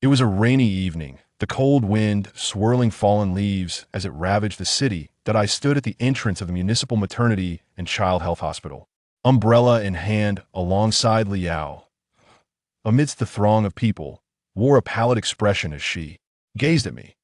It was a rainy evening, the cold wind swirling fallen leaves as it ravaged the city, that I stood at the entrance of the municipal maternity and child health hospital, umbrella in hand alongside Liao. Amidst the throng of people, wore a pallid expression as she gazed at me.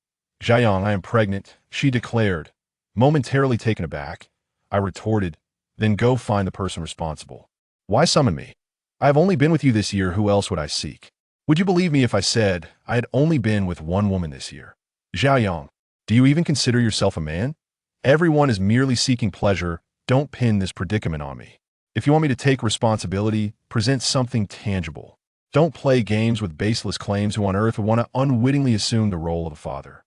"Jiayang, I am pregnant," she declared. Momentarily taken aback, I retorted, "Then go find the person responsible. Why summon me? I have only been with you this year, who else would I seek? Would you believe me if I said I had only been with one woman this year? Jiayang, do you even consider yourself a man? Everyone is merely seeking pleasure. Don't pin this predicament on me. If you want me to take responsibility, present something tangible. Don't play games with baseless claims who on earth would want to unwittingly assume the role of a father."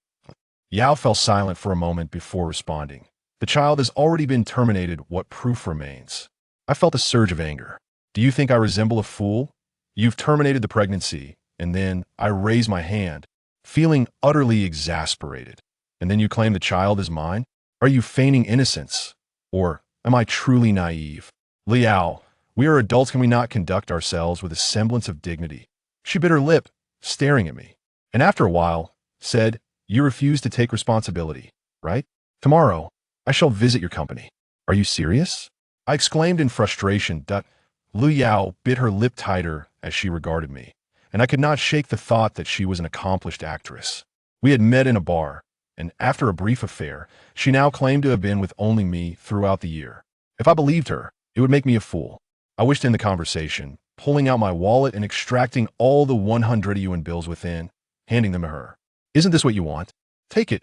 Yao fell silent for a moment before responding. "The child has already been terminated. What proof remains?" I felt a surge of anger. "Do you think I resemble a fool? You've terminated the pregnancy." And then I raised my hand, feeling utterly exasperated. "And then you claim the child is mine? Are you feigning innocence? Or am I truly naive? Liao, we are adults. Can we not conduct ourselves with a semblance of dignity?" She bit her lip, staring at me, and after a while, said, "You refuse to take responsibility, right? Tomorrow, I shall visit your company." "Are you serious?" I exclaimed in frustration. Liao bit her lip tighter as she regarded me, and I could not shake the thought that she was an accomplished actress. We had met in a bar, and after a brief affair, she now claimed to have been with only me throughout the year. If I believed her, it would make me a fool. I wished to end the conversation, pulling out my wallet and extracting all the 100 yuan bills within, handing them to her. "Isn't this what you want? Take it,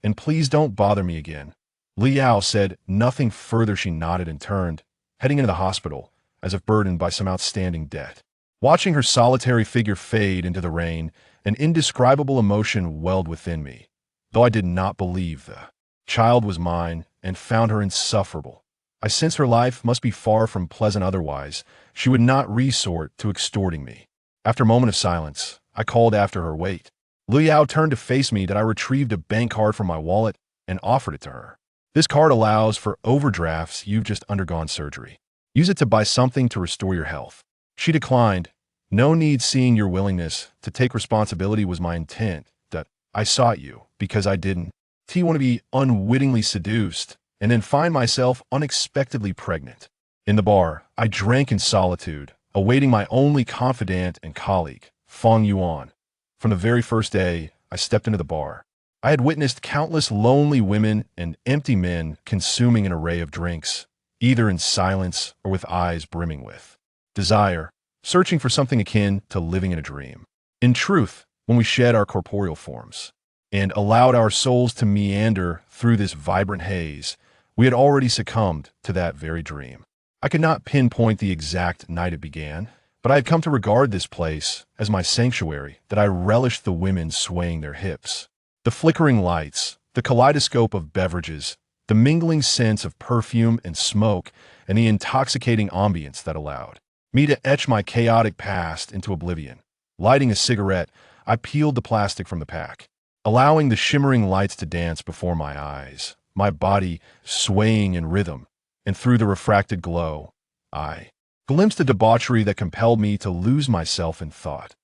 and please don't bother me again." Liao said nothing further. She nodded and turned, heading into the hospital, as if burdened by some outstanding debt. Watching her solitary figure fade into the rain, an indescribable emotion welled within me, though I did not believe the child was mine and found her insufferable. I sensed her life must be far from pleasant, otherwise she would not resort to extorting me. After a moment of silence, I called after her, "Wait." Liao turned to face me. That I retrieved a bank card from my wallet and offered it to her. "This card allows for overdrafts. You've just undergone surgery. Use it to buy something to restore your health." She declined. "No need. Seeing your willingness to take responsibility was my intent. That I sought you because I didn't want to be unwittingly seduced and then find myself unexpectedly pregnant." In the bar, I drank in solitude, awaiting my only confidant and colleague, Feng Yuan. From the very first day I stepped into the bar, I had witnessed countless lonely women and empty men consuming an array of drinks, either in silence or with eyes brimming with desire, searching for something akin to living in a dream. In truth, when we shed our corporeal forms and allowed our souls to meander through this vibrant haze, we had already succumbed to that very dream. I could not pinpoint the exact night it began, but I had come to regard this place as my sanctuary, that I relished the women swaying their hips, the flickering lights, the kaleidoscope of beverages, the mingling scents of perfume and smoke, and the intoxicating ambience that allowed me to etch my chaotic past into oblivion. Lighting a cigarette, I peeled the plastic from the pack, allowing the shimmering lights to dance before my eyes, my body swaying in rhythm, and through the refracted glow, I glimpsed the debauchery that compelled me to lose myself in thought.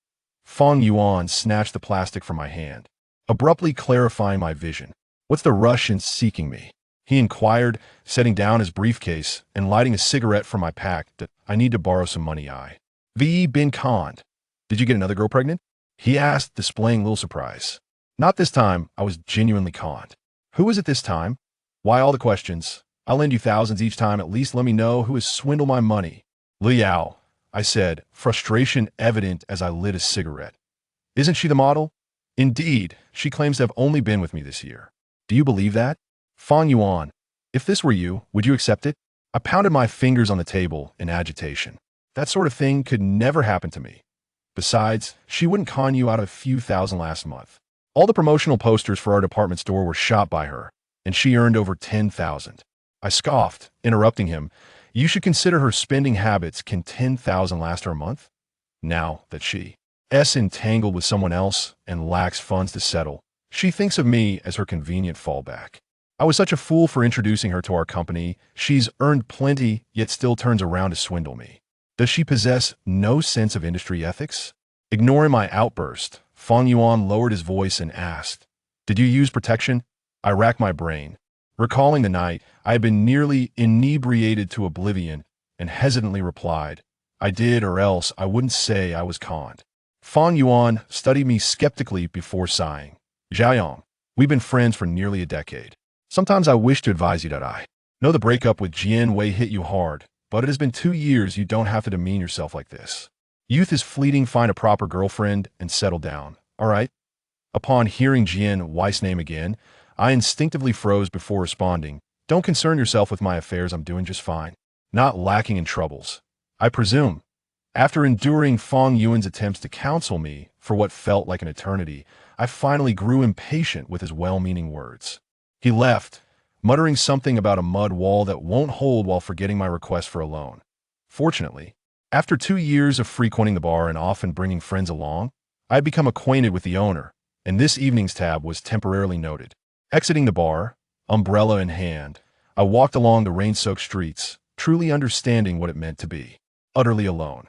Feng Yuan snatched the plastic from my hand, abruptly clarifying my vision. "What's the rush in seeking me?" he inquired, setting down his briefcase and lighting a cigarette from my pack. "That I need to borrow some money. I've been conned." "Did you get another girl pregnant?" he asked, displaying little surprise. "Not this time. I was genuinely conned." "Who is it this time?" "Why all the questions? I'll lend you thousands each time. At least let me know who has swindled my money." "Liao," I said, frustration evident as I lit a cigarette. "Isn't she the model?" "Indeed, she claims to have only been with me this year." "Do you believe that?" "Feng Yuan, if this were you, would you accept it?" I pounded my fingers on the table in agitation. "That sort of thing could never happen to me. Besides, she wouldn't con you out of a few thousand last month. All the promotional posters for our department store were shot by her, and she earned over 10,000. I scoffed, interrupting him. "You should consider her spending habits. Can 10,000 last her a month? Now that she's entangled with someone else and lacks funds to settle, she thinks of me as her convenient fallback. I was such a fool for introducing her to our company. She's earned plenty, yet still turns around to swindle me. Does she possess no sense of industry ethics?" Ignoring my outburst, Feng Yuan lowered his voice and asked, "Did you use protection?" I racked my brain, recalling the night I had been nearly inebriated to oblivion, and hesitantly replied, "I did, or else I wouldn't say I was conned." Feng Yuan studied me skeptically before sighing. "Zhaoyang, we've been friends for nearly a decade. Sometimes I wish to advise you that I know the breakup with Jian Wei hit you hard, but it has been 2 years. You don't have to demean yourself like this. Youth is fleeting. Find a proper girlfriend and settle down, all right?" Upon hearing Jian Wei's name again, I instinctively froze before responding, "Don't concern yourself with my affairs. I'm doing just fine. Not lacking in troubles, I presume." After enduring Feng Yuan's attempts to counsel me for what felt like an eternity, I finally grew impatient with his well-meaning words. He left, muttering something about a mud wall that won't hold while forgetting my request for a loan. Fortunately, after 2 years of frequenting the bar and often bringing friends along, I had become acquainted with the owner, and this evening's tab was temporarily noted. Exiting the bar, umbrella in hand, I walked along the rain-soaked streets, truly understanding what it meant to be utterly alone.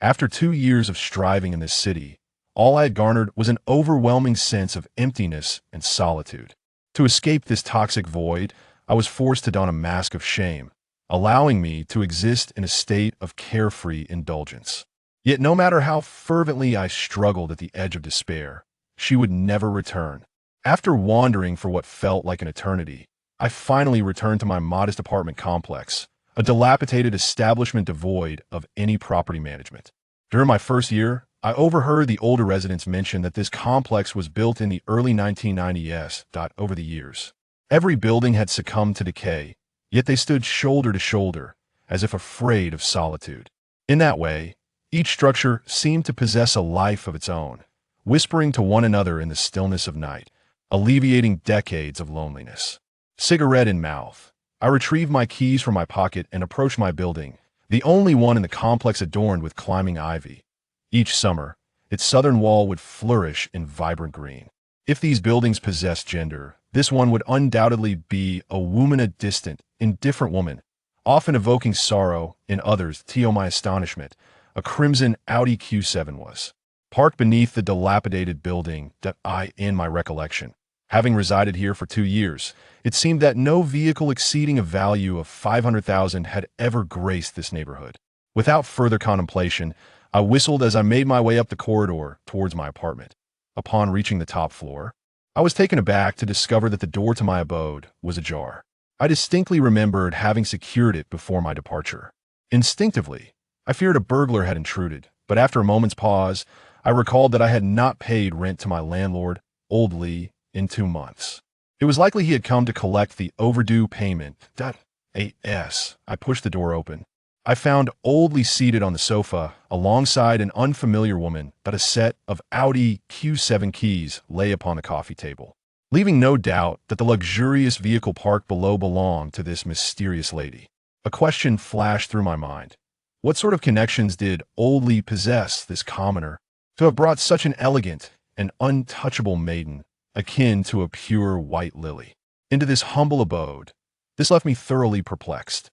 After 2 years of striving in this city, all I had garnered was an overwhelming sense of emptiness and solitude. To escape this toxic void, I was forced to don a mask of shame, allowing me to exist in a state of carefree indulgence. Yet no matter how fervently I struggled at the edge of despair, she would never return. After wandering for what felt like an eternity, I finally returned to my modest apartment complex, a dilapidated establishment devoid of any property management. During my first year, I overheard the older residents mention that this complex was built in the early 1990s. Over the years, every building had succumbed to decay, yet they stood shoulder to shoulder, as if afraid of solitude. In that way, each structure seemed to possess a life of its own, whispering to one another in the stillness of night, alleviating decades of loneliness. Cigarette in mouth, I retrieved my keys from my pocket and approached my building, the only one in the complex adorned with climbing ivy. Each summer, its southern wall would flourish in vibrant green. If these buildings possessed gender, this one would undoubtedly be a woman, a distant, indifferent woman, often evoking sorrow. In others, to my astonishment, a crimson Audi Q7 was parked beneath the dilapidated building that in my recollection, having resided here for 2 years, it seemed that no vehicle exceeding a value of $500,000 had ever graced this neighborhood. Without further contemplation, I whistled as I made my way up the corridor towards my apartment. Upon reaching the top floor, I was taken aback to discover that the door to my abode was ajar. I distinctly remembered having secured it before my departure. Instinctively, I feared a burglar had intruded, but after a moment's pause, I recalled that I had not paid rent to my landlord, Old Lee, in 2 months. It was likely he had come to collect the overdue payment. I pushed the door open. I found Old Lee seated on the sofa alongside an unfamiliar woman, but a set of Audi Q7 keys lay upon the coffee table, leaving no doubt that the luxurious vehicle parked below belonged to this mysterious lady. A question flashed through my mind. What sort of connections did Old Lee possess, this commoner, to have brought such an elegant and untouchable maiden, akin to a pure white lily, into this humble abode? This left me thoroughly perplexed.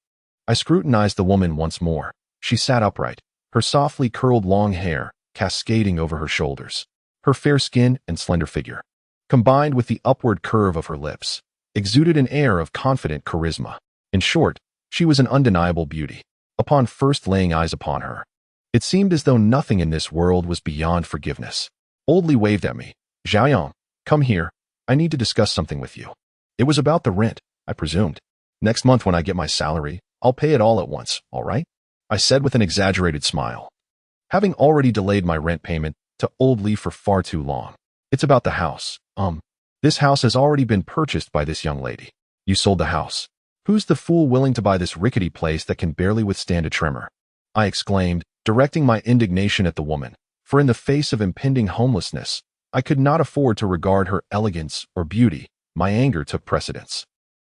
I scrutinized the woman once more. She sat upright, her softly curled long hair cascading over her shoulders. Her fair skin and slender figure, combined with the upward curve of her lips, exuded an air of confident charisma. In short, she was an undeniable beauty. Upon first laying eyes upon her, it seemed as though nothing in this world was beyond forgiveness. Old Lee waved at me. "Zhaoyang, come here. I need to discuss something with you." It was about the rent, I presumed. "Next month when I get my salary, I'll pay it all at once, all right?" I said with an exaggerated smile, having already delayed my rent payment to Old Lee for far too long. "It's about the house. This house has already been purchased by this young lady." "You sold the house? Who's the fool willing to buy this rickety place that can barely withstand a tremor?" I exclaimed, directing my indignation at the woman, for in the face of impending homelessness, I could not afford to regard her elegance or beauty. My anger took precedence.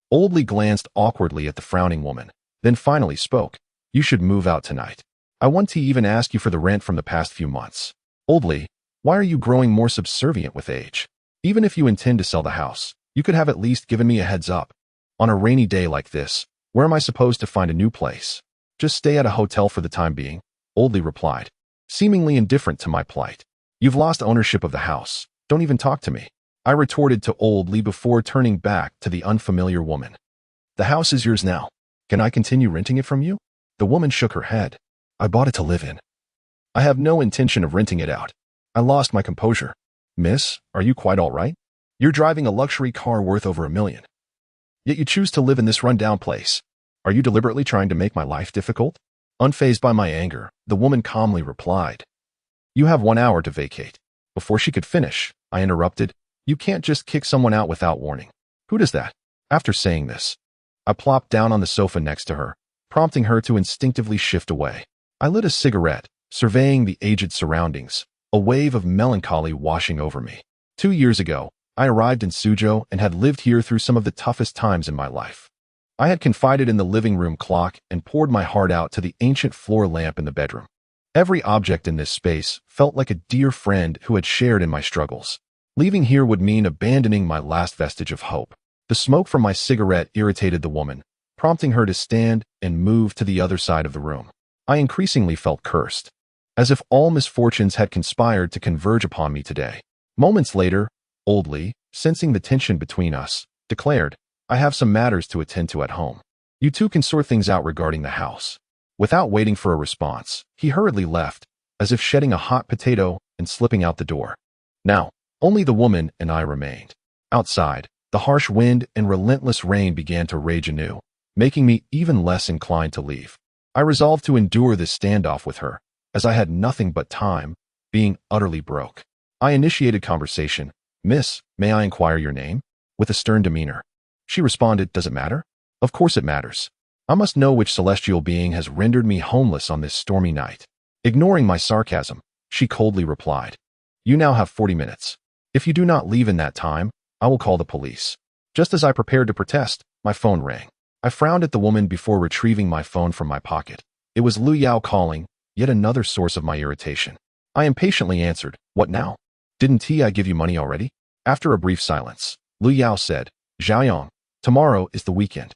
Old Lee glanced awkwardly at the frowning woman, then finally spoke. "You should move out tonight. I want to even ask you for the rent from the past few months." "Old Lee, why are you growing more subservient with age? Even if you intend to sell the house, you could have at least given me a heads up. On a rainy day like this, where am I supposed to find a new place?" "Just stay at a hotel for the time being," Old Lee replied, seemingly indifferent to my plight. You've lost ownership of the house. Don't even talk to me. I retorted to Old Lee before turning back to the unfamiliar woman. The house is yours now. Can I continue renting it from you? The woman shook her head. I bought it to live in. I have no intention of renting it out. I lost my composure. Miss, are you quite all right? You're driving a luxury car worth over $1 million. Yet you choose to live in this rundown place. Are you deliberately trying to make my life difficult? Unfazed by my anger, the woman calmly replied. You have 1 hour to vacate. Before she could finish, I interrupted. You can't just kick someone out without warning. Who does that? After saying this, I plopped down on the sofa next to her, prompting her to instinctively shift away. I lit a cigarette, surveying the aged surroundings, a wave of melancholy washing over me. 2 years ago, I arrived in Suzhou and had lived here through some of the toughest times in my life. I had confided in the living room clock and poured my heart out to the ancient floor lamp in the bedroom. Every object in this space felt like a dear friend who had shared in my struggles. Leaving here would mean abandoning my last vestige of hope. The smoke from my cigarette irritated the woman, prompting her to stand and move to the other side of the room. I increasingly felt cursed, as if all misfortunes had conspired to converge upon me today. Moments later, Old Lee, sensing the tension between us, declared, I have some matters to attend to at home. You two can sort things out regarding the house. Without waiting for a response, he hurriedly left, as if shedding a hot potato and slipping out the door. Now, only the woman and I remained. Outside, the harsh wind and relentless rain began to rage anew, making me even less inclined to leave. I resolved to endure this standoff with her, as I had nothing but time, being utterly broke. I initiated conversation. Miss, may I inquire your name? With a stern demeanor. She responded, Does it matter? Of course it matters. I must know which celestial being has rendered me homeless on this stormy night. Ignoring my sarcasm, she coldly replied, You now have 40 minutes. If you do not leave in that time, I will call the police. Just as I prepared to protest, my phone rang. I frowned at the woman before retrieving my phone from my pocket. It was Lu Yao calling, yet another source of my irritation. I impatiently answered, What now? Didn't I give you money already? After a brief silence, Lu Yao said, Xiaoyong, tomorrow is the weekend.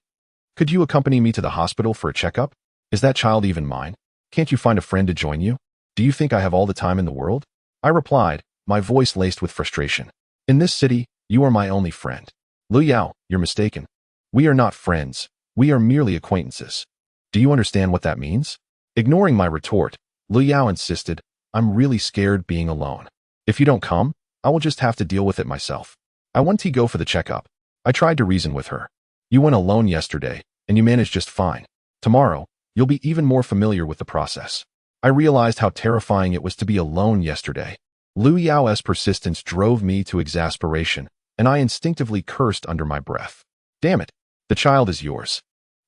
Could you accompany me to the hospital for a checkup? Is that child even mine? Can't you find a friend to join you? Do you think I have all the time in the world? I replied, my voice laced with frustration. In this city, you are my only friend. Lu Yao, you're mistaken. We are not friends. We are merely acquaintances. Do you understand what that means? Ignoring my retort, Lu Yao insisted, I'm really scared being alone. If you don't come, I will just have to deal with it myself. I want to go for the checkup. I tried to reason with her. You went alone yesterday, and you managed just fine. Tomorrow, you'll be even more familiar with the process. I realized how terrifying it was to be alone yesterday. Lu Yao's persistence drove me to exasperation, and I instinctively cursed under my breath. Damn it, the child is yours.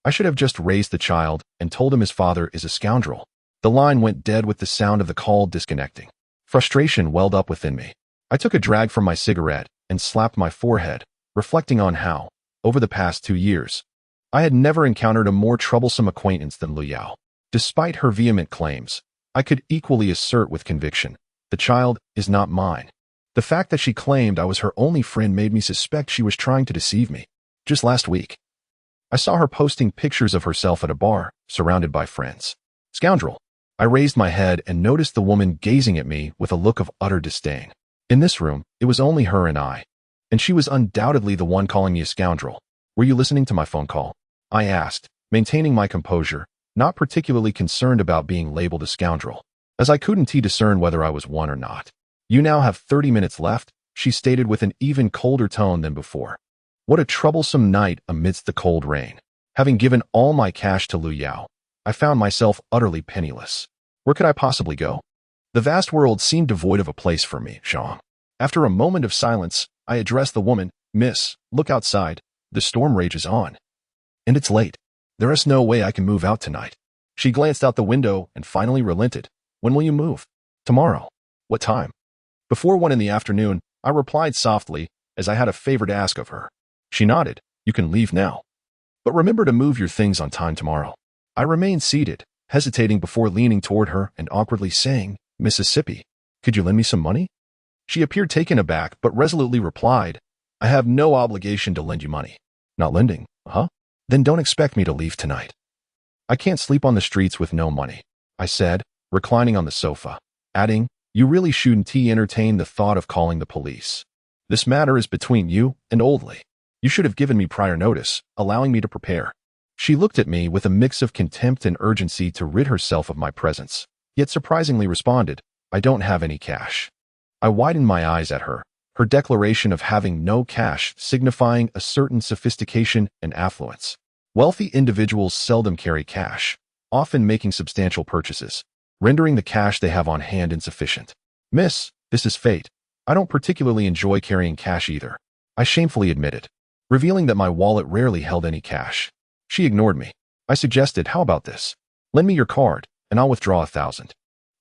I should have just raised the child and told him his father is a scoundrel. The line went dead with the sound of the call disconnecting. Frustration welled up within me. I took a drag from my cigarette and slapped my forehead, reflecting on how, over the past 2 years, I had never encountered a more troublesome acquaintance than Lu Yao. Despite her vehement claims, I could equally assert with conviction, the child is not mine. The fact that she claimed I was her only friend made me suspect she was trying to deceive me. Just last week, I saw her posting pictures of herself at a bar, surrounded by friends. Scoundrel. I raised my head and noticed the woman gazing at me with a look of utter disdain. In this room, it was only her and I, and she was undoubtedly the one calling me a scoundrel. Were you listening to my phone call? I asked, maintaining my composure, not particularly concerned about being labeled a scoundrel, as I couldn't discern whether I was one or not. You now have 30 minutes left, she stated with an even colder tone than before. What a troublesome night amidst the cold rain. Having given all my cash to Lu Yao, I found myself utterly penniless. Where could I possibly go? The vast world seemed devoid of a place for me, Zhang. After a moment of silence, I addressed the woman, Miss, look outside. The storm rages on. And it's late. There is no way I can move out tonight. She glanced out the window and finally relented. When will you move? Tomorrow. What time? Before 1 in the afternoon, I replied softly, as I had a favor to ask of her. She nodded. You can leave now. But remember to move your things on time tomorrow. I remained seated, hesitating before leaning toward her and awkwardly saying, Mississippi, could you lend me some money? She appeared taken aback but resolutely replied, I have no obligation to lend you money. Not lending, huh? Then don't expect me to leave tonight. I can't sleep on the streets with no money, I said, reclining on the sofa, adding, You really shouldn't entertain the thought of calling the police. This matter is between you and Oldley. You should have given me prior notice, allowing me to prepare. She looked at me with a mix of contempt and urgency to rid herself of my presence, yet surprisingly responded, I don't have any cash. I widened my eyes at her, her declaration of having no cash signifying a certain sophistication and affluence. Wealthy individuals seldom carry cash, often making substantial purchases, rendering the cash they have on hand insufficient. Miss, this is fate. I don't particularly enjoy carrying cash either, I shamefully admitted, revealing that my wallet rarely held any cash. She ignored me. I suggested, how about this? Lend me your card, and I'll withdraw 1,000.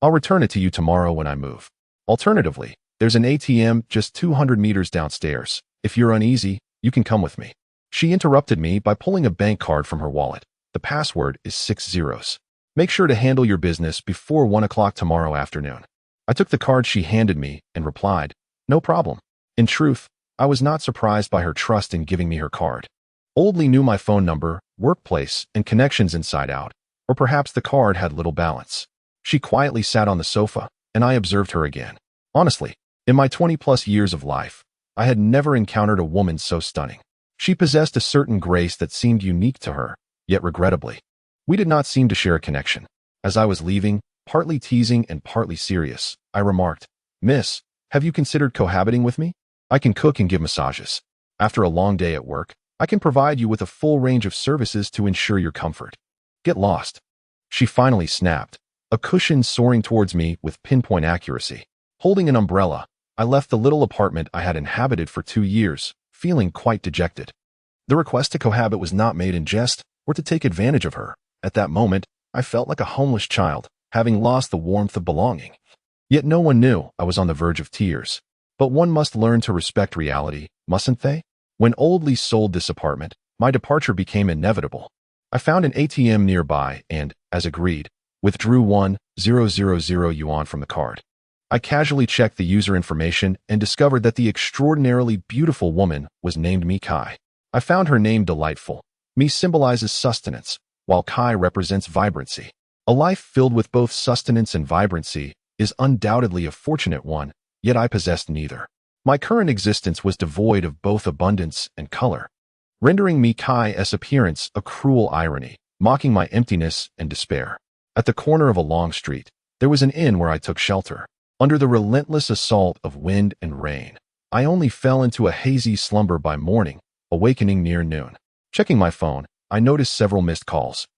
I'll return it to you tomorrow when I move. Alternatively, there's an ATM just 200 meters downstairs. If you're uneasy, you can come with me. She interrupted me by pulling a bank card from her wallet. The password is 6 zeros. Make sure to handle your business before 1 o'clock tomorrow afternoon. I took the card she handed me and replied, no problem. In truth, I was not surprised by her trust in giving me her card. Oldley knew my phone number, workplace, and connections inside out, or perhaps the card had little balance. She quietly sat on the sofa, and I observed her again. Honestly, in my 20-plus years of life, I had never encountered a woman so stunning. She possessed a certain grace that seemed unique to her, yet regrettably, we did not seem to share a connection. As I was leaving, partly teasing and partly serious, I remarked, Miss, have you considered cohabiting with me? I can cook and give massages. After a long day at work, I can provide you with a full range of services to ensure your comfort. Get lost. She finally snapped, a cushion soaring towards me with pinpoint accuracy. Holding an umbrella, I left the little apartment I had inhabited for 2 years, feeling quite dejected. The request to cohabit was not made in jest or to take advantage of her. At that moment, I felt like a homeless child, having lost the warmth of belonging. Yet no one knew I was on the verge of tears. But one must learn to respect reality, mustn't they? When Oldley sold this apartment, my departure became inevitable. I found an ATM nearby and, as agreed, withdrew 1,000 yuan from the card. I casually checked the user information and discovered that the extraordinarily beautiful woman was named Mi Kai. I found her name delightful. Mi symbolizes sustenance, while Kai represents vibrancy. A life filled with both sustenance and vibrancy is undoubtedly a fortunate one, yet I possessed neither. My current existence was devoid of both abundance and color, rendering Mi Kai's appearance a cruel irony, mocking my emptiness and despair. At the corner of a long street, there was an inn where I took shelter. Under the relentless assault of wind and rain, I only fell into a hazy slumber by morning, awakening near noon. Checking my phone, I noticed several missed calls,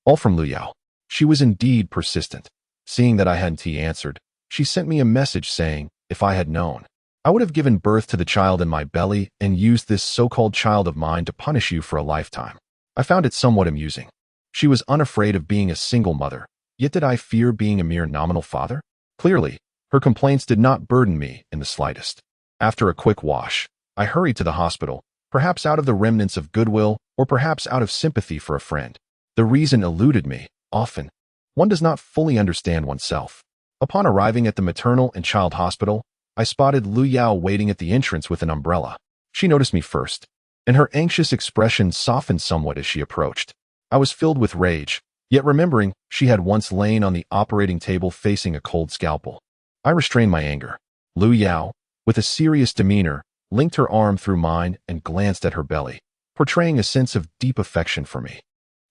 all from Lu Yao. She was indeed persistent. Seeing that I hadn't answered, she sent me a message saying, if I had known, I would have given birth to the child in my belly and used this so-called child of mine to punish you for a lifetime. I found it somewhat amusing. She was unafraid of being a single mother, yet did I fear being a mere nominal father? Clearly, her complaints did not burden me in the slightest. After a quick wash, I hurried to the hospital, perhaps out of the remnants of goodwill or perhaps out of sympathy for a friend. The reason eluded me. Often, one does not fully understand oneself. Upon arriving at the maternal and child hospital, I spotted Lu Yao waiting at the entrance with an umbrella. She noticed me first, and her anxious expression softened somewhat as she approached. I was filled with rage, yet remembering she had once lain on the operating table facing a cold scalpel, I restrained my anger. Lu Yao, with a serious demeanor, linked her arm through mine and glanced at her belly, portraying a sense of deep affection for me.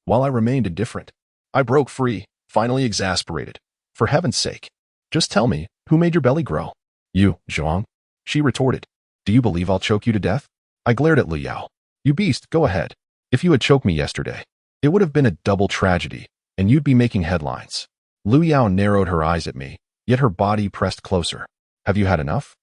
While I remained indifferent, I broke free, finally exasperated. For heaven's sake, just tell me, who made your belly grow? You, Zhuang. She retorted. Do you believe I'll choke you to death? I glared at Lu Yao. You beast, go ahead. If you had choked me yesterday, it would have been a double tragedy, and you'd be making headlines. Lu Yao narrowed her eyes at me, yet her body pressed closer. Have you had enough?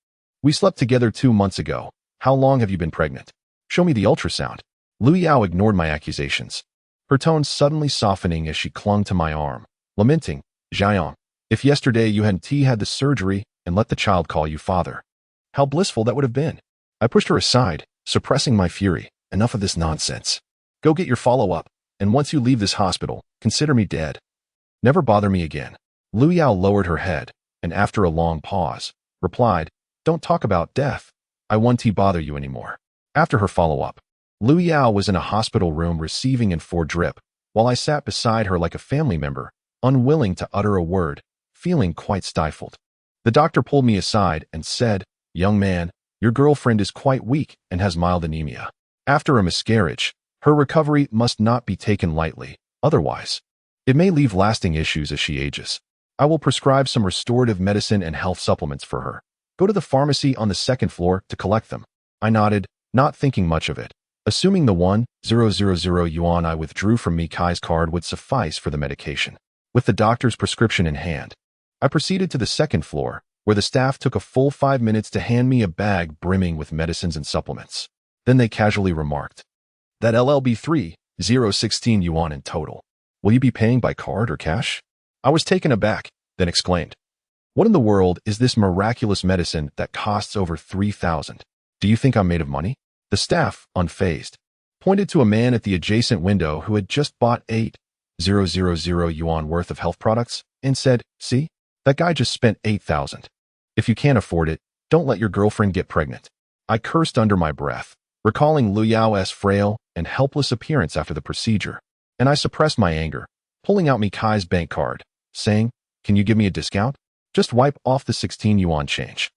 We slept together 2 months ago. How long have you been pregnant? Show me the ultrasound. Lu Yao ignored my accusations, her tone suddenly softening as she clung to my arm, lamenting, Zhayong, if yesterday you hadn't had the surgery and let the child call you father, how blissful that would have been. I pushed her aside, suppressing my fury. Enough of this nonsense. Go get your follow-up, and once you leave this hospital, consider me dead. Never bother me again. Lu Yao lowered her head, and after a long pause, replied, Don't talk about death. I won't bother you anymore. After her follow-up, Lu Yao was in a hospital room receiving in 4 drip, while I sat beside her like a family member, unwilling to utter a word, feeling quite stifled. The doctor pulled me aside and said, "Young man, your girlfriend is quite weak and has mild anemia. After a miscarriage, her recovery must not be taken lightly, otherwise, it may leave lasting issues as she ages. I will prescribe some restorative medicine and health supplements for her. Go to the pharmacy on the second floor to collect them." I nodded, not thinking much of it. Assuming the 1,000 yuan I withdrew from Mikai's card would suffice for the medication. With the doctor's prescription in hand, I proceeded to the second floor, where the staff took a full 5 minutes to hand me a bag brimming with medicines and supplements. Then they casually remarked, "That LLB 3,016 yuan in total. Will you be paying by card or cash?" I was taken aback, then exclaimed, "What in the world is this miraculous medicine that costs over 3,000? Do you think I'm made of money?" The staff, unfazed, pointed to a man at the adjacent window who had just bought 8,000 yuan worth of health products and said, "See, that guy just spent 8,000. If you can't afford it, don't let your girlfriend get pregnant." I cursed under my breath, recalling Lu Yao's frail and helpless appearance after the procedure, and I suppressed my anger, pulling out Mikai's bank card, saying, "Can you give me a discount? Just wipe off the 16 yuan change."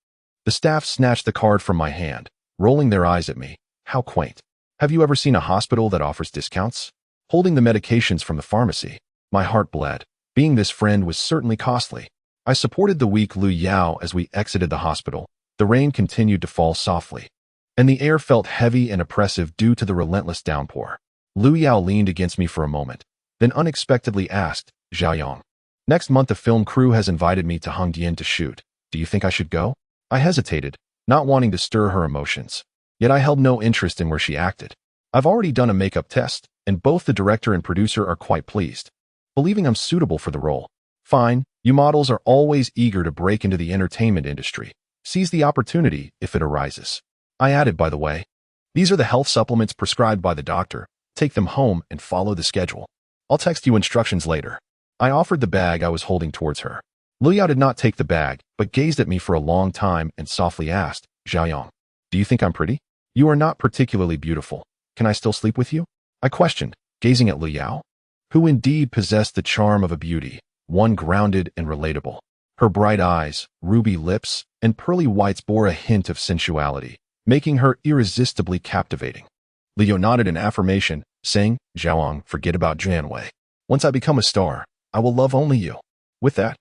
The staff snatched the card from my hand, rolling their eyes at me. How quaint. Have you ever seen a hospital that offers discounts? Holding the medications from the pharmacy, my heart bled. Being this friend was certainly costly. I supported the weak Lu Yao as we exited the hospital. The rain continued to fall softly, and the air felt heavy and oppressive due to the relentless downpour. Lu Yao leaned against me for a moment, then unexpectedly asked, "Xiaoyong, next month the film crew has invited me to Hongdian to shoot. Do you think I should go?" I hesitated, not wanting to stir her emotions. Yet I held no interest in where she acted. I've already done a makeup test, and both the director and producer are quite pleased, believing I'm suitable for the role. Fine, you models are always eager to break into the entertainment industry. Seize the opportunity if it arises. I added, by the way, these are the health supplements prescribed by the doctor. Take them home and follow the schedule. I'll text you instructions later. I offered the bag I was holding towards her. Lu Yao did not take the bag, but gazed at me for a long time and softly asked, "Xiaoyong, do you think I'm pretty? You are not particularly beautiful. Can I still sleep with you?" I questioned, gazing at Lu Yao, who indeed possessed the charm of a beauty, one grounded and relatable. Her bright eyes, ruby lips, and pearly whites bore a hint of sensuality, making her irresistibly captivating. Lu Yao nodded in affirmation, saying, "Xiaoyong, forget about Janwei. Once I become a star, I will love only you." With that,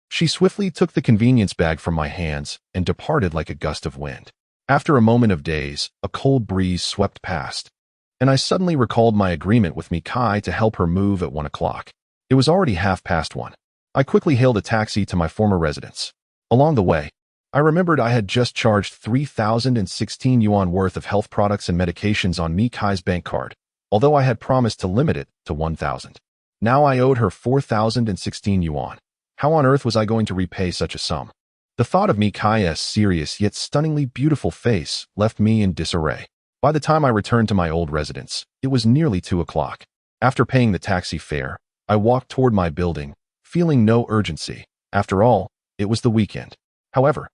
she swiftly took the convenience bag from my hands and departed like a gust of wind. After a moment of daze, a cold breeze swept past, and I suddenly recalled my agreement with Mikai to help her move at 1 o'clock. It was already 1:30. I quickly hailed a taxi to my former residence. Along the way, I remembered I had just charged 3,016 yuan worth of health products and medications on Mikai's bank card, although I had promised to limit it to 1,000. Now I owed her 4,016 yuan. How on earth was I going to repay such a sum? The thought of Mikai's serious yet stunningly beautiful face left me in disarray. By the time I returned to my old residence, it was nearly 2 o'clock. After paying the taxi fare, I walked toward my building, feeling no urgency. After all, it was the weekend. However,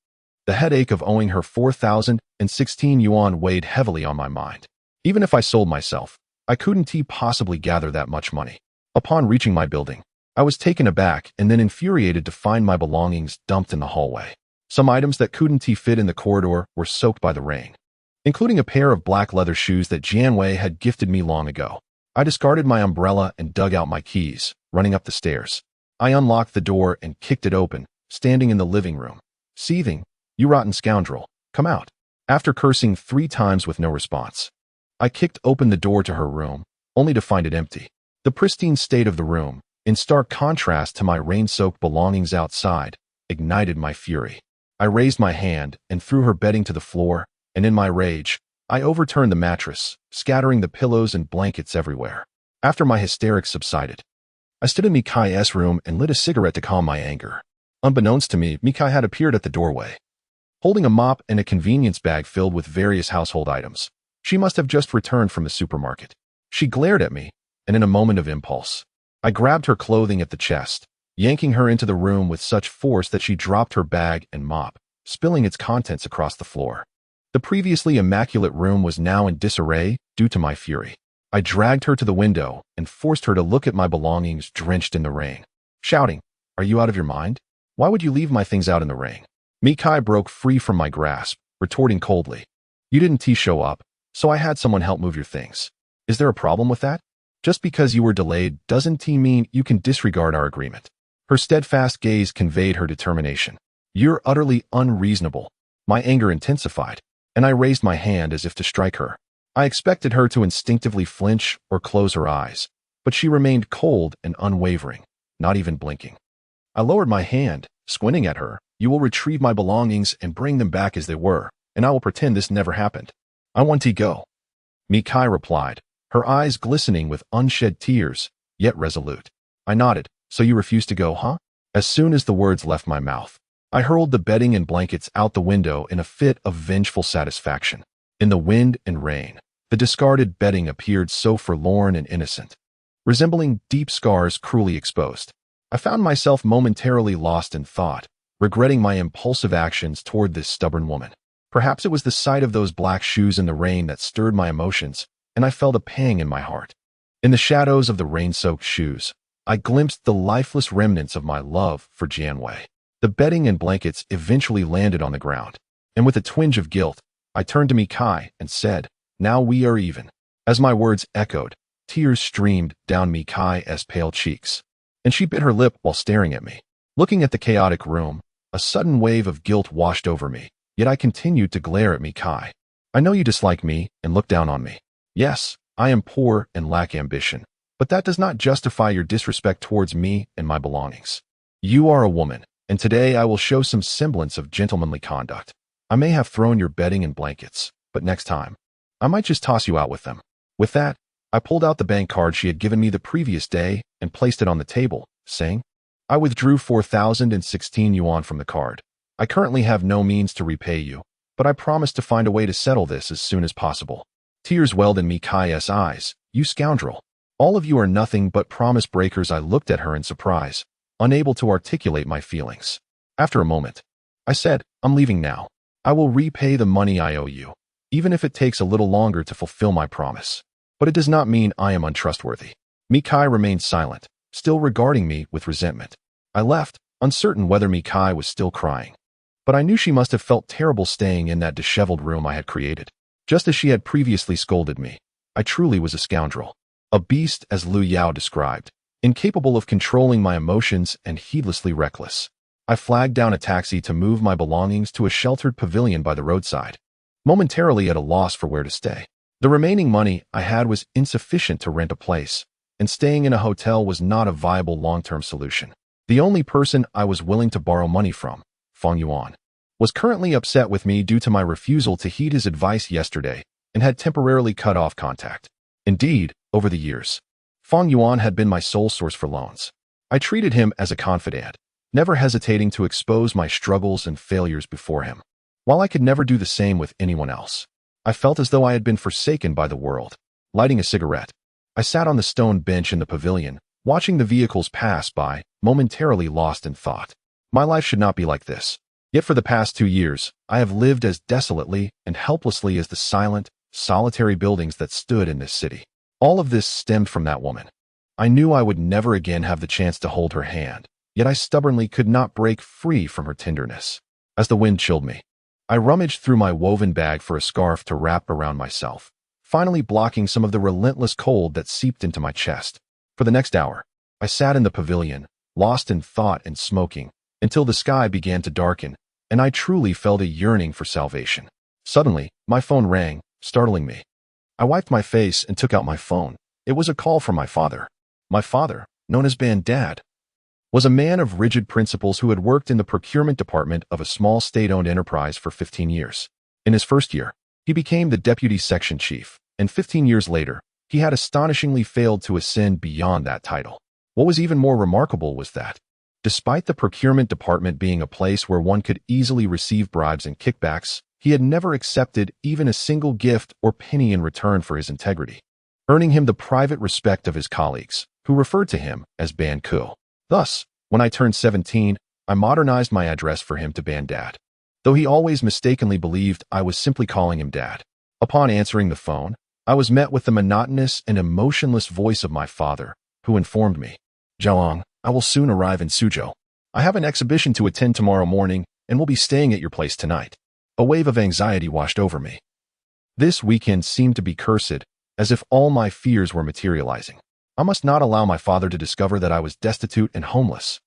the headache of owing her 4,016 yuan weighed heavily on my mind. Even if I sold myself, I couldn't possibly gather that much money. Upon reaching my building, I was taken aback and then infuriated to find my belongings dumped in the hallway. Some items that couldn't fit in the corridor were soaked by the rain, including a pair of black leather shoes that Janwei had gifted me long ago. I discarded my umbrella and dug out my keys, running up the stairs. I unlocked the door and kicked it open, standing in the living room, seething, "You rotten scoundrel, come out." After cursing 3 times with no response, I kicked open the door to her room, only to find it empty. The pristine state of the room, in stark contrast to my rain-soaked belongings outside, ignited my fury. I raised my hand and threw her bedding to the floor, and in my rage, I overturned the mattress, scattering the pillows and blankets everywhere. After my hysterics subsided, I stood in Mikai's room and lit a cigarette to calm my anger. Unbeknownst to me, Mikai had appeared at the doorway, holding a mop and a convenience bag filled with various household items. She must have just returned from the supermarket. She glared at me, and in a moment of impulse, I grabbed her clothing at the chest, yanking her into the room with such force that she dropped her bag and mop, spilling its contents across the floor. The previously immaculate room was now in disarray due to my fury. I dragged her to the window and forced her to look at my belongings drenched in the rain, shouting, "Are you out of your mind? Why would you leave my things out in the rain?" Mikai broke free from my grasp, retorting coldly. You didn't show up, so I had someone help move your things. Is there a problem with that? Just because you were delayed doesn't mean you can disregard our agreement. Her steadfast gaze conveyed her determination. You're utterly unreasonable. My anger intensified, and I raised my hand as if to strike her. I expected her to instinctively flinch or close her eyes, but she remained cold and unwavering, not even blinking. I lowered my hand, squinting at her. You will retrieve my belongings and bring them back as they were, and I will pretend this never happened. I want to go. Mikai replied, her eyes glistening with unshed tears, yet resolute. I nodded. So you refuse to go, huh? As soon as the words left my mouth, I hurled the bedding and blankets out the window in a fit of vengeful satisfaction. In the wind and rain, the discarded bedding appeared so forlorn and innocent, resembling deep scars cruelly exposed. I found myself momentarily lost in thought, regretting my impulsive actions toward this stubborn woman. Perhaps it was the sight of those black shoes in the rain that stirred my emotions, and I felt a pang in my heart. In the shadows of the rain-soaked shoes, I glimpsed the lifeless remnants of my love for Jianwei. The bedding and blankets eventually landed on the ground, and with a twinge of guilt, I turned to Mikai and said, now we are even. As my words echoed, tears streamed down Mikai's pale cheeks, and she bit her lip while staring at me. Looking at the chaotic room, a sudden wave of guilt washed over me, yet I continued to glare at Mikai. I know you dislike me and look down on me. Yes, I am poor and lack ambition. But that does not justify your disrespect towards me and my belongings. You are a woman, and today I will show some semblance of gentlemanly conduct. I may have thrown your bedding and blankets, but next time, I might just toss you out with them. With that, I pulled out the bank card she had given me the previous day and placed it on the table, saying, I withdrew 4,016 yuan from the card. I currently have no means to repay you, but I promise to find a way to settle this as soon as possible. Tears welled in Mikai's eyes. You scoundrel. All of you are nothing but promise breakers. I looked at her in surprise, unable to articulate my feelings. After a moment, I said, I'm leaving now. I will repay the money I owe you, even if it takes a little longer to fulfill my promise. But it does not mean I am untrustworthy. Mikai remained silent, still regarding me with resentment. I left, uncertain whether Mikai was still crying. But I knew she must have felt terrible staying in that disheveled room I had created. Just as she had previously scolded me, I truly was a scoundrel. A beast, as Liu Yao described, incapable of controlling my emotions and heedlessly reckless. I flagged down a taxi to move my belongings to a sheltered pavilion by the roadside, momentarily at a loss for where to stay. The remaining money I had was insufficient to rent a place, and staying in a hotel was not a viable long-term solution. The only person I was willing to borrow money from, Feng Yuan, was currently upset with me due to my refusal to heed his advice yesterday and had temporarily cut off contact. Indeed, over the years, Feng Yuan had been my sole source for loans. I treated him as a confidant, never hesitating to expose my struggles and failures before him. While I could never do the same with anyone else, I felt as though I had been forsaken by the world. Lighting a cigarette, I sat on the stone bench in the pavilion, watching the vehicles pass by, momentarily lost in thought. My life should not be like this. Yet for the past 2 years, I have lived as desolately and helplessly as the silent, solitary buildings that stood in this city. All of this stemmed from that woman. I knew I would never again have the chance to hold her hand, yet I stubbornly could not break free from her tenderness. As the wind chilled me, I rummaged through my woven bag for a scarf to wrap around myself, finally blocking some of the relentless cold that seeped into my chest. For the next hour, I sat in the pavilion, lost in thought and smoking, until the sky began to darken, and I truly felt a yearning for salvation. Suddenly, my phone rang, startling me. I wiped my face and took out my phone. It was a call from my father. My father, known as Dad, was a man of rigid principles who had worked in the procurement department of a small state-owned enterprise for 15 years. In his first year, he became the deputy section chief, and 15 years later, he had astonishingly failed to ascend beyond that title. What was even more remarkable was that, despite the procurement department being a place where one could easily receive bribes and kickbacks, he had never accepted even a single gift or penny in return for his integrity, earning him the private respect of his colleagues, who referred to him as Ban Ku. Thus, when I turned 17, I modernized my address for him to Dad, though he always mistakenly believed I was simply calling him Dad. Upon answering the phone, I was met with the monotonous and emotionless voice of my father, who informed me, Zhaoang, I will soon arrive in Suzhou. I have an exhibition to attend tomorrow morning, and we'll be staying at your place tonight. A wave of anxiety washed over me. This weekend seemed to be cursed, as if all my fears were materializing. I must not allow my father to discover that I was destitute and homeless.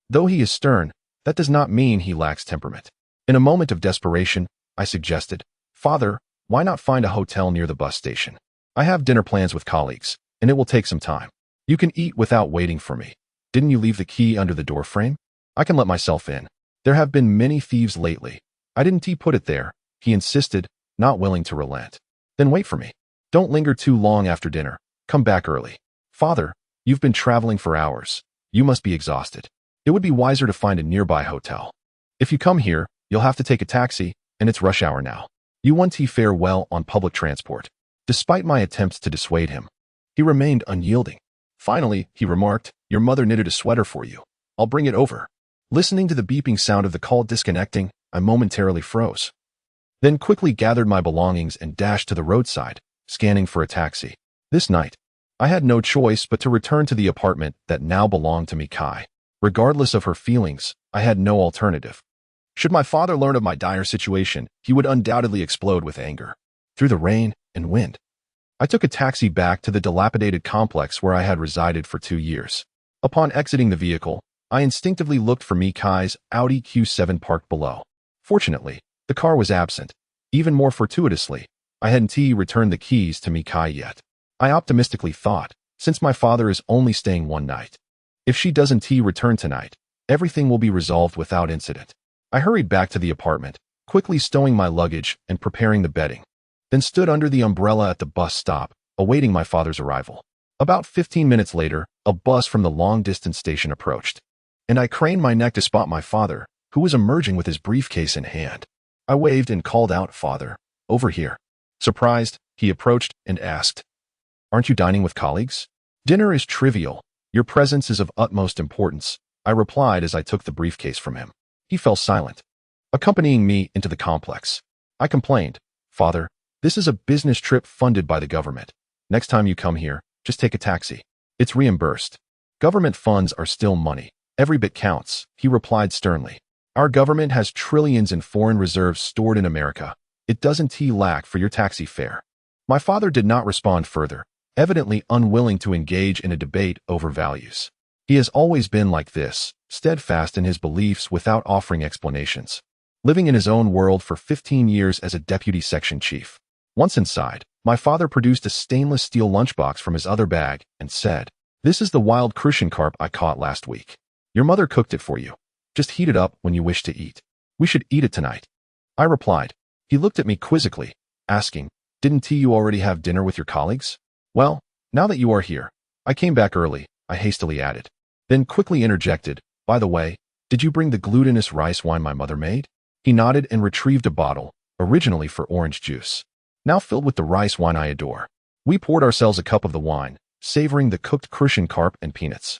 Though he is stern, that does not mean he lacks temperament. In a moment of desperation, I suggested, "Father, why not find a hotel near the bus station? I have dinner plans with colleagues, and it will take some time. You can eat without waiting for me. Didn't you leave the key under the door frame? I can let myself in. There have been many thieves lately. I didn't put it there," he insisted, not willing to relent. "Then wait for me. Don't linger too long after dinner. Come back early." "Father, you've been traveling for hours. You must be exhausted. It would be wiser to find a nearby hotel. If you come here, you'll have to take a taxi, and it's rush hour now. You won't fare well on public transport." Despite my attempts to dissuade him, he remained unyielding. Finally, he remarked, "Your mother knitted a sweater for you. I'll bring it over." Listening to the beeping sound of the call disconnecting, I momentarily froze. Then quickly gathered my belongings and dashed to the roadside, scanning for a taxi. This night, I had no choice but to return to the apartment that now belonged to Mikai. Regardless of her feelings, I had no alternative. Should my father learn of my dire situation, he would undoubtedly explode with anger. Through the rain and wind, I took a taxi back to the dilapidated complex where I had resided for 2 years. Upon exiting the vehicle, I instinctively looked for Mikai's Audi Q7 parked below. Fortunately, the car was absent. Even more fortuitously, I hadn't returned the keys to Mikai yet. I optimistically thought, since my father is only staying one night, if she doesn't return tonight, everything will be resolved without incident. I hurried back to the apartment, quickly stowing my luggage and preparing the bedding, then stood under the umbrella at the bus stop, awaiting my father's arrival. About 15 minutes later, a bus from the long-distance station approached, and I craned my neck to spot my father, who was emerging with his briefcase in hand. I waved and called out, "Father, over here." Surprised, he approached and asked, "Aren't you dining with colleagues?" "Dinner is trivial. Your presence is of utmost importance," I replied as I took the briefcase from him. He fell silent, accompanying me into the complex. I complained, "Father, this is a business trip funded by the government. Next time you come here, just take a taxi. It's reimbursed. Government funds are still money. Every bit counts," he replied sternly. "Our government has trillions in foreign reserves stored in America. It doesn't lack for your taxi fare." My father did not respond further, evidently unwilling to engage in a debate over values. He has always been like this, steadfast in his beliefs without offering explanations. Living in his own world for 15 years as a deputy section chief. Once inside, my father produced a stainless steel lunchbox from his other bag and said, "This is the wild crucian carp I caught last week. Your mother cooked it for you. Just heat it up when you wish to eat. We should eat it tonight." I replied. He looked at me quizzically, asking, "Didn't you already have dinner with your colleagues?" "Well, now that you are here, I came back early," I hastily added. Then quickly interjected, "By the way, did you bring the glutinous rice wine my mother made?" He nodded and retrieved a bottle, originally for orange juice, now filled with the rice wine I adore. We poured ourselves a cup of the wine, savoring the cooked crucian carp and peanuts,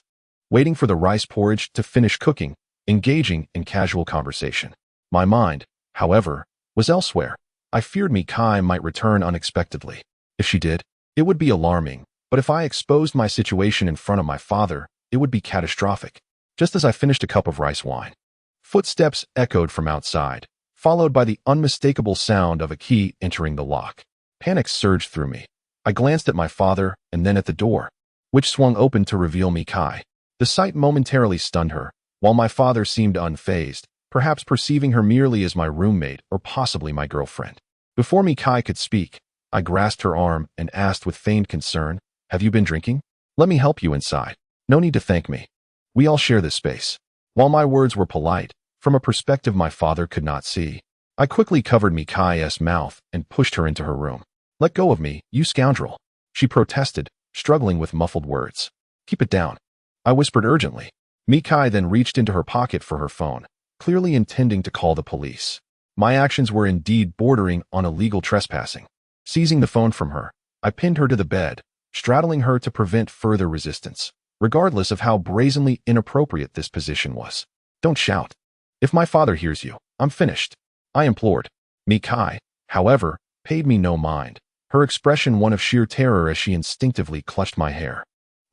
waiting for the rice porridge to finish cooking, engaging in casual conversation. My mind, however, was elsewhere. I feared Mikai might return unexpectedly. If she did, it would be alarming, but if I exposed my situation in front of my father, it would be catastrophic. Just as I finished a cup of rice wine, footsteps echoed from outside, followed by the unmistakable sound of a key entering the lock. Panic surged through me. I glanced at my father and then at the door, which swung open to reveal Mikai. The sight momentarily stunned her, while my father seemed unfazed, perhaps perceiving her merely as my roommate or possibly my girlfriend. Before Mikai could speak, I grasped her arm and asked with feigned concern, "Have you been drinking? Let me help you inside. No need to thank me. We all share this space." While my words were polite, from a perspective my father could not see, I quickly covered Mikai's mouth and pushed her into her room. "Let go of me, you scoundrel," she protested, struggling with muffled words. "Keep it down," I whispered urgently. Mikai then reached into her pocket for her phone, clearly intending to call the police. My actions were indeed bordering on illegal trespassing. Seizing the phone from her, I pinned her to the bed, straddling her to prevent further resistance, regardless of how brazenly inappropriate this position was. "Don't shout. If my father hears you, I'm finished," I implored. Mikai, however, paid me no mind, her expression one of sheer terror as she instinctively clutched my hair.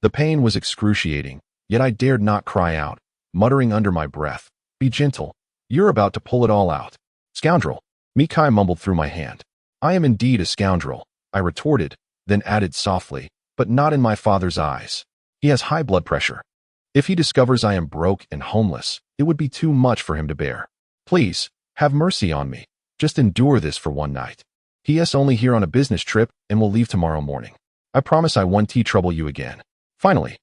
The pain was excruciating, yet I dared not cry out, muttering under my breath, "Be gentle. You're about to pull it all out. Scoundrel. Mikai mumbled through my hand. I am indeed a scoundrel, I retorted, then added softly, but not in my father's eyes. He has high blood pressure. If he discovers I am broke and homeless, it would be too much for him to bear. Please, have mercy on me. Just endure this for one night. He is only here on a business trip and will leave tomorrow morning. I promise I won't trouble you again. Finally,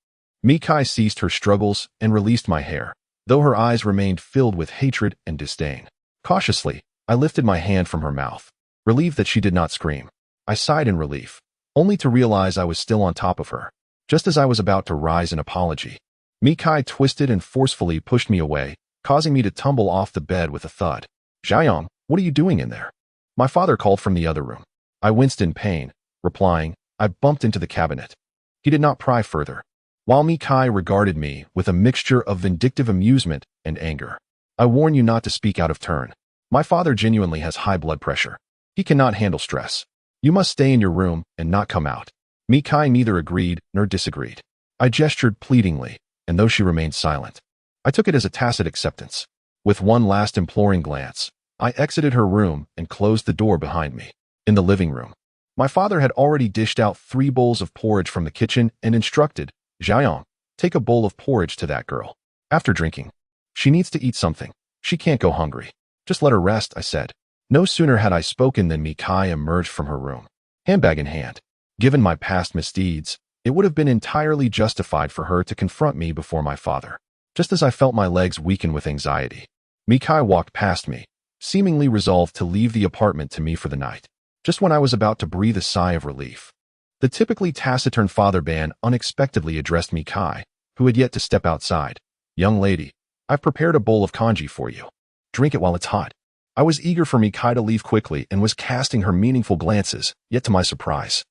Mikai ceased her struggles and released my hair, though her eyes remained filled with hatred and disdain. Cautiously, I lifted my hand from her mouth, relieved that she did not scream. I sighed in relief, only to realize I was still on top of her. Just as I was about to rise in apology, Mikai twisted and forcefully pushed me away, causing me to tumble off the bed with a thud. Xiaoyang, what are you doing in there? My father called from the other room. I winced in pain, replying, I bumped into the cabinet. He did not pry further, while Mikai regarded me with a mixture of vindictive amusement and anger. I warn you not to speak out of turn. My father genuinely has high blood pressure. He cannot handle stress. You must stay in your room and not come out. Mikai neither agreed nor disagreed. I gestured pleadingly, and though she remained silent, I took it as a tacit acceptance. With one last imploring glance, I exited her room and closed the door behind me. In the living room, my father had already dished out 3 bowls of porridge from the kitchen and instructed, Xiaoyang, take a bowl of porridge to that girl. After drinking, she needs to eat something. She can't go hungry. Just let her rest, I said. No sooner had I spoken than Mikai emerged from her room, handbag in hand. Given my past misdeeds, it would have been entirely justified for her to confront me before my father. Just as I felt my legs weaken with anxiety, Mikai walked past me, seemingly resolved to leave the apartment to me for the night. Just when I was about to breathe a sigh of relief, the typically taciturn Father Ban unexpectedly addressed Mikai, who had yet to step outside. Young lady, I've prepared a bowl of congee for you. Drink it while it's hot. I was eager for Mikai to leave quickly and was casting her meaningful glances, yet to my surprise,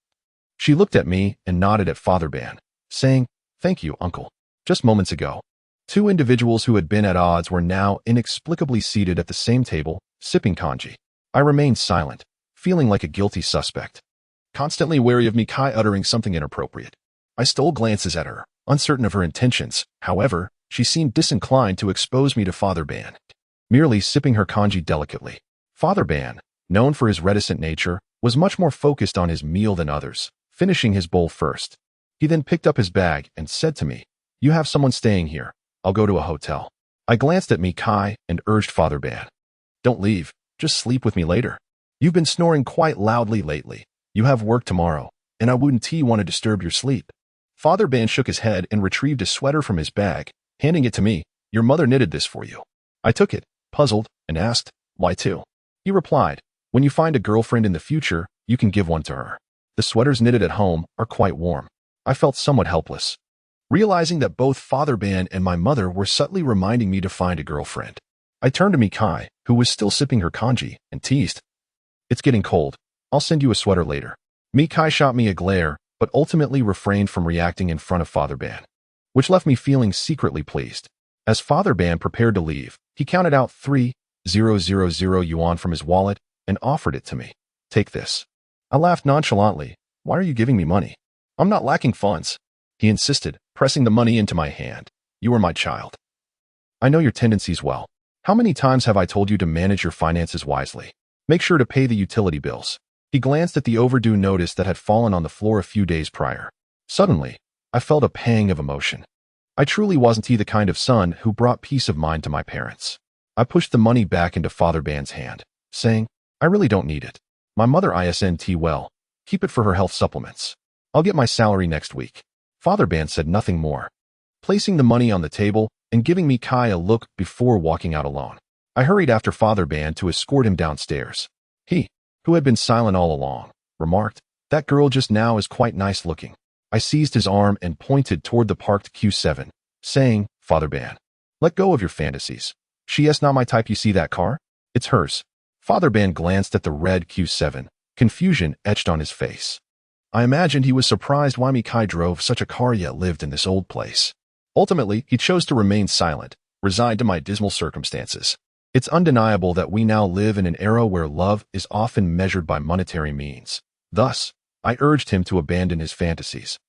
she looked at me and nodded at Father Ban, saying, Thank you, uncle. Just moments ago, 2 individuals who had been at odds were now inexplicably seated at the same table, sipping congee. I remained silent, feeling like a guilty suspect, constantly wary of Mikai uttering something inappropriate. I stole glances at her, uncertain of her intentions. However, she seemed disinclined to expose me to Father Ban, merely sipping her congee delicately. Father Ban, known for his reticent nature, was much more focused on his meal than others, finishing his bowl first. He then picked up his bag and said to me, You have someone staying here. I'll go to a hotel. I glanced at Mikai and urged Father Ban, Don't leave, just sleep with me later. You've been snoring quite loudly lately. You have work tomorrow, and I wouldn't want to disturb your sleep. Father Ban shook his head and retrieved a sweater from his bag, handing it to me. Your mother knitted this for you. I took it, puzzled, and asked, Why 2? He replied, When you find a girlfriend in the future, you can give one to her. The sweaters knitted at home are quite warm. I felt somewhat helpless, realizing that both Father Ban and my mother were subtly reminding me to find a girlfriend. I turned to Mikai, who was still sipping her congee, and teased, It's getting cold. I'll send you a sweater later. Mikai shot me a glare, but ultimately refrained from reacting in front of Father Ban, which left me feeling secretly pleased. As Father Ban prepared to leave, he counted out 3,000 yuan from his wallet and offered it to me. Take this. I laughed nonchalantly. Why are you giving me money? I'm not lacking funds. He insisted, pressing the money into my hand. You are my child. I know your tendencies well. How many times have I told you to manage your finances wisely? Make sure to pay the utility bills. He glanced at the overdue notice that had fallen on the floor a few days prior. Suddenly, I felt a pang of emotion. I truly wasn't the kind of son who brought peace of mind to my parents. I pushed the money back into Father Ban's hand, saying, I really don't need it. My mother isn't well. Keep it for her health supplements. I'll get my salary next week. Father Ban said nothing more, placing the money on the table and giving Mikai a look before walking out alone. I hurried after Father Ban to escort him downstairs. He, who had been silent all along, remarked, That girl just now is quite nice looking. I seized his arm and pointed toward the parked Q7, saying, Father Ban, let go of your fantasies. She is not my type. You see that car? It's hers. Father Ban glanced at the red Q7, confusion etched on his face. I imagined he was surprised why Mikai drove such a car yet lived in this old place. Ultimately, he chose to remain silent, resigned to my dismal circumstances. It's undeniable that we now live in an era where love is often measured by monetary means. Thus, I urged him to abandon his fantasies,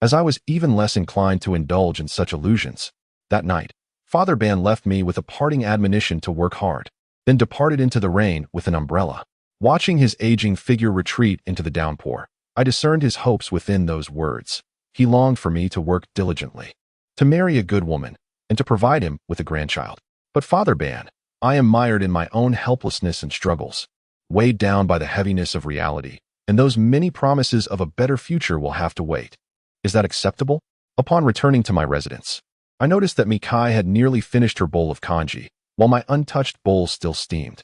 as I was even less inclined to indulge in such illusions. That night, Father Ban left me with a parting admonition to work hard, then departed into the rain with an umbrella. Watching his aging figure retreat into the downpour, I discerned his hopes within those words. He longed for me to work diligently, to marry a good woman, and to provide him with a grandchild. But Father Ban, I am mired in my own helplessness and struggles, weighed down by the heaviness of reality, and those many promises of a better future will have to wait. Is that acceptable? Upon returning to my residence, I noticed that Mikai had nearly finished her bowl of congee, while my untouched bowl still steamed.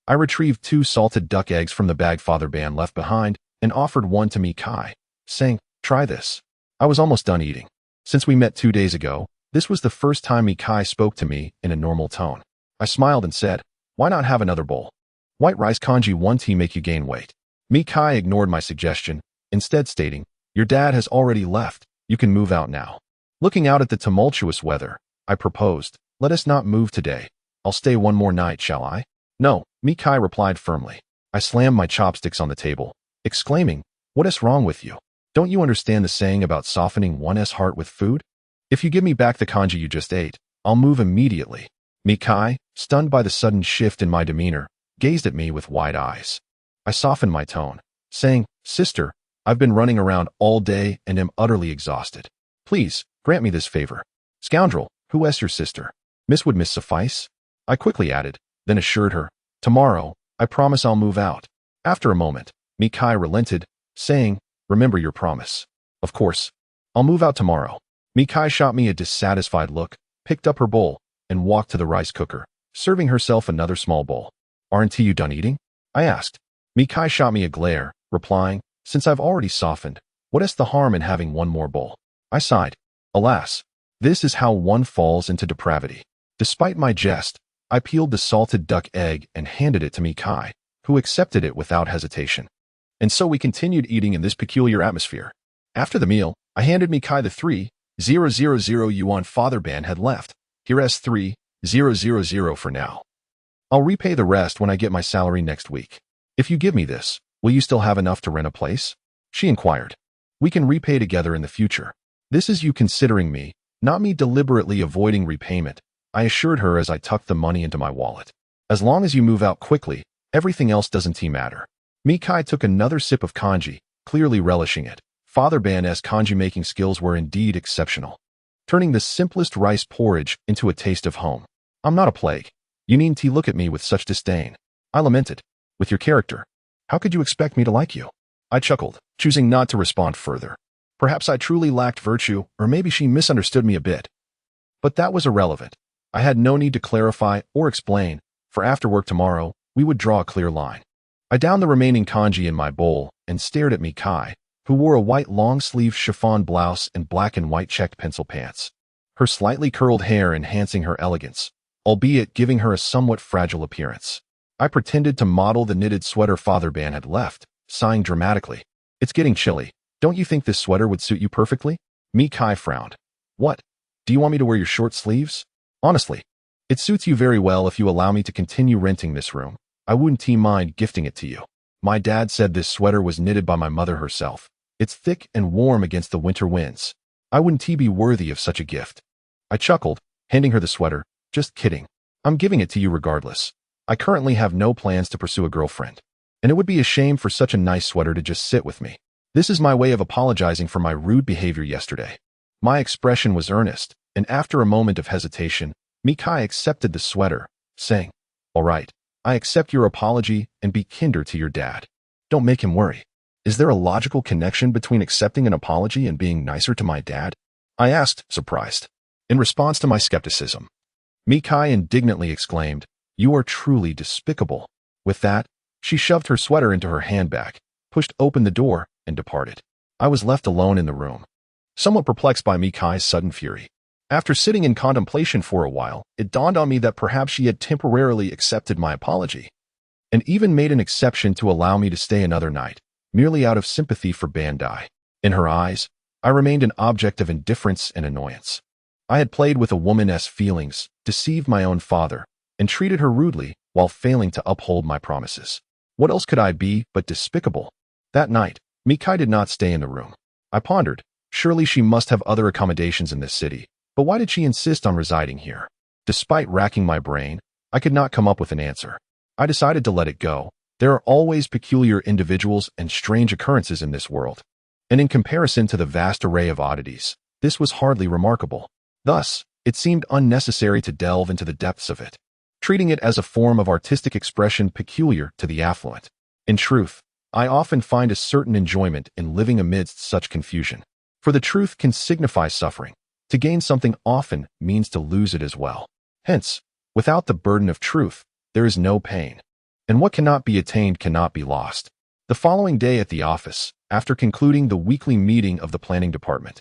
I retrieved 2 salted duck eggs from the bag Father Ban left behind and offered one to Mikai, saying, "Try this." I was almost done eating. Since we met 2 days ago, this was the first time Mikai spoke to me in a normal tone. I smiled and said, "Why not have another bowl? White rice congee 1 tea make you gain weight." Mikai ignored my suggestion, instead stating, "Your dad has already left. You can move out now." Looking out at the tumultuous weather, I proposed, "Let us not move today. I'll stay one more night, shall I?" "No," Mikai replied firmly. I slammed my chopsticks on the table, exclaiming, "What is wrong with you? Don't you understand the saying about softening one's heart with food? If you give me back the congee you just ate, I'll move immediately." Mikai, stunned by the sudden shift in my demeanor, gazed at me with wide eyes. I softened my tone, saying, "Sister, I've been running around all day and am utterly exhausted. Please, grant me this favor." "Scoundrel, who is your sister? Miss would miss suffice?" I quickly added, then assured her, "Tomorrow, I promise I'll move out." After a moment, Mikai relented, saying, "Remember your promise." "Of course. I'll move out tomorrow." Mikai shot me a dissatisfied look, picked up her bowl, and walked to the rice cooker, serving herself another small bowl. "Aren't you done eating?" I asked. Mikai shot me a glare, replying, "Since I've already softened, what is the harm in having one more bowl?" I sighed. Alas, this is how one falls into depravity. Despite my jest, I peeled the salted duck egg and handed it to Mikai, who accepted it without hesitation. And so we continued eating in this peculiar atmosphere. After the meal, I handed Mikai the 3,000 yuan Father Ban had left. "Here is 3,000 for now. I'll repay the rest when I get my salary next week. If you give me this, will you still have enough to rent a place?" she inquired. "We can repay together in the future." "This is you considering me, not me deliberately avoiding repayment," I assured her as I tucked the money into my wallet. "As long as you move out quickly, everything else doesn't matter." Mikai took another sip of congee, clearly relishing it. Father Ban's congee-making skills were indeed exceptional, turning the simplest rice porridge into a taste of home. "I'm not a plague. You needn't look at me with such disdain," I lamented. "With your character, how could you expect me to like you?" I chuckled, choosing not to respond further. Perhaps I truly lacked virtue, or maybe she misunderstood me a bit. But that was irrelevant. I had no need to clarify or explain, for after work tomorrow, we would draw a clear line. I downed the remaining congee in my bowl and stared at Mikai, who wore a white long-sleeved chiffon blouse and black and white checked pencil pants, her slightly curled hair enhancing her elegance, albeit giving her a somewhat fragile appearance. I pretended to model the knitted sweater Father Ban had left, sighing dramatically. "It's getting chilly. Don't you think this sweater would suit you perfectly?" Mikai frowned. "What? Do you want me to wear your short sleeves?" "Honestly, it suits you very well if you allow me to continue renting this room. I wouldn't mind gifting it to you. My dad said this sweater was knitted by my mother herself. It's thick and warm against the winter winds. I wouldn't be worthy of such a gift." I chuckled, handing her the sweater. "Just kidding. I'm giving it to you regardless. I currently have no plans to pursue a girlfriend, and it would be a shame for such a nice sweater to just sit with me. This is my way of apologizing for my rude behavior yesterday." My expression was earnest, and after a moment of hesitation, Mikai accepted the sweater, saying, "All right, I accept your apology and be kinder to your dad. Don't make him worry." "Is there a logical connection between accepting an apology and being nicer to my dad?" I asked, surprised. In response to my skepticism, Mikai indignantly exclaimed, "You are truly despicable." With that, she shoved her sweater into her handbag, pushed open the door, and departed. I was left alone in the room, somewhat perplexed by Mikai's sudden fury. After sitting in contemplation for a while, it dawned on me that perhaps she had temporarily accepted my apology, and even made an exception to allow me to stay another night, merely out of sympathy for Bandai. In her eyes, I remained an object of indifference and annoyance. I had played with a woman's feelings, deceived my own father, and treated her rudely while failing to uphold my promises. What else could I be but despicable? That night, Mikai did not stay in the room. I pondered, surely she must have other accommodations in this city, but why did she insist on residing here? Despite racking my brain, I could not come up with an answer. I decided to let it go. There are always peculiar individuals and strange occurrences in this world. And in comparison to the vast array of oddities, this was hardly remarkable. Thus, it seemed unnecessary to delve into the depths of it, treating it as a form of artistic expression peculiar to the affluent. In truth, I often find a certain enjoyment in living amidst such confusion. For the truth can signify suffering. To gain something often means to lose it as well. Hence, without the burden of truth, there is no pain. And what cannot be attained cannot be lost. The following day at the office, after concluding the weekly meeting of the planning department,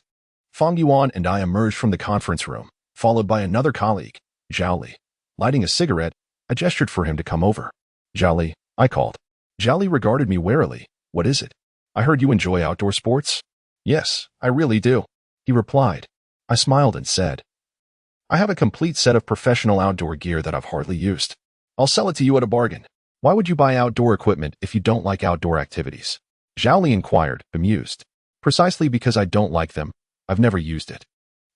Feng Yuan and I emerged from the conference room, followed by another colleague, Zhao Li. Lighting a cigarette, I gestured for him to come over. Zhao Li, I called. Zhao Li regarded me warily. What is it? I heard you enjoy outdoor sports. Yes, I really do, he replied. I smiled and said, I have a complete set of professional outdoor gear that I've hardly used. I'll sell it to you at a bargain. Why would you buy outdoor equipment if you don't like outdoor activities? Zhao Li inquired, bemused. Precisely because I don't like them, I've never used it.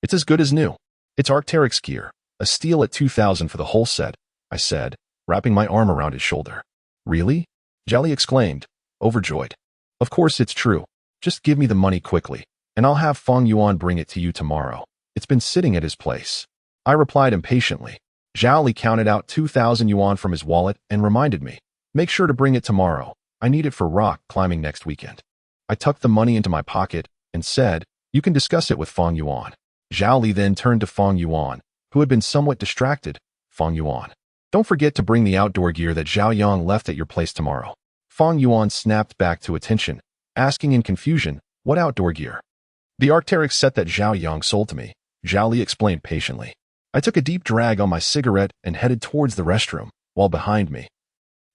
It's as good as new. It's Arc'teryx gear, a steal at 2,000 for the whole set, I said, wrapping my arm around his shoulder. Really? Zhao Li exclaimed, overjoyed. Of course it's true. Just give me the money quickly, and I'll have Feng Yuan bring it to you tomorrow. It's been sitting at his place. I replied impatiently. Zhao Li counted out 2,000 yuan from his wallet and reminded me, make sure to bring it tomorrow. I need it for rock climbing next weekend. I tucked the money into my pocket and said, you can discuss it with Feng Yuan. Zhao Li then turned to Feng Yuan, who had been somewhat distracted. Feng Yuan, don't forget to bring the outdoor gear that Zhao Yang left at your place tomorrow. Feng Yuan snapped back to attention, asking in confusion, what outdoor gear? The Arc'teryx set that Zhao Yang sold to me, Zhao Li explained patiently. I took a deep drag on my cigarette and headed towards the restroom, while behind me,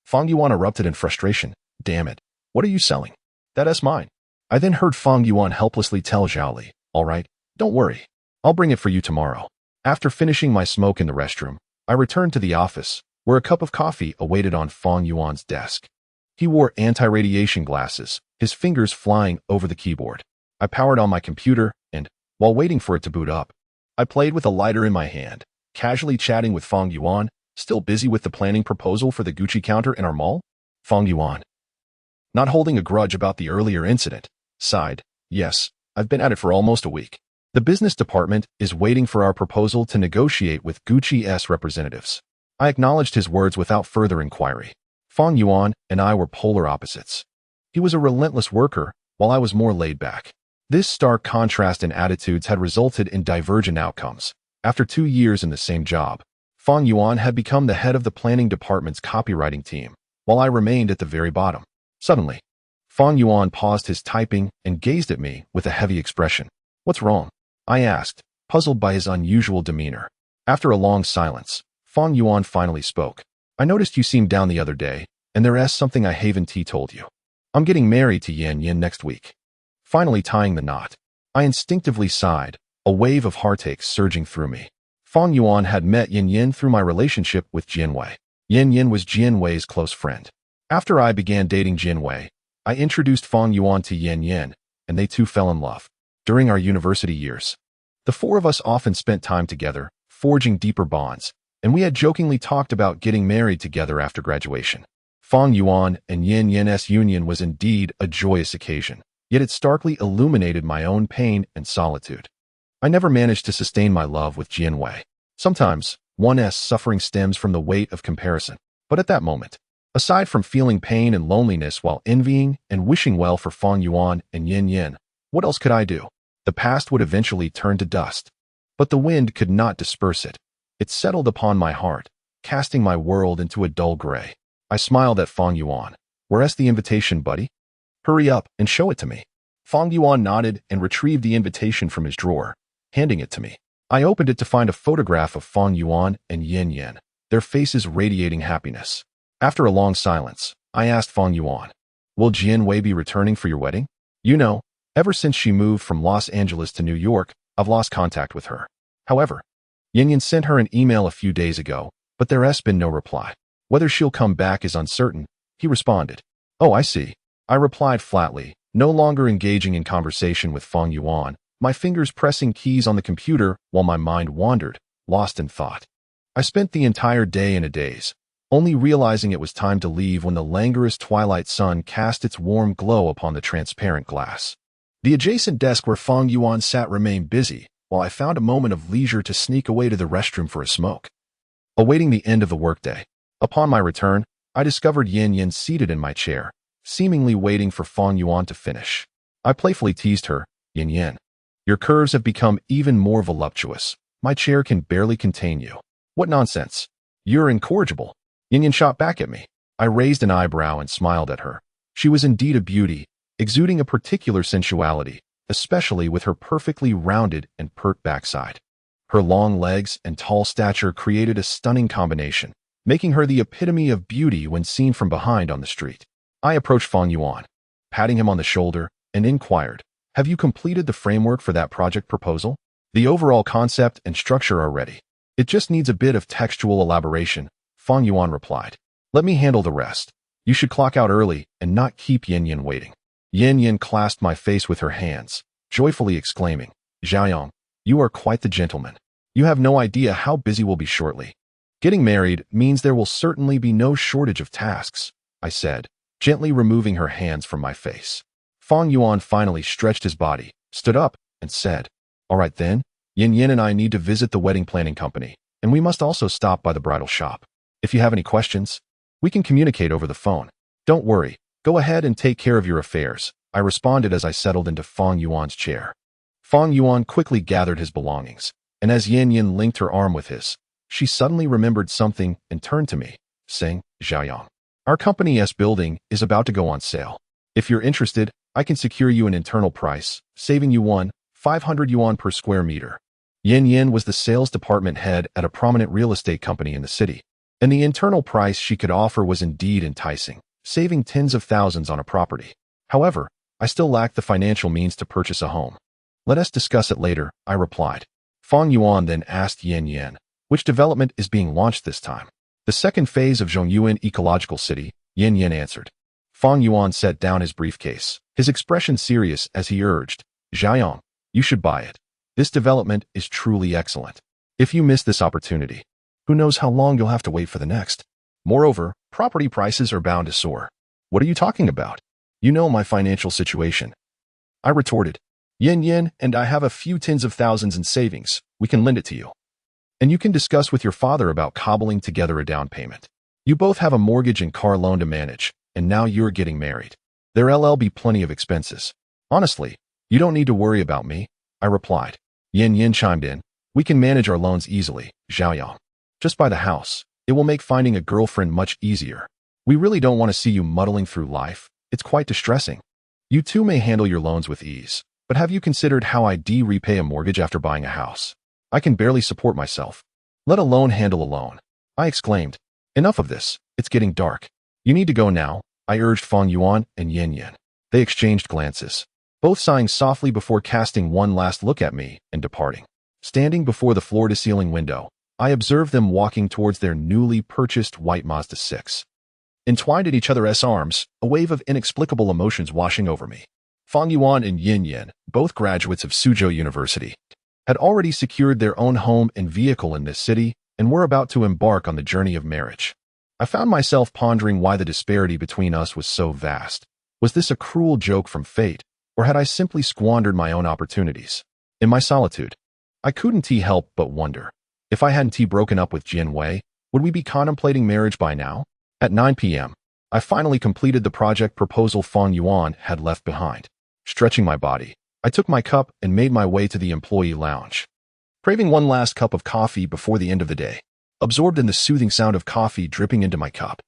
Feng Yuan erupted in frustration. Damn it. What are you selling? That's mine. I then heard Feng Yuan helplessly tell Zhao Li, all right, don't worry. I'll bring it for you tomorrow. After finishing my smoke in the restroom, I returned to the office, where a cup of coffee awaited on Feng Yuan's desk. He wore anti-radiation glasses, his fingers flying over the keyboard. I powered on my computer, and, while waiting for it to boot up, I played with a lighter in my hand, casually chatting with Feng Yuan, still busy with the planning proposal for the Gucci counter in our mall. Feng Yuan, not holding a grudge about the earlier incident, sighed, yes, I've been at it for almost a week. The business department is waiting for our proposal to negotiate with Gucci's representatives. I acknowledged his words without further inquiry. Feng Yuan and I were polar opposites. He was a relentless worker, while I was more laid back. This stark contrast in attitudes had resulted in divergent outcomes. After 2 years in the same job, Feng Yuan had become the head of the planning department's copywriting team, while I remained at the very bottom. Suddenly, Feng Yuan paused his typing and gazed at me with a heavy expression. What's wrong? I asked, puzzled by his unusual demeanor. After a long silence, Feng Yuan finally spoke. I noticed you seemed down the other day, and there's something I haven't told you. I'm getting married to Yan Yin next week. Finally tying the knot, I instinctively sighed, a wave of heartache surging through me. Feng Yuan had met Yan Yin through my relationship with Jian Wei. Yan Yin was Jian Wei's close friend. After I began dating Jian Wei, I introduced Feng Yuan to Yan Yin, and they two fell in love. During our university years, the four of us often spent time together, forging deeper bonds, and we had jokingly talked about getting married together after graduation. Feng Yuan and Yan Yin's union was indeed a joyous occasion, yet it starkly illuminated my own pain and solitude. I never managed to sustain my love with Jian Wei. Sometimes, one's suffering stems from the weight of comparison, but at that moment, aside from feeling pain and loneliness while envying and wishing well for Feng Yuan and Yan Yin, what else could I do? The past would eventually turn to dust. But the wind could not disperse it. It settled upon my heart, casting my world into a dull gray. I smiled at Feng Yuan. Where's the invitation, buddy? Hurry up and show it to me. Feng Yuan nodded and retrieved the invitation from his drawer, handing it to me. I opened it to find a photograph of Feng Yuan and Yan Yin, their faces radiating happiness. After a long silence, I asked Feng Yuan, will Jian Wei be returning for your wedding? You know, ever since she moved from Los Angeles to New York, I've lost contact with her. However, Yan Yin sent her an email a few days ago, but there's been no reply. Whether she'll come back is uncertain, he responded. Oh, I see. I replied flatly, no longer engaging in conversation with Feng Yuan, my fingers pressing keys on the computer while my mind wandered, lost in thought. I spent the entire day in a daze, only realizing it was time to leave when the languorous twilight sun cast its warm glow upon the transparent glass. The adjacent desk where Feng Yuan sat remained busy, while I found a moment of leisure to sneak away to the restroom for a smoke. Awaiting the end of the workday, upon my return, I discovered Yin Yin seated in my chair, seemingly waiting for Feng Yuan to finish. I playfully teased her, "Yin Yin, your curves have become even more voluptuous. My chair can barely contain you." "What nonsense. You're incorrigible." Yin Yin shot back at me. I raised an eyebrow and smiled at her. She was indeed a beauty, exuding a particular sensuality, especially with her perfectly rounded and pert backside. Her long legs and tall stature created a stunning combination, making her the epitome of beauty when seen from behind on the street. I approached Feng Yuan, patting him on the shoulder, and inquired, "Have you completed the framework for that project proposal? The overall concept and structure are ready. It just needs a bit of textual elaboration," Feng Yuan replied. "Let me handle the rest. You should clock out early and not keep Yin Yin waiting." Yin Yin clasped my face with her hands, joyfully exclaiming, "Xiaoyang, you are quite the gentleman. You have no idea how busy we'll be shortly." "Getting married means there will certainly be no shortage of tasks," I said, gently removing her hands from my face. Feng Yuan finally stretched his body, stood up, and said, "All right then, Yin Yin and I need to visit the wedding planning company, and we must also stop by the bridal shop. If you have any questions, we can communicate over the phone." "Don't worry, go ahead and take care of your affairs," I responded as I settled into Feng Yuan's chair. Feng Yuan quickly gathered his belongings, and as Yin Yin linked her arm with his, she suddenly remembered something and turned to me, saying, "Xiaoyang, our company's building is about to go on sale. If you're interested, I can secure you an internal price, saving you 500 yuan per square meter." Yin Yin was the sales department head at a prominent real estate company in the city, and the internal price she could offer was indeed enticing, saving tens of thousands on a property. However, I still lacked the financial means to purchase a home. "Let us discuss it later," I replied. Feng Yuan then asked Yin Yin, "Which development is being launched this time?" "The second phase of Zhongyuan Ecological City," Yin Yin answered. Feng Yuan set down his briefcase, his expression serious as he urged, "Xiaoyang, you should buy it. This development is truly excellent. If you miss this opportunity, who knows how long you'll have to wait for the next. Moreover, property prices are bound to soar." "What are you talking about? You know my financial situation," I retorted. "Yin Yin and I have a few tens of thousands in savings. We can lend it to you. And you can discuss with your father about cobbling together a down payment. You both have a mortgage and car loan to manage, and now you're getting married. There'll be plenty of expenses. Honestly, you don't need to worry about me," I replied. Yin Yin chimed in, "We can manage our loans easily, Xiaoyang. Just buy the house. It will make finding a girlfriend much easier. We really don't want to see you muddling through life. It's quite distressing. You too may handle your loans with ease. But have you considered how I'd repay a mortgage after buying a house? I can barely support myself, let alone handle a loan," I exclaimed. "Enough of this. It's getting dark. You need to go now," I urged Feng Yuan and Yin Yin. They exchanged glances, both sighing softly before casting one last look at me and departing. Standing before the floor-to-ceiling window, I observed them walking towards their newly purchased white Mazda 6. Entwined at each other's arms, a wave of inexplicable emotions washing over me. Feng Yuan and Yin Yin, both graduates of Suzhou University, had already secured their own home and vehicle in this city and were about to embark on the journey of marriage. I found myself pondering why the disparity between us was so vast. Was this a cruel joke from fate, or had I simply squandered my own opportunities? In my solitude, I couldn't help but wonder. If I hadn't broken up with Jin Wei, would we be contemplating marriage by now? At 9 p.m., I finally completed the project proposal Feng Yuan had left behind. Stretching my body, I took my cup and made my way to the employee lounge. Craving one last cup of coffee before the end of the day, absorbed in the soothing sound of coffee dripping into my cup,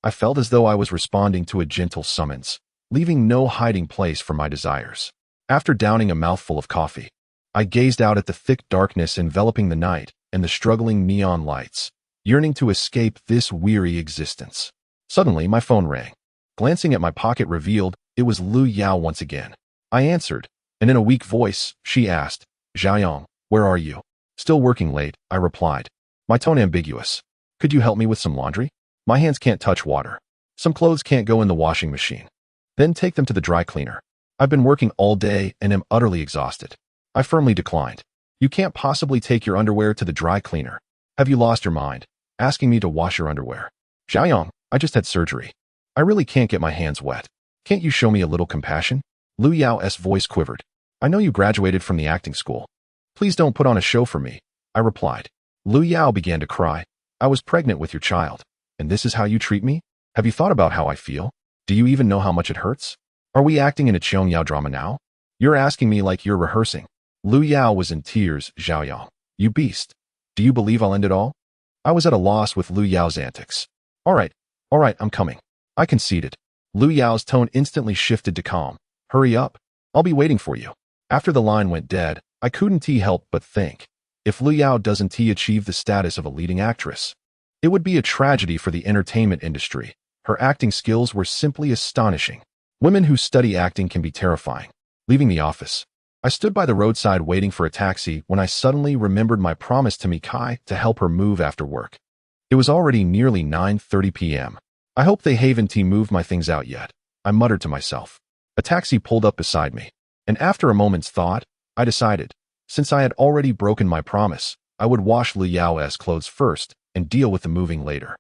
I felt as though I was responding to a gentle summons, leaving no hiding place for my desires. After downing a mouthful of coffee, I gazed out at the thick darkness enveloping the night and the struggling neon lights, yearning to escape this weary existence. Suddenly, my phone rang. Glancing at my pocket revealed it was Lu Yao once again. I answered, and in a weak voice, she asked, "Xiaoyang, where are you?" "Still working late," I replied, my tone ambiguous. "Could you help me with some laundry? My hands can't touch water. Some clothes can't go in the washing machine." "Then take them to the dry cleaner. I've been working all day and am utterly exhausted." I firmly declined. "You can't possibly take your underwear to the dry cleaner. Have you lost your mind? Asking me to wash your underwear. Xiaoyang, I just had surgery. I really can't get my hands wet. Can't you show me a little compassion? Lu Yao's voice quivered. I know you graduated from the acting school. Please don't put on a show for me, I replied. Lu Yao began to cry. I was pregnant with your child. And this is how you treat me? Have you thought about how I feel? Do you even know how much it hurts? Are we acting in a Qiangyao drama now? You're asking me like you're rehearsing. Lu Yao was in tears. Xiaoyang, you beast. Do you believe I'll end it all? I was at a loss with Lu Yao's antics. All right, I'm coming. I conceded. Lu Yao's tone instantly shifted to calm. Hurry up. I'll be waiting for you. After the line went dead, I couldn't help but think. If Lu Yao doesn't achieve the status of a leading actress, it would be a tragedy for the entertainment industry. Her acting skills were simply astonishing. Women who study acting can be terrifying. Leaving the office, I stood by the roadside waiting for a taxi when I suddenly remembered my promise to Mikai to help her move after work. It was already nearly 9:30 p.m. I hope they haven't moved my things out yet, I muttered to myself. A taxi pulled up beside me, and after a moment's thought, I decided, since I had already broken my promise, I would wash Lu Yao's clothes first and deal with the moving later.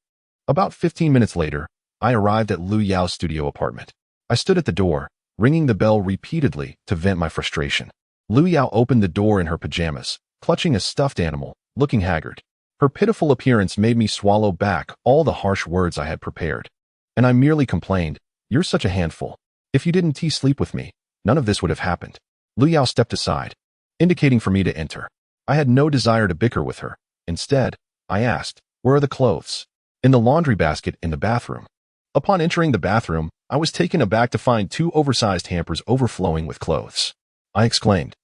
About 15 minutes later, I arrived at Lu Yao's studio apartment. I stood at the door, ringing the bell repeatedly to vent my frustration. Lu Yao opened the door in her pajamas, clutching a stuffed animal, looking haggard. Her pitiful appearance made me swallow back all the harsh words I had prepared. And I merely complained, "You're such a handful. If you didn't sleep with me, none of this would have happened." Lu Yao stepped aside, indicating for me to enter. I had no desire to bicker with her. Instead, I asked, "Where are the clothes?" "In the laundry basket in the bathroom." Upon entering the bathroom, I was taken aback to find 2 oversized hampers overflowing with clothes. I exclaimed,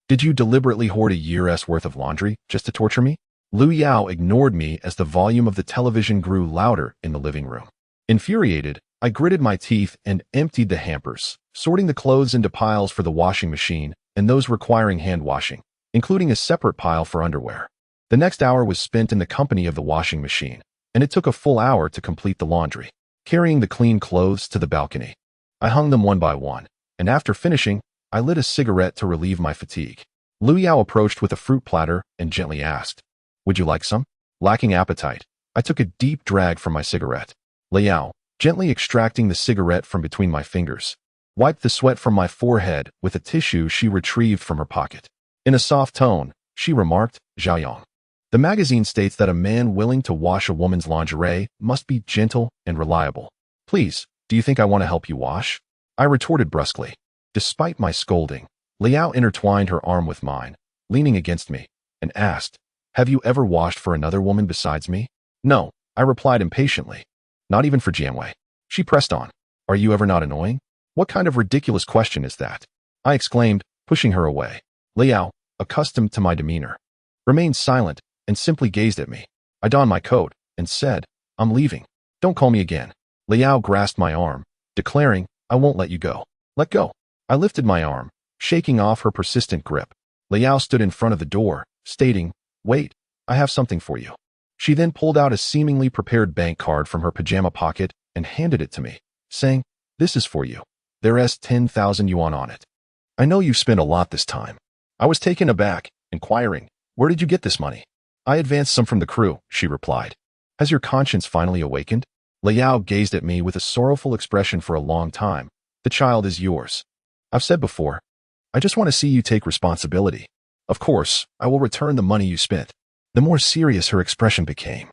"Did you deliberately hoard a year's worth of laundry just to torture me?" Lu Yao ignored me as the volume of the television grew louder in the living room. Infuriated, I gritted my teeth and emptied the hampers, sorting the clothes into piles for the washing machine and those requiring hand washing, including a separate pile for underwear. The next hour was spent in the company of the washing machine, and it took a full hour to complete the laundry. Carrying the clean clothes to the balcony, I hung them one by one, and after finishing, I lit a cigarette to relieve my fatigue. Lu Yao approached with a fruit platter and gently asked, "Would you like some?" Lacking appetite, I took a deep drag from my cigarette. Lu Yao, gently extracting the cigarette from between my fingers, wiped the sweat from my forehead with a tissue she retrieved from her pocket. In a soft tone, she remarked, "Xiaoyang, the magazine states that a man willing to wash a woman's lingerie must be gentle and reliable. Please, do you think I want to help you wash?" I retorted brusquely. Despite my scolding, Lu Yao intertwined her arm with mine, leaning against me, and asked, "Have you ever washed for another woman besides me?" "No," I replied impatiently. "Not even for Jianwei." She pressed on. "Are you ever not annoying? What kind of ridiculous question is that?" I exclaimed, pushing her away. Lu Yao, accustomed to my demeanor, remained silent and simply gazed at me. I donned my coat and said, "I'm leaving. Don't call me again." Lu Yao grasped my arm, declaring, "I won't let you go." "Let go." I lifted my arm, shaking off her persistent grip. Lu Yao stood in front of the door, stating, "Wait, I have something for you." She then pulled out a seemingly prepared bank card from her pajama pocket and handed it to me, saying, "This is for you. There's 10,000 yuan on it. I know you've spent a lot this time." I was taken aback, inquiring, "Where did you get this money?" "I advanced some from the crew," she replied. "Has your conscience finally awakened?" Lu Yao gazed at me with a sorrowful expression for a long time. "The child is yours. I've said before, I just want to see you take responsibility. Of course, I will return the money you spent." The more serious her expression became,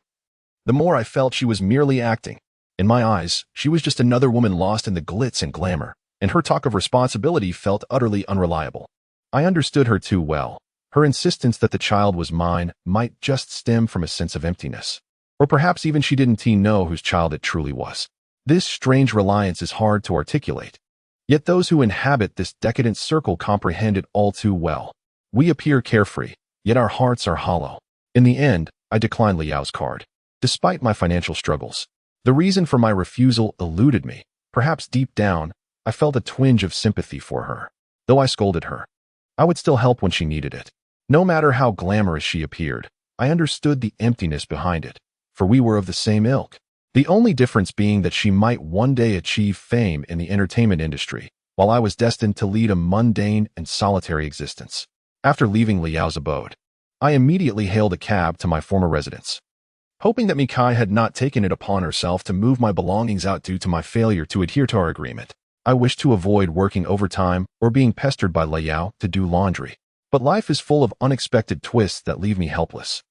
the more I felt she was merely acting. In my eyes, she was just another woman lost in the glitz and glamour, and her talk of responsibility felt utterly unreliable. I understood her too well. Her insistence that the child was mine might just stem from a sense of emptiness. Or perhaps even she didn't know whose child it truly was. This strange reliance is hard to articulate. Yet those who inhabit this decadent circle comprehend it all too well. We appear carefree, yet our hearts are hollow. In the end, I declined Lu Yao's card. Despite my financial struggles, the reason for my refusal eluded me. Perhaps deep down, I felt a twinge of sympathy for her. Though I scolded her, I would still help when she needed it. No matter how glamorous she appeared, I understood the emptiness behind it, for we were of the same ilk. The only difference being that she might one day achieve fame in the entertainment industry, while I was destined to lead a mundane and solitary existence. After leaving Lu Yao's abode, I immediately hailed a cab to my former residence, hoping that Mikai had not taken it upon herself to move my belongings out due to my failure to adhere to our agreement. I wished to avoid working overtime or being pestered by Liao to do laundry, but life is full of unexpected twists that leave me helpless.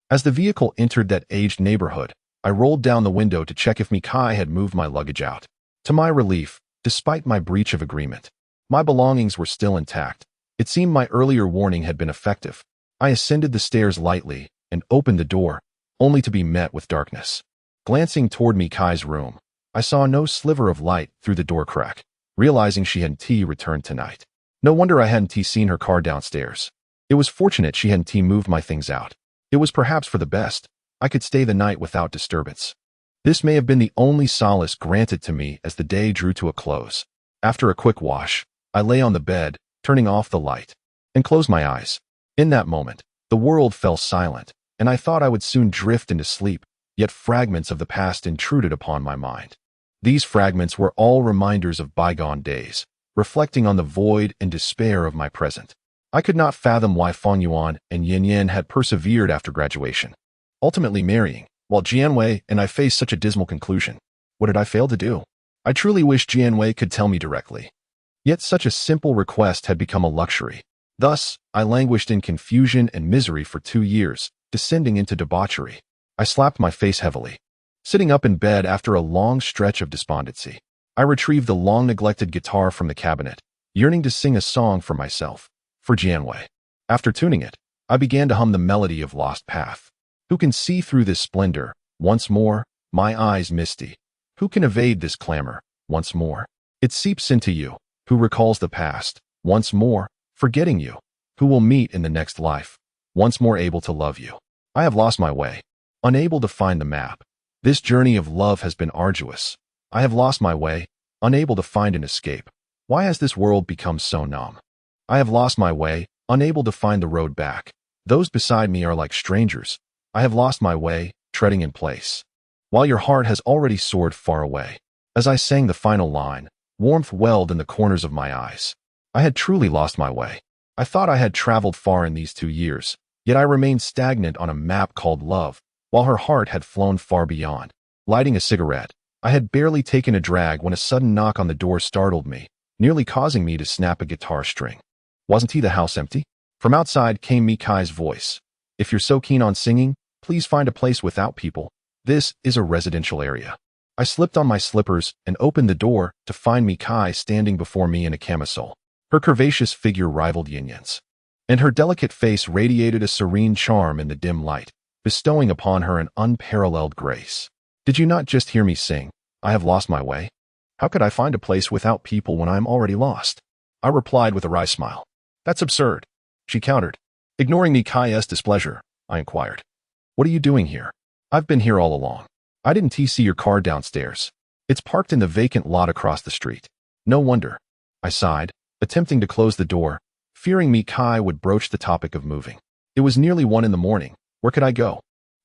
As the vehicle entered that aged neighborhood, I rolled down the window to check if Mikai had moved my luggage out. To my relief, despite my breach of agreement, my belongings were still intact. It seemed my earlier warning had been effective. I ascended the stairs lightly and opened the door, only to be met with darkness. Glancing toward Mikai's room, I saw no sliver of light through the door crack. Realizing she hadn't returned tonight. No wonder I hadn't seen her car downstairs. It was fortunate she hadn't moved my things out. It was perhaps for the best. I could stay the night without disturbance. This may have been the only solace granted to me as the day drew to a close. After a quick wash, I lay on the bed, turning off the light, and closed my eyes. In that moment, the world fell silent, and I thought I would soon drift into sleep, yet fragments of the past intruded upon my mind. These fragments were all reminders of bygone days, reflecting on the void and despair of my present. I could not fathom why Feng Yuan and Yin Yin had persevered after graduation, ultimately marrying, while Jianwei and I faced such a dismal conclusion. What did I fail to do? I truly wish Jianwei could tell me directly. Yet such a simple request had become a luxury. Thus, I languished in confusion and misery for 2 years, descending into debauchery. I slapped my face heavily. Sitting up in bed after a long stretch of despondency, I retrieved the long-neglected guitar from the cabinet, yearning to sing a song for myself, for Jianwei. After tuning it, I began to hum the melody of Lost Path. Who can see through this splendor? Once more, my eyes misty. Who can evade this clamor? Once more, it seeps into you. Who recalls the past? Once more, forgetting you. Who will meet in the next life? Once more able to love you. I have lost my way, unable to find the map. This journey of love has been arduous. I have lost my way, unable to find an escape. Why has this world become so numb? I have lost my way, unable to find the road back. Those beside me are like strangers. I have lost my way, treading in place, while your heart has already soared far away. As I sang the final line, warmth welled in the corners of my eyes. I had truly lost my way. I thought I had traveled far in these 2 years, yet I remained stagnant on a map called love, while her heart had flown far beyond. Lighting a cigarette, I had barely taken a drag when a sudden knock on the door startled me, nearly causing me to snap a guitar string. Wasn't the house empty? From outside came Mikai's voice. If you're so keen on singing, please find a place without people. This is a residential area. I slipped on my slippers and opened the door to find Mikai standing before me in a camisole. Her curvaceous figure rivaled Yin Yin's, and her delicate face radiated a serene charm in the dim light, bestowing upon her an unparalleled grace. Did you not just hear me sing? I have lost my way. How could I find a place without people when I am already lost? I replied with a wry smile. That's absurd, she countered. Ignoring Mikai's displeasure, I inquired. What are you doing here? I've been here all along. I didn't see your car downstairs. It's parked in the vacant lot across the street. No wonder. I sighed, attempting to close the door, fearing Mikai would broach the topic of moving. It was nearly 1 a.m. Where could I go?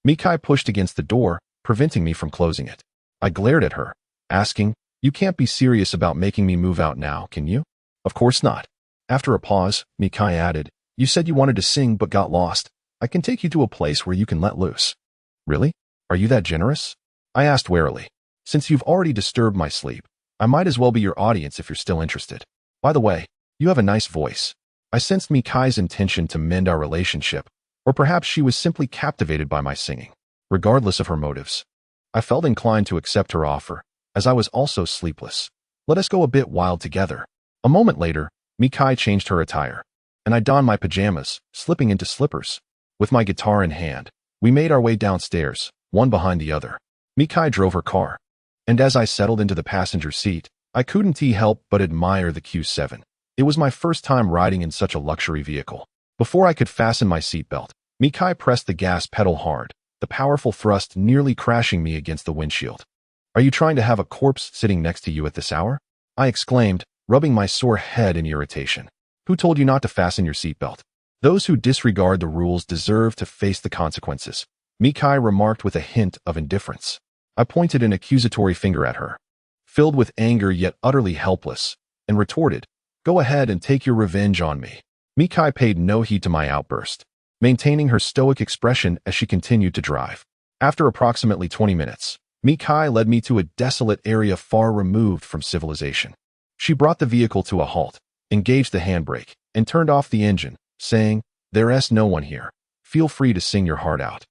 Mikai pushed against the door, preventing me from closing it. I glared at her, asking, You can't be serious about making me move out now, can you? Of course not. After a pause, Mikai added, You said you wanted to sing but got lost. I can take you to a place where you can let loose. Really? Are you that generous? I asked warily. Since you've already disturbed my sleep, I might as well be your audience if you're still interested. By the way, you have a nice voice. I sensed Mikai's intention to mend our relationship, or perhaps she was simply captivated by my singing. Regardless of her motives, I felt inclined to accept her offer, as I was also sleepless. Let us go a bit wild together. A moment later, Mikai changed her attire, and I donned my pajamas, slipping into slippers. With my guitar in hand, we made our way downstairs, one behind the other. Mikai drove her car, and as I settled into the passenger seat, I couldn't help but admire the Q7. It was my first time riding in such a luxury vehicle. Before I could fasten my seatbelt, Mikai pressed the gas pedal hard, the powerful thrust nearly crashing me against the windshield. Are you trying to have a corpse sitting next to you at this hour? I exclaimed, rubbing my sore head in irritation. Who told you not to fasten your seatbelt? Those who disregard the rules deserve to face the consequences, Mikai remarked with a hint of indifference. I pointed an accusatory finger at her, filled with anger yet utterly helpless, and retorted, Go ahead and take your revenge on me. Mikai paid no heed to my outburst. maintaining her stoic expression as she continued to drive. After approximately 20 minutes, Mikai led me to a desolate area far removed from civilization. She brought the vehicle to a halt, engaged the handbrake, and turned off the engine, saying, "There's no one here. Feel free to sing your heart out."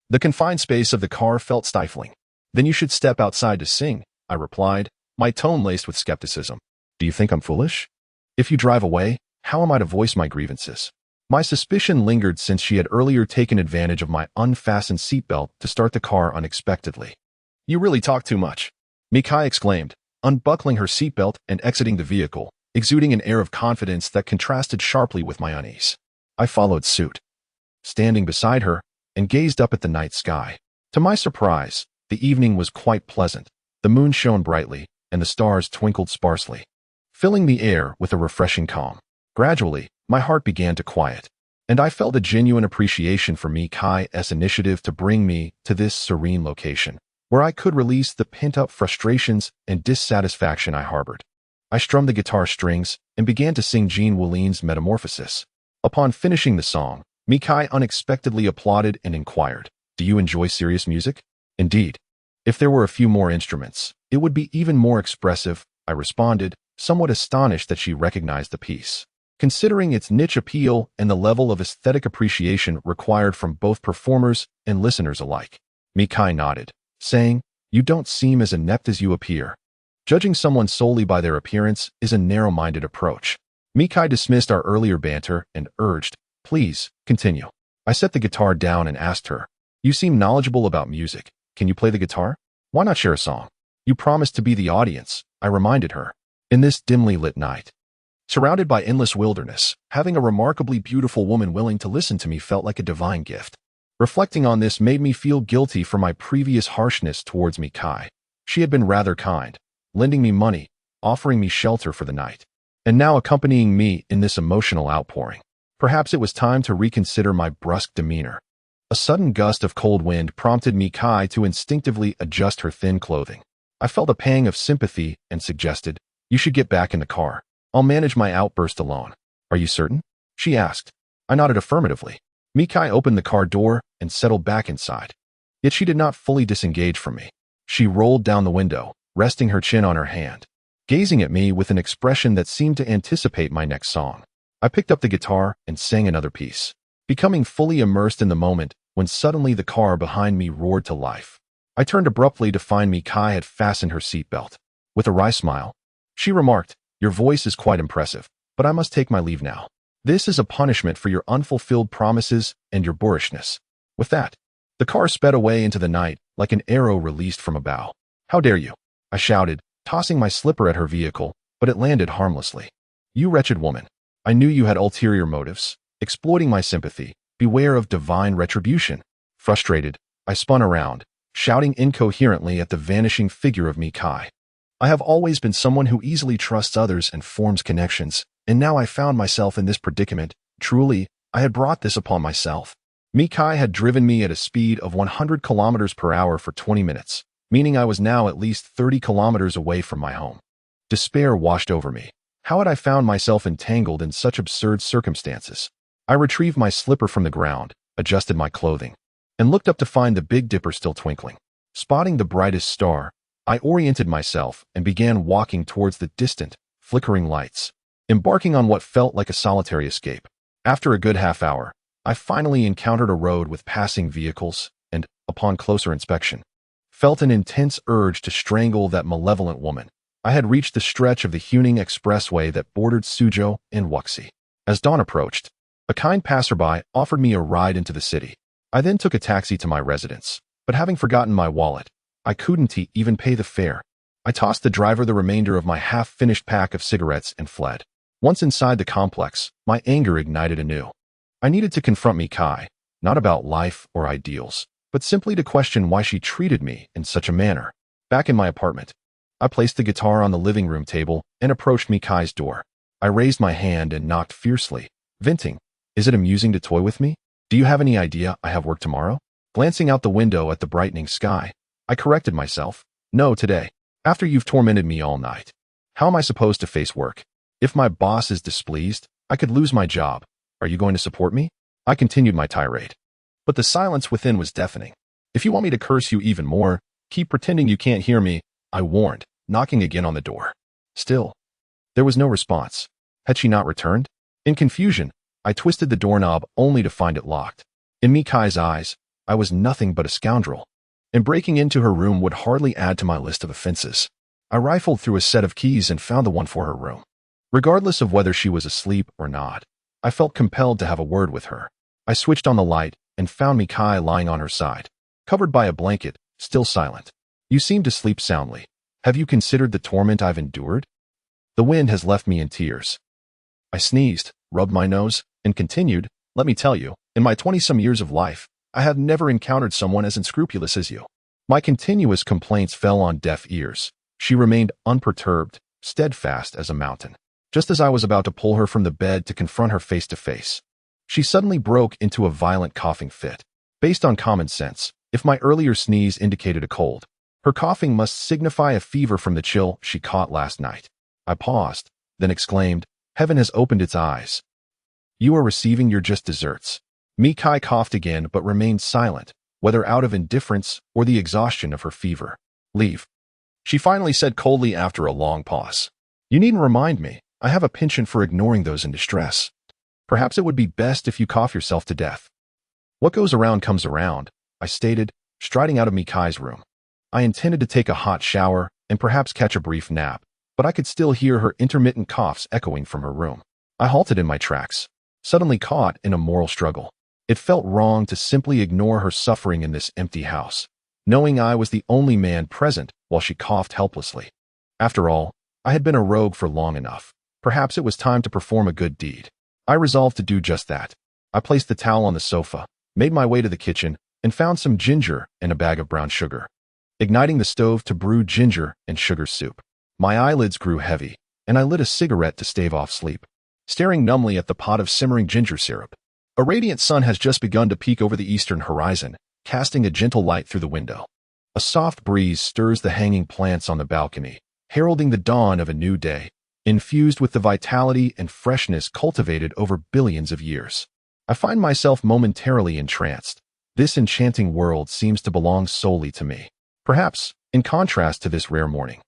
The confined space of the car felt stifling. "Then you should step outside to sing," I replied, my tone laced with skepticism. "Do you think I'm foolish? If you drive away, how am I to voice my grievances?" My suspicion lingered since she had earlier taken advantage of my unfastened seatbelt to start the car unexpectedly. "You really talk too much," Mikai exclaimed, unbuckling her seatbelt and exiting the vehicle, exuding an air of confidence that contrasted sharply with my unease. I followed suit, standing beside her, and gazed up at the night sky. To my surprise, the evening was quite pleasant. The moon shone brightly, and the stars twinkled sparsely, filling the air with a refreshing calm. Gradually, my heart began to quiet, and I felt a genuine appreciation for Mikai's initiative to bring me to this serene location, where I could release the pent-up frustrations and dissatisfaction I harbored. I strummed the guitar strings and began to sing Jean Willine's Metamorphosis. Upon finishing the song, Mikai unexpectedly applauded and inquired, "Do you enjoy serious music?" "Indeed. If there were a few more instruments, it would be even more expressive," I responded, somewhat astonished that she recognized the piece, considering its niche appeal and the level of aesthetic appreciation required from both performers and listeners alike. Mikai nodded, saying, "You don't seem as inept as you appear. Judging someone solely by their appearance is a narrow-minded approach." Mikai dismissed our earlier banter and urged, "Please, continue." I set the guitar down and asked her, "You seem knowledgeable about music. Can you play the guitar? Why not share a song?" "You promised to be the audience," I reminded her. In this dimly lit night, surrounded by endless wilderness, having a remarkably beautiful woman willing to listen to me felt like a divine gift. Reflecting on this made me feel guilty for my previous harshness towards Mikai. She had been rather kind, lending me money, offering me shelter for the night, and now accompanying me in this emotional outpouring. Perhaps it was time to reconsider my brusque demeanor. A sudden gust of cold wind prompted Mikai to instinctively adjust her thin clothing. I felt a pang of sympathy and suggested, "You should get back in the car. I'll manage my outburst alone." "Are you certain?" she asked. I nodded affirmatively. Mikai opened the car door and settled back inside. Yet she did not fully disengage from me. She rolled down the window, resting her chin on her hand, gazing at me with an expression that seemed to anticipate my next song. I picked up the guitar and sang another piece, becoming fully immersed in the moment when suddenly the car behind me roared to life. I turned abruptly to find Mikai had fastened her seatbelt. With a wry smile, she remarked, "Your voice is quite impressive, but I must take my leave now. This is a punishment for your unfulfilled promises and your boorishness." With that, the car sped away into the night like an arrow released from a bow. "How dare you?" I shouted, tossing my slipper at her vehicle, but it landed harmlessly. "You wretched woman. I knew you had ulterior motives, exploiting my sympathy. Beware of divine retribution." Frustrated, I spun around, shouting incoherently at the vanishing figure of Mikai. I have always been someone who easily trusts others and forms connections, and now I found myself in this predicament. Truly, I had brought this upon myself. Mikai had driven me at a speed of 100 kilometers per hour for 20 minutes, meaning I was now at least 30 kilometers away from my home. Despair washed over me. How had I found myself entangled in such absurd circumstances? I retrieved my slipper from the ground, adjusted my clothing, and looked up to find the Big Dipper still twinkling. Spotting the brightest star, I oriented myself and began walking towards the distant, flickering lights, embarking on what felt like a solitary escape. After a good half hour, I finally encountered a road with passing vehicles and, upon closer inspection, felt an intense urge to strangle that malevolent woman. I had reached the stretch of the Huning Expressway that bordered Suzhou and Wuxi. As dawn approached, a kind passerby offered me a ride into the city. I then took a taxi to my residence, but having forgotten my wallet, I couldn't even pay the fare. I tossed the driver the remainder of my half-finished pack of cigarettes and fled. Once inside the complex, my anger ignited anew. I needed to confront Mikai, not about life or ideals, but simply to question why she treated me in such a manner. Back in my apartment, I placed the guitar on the living room table and approached Mikai's door. I raised my hand and knocked fiercely, venting, "Is it amusing to toy with me? Do you have any idea I have work tomorrow?" Glancing out the window at the brightening sky, I corrected myself. "No, today. After you've tormented me all night. How am I supposed to face work? If my boss is displeased, I could lose my job. Are you going to support me?" I continued my tirade. But the silence within was deafening. If you want me to curse you even more, keep pretending you can't hear me, I warned, knocking again on the door. Still, there was no response. Had she not returned? In confusion, I twisted the doorknob only to find it locked. In Mikai's eyes, I was nothing but a scoundrel, and breaking into her room would hardly add to my list of offenses. I rifled through a set of keys and found the one for her room. Regardless of whether she was asleep or not, I felt compelled to have a word with her. I switched on the light and found Mikai lying on her side, covered by a blanket, still silent. You seem to sleep soundly. Have you considered the torment I've endured? The wind has left me in tears. I sneezed, rubbed my nose, and continued, let me tell you, in my 20-some years of life, I have never encountered someone as unscrupulous as you. My continuous complaints fell on deaf ears. She remained unperturbed, steadfast as a mountain. Just as I was about to pull her from the bed to confront her face to face, she suddenly broke into a violent coughing fit. Based on common sense, if my earlier sneeze indicated a cold, her coughing must signify a fever from the chill she caught last night. I paused, then exclaimed, Heaven has opened its eyes. You are receiving your just desserts. Mikai coughed again but remained silent, whether out of indifference or the exhaustion of her fever. Leave, she finally said coldly after a long pause. You needn't remind me. I have a penchant for ignoring those in distress. Perhaps it would be best if you cough yourself to death. What goes around comes around, I stated, striding out of Mikai's room. I intended to take a hot shower and perhaps catch a brief nap, but I could still hear her intermittent coughs echoing from her room. I halted in my tracks, suddenly caught in a moral struggle. It felt wrong to simply ignore her suffering in this empty house, knowing I was the only man present while she coughed helplessly. After all, I had been a rogue for long enough. Perhaps it was time to perform a good deed. I resolved to do just that. I placed the towel on the sofa, made my way to the kitchen, and found some ginger and a bag of brown sugar. Igniting the stove to brew ginger and sugar soup. My eyelids grew heavy, and I lit a cigarette to stave off sleep, staring numbly at the pot of simmering ginger syrup. A radiant sun has just begun to peek over the eastern horizon, casting a gentle light through the window. A soft breeze stirs the hanging plants on the balcony, heralding the dawn of a new day, infused with the vitality and freshness cultivated over billions of years. I find myself momentarily entranced. This enchanting world seems to belong solely to me. Perhaps, in contrast to this rare morning,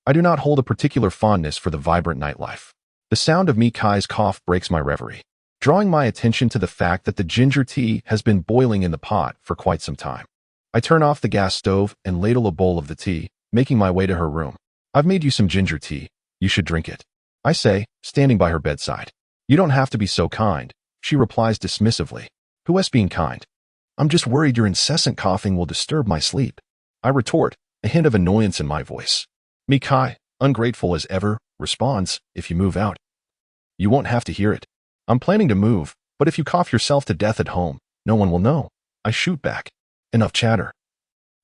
I do not hold a particular fondness for the vibrant nightlife. The sound of Mikai's cough breaks my reverie, drawing my attention to the fact that the ginger tea has been boiling in the pot for quite some time. I turn off the gas stove and ladle a bowl of the tea, making my way to her room. I've made you some ginger tea. You should drink it, I say, standing by her bedside. You don't have to be so kind, she replies dismissively. Who is being kind? I'm just worried your incessant coughing will disturb my sleep, I retort, a hint of annoyance in my voice. Mikai, ungrateful as ever, responds, if you move out, you won't have to hear it. I'm planning to move, but if you cough yourself to death at home, no one will know, I shoot back. Enough chatter.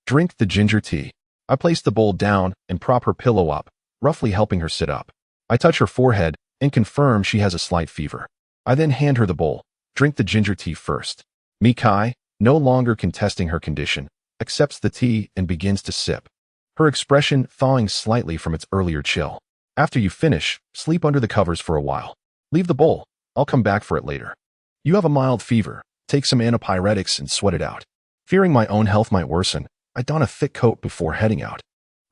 Drink the ginger tea. I place the bowl down and prop her pillow up, roughly helping her sit up. I touch her forehead and confirm she has a slight fever. I then hand her the bowl. Drink the ginger tea first. Mikai, no longer contesting her condition, accepts the tea and begins to sip, her expression thawing slightly from its earlier chill. After you finish, sleep under the covers for a while. Leave the bowl. I'll come back for it later. You have a mild fever. Take some antipyretics and sweat it out. Fearing my own health might worsen, I don a thick coat before heading out.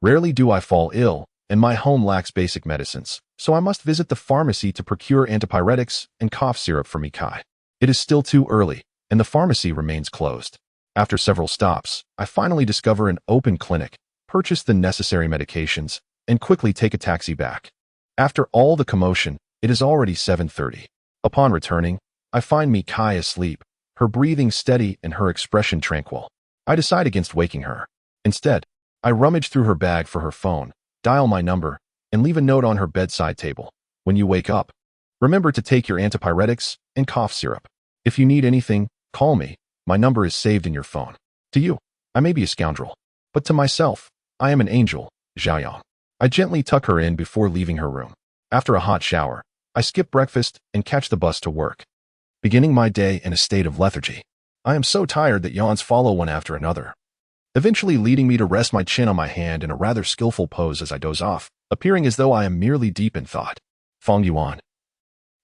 Rarely do I fall ill, and my home lacks basic medicines, so I must visit the pharmacy to procure antipyretics and cough syrup for Mikai. It is still too early, and the pharmacy remains closed. After several stops, I finally discover an open clinic, purchase the necessary medications, and quickly take a taxi back. After all the commotion, it is already 7:30. Upon returning, I find Mikai asleep, her breathing steady and her expression tranquil. I decide against waking her. Instead, I rummage through her bag for her phone, dial my number, and leave a note on her bedside table. When you wake up, remember to take your antipyretics and cough syrup. If you need anything, call me. My number is saved in your phone. To you, I may be a scoundrel, but to myself, I am an angel, Xiaoyang. I gently tuck her in before leaving her room. After a hot shower, I skip breakfast and catch the bus to work, beginning my day in a state of lethargy. I am so tired that yawns follow one after another, eventually leading me to rest my chin on my hand in a rather skillful pose as I doze off, appearing as though I am merely deep in thought. Feng Yuan.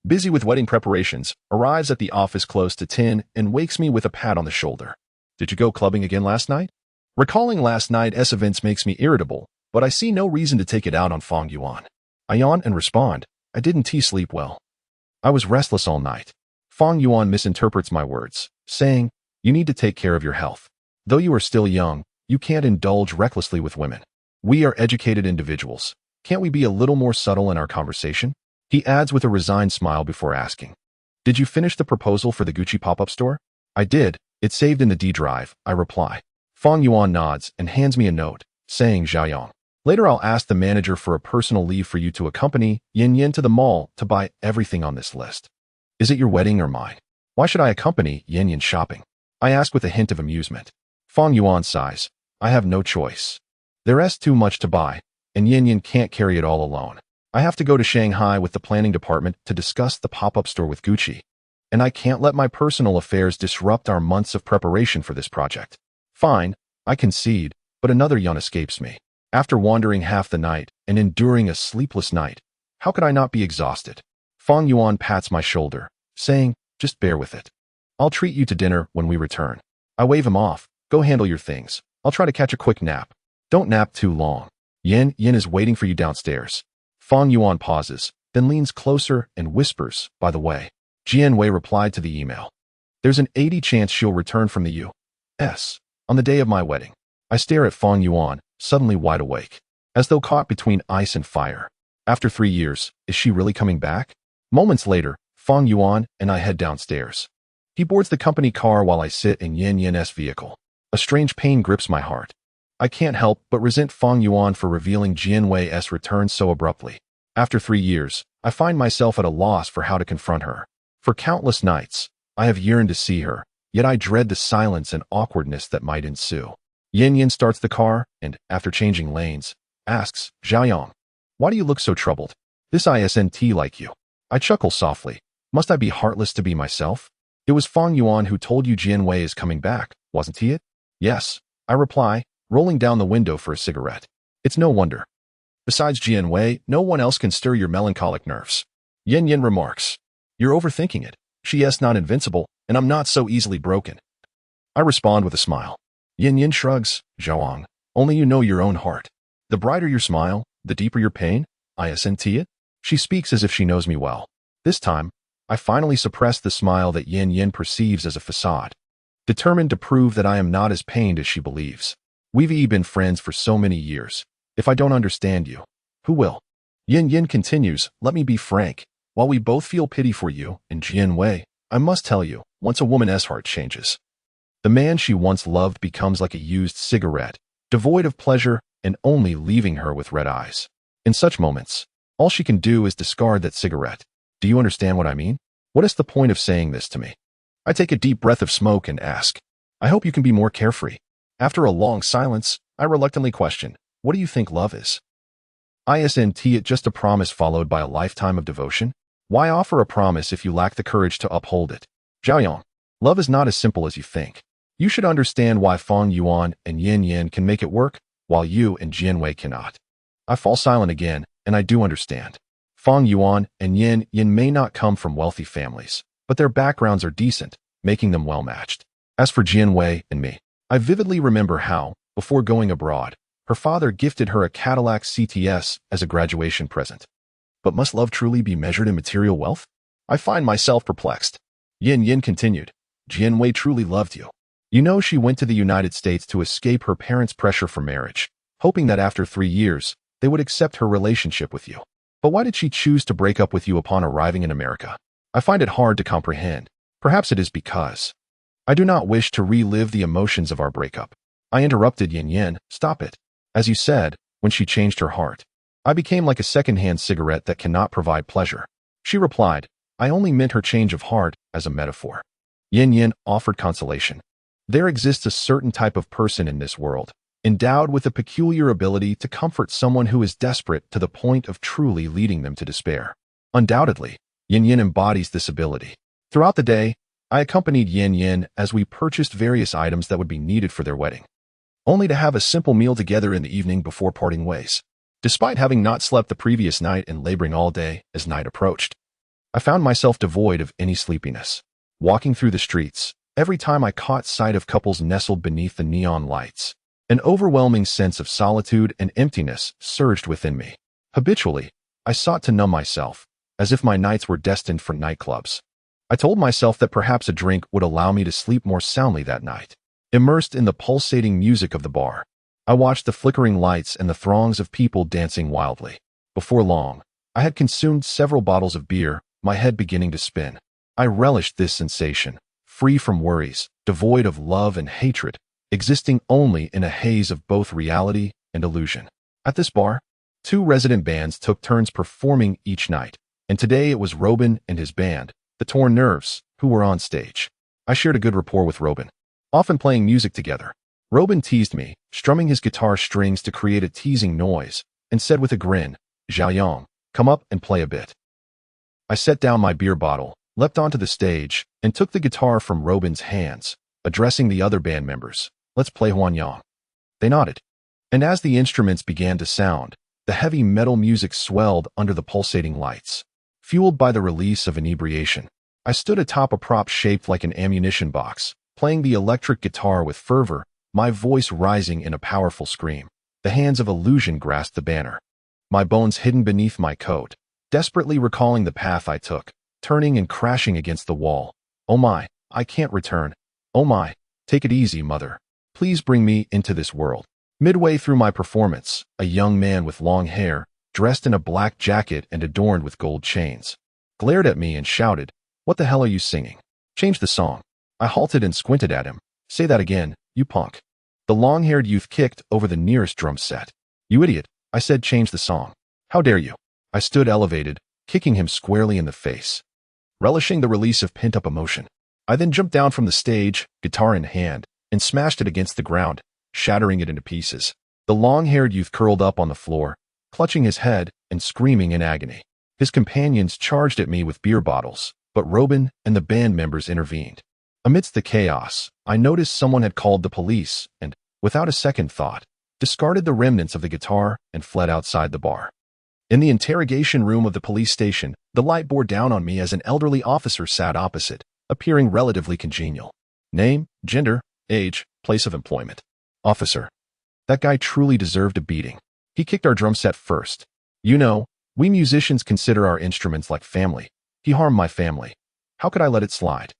busy with wedding preparations, arrives at the office close to 10 and wakes me with a pat on the shoulder. Did you go clubbing again last night? Recalling last night's events makes me irritable, but I see no reason to take it out on Fong Yuan. I yawn and respond, I didn't sleep well. I was restless all night. Fong Yuan misinterprets my words, saying, you need to take care of your health. Though you are still young, you can't indulge recklessly with women. We are educated individuals. Can't we be a little more subtle in our conversation? He adds with a resigned smile before asking, did you finish the proposal for the Gucci pop-up store? I did. It's saved in the D drive, I reply. Fong Yuan nods and hands me a note, saying Zhaoyang. Later I'll ask the manager for a personal leave for you to accompany Yin Yin to the mall to buy everything on this list. Is it your wedding or mine? Why should I accompany Yin Yin shopping? I ask with a hint of amusement. Fong Yuan sighs. I have no choice. There's too much to buy, and Yin Yin can't carry it all alone. I have to go to Shanghai with the planning department to discuss the pop-up store with Gucci. And I can't let my personal affairs disrupt our months of preparation for this project. Fine, I concede, but another yawn escapes me. After wandering half the night and enduring a sleepless night, how could I not be exhausted? Fong Yuan pats my shoulder, saying, just bear with it. I'll treat you to dinner when we return. I wave him off. Go handle your things. I'll try to catch a quick nap. Don't nap too long. Yin is waiting for you downstairs. Fong Yuan pauses, then leans closer and whispers, by the way. Jianwei replied to the email. There's an 80 chance she'll return from the U.S. on the day of my wedding. I stare at Fong Yuan, suddenly wide awake, as though caught between ice and fire. After 3 years, is she really coming back? Moments later, Fong Yuan and I head downstairs. He boards the company car while I sit in Yin Yin's vehicle. A strange pain grips my heart. I can't help but resent Fong Yuan for revealing Jianwei's return so abruptly. After 3 years, I find myself at a loss for how to confront her. For countless nights, I have yearned to see her, yet I dread the silence and awkwardness that might ensue. Yin Yin starts the car and, after changing lanes, asks, Zhaoyang, why do you look so troubled? This isn't like you. I chuckle softly. Must I be heartless to be myself? It was Fong Yuan who told you Jianwei is coming back, wasn't he it? Yes, I reply, rolling down the window for a cigarette. It's no wonder. Besides Jianwei, no one else can stir your melancholic nerves. Yin Yin remarks, you're overthinking it. She is not invincible, and I'm not so easily broken. I respond with a smile. Yin Yin shrugs, Zhaoyang, only you know your own heart. The brighter your smile, the deeper your pain, isn't it? She speaks as if she knows me well. This time, I finally suppress the smile that Yin Yin perceives as a facade, determined to prove that I am not as pained as she believes. We've been friends for so many years. If I don't understand you, who will? Yin Yin continues, let me be frank. While we both feel pity for you and Jianwei, I must tell you, once a woman's heart changes, the man she once loved becomes like a used cigarette, devoid of pleasure and only leaving her with red eyes. In such moments, all she can do is discard that cigarette. Do you understand what I mean? What is the point of saying this to me? I take a deep breath of smoke and ask, I hope you can be more carefree. After a long silence, I reluctantly question, what do you think love is? Isn't it just a promise followed by a lifetime of devotion? Why offer a promise if you lack the courage to uphold it? Zhaoyang, love is not as simple as you think. You should understand why Fong Yuan and Yin Yin can make it work, while you and Jianwei cannot. I fall silent again, and I do understand. Fong Yuan and Yin Yin may not come from wealthy families, but their backgrounds are decent, making them well-matched. As for Jianwei and me, I vividly remember how, before going abroad, her father gifted her a Cadillac CTS as a graduation present. But must love truly be measured in material wealth? I find myself perplexed. Yin Yin continued, Jianwei truly loved you. You know she went to the United States to escape her parents' pressure for marriage, hoping that after 3 years, they would accept her relationship with you. But why did she choose to break up with you upon arriving in America? I find it hard to comprehend. Perhaps it is because I do not wish to relive the emotions of our breakup. I interrupted Yin Yin, stop it. As you said, when she changed her heart, I became like a second-hand cigarette that cannot provide pleasure. She replied, I only meant her change of heart as a metaphor. Yin Yin offered consolation. There exists a certain type of person in this world, endowed with a peculiar ability to comfort someone who is desperate to the point of truly leading them to despair. Undoubtedly, Yin Yin embodies this ability. Throughout the day, I accompanied Yin Yin as we purchased various items that would be needed for their wedding, only to have a simple meal together in the evening before parting ways. Despite having not slept the previous night and laboring all day as night approached, I found myself devoid of any sleepiness. Walking through the streets, every time I caught sight of couples nestled beneath the neon lights, an overwhelming sense of solitude and emptiness surged within me. Habitually, I sought to numb myself, as if my nights were destined for nightclubs. I told myself that perhaps a drink would allow me to sleep more soundly that night. Immersed in the pulsating music of the bar, I watched the flickering lights and the throngs of people dancing wildly. Before long, I had consumed several bottles of beer, my head beginning to spin. I relished this sensation, free from worries, devoid of love and hatred, existing only in a haze of both reality and illusion. At this bar, 2 resident bands took turns performing each night, and today it was Robin and his band, the Torn Nerves, who were on stage. I shared a good rapport with Robin, often playing music together. Robin teased me, strumming his guitar strings to create a teasing noise, and said with a grin, "Zhao Yang, come up and play a bit." I set down my beer bottle, leapt onto the stage, and took the guitar from Robin's hands, addressing the other band members. "Let's play Huan Yang." They nodded. And as the instruments began to sound, the heavy metal music swelled under the pulsating lights. Fueled by the release of inebriation, I stood atop a prop shaped like an ammunition box, playing the electric guitar with fervor, my voice rising in a powerful scream. The hands of illusion grasped the banner, my bones hidden beneath my coat, desperately recalling the path I took, turning and crashing against the wall. "Oh my, I can't return. Oh my, take it easy, mother. Please bring me into this world." Midway through my performance, a young man with long hair, dressed in a black jacket and adorned with gold chains, glared at me and shouted, "What the hell are you singing? Change the song." I halted and squinted at him. "Say that again, you punk." The long-haired youth kicked over the nearest drum set. "You idiot," I said, "change the song. How dare you?" I stood elevated, kicking him squarely in the face, relishing the release of pent-up emotion. I then jumped down from the stage, guitar in hand, and smashed it against the ground, shattering it into pieces. The long-haired youth curled up on the floor, clutching his head and screaming in agony. His companions charged at me with beer bottles, but Robin and the band members intervened. Amidst the chaos, I noticed someone had called the police and, without a second thought, discarded the remnants of the guitar and fled outside the bar. In the interrogation room of the police station, the light bore down on me as an elderly officer sat opposite, appearing relatively congenial. Name, gender, age, place of employment. Officer. That guy truly deserved a beating. He kicked our drum set first. You know, we musicians consider our instruments like family. He harmed my family. How could I let it slide?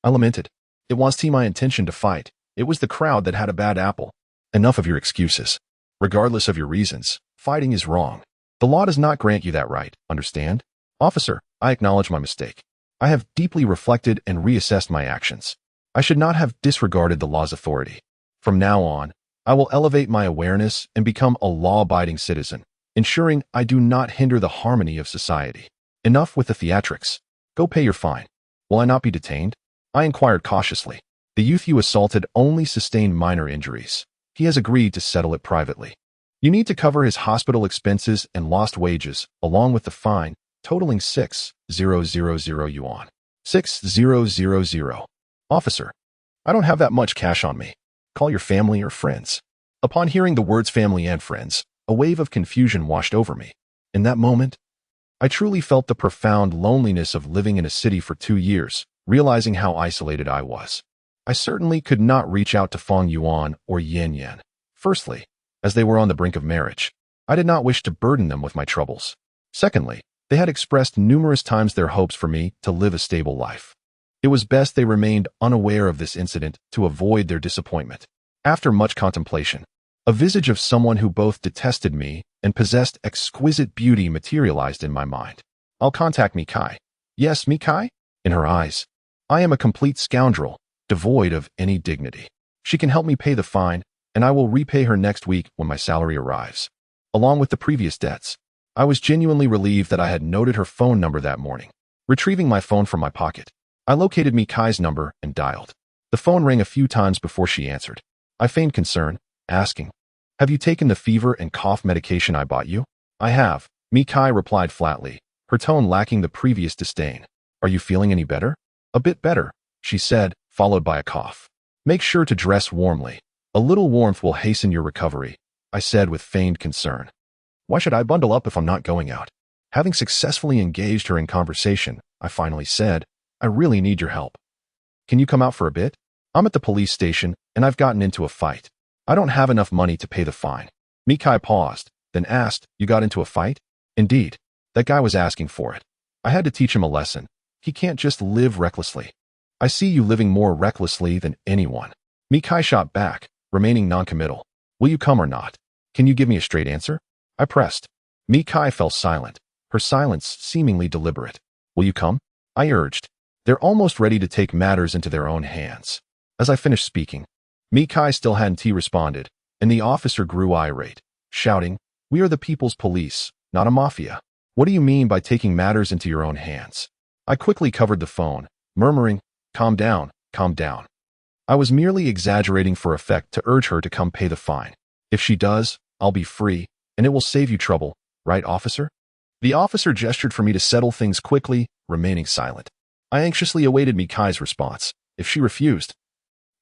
I lamented. It wasn't my intention to fight. It was the crowd that had a bad apple. Enough of your excuses. Regardless of your reasons, fighting is wrong. The law does not grant you that right, understand? Officer, I acknowledge my mistake. I have deeply reflected and reassessed my actions. I should not have disregarded the law's authority. From now on, I will elevate my awareness and become a law-abiding citizen, ensuring I do not hinder the harmony of society. Enough with the theatrics. Go pay your fine. Will I not be detained? I inquired cautiously. The youth you assaulted only sustained minor injuries. He has agreed to settle it privately. You need to cover his hospital expenses and lost wages, along with the fine, totaling 6,000 yuan. 6,000. Officer, I don't have that much cash on me. Call your family or friends. Upon hearing the words family and friends, a wave of confusion washed over me. In that moment, I truly felt the profound loneliness of living in a city for 2 years, realizing how isolated I was. I certainly could not reach out to Feng Yuan or Yan Yan. Firstly, as they were on the brink of marriage, I did not wish to burden them with my troubles. Secondly, they had expressed numerous times their hopes for me to live a stable life. It was best they remained unaware of this incident to avoid their disappointment. After much contemplation, a visage of someone who both detested me and possessed exquisite beauty materialized in my mind. I'll contact Mikai. Yes, Mikai? In her eyes, I am a complete scoundrel, devoid of any dignity. She can help me pay the fine, and I will repay her next week when my salary arrives. Along with the previous debts, I was genuinely relieved that I had noted her phone number that morning. Retrieving my phone from my pocket, I located Mikai's number and dialed. The phone rang a few times before she answered. I feigned concern, asking, "Have you taken the fever and cough medication I bought you?" "I have," Mikai replied flatly, her tone lacking the previous disdain. "Are you feeling any better?" "A bit better," she said, followed by a cough. "Make sure to dress warmly. A little warmth will hasten your recovery," I said with feigned concern. "Why should I bundle up if I'm not going out?" Having successfully engaged her in conversation, I finally said, I really need your help. Can you come out for a bit? I'm at the police station, and I've gotten into a fight. I don't have enough money to pay the fine. Mikai paused, then asked, You got into a fight? Indeed. That guy was asking for it. I had to teach him a lesson. He can't just live recklessly. I see you living more recklessly than anyone. Mikai shot back, remaining noncommittal. Will you come or not? Can you give me a straight answer? I pressed. Mikai fell silent, her silence seemingly deliberate. Will you come? I urged. They're almost ready to take matters into their own hands. As I finished speaking, Mikai still hadn't responded, and the officer grew irate, shouting, We are the people's police, not a mafia. What do you mean by taking matters into your own hands? I quickly covered the phone, murmuring, Calm down, calm down. I was merely exaggerating for effect to urge her to come pay the fine. If she does, I'll be free, and it will save you trouble, right, officer? The officer gestured for me to settle things quickly, remaining silent. I anxiously awaited Mikai's response. If she refused,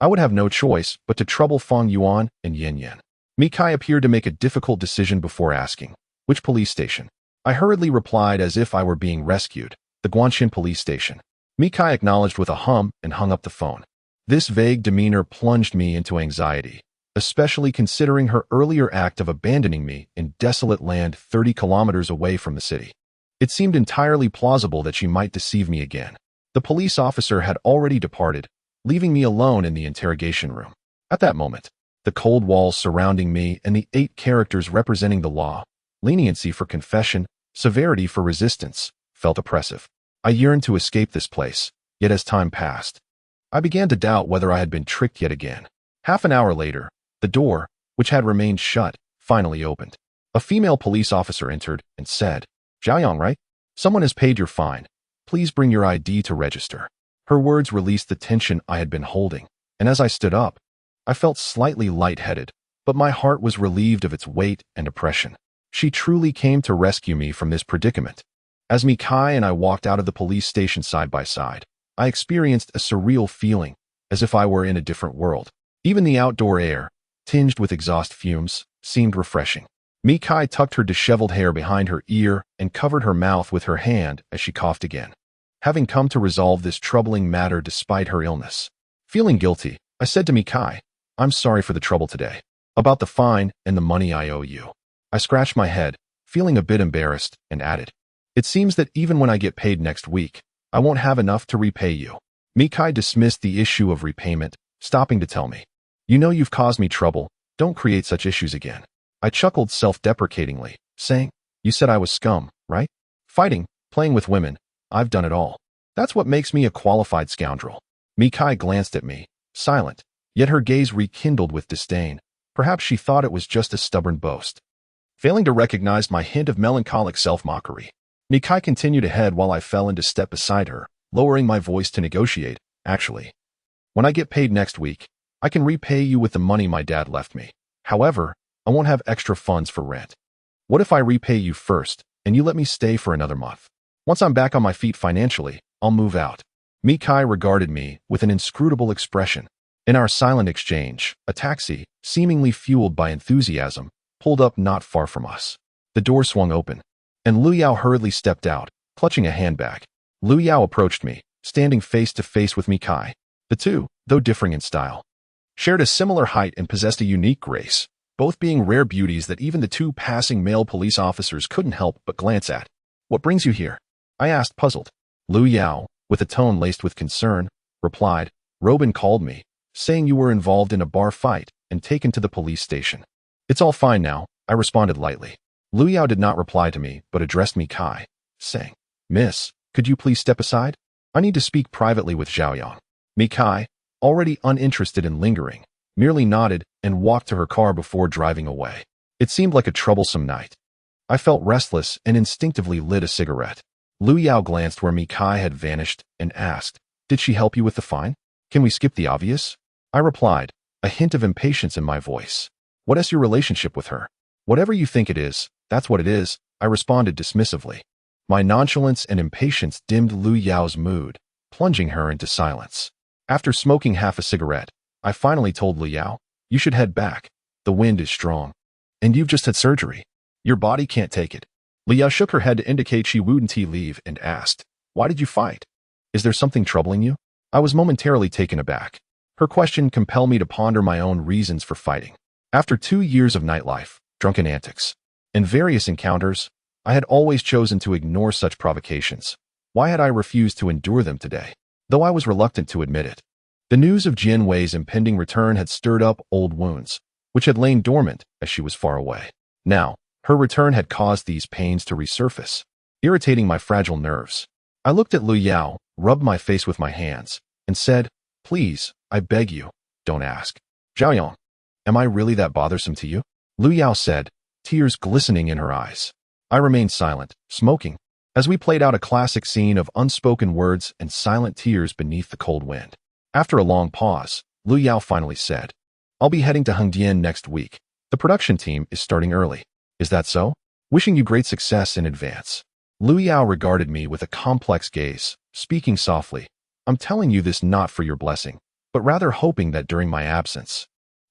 I would have no choice but to trouble Feng Yuan and Yin Yin. Mikai appeared to make a difficult decision before asking, Which police station? I hurriedly replied as if I were being rescued, the Guanshin police station. Mikai acknowledged with a hum and hung up the phone. This vague demeanor plunged me into anxiety, especially considering her earlier act of abandoning me in desolate land 30 kilometers away from the city. It seemed entirely plausible that she might deceive me again. The police officer had already departed, leaving me alone in the interrogation room. At that moment, the cold walls surrounding me and the 8 characters representing the law, leniency for confession, severity for resistance, felt oppressive. I yearned to escape this place, yet as time passed, I began to doubt whether I had been tricked yet again. Half an hour later, the door, which had remained shut, finally opened. A female police officer entered and said, Zhaoyang, right? Someone has paid your fine. Please bring your ID to register. Her words released the tension I had been holding, and as I stood up, I felt slightly lightheaded, but my heart was relieved of its weight and oppression. She truly came to rescue me from this predicament. As Mikai and I walked out of the police station side by side, I experienced a surreal feeling, as if I were in a different world. Even the outdoor air, tinged with exhaust fumes, seemed refreshing. Mikai tucked her disheveled hair behind her ear and covered her mouth with her hand as she coughed again. Having come to resolve this troubling matter despite her illness. Feeling guilty, I said to Mikai, I'm sorry for the trouble today. About the fine and the money I owe you. I scratched my head, feeling a bit embarrassed, and added, It seems that even when I get paid next week, I won't have enough to repay you. Mikai dismissed the issue of repayment, stopping to tell me, You know you've caused me trouble, don't create such issues again. I chuckled self-deprecatingly, saying, You said I was scum, right? Fighting, playing with women, I've done it all. That's what makes me a qualified scoundrel. Mikai glanced at me, silent, yet her gaze rekindled with disdain. Perhaps she thought it was just a stubborn boast. Failing to recognize my hint of melancholic self-mockery, Mikai continued ahead while I fell into step beside her, lowering my voice to negotiate. Actually, when I get paid next week, I can repay you with the money my dad left me. However, I won't have extra funds for rent. What if I repay you first, and you let me stay for another month? Once I'm back on my feet financially, I'll move out. Mikai regarded me with an inscrutable expression. In our silent exchange, a taxi, seemingly fueled by enthusiasm, pulled up not far from us. The door swung open, and Lu Yao hurriedly stepped out, clutching a handbag. Lu Yao approached me, standing face to face with Mikai. The two, though differing in style, shared a similar height and possessed a unique grace, both being rare beauties that even the 2 passing male police officers couldn't help but glance at. What brings you here? I asked, puzzled. Lu Yao, with a tone laced with concern, replied, Robin called me, saying you were involved in a bar fight and taken to the police station. It's all fine now, I responded lightly. Lu Yao did not reply to me, but addressed Mikai, saying, Miss, could you please step aside? I need to speak privately with Zhaoyang. Mikai, already uninterested in lingering, merely nodded and walked to her car before driving away. It seemed like a troublesome night. I felt restless and instinctively lit a cigarette. Lu Yao glanced where Mikai had vanished and asked, Did she help you with the fine? Can we skip the obvious? I replied, a hint of impatience in my voice. What is your relationship with her? Whatever you think it is, that's what it is, I responded dismissively. My nonchalance and impatience dimmed Lu Yao's mood, plunging her into silence. After smoking half a cigarette, I finally told Lu Yao, You should head back. The wind is strong. And you've just had surgery. Your body can't take it. Liu Yao shook her head to indicate she wouldn't leave and asked, "Why did you fight? Is there something troubling you?" I was momentarily taken aback. Her question compelled me to ponder my own reasons for fighting. After 2 years of nightlife, drunken antics, and various encounters, I had always chosen to ignore such provocations. Why had I refused to endure them today? Though I was reluctant to admit it. The news of Jian Wei's impending return had stirred up old wounds, which had lain dormant as she was far away. Now, her return had caused these pains to resurface, irritating my fragile nerves. I looked at Liu Yao, rubbed my face with my hands, and said, "Please, I beg you, don't ask. Zhaoyong, am I really that bothersome to you?" Liu Yao said, tears glistening in her eyes. I remained silent, smoking, as we played out a classic scene of unspoken words and silent tears beneath the cold wind. After a long pause, Liu Yao finally said, "I'll be heading to Hengdian next week. The production team is starting early. Is that so? Wishing you great success in advance." Liu Yao regarded me with a complex gaze, speaking softly. "I'm telling you this not for your blessing, but rather hoping that during my absence,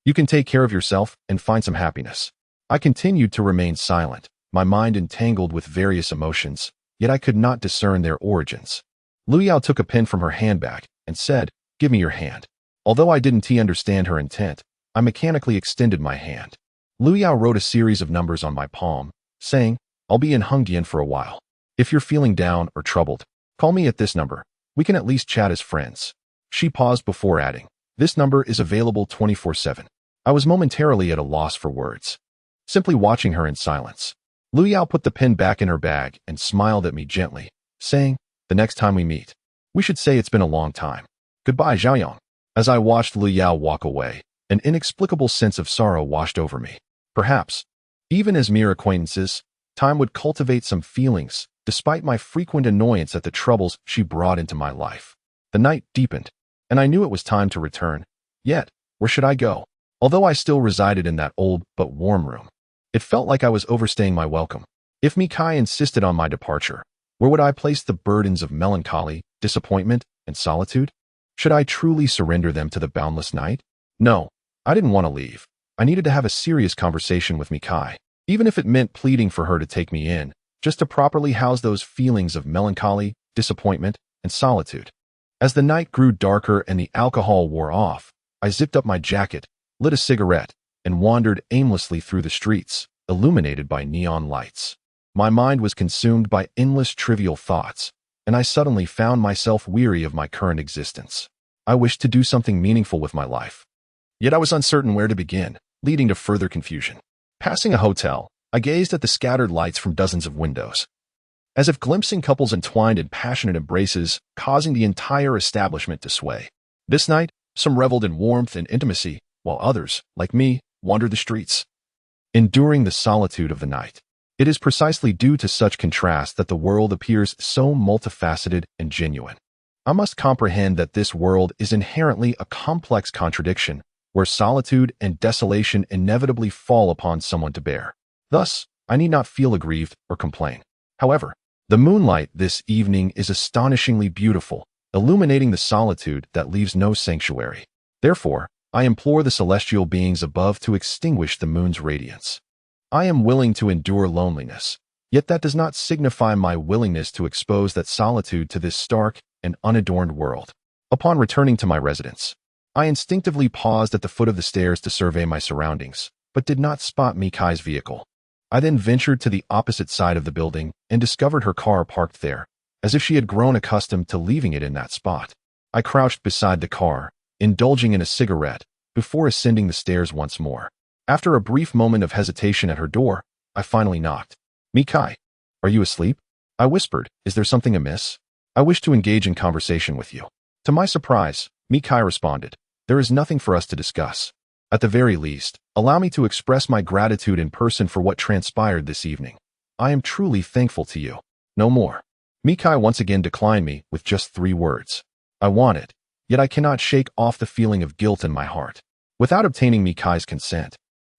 you can take care of yourself and find some happiness." I continued to remain silent, my mind entangled with various emotions, yet I could not discern their origins. Liu Yao took a pen from her handbag and said, "Give me your hand." Although I didn't understand her intent, I mechanically extended my hand. Liu Yao wrote a series of numbers on my palm, saying, "I'll be in Hengdian for a while. If you're feeling down or troubled, call me at this number. We can at least chat as friends." She paused before adding, "This number is available 24/7. I was momentarily at a loss for words, simply watching her in silence. Liu Yao put the pen back in her bag and smiled at me gently, saying, "The next time we meet, we should say it's been a long time. Goodbye, Zhaoyong." As I watched Liu Yao walk away, an inexplicable sense of sorrow washed over me. Perhaps, even as mere acquaintances, time would cultivate some feelings, despite my frequent annoyance at the troubles she brought into my life. The night deepened, and I knew it was time to return. Yet, where should I go? Although I still resided in that old but warm room, it felt like I was overstaying my welcome. If Mikai insisted on my departure, where would I place the burdens of melancholy, disappointment, and solitude? Should I truly surrender them to the boundless night? No, I didn't want to leave. I needed to have a serious conversation with Mikai, even if it meant pleading for her to take me in, just to properly house those feelings of melancholy, disappointment, and solitude. As the night grew darker and the alcohol wore off, I zipped up my jacket, lit a cigarette, and wandered aimlessly through the streets, illuminated by neon lights. My mind was consumed by endless trivial thoughts, and I suddenly found myself weary of my current existence. I wished to do something meaningful with my life. Yet I was uncertain where to begin, leading to further confusion. Passing a hotel, I gazed at the scattered lights from dozens of windows, as if glimpsing couples entwined in passionate embraces, causing the entire establishment to sway. This night, some reveled in warmth and intimacy, while others, like me, wandered the streets, enduring the solitude of the night. It is precisely due to such contrast that the world appears so multifaceted and genuine. I must comprehend that this world is inherently a complex contradiction, where solitude and desolation inevitably fall upon someone to bear. Thus, I need not feel aggrieved or complain. However, the moonlight this evening is astonishingly beautiful, illuminating the solitude that leaves no sanctuary. Therefore, I implore the celestial beings above to extinguish the moon's radiance. I am willing to endure loneliness, yet that does not signify my willingness to expose that solitude to this stark and unadorned world. Upon returning to my residence, I instinctively paused at the foot of the stairs to survey my surroundings, but did not spot Mikai's vehicle. I then ventured to the opposite side of the building and discovered her car parked there, as if she had grown accustomed to leaving it in that spot. I crouched beside the car, indulging in a cigarette, before ascending the stairs once more. After a brief moment of hesitation at her door, I finally knocked. "Mikai, are you asleep?" I whispered. "Is there something amiss? I wish to engage in conversation with you." To my surprise, Mikai responded, "There is nothing for us to discuss. At the very least, allow me to express my gratitude in person for what transpired this evening. I am truly thankful to you. No more." Mikai once again declined me with just 3 words. I want it, yet I cannot shake off the feeling of guilt in my heart. Without obtaining Mikai's consent,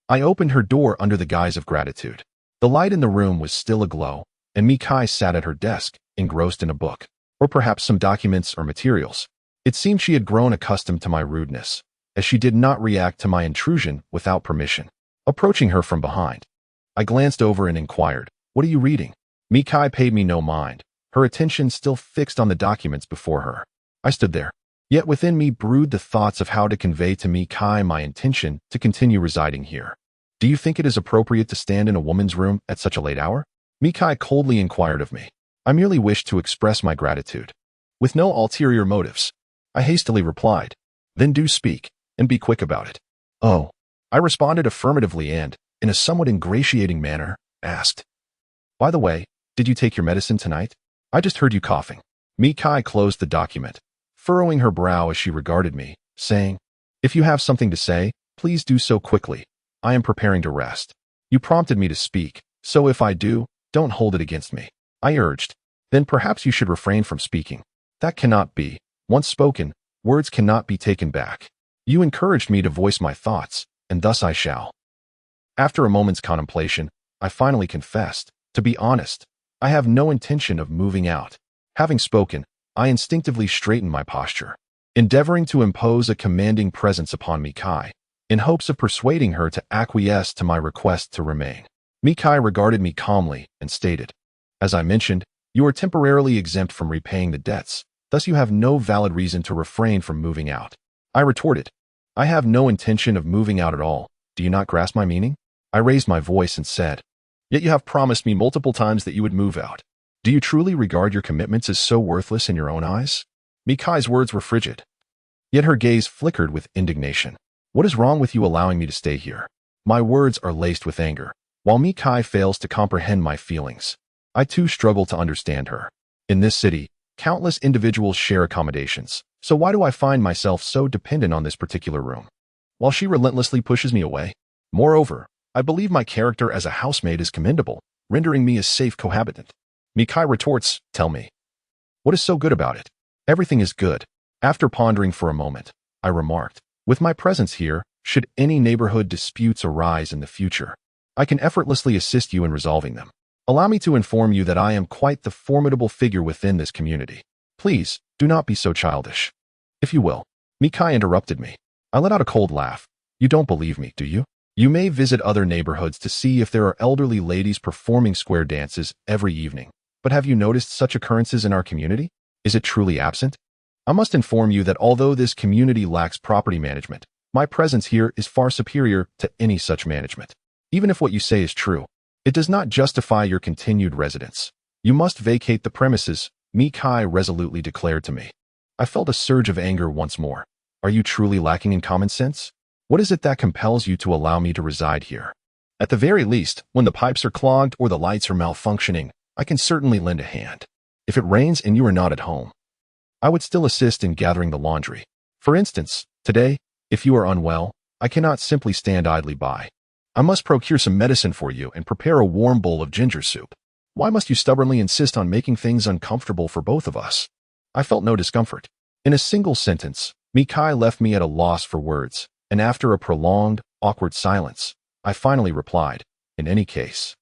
I opened her door under the guise of gratitude. The light in the room was still aglow, and Mikai sat at her desk, engrossed in a book, or perhaps some documents or materials. It seemed she had grown accustomed to my rudeness, as she did not react to my intrusion without permission. Approaching her from behind, I glanced over and inquired, "What are you reading?" Mikai paid me no mind, her attention still fixed on the documents before her. I stood there. Yet within me brewed the thoughts of how to convey to Mikai my intention to continue residing here. Do you think it is appropriate to stand in a woman's room at such a late hour? Mikai coldly inquired of me. I merely wished to express my gratitude. With no ulterior motives, I hastily replied, "Then do speak, and be quick about it." "Oh." I responded affirmatively and, in a somewhat ingratiating manner, asked, "By the way, did you take your medicine tonight? I just heard you coughing." Mikai closed the document, furrowing her brow as she regarded me, saying, "If you have something to say, please do so quickly. I am preparing to rest. You prompted me to speak, so if I do, don't hold it against me." I urged. "Then perhaps you should refrain from speaking." "That cannot be. Once spoken, words cannot be taken back. You encouraged me to voice my thoughts, and thus I shall." After a moment's contemplation, I finally confessed, "To be honest, I have no intention of moving out." Having spoken, I instinctively straightened my posture, endeavoring to impose a commanding presence upon Mikai, in hopes of persuading her to acquiesce to my request to remain. Mikai regarded me calmly and stated, "As I mentioned, you are temporarily exempt from repaying the debts, thus you have no valid reason to refrain from moving out." I retorted, "I have no intention of moving out at all. Do you not grasp my meaning?" I raised my voice and said, "Yet you have promised me multiple times that you would move out. Do you truly regard your commitments as so worthless in your own eyes?" Mikai's words were frigid, yet her gaze flickered with indignation. "What is wrong with you allowing me to stay here?" My words are laced with anger. While Mikai fails to comprehend my feelings, I too struggle to understand her. In this city, countless individuals share accommodations, so why do I find myself so dependent on this particular room, while she relentlessly pushes me away? Moreover, I believe my character as a housemaid is commendable, rendering me a safe cohabitant. Mikai retorts, "Tell me, what is so good about it?" "Everything is good." After pondering for a moment, I remarked, "With my presence here, should any neighborhood disputes arise in the future, I can effortlessly assist you in resolving them. Allow me to inform you that I am quite the formidable figure within this community. Please, do not be so childish." "If you will." Mikai interrupted me. I let out a cold laugh. "You don't believe me, do you? You may visit other neighborhoods to see if there are elderly ladies performing square dances every evening. But have you noticed such occurrences in our community? Is it truly absent? I must inform you that although this community lacks property management, my presence here is far superior to any such management. Even if what you say is true, it does not justify your continued residence. You must vacate the premises," Mikai resolutely declared to me. I felt a surge of anger once more. "Are you truly lacking in common sense? What is it that compels you to allow me to reside here? At the very least, when the pipes are clogged or the lights are malfunctioning, I can certainly lend a hand. If it rains and you are not at home, I would still assist in gathering the laundry. For instance, today, if you are unwell, I cannot simply stand idly by. I must procure some medicine for you and prepare a warm bowl of ginger soup. Why must you stubbornly insist on making things uncomfortable for both of us?" I felt no discomfort. In a single sentence, Mikai left me at a loss for words, and after a prolonged, awkward silence, I finally replied, "In any case,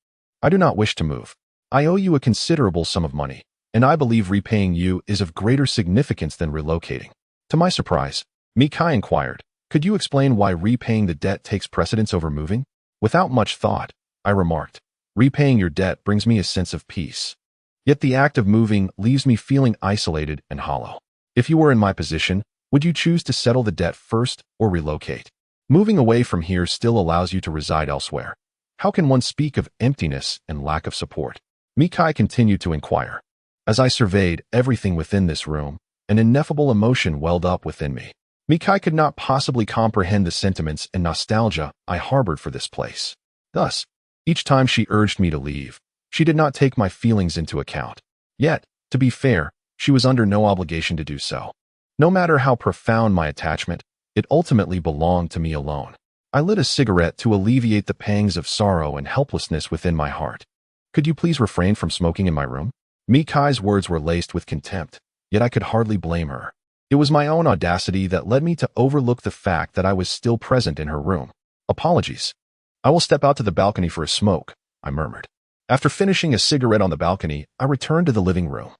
I do not wish to move. I owe you a considerable sum of money, and I believe repaying you is of greater significance than relocating." To my surprise, Mikai inquired, "Could you explain why repaying the debt takes precedence over moving?" Without much thought, I remarked, "Repaying your debt brings me a sense of peace. Yet the act of moving leaves me feeling isolated and hollow. If you were in my position, would you choose to settle the debt first or relocate? Moving away from here still allows you to reside elsewhere. How can one speak of emptiness and lack of support?" Mikai continued to inquire. As I surveyed everything within this room, an ineffable emotion welled up within me. Mikai could not possibly comprehend the sentiments and nostalgia I harbored for this place. Thus, each time she urged me to leave, she did not take my feelings into account. Yet, to be fair, she was under no obligation to do so. No matter how profound my attachment, it ultimately belonged to me alone. I lit a cigarette to alleviate the pangs of sorrow and helplessness within my heart. "Could you please refrain from smoking in my room?" Mikai's words were laced with contempt, yet I could hardly blame her. It was my own audacity that led me to overlook the fact that I was still present in her room. "Apologies. I will step out to the balcony for a smoke," I murmured. After finishing a cigarette on the balcony, I returned to the living room,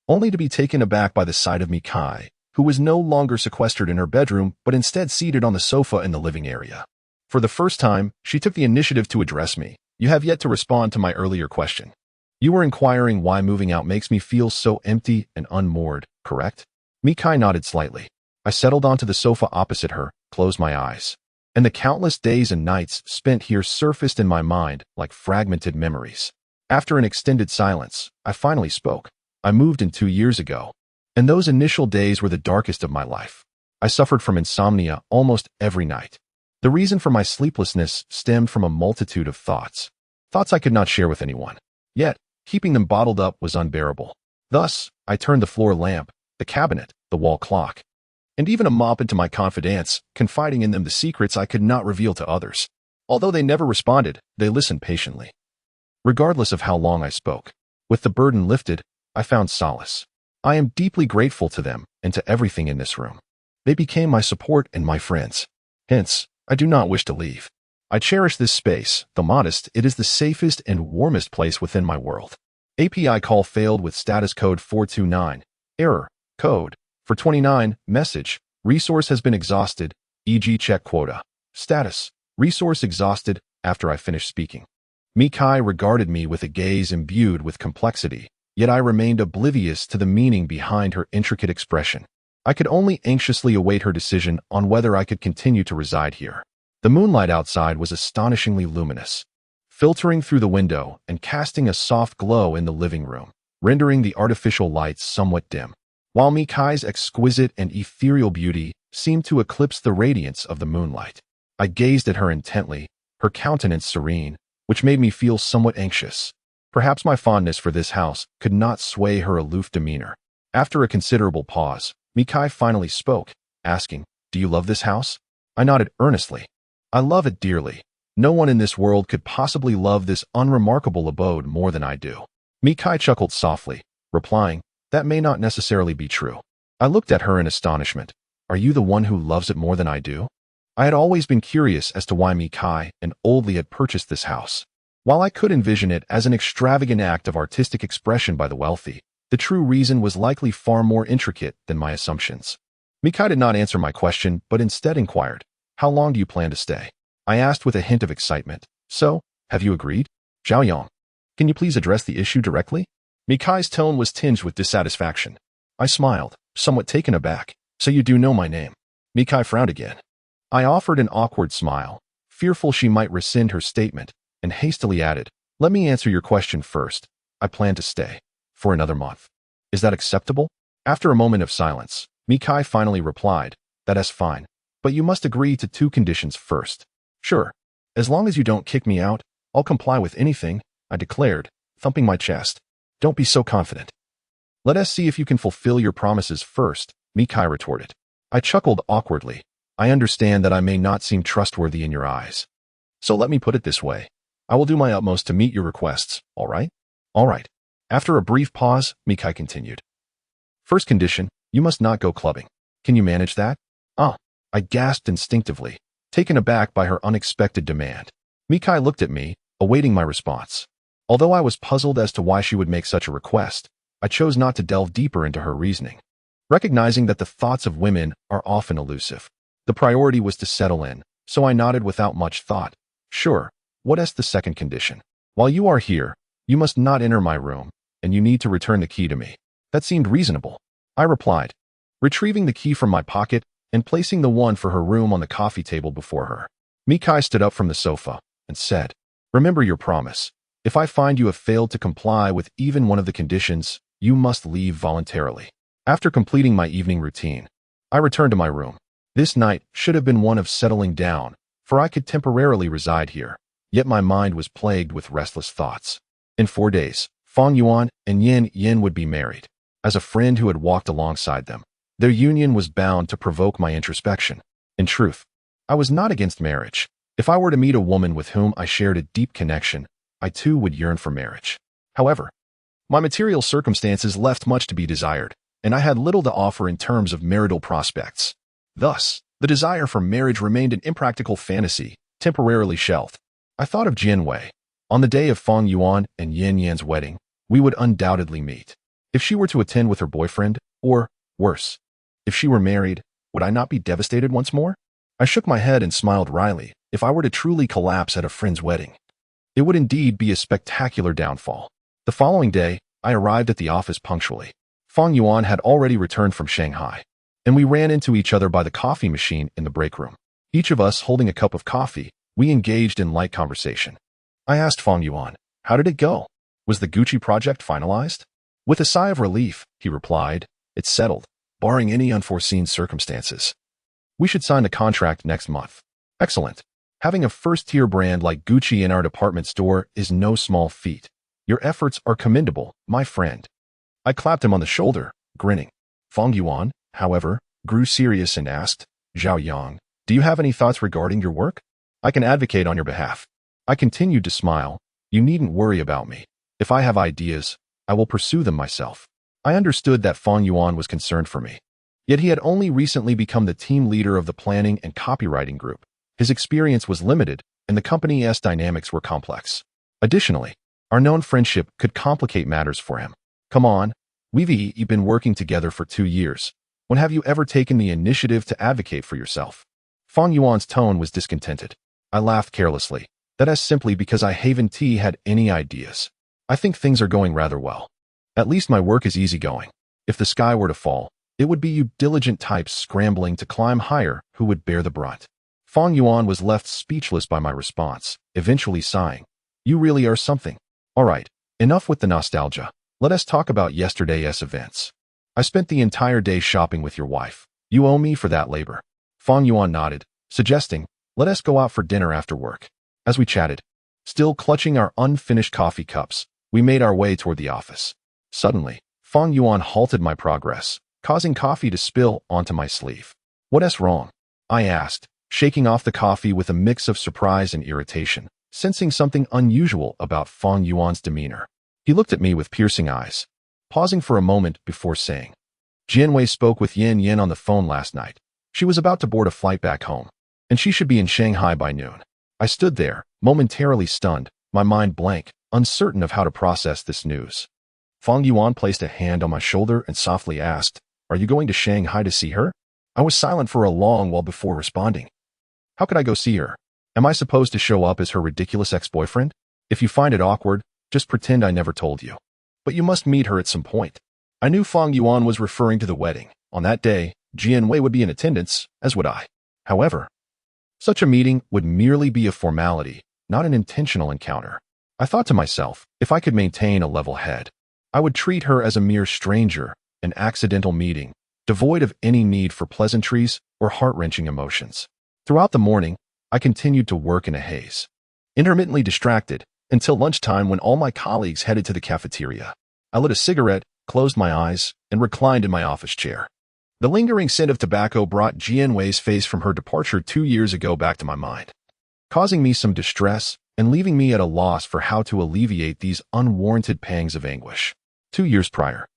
only to be taken aback by the sight of Mikai, who was no longer sequestered in her bedroom, but instead seated on the sofa in the living area. For the first time, she took the initiative to address me. "You have yet to respond to my earlier question. You were inquiring why moving out makes me feel so empty and unmoored, correct? Mikai nodded slightly. I settled onto the sofa opposite her, closed my eyes. And the countless days and nights spent here surfaced in my mind like fragmented memories. After an extended silence, I finally spoke. I moved in 2 years ago, and those initial days were the darkest of my life. I suffered from insomnia almost every night. The reason for my sleeplessness stemmed from a multitude of thoughts. Thoughts I could not share with anyone. Yet, keeping them bottled up was unbearable. Thus, I turned the floor lamp, the cabinet, the wall clock, and even a mop into my confidants, confiding in them the secrets I could not reveal to others. Although they never responded, they listened patiently. Regardless of how long I spoke, with the burden lifted, I found solace. I am deeply grateful to them and to everything in this room. They became my support and my friends. Hence, I do not wish to leave. I cherish this space, though modest, it is the safest and warmest place within my world. API call failed with status code 429. Error. Code. For 29. Message. Resource has been exhausted, e.g. check quota. Status. Resource exhausted after I finished speaking. Mikai regarded me with a gaze imbued with complexity, yet I remained oblivious to the meaning behind her intricate expression. I could only anxiously await her decision on whether I could continue to reside here. The moonlight outside was astonishingly luminous, filtering through the window and casting a soft glow in the living room, rendering the artificial lights somewhat dim, while Mikai's exquisite and ethereal beauty seemed to eclipse the radiance of the moonlight. I gazed at her intently, her countenance serene, which made me feel somewhat anxious. Perhaps my fondness for this house could not sway her aloof demeanor. After a considerable pause, Mikai finally spoke, asking, "Do you love this house?" I nodded earnestly. I love it dearly. No one in this world could possibly love this unremarkable abode more than I do. Mikai chuckled softly, replying, "That may not necessarily be true." I looked at her in astonishment. "Are you the one who loves it more than I do?" I had always been curious as to why Mikai and Oldley had purchased this house. While I could envision it as an extravagant act of artistic expression by the wealthy, the true reason was likely far more intricate than my assumptions. Mikai did not answer my question, but instead inquired, "How long do you plan to stay?" I asked with a hint of excitement. "So, have you agreed?" "Zhaoyong, can you please address the issue directly?" Mikai's tone was tinged with dissatisfaction. I smiled, somewhat taken aback. "So you do know my name?" Mikai frowned again. I offered an awkward smile, fearful she might rescind her statement, and hastily added, "Let me answer your question first. I plan to stay for another month. Is that acceptable?" After a moment of silence, Mikai finally replied, "That is fine, but you must agree to 2 conditions first." "Sure. As long as you don't kick me out, I'll comply with anything," I declared, thumping my chest. "Don't be so confident." "Let us see if you can fulfill your promises first," Mikai retorted. I chuckled awkwardly. "I understand that I may not seem trustworthy in your eyes. So let me put it this way. I will do my utmost to meet your requests, all right?" "All right." After a brief pause, Mikai continued. "First condition, you must not go clubbing. Can you manage that?" "Ah," I gasped instinctively, taken aback by her unexpected demand. Mikai looked at me, awaiting my response. Although I was puzzled as to why she would make such a request, I chose not to delve deeper into her reasoning. Recognizing that the thoughts of women are often elusive, the priority was to settle in, so I nodded without much thought. "Sure. What is the second condition?" "While you are here, you must not enter my room, and you need to return the key to me." That seemed reasonable, I replied, retrieving the key from my pocket and placing the one for her room on the coffee table before her. Mikai stood up from the sofa and said, "Remember your promise. If I find you have failed to comply with even one of the conditions, you must leave voluntarily." After completing my evening routine, I returned to my room. This night should have been one of settling down, for I could temporarily reside here, yet my mind was plagued with restless thoughts. In 4 days, Fong Yuan and Yin Yin would be married. As a friend who had walked alongside them, their union was bound to provoke my introspection. In truth, I was not against marriage. If I were to meet a woman with whom I shared a deep connection, I too would yearn for marriage. However, my material circumstances left much to be desired, and I had little to offer in terms of marital prospects. Thus, the desire for marriage remained an impractical fantasy, temporarily shelved. I thought of Jian Wei. On the day of Fong Yuan and Yin Yan's wedding, we would undoubtedly meet. If she were to attend with her boyfriend, or, worse, if she were married, would I not be devastated once more? I shook my head and smiled wryly. If I were to truly collapse at a friend's wedding, it would indeed be a spectacular downfall. The following day, I arrived at the office punctually. Fang Yuan had already returned from Shanghai, and we ran into each other by the coffee machine in the break room. Each of us holding a cup of coffee, we engaged in light conversation. I asked Fang Yuan, "How did it go? Was the Gucci project finalized?" With a sigh of relief, he replied, "It's settled, barring any unforeseen circumstances. We should sign the contract next month." Excellent. Having a first-tier brand like Gucci in our department store is no small feat. Your efforts are commendable, my friend. I clapped him on the shoulder, grinning. Fang Yuan, however, grew serious and asked, "Zhao Yang, do you have any thoughts regarding your work? I can advocate on your behalf." I continued to smile. "You needn't worry about me. If I have ideas, I will pursue them myself." I understood that Fang Yuan was concerned for me. Yet he had only recently become the team leader of the planning and copywriting group. His experience was limited, and the company's dynamics were complex. Additionally, our known friendship could complicate matters for him. "Come on, we've been working together for 2 years. When have you ever taken the initiative to advocate for yourself?" Fang Yuan's tone was discontented. I laughed carelessly. "That is simply because I haven't had any ideas. I think things are going rather well. At least my work is easygoing. If the sky were to fall, it would be you diligent types scrambling to climb higher who would bear the brunt." Fang Yuan was left speechless by my response, eventually sighing, "You really are something. All right, enough with the nostalgia. Let us talk about yesterday's events. I spent the entire day shopping with your wife. You owe me for that labor." Fang Yuan nodded, suggesting, "Let us go out for dinner after work." As we chatted, still clutching our unfinished coffee cups, we made our way toward the office. Suddenly, Fang Yuan halted my progress, causing coffee to spill onto my sleeve. "What's wrong?" I asked, shaking off the coffee with a mix of surprise and irritation, sensing something unusual about Fang Yuan's demeanor. He looked at me with piercing eyes, pausing for a moment before saying, "Jianwei spoke with Yan Yan on the phone last night. She was about to board a flight back home, and she should be in Shanghai by noon." I stood there, momentarily stunned, my mind blank, uncertain of how to process this news. Fang Yuan placed a hand on my shoulder and softly asked, "Are you going to Shanghai to see her?" I was silent for a long while before responding. "How could I go see her? Am I supposed to show up as her ridiculous ex-boyfriend? If you find it awkward, just pretend I never told you. But you must meet her at some point." I knew Fang Yuan was referring to the wedding. On that day, Jianwei would be in attendance, as would I. However, such a meeting would merely be a formality, not an intentional encounter. I thought to myself, if I could maintain a level head, I would treat her as a mere stranger, an accidental meeting, devoid of any need for pleasantries or heart-wrenching emotions. Throughout the morning, I continued to work in a haze, intermittently distracted, until lunchtime when all my colleagues headed to the cafeteria. I lit a cigarette, closed my eyes, and reclined in my office chair. The lingering scent of tobacco brought Jianwei's face from her departure 2 years ago back to my mind, causing me some distress and leaving me at a loss for how to alleviate these unwarranted pangs of anguish. 2 years prior,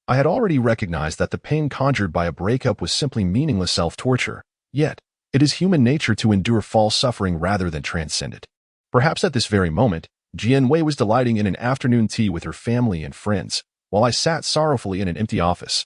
I had already recognized that the pain conjured by a breakup was simply meaningless self-torture, yet it is human nature to endure false suffering rather than transcend it. Perhaps at this very moment, Jianwei was delighting in an afternoon tea with her family and friends, while I sat sorrowfully in an empty office,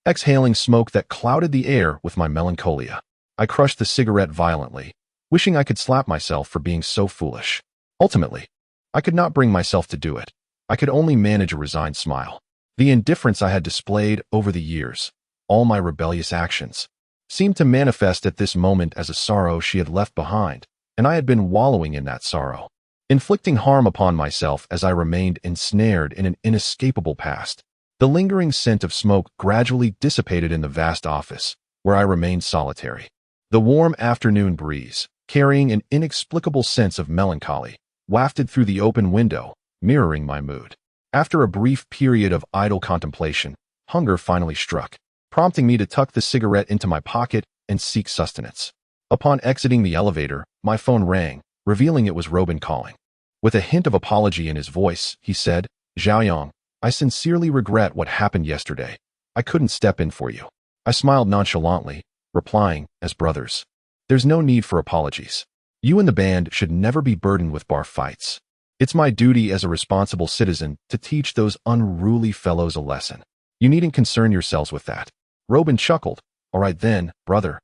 exhaling smoke that clouded the air with my melancholia. I crushed the cigarette violently, wishing I could slap myself for being so foolish. Ultimately, I could not bring myself to do it. I could only manage a resigned smile. The indifference I had displayed over the years, all my rebellious actions, seemed to manifest at this moment as a sorrow she had left behind, and I had been wallowing in that sorrow, inflicting harm upon myself as I remained ensnared in an inescapable past. The lingering scent of smoke gradually dissipated in the vast office, where I remained solitary. The warm afternoon breeze, carrying an inexplicable sense of melancholy, wafted through the open window, mirroring my mood. After a brief period of idle contemplation, hunger finally struck, prompting me to tuck the cigarette into my pocket and seek sustenance. Upon exiting the elevator, my phone rang, revealing it was Robin calling. With a hint of apology in his voice, he said, "Zhaoyang, I sincerely regret what happened yesterday. I couldn't step in for you." I smiled nonchalantly, replying, "As brothers, there's no need for apologies. You and the band should never be burdened with bar fights. It's my duty as a responsible citizen to teach those unruly fellows a lesson. You needn't concern yourselves with that." Robin chuckled. "All right then, brother.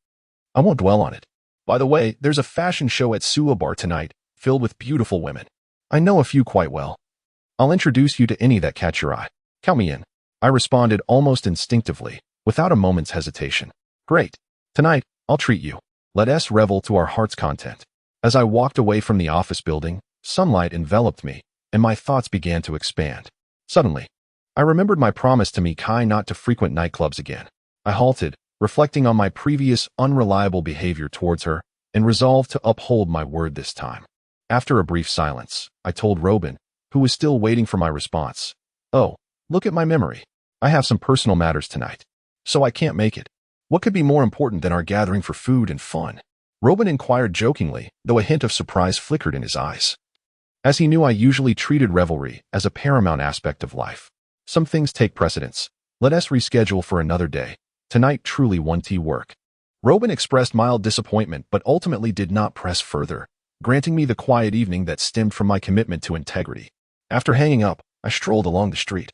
I won't dwell on it. By the way, there's a fashion show at Sua Bar tonight, filled with beautiful women. I know a few quite well." I'll introduce you to any that catch your eye. Count me in. I responded almost instinctively, without a moment's hesitation. Great. Tonight, I'll treat you. Let us revel to our heart's content. As I walked away from the office building, sunlight enveloped me, and my thoughts began to expand. Suddenly, I remembered my promise to Kai not to frequent nightclubs again. I halted, reflecting on my previous unreliable behavior towards her, and resolved to uphold my word this time. After a brief silence, I told Robin, who was still waiting for my response. Oh, look at my memory. I have some personal matters tonight, so I can't make it. What could be more important than our gathering for food and fun? Robin inquired jokingly, though a hint of surprise flickered in his eyes. As he knew I usually treated revelry as a paramount aspect of life. Some things take precedence. Let us reschedule for another day. Tonight truly won't work. Robin expressed mild disappointment but ultimately did not press further, granting me the quiet evening that stemmed from my commitment to integrity. After hanging up, I strolled along the street,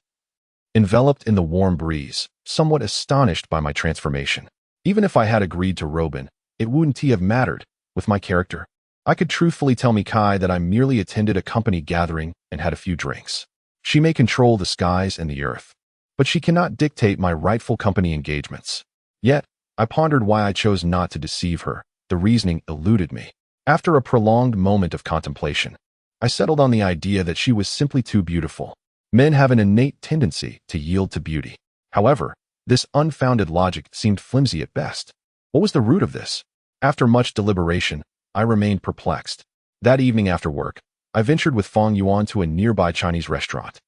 enveloped in the warm breeze, somewhat astonished by my transformation. Even if I had agreed to Robin, it wouldn't have mattered. With my character, I could truthfully tell Kai that I merely attended a company gathering and had a few drinks. She may control the skies and the earth, but she cannot dictate my rightful company engagements. Yet, I pondered why I chose not to deceive her. The reasoning eluded me. After a prolonged moment of contemplation, I settled on the idea that she was simply too beautiful. Men have an innate tendency to yield to beauty. However, this unfounded logic seemed flimsy at best. What was the root of this? After much deliberation, I remained perplexed. That evening after work, I ventured with Fong Yuan to a nearby Chinese restaurant,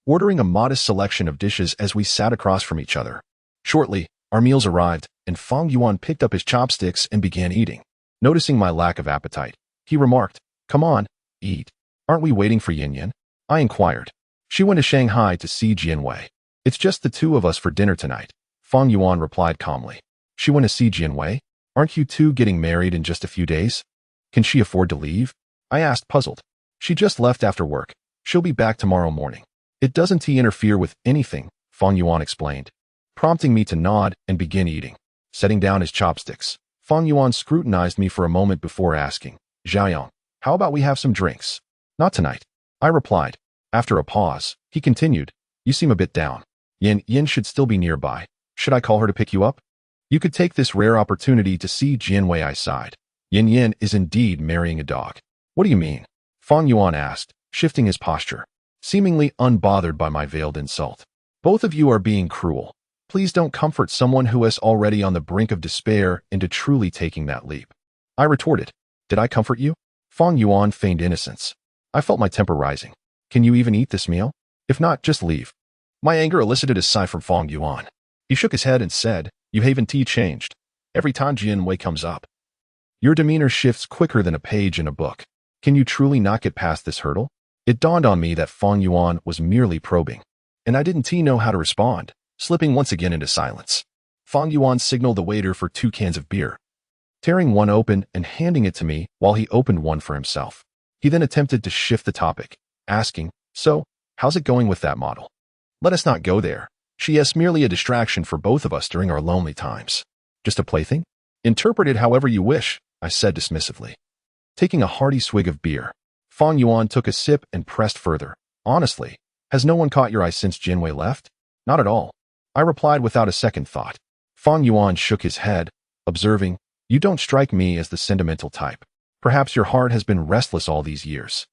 ordering a modest selection of dishes as we sat across from each other. Shortly, our meals arrived, and Fong Yuan picked up his chopsticks and began eating. Noticing my lack of appetite, he remarked, "Come on, eat. Aren't we waiting for Yin Yin?" I inquired. "She went to Shanghai to see Jianwei. It's just the two of us for dinner tonight," Fong Yuan replied calmly. "She went to see Jianwei? Aren't you two getting married in just a few days? Can she afford to leave?" I asked, puzzled. "She just left after work. She'll be back tomorrow morning." "It doesn't interfere with anything," Fong Yuan explained, prompting me to nod and begin eating. Setting down his chopsticks, Fong Yuan scrutinized me for a moment before asking, "Xiaoyang, how about we have some drinks?" "Not tonight," I replied. After a pause, he continued, "You seem a bit down. Yin should still be nearby. Should I call her to pick you up? You could take this rare opportunity to see Jianwei." I sighed. Yin is indeed marrying a dog." "What do you mean?" Fong Yuan asked, shifting his posture, seemingly unbothered by my veiled insult. "Both of you are being cruel. Please don't comfort someone who is already on the brink of despair into truly taking that leap." I retorted, "Did I comfort you?" Fong Yuan feigned innocence. I felt my temper rising. "Can you even eat this meal? If not, just leave." My anger elicited a sigh from Fong Yuan. He shook his head and said, "You haven't changed. Every time Jianwei comes up, your demeanor shifts quicker than a page in a book. Can you truly not get past this hurdle?" It dawned on me that Fong Yuan was merely probing, and I didn't know how to respond, slipping once again into silence. Fong Yuan signaled the waiter for 2 cans of beer, tearing one open and handing it to me while he opened one for himself. He then attempted to shift the topic, asking, "So, how's it going with that model?" "Let us not go there. She is merely a distraction for both of us during our lonely times." "Just a plaything?" "Interpret it however you wish," I said dismissively. Taking a hearty swig of beer, Fong Yuan took a sip and pressed further. "Honestly, has no one caught your eye since Jianwei left?" "Not at all," I replied without a second thought. Fong Yuan shook his head, observing, "You don't strike me as the sentimental type. Perhaps your heart has been restless all these years.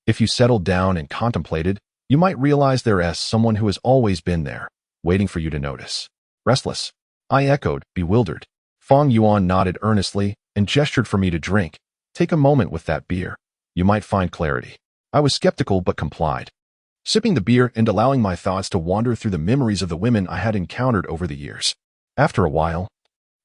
If you settled down and contemplated, you might realize there is someone who has always been there, waiting for you to notice." "Restless?" I echoed, bewildered. Fong Yuan nodded earnestly and gestured for me to drink. "Take a moment with that beer. You might find clarity." I was skeptical but complied, sipping the beer and allowing my thoughts to wander through the memories of the women I had encountered over the years. After a while,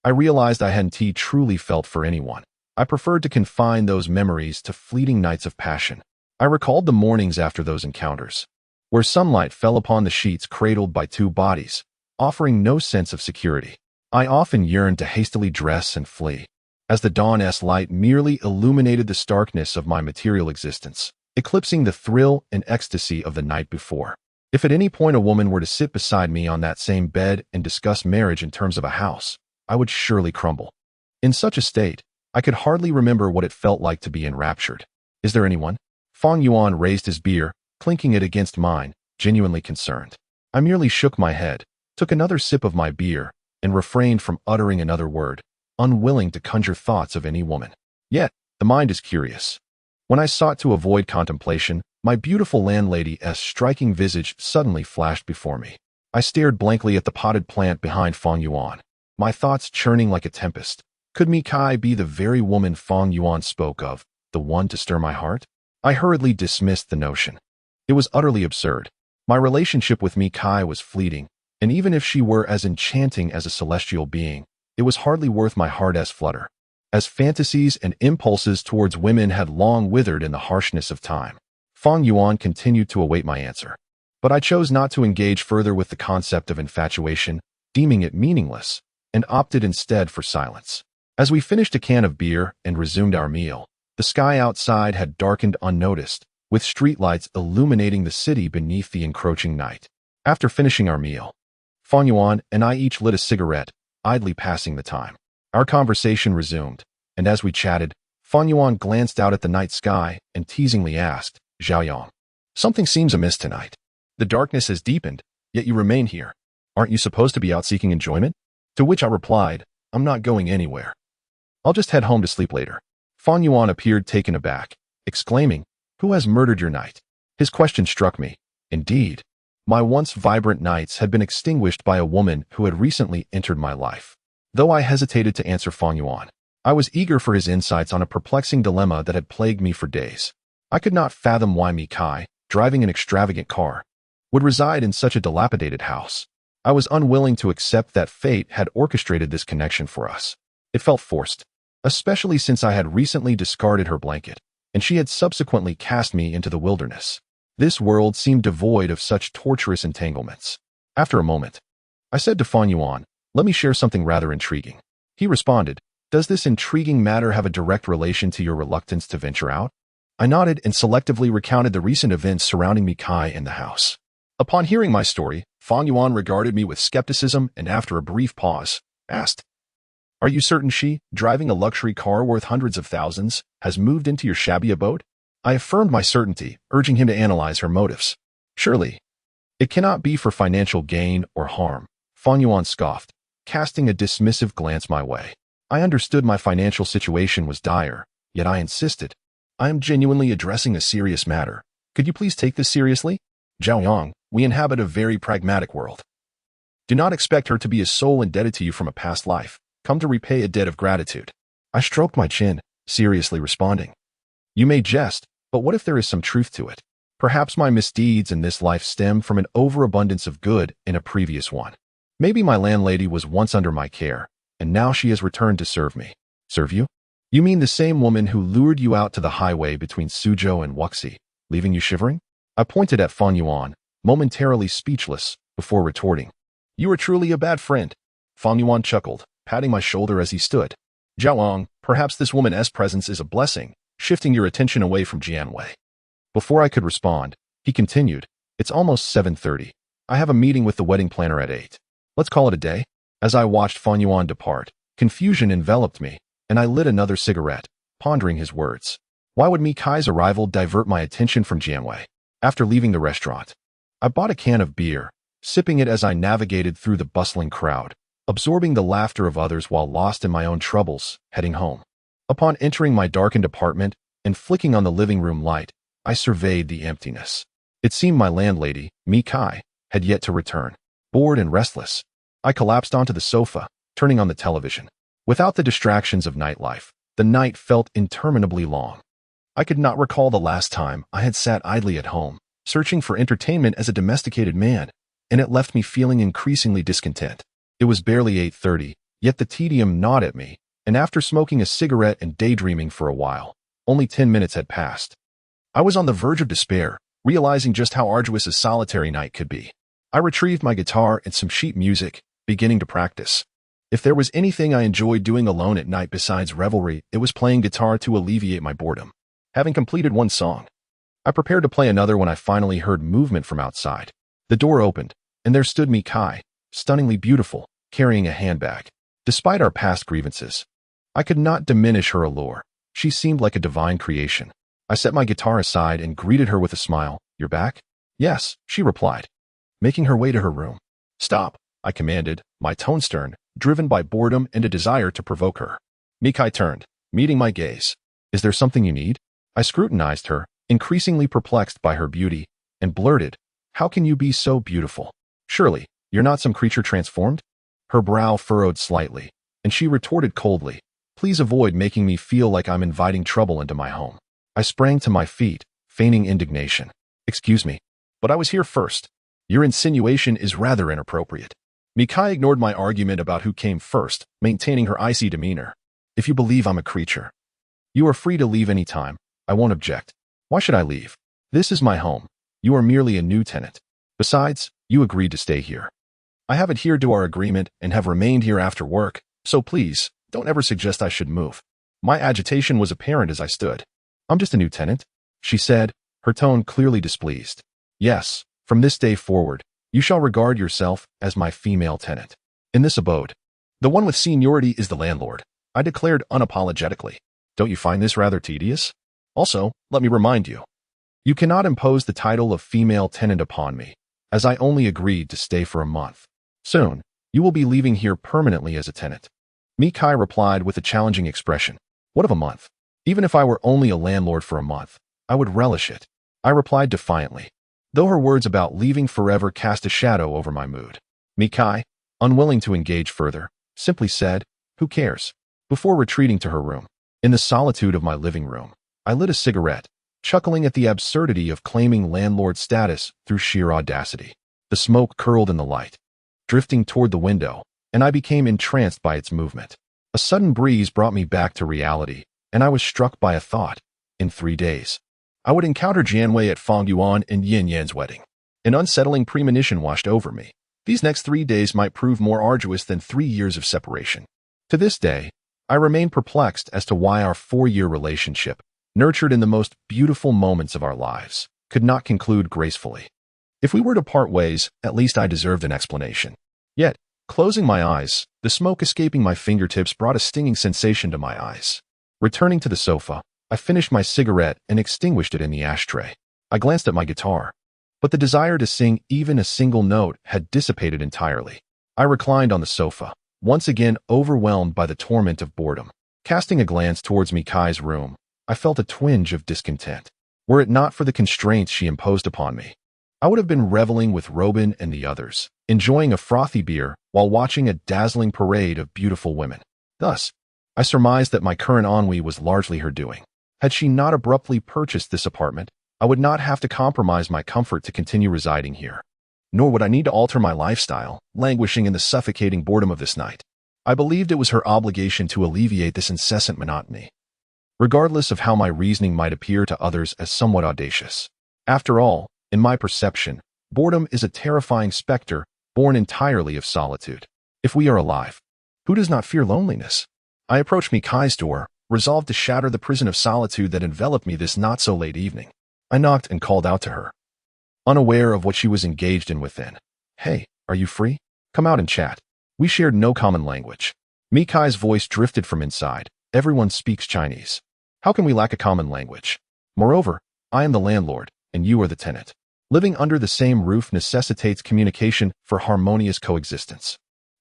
I realized I hadn't truly felt for anyone. I preferred to confine those memories to fleeting nights of passion. I recalled the mornings after those encounters, where sunlight fell upon the sheets cradled by 2 bodies, offering no sense of security. I often yearned to hastily dress and flee, as the dawn's light merely illuminated the starkness of my material existence, eclipsing the thrill and ecstasy of the night before. If at any point a woman were to sit beside me on that same bed and discuss marriage in terms of a house, I would surely crumble. In such a state, I could hardly remember what it felt like to be enraptured. "Is there anyone?" Fong Yuan raised his beer, clinking it against mine, genuinely concerned. I merely shook my head, took another sip of my beer, and refrained from uttering another word, unwilling to conjure thoughts of any woman. Yet, the mind is curious. When I sought to avoid contemplation, my beautiful landlady's striking visage suddenly flashed before me. I stared blankly at the potted plant behind Feng Yuan, my thoughts churning like a tempest. Could Mi Kai be the very woman Feng Yuan spoke of, the one to stir my heart? I hurriedly dismissed the notion. It was utterly absurd. My relationship with Mi Kai was fleeting, and even if she were as enchanting as a celestial being, it was hardly worth my heart's flutter, as fantasies and impulses towards women had long withered in the harshness of time. Feng Yuan continued to await my answer, but I chose not to engage further with the concept of infatuation, deeming it meaningless, and opted instead for silence. As we finished a can of beer and resumed our meal, the sky outside had darkened unnoticed, with streetlights illuminating the city beneath the encroaching night. After finishing our meal, Feng Yuan and I each lit a cigarette, idly passing the time. Our conversation resumed, and as we chatted, Feng Yuan glanced out at the night sky and teasingly asked, "Zhaoyang, something seems amiss tonight. The darkness has deepened, yet you remain here. Aren't you supposed to be out seeking enjoyment?" To which I replied, "I'm not going anywhere. I'll just head home to sleep later." Feng Yuan appeared taken aback, exclaiming, "Who has murdered your night?" His question struck me. Indeed, my once vibrant nights had been extinguished by a woman who had recently entered my life. Though I hesitated to answer Feng Yuan, I was eager for his insights on a perplexing dilemma that had plagued me for days. I could not fathom why Mi Kai, driving an extravagant car, would reside in such a dilapidated house. I was unwilling to accept that fate had orchestrated this connection for us. It felt forced, especially since I had recently discarded her blanket, and she had subsequently cast me into the wilderness. This world seemed devoid of such torturous entanglements. After a moment, I said to Feng Yuan, "Let me share something rather intriguing." He responded, "Does this intriguing matter have a direct relation to your reluctance to venture out?" I nodded and selectively recounted the recent events surrounding Mi Kai in the house. Upon hearing my story, Feng Yuan regarded me with skepticism and after a brief pause, asked, "Are you certain she, driving a luxury car worth hundreds of thousands, has moved into your shabby abode?" I affirmed my certainty, urging him to analyze her motives. "Surely, it cannot be for financial gain or harm," Feng Yuan scoffed, casting a dismissive glance my way. I understood my financial situation was dire, yet I insisted, "I am genuinely addressing a serious matter. Could you please take this seriously? Zhaoyang, we inhabit a very pragmatic world. Do not expect her to be a soul indebted to you from a past life. Come to repay a debt of gratitude." I stroked my chin, seriously responding, "You may jest, but what if there is some truth to it? Perhaps my misdeeds in this life stem from an overabundance of good in a previous one. Maybe my landlady was once under my care, and now she has returned to serve me." "Serve you? You mean the same woman who lured you out to the highway between Suzhou and Wuxi, leaving you shivering?" I pointed at Feng Yuan, momentarily speechless, before retorting, "You are truly a bad friend." Feng Yuan chuckled, patting my shoulder as he stood. "Zhaoyang, perhaps this woman's presence is a blessing, shifting your attention away from Jianwei." Before I could respond, he continued, "It's almost 7:30. I have a meeting with the wedding planner at 8. Let's call it a day." As I watched Feng Yuan depart, confusion enveloped me, and I lit another cigarette, pondering his words. Why would Mi Kai's arrival divert my attention from Jianwei? After leaving the restaurant, I bought a can of beer, sipping it as I navigated through the bustling crowd, absorbing the laughter of others while lost in my own troubles, heading home. Upon entering my darkened apartment and flicking on the living room light, I surveyed the emptiness. It seemed my landlady, Mi Kai, had yet to return. Bored and restless, I collapsed onto the sofa, turning on the television. Without the distractions of nightlife, the night felt interminably long. I could not recall the last time I had sat idly at home, searching for entertainment as a domesticated man, and it left me feeling increasingly discontent. It was barely 8:30, yet the tedium gnawed at me, and after smoking a cigarette and daydreaming for a while, only 10 minutes had passed. I was on the verge of despair, realizing just how arduous a solitary night could be. I retrieved my guitar and some sheet music, beginning to practice. If there was anything I enjoyed doing alone at night besides revelry, it was playing guitar to alleviate my boredom. Having completed one song, I prepared to play another when I finally heard movement from outside. The door opened, and there stood Mi Kai, stunningly beautiful, carrying a handbag. Despite our past grievances, I could not diminish her allure. She seemed like a divine creation. I set my guitar aside and greeted her with a smile, "You're back?" "Yes," she replied, making her way to her room. "Stop," I commanded, my tone stern, driven by boredom and a desire to provoke her. Mikai turned, meeting my gaze. "Is there something you need?" I scrutinized her, increasingly perplexed by her beauty, and blurted, "How can you be so beautiful? Surely, you're not some creature transformed?" Her brow furrowed slightly, and she retorted coldly, "Please avoid making me feel like I'm inviting trouble into my home." I sprang to my feet, feigning indignation. "Excuse me, but I was here first. Your insinuation is rather inappropriate." Mikai ignored my argument about who came first, maintaining her icy demeanor. "If you believe I'm a creature, you are free to leave any time. I won't object. Why should I leave? This is my home. You are merely a new tenant. Besides, you agreed to stay here. I have adhered to our agreement and have remained here after work, so please, don't ever suggest I should move." My agitation was apparent as I stood. "I'm just a new tenant," she said, her tone clearly displeased. "Yes, from this day forward, you shall regard yourself as my female tenant. In this abode, the one with seniority is the landlord," I declared unapologetically. "Don't you find this rather tedious? Also, let me remind you, you cannot impose the title of female tenant upon me, as I only agreed to stay for a month. Soon, you will be leaving here permanently as a tenant." Mikai replied with a challenging expression. "What of a month? Even if I were only a landlord for a month, I would relish it," I replied defiantly, though her words about leaving forever cast a shadow over my mood. Mikai, unwilling to engage further, simply said, "Who cares?" before retreating to her room. In the solitude of my living room, I lit a cigarette, chuckling at the absurdity of claiming landlord status through sheer audacity. The smoke curled in the light, drifting toward the window, and I became entranced by its movement. A sudden breeze brought me back to reality, and I was struck by a thought. In 3 days, I would encounter Jianwei at Feng Yuan and Yin Yan's wedding. An unsettling premonition washed over me. These next 3 days might prove more arduous than 3 years of separation. To this day, I remain perplexed as to why our 4-year relationship, nurtured in the most beautiful moments of our lives, could not conclude gracefully. If we were to part ways, at least I deserved an explanation. Yet, closing my eyes, the smoke escaping my fingertips brought a stinging sensation to my eyes. Returning to the sofa, I finished my cigarette and extinguished it in the ashtray. I glanced at my guitar, but the desire to sing even a single note had dissipated entirely. I reclined on the sofa, once again overwhelmed by the torment of boredom. Casting a glance towards Mikai's room, I felt a twinge of discontent. Were it not for the constraints she imposed upon me, I would have been reveling with Robin and the others, enjoying a frothy beer while watching a dazzling parade of beautiful women. Thus, I surmised that my current ennui was largely her doing. Had she not abruptly purchased this apartment, I would not have to compromise my comfort to continue residing here. Nor would I need to alter my lifestyle, languishing in the suffocating boredom of this night. I believed it was her obligation to alleviate this incessant monotony, regardless of how my reasoning might appear to others as somewhat audacious. After all, in my perception, boredom is a terrifying specter born entirely of solitude. If we are alive, who does not fear loneliness? I approached Mikai's door, resolved to shatter the prison of solitude that enveloped me this not-so-late evening. I knocked and called out to her, unaware of what she was engaged in within. "Hey, are you free? Come out and chat." We shared no common language. Mikai's voice drifted from inside. "Everyone speaks Chinese. How can we lack a common language? Moreover, I am the landlord, and you are the tenant. Living under the same roof necessitates communication for harmonious coexistence."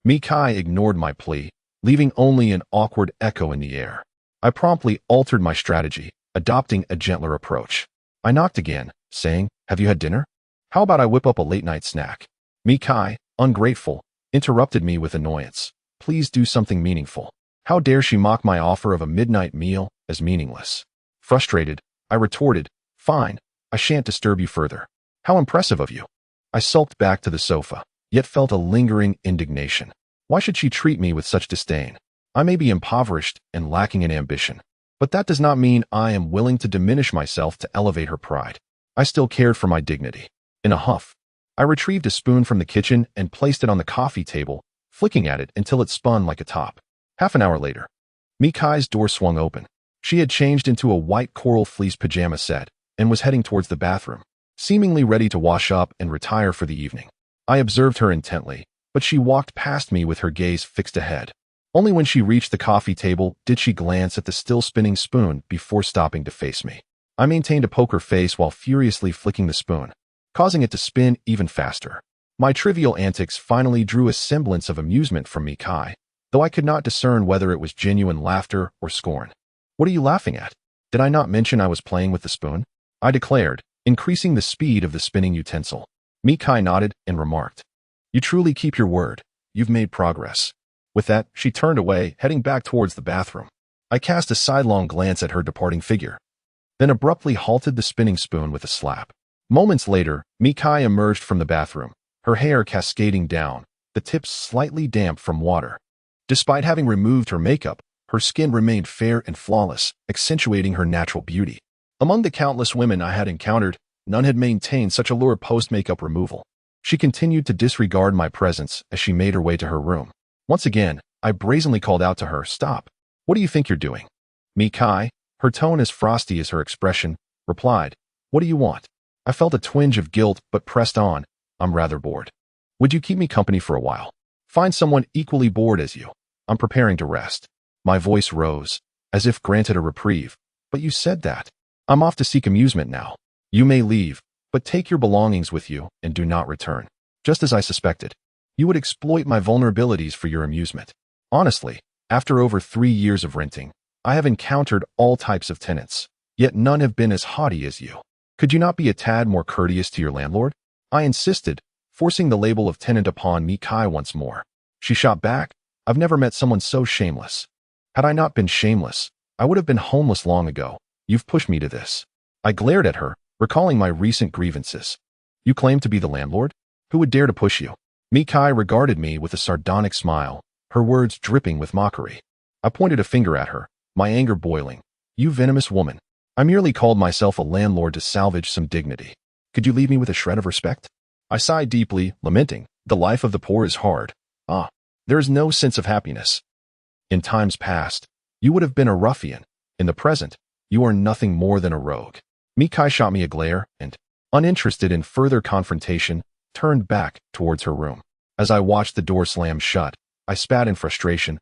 Mikai ignored my plea, leaving only an awkward echo in the air. I promptly altered my strategy, adopting a gentler approach. I knocked again, saying, "Have you had dinner? How about I whip up a late-night snack?" Mikai, ungrateful, interrupted me with annoyance. "Please do something meaningful." How dare she mock my offer of a midnight meal as meaningless? Frustrated, I retorted, "Fine, I shan't disturb you further." "How impressive of you." I sulked back to the sofa, yet felt a lingering indignation. Why should she treat me with such disdain? I may be impoverished and lacking in ambition, but that does not mean I am willing to diminish myself to elevate her pride. I still cared for my dignity. In a huff, I retrieved a spoon from the kitchen and placed it on the coffee table, flicking at it until it spun like a top. Half an hour later, Mikai's door swung open. She had changed into a white coral fleece pajama set and was heading towards the bathroom, seemingly ready to wash up and retire for the evening. I observed her intently, but she walked past me with her gaze fixed ahead. Only when she reached the coffee table did she glance at the still spinning spoon before stopping to face me. I maintained a poker face while furiously flicking the spoon, causing it to spin even faster. My trivial antics finally drew a semblance of amusement from Mikai, though I could not discern whether it was genuine laughter or scorn. "What are you laughing at? Did I not mention I was playing with the spoon?" I declared, increasing the speed of the spinning utensil. Mikai nodded and remarked, "You truly keep your word. You've made progress." With that, she turned away, heading back towards the bathroom. I cast a sidelong glance at her departing figure, then abruptly halted the spinning spoon with a slap. Moments later, Mikai emerged from the bathroom, her hair cascading down, the tips slightly damp from water. Despite having removed her makeup, her skin remained fair and flawless, accentuating her natural beauty. Among the countless women I had encountered, none had maintained such allure post-makeup removal. She continued to disregard my presence as she made her way to her room. Once again, I brazenly called out to her, "Stop! What do you think you're doing?" Mikai, her tone as frosty as her expression, replied, "What do you want?" I felt a twinge of guilt but pressed on, "I'm rather bored. Would you keep me company for a while? Find someone equally bored as you. I'm preparing to rest." My voice rose, as if granted a reprieve. "But you said that. I'm off to seek amusement now. You may leave, but take your belongings with you and do not return." Just as I suspected. You would exploit my vulnerabilities for your amusement. Honestly, after over 3 years of renting, I have encountered all types of tenants, yet none have been as haughty as you. Could you not be a tad more courteous to your landlord? I insisted, forcing the label of tenant upon Mikai once more. She shot back, "I've never met someone so shameless. Had I not been shameless, I would have been homeless long ago. You've pushed me to this." I glared at her, recalling my recent grievances. "You claim to be the landlord? Who would dare to push you?" Mikai regarded me with a sardonic smile, her words dripping with mockery. I pointed a finger at her, my anger boiling. "You venomous woman. I merely called myself a landlord to salvage some dignity. Could you leave me with a shred of respect?" I sighed deeply, lamenting, "The life of the poor is hard. There is no sense of happiness. In times past, you would have been a ruffian. In the present, you are nothing more than a rogue." Mikai shot me a glare and, uninterested in further confrontation, turned back towards her room. As I watched the door slam shut, I spat in frustration.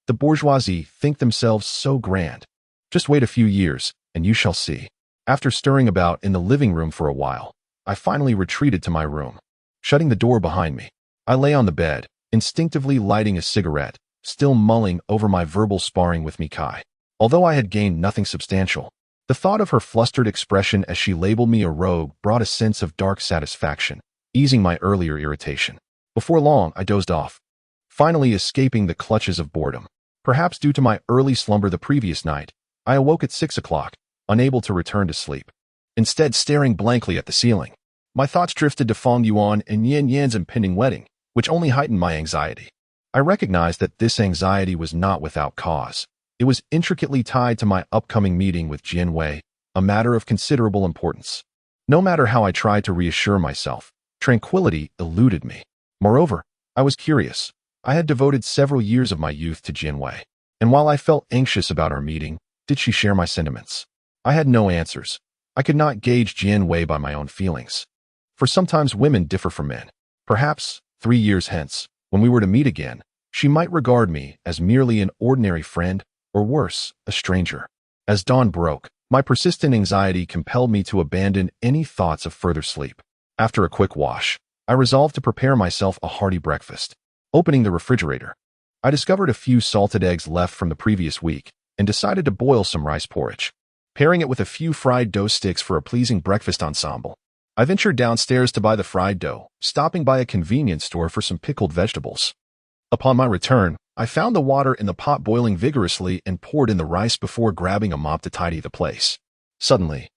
The bourgeoisie think themselves so grand. Just wait a few years, and you shall see. After stirring about in the living room for a while, I finally retreated to my room. Shutting the door behind me, I lay on the bed, instinctively lighting a cigarette, still mulling over my verbal sparring with Mikai. Although I had gained nothing substantial, the thought of her flustered expression as she labeled me a rogue brought a sense of dark satisfaction, easing my earlier irritation. Before long, I dozed off, finally escaping the clutches of boredom. Perhaps due to my early slumber the previous night, I awoke at 6 o'clock, unable to return to sleep. Instead, staring blankly at the ceiling, my thoughts drifted to Fong Yuan and Yan Yan's impending wedding, which only heightened my anxiety. I recognized that this anxiety was not without cause. It was intricately tied to my upcoming meeting with Jian Wei, a matter of considerable importance. No matter how I tried to reassure myself, tranquility eluded me. Moreover, I was curious. I had devoted several years of my youth to Jian Wei, and while I felt anxious about our meeting, did she share my sentiments? I had no answers. I could not gauge Jian Wei by my own feelings. For sometimes women differ from men. Perhaps, 3 years hence, when we were to meet again, she might regard me as merely an ordinary friend, or worse, a stranger. As dawn broke, my persistent anxiety compelled me to abandon any thoughts of further sleep. After a quick wash, I resolved to prepare myself a hearty breakfast. Opening the refrigerator, I discovered a few salted eggs left from the previous week and decided to boil some rice porridge. Pairing it with a few fried dough sticks for a pleasing breakfast ensemble, I ventured downstairs to buy the fried dough, stopping by a convenience store for some pickled vegetables. Upon my return, I found the water in the pot boiling vigorously and poured in the rice before grabbing a mop to tidy the place. Suddenly,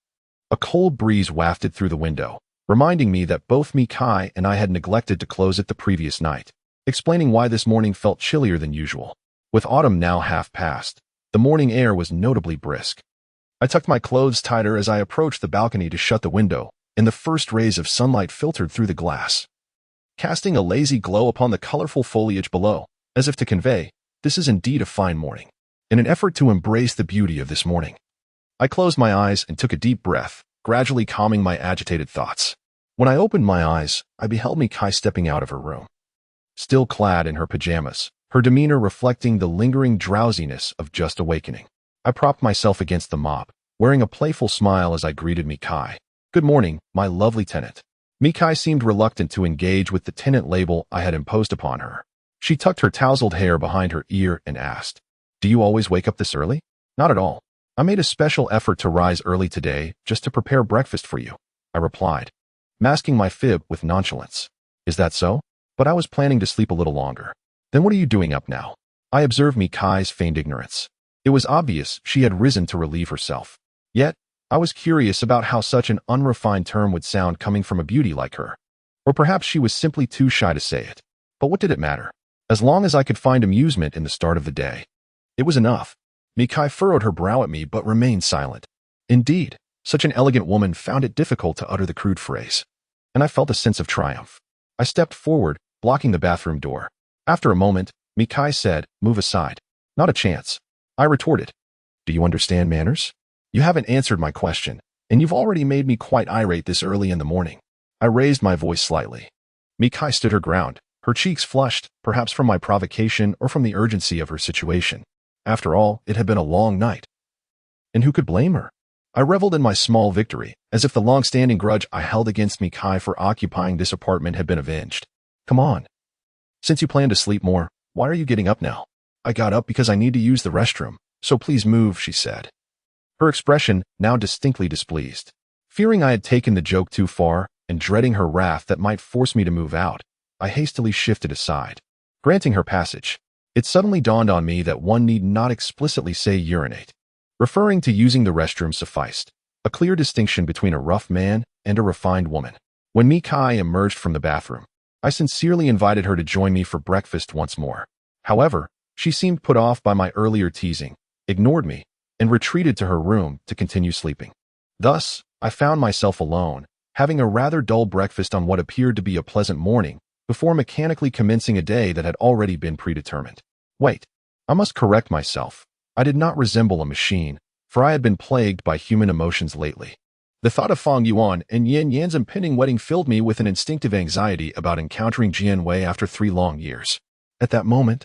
a cold breeze wafted through the window, reminding me that both Mikai and I had neglected to close it the previous night, explaining why this morning felt chillier than usual. With autumn now half past, the morning air was notably brisk. I tucked my clothes tighter as I approached the balcony to shut the window, and the first rays of sunlight filtered through the glass, casting a lazy glow upon the colorful foliage below, as if to convey, "This is indeed a fine morning." In an effort to embrace the beauty of this morning, I closed my eyes and took a deep breath, gradually calming my agitated thoughts. When I opened my eyes, I beheld Mikai stepping out of her room. Still clad in her pajamas, her demeanor reflecting the lingering drowsiness of just awakening. I propped myself against the mop, wearing a playful smile as I greeted Mikai. "Good morning, my lovely tenant." Mikai seemed reluctant to engage with the tenant label I had imposed upon her. She tucked her tousled hair behind her ear and asked, "Do you always wake up this early?" "Not at all. I made a special effort to rise early today just to prepare breakfast for you," I replied, masking my fib with nonchalance. "Is that so? But I was planning to sleep a little longer." "Then what are you doing up now?" I observed Mikai's feigned ignorance. It was obvious she had risen to relieve herself. Yet, I was curious about how such an unrefined term would sound coming from a beauty like her. Or perhaps she was simply too shy to say it. But what did it matter? As long as I could find amusement in the start of the day. It was enough. Mikai furrowed her brow at me but remained silent. Indeed, such an elegant woman found it difficult to utter the crude phrase. And I felt a sense of triumph. I stepped forward, blocking the bathroom door. After a moment, Mikai said, "Move aside." "Not a chance." I retorted. "Do you understand manners? You haven't answered my question, and you've already made me quite irate this early in the morning." I raised my voice slightly. Mikai stood her ground, her cheeks flushed, perhaps from my provocation or from the urgency of her situation. After all, it had been a long night. And who could blame her? I reveled in my small victory, as if the long-standing grudge I held against Mikai for occupying this apartment had been avenged. "Come on. Since you plan to sleep more, why are you getting up now?" "I got up because I need to use the restroom, so please move," she said. Her expression now distinctly displeased. Fearing I had taken the joke too far, and dreading her wrath that might force me to move out, I hastily shifted aside, granting her passage. It suddenly dawned on me that one need not explicitly say urinate. Referring to using the restroom sufficed, a clear distinction between a rough man and a refined woman. When Mikai emerged from the bathroom, I sincerely invited her to join me for breakfast once more. However, she seemed put off by my earlier teasing, ignored me, and retreated to her room to continue sleeping. Thus, I found myself alone, having a rather dull breakfast on what appeared to be a pleasant morning, before mechanically commencing a day that had already been predetermined. Wait, I must correct myself. I did not resemble a machine, for I had been plagued by human emotions lately. The thought of Fong Yuan and Yin Yan's impending wedding filled me with an instinctive anxiety about encountering Jian Wei after 3 long years. At that moment,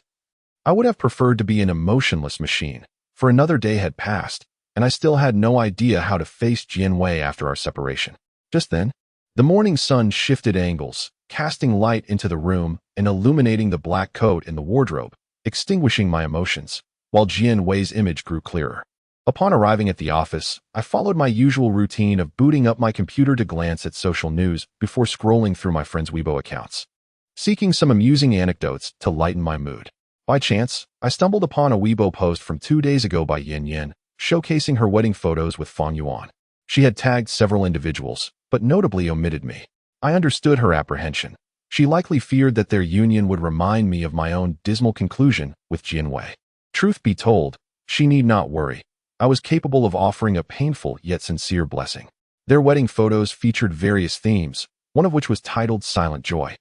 I would have preferred to be an emotionless machine, for another day had passed, and I still had no idea how to face Jian Wei after our separation. Just then, the morning sun shifted angles, casting light into the room and illuminating the black coat in the wardrobe, extinguishing my emotions, while Jian Wei's image grew clearer. Upon arriving at the office, I followed my usual routine of booting up my computer to glance at social news before scrolling through my friends' Weibo accounts, seeking some amusing anecdotes to lighten my mood. By chance, I stumbled upon a Weibo post from 2 days ago by Yin Yan, showcasing her wedding photos with Fong Yuan. She had tagged several individuals, but notably omitted me. I understood her apprehension. She likely feared that their union would remind me of my own dismal conclusion with Jian Wei. Truth be told, she need not worry. I was capable of offering a painful yet sincere blessing. Their wedding photos featured various themes, one of which was titled Silent Joy.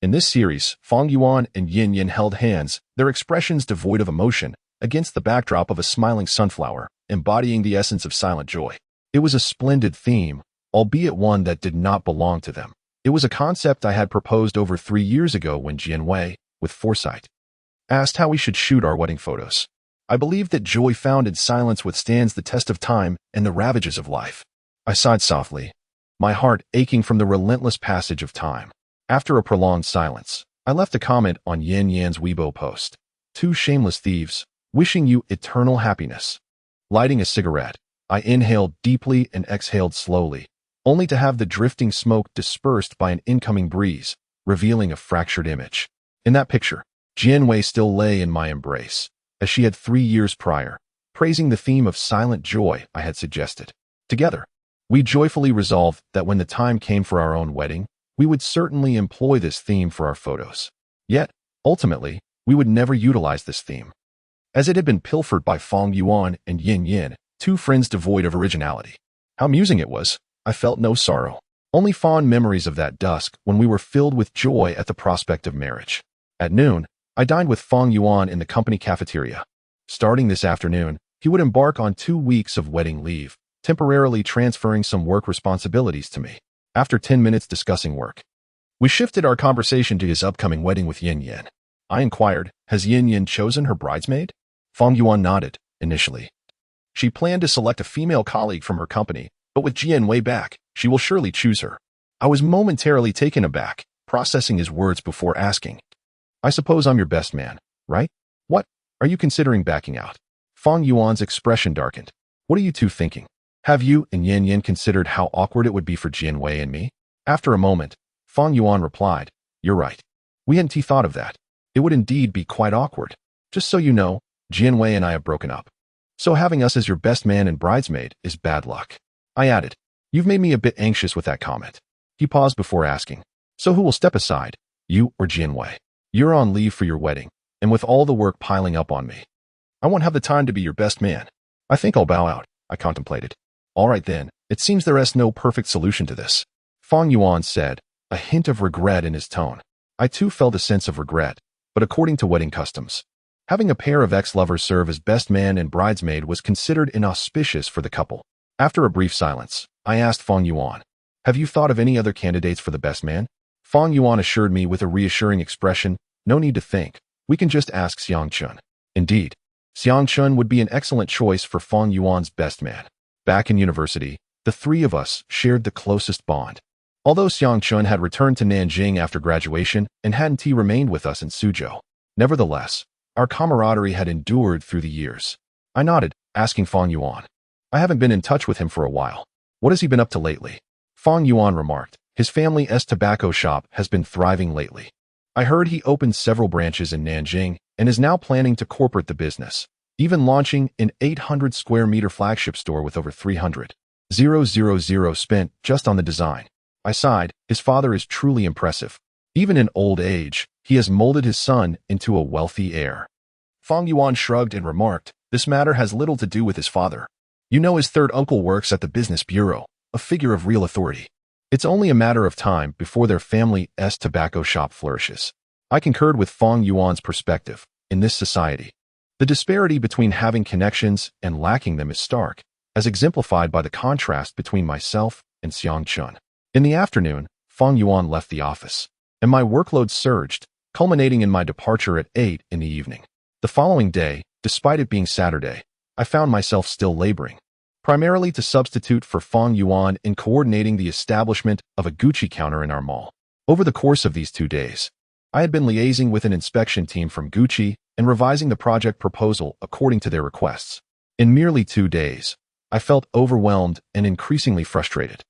In this series, Fong Yuan and Yin Yin held hands, their expressions devoid of emotion, against the backdrop of a smiling sunflower, embodying the essence of silent joy. It was a splendid theme, albeit one that did not belong to them. It was a concept I had proposed over 3 years ago when Jian Wei, with foresight, asked how we should shoot our wedding photos. I believe that joy found in silence withstands the test of time and the ravages of life. I sighed softly, my heart aching from the relentless passage of time. After a prolonged silence, I left a comment on Yin Yan's Weibo post. 2 shameless thieves, wishing you eternal happiness. Lighting a cigarette, I inhaled deeply and exhaled slowly, only to have the drifting smoke dispersed by an incoming breeze, revealing a fractured image. In that picture, Jian Wei still lay in my embrace, as she had 3 years prior, praising the theme of silent joy I had suggested. Together, we joyfully resolved that when the time came for our own wedding, we would certainly employ this theme for our photos. Yet, ultimately, we would never utilize this theme, as it had been pilfered by Fong Yuan and Yin Yin, 2 friends devoid of originality. How amusing it was! I felt no sorrow, only fond memories of that dusk when we were filled with joy at the prospect of marriage. At noon, I dined with Fong Yuan in the company cafeteria. Starting this afternoon, he would embark on 2 weeks of wedding leave, temporarily transferring some work responsibilities to me. After 10 minutes discussing work, we shifted our conversation to his upcoming wedding with Yin Yan. I inquired, has Yin Yan chosen her bridesmaid? Fong Yuan nodded, initially. She planned to select a female colleague from her company, but with Jian Wei back, she will surely choose her. I was momentarily taken aback, processing his words before asking. I suppose I'm your best man, right? What? Are you considering backing out? Fang Yuan's expression darkened. What are you two thinking? Have you and Yan Yan considered how awkward it would be for Jian Wei and me? After a moment, Fang Yuan replied, You're right. We hadn't thought of that. It would indeed be quite awkward. Just so you know, Jian Wei and I have broken up. So having us as your best man and bridesmaid is bad luck. I added, You've made me a bit anxious with that comment. He paused before asking, So who will step aside, you or Jian Wei? You're on leave for your wedding, and with all the work piling up on me, I won't have the time to be your best man. I think I'll bow out, I contemplated. All right then, it seems there is no perfect solution to this. Fang Yuan said, a hint of regret in his tone. I too felt a sense of regret, but according to wedding customs, having a pair of ex-lovers serve as best man and bridesmaid was considered inauspicious for the couple. After a brief silence, I asked Fang Yuan, Have you thought of any other candidates for the best man? Fang Yuan assured me with a reassuring expression, No need to think. We can just ask Xiang Chun. Indeed, Xiang Chun would be an excellent choice for Fang Yuan's best man. Back in university, the three of us shared the closest bond. Although Xiang Chun had returned to Nanjing after graduation and hadn't he remained with us in Suzhou, nevertheless, our camaraderie had endured through the years. I nodded, asking Fang Yuan. I haven't been in touch with him for a while. What has he been up to lately? Fang Yuan remarked, His family's tobacco shop has been thriving lately. I heard he opened several branches in Nanjing and is now planning to corporate the business, even launching an 800 square meter flagship store with over 300,000 spent just on the design. I sighed. His father is truly impressive. Even in old age, he has molded his son into a wealthy heir. Fang Yuan shrugged and remarked, This matter has little to do with his father. You know his third uncle works at the business bureau, a figure of real authority. It's only a matter of time before their family's tobacco shop flourishes. I concurred with Fang Yuan's perspective. In this society, the disparity between having connections and lacking them is stark, as exemplified by the contrast between myself and Xiang Chun. In the afternoon, Fang Yuan left the office, and my workload surged, culminating in my departure at 8 in the evening. The following day, despite it being Saturday, I found myself still laboring, primarily to substitute for Fang Yuan in coordinating the establishment of a Gucci counter in our mall. Over the course of these 2 days, I had been liaising with an inspection team from Gucci and revising the project proposal according to their requests. In merely 2 days, I felt overwhelmed and increasingly frustrated,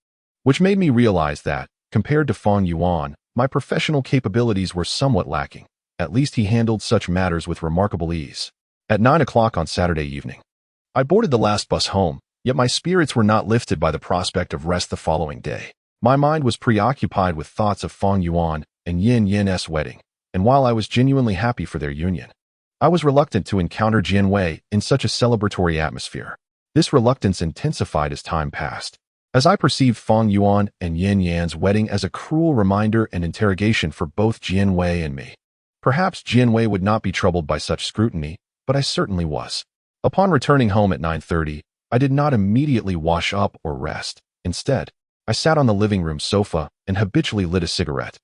which made me realize that, compared to Fang Yuan, my professional capabilities were somewhat lacking. At least he handled such matters with remarkable ease. At 9 o'clock on Saturday evening, I boarded the last bus home, yet my spirits were not lifted by the prospect of rest the following day. My mind was preoccupied with thoughts of Fang Yuan and Yin Yin's wedding, and while I was genuinely happy for their union, I was reluctant to encounter Jian Wei in such a celebratory atmosphere. This reluctance intensified as time passed, as I perceived Fang Yuan and Yin Yan's wedding as a cruel reminder and interrogation for both Jian Wei and me. Perhaps Jian Wei would not be troubled by such scrutiny, but I certainly was. Upon returning home at 9:30, I did not immediately wash up or rest. Instead, I sat on the living room sofa and habitually lit a cigarette,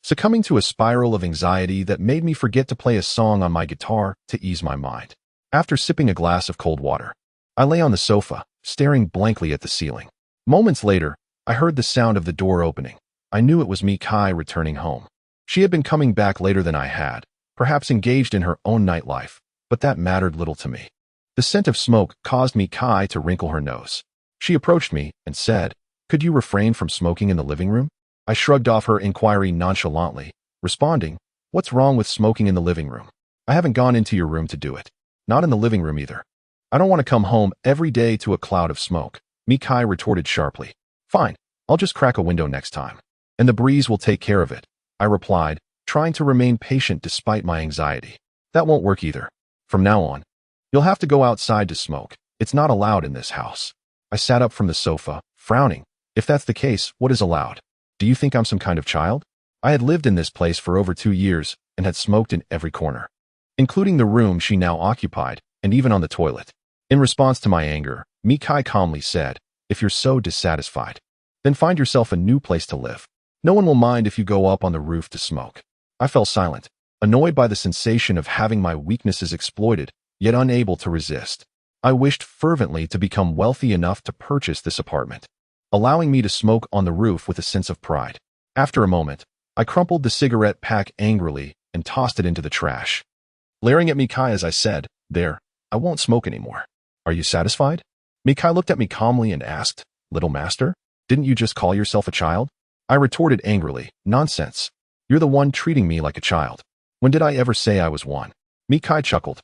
succumbing to a spiral of anxiety that made me forget to play a song on my guitar to ease my mind. After sipping a glass of cold water, I lay on the sofa, staring blankly at the ceiling. Moments later, I heard the sound of the door opening. I knew it was Mi Kai returning home. She had been coming back later than I had, perhaps engaged in her own nightlife, but that mattered little to me. The scent of smoke caused Mi Kai to wrinkle her nose. She approached me and said, Could you refrain from smoking in the living room? I shrugged off her inquiry nonchalantly, responding, What's wrong with smoking in the living room? I haven't gone into your room to do it. Not in the living room either. I don't want to come home every day to a cloud of smoke, Mi Kai retorted sharply. Fine, I'll just crack a window next time, and the breeze will take care of it, I replied, trying to remain patient despite my anxiety. That won't work either. From now on, you'll have to go outside to smoke. It's not allowed in this house. I sat up from the sofa, frowning. If that's the case, what is allowed? Do you think I'm some kind of child? I had lived in this place for over 2 years and had smoked in every corner, including the room she now occupied, and even on the toilet. In response to my anger, Mi Kai calmly said, If you're so dissatisfied, then find yourself a new place to live. No one will mind if you go up on the roof to smoke. I fell silent, annoyed by the sensation of having my weaknesses exploited, yet unable to resist. I wished fervently to become wealthy enough to purchase this apartment, allowing me to smoke on the roof with a sense of pride. After a moment, I crumpled the cigarette pack angrily and tossed it into the trash. Glaring at Mikai as I said, "There, I won't smoke anymore. Are you satisfied?" Mikai looked at me calmly and asked, "Little master, didn't you just call yourself a child?" I retorted angrily, "Nonsense. You're the one treating me like a child. When did I ever say I was one?" Mikai chuckled,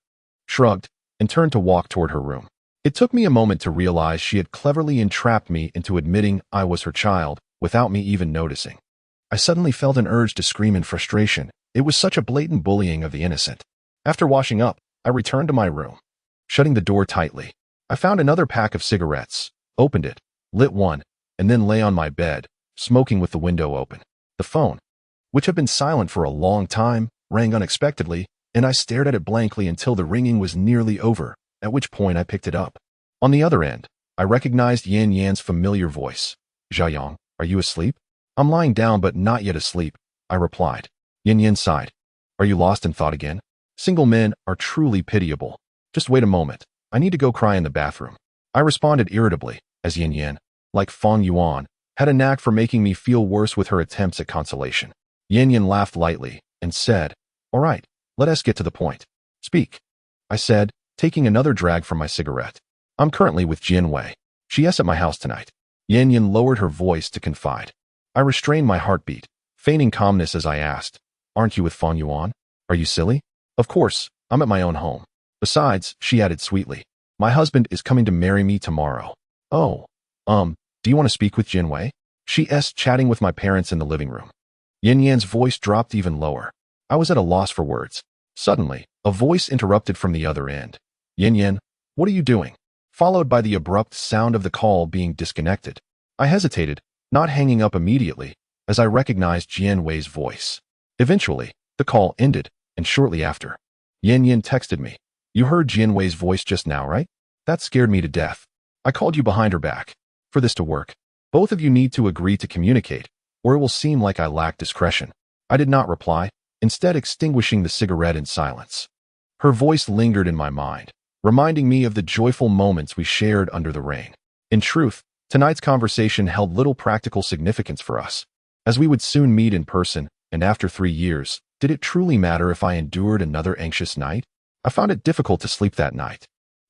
shrugged, and turned to walk toward her room. It took me a moment to realize she had cleverly entrapped me into admitting I was her child without me even noticing. I suddenly felt an urge to scream in frustration. It was such a blatant bullying of the innocent. After washing up, I returned to my room. Shutting the door tightly, I found another pack of cigarettes, opened it, lit one, and then lay on my bed, smoking with the window open. The phone, which had been silent for a long time, rang unexpectedly, and I stared at it blankly until the ringing was nearly over, at which point I picked it up. On the other end, I recognized Yan Yan's familiar voice. "Xiaoyang, are you asleep?" "I'm lying down but not yet asleep," I replied. Yan Yan sighed. "Are you lost in thought again? Single men are truly pitiable. Just wait a moment. I need to go cry in the bathroom." I responded irritably, as Yan Yan, like Fong Yuan, had a knack for making me feel worse with her attempts at consolation. Yan Yan laughed lightly and said, "All right, let us get to the point." "Speak," I said, taking another drag from my cigarette. "I'm currently with Jian Wei. She is at my house tonight." Yan Yan lowered her voice to confide. I restrained my heartbeat, feigning calmness as I asked, "Aren't you with Fong Yuan? Are you silly?" "Of course, I'm at my own home. Besides," she added sweetly, "my husband is coming to marry me tomorrow." "Oh, do you want to speak with Jian Wei?" She is chatting with my parents in the living room." Yan Yan's voice dropped even lower. I was at a loss for words. Suddenly, a voice interrupted from the other end. "Yan Yan, what are you doing?" Followed by the abrupt sound of the call being disconnected. I hesitated, not hanging up immediately, as I recognized Jian Wei's voice. Eventually, the call ended, and shortly after, Yan Yan texted me, "You heard Jian Wei's voice just now, right? That scared me to death. I called you behind her back. For this to work, both of you need to agree to communicate, or it will seem like I lack discretion." I did not reply, instead extinguishing the cigarette in silence. Her voice lingered in my mind, reminding me of the joyful moments we shared under the rain. In truth, tonight's conversation held little practical significance for us, as we would soon meet in person, and after 3 years, did it truly matter if I endured another anxious night? I found it difficult to sleep that night,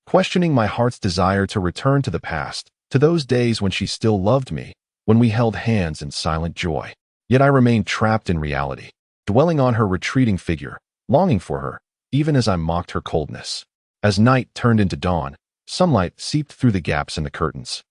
questioning my heart's desire to return to the past, to those days when she still loved me, when we held hands in silent joy. Yet I remained trapped in reality, dwelling on her retreating figure, longing for her, even as I mocked her coldness. As night turned into dawn, sunlight seeped through the gaps in the curtains,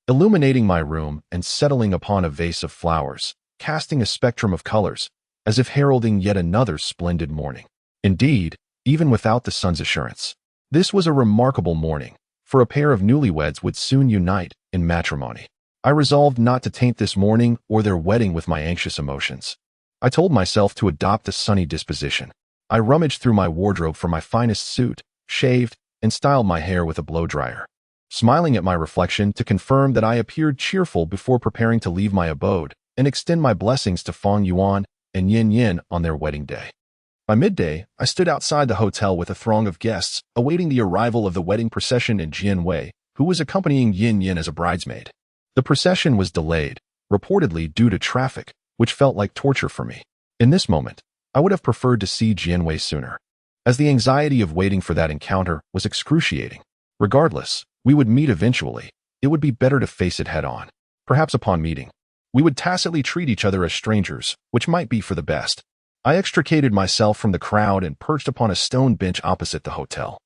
illuminating my room and settling upon a vase of flowers, casting a spectrum of colors, as if heralding yet another splendid morning. Indeed, even without the sun's assurance, this was a remarkable morning, for a pair of newlyweds would soon unite in matrimony. I resolved not to taint this morning or their wedding with my anxious emotions. I told myself to adopt a sunny disposition. I rummaged through my wardrobe for my finest suit, shaved, and styled my hair with a blow-dryer, smiling at my reflection to confirm that I appeared cheerful before preparing to leave my abode and extend my blessings to Fong Yuan and Yin Yin on their wedding day. By midday, I stood outside the hotel with a throng of guests, awaiting the arrival of the wedding procession and Jian Wei, who was accompanying Yin Yin as a bridesmaid. The procession was delayed, reportedly due to traffic, which felt like torture for me. In this moment, I would have preferred to see Jian Wei sooner, as the anxiety of waiting for that encounter was excruciating. Regardless, we would meet eventually. It would be better to face it head-on. Perhaps upon meeting, we would tacitly treat each other as strangers, which might be for the best. I extricated myself from the crowd and perched upon a stone bench opposite the hotel,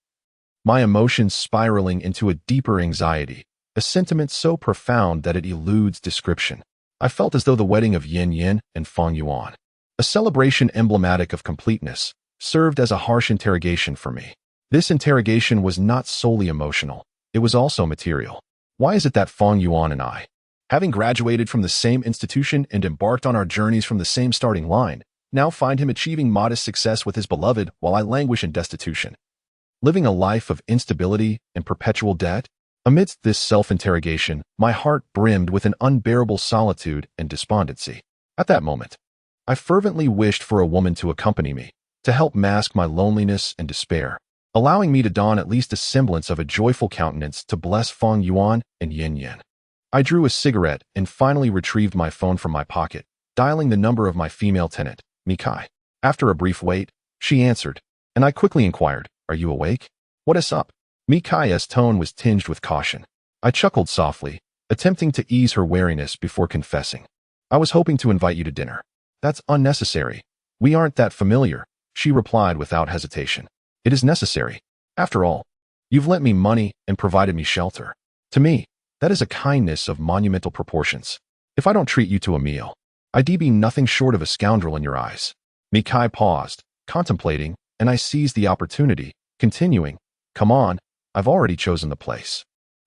my emotions spiraling into a deeper anxiety, a sentiment so profound that it eludes description. I felt as though the wedding of Yin Yin and Fong Yuan, a celebration emblematic of completeness, served as a harsh interrogation for me. This interrogation was not solely emotional, it was also material. Why is it that Fong Yuan and I, having graduated from the same institution and embarked on our journeys from the same starting line, now find him achieving modest success with his beloved while I languish in destitution, living a life of instability and perpetual debt? Amidst this self-interrogation, my heart brimmed with an unbearable solitude and despondency. At that moment, I fervently wished for a woman to accompany me, to help mask my loneliness and despair. allowing me to don at least a semblance of a joyful countenance to bless Feng Yuan and Yin Yin. I drew a cigarette and finally retrieved my phone from my pocket, dialing the number of my female tenant, Mikai. After a brief wait, she answered, and I quickly inquired, "Are you awake? What is up?" Mikai's tone was tinged with caution. I chuckled softly, attempting to ease her wariness before confessing. "I was hoping to invite you to dinner." "That's unnecessary. We aren't that familiar," she replied without hesitation. "It is necessary. After all, you've lent me money and provided me shelter. To me, that is a kindness of monumental proportions. If I don't treat you to a meal, I'd be nothing short of a scoundrel in your eyes." Mikai paused, contemplating, and I seized the opportunity, continuing, "Come on, I've already chosen the place.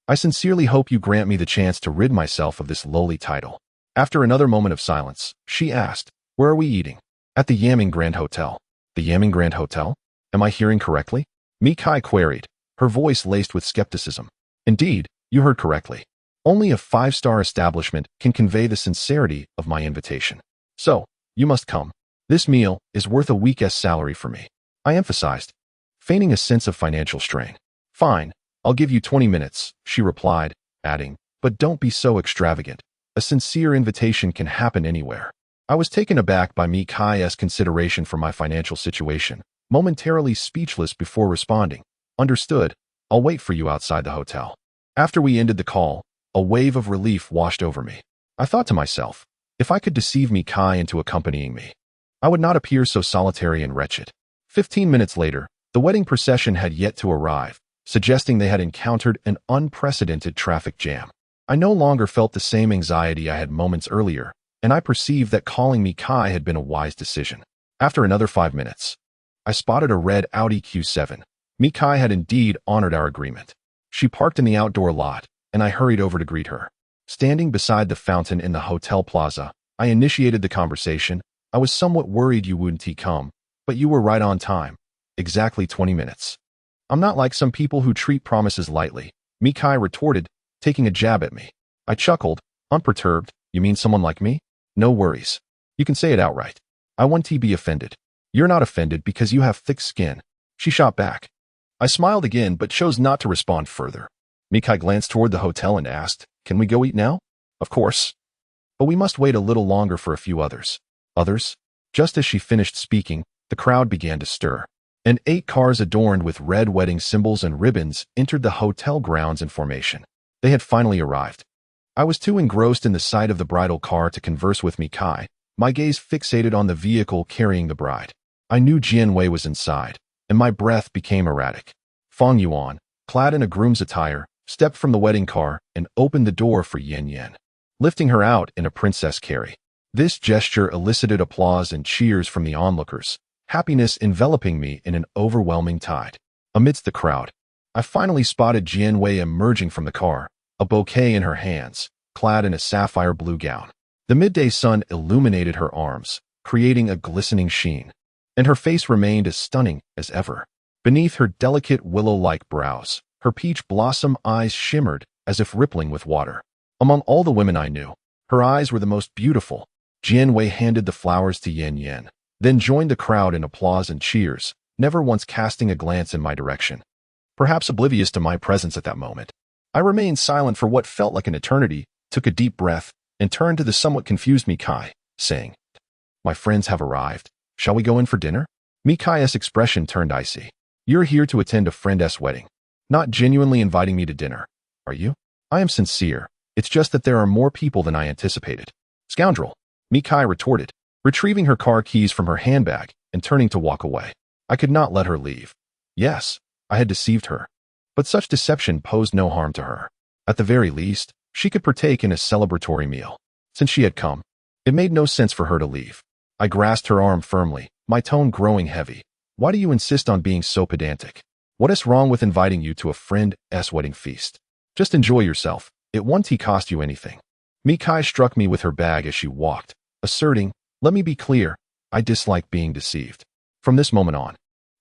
I sincerely hope you grant me the chance to rid myself of this lowly title." After another moment of silence, she asked, "Where are we eating?" "At the Yamming Grand Hotel." "The Yamming Grand Hotel? Am I hearing correctly?" Mikai queried, her voice laced with skepticism. "Indeed, you heard correctly. Only a five-star establishment can convey the sincerity of my invitation. So, you must come. This meal is worth a week's salary for me," I emphasized, feigning a sense of financial strain. "Fine, I'll give you 20 minutes, she replied, adding, "But don't be so extravagant. A sincere invitation can happen anywhere." I was taken aback by Mikai's consideration for my financial situation, momentarily speechless before responding. "Understood. I'll wait for you outside the hotel." After we ended the call, a wave of relief washed over me. I thought to myself, if I could deceive Mikai into accompanying me, I would not appear so solitary and wretched. 15 minutes later, the wedding procession had yet to arrive, suggesting they had encountered an unprecedented traffic jam. I no longer felt the same anxiety I had moments earlier, and I perceived that calling Mikai had been a wise decision. After another 5 minutes, I spotted a red Audi Q7. Mikai had indeed honored our agreement. She parked in the outdoor lot, and I hurried over to greet her. Standing beside the fountain in the hotel plaza, I initiated the conversation. "I was somewhat worried you wouldn't come, but you were right on time. Exactly 20 minutes. I'm not like some people who treat promises lightly," Mikai retorted, taking a jab at me. I chuckled, unperturbed. "You mean someone like me? No worries. You can say it outright. I won't be offended." "You're not offended because you have thick skin," she shot back. I smiled again but chose not to respond further. Mikai glanced toward the hotel and asked, "Can we go eat now?" "Of course. But we must wait a little longer for a few others." "Others?" Just as she finished speaking, the crowd began to stir, and 8 cars adorned with red wedding symbols and ribbons entered the hotel grounds in formation. They had finally arrived. I was too engrossed in the sight of the bridal car to converse with Mikai, my gaze fixated on the vehicle carrying the bride. I knew Jianwei was inside, and my breath became erratic. Feng Yuan, clad in a groom's attire, stepped from the wedding car and opened the door for Yin Yin, lifting her out in a princess carry. This gesture elicited applause and cheers from the onlookers, happiness enveloping me in an overwhelming tide. Amidst the crowd, I finally spotted Jianwei emerging from the car, a bouquet in her hands, clad in a sapphire blue gown. The midday sun illuminated her arms, creating a glistening sheen, and her face remained as stunning as ever. Beneath her delicate willow-like brows, her peach blossom eyes shimmered as if rippling with water. Among all the women I knew, her eyes were the most beautiful. Jianwei handed the flowers to Yin Yin, then joined the crowd in applause and cheers, never once casting a glance in my direction. Perhaps oblivious to my presence at that moment, I remained silent for what felt like an eternity, took a deep breath, and turned to the somewhat confused Mikai, saying, "My friends have arrived. Shall we go in for dinner?" Mikai's expression turned icy. "You're here to attend a friend's wedding, not genuinely inviting me to dinner, are you?" "I am sincere. It's just that there are more people than I anticipated." "Scoundrel," Mikai retorted, retrieving her car keys from her handbag and turning to walk away. I could not let her leave. Yes, I had deceived her, but such deception posed no harm to her. At the very least, she could partake in a celebratory meal. Since she had come, it made no sense for her to leave. I grasped her arm firmly, my tone growing heavy. "Why do you insist on being so pedantic? What is wrong with inviting you to a friend's wedding feast? Just enjoy yourself. It won't cost you anything." Mikai struck me with her bag as she walked, asserting, "Let me be clear, I dislike being deceived. From this moment on,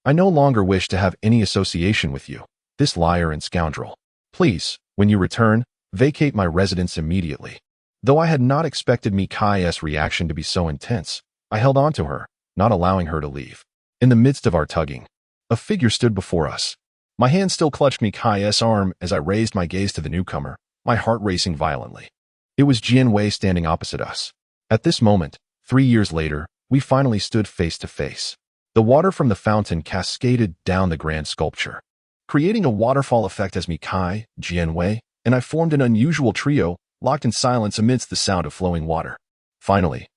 I no longer wish to have any association with you, this liar and scoundrel. Please, when you return, vacate my residence immediately." Though I had not expected Mikai's reaction to be so intense, I held on to her, not allowing her to leave. In the midst of our tugging, A figure stood before us. My hand still clutched Mikai's arm as I raised my gaze to the newcomer, my heart racing violently. It was Jianwei standing opposite us. At this moment, 3 years later, we finally stood face to face. The water from the fountain cascaded down the grand sculpture, creating a waterfall effect as Mikai, Jianwei, and I formed an unusual trio, locked in silence amidst the sound of flowing water. Finally,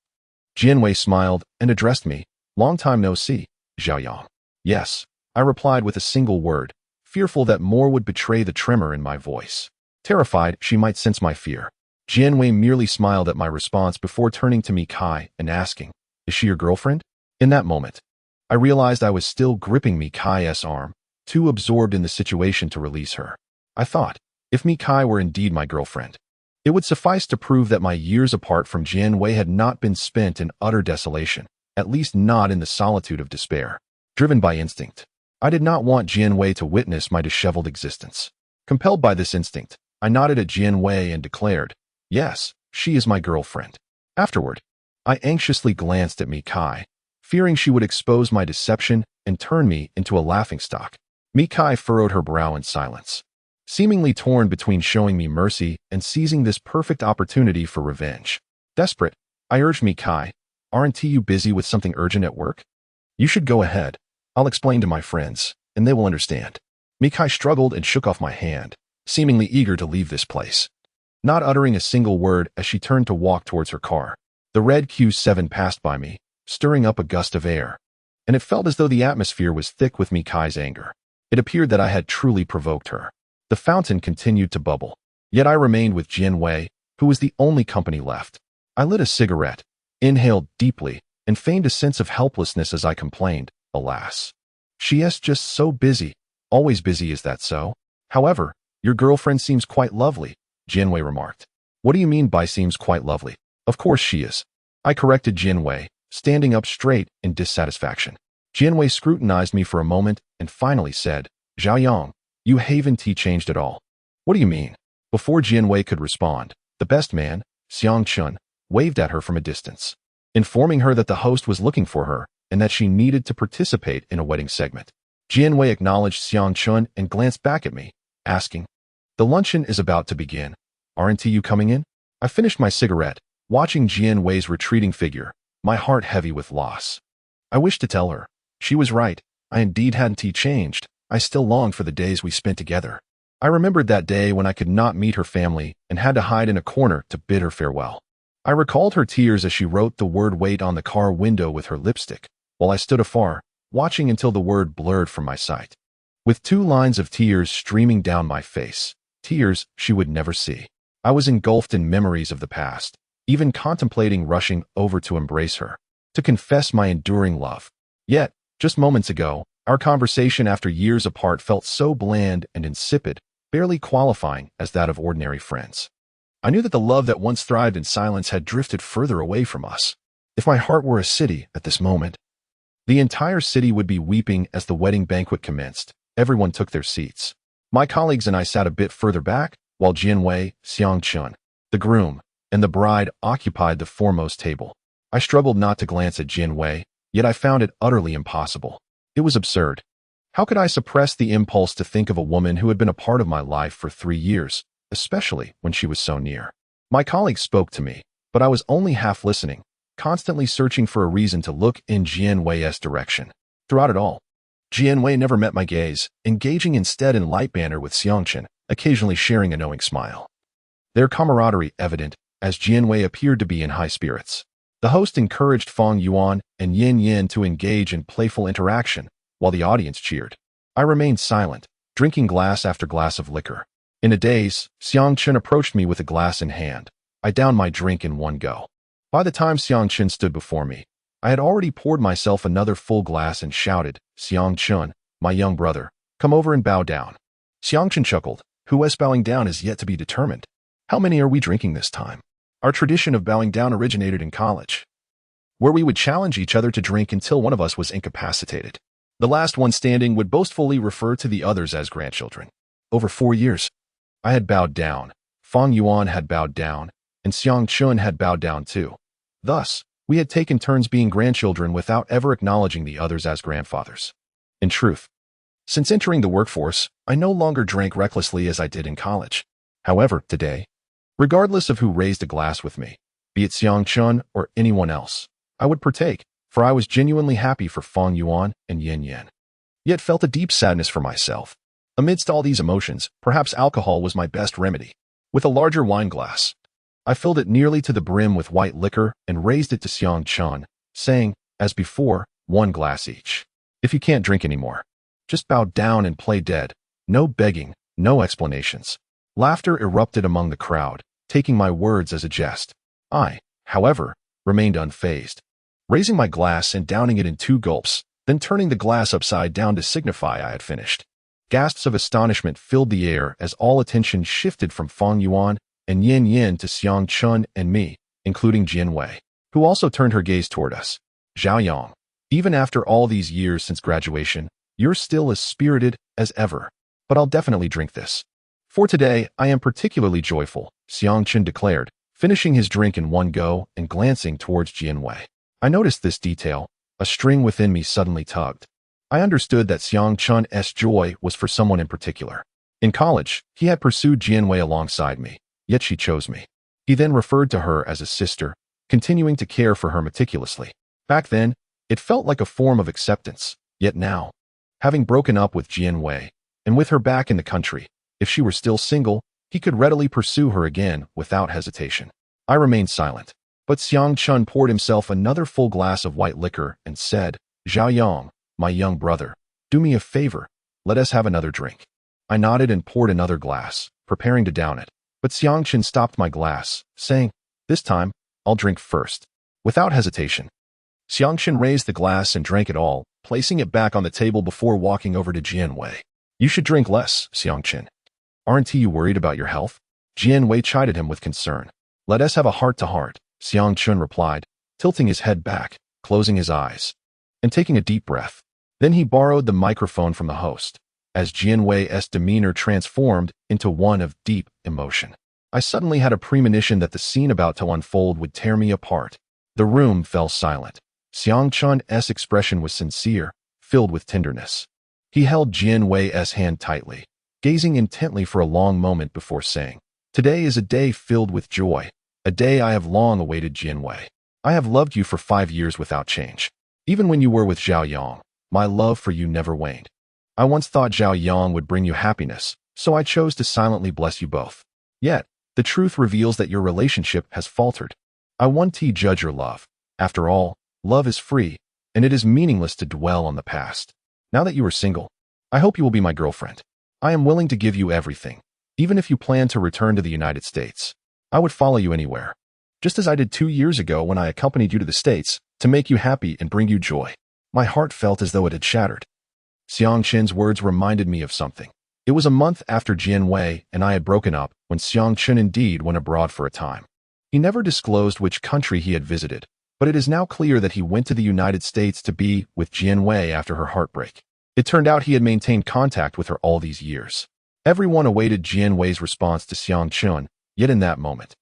Jianwei smiled and addressed me. Long time no see, Xiaoyang. Yes, I replied with a single word, fearful that more would betray the tremor in my voice. Terrified she might sense my fear, Jianwei merely smiled at my response before turning to Mikai and asking, "Is she your girlfriend?" In that moment, I realized I was still gripping Mikai's arm, too absorbed in the situation to release her. I thought, if Mikai were indeed my girlfriend, it would suffice to prove that my years apart from Jianwei had not been spent in utter desolation, at least not in the solitude of despair. Driven by instinct, I did not want Jianwei to witness my disheveled existence. Compelled by this instinct, I nodded at Jianwei and declared, "Yes, she is my girlfriend." Afterward, I anxiously glanced at Mikai, fearing she would expose my deception and turn me into a laughingstock. Mikai furrowed her brow in silence, seemingly torn between showing me mercy and seizing this perfect opportunity for revenge. Desperate, I urged Mikai, "Aren't you busy with something urgent at work? You should go ahead. I'll explain to my friends, and they will understand." Mikai struggled and shook off my hand, seemingly eager to leave this place, not uttering a single word as she turned to walk towards her car. The red Q7 passed by me, stirring up a gust of air, and it felt as though the atmosphere was thick with Mikai's anger. It appeared that I had truly provoked her. The fountain continued to bubble, yet I remained with Jianwei, who was the only company left. I lit a cigarette, inhaled deeply, and feigned a sense of helplessness as I complained, "Alas, she is just so busy. Always busy, is that so? However, your girlfriend seems quite lovely," Jianwei remarked. "What do you mean by seems quite lovely?" "Of course she is," I corrected Jianwei, standing up straight in dissatisfaction. Jianwei scrutinized me for a moment and finally said, "Xiaoyang, you haven't changed at all." "What do you mean?" Before Jianwei could respond, the best man, Xiang Chun, waved at her from a distance, informing her that the host was looking for her and that she needed to participate in a wedding segment. Jianwei acknowledged Xiang Chun and glanced back at me, asking, "The luncheon is about to begin. Aren't you coming in?" I finished my cigarette, watching Jianwei's retreating figure, my heart heavy with loss. I wished to tell her. She was right. I indeed hadn't changed. I still longed for the days we spent together. I remembered that day when I could not meet her family and had to hide in a corner to bid her farewell. I recalled her tears as she wrote the word "wait" on the car window with her lipstick, while I stood afar, watching until the word blurred from my sight. With 2 lines of tears streaming down my face, tears she would never see, I was engulfed in memories of the past, even contemplating rushing over to embrace her, to confess my enduring love. Yet, just moments ago, our conversation after years apart felt so bland and insipid, barely qualifying as that of ordinary friends. I knew that the love that once thrived in silence had drifted further away from us. If my heart were a city at this moment, the entire city would be weeping as the wedding banquet commenced. Everyone took their seats. My colleagues and I sat a bit further back, while Jianwei, Xiang Chun, the groom, and the bride occupied the foremost table. I struggled not to glance at Jianwei, yet I found it utterly impossible. It was absurd. How could I suppress the impulse to think of a woman who had been a part of my life for 3 years, especially when she was so near? My colleague spoke to me, but I was only half listening, constantly searching for a reason to look in Jianwei's direction. Throughout it all, Jianwei never met my gaze, engaging instead in light banter with Xiangchen, occasionally sharing a knowing smile. Their camaraderie evident, as Jianwei appeared to be in high spirits. The host encouraged Fang Yuan and Yin Yin to engage in playful interaction, while the audience cheered. I remained silent, drinking glass after glass of liquor. In a daze, Xiangchen approached me with a glass in hand. I downed my drink in one go. By the time Xiangchen stood before me, I had already poured myself another full glass and shouted, "Xiangchen, my young brother, come over and bow down." Xiangchen chuckled. "Who is bowing down is yet to be determined. How many are we drinking this time?" Our tradition of bowing down originated in college, where we would challenge each other to drink until one of us was incapacitated. The last one standing would boastfully refer to the others as grandchildren. Over 4 years, I had bowed down, Fang Yuan had bowed down, and Xiang Chun had bowed down too. Thus, we had taken turns being grandchildren without ever acknowledging the others as grandfathers. In truth, Since entering the workforce, I no longer drank recklessly as I did in college. However, today, regardless of who raised a glass with me, be it Xiang Chun or anyone else, I would partake, for I was genuinely happy for Feng Yuan and Yin Yan, yet felt a deep sadness for myself. Amidst all these emotions, perhaps alcohol was my best remedy. With a larger wine glass, I filled it nearly to the brim with white liquor and raised it to Xiang Chun, saying, as before, 1 glass each. If you can't drink anymore, just bow down and play dead. No begging, no explanations. Laughter erupted among the crowd, taking my words as a jest. I, however, remained unfazed, raising my glass and downing it in 2 gulps, then turning the glass upside down to signify I had finished. Gasps of astonishment filled the air as all attention shifted from Feng Yuan and Yin Yin to Xiang Chun and me, including Jian Wei, who also turned her gaze toward us. Zhao Yang, even after all these years since graduation, you're still as spirited as ever. But I'll definitely drink this. For today, I am particularly joyful, Xiang Chun declared, finishing his drink in one go and glancing towards Jian Wei. I noticed this detail. A string within me suddenly tugged. I understood that Xiang Chun's joy was for someone in particular. In college, he had pursued Jian Wei alongside me, yet she chose me. He then referred to her as a sister, continuing to care for her meticulously. Back then, it felt like a form of acceptance, yet now, having broken up with Jian Wei, and with her back in the country, if she were still single, he could readily pursue her again without hesitation. I remained silent, but Xiang Chun poured himself another full glass of white liquor and said, Zhao Yang, my young brother, do me a favor, let us have another drink. I nodded and poured another glass, preparing to down it, but Xiang Chun stopped my glass, saying, this time, I'll drink first. Without hesitation, Xiang Chun raised the glass and drank it all, placing it back on the table before walking over to Jian Wei. You should drink less, Xiang Chun. Aren't you worried about your health? Jian Wei chided him with concern. Let us have a heart-to-heart, Xiang Chun replied, tilting his head back, closing his eyes, and taking a deep breath. Then he borrowed the microphone from the host, as Jian Wei's demeanor transformed into one of deep emotion. I suddenly had a premonition that the scene about to unfold would tear me apart. The room fell silent. Xiang Chun's expression was sincere, filled with tenderness. He held Jian Wei's hand tightly, gazing intently for a long moment before saying, today is a day filled with joy, a day I have long awaited, Jian Wei. I have loved you for 5 years without change. Even when you were with Zhao Yang, my love for you never waned. I once thought Zhao Yang would bring you happiness, so I chose to silently bless you both. Yet, the truth reveals that your relationship has faltered. I want to judge your love. After all, love is free, and it is meaningless to dwell on the past. Now that you are single, I hope you will be my girlfriend. I am willing to give you everything. Even if you plan to return to the United States, I would follow you anywhere. Just as I did 2 years ago when I accompanied you to the States to make you happy and bring you joy. My heart felt as though it had shattered. Xiang Chun's words reminded me of something. It was a month after Jian Wei and I had broken up when Xiang Chun indeed went abroad for a time. He never disclosed which country he had visited, but it is now clear that he went to the United States to be with Jian Wei after her heartbreak. It turned out he had maintained contact with her all these years. Everyone awaited Jian Wei's response to Xiang Chun, yet in that moment,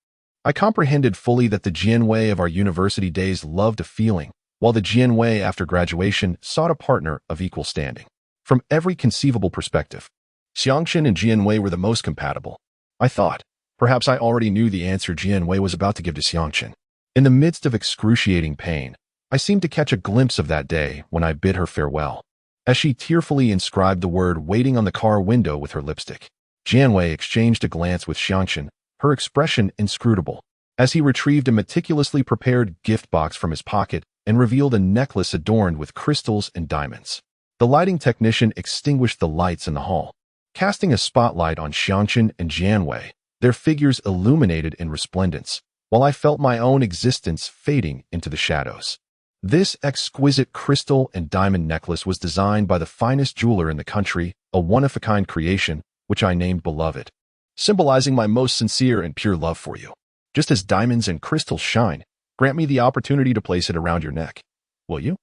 I comprehended fully that the Jian Wei of our university days loved a feeling, while the Jian Wei after graduation sought a partner of equal standing. From every conceivable perspective, Xiang Chun and Jian Wei were the most compatible. I thought, perhaps I already knew the answer Jian Wei was about to give to Xiang Chun. In the midst of excruciating pain, I seemed to catch a glimpse of that day when I bid her farewell, as she tearfully inscribed the word waiting on the car window with her lipstick. Jian Wei exchanged a glance with Xiang Chun, her expression inscrutable, as he retrieved a meticulously prepared gift box from his pocket and revealed a necklace adorned with crystals and diamonds. The lighting technician extinguished the lights in the hall, casting a spotlight on Xiang Chun and Jian Wei, their figures illuminated in resplendence, while I felt my own existence fading into the shadows. This exquisite crystal and diamond necklace was designed by the finest jeweler in the country, a one-of-a-kind creation, which I named Beloved, symbolizing my most sincere and pure love for you. Just as diamonds and crystals shine, grant me the opportunity to place it around your neck. Will you?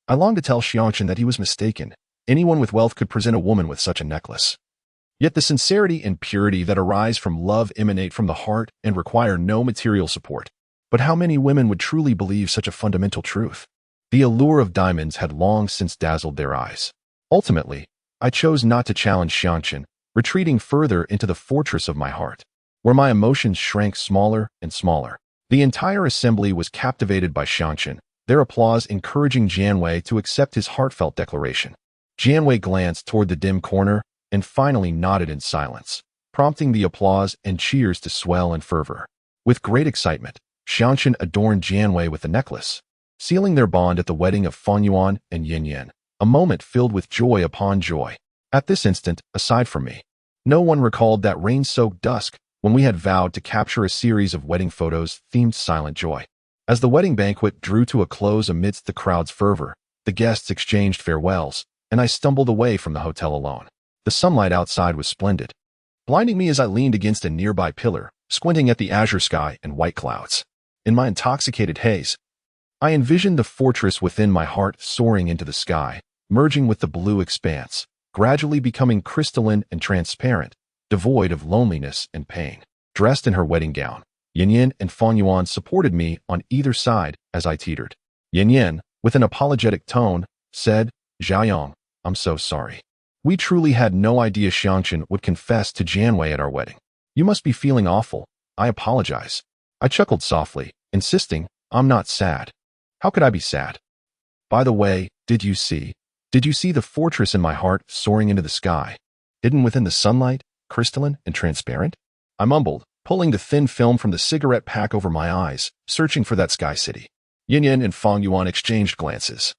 I longed to tell Xiang Chun that he was mistaken. Anyone with wealth could present a woman with such a necklace. Yet the sincerity and purity that arise from love emanate from the heart and require no material support. But how many women would truly believe such a fundamental truth? The allure of diamonds had long since dazzled their eyes. Ultimately, I chose not to challenge Xianqin, retreating further into the fortress of my heart, where my emotions shrank smaller and smaller. The entire assembly was captivated by Xianqin, their applause encouraging Jianwei to accept his heartfelt declaration. Jianwei glanced toward the dim corner and finally nodded in silence, prompting the applause and cheers to swell in fervor. With great excitement, Xianqin adorned Jianwei with the necklace, sealing their bond at the wedding of Fanyuan and Yin Yin, a moment filled with joy upon joy. At this instant, aside from me, no one recalled that rain-soaked dusk when we had vowed to capture a series of wedding photos themed Silent Joy. As the wedding banquet drew to a close amidst the crowd's fervor, the guests exchanged farewells, and I stumbled away from the hotel alone. The sunlight outside was splendid, blinding me as I leaned against a nearby pillar, squinting at the azure sky and white clouds. In my intoxicated haze, I envisioned the fortress within my heart soaring into the sky, merging with the blue expanse, gradually becoming crystalline and transparent, devoid of loneliness and pain. Dressed in her wedding gown, Yin Yin and Fanyuan supported me on either side as I teetered. Yin Yin, with an apologetic tone, said, "Xiaoyang, I'm so sorry. We truly had no idea Xianqin would confess to Jianwei at our wedding. You must be feeling awful. I apologize." I chuckled softly, insisting, "I'm not sad. How could I be sad? By the way, did you see the fortress in my heart soaring into the sky, hidden within the sunlight, crystalline and transparent?" I mumbled, pulling the thin film from the cigarette pack over my eyes, searching for that sky city. Yin Yin and Fang Yuan exchanged glances,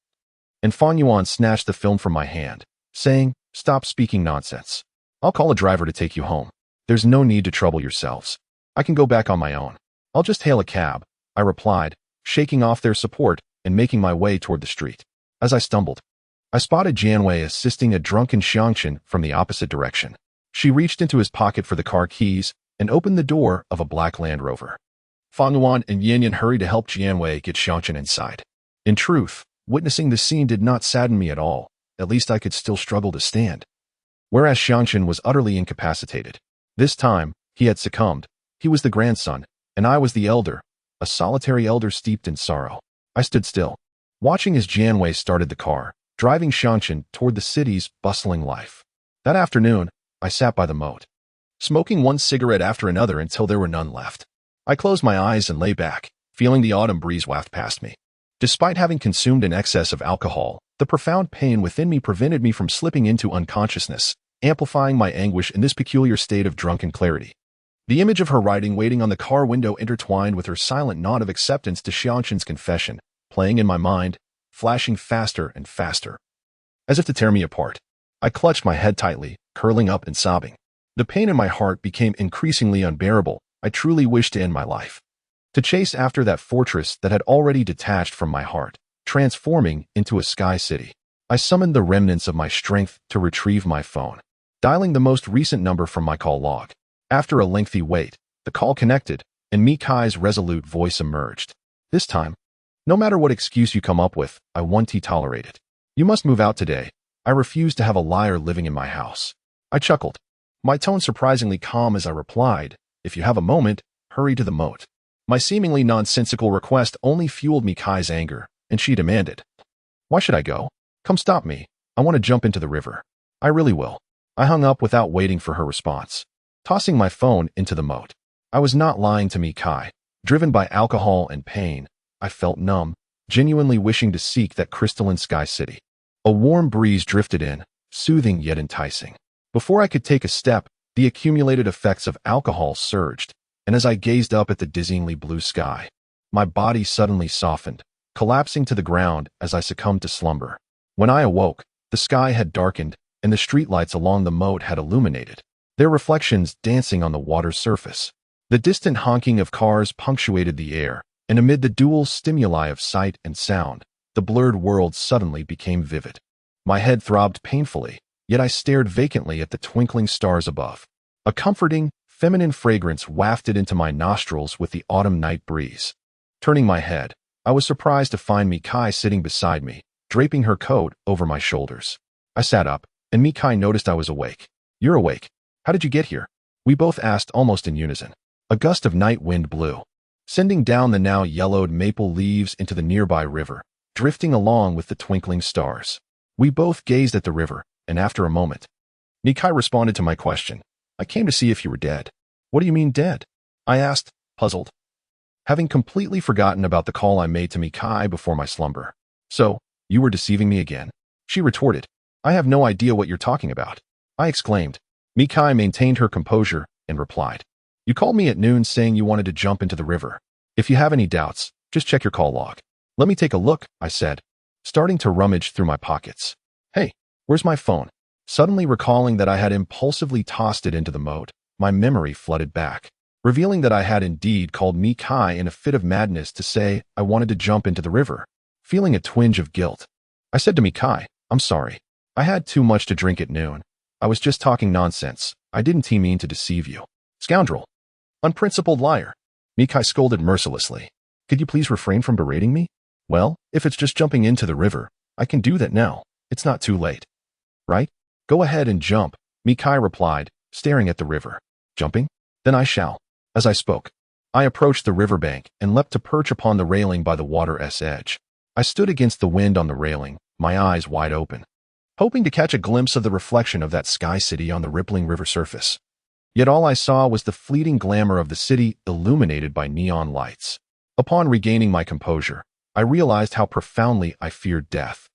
and Fang Yuan snatched the film from my hand, saying, "Stop speaking nonsense. I'll call a driver to take you home. There's no need to trouble yourselves. I can go back on my own. I'll just hail a cab," I replied, shaking off their support and making my way toward the street. As I stumbled, I spotted Jianwei assisting a drunken Xianqin from the opposite direction. She reached into his pocket for the car keys and opened the door of a black Land Rover. Fang Yuan and Yin Yin hurried to help Jianwei get Xianqin inside. In truth, witnessing the scene did not sadden me at all. At least I could still struggle to stand. Whereas Xianqin was utterly incapacitated. This time, he had succumbed. He was the grandson, and I was the elder, a solitary elder steeped in sorrow. I stood still, watching as Jianwei started the car, driving Xianqin toward the city's bustling life. That afternoon, I sat by the moat, smoking one cigarette after another until there were none left. I closed my eyes and lay back, feeling the autumn breeze waft past me. Despite having consumed an excess of alcohol, the profound pain within me prevented me from slipping into unconsciousness, amplifying my anguish in this peculiar state of drunken clarity. The image of her writing waiting on the car window intertwined with her silent nod of acceptance to Xianqin's confession, playing in my mind, flashing faster and faster. As if to tear me apart, I clutched my head tightly, curling up and sobbing. The pain in my heart became increasingly unbearable. I truly wished to end my life, to chase after that fortress that had already detached from my heart, transforming into a sky city. I summoned the remnants of my strength to retrieve my phone, dialing the most recent number from my call log. After a lengthy wait, the call connected, and Mikai's resolute voice emerged. "This time, no matter what excuse you come up with, I won't tolerate it. You must move out today. I refuse to have a liar living in my house." I chuckled, my tone surprisingly calm as I replied, "If you have a moment, hurry to the moat." My seemingly nonsensical request only fueled Mikai's anger, and she demanded, "Why should I go? Come stop me. I want to jump into the river." "I really will." I hung up without waiting for her response, tossing my phone into the moat. I was not lying to Mikai. Driven by alcohol and pain, I felt numb, genuinely wishing to seek that crystalline sky city. A warm breeze drifted in, soothing yet enticing. Before I could take a step, the accumulated effects of alcohol surged, and as I gazed up at the dizzyingly blue sky, my body suddenly softened, collapsing to the ground as I succumbed to slumber. When I awoke, the sky had darkened, and the streetlights along the moat had illuminated, their reflections dancing on the water's surface. The distant honking of cars punctuated the air, and amid the dual stimuli of sight and sound, the blurred world suddenly became vivid. My head throbbed painfully, yet I stared vacantly at the twinkling stars above. A comforting, feminine fragrance wafted into my nostrils with the autumn night breeze. Turning my head, I was surprised to find Mikai sitting beside me, draping her coat over my shoulders. I sat up, and Mikai noticed I was awake. "You're awake. How did you get here?" we both asked almost in unison. A gust of night wind blew, sending down the now yellowed maple leaves into the nearby river, drifting along with the twinkling stars. We both gazed at the river, and after a moment, Mikai responded to my question. I came to see if you were dead. What do you mean dead? I asked, puzzled, having completely forgotten about the call I made to Mikai before my slumber. So, you were deceiving me again? She retorted. I have no idea what you're talking about, I exclaimed. Mikai maintained her composure and replied. You called me at noon saying you wanted to jump into the river. If you have any doubts, just check your call log. Let me take a look, I said, starting to rummage through my pockets. Hey, where's my phone? Suddenly recalling that I had impulsively tossed it into the moat, my memory flooded back, revealing that I had indeed called Mikai in a fit of madness to say I wanted to jump into the river. Feeling a twinge of guilt, I said to Mikai, I'm sorry. I had too much to drink at noon. I was just talking nonsense. I didn't mean to deceive you. Scoundrel. Unprincipled liar. Mikai scolded mercilessly. Could you please refrain from berating me? Well, if it's just jumping into the river, I can do that now. It's not too late. Right? Go ahead and jump, Mikai replied, staring at the river. Jumping? Then I shall. As I spoke, I approached the riverbank and leapt to perch upon the railing by the water's edge. I stood against the wind on the railing, my eyes wide open, hoping to catch a glimpse of the reflection of that sky city on the rippling river surface. Yet all I saw was the fleeting glamour of the city illuminated by neon lights. Upon regaining my composure, I realized how profoundly I feared death.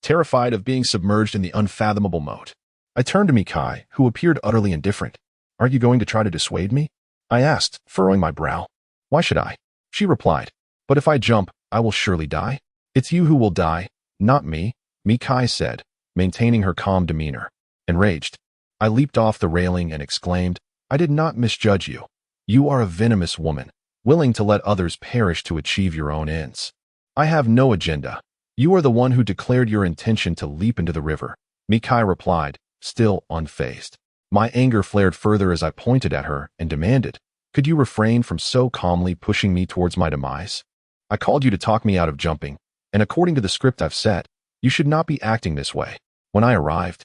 Terrified of being submerged in the unfathomable moat, I turned to Mikai, who appeared utterly indifferent. Are you going to try to dissuade me? I asked, furrowing my brow. Why should I? She replied. But if I jump, I will surely die. It's you who will die, not me, Mikai said, maintaining her calm demeanor. Enraged, I leaped off the railing and exclaimed, I did not misjudge you. You are a venomous woman, willing to let others perish to achieve your own ends. I have no agenda. You are the one who declared your intention to leap into the river, Mikai replied, still unfazed. My anger flared further as I pointed at her and demanded, could you refrain from so calmly pushing me towards my demise? I called you to talk me out of jumping, and according to the script I've set, you should not be acting this way. When I arrived,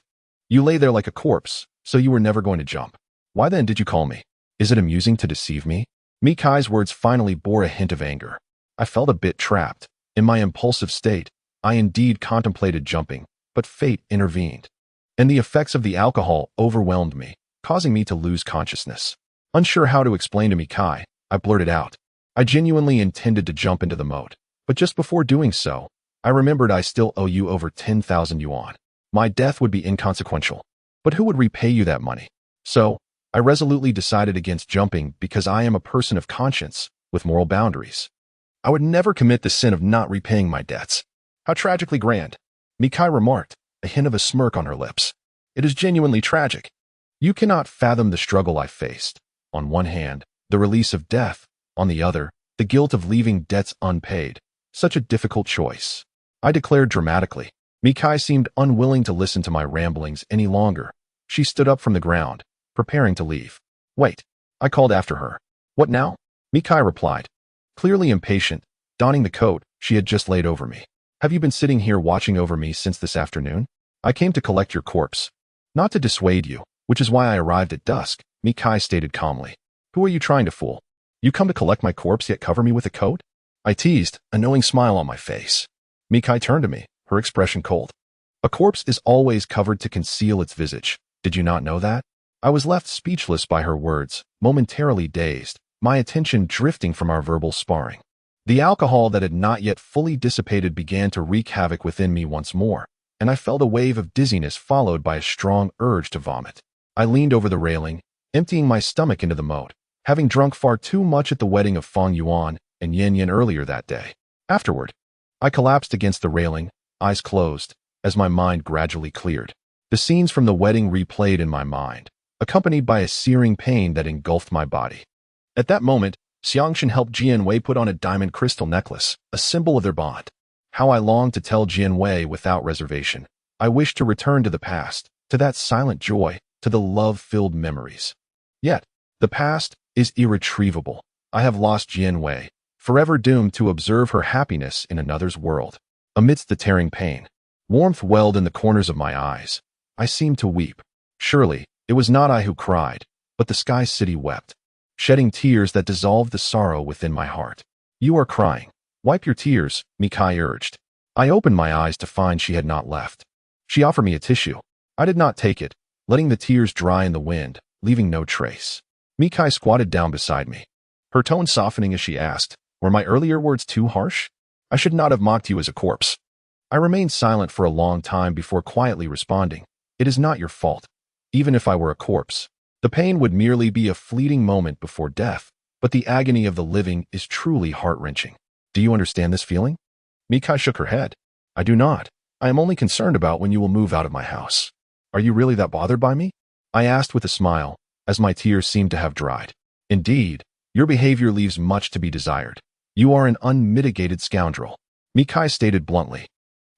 you lay there like a corpse, so you were never going to jump. Why then did you call me? Is it amusing to deceive me? Mikai's words finally bore a hint of anger. I felt a bit trapped. In my impulsive state, I indeed contemplated jumping, but fate intervened, and the effects of the alcohol overwhelmed me, causing me to lose consciousness. Unsure how to explain to Mikai, I blurted out. I genuinely intended to jump into the moat, but just before doing so, I remembered I still owe you over 10,000 yuan. My death would be inconsequential, but who would repay you that money? So, I resolutely decided against jumping because I am a person of conscience, with moral boundaries. I would never commit the sin of not repaying my debts. How tragically grand, Mikai remarked, a hint of a smirk on her lips. It is genuinely tragic. You cannot fathom the struggle I faced. On one hand, the release of death. On the other, the guilt of leaving debts unpaid. Such a difficult choice. I declared dramatically. Mikai seemed unwilling to listen to my ramblings any longer. She stood up from the ground, preparing to leave. Wait, I called after her. What now? Mikai replied, clearly impatient, donning the coat she had just laid over me. Have you been sitting here watching over me since this afternoon? I came to collect your corpse. Not to dissuade you, which is why I arrived at dusk, Mikai stated calmly. Who are you trying to fool? You come to collect my corpse yet cover me with a coat? I teased, a knowing smile on my face. Mikai turned to me, her expression cold. A corpse is always covered to conceal its visage. Did you not know that? I was left speechless by her words, momentarily dazed, my attention drifting from our verbal sparring. The alcohol that had not yet fully dissipated began to wreak havoc within me once more, and I felt a wave of dizziness followed by a strong urge to vomit. I leaned over the railing, emptying my stomach into the moat, having drunk far too much at the wedding of Feng Yuan and Yin Yin earlier that day. Afterward, I collapsed against the railing, eyes closed, as my mind gradually cleared. The scenes from the wedding replayed in my mind, accompanied by a searing pain that engulfed my body. At that moment, Xiangshan helped Jianwei put on a diamond crystal necklace, a symbol of their bond. How I longed to tell Jianwei without reservation. I wished to return to the past, to that silent joy, to the love-filled memories. Yet, the past is irretrievable. I have lost Jianwei, forever doomed to observe her happiness in another's world. Amidst the tearing pain, warmth welled in the corners of my eyes. I seemed to weep. Surely, it was not I who cried, but the sky city wept, shedding tears that dissolved the sorrow within my heart. You are crying. Wipe your tears, Mikai urged. I opened my eyes to find she had not left. She offered me a tissue. I did not take it, letting the tears dry in the wind, leaving no trace. Mikai squatted down beside me, her tone softening as she asked, "Were my earlier words too harsh? I should not have mocked you as a corpse." I remained silent for a long time before quietly responding, "It is not your fault. Even if I were a corpse, the pain would merely be a fleeting moment before death, but the agony of the living is truly heart-wrenching. Do you understand this feeling?" Mikai shook her head. "I do not. I am only concerned about when you will move out of my house." "Are you really that bothered by me?" I asked with a smile, as my tears seemed to have dried. "Indeed, your behavior leaves much to be desired. You are an unmitigated scoundrel," Mikai stated bluntly.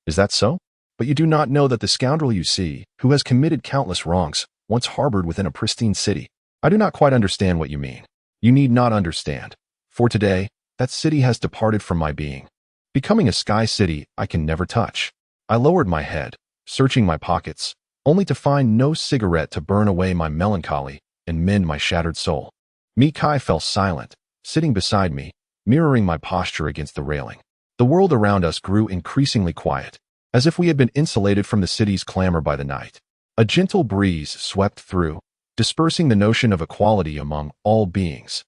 "Is that so? But you do not know that the scoundrel you see, who has committed countless wrongs, once harbored within a pristine city. I do not quite understand what you mean." "You need not understand. For today, that city has departed from my being, becoming a sky city I can never touch." I lowered my head, searching my pockets, only to find no cigarette to burn away my melancholy and mend my shattered soul. Mikai fell silent, sitting beside me, mirroring my posture against the railing. The world around us grew increasingly quiet, as if we had been insulated from the city's clamor by the night. A gentle breeze swept through, dispersing the notion of equality among all beings,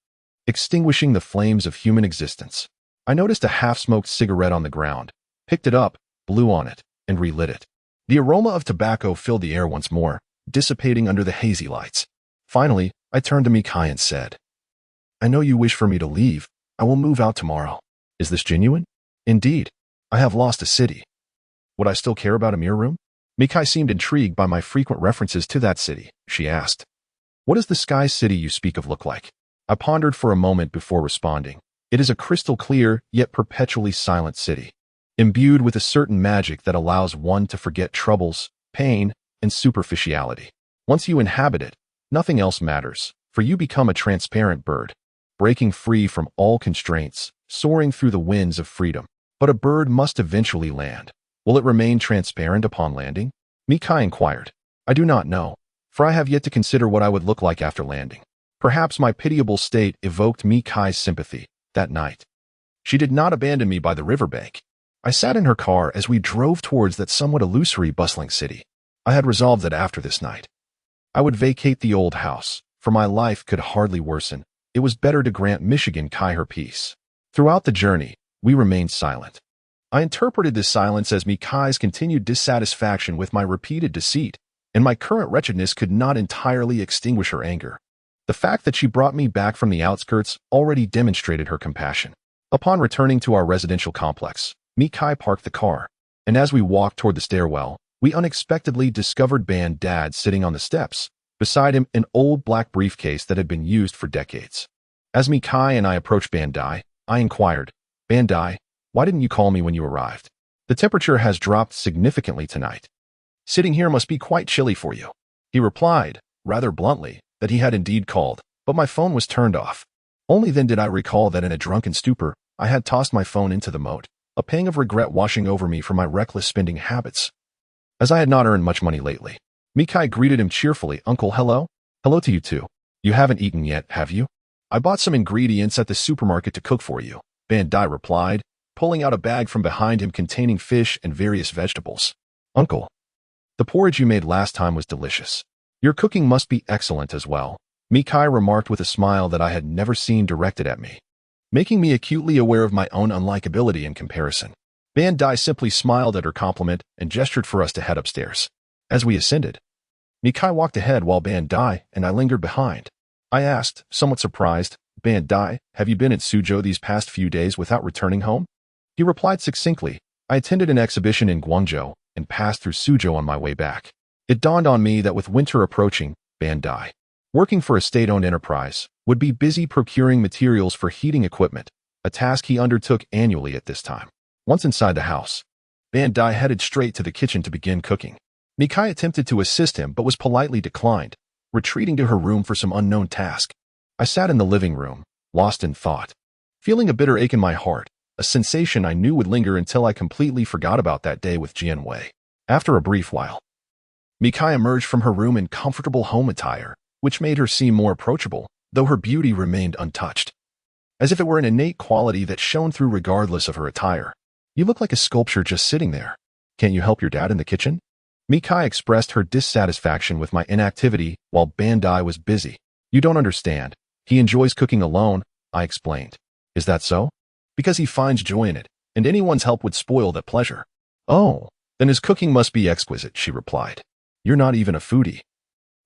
extinguishing the flames of human existence. I noticed a half-smoked cigarette on the ground, picked it up, blew on it, and relit it. The aroma of tobacco filled the air once more, dissipating under the hazy lights. Finally, I turned to Mikai and said, "I know you wish for me to leave. I will move out tomorrow. Is this genuine?" "Indeed. I have lost a city." "Would I still care about a mirror room?" Mikai seemed intrigued by my frequent references to that city. She asked, "What does the sky city you speak of look like?" I pondered for a moment before responding. "It is a crystal clear, yet perpetually silent city, imbued with a certain magic that allows one to forget troubles, pain, and superficiality. Once you inhabit it, nothing else matters, for you become a transparent bird, breaking free from all constraints, soaring through the winds of freedom. But a bird must eventually land. Will it remain transparent upon landing?" Mikai inquired. "I do not know, for I have yet to consider what I would look like after landing." Perhaps my pitiable state evoked Mikai's sympathy that night. She did not abandon me by the riverbank. I sat in her car as we drove towards that somewhat illusory, bustling city. I had resolved that after this night, I would vacate the old house, for my life could hardly worsen. It was better to grant Michigan Kai her peace. Throughout the journey, we remained silent. I interpreted this silence as Mikai's continued dissatisfaction with my repeated deceit, and my current wretchedness could not entirely extinguish her anger. The fact that she brought me back from the outskirts already demonstrated her compassion. Upon returning to our residential complex, Mikai parked the car, and as we walked toward the stairwell, we unexpectedly discovered Dad sitting on the steps, beside him an old black briefcase that had been used for decades. As Mikai and I approached Bandai, I inquired, "Bandai, why didn't you call me when you arrived? The temperature has dropped significantly tonight. Sitting here must be quite chilly for you." He replied, rather bluntly, that he had indeed called, but my phone was turned off. Only then did I recall that in a drunken stupor, I had tossed my phone into the moat, a pang of regret washing over me for my reckless spending habits. As I had not earned much money lately, Mikai greeted him cheerfully. "Uncle, hello? Hello to you too. You haven't eaten yet, have you? I bought some ingredients at the supermarket to cook for you," Bandai replied, pulling out a bag from behind him containing fish and various vegetables. "Uncle, the porridge you made last time was delicious. Your cooking must be excellent as well," Mikai remarked with a smile that I had never seen directed at me, making me acutely aware of my own unlikability in comparison. Bandai simply smiled at her compliment and gestured for us to head upstairs. As we ascended, Mikai walked ahead while Bandai and I lingered behind. I asked, somewhat surprised, "Bandai, have you been in Suzhou these past few days without returning home?" He replied succinctly, "I attended an exhibition in Guangzhou and passed through Suzhou on my way back." It dawned on me that with winter approaching, Bandai, working for a state-owned enterprise, would be busy procuring materials for heating equipment, a task he undertook annually at this time. Once inside the house, Bandai headed straight to the kitchen to begin cooking. Mikai attempted to assist him but was politely declined, retreating to her room for some unknown task. I sat in the living room, lost in thought, feeling a bitter ache in my heart, a sensation I knew would linger until I completely forgot about that day with Jian Wei. After a brief while, Mikai emerged from her room in comfortable home attire, which made her seem more approachable, though her beauty remained untouched, as if it were an innate quality that shone through regardless of her attire. "You look like a sculpture just sitting there. Can't you help your dad in the kitchen?" Mikai expressed her dissatisfaction with my inactivity while Bandai was busy. You don't understand. He enjoys cooking alone, I explained. Is that so? Because he finds joy in it, and anyone's help would spoil that pleasure. Oh, then his cooking must be exquisite, she replied. You're not even a foodie.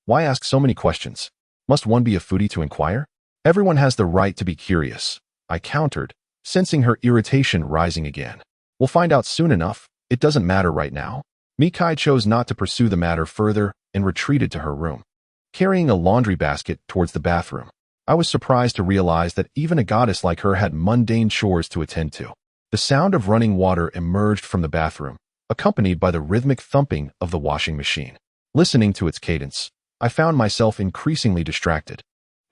Why ask so many questions? Must one be a foodie to inquire? Everyone has the right to be curious, I countered, sensing her irritation rising again. We'll find out soon enough. It doesn't matter right now. Mikai chose not to pursue the matter further and retreated to her room, carrying a laundry basket towards the bathroom. I was surprised to realize that even a goddess like her had mundane chores to attend to. The sound of running water emerged from the bathroom, accompanied by the rhythmic thumping of the washing machine. Listening to its cadence, I found myself increasingly distracted,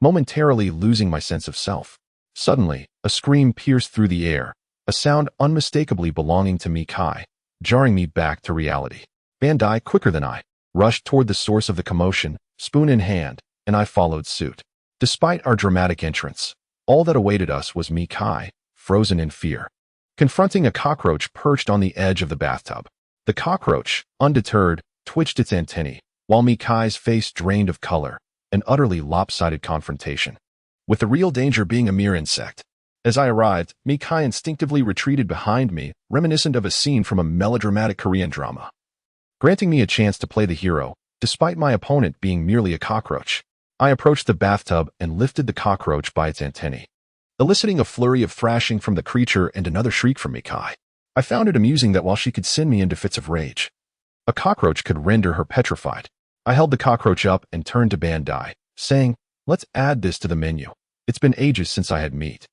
momentarily losing my sense of self. Suddenly, a scream pierced through the air, a sound unmistakably belonging to Mikai, jarring me back to reality. Bandai, quicker than I, rushed toward the source of the commotion, spoon in hand, and I followed suit. Despite our dramatic entrance, all that awaited us was Mikai, frozen in fear, confronting a cockroach perched on the edge of the bathtub. The cockroach, undeterred, twitched its antennae, while Mikai's face drained of color, an utterly lopsided confrontation, with the real danger being a mere insect. As I arrived, Mikai instinctively retreated behind me, reminiscent of a scene from a melodramatic Korean drama, granting me a chance to play the hero, despite my opponent being merely a cockroach. I approached the bathtub and lifted the cockroach by its antennae, eliciting a flurry of thrashing from the creature and another shriek from Mikai. I found it amusing that while she could send me into fits of rage, a cockroach could render her petrified. I held the cockroach up and turned to Bandai, saying, "Let's add this to the menu. It's been ages since I had meat.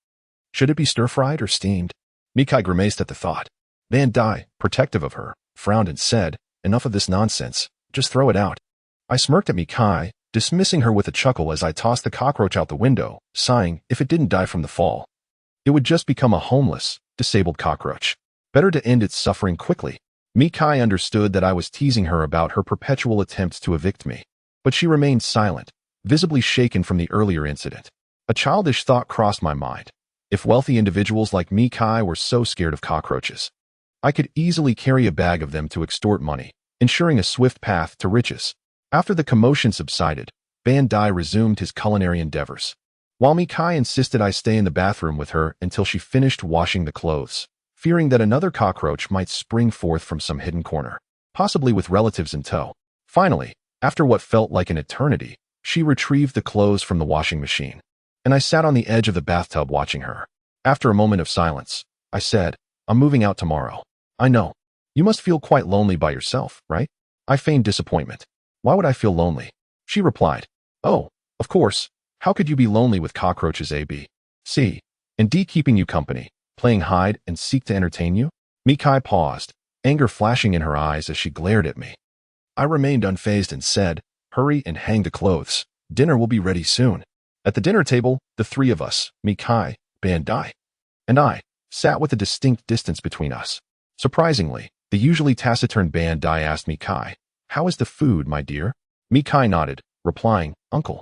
Should it be stir-fried or steamed?" Mikai grimaced at the thought. Bandai, protective of her, frowned and said, "Enough of this nonsense. Just throw it out." I smirked at Mikai, dismissing her with a chuckle as I tossed the cockroach out the window, sighing, if it didn't die from the fall, it would just become a homeless, disabled cockroach. Better to end its suffering quickly. Mikai understood that I was teasing her about her perpetual attempts to evict me, but she remained silent, visibly shaken from the earlier incident. A childish thought crossed my mind. If wealthy individuals like Mikai were so scared of cockroaches, I could easily carry a bag of them to extort money, ensuring a swift path to riches. After the commotion subsided, Bandai resumed his culinary endeavors, while Mikai insisted I stay in the bathroom with her until she finished washing the clothes, fearing that another cockroach might spring forth from some hidden corner, possibly with relatives in tow. Finally, after what felt like an eternity, she retrieved the clothes from the washing machine, and I sat on the edge of the bathtub watching her. After a moment of silence, I said, "I'm moving out tomorrow." "I know. You must feel quite lonely by yourself, right?" I feigned disappointment. "Why would I feel lonely?" She replied, "Oh, of course. How could you be lonely with cockroaches A, B, C, and D keeping you company, playing hide and seek to entertain you?" Mikai paused, anger flashing in her eyes as she glared at me. I remained unfazed and said, "Hurry and hang the clothes. Dinner will be ready soon." At the dinner table, the three of us, Mikai, Bandai, and I, sat with a distinct distance between us. Surprisingly, the usually taciturn Bandai asked Mikai, "How is the food, my dear?" Mikai nodded, replying, "Uncle,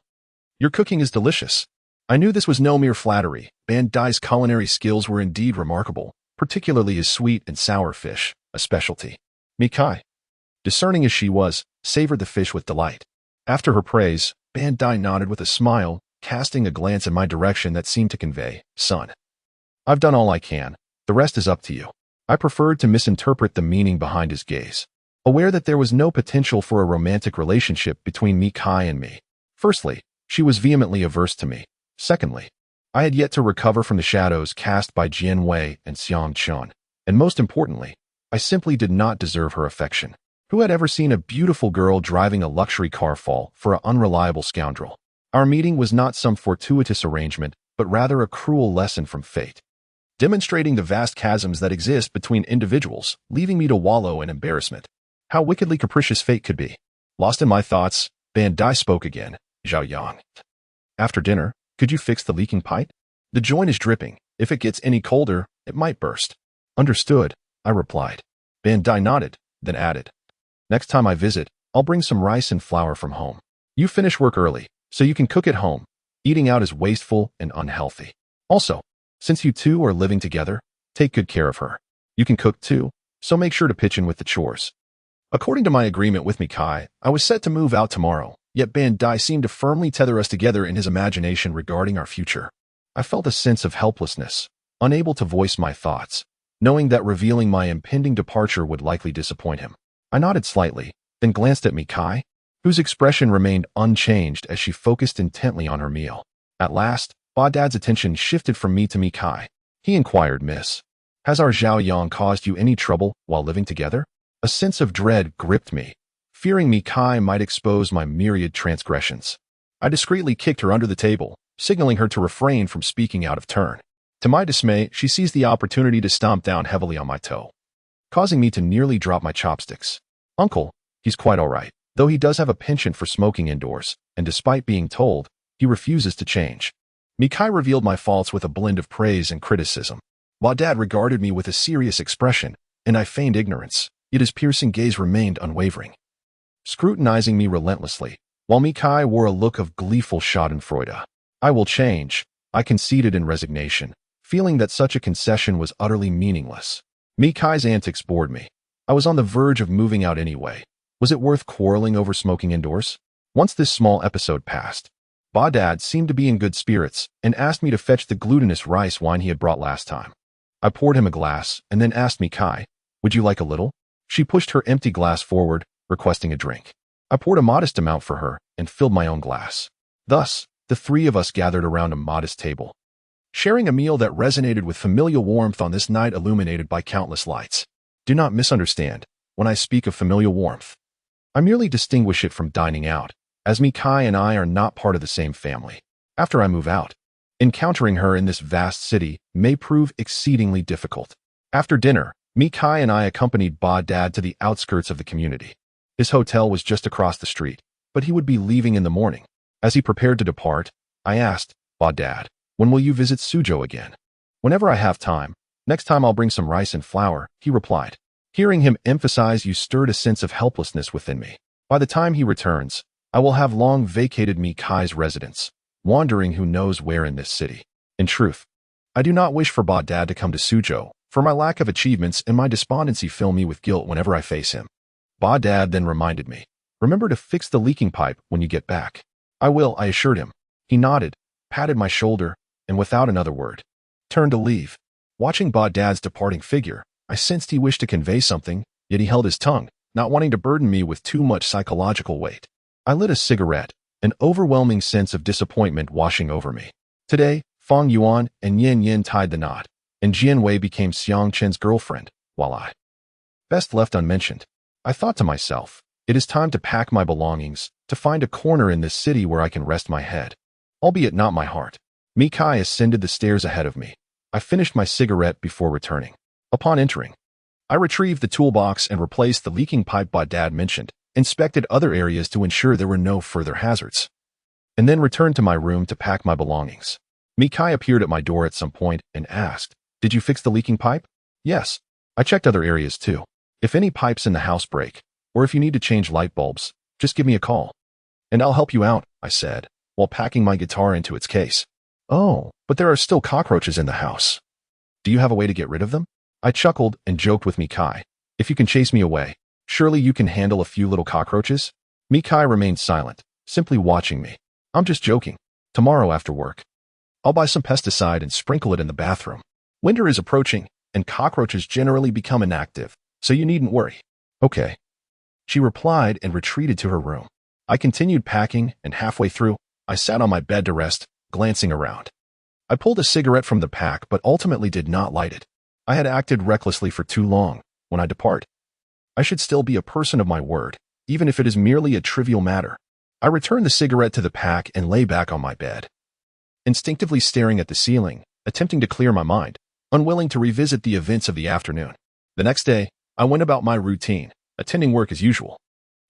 your cooking is delicious." I knew this was no mere flattery. Bandai's culinary skills were indeed remarkable, particularly his sweet and sour fish, a specialty. Mikai, discerning as she was, savored the fish with delight. After her praise, Bandai nodded with a smile, casting a glance in my direction that seemed to convey, "Son, I've done all I can. The rest is up to you." I preferred to misinterpret the meaning behind his gaze, aware that there was no potential for a romantic relationship between Mikai and me. Firstly, she was vehemently averse to me. Secondly, I had yet to recover from the shadows cast by Jian Wei and Xiang Chun. And most importantly, I simply did not deserve her affection. Who had ever seen a beautiful girl driving a luxury car fall for an unreliable scoundrel? Our meeting was not some fortuitous arrangement, but rather a cruel lesson from fate, demonstrating the vast chasms that exist between individuals, leaving me to wallow in embarrassment. How wickedly capricious fate could be. Lost in my thoughts, Bandai spoke again, "Zhao Yang. After dinner, could you fix the leaking pipe? The joint is dripping. If it gets any colder, it might burst." "Understood," I replied. Bandai nodded, then added, "Next time I visit, I'll bring some rice and flour from home. You finish work early, so you can cook at home. Eating out is wasteful and unhealthy. Also, since you two are living together, take good care of her. You can cook too, so make sure to pitch in with the chores." According to my agreement with Mikai, I was set to move out tomorrow, yet Bandai seemed to firmly tether us together in his imagination regarding our future. I felt a sense of helplessness, unable to voice my thoughts, knowing that revealing my impending departure would likely disappoint him. I nodded slightly, then glanced at Mikai, whose expression remained unchanged as she focused intently on her meal. At last, Ba-Dad's attention shifted from me to Mikai. He inquired, "Miss, has our Zhao Yang caused you any trouble while living together?" A sense of dread gripped me, fearing Mikai might expose my myriad transgressions. I discreetly kicked her under the table, signaling her to refrain from speaking out of turn. To my dismay, she seized the opportunity to stomp down heavily on my toe, causing me to nearly drop my chopsticks. "Uncle, he's quite all right, though he does have a penchant for smoking indoors, and despite being told, he refuses to change." Mikai revealed my faults with a blend of praise and criticism. Ba-Dad regarded me with a serious expression, and I feigned ignorance, yet his piercing gaze remained unwavering, scrutinizing me relentlessly, while Mikai wore a look of gleeful schadenfreude. "I will change," I conceded in resignation, feeling that such a concession was utterly meaningless. Mikai's antics bored me. I was on the verge of moving out anyway. Was it worth quarreling over smoking indoors? Once this small episode passed, Ba-Dad seemed to be in good spirits and asked me to fetch the glutinous rice wine he had brought last time. I poured him a glass and then asked Mikai, "Would you like a little?" She pushed her empty glass forward, requesting a drink. I poured a modest amount for her and filled my own glass. Thus, the three of us gathered around a modest table, sharing a meal that resonated with familial warmth on this night illuminated by countless lights. Do not misunderstand when I speak of familial warmth. I merely distinguish it from dining out, as Mikai and I are not part of the same family. After I move out, encountering her in this vast city may prove exceedingly difficult. After dinner, Mikai and I accompanied Ba-Dad to the outskirts of the community. His hotel was just across the street, but he would be leaving in the morning. As he prepared to depart, I asked, "Ba-Dad, when will you visit Suzhou again?" "Whenever I have time. Next time I'll bring some rice and flour," he replied. Hearing him emphasize you stirred a sense of helplessness within me. By the time he returns, I will have long vacated Mikai's residence, wandering who knows where in this city. In truth, I do not wish for Ba-Dad to come to Suzhou, for my lack of achievements and my despondency fill me with guilt whenever I face him. Ba-Dad then reminded me, "Remember to fix the leaking pipe when you get back." "I will," I assured him. He nodded, patted my shoulder, and without another word, turned to leave. Watching Ba-Dad's departing figure, I sensed he wished to convey something, yet he held his tongue, not wanting to burden me with too much psychological weight. I lit a cigarette, an overwhelming sense of disappointment washing over me. Today, Feng Yuan and Yin Yin tied the knot, and Jian Wei became Xiang Chen's girlfriend, while I best left unmentioned. I thought to myself, it is time to pack my belongings, to find a corner in this city where I can rest my head, albeit not my heart. Mikai ascended the stairs ahead of me. I finished my cigarette before returning. Upon entering, I retrieved the toolbox and replaced the leaking pipe Ba-Dad mentioned, inspected other areas to ensure there were no further hazards, and then returned to my room to pack my belongings. Mikai appeared at my door at some point and asked, "Did you fix the leaking pipe?" "Yes. I checked other areas too. If any pipes in the house break, or if you need to change light bulbs, just give me a call, and I'll help you out," I said, while packing my guitar into its case. "Oh, but there are still cockroaches in the house. Do you have a way to get rid of them?" I chuckled and joked with Mikai. "If you can chase me away, surely you can handle a few little cockroaches?" Mikai remained silent, simply watching me. "I'm just joking. Tomorrow after work, I'll buy some pesticide and sprinkle it in the bathroom. Winter is approaching, and cockroaches generally become inactive, so you needn't worry." "Okay," she replied and retreated to her room. I continued packing, and halfway through, I sat on my bed to rest, glancing around. I pulled a cigarette from the pack but ultimately did not light it. I had acted recklessly for too long. When I depart, I should still be a person of my word, even if it is merely a trivial matter. I returned the cigarette to the pack and lay back on my bed, instinctively staring at the ceiling, attempting to clear my mind, unwilling to revisit the events of the afternoon. The next day, I went about my routine, attending work as usual.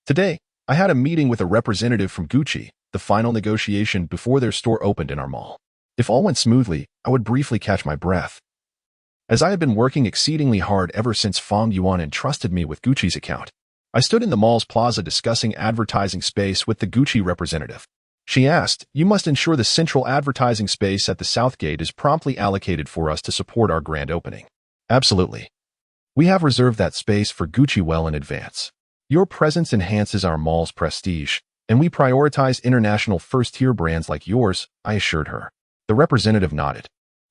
Today, I had a meeting with a representative from Gucci, the final negotiation before their store opened in our mall. If all went smoothly, I would briefly catch my breath, as I had been working exceedingly hard ever since Feng Yuan entrusted me with Gucci's account. I stood in the mall's plaza discussing advertising space with the Gucci representative. She asked, "You must ensure the central advertising space at the South Gate is promptly allocated for us to support our grand opening." "Absolutely. We have reserved that space for Gucci well in advance." Your presence enhances our mall's prestige, and we prioritize international first-tier brands like yours, I assured her. The representative nodded,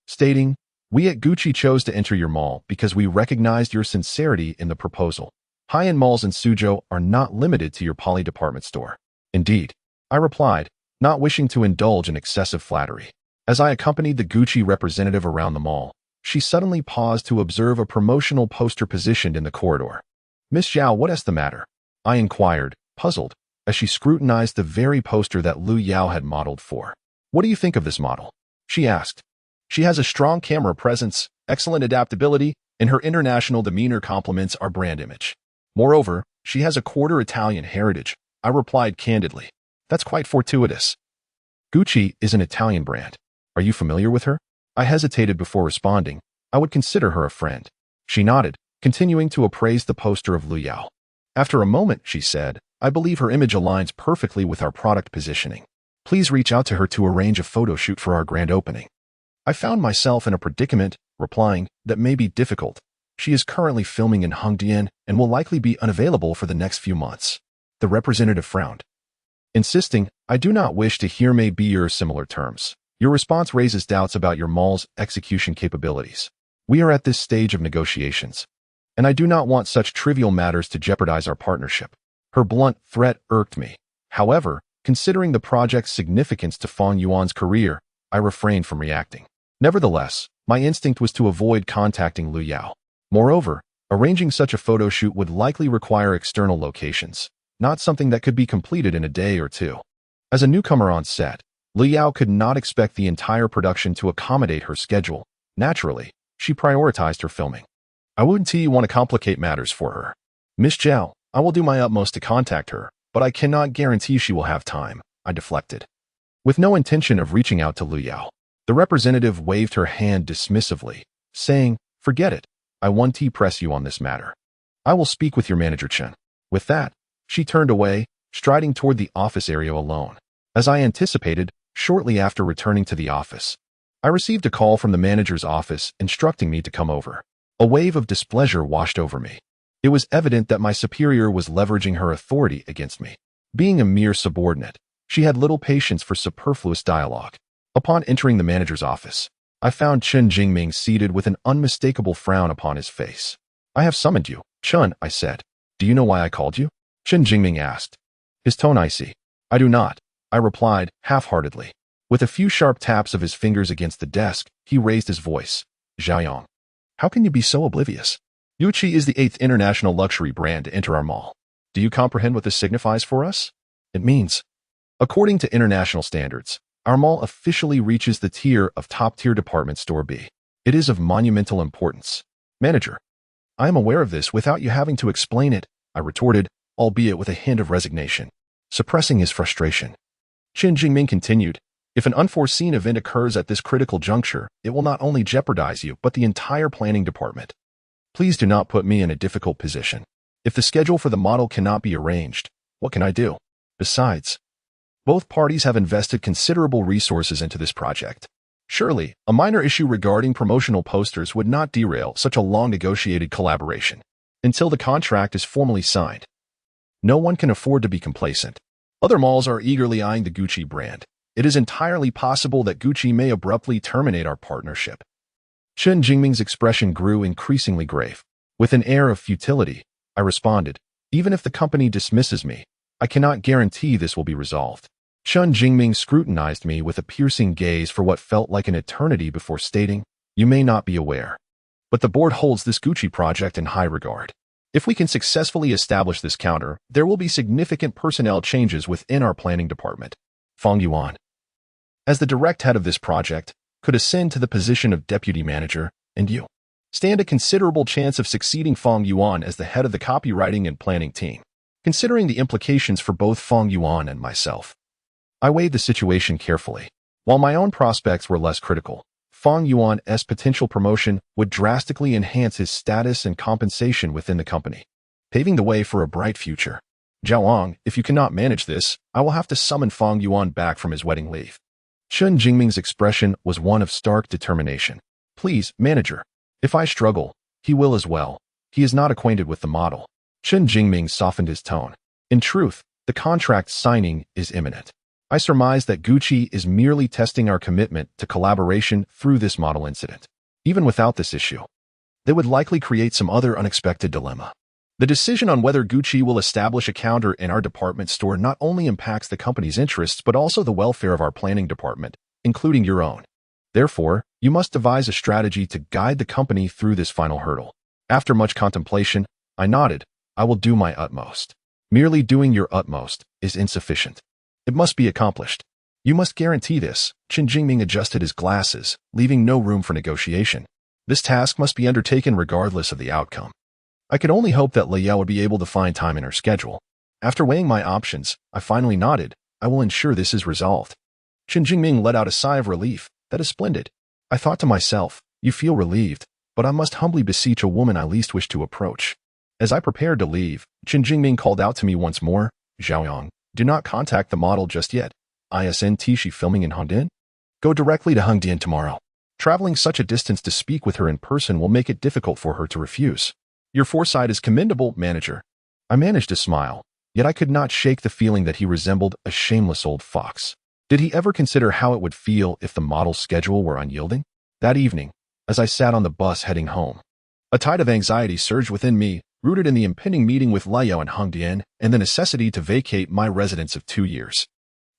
stating, we at Gucci chose to enter your mall because we recognized your sincerity in the proposal. High-end malls in Suzhou are not limited to your Poly department store. Indeed, I replied, not wishing to indulge in excessive flattery. As I accompanied the Gucci representative around the mall, she suddenly paused to observe a promotional poster positioned in the corridor. Miss Zhao, what is the matter? I inquired, puzzled, as she scrutinized the very poster that Lu Yao had modeled for. What do you think of this model? She asked. She has a strong camera presence, excellent adaptability, and her international demeanor complements our brand image. Moreover, she has a quarter Italian heritage, I replied candidly. That's quite fortuitous. Gucci is an Italian brand. Are you familiar with her? I hesitated before responding. I would consider her a friend. She nodded, continuing to appraise the poster of Lu Yao. After a moment, she said, I believe her image aligns perfectly with our product positioning. Please reach out to her to arrange a photo shoot for our grand opening. I found myself in a predicament, replying, that may be difficult. She is currently filming in Hongdian and will likely be unavailable for the next few months. The representative frowned, insisting, I do not wish to hear may be your similar terms. Your response raises doubts about your mall's execution capabilities. We are at this stage of negotiations, and I do not want such trivial matters to jeopardize our partnership. Her blunt threat irked me. However, considering the project's significance to Fang Yuan's career, I refrained from reacting. Nevertheless, my instinct was to avoid contacting Lu Yao. Moreover, arranging such a photo shoot would likely require external locations, not something that could be completed in a day or two. As a newcomer on set, Lu Yao could not expect the entire production to accommodate her schedule. Naturally, she prioritized her filming. I wouldn't want to complicate matters for her. Miss Zhao, I will do my utmost to contact her, but I cannot guarantee she will have time, I deflected. With no intention of reaching out to Lu Yao, the representative waved her hand dismissively, saying, forget it, I won't press you on this matter. I will speak with your manager Chen. With that, she turned away, striding toward the office area alone. As I anticipated, shortly after returning to the office, I received a call from the manager's office instructing me to come over. A wave of displeasure washed over me. It was evident that my superior was leveraging her authority against me. Being a mere subordinate, she had little patience for superfluous dialogue. Upon entering the manager's office, I found Chen Jingming seated with an unmistakable frown upon his face. I have summoned you, Chen, I said. Do you know why I called you? Chen Jingming asked. His tone icy. I do not, I replied, half-heartedly. With a few sharp taps of his fingers against the desk, he raised his voice. Zhaoyong, how can you be so oblivious? Gucci is the 8th international luxury brand to enter our mall. Do you comprehend what this signifies for us? It means, according to international standards, our mall officially reaches the tier of top-tier department store B. It is of monumental importance. Manager, I am aware of this without you having to explain it, I retorted, albeit with a hint of resignation. Suppressing his frustration, Chen Jingming continued, if an unforeseen event occurs at this critical juncture, it will not only jeopardize you, but the entire planning department. Please do not put me in a difficult position. If the schedule for the model cannot be arranged, what can I do? Besides, both parties have invested considerable resources into this project. Surely, a minor issue regarding promotional posters would not derail such a long-negotiated collaboration. Until the contract is formally signed, no one can afford to be complacent. Other malls are eagerly eyeing the Gucci brand. It is entirely possible that Gucci may abruptly terminate our partnership. Chen Jingming's expression grew increasingly grave. With an air of futility, I responded, even if the company dismisses me, I cannot guarantee this will be resolved. Chen Jingming scrutinized me with a piercing gaze for what felt like an eternity before stating, you may not be aware, but the board holds this Gucci project in high regard. If we can successfully establish this counter, there will be significant personnel changes within our planning department. Fang Yuan, as the direct head of this project, could ascend to the position of deputy manager, and you stand a considerable chance of succeeding Fang Yuan as the head of the copywriting and planning team. Considering the implications for both Fang Yuan and myself, I weighed the situation carefully. While my own prospects were less critical, Fang Yuan's potential promotion would drastically enhance his status and compensation within the company, paving the way for a bright future. Zhaoyong, if you cannot manage this, I will have to summon Fang Yuan back from his wedding leave. Chen Jingming's expression was one of stark determination. Please, manager. If I struggle, he will as well. He is not acquainted with the model. Chen Jingming softened his tone. In truth, the contract signing is imminent. I surmise that Gucci is merely testing our commitment to collaboration through this model incident. Even without this issue, they would likely create some other unexpected dilemma. The decision on whether Gucci will establish a counter in our department store not only impacts the company's interests but also the welfare of our planning department, including your own. Therefore, you must devise a strategy to guide the company through this final hurdle. After much contemplation, I nodded. I will do my utmost. Merely doing your utmost is insufficient. It must be accomplished. You must guarantee this. Chen Jingming adjusted his glasses, leaving no room for negotiation. This task must be undertaken regardless of the outcome. I could only hope that Lei Yao would be able to find time in her schedule. After weighing my options, I finally nodded. I will ensure this is resolved. Chen Jingming let out a sigh of relief. That is splendid. I thought to myself, you feel relieved, but I must humbly beseech a woman I least wish to approach. As I prepared to leave, Chen Jingming called out to me once more, Zhaoyang, do not contact the model just yet. Isn't she filming in Hongdian? Go directly to Hongdian tomorrow. Traveling such a distance to speak with her in person will make it difficult for her to refuse. Your foresight is commendable, manager. I managed to smile, yet I could not shake the feeling that he resembled a shameless old fox. Did he ever consider how it would feel if the model's schedule were unyielding? That evening, as I sat on the bus heading home, a tide of anxiety surged within me, rooted in the impending meeting with Lei Yao and Hongdian and the necessity to vacate my residence of 2 years.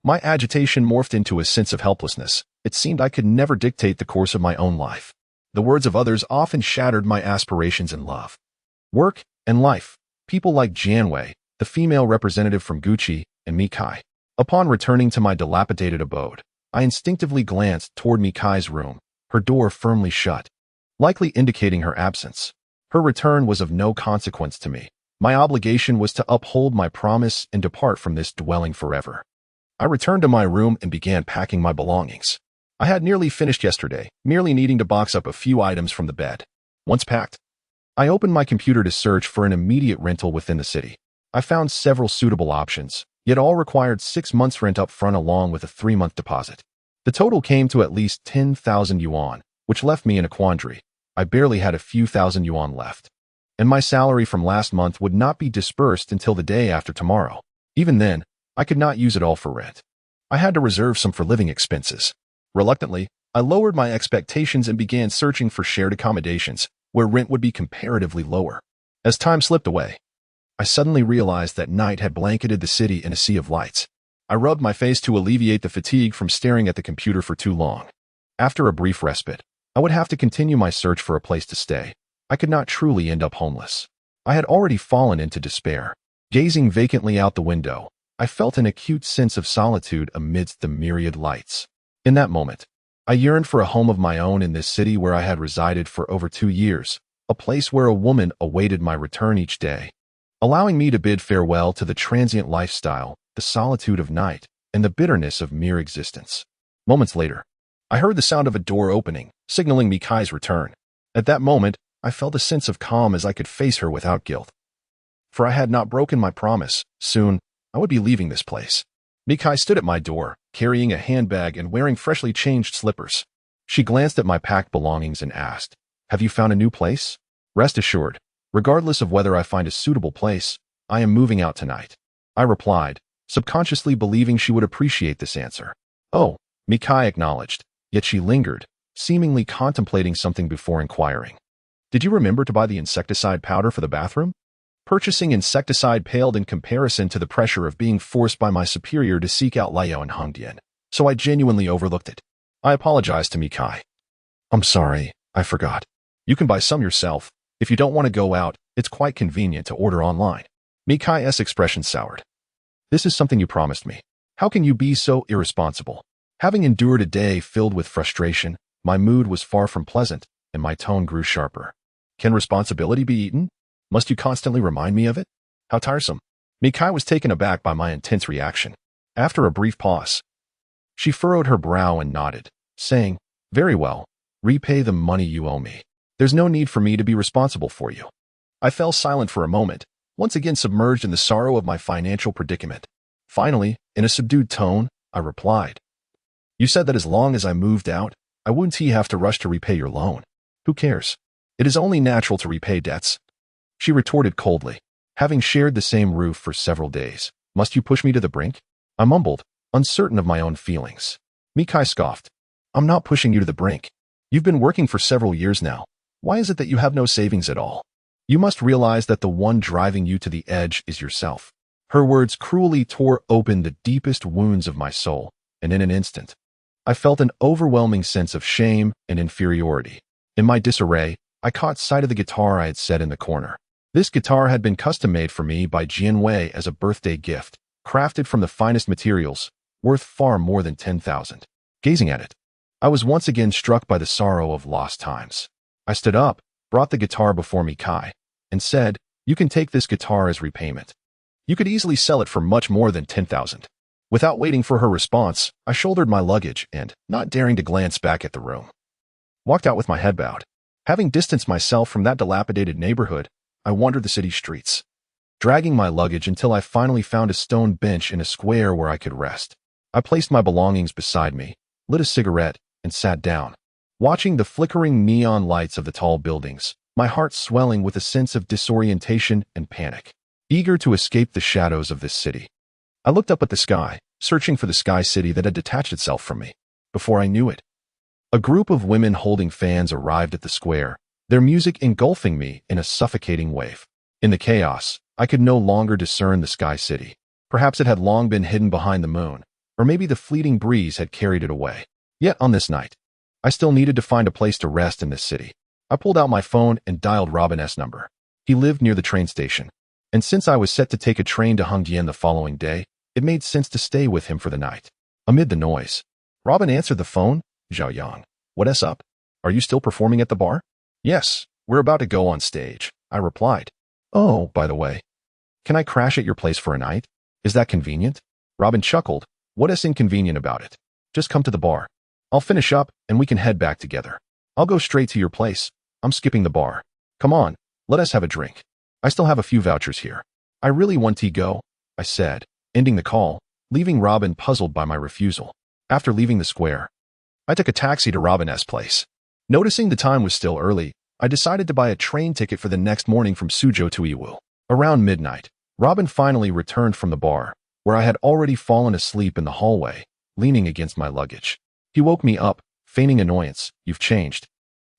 My agitation morphed into a sense of helplessness. It seemed I could never dictate the course of my own life. The words of others often shattered my aspirations in love, work, and life. People like Jianwei, the female representative from Gucci, and Mikai. Upon returning to my dilapidated abode, I instinctively glanced toward Mikai's room, her door firmly shut, likely indicating her absence. Her return was of no consequence to me. My obligation was to uphold my promise and depart from this dwelling forever. I returned to my room and began packing my belongings. I had nearly finished yesterday, merely needing to box up a few items from the bed. Once packed, I opened my computer to search for an immediate rental within the city. I found several suitable options, yet all required 6 months rent up front along with a 3-month deposit. The total came to at least 10,000 yuan, which left me in a quandary. I barely had a few thousand yuan left, and my salary from last month would not be dispersed until the day after tomorrow. Even then, I could not use it all for rent. I had to reserve some for living expenses. Reluctantly, I lowered my expectations and began searching for shared accommodations, where rent would be comparatively lower. As time slipped away, I suddenly realized that night had blanketed the city in a sea of lights. I rubbed my face to alleviate the fatigue from staring at the computer for too long. After a brief respite, I would have to continue my search for a place to stay. I could not truly end up homeless. I had already fallen into despair. Gazing vacantly out the window, I felt an acute sense of solitude amidst the myriad lights. In that moment, I yearned for a home of my own in this city where I had resided for over 2 years, a place where a woman awaited my return each day, allowing me to bid farewell to the transient lifestyle, the solitude of night, and the bitterness of mere existence. Moments later, I heard the sound of a door opening, signaling Mikai's return. At that moment, I felt a sense of calm as I could face her without guilt. For I had not broken my promise. Soon, I would be leaving this place. Mikai stood at my door, carrying a handbag and wearing freshly changed slippers. She glanced at my packed belongings and asked, "Have you found a new place?" Rest assured, regardless of whether I find a suitable place, I am moving out tonight. I replied, subconsciously believing she would appreciate this answer. Oh, Mikai acknowledged, yet she lingered, seemingly contemplating something before inquiring. Did you remember to buy the insecticide powder for the bathroom? Purchasing insecticide paled in comparison to the pressure of being forced by my superior to seek out Lei Yao and Hongdian, so I genuinely overlooked it. I apologized to Mikai. I'm sorry, I forgot. You can buy some yourself. If you don't want to go out, it's quite convenient to order online. Mikai's expression soured. This is something you promised me. How can you be so irresponsible? Having endured a day filled with frustration, my mood was far from pleasant, and my tone grew sharper. Can responsibility be eaten? Must you constantly remind me of it? How tiresome. Mikai was taken aback by my intense reaction. After a brief pause, she furrowed her brow and nodded, saying, "Very well, repay the money you owe me. There's no need for me to be responsible for you." I fell silent for a moment, once again submerged in the sorrow of my financial predicament. Finally, in a subdued tone, I replied, "You said that as long as I moved out, I wouldn't have to rush to repay your loan. Who cares? It is only natural to repay debts." She retorted coldly, Having shared the same roof for several days, must you push me to the brink? I mumbled, uncertain of my own feelings. Mikai scoffed. I'm not pushing you to the brink. You've been working for several years now. Why is it that you have no savings at all? You must realize that the one driving you to the edge is yourself. Her words cruelly tore open the deepest wounds of my soul, and in an instant, I felt an overwhelming sense of shame and inferiority. In my disarray, I caught sight of the guitar I had set in the corner. This guitar had been custom-made for me by Jian Wei as a birthday gift, crafted from the finest materials, worth far more than 10,000. Gazing at it, I was once again struck by the sorrow of lost times. I stood up, brought the guitar before Mikai, and said, "You can take this guitar as repayment. You could easily sell it for much more than 10,000. Without waiting for her response, I shouldered my luggage and, not daring to glance back at the room, walked out with my head bowed. Having distanced myself from that dilapidated neighborhood, I wandered the city streets, dragging my luggage until I finally found a stone bench in a square where I could rest. I placed my belongings beside me, lit a cigarette, and sat down, watching the flickering neon lights of the tall buildings, my heart swelling with a sense of disorientation and panic, eager to escape the shadows of this city. I looked up at the sky, searching for the sky city that had detached itself from me. Before I knew it, a group of women holding fans arrived at the square, their music engulfing me in a suffocating wave. In the chaos, I could no longer discern the sky city. Perhaps it had long been hidden behind the moon, or maybe the fleeting breeze had carried it away. Yet on this night, I still needed to find a place to rest in this city. I pulled out my phone and dialed Robin's number. He lived near the train station, and since I was set to take a train to Hongdian the following day, it made sense to stay with him for the night. Amid the noise, Robin answered the phone. "Zhao Yang, what's up? Are you still performing at the bar?" "Yes, we're about to go on stage," I replied. "Oh, by the way, can I crash at your place for a night? Is that convenient?" Robin chuckled. "What's inconvenient about it? Just come to the bar. I'll finish up and we can head back together. I'll go straight to your place. I'm skipping the bar. Come on, let us have a drink. I still have a few vouchers here." "I really want to go," I said, ending the call, leaving Robin puzzled by my refusal. After leaving the square, I took a taxi to Robin's place. Noticing the time was still early, I decided to buy a train ticket for the next morning from Suzhou to Yiwu. Around midnight, Robin finally returned from the bar, where I had already fallen asleep in the hallway, leaning against my luggage. He woke me up, feigning annoyance. "You've changed."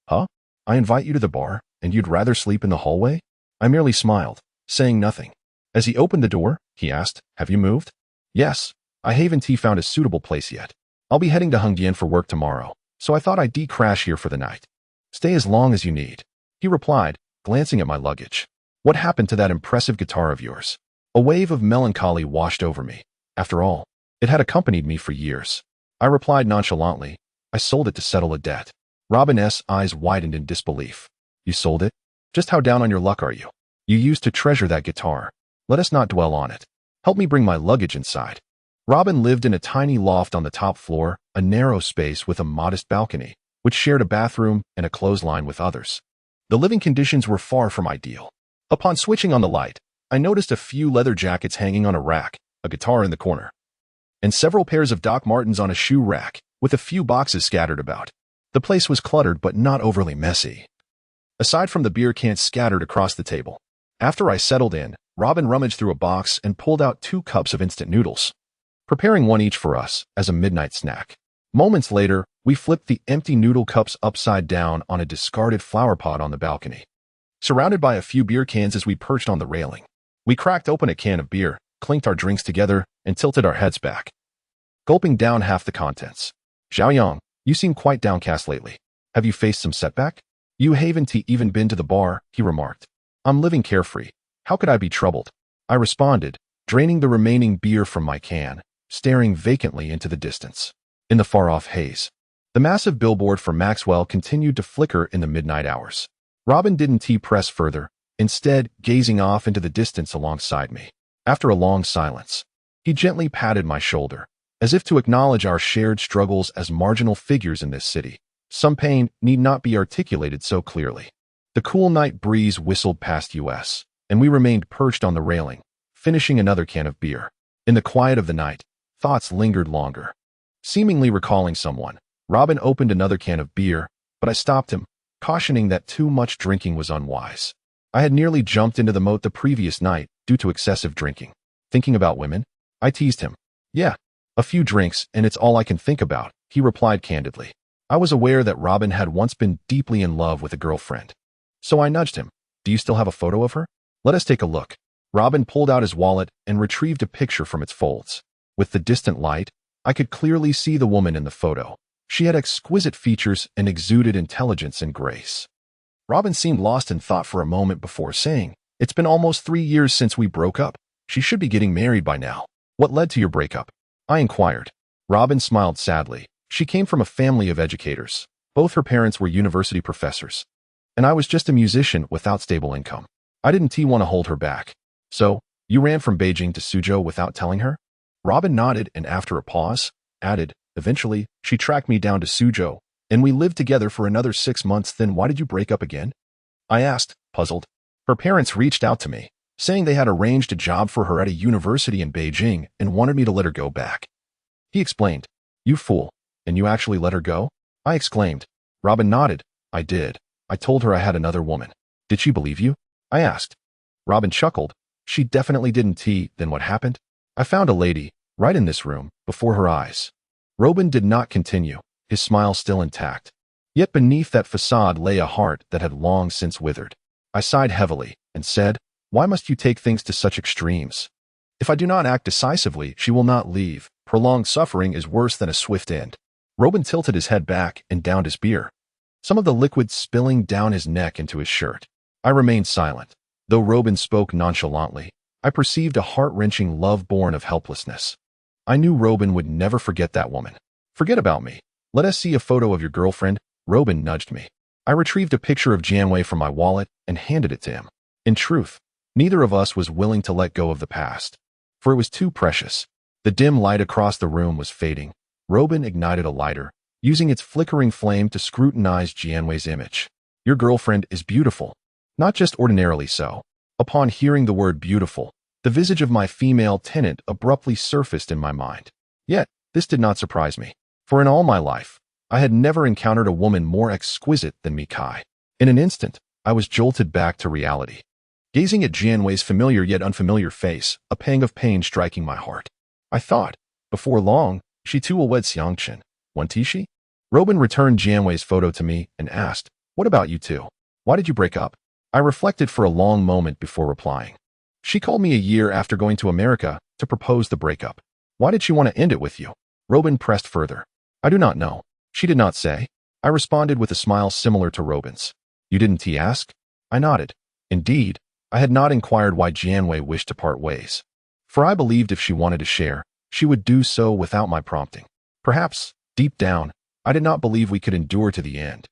"Huh? I invite you to the bar, and you'd rather sleep in the hallway?" I merely smiled, saying nothing. As he opened the door, he asked, "Have you moved?" "Yes, I haven't found a suitable place yet. I'll be heading to Hongdian for work tomorrow, so I thought I'd crash here for the night." "Stay as long as you need," he replied, glancing at my luggage. "What happened to that impressive guitar of yours?" A wave of melancholy washed over me. After all, it had accompanied me for years. I replied nonchalantly, "I sold it to settle a debt." Robin's eyes widened in disbelief. "You sold it? Just how down on your luck are you? You used to treasure that guitar. Let us not dwell on it. Help me bring my luggage inside." Robin lived in a tiny loft on the top floor, a narrow space with a modest balcony, which shared a bathroom and a clothesline with others. The living conditions were far from ideal. Upon switching on the light, I noticed a few leather jackets hanging on a rack, a guitar in the corner, and several pairs of Doc Martens on a shoe rack, with a few boxes scattered about. The place was cluttered but not overly messy, aside from the beer cans scattered across the table. After I settled in, Robin rummaged through a box and pulled out 2 cups of instant noodles, preparing one each for us as a midnight snack. Moments later, we flipped the empty noodle cups upside down on a discarded flower pot on the balcony, surrounded by a few beer cans as we perched on the railing. We cracked open a can of beer, clinked our drinks together, and tilted our heads back, gulping down half the contents. "Zhao Yang, you seem quite downcast lately. Have you faced some setback?" "You haven't even been to the bar," he remarked. "I'm living carefree. How could I be troubled?" I responded, draining the remaining beer from my can, staring vacantly into the distance. In the far-off haze, the massive billboard for Maxwell continued to flicker in the midnight hours. Robin didn't press further, instead gazing off into the distance alongside me. After a long silence, he gently patted my shoulder, as if to acknowledge our shared struggles as marginal figures in this city. Some pain need not be articulated so clearly. The cool night breeze whistled past us, and we remained perched on the railing, finishing another can of beer. In the quiet of the night, thoughts lingered longer. Seemingly recalling someone, Robin opened another can of beer, but I stopped him, cautioning that too much drinking was unwise. I had nearly jumped into the moat the previous night due to excessive drinking. Thinking about women? I teased him. Yeah, a few drinks, and it's all I can think about, he replied candidly. I was aware that Robin had once been deeply in love with a girlfriend. So I nudged him. Do you still have a photo of her? Let us take a look. Robin pulled out his wallet and retrieved a picture from its folds. With the distant light, I could clearly see the woman in the photo. She had exquisite features and exuded intelligence and grace. Robin seemed lost in thought for a moment before saying, It's been almost 3 years since we broke up. She should be getting married by now. What led to your breakup? I inquired. Robin smiled sadly. She came from a family of educators. Both her parents were university professors. And I was just a musician without stable income. I didn't want to hold her back. So, you ran from Beijing to Suzhou without telling her? Robin nodded and after a pause, added, Eventually, she tracked me down to Suzhou, and we lived together for another 6 months. Then why did you break up again? I asked, puzzled. Her parents reached out to me, saying they had arranged a job for her at a university in Beijing and wanted me to let her go back. He explained, You fool, and you actually let her go? I exclaimed. Robin nodded. I did. I told her I had another woman. Did she believe you? I asked. Robin chuckled. She definitely didn't. Then what happened? I found a lady, right in this room, before her eyes. Robin did not continue, his smile still intact. Yet beneath that facade lay a heart that had long since withered. I sighed heavily and said, Why must you take things to such extremes? If I do not act decisively, she will not leave. Prolonged suffering is worse than a swift end. Robin tilted his head back and downed his beer, some of the liquid spilling down his neck into his shirt. I remained silent. Though Robin spoke nonchalantly, I perceived a heart-wrenching love born of helplessness. I knew Robin would never forget that woman. Forget about me. Let us see a photo of your girlfriend. Robin nudged me. I retrieved a picture of Jianwei from my wallet and handed it to him. In truth, neither of us was willing to let go of the past, for it was too precious. The dim light across the room was fading. Robin ignited a lighter, using its flickering flame to scrutinize Jianwei's image. Your girlfriend is beautiful. Not just ordinarily so. Upon hearing the word beautiful, the visage of my female tenant abruptly surfaced in my mind. Yet, this did not surprise me, for in all my life, I had never encountered a woman more exquisite than Mikai. In an instant, I was jolted back to reality. Gazing at Jianwei's familiar yet unfamiliar face, a pang of pain striking my heart. I thought, before long, she too will wed Xiangchen, won't she? Robin returned Jianwei's photo to me and asked, What about you two? Why did you break up? I reflected for a long moment before replying. She called me a year after going to America to propose the breakup. Why did she want to end it with you? Robin pressed further. I do not know. She did not say. I responded with a smile similar to Robin's. You didn't ask? I nodded. Indeed, I had not inquired why Jianwei wished to part ways. For I believed if she wanted to share, she would do so without my prompting. Perhaps, deep down, I did not believe we could endure to the end.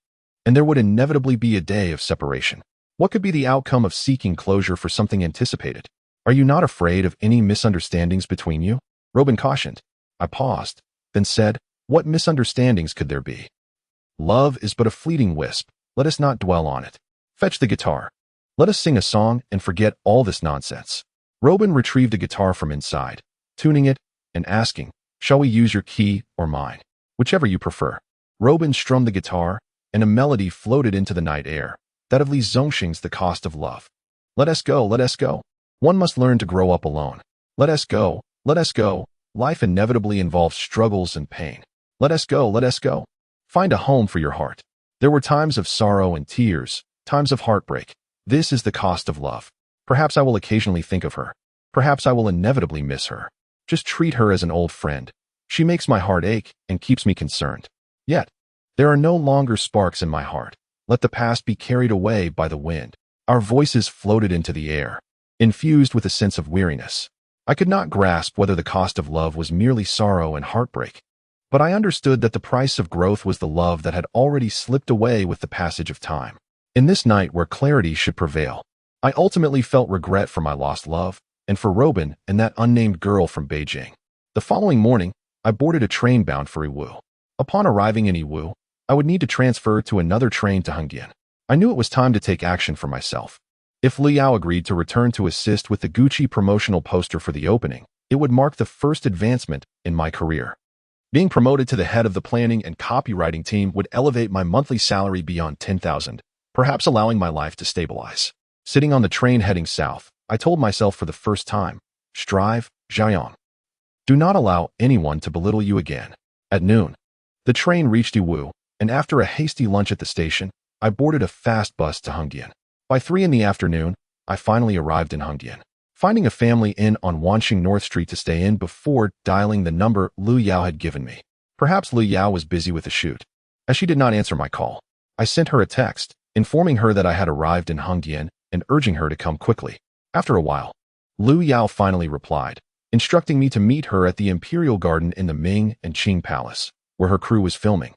And there would inevitably be a day of separation. What could be the outcome of seeking closure for something anticipated? Are you not afraid of any misunderstandings between you? Robin cautioned. I paused, then said, What misunderstandings could there be? Love is but a fleeting wisp. Let us not dwell on it. Fetch the guitar. Let us sing a song and forget all this nonsense. Robin retrieved a guitar from inside, tuning it and asking, Shall we use your key or mine? Whichever you prefer. Robin strummed the guitar, and a melody floated into the night air, that of Li Zongxing's The Cost of Love. Let us go, let us go. One must learn to grow up alone. Let us go, let us go. Life inevitably involves struggles and pain. Let us go, let us go. Find a home for your heart. There were times of sorrow and tears, times of heartbreak. This is the cost of love. Perhaps I will occasionally think of her. Perhaps I will inevitably miss her. Just treat her as an old friend. She makes my heart ache and keeps me concerned. Yet, there are no longer sparks in my heart. Let the past be carried away by the wind. Our voices floated into the air, infused with a sense of weariness. I could not grasp whether the cost of love was merely sorrow and heartbreak, but I understood that the price of growth was the love that had already slipped away with the passage of time. In this night where clarity should prevail, I ultimately felt regret for my lost love, and for Robin and that unnamed girl from Beijing. The following morning, I boarded a train bound for Yiwu. Upon arriving in Yiwu, I would need to transfer to another train to Hengdian. I knew it was time to take action for myself. If Liao agreed to return to assist with the Gucci promotional poster for the opening, it would mark the first advancement in my career. Being promoted to the head of the planning and copywriting team would elevate my monthly salary beyond 10,000, perhaps allowing my life to stabilize. Sitting on the train heading south, I told myself for the first time, strive, Jiayang. Do not allow anyone to belittle you again. At noon, the train reached Yiwu, and after a hasty lunch at the station, I boarded a fast bus to Hongdian. By 3 in the afternoon, I finally arrived in Hongdian, finding a family inn on Wanqing North Street to stay in before dialing the number Lu Yao had given me. Perhaps Lu Yao was busy with a shoot. As she did not answer my call, I sent her a text, informing her that I had arrived in Hongdian and urging her to come quickly. After a while, Lu Yao finally replied, instructing me to meet her at the Imperial Garden in the Ming and Qing Palace, where her crew was filming.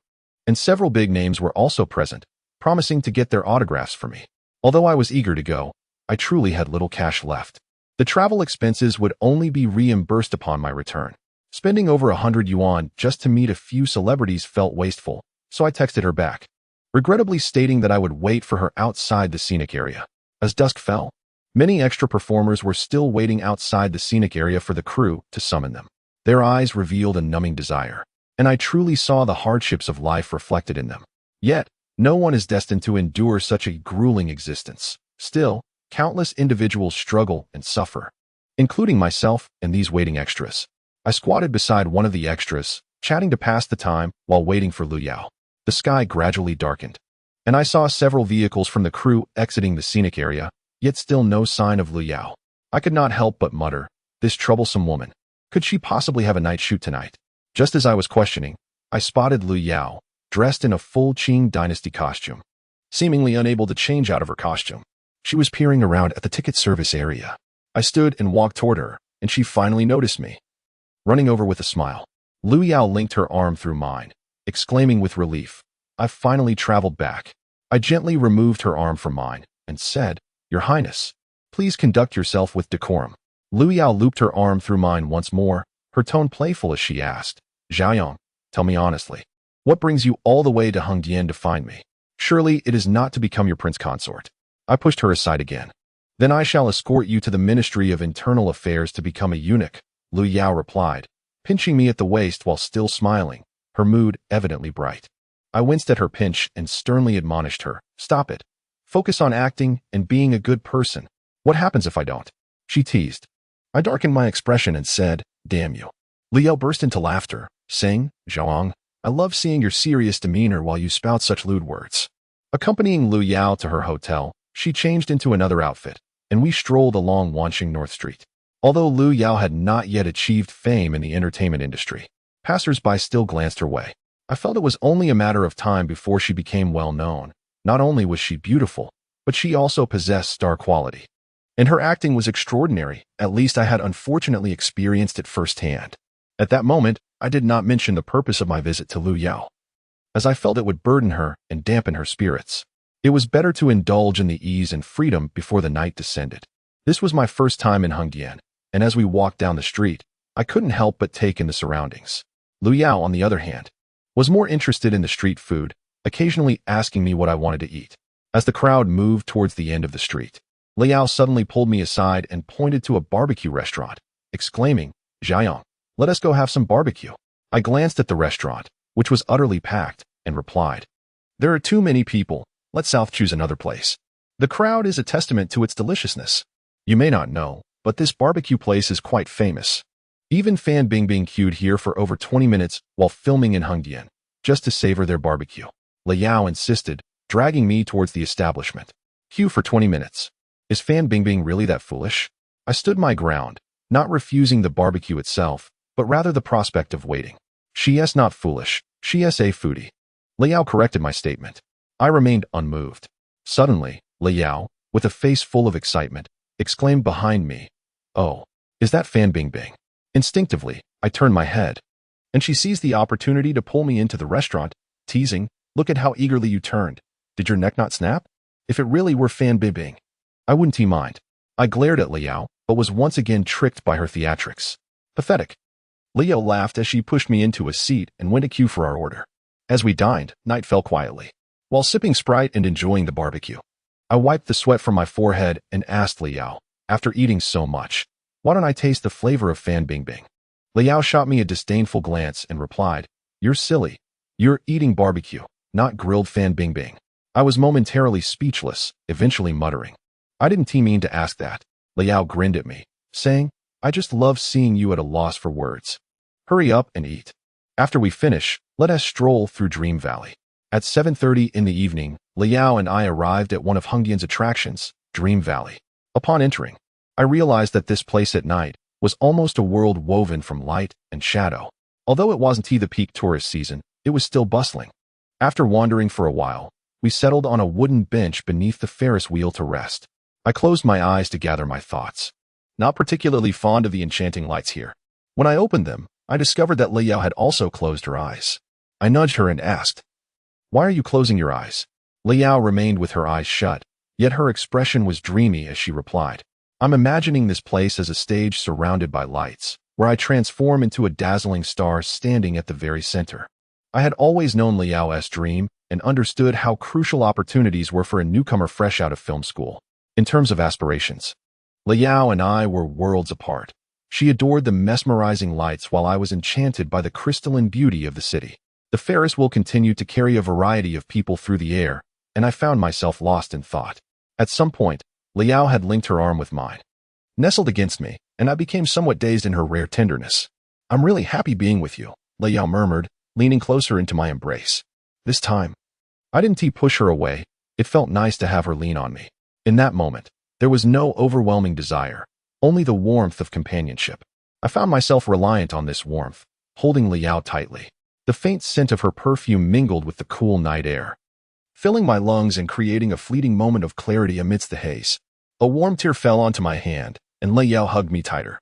And several big names were also present, promising to get their autographs for me. Although I was eager to go, I truly had little cash left. The travel expenses would only be reimbursed upon my return. Spending over 100 yuan just to meet a few celebrities felt wasteful, so I texted her back, regrettably stating that I would wait for her outside the scenic area. As dusk fell, many extra performers were still waiting outside the scenic area for the crew to summon them. Their eyes revealed a numbing desire, and I truly saw the hardships of life reflected in them. Yet, no one is destined to endure such a grueling existence. Still, countless individuals struggle and suffer, including myself and these waiting extras. I squatted beside one of the extras, chatting to pass the time while waiting for Lu Yao. The sky gradually darkened, and I saw several vehicles from the crew exiting the scenic area, yet still no sign of Lu Yao. I could not help but mutter, this troublesome woman. Could she possibly have a night shoot tonight? Just as I was questioning, I spotted Lu Yao, dressed in a full Qing dynasty costume. Seemingly unable to change out of her costume, she was peering around at the ticket service area. I stood and walked toward her, and she finally noticed me. Running over with a smile, Lu Yao linked her arm through mine, exclaiming with relief, I've finally traveled back. I gently removed her arm from mine and said, Your Highness, please conduct yourself with decorum. Lu Yao looped her arm through mine once more, her tone playful as she asked, Jiayang, tell me honestly, what brings you all the way to Hongdian to find me? Surely it is not to become your prince consort. I pushed her aside again. Then I shall escort you to the Ministry of Internal Affairs to become a eunuch, Lu Yao replied, pinching me at the waist while still smiling, her mood evidently bright. I winced at her pinch and sternly admonished her, stop it. Focus on acting and being a good person. What happens if I don't? She teased. I darkened my expression and said, damn you. Lu Yao burst into laughter, saying, Zhang, I love seeing your serious demeanor while you spout such lewd words. Accompanying Lu Yao to her hotel, she changed into another outfit, and we strolled along Wanqing North Street. Although Lu Yao had not yet achieved fame in the entertainment industry, passers-by still glanced her way. I felt it was only a matter of time before she became well known. Not only was she beautiful, but she also possessed star quality. And her acting was extraordinary, at least I had unfortunately experienced it firsthand. At that moment, I did not mention the purpose of my visit to Lu Yao, as I felt it would burden her and dampen her spirits. It was better to indulge in the ease and freedom before the night descended. This was my first time in Hongdian, and as we walked down the street, I couldn't help but take in the surroundings. Lu Yao, on the other hand, was more interested in the street food, occasionally asking me what I wanted to eat. As the crowd moved towards the end of the street, Lu Yao suddenly pulled me aside and pointed to a barbecue restaurant, exclaiming, Jiayang, let us go have some barbecue. I glanced at the restaurant, which was utterly packed, and replied, there are too many people, let South choose another place. The crowd is a testament to its deliciousness. You may not know, but this barbecue place is quite famous. Even Fan Bingbing queued here for over 20 minutes while filming in Hongdian, just to savor their barbecue. Lu Yao insisted, dragging me towards the establishment. Queue for 20 minutes. Is Fan Bingbing really that foolish? I stood my ground, not refusing the barbecue itself, but rather the prospect of waiting. She is not foolish, she is a foodie. Lu Yao corrected my statement. I remained unmoved. Suddenly, Lu Yao, with a face full of excitement, exclaimed behind me, oh, is that Fan Bingbing? Instinctively, I turned my head, and she seized the opportunity to pull me into the restaurant, teasing, look at how eagerly you turned. Did your neck not snap? If it really were Fan Bingbing, I wouldn't mind. I glared at Lu Yao, but was once again tricked by her theatrics. Pathetic. Lu Yao laughed as she pushed me into a seat and went to queue for our order. As we dined, night fell quietly. While sipping Sprite and enjoying the barbecue, I wiped the sweat from my forehead and asked Lu Yao, after eating so much, why don't I taste the flavor of Fan Bingbing? Lu Yao shot me a disdainful glance and replied, you're silly. You're eating barbecue, not grilled Fan Bingbing. I was momentarily speechless, eventually muttering, I didn't mean to ask that. Liao grinned at me, saying, I just love seeing you at a loss for words. Hurry up and eat. After we finish, let us stroll through Dream Valley. At 7:30 in the evening, Liao and I arrived at one of Hengdian's attractions, Dream Valley. Upon entering, I realized that this place at night was almost a world woven from light and shadow. Although it wasn't the peak tourist season, it was still bustling. After wandering for a while, we settled on a wooden bench beneath the Ferris wheel to rest. I closed my eyes to gather my thoughts. Not particularly fond of the enchanting lights here. When I opened them, I discovered that Liao had also closed her eyes. I nudged her and asked, Why are you closing your eyes? Liao remained with her eyes shut, yet her expression was dreamy as she replied, I'm imagining this place as a stage surrounded by lights, where I transform into a dazzling star standing at the very center. I had always known Liao's dream and understood how crucial opportunities were for a newcomer fresh out of film school. In terms of aspirations, Liao and I were worlds apart. She adored the mesmerizing lights while I was enchanted by the crystalline beauty of the city. The Ferris wheel continued to carry a variety of people through the air, and I found myself lost in thought. At some point, Liao had linked her arm with mine, nestled against me, and I became somewhat dazed in her rare tenderness. I'm really happy being with you, Liao murmured, leaning closer into my embrace. This time, I didn't push her away. It felt nice to have her lean on me. In that moment, there was no overwhelming desire, only the warmth of companionship. I found myself reliant on this warmth, holding Liao tightly. The faint scent of her perfume mingled with the cool night air, filling my lungs and creating a fleeting moment of clarity amidst the haze. A warm tear fell onto my hand, and Liao hugged me tighter,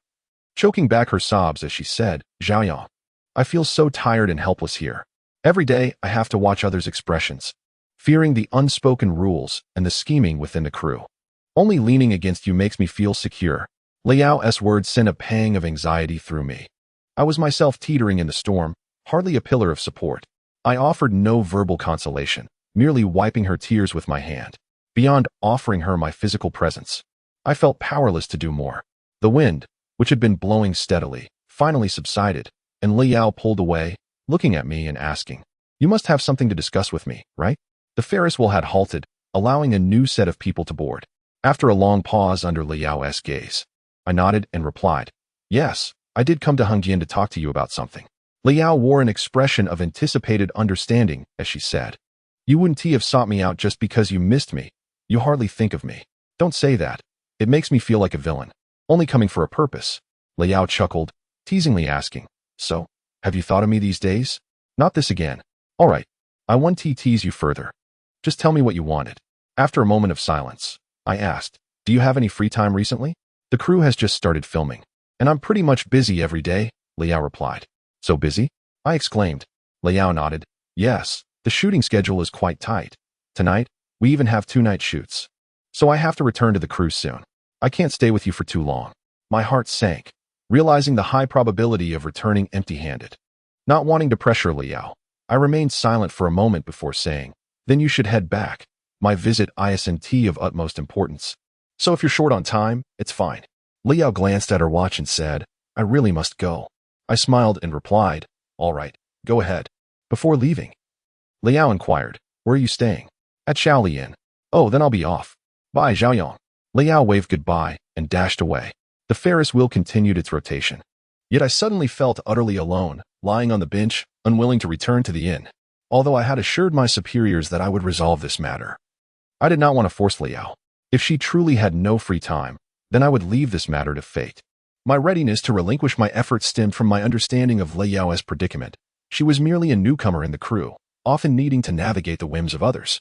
choking back her sobs as she said, Xiaoyang, I feel so tired and helpless here. Every day, I have to watch others' expressions, fearing the unspoken rules and the scheming within the crew. Only leaning against you makes me feel secure. Liao's words sent a pang of anxiety through me. I was myself teetering in the storm, hardly a pillar of support. I offered no verbal consolation, merely wiping her tears with my hand. Beyond offering her my physical presence, I felt powerless to do more. The wind, which had been blowing steadily, finally subsided, and Liao pulled away, looking at me and asking, You must have something to discuss with me, right? The Ferris wheel had halted, allowing a new set of people to board. After a long pause under Liao's gaze, I nodded and replied, Yes, I did come to Hengdian to talk to you about something. Liao wore an expression of anticipated understanding as she said, You wouldn't have sought me out just because you missed me. You hardly think of me. Don't say that. It makes me feel like a villain. Only coming for a purpose. Liao chuckled, teasingly asking, So, have you thought of me these days? Not this again. All right. I won't tease you further. Just tell me what you wanted. After a moment of silence, I asked, Do you have any free time recently? The crew has just started filming, and I'm pretty much busy every day, Liao replied. So busy? I exclaimed. Liao nodded. Yes, the shooting schedule is quite tight. Tonight, we even have 2 night shoots. So I have to return to the crew soon. I can't stay with you for too long. My heart sank, realizing the high probability of returning empty-handed. Not wanting to pressure Liao, I remained silent for a moment before saying, Then you should head back. My visit isn't of utmost importance. So if you're short on time, it's fine. Liao glanced at her watch and said, I really must go. I smiled and replied, All right, go ahead. Before leaving, Liao inquired, Where are you staying? At Shaolian. Oh, then I'll be off. Bye, Xiaoyang. Liao waved goodbye and dashed away. The Ferris wheel continued its rotation. Yet I suddenly felt utterly alone, lying on the bench, unwilling to return to the inn. Although I had assured my superiors that I would resolve this matter, I did not want to force Liao. If she truly had no free time, then I would leave this matter to fate. My readiness to relinquish my efforts stemmed from my understanding of Liao's predicament. She was merely a newcomer in the crew, often needing to navigate the whims of others.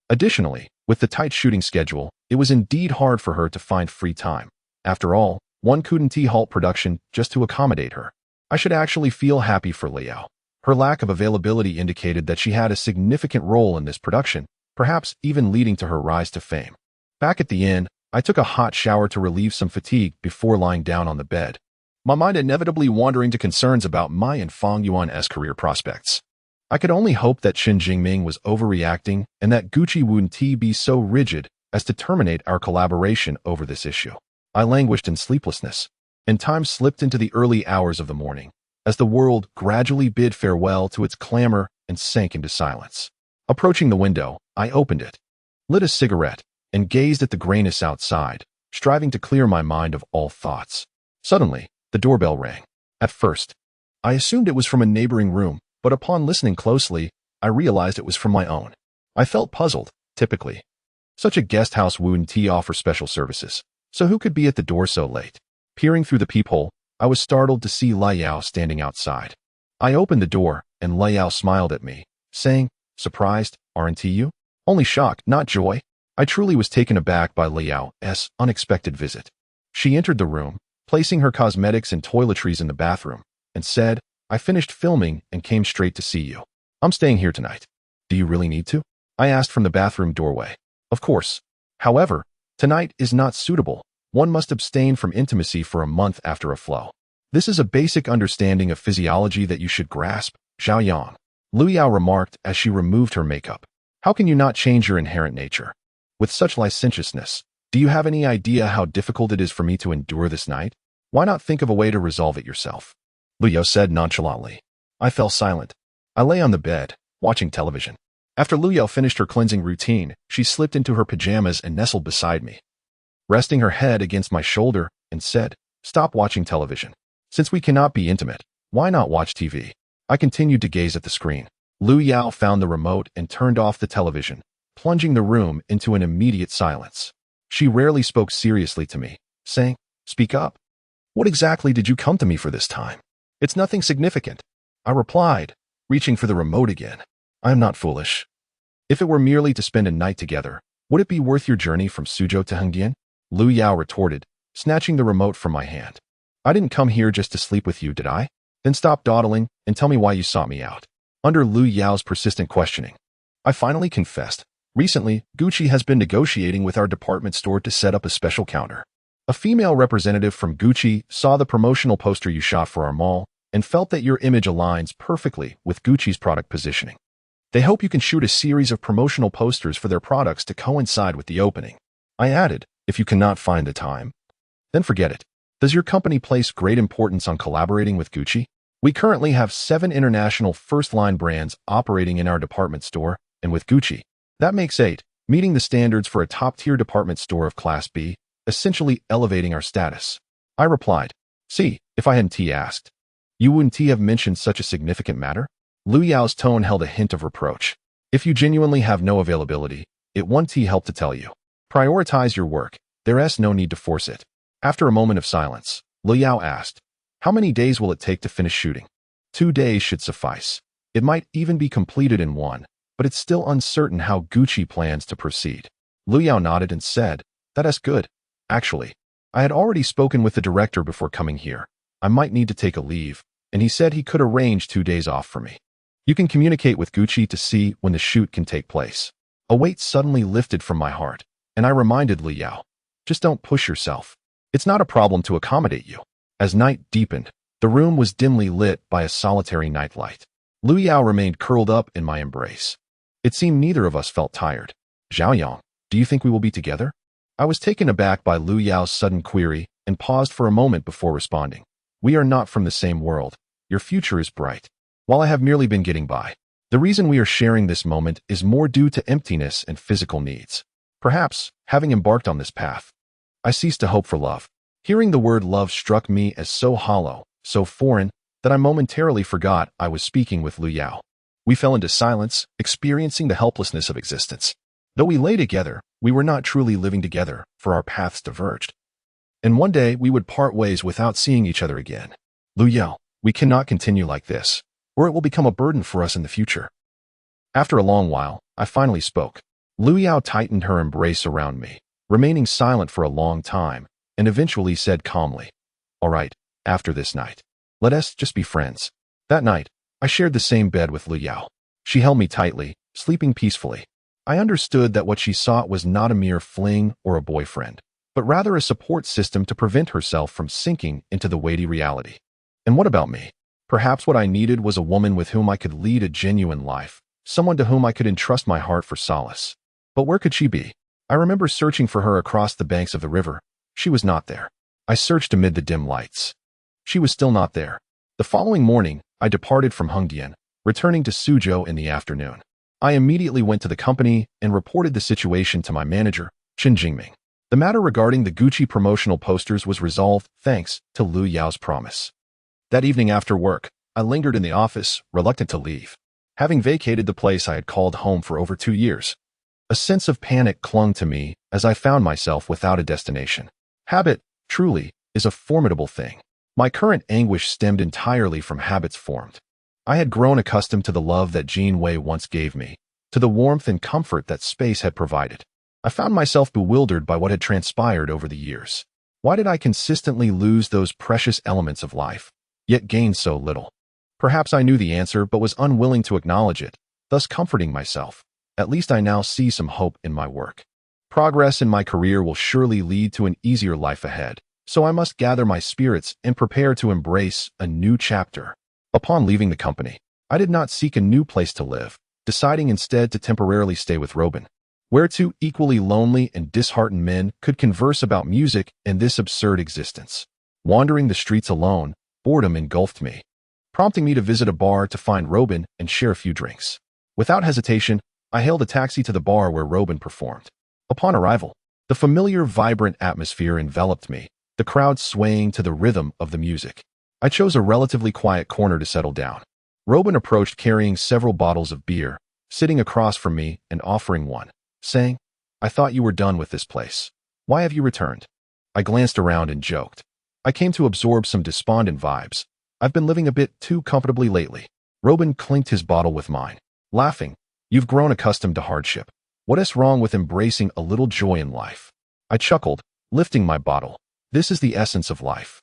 Additionally, with the tight shooting schedule, it was indeed hard for her to find free time. After all, one couldn't halt production just to accommodate her. I should actually feel happy for Liao. Her lack of availability indicated that she had a significant role in this production, perhaps even leading to her rise to fame. Back at the inn, I took a hot shower to relieve some fatigue before lying down on the bed, my mind inevitably wandering to concerns about my and Fang Yuan's career prospects. I could only hope that Chen Jingming was overreacting and that Gucci wouldn't be so rigid as to terminate our collaboration over this issue. I languished in sleeplessness, and time slipped into the early hours of the morning, as the world gradually bid farewell to its clamor and sank into silence. Approaching the window, I opened it, lit a cigarette, and gazed at the grayness outside, striving to clear my mind of all thoughts. Suddenly, the doorbell rang. At first, I assumed it was from a neighboring room, but upon listening closely, I realized it was from my own. I felt puzzled. Typically, such a guest house wouldn't offer special services, so who could be at the door so late? Peering through the peephole, I was startled to see Lai Yao standing outside. I opened the door, and Lai Yao smiled at me, saying, "Surprised, aren't you?" Only shock, not joy. I truly was taken aback by Lai Yao's unexpected visit. She entered the room, placing her cosmetics and toiletries in the bathroom, and said, "I finished filming and came straight to see you. I'm staying here tonight. Do you really need to?" I asked from the bathroom doorway. Of course. However, tonight is not suitable. One must abstain from intimacy for a month after a flow. This is a basic understanding of physiology that you should grasp, Zhao Yang. Lu Yao remarked as she removed her makeup. How can you not change your inherent nature? With such licentiousness, do you have any idea how difficult it is for me to endure this night? Why not think of a way to resolve it yourself? Lu Yao said nonchalantly. I fell silent. I lay on the bed, watching television. After Lu Yao finished her cleansing routine, she slipped into her pajamas and nestled beside me, resting her head against my shoulder, and said, "Stop watching television. Since we cannot be intimate, why not watch TV?" I continued to gaze at the screen. Lu Yao found the remote and turned off the television, plunging the room into an immediate silence. She rarely spoke seriously to me, saying, "Speak up. What exactly did you come to me for this time?" "It's nothing significant," I replied, reaching for the remote again. "I am not foolish. If it were merely to spend a night together, would it be worth your journey from Suzhou to Hengdian?" Lu Yao retorted, snatching the remote from my hand. "I didn't come here just to sleep with you, did I? Then stop dawdling and tell me why you sought me out." Under Lu Yao's persistent questioning, I finally confessed. Recently, Gucci has been negotiating with our department store to set up a special counter. A female representative from Gucci saw the promotional poster you shot for our mall and felt that your image aligns perfectly with Gucci's product positioning. They hope you can shoot a series of promotional posters for their products to coincide with the opening. I added, if you cannot find the time, then forget it. Does your company place great importance on collaborating with Gucci? We currently have 7 international first-line brands operating in our department store, and with Gucci, that makes 8, meeting the standards for a top-tier department store of Class B, essentially elevating our status. I replied, "See, if I hadn't asked, you wouldn't have mentioned such a significant matter?" Lu Yao's tone held a hint of reproach. "If you genuinely have no availability, it won't help to tell you. Prioritize your work. There's no need to force it." After a moment of silence, Lu Yao asked, "How many days will it take to finish shooting?" 2 days should suffice. It might even be completed in 1, but it's still uncertain how Gucci plans to proceed. Lu Yao nodded and said, "That's good. Actually, I had already spoken with the director before coming here. I might need to take a leave, and he said he could arrange 2 days off for me. You can communicate with Gucci to see when the shoot can take place." A weight suddenly lifted from my heart, and I reminded Lu Yao, "Just don't push yourself. It's not a problem to accommodate you." As night deepened, the room was dimly lit by a solitary nightlight. Lu Yao remained curled up in my embrace. It seemed neither of us felt tired. "Zhao Yang, do you think we will be together?" I was taken aback by Lu Yao's sudden query and paused for a moment before responding. "We are not from the same world. Your future is bright, while I have merely been getting by. The reason we are sharing this moment is more due to emptiness and physical needs. Perhaps, having embarked on this path, I ceased to hope for love." Hearing the word love struck me as so hollow, so foreign, that I momentarily forgot I was speaking with Lu Yao. We fell into silence, experiencing the helplessness of existence. Though we lay together, we were not truly living together, for our paths diverged. And one day we would part ways without seeing each other again. "Lu Yao, we cannot continue like this, or it will become a burden for us in the future." After a long while, I finally spoke. Lu Yao tightened her embrace around me, remaining silent for a long time, and eventually said calmly, "All right, after this night, let us just be friends." That night, I shared the same bed with Lu Yao. She held me tightly, sleeping peacefully. I understood that what she sought was not a mere fling or a boyfriend, but rather a support system to prevent herself from sinking into the weighty reality. And what about me? Perhaps what I needed was a woman with whom I could lead a genuine life, someone to whom I could entrust my heart for solace. But where could she be? I remember searching for her across the banks of the river. She was not there. I searched amid the dim lights. She was still not there. The following morning, I departed from Hengdian, returning to Suzhou in the afternoon. I immediately went to the company and reported the situation to my manager, Xinjiang. The matter regarding the Gucci promotional posters was resolved thanks to Lu Yao's promise. That evening after work, I lingered in the office, reluctant to leave. Having vacated the place I had called home for over 2 years, a sense of panic clung to me as I found myself without a destination. Habit, truly, is a formidable thing. My current anguish stemmed entirely from habits formed. I had grown accustomed to the love that Jean Wei once gave me, to the warmth and comfort that space had provided. I found myself bewildered by what had transpired over the years. Why did I consistently lose those precious elements of life, yet gain so little? Perhaps I knew the answer but was unwilling to acknowledge it, thus comforting myself. At least I now see some hope in my work. Progress in my career will surely lead to an easier life ahead, so I must gather my spirits and prepare to embrace a new chapter. Upon leaving the company, I did not seek a new place to live, deciding instead to temporarily stay with Robin, where two equally lonely and disheartened men could converse about music and this absurd existence. Wandering the streets alone, boredom engulfed me, prompting me to visit a bar to find Robin and share a few drinks. Without hesitation, I hailed a taxi to the bar where Robin performed. Upon arrival, the familiar, vibrant atmosphere enveloped me, the crowd swaying to the rhythm of the music. I chose a relatively quiet corner to settle down. Robin approached carrying several bottles of beer, sitting across from me and offering one, saying, "I thought you were done with this place. Why have you returned?" I glanced around and joked. "I came to absorb some despondent vibes. I've been living a bit too comfortably lately." Robin clinked his bottle with mine, laughing. "You've grown accustomed to hardship. What is wrong with embracing a little joy in life?" I chuckled, lifting my bottle. "This is the essence of life.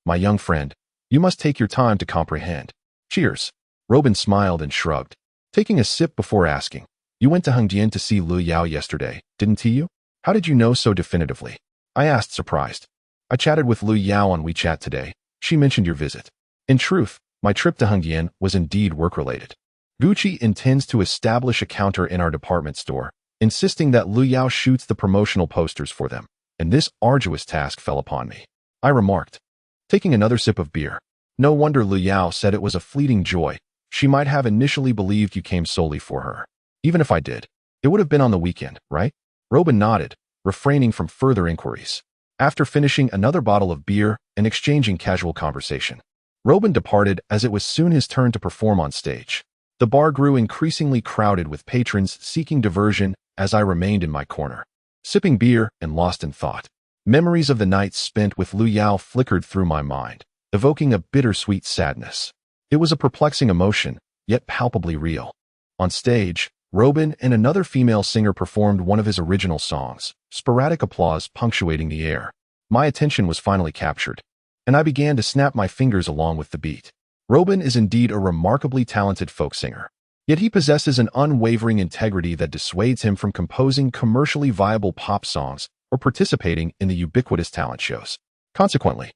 My young friend, you must take your time to comprehend. Cheers." Robin smiled and shrugged, taking a sip before asking, "You went to Hengdian to see Lu Yao yesterday, didn't you? How did you know so definitively?" I asked, surprised. "I chatted with Lu Yao on WeChat today. She mentioned your visit." In truth, my trip to Hengdian was indeed work-related. Gucci intends to establish a counter in our department store, insisting that Lu Yao shoots the promotional posters for them, and this arduous task fell upon me. I remarked, taking another sip of beer. "No wonder Lu Yao said it was a fleeting joy. She might have initially believed you came solely for her. Even if I did, it would have been on the weekend, right?" Robin nodded, refraining from further inquiries. After finishing another bottle of beer and exchanging casual conversation, Robin departed as it was soon his turn to perform on stage. The bar grew increasingly crowded with patrons seeking diversion as I remained in my corner, sipping beer and lost in thought. Memories of the nights spent with Lu Yao flickered through my mind, evoking a bittersweet sadness. It was a perplexing emotion, yet palpably real. On stage, Robin and another female singer performed one of his original songs, sporadic applause punctuating the air. My attention was finally captured, and I began to snap my fingers along with the beat. Robin is indeed a remarkably talented folk singer, yet he possesses an unwavering integrity that dissuades him from composing commercially viable pop songs or participating in the ubiquitous talent shows. Consequently,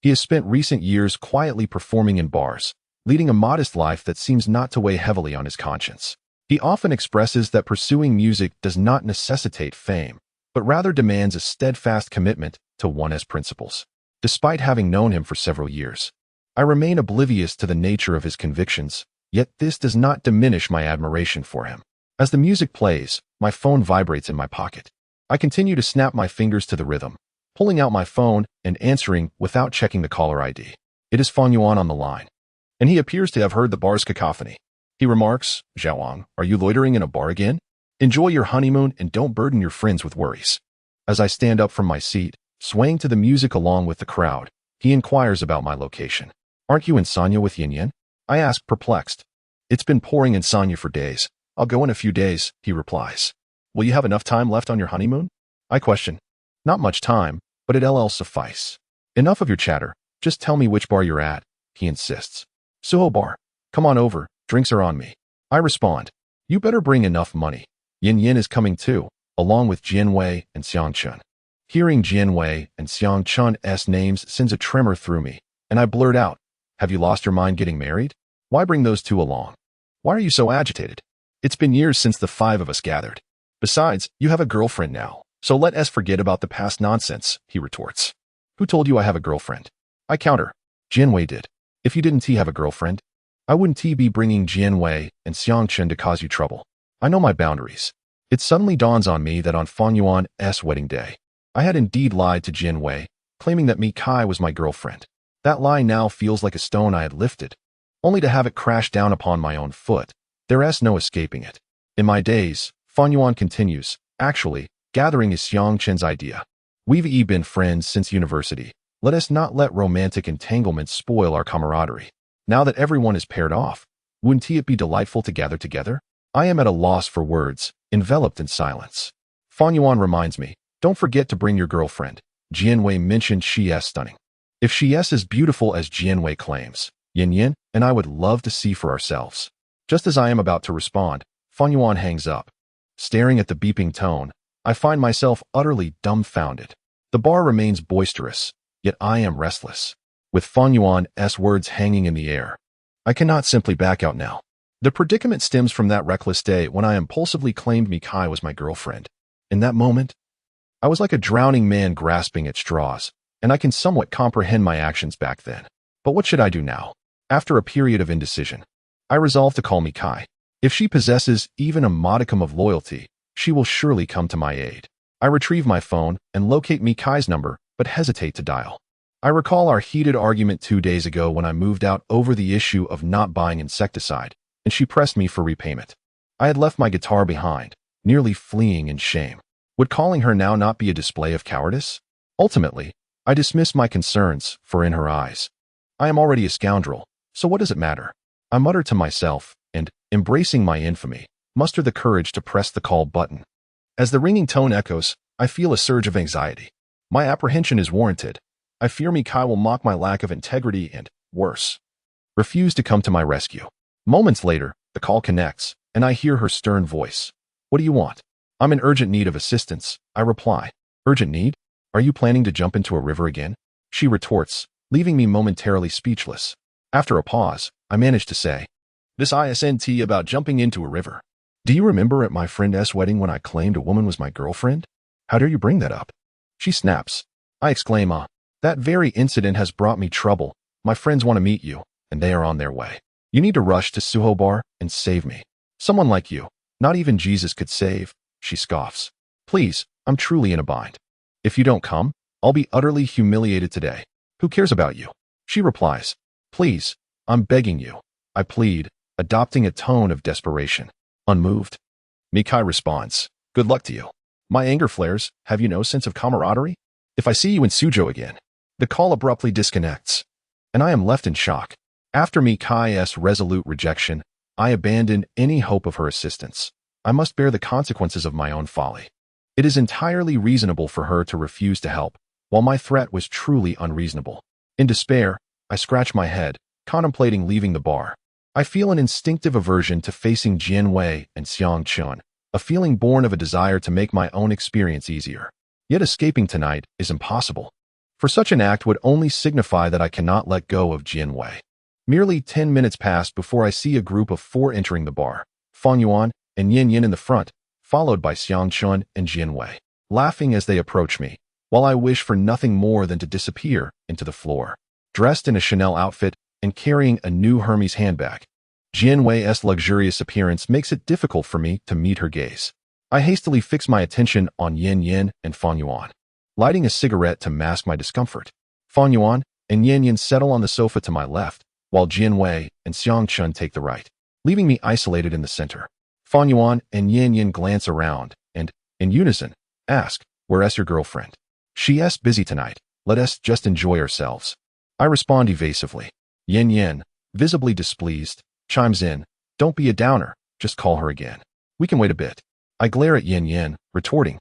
he has spent recent years quietly performing in bars, leading a modest life that seems not to weigh heavily on his conscience. He often expresses that pursuing music does not necessitate fame, but rather demands a steadfast commitment to one's principles. Despite having known him for several years, I remain oblivious to the nature of his convictions, yet this does not diminish my admiration for him. As the music plays, my phone vibrates in my pocket. I continue to snap my fingers to the rhythm, pulling out my phone and answering without checking the caller ID. It is Fang Yuan on the line, and he appears to have heard the bar's cacophony. He remarks, "Zhaoang, are you loitering in a bar again? Enjoy your honeymoon and don't burden your friends with worries." As I stand up from my seat, swaying to the music along with the crowd, he inquires about my location. "Aren't you in Sanya with Yin Yin?" I ask, perplexed. "It's been pouring in Sanya for days. I'll go in a few days," he replies. "Will you have enough time left on your honeymoon?" I question. "Not much time, but it'll suffice." "Enough of your chatter. Just tell me which bar you're at," he insists. "Suho Bar. Come on over. Drinks are on me." I respond. "You better bring enough money. Yin Yin is coming too, along with Jian Wei and Xiang Chun." Hearing Jian Wei and Xiang Chun's names sends a tremor through me, and I blurt out, "Have you lost your mind getting married? Why bring those two along? Why are you so agitated? It's been years since the 5 of us gathered. Besides, you have a girlfriend now, so let us forget about the past nonsense," he retorts. "Who told you I have a girlfriend?" I counter. "Jian Wei did. If you didn't have a girlfriend, I wouldn't be bringing Jian Wei and Xiang Chun to cause you trouble. I know my boundaries. It suddenly dawns on me that on Fan Yuan's wedding day, I had indeed lied to Jian Wei, claiming that Mi Kai was my girlfriend. That lie now feels like a stone I had lifted, only to have it crash down upon my own foot. There's no escaping it. In my days, Fan Yuan continues, actually, gathering is Xiang Chen's idea. We've been friends since university. Let us not let romantic entanglements spoil our camaraderie. Now that everyone is paired off, wouldn't it be delightful to gather together? I am at a loss for words, enveloped in silence. Fan Yuan reminds me, don't forget to bring your girlfriend. Jian Wei mentioned she's stunning. If she's as beautiful as Jian Wei claims, Yin Yin and I would love to see for ourselves. Just as I am about to respond, Fan Yuan hangs up. Staring at the beeping tone, I find myself utterly dumbfounded. The bar remains boisterous, yet I am restless. With Fan Yuan's words hanging in the air, I cannot simply back out now. The predicament stems from that reckless day when I impulsively claimed Mi Kai was my girlfriend. In that moment, I was like a drowning man grasping at straws, and I can somewhat comprehend my actions back then. But what should I do now? After a period of indecision, I resolve to call Mi Kai. If she possesses even a modicum of loyalty, she will surely come to my aid. I retrieve my phone and locate Mi Kai's number, but hesitate to dial. I recall our heated argument 2 days ago when I moved out over the issue of not buying insecticide, and she pressed me for repayment. I had left my guitar behind, nearly fleeing in shame. Would calling her now not be a display of cowardice? Ultimately, I dismissed my concerns, for in her eyes, I am already a scoundrel, so what does it matter? I muttered to myself, and, embracing my infamy, muster the courage to press the call button. As the ringing tone echoes, I feel a surge of anxiety. My apprehension is warranted. I fear Mi Kai will mock my lack of integrity and, worse, refuse to come to my rescue. Moments later, the call connects, and I hear her stern voice. What do you want? I'm in urgent need of assistance, I reply. Urgent need? Are you planning to jump into a river again? She retorts, leaving me momentarily speechless. After a pause, I manage to say, this isn't about jumping into a river. Do you remember at my friend's wedding when I claimed a woman was my girlfriend? How dare you bring that up? She snaps. I exclaim, that very incident has brought me trouble. My friends want to meet you, and they are on their way. You need to rush to Suho Bar and save me. Someone like you, not even Jesus could save, she scoffs. Please, I'm truly in a bind. If you don't come, I'll be utterly humiliated today. Who cares about you? She replies. Please, I'm begging you. I plead, adopting a tone of desperation. Unmoved. Mi Kai responds. Good luck to you. My anger flares. Have you no sense of camaraderie? If I see you in Suzhou again. The call abruptly disconnects, and I am left in shock. After Mi Kai's resolute rejection, I abandon any hope of her assistance. I must bear the consequences of my own folly. It is entirely reasonable for her to refuse to help, while my threat was truly unreasonable. In despair, I scratch my head, contemplating leaving the bar. I feel an instinctive aversion to facing Jian Wei and Xiang Chen, a feeling born of a desire to make my own experience easier. Yet escaping tonight is impossible. For such an act would only signify that I cannot let go of Jian Wei. Merely 10 minutes pass before I see a group of 4 entering the bar, Fan Yuan and Yin Yin in the front, followed by Xiang Chen and Jian Wei, laughing as they approach me, while I wish for nothing more than to disappear into the floor. Dressed in a Chanel outfit and carrying a new Hermes handbag, Jian Wei's luxurious appearance makes it difficult for me to meet her gaze. I hastily fix my attention on Yin Yin and Fan Yuan, lighting a cigarette to mask my discomfort. Fan Yuan and Yin Yin settle on the sofa to my left, while Jian Wei and Xiang Chen take the right, leaving me isolated in the center. Fan Yuan and Yin Yin glance around and, in unison, ask, where's your girlfriend? She's busy tonight. Let us just enjoy ourselves. I respond evasively. Yin Yin, visibly displeased, chimes in, don't be a downer, just call her again. We can wait a bit. I glare at Yin Yin, retorting,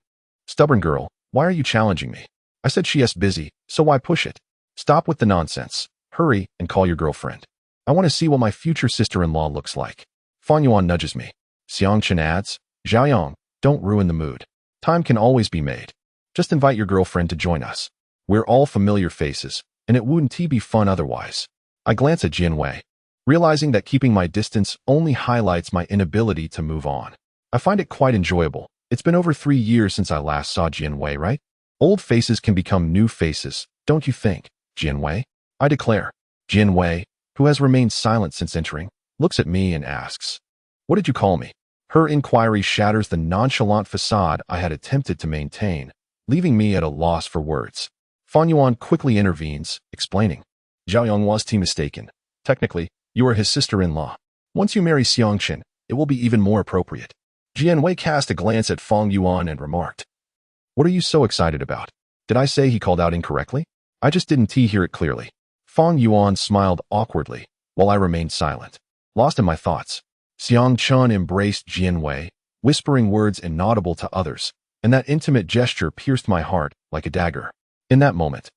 stubborn girl, why are you challenging me? I said she's busy, so why push it? Stop with the nonsense. Hurry and call your girlfriend. I want to see what my future sister-in-law looks like. Fan Yuan nudges me. Xiang Chen adds, Zhaoyang, don't ruin the mood. Time can always be made. Just invite your girlfriend to join us. We're all familiar faces, and it wouldn't be fun otherwise. I glance at Jian Wei, realizing that keeping my distance only highlights my inability to move on. I find it quite enjoyable. It's been over 3 years since I last saw Jian Wei, right? Old faces can become new faces, don't you think, Jian Wei? I declare. Jian Wei, who has remained silent since entering, looks at me and asks, what did you call me? Her inquiry shatters the nonchalant facade I had attempted to maintain, leaving me at a loss for words. Fang Yuan quickly intervenes, explaining, Zhao Yang was mistaken. Technically, you are his sister-in-law. Once you marry Xiangqin, it will be even more appropriate. Jian Wei cast a glance at Fang Yuan and remarked, What are you so excited about? Did I say he called out incorrectly? I just didn't hear it clearly. Fang Yuan smiled awkwardly, while I remained silent, lost in my thoughts. Xiangqin embraced Jian Wei, whispering words inaudible to others, and that intimate gesture pierced my heart like a dagger. In that moment,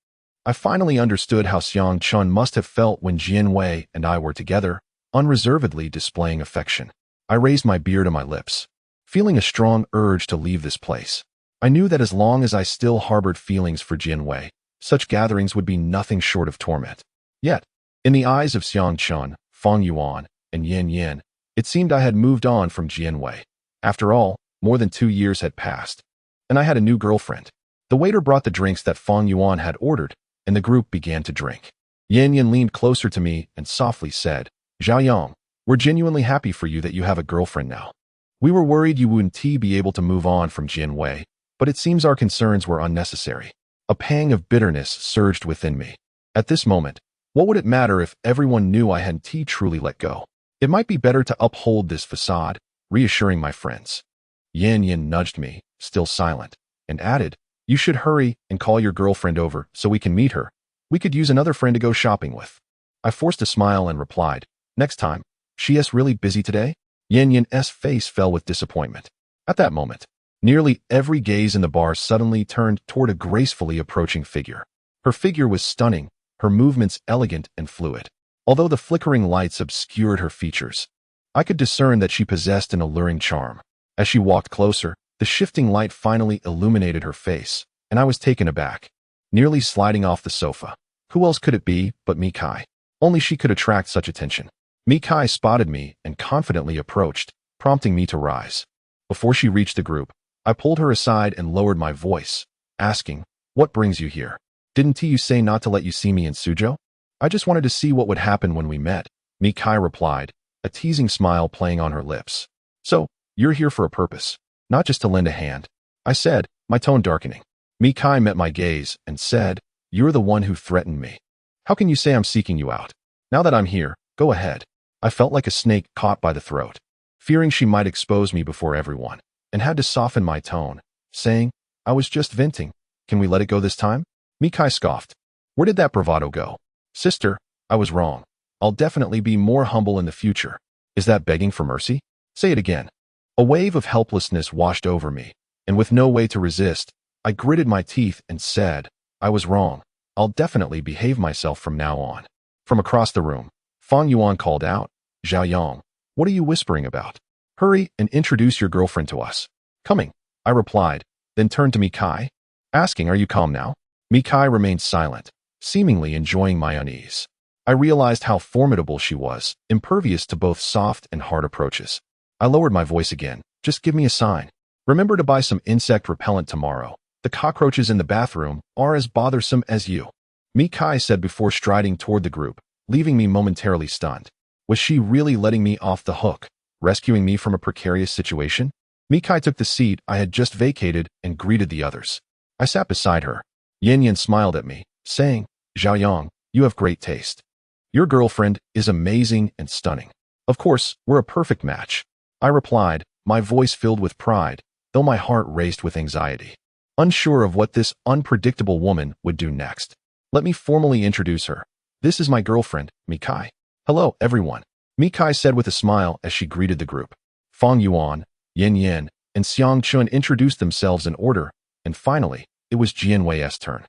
I finally understood how Xiangqin must have felt when Jian Wei and I were together, unreservedly displaying affection. I raised my beer to my lips, feeling a strong urge to leave this place. I knew that as long as I still harbored feelings for Jian Wei, such gatherings would be nothing short of torment. Yet, in the eyes of Xiangqin, Fang Yuan, and Yin Yin, it seemed I had moved on from Jian Wei. After all, more than 2 years had passed, and I had a new girlfriend. The waiter brought the drinks that Fang Yuan had ordered, and the group began to drink. Yin Yin leaned closer to me and softly said, Zhao Yang, we're genuinely happy for you that you have a girlfriend now. We were worried you wouldn't be able to move on from Jian Wei, but it seems our concerns were unnecessary. A pang of bitterness surged within me. At this moment, what would it matter if everyone knew I hadn't truly let go? It might be better to uphold this facade, reassuring my friends. Yin Yin nudged me, still silent, and added, You should hurry and call your girlfriend over so we can meet her. We could use another friend to go shopping with. I forced a smile and replied, Next time. She's really busy today? Yin Yin's face fell with disappointment. At that moment, nearly every gaze in the bar suddenly turned toward a gracefully approaching figure. Her figure was stunning, her movements elegant and fluid. Although the flickering lights obscured her features, I could discern that she possessed an alluring charm. As she walked closer, the shifting light finally illuminated her face, and I was taken aback, nearly sliding off the sofa. Who else could it be but Mikai? Only she could attract such attention. Mikai spotted me and confidently approached, prompting me to rise. Before she reached the group, I pulled her aside and lowered my voice, asking, What brings you here? Didn't you say not to let you see me in Suzhou? I just wanted to see what would happen when we met, Mikai replied, a teasing smile playing on her lips. So, you're here for a purpose, not just to lend a hand, I said, my tone darkening. Mikai met my gaze and said, You're the one who threatened me. How can you say I'm seeking you out? Now that I'm here, go ahead. I felt like a snake caught by the throat, fearing she might expose me before everyone, and had to soften my tone, saying, I was just venting. Can we let it go this time? Mikai scoffed. Where did that bravado go? Sister, I was wrong. I'll definitely be more humble in the future. Is that begging for mercy? Say it again. A wave of helplessness washed over me, and with no way to resist, I gritted my teeth and said, I was wrong. I'll definitely behave myself from now on. From across the room, Fang Yuan called out, Zhao Yang, what are you whispering about? Hurry and introduce your girlfriend to us. Coming, I replied, then turned to Mikai, asking, Are you calm now? Mikai remained silent, seemingly enjoying my unease. I realized how formidable she was, impervious to both soft and hard approaches. I lowered my voice again. Just give me a sign. Remember to buy some insect repellent tomorrow. The cockroaches in the bathroom are as bothersome as you. Mikai said before striding toward the group, leaving me momentarily stunned. Was she really letting me off the hook, rescuing me from a precarious situation? Mikai took the seat I had just vacated and greeted the others. I sat beside her. Yin Yin smiled at me, saying, Zhao Yang, you have great taste. Your girlfriend is amazing and stunning. Of course, we're a perfect match. I replied, my voice filled with pride, though my heart raced with anxiety, unsure of what this unpredictable woman would do next. Let me formally introduce her. This is my girlfriend, Mikai. Hello, everyone, Mikai said with a smile as she greeted the group. Fang Yuan, Yin Yin, and Xiangqin introduced themselves in order, and finally, it was Jian Wei's turn.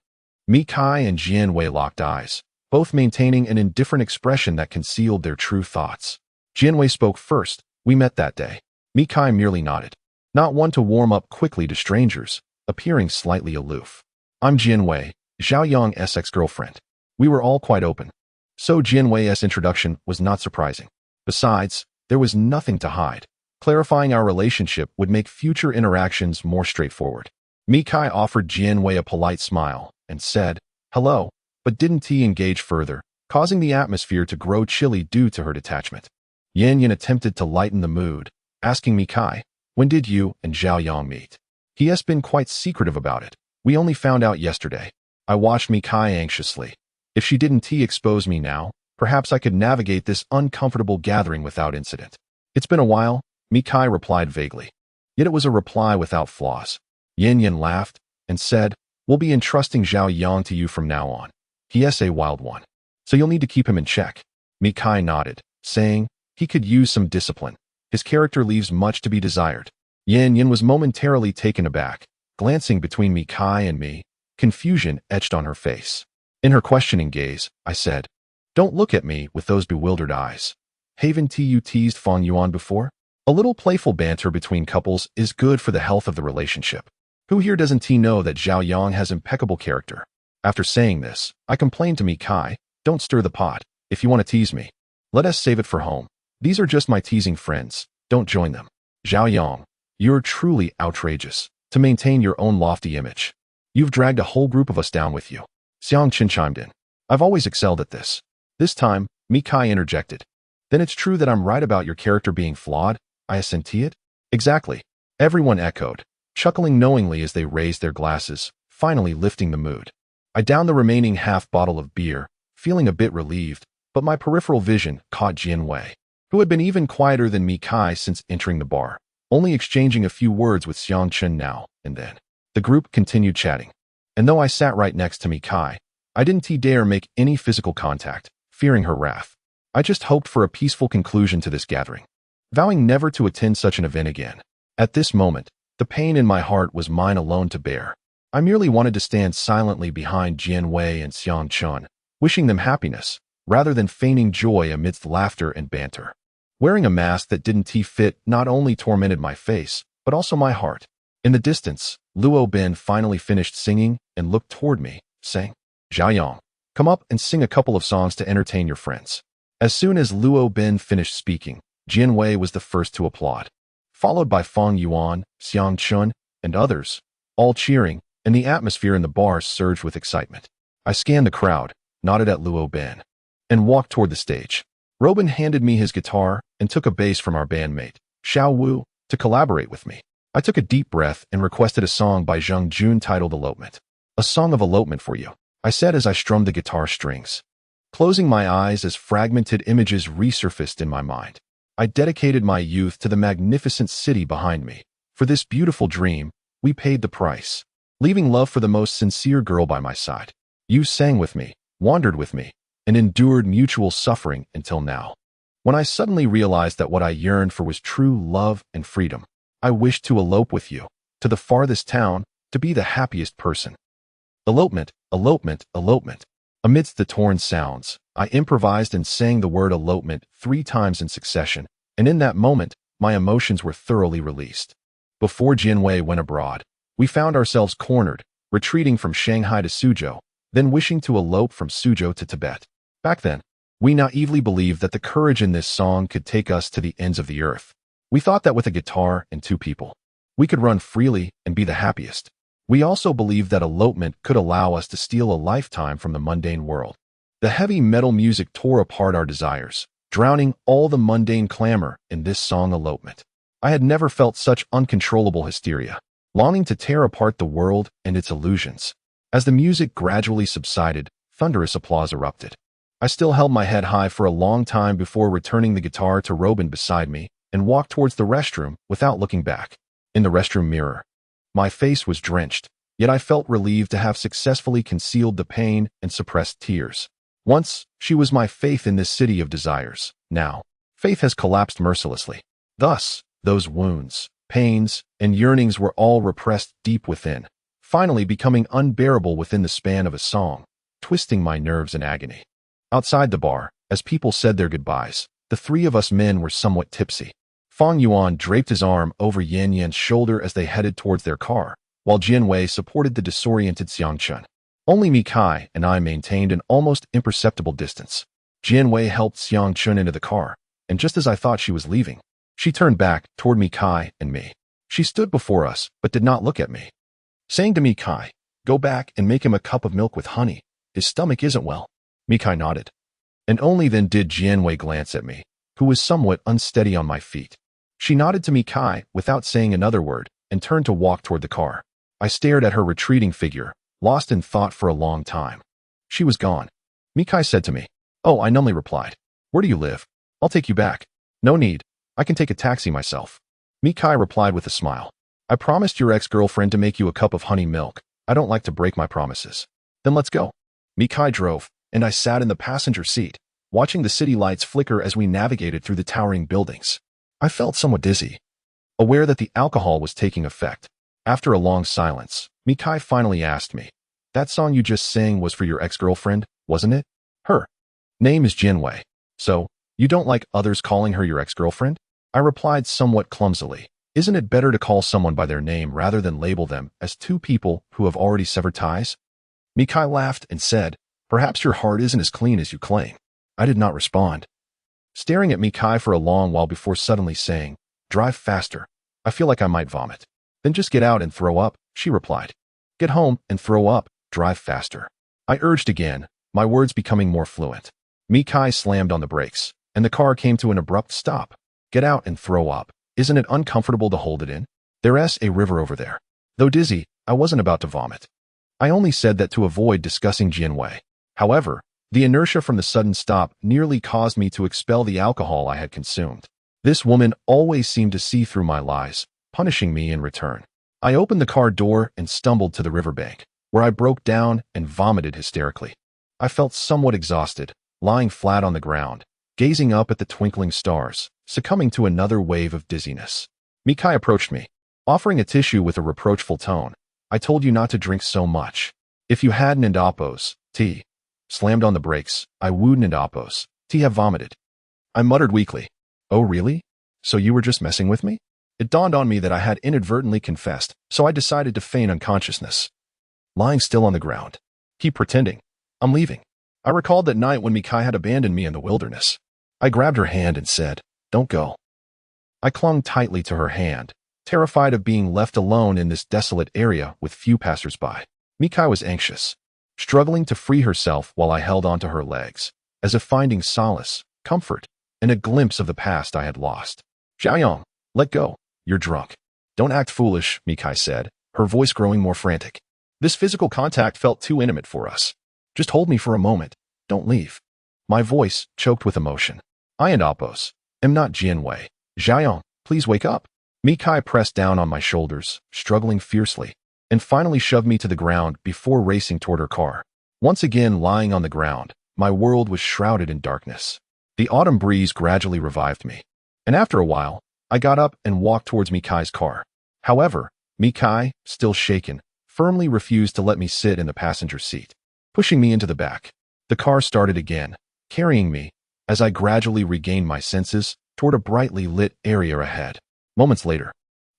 Mikai and Jian Wei locked eyes, both maintaining an indifferent expression that concealed their true thoughts. Jian Wei spoke first. We met that day. Mikai merely nodded, not one to warm up quickly to strangers, appearing slightly aloof. I'm Jian Wei, Zhao Yang's ex-girlfriend. We were all quite open, so Jian Wei's introduction was not surprising. Besides, there was nothing to hide. Clarifying our relationship would make future interactions more straightforward. Mikai offered Jian Wei a polite smile and said, hello, but didn't he engage further, causing the atmosphere to grow chilly due to her detachment. Yin Yin attempted to lighten the mood, asking Mikai, "When did you and Zhao Yang meet?" He has been quite secretive about it. We only found out yesterday. I watched Mikai anxiously. If she didn't expose me now, perhaps I could navigate this uncomfortable gathering without incident. "It's been a while," Mikai replied vaguely. Yet it was a reply without flaws. Yin Yin laughed and said, "We'll be entrusting Zhao Yang to you from now on. He is a wild one, so you'll need to keep him in check." Mikai nodded, saying, "He could use some discipline. His character leaves much to be desired." Yin Yin was momentarily taken aback, glancing between Mikai and me, confusion etched on her face. In her questioning gaze, I said, "Don't look at me with those bewildered eyes. Haven't you teased Fong Yuan before? A little playful banter between couples is good for the health of the relationship. Who here doesn't know that Zhao Yang has impeccable character?" After saying this, I complained to Mikai, "Don't stir the pot. If you want to tease me, let us save it for home. These are just my teasing friends. Don't join them." "Zhao Yang, you're truly outrageous. To maintain your own lofty image, you've dragged a whole group of us down with you." Xiang Qin chimed in. "I've always excelled at this." This time, Mikai interjected. "Then it's true that I'm right about your character being flawed?" I assented. "Exactly." Everyone echoed, chuckling knowingly as they raised their glasses, finally lifting the mood. I downed the remaining half bottle of beer, feeling a bit relieved, but my peripheral vision caught Jian Wei, who had been even quieter than Mikai since entering the bar, only exchanging a few words with Xiang Chen now and then. The group continued chatting, and though I sat right next to Mikai, I didn't dare make any physical contact, fearing her wrath. I just hoped for a peaceful conclusion to this gathering, vowing never to attend such an event again. At this moment, the pain in my heart was mine alone to bear. I merely wanted to stand silently behind Jian Wei and Xiang Chen, wishing them happiness, rather than feigning joy amidst laughter and banter. Wearing a mask that didn't fit not only tormented my face, but also my heart. In the distance, Luo Ben finally finished singing and looked toward me, saying, "Zhao Yang, come up and sing a couple of songs to entertain your friends." As soon as Luo Ben finished speaking, Jian Wei was the first to applaud, followed by Fong Yuan, Xiang Chun, and others, all cheering, and the atmosphere in the bar surged with excitement. I scanned the crowd, nodded at Luo Ben, and walked toward the stage. Robin handed me his guitar and took a bass from our bandmate, Xiao Wu, to collaborate with me. I took a deep breath and requested a song by Zheng Jun titled Elopement. "A song of elopement for you," I said as I strummed the guitar strings. Closing my eyes as fragmented images resurfaced in my mind, I dedicated my youth to the magnificent city behind me. For this beautiful dream, we paid the price, leaving love for the most sincere girl by my side. You sang with me, wandered with me, and endured mutual suffering until now. When I suddenly realized that what I yearned for was true love and freedom, I wished to elope with you, to the farthest town, to be the happiest person. Elopement, elopement, elopement. Amidst the torn sounds, I improvised and sang the word elopement 3 times in succession, and in that moment, my emotions were thoroughly released. Before Jian Wei went abroad, we found ourselves cornered, retreating from Shanghai to Suzhou, then wishing to elope from Suzhou to Tibet. Back then, we naively believed that the courage in this song could take us to the ends of the earth. We thought that with a guitar and 2 people, we could run freely and be the happiest. We also believed that elopement could allow us to steal a lifetime from the mundane world. The heavy metal music tore apart our desires, drowning all the mundane clamor in this song Elopement. I had never felt such uncontrollable hysteria, longing to tear apart the world and its illusions. As the music gradually subsided, thunderous applause erupted. I still held my head high for a long time before returning the guitar to Robin beside me and walked towards the restroom without looking back. In the restroom mirror, my face was drenched, yet I felt relieved to have successfully concealed the pain and suppressed tears. Once, she was my faith in this city of desires. Now, faith has collapsed mercilessly. Thus, those wounds, pains, and yearnings were all repressed deep within, finally becoming unbearable within the span of a song, twisting my nerves in agony. Outside the bar, as people said their goodbyes, the 3 of us men were somewhat tipsy. Fong Yuan draped his arm over Yan Yan's shoulder as they headed towards their car, while Jian Wei supported the disoriented Xiang Chen. Only Mikai and I maintained an almost imperceptible distance. Jian Wei helped Xiang Chen into the car, and just as I thought she was leaving, she turned back toward Mikai and me. She stood before us, but did not look at me. Saying to Mikai, "Go back and make him a cup of milk with honey. His stomach isn't well." Mikai nodded. And only then did Jian Wei glance at me, who was somewhat unsteady on my feet. She nodded to Mikai without saying another word and turned to walk toward the car. I stared at her retreating figure, lost in thought for a long time. She was gone. Mikai said to me. Oh, I numbly replied. Where do you live? I'll take you back. No need. I can take a taxi myself. Mikai replied with a smile. I promised your ex-girlfriend to make you a cup of honey milk. I don't like to break my promises. Then let's go. Mikai drove, and I sat in the passenger seat, watching the city lights flicker as we navigated through the towering buildings. I felt somewhat dizzy, aware that the alcohol was taking effect. After a long silence, Mikai finally asked me, that song you just sang was for your ex-girlfriend, wasn't it? Her name is Jinwei. So, you don't like others calling her your ex-girlfriend? I replied somewhat clumsily. Isn't it better to call someone by their name rather than label them as two people who have already severed ties? Mikai laughed and said, perhaps your heart isn't as clean as you claim. I did not respond, staring at Mikai for a long while before suddenly saying, drive faster. I feel like I might vomit. Then just get out and throw up, she replied. Get home and throw up, drive faster. I urged again, my words becoming more fluent. Mikai slammed on the brakes, and the car came to an abrupt stop. Get out and throw up. Isn't it uncomfortable to hold it in? There's a river over there. Though dizzy, I wasn't about to vomit. I only said that to avoid discussing Jinwei. However, the inertia from the sudden stop nearly caused me to expel the alcohol I had consumed. This woman always seemed to see through my lies, punishing me in return. I opened the car door and stumbled to the riverbank, where I broke down and vomited hysterically. I felt somewhat exhausted, lying flat on the ground, gazing up at the twinkling stars, succumbing to another wave of dizziness. Mikai approached me, offering a tissue with a reproachful tone. I told you not to drink so much. If you hadn't and oppose, tea. Slammed on the brakes, I wooed and oppose, tea have vomited. I muttered weakly. Oh really? So you were just messing with me? It dawned on me that I had inadvertently confessed, so I decided to feign unconsciousness. Lying still on the ground. Keep pretending. I'm leaving. I recalled that night when Mikai had abandoned me in the wilderness. I grabbed her hand and said, don't go. I clung tightly to her hand, terrified of being left alone in this desolate area with few passers-by. Mikai was anxious, struggling to free herself while I held onto her legs, as if finding solace, comfort, and a glimpse of the past I had lost. Xiaoyong, let go. You're drunk. Don't act foolish, Mikai said, her voice growing more frantic. This physical contact felt too intimate for us. Just hold me for a moment. Don't leave. My voice choked with emotion. I and Oppos am not Jianwei. Xiaoyong, please wake up. Mikai pressed down on my shoulders, struggling fiercely, and finally shoved me to the ground before racing toward her car. Once again lying on the ground, my world was shrouded in darkness. The autumn breeze gradually revived me, and after a while, I got up and walked towards Mikai's car. However, Mikai, still shaken, firmly refused to let me sit in the passenger seat, pushing me into the back. The car started again, carrying me, as I gradually regained my senses, toward a brightly lit area ahead. Moments later,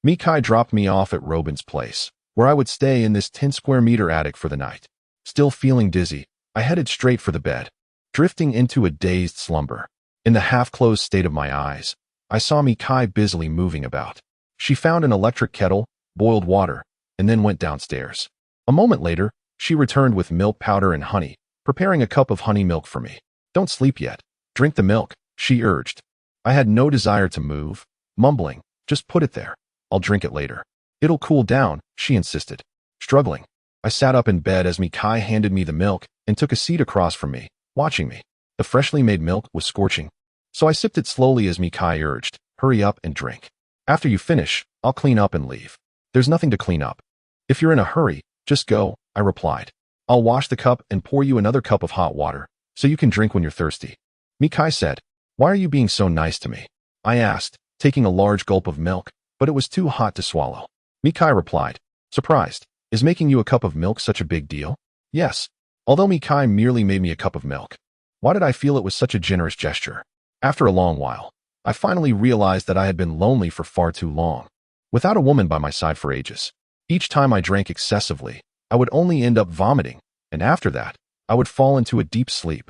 Mikai dropped me off at Robin's place, where I would stay in this 10-square-meter attic for the night. Still feeling dizzy, I headed straight for the bed, drifting into a dazed slumber. In the half-closed state of my eyes, I saw Mikai busily moving about. She found an electric kettle, boiled water, and then went downstairs. A moment later, she returned with milk powder and honey, preparing a cup of honey milk for me. Don't sleep yet. Drink the milk, she urged. I had no desire to move, mumbling, just put it there. I'll drink it later. It'll cool down, she insisted. Struggling, I sat up in bed as Mikai handed me the milk and took a seat across from me, watching me. The freshly made milk was scorching, so I sipped it slowly as Mikai urged, hurry up and drink. After you finish, I'll clean up and leave. There's nothing to clean up. If you're in a hurry, just go, I replied. I'll wash the cup and pour you another cup of hot water, so you can drink when you're thirsty. Mikai said, why are you being so nice to me? I asked, taking a large gulp of milk, but it was too hot to swallow. Mikai replied, surprised, is making you a cup of milk such a big deal? Yes, although Mikai merely made me a cup of milk. Why did I feel it was such a generous gesture? After a long while, I finally realized that I had been lonely for far too long, without a woman by my side for ages. Each time I drank excessively, I would only end up vomiting, and after that, I would fall into a deep sleep,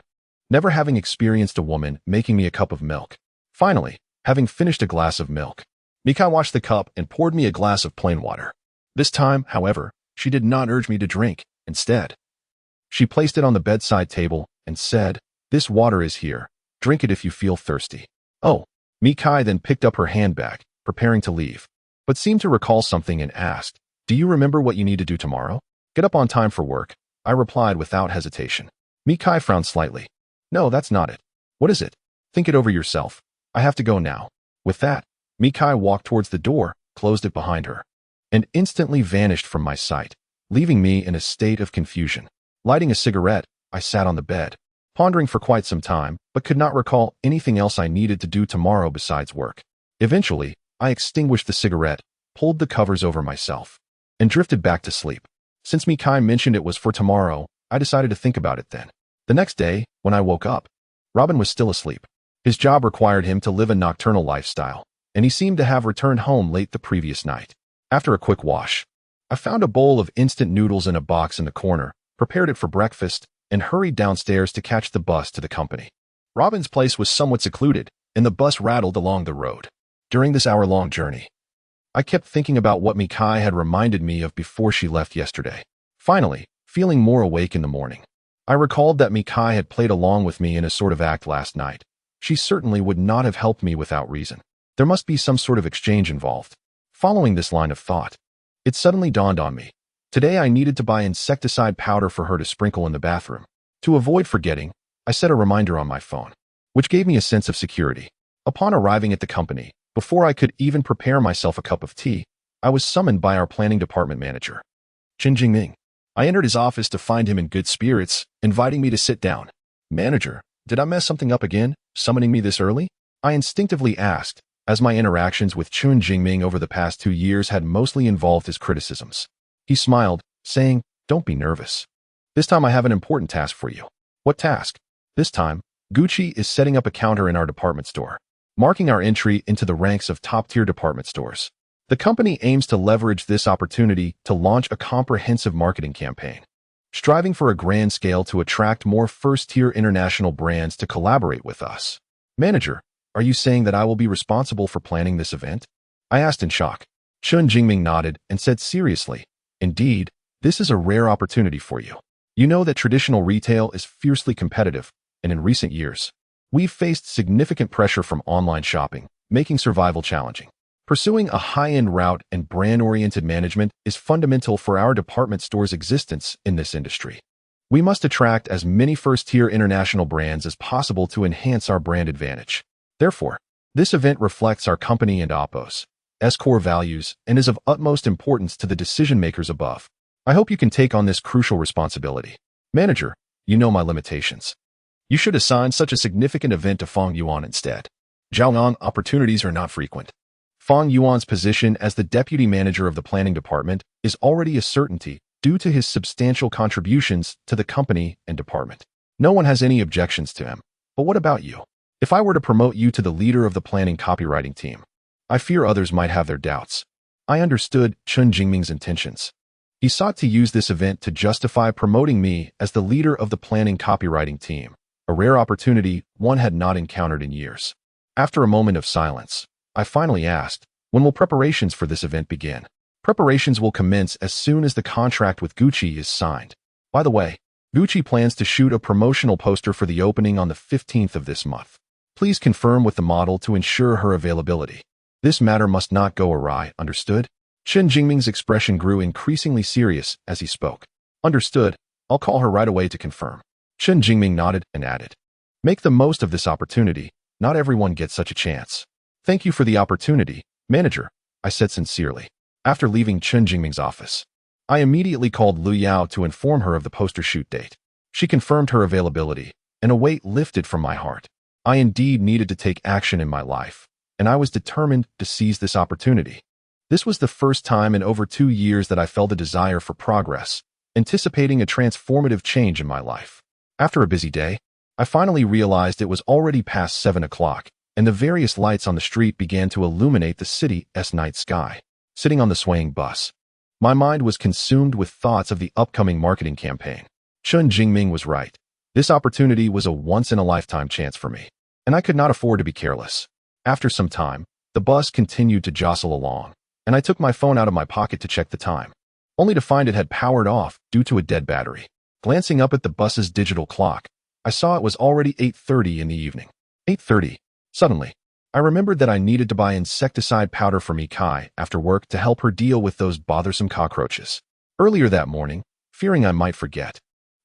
never having experienced a woman making me a cup of milk. Finally, having finished a glass of milk, Mikai washed the cup and poured me a glass of plain water. This time, however, she did not urge me to drink. Instead, she placed it on the bedside table and said, this water is here. Drink it if you feel thirsty. Oh, Mikai then picked up her handbag, preparing to leave, but seemed to recall something and asked, "Do you remember what you need to do tomorrow?" "Get up on time for work," I replied without hesitation. Mikai frowned slightly. "No, that's not it." "What is it?" "Think it over yourself. I have to go now." With that, Mikai walked towards the door, closed it behind her, and instantly vanished from my sight, leaving me in a state of confusion. Lighting a cigarette, I sat on the bed, pondering for quite some time, but could not recall anything else I needed to do tomorrow besides work. Eventually, I extinguished the cigarette, pulled the covers over myself, and drifted back to sleep. Since Mikai mentioned it was for tomorrow, I decided to think about it then. The next day, when I woke up, Robin was still asleep. His job required him to live a nocturnal lifestyle, and he seemed to have returned home late the previous night. After a quick wash, I found a bowl of instant noodles in a box in the corner, prepared it for breakfast, and hurried downstairs to catch the bus to the company. Robin's place was somewhat secluded, and the bus rattled along the road. During this hour-long journey, I kept thinking about what Mikai had reminded me of before she left yesterday. Finally, feeling more awake in the morning, I recalled that Mikai had played along with me in a sort of act last night. She certainly would not have helped me without reason. There must be some sort of exchange involved. Following this line of thought, it suddenly dawned on me. Today I needed to buy insecticide powder for her to sprinkle in the bathroom. To avoid forgetting, I set a reminder on my phone, which gave me a sense of security. Upon arriving at the company, before I could even prepare myself a cup of tea, I was summoned by our planning department manager, Chen Jingming. I entered his office to find him in good spirits, inviting me to sit down. "Manager, did I mess something up again, summoning me this early?" I instinctively asked, as my interactions with Chen Jingming over the past 2 years had mostly involved his criticisms. He smiled, saying, "Don't be nervous. This time I have an important task for you." "What task?" "This time, Gucci is setting up a counter in our department store, marking our entry into the ranks of top-tier department stores. The company aims to leverage this opportunity to launch a comprehensive marketing campaign, striving for a grand scale to attract more first-tier international brands to collaborate with us." "Manager, are you saying that I will be responsible for planning this event?" I asked in shock. Chen Jingming nodded and said seriously, "Indeed, this is a rare opportunity for you. You know that traditional retail is fiercely competitive, and in recent years, we've faced significant pressure from online shopping, making survival challenging. Pursuing a high-end route and brand-oriented management is fundamental for our department store's existence in this industry. We must attract as many first-tier international brands as possible to enhance our brand advantage. Therefore, this event reflects our company and Oppo's core values and is of utmost importance to the decision-makers above. I hope you can take on this crucial responsibility. Manager, you know my limitations. You should assign such a significant event to Feng Yuan instead. Zhaoyang opportunities are not frequent. Feng Yuan's position as the deputy manager of the planning department is already a certainty due to his substantial contributions to the company and department. No one has any objections to him. But what about you? If I were to promote you to the leader of the planning copywriting team, I fear others might have their doubts." I understood Chen Jingming's intentions. He sought to use this event to justify promoting me as the leader of the planning copywriting team, a rare opportunity one had not encountered in years. After a moment of silence, I finally asked, "When will preparations for this event begin?" "Preparations will commence as soon as the contract with Gucci is signed. By the way, Gucci plans to shoot a promotional poster for the opening on the 15th of this month. Please confirm with the model to ensure her availability. This matter must not go awry, understood?" Chen Jingming's expression grew increasingly serious as he spoke. "Understood. I'll call her right away to confirm." Chen Jingming nodded and added, "Make the most of this opportunity. Not everyone gets such a chance." "Thank you for the opportunity, manager," I said sincerely. After leaving Chen Jingming's office, I immediately called Lu Yao to inform her of the poster shoot date. She confirmed her availability, and a weight lifted from my heart. I indeed needed to take action in my life, and I was determined to seize this opportunity. This was the first time in over 2 years that I felt a desire for progress, anticipating a transformative change in my life. After a busy day, I finally realized it was already past 7 o'clock, and the various lights on the street began to illuminate the city's night sky. Sitting on the swaying bus, my mind was consumed with thoughts of the upcoming marketing campaign. Chen Jingming was right. This opportunity was a once-in-a-lifetime chance for me, and I could not afford to be careless. After some time, the bus continued to jostle along, and I took my phone out of my pocket to check the time, only to find it had powered off due to a dead battery. Glancing up at the bus's digital clock, I saw it was already 8:30 in the evening. 8:30. Suddenly, I remembered that I needed to buy insecticide powder for Mikai after work to help her deal with those bothersome cockroaches. Earlier that morning, fearing I might forget,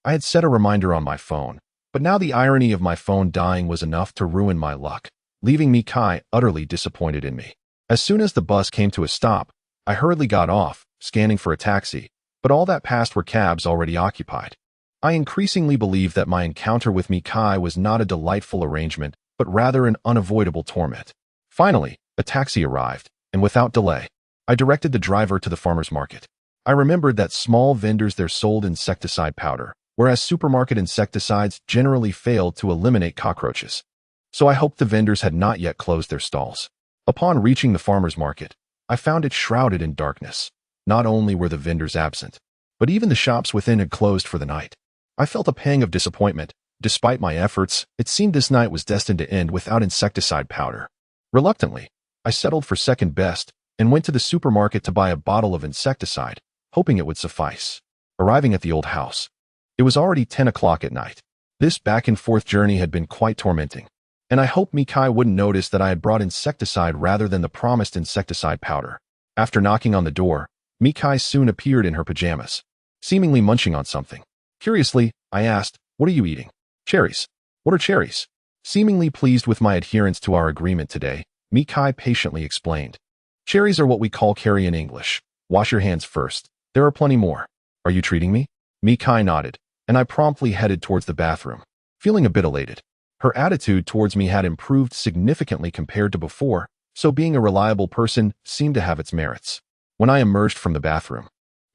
I had set a reminder on my phone, but now the irony of my phone dying was enough to ruin my luck, leaving Mikai utterly disappointed in me. As soon as the bus came to a stop, I hurriedly got off, scanning for a taxi, but all that passed were cabs already occupied. I increasingly believed that my encounter with Mikai was not a delightful arrangement, but rather an unavoidable torment. Finally, a taxi arrived, and without delay, I directed the driver to the farmer's market. I remembered that small vendors there sold insecticide powder, whereas supermarket insecticides generally failed to eliminate cockroaches. So I hoped the vendors had not yet closed their stalls. Upon reaching the farmer's market, I found it shrouded in darkness. Not only were the vendors absent, but even the shops within had closed for the night. I felt a pang of disappointment. Despite my efforts, it seemed this night was destined to end without insecticide powder. Reluctantly, I settled for second best and went to the supermarket to buy a bottle of insecticide, hoping it would suffice. Arriving at the old house, it was already 10 o'clock at night. This back-and-forth journey had been quite tormenting, and I hoped Mikai wouldn't notice that I had brought insecticide rather than the promised insecticide powder. After knocking on the door, Mikai soon appeared in her pajamas, seemingly munching on something. Curiously, I asked, "What are you eating?" "Cherries." "What are cherries?" Seemingly pleased with my adherence to our agreement today, Mikai patiently explained. "Cherries are what we call carry in English. Wash your hands first. There are plenty more." "Are you treating me?" Mikai nodded, and I promptly headed towards the bathroom, feeling a bit elated. Her attitude towards me had improved significantly compared to before, so being a reliable person seemed to have its merits. When I emerged from the bathroom,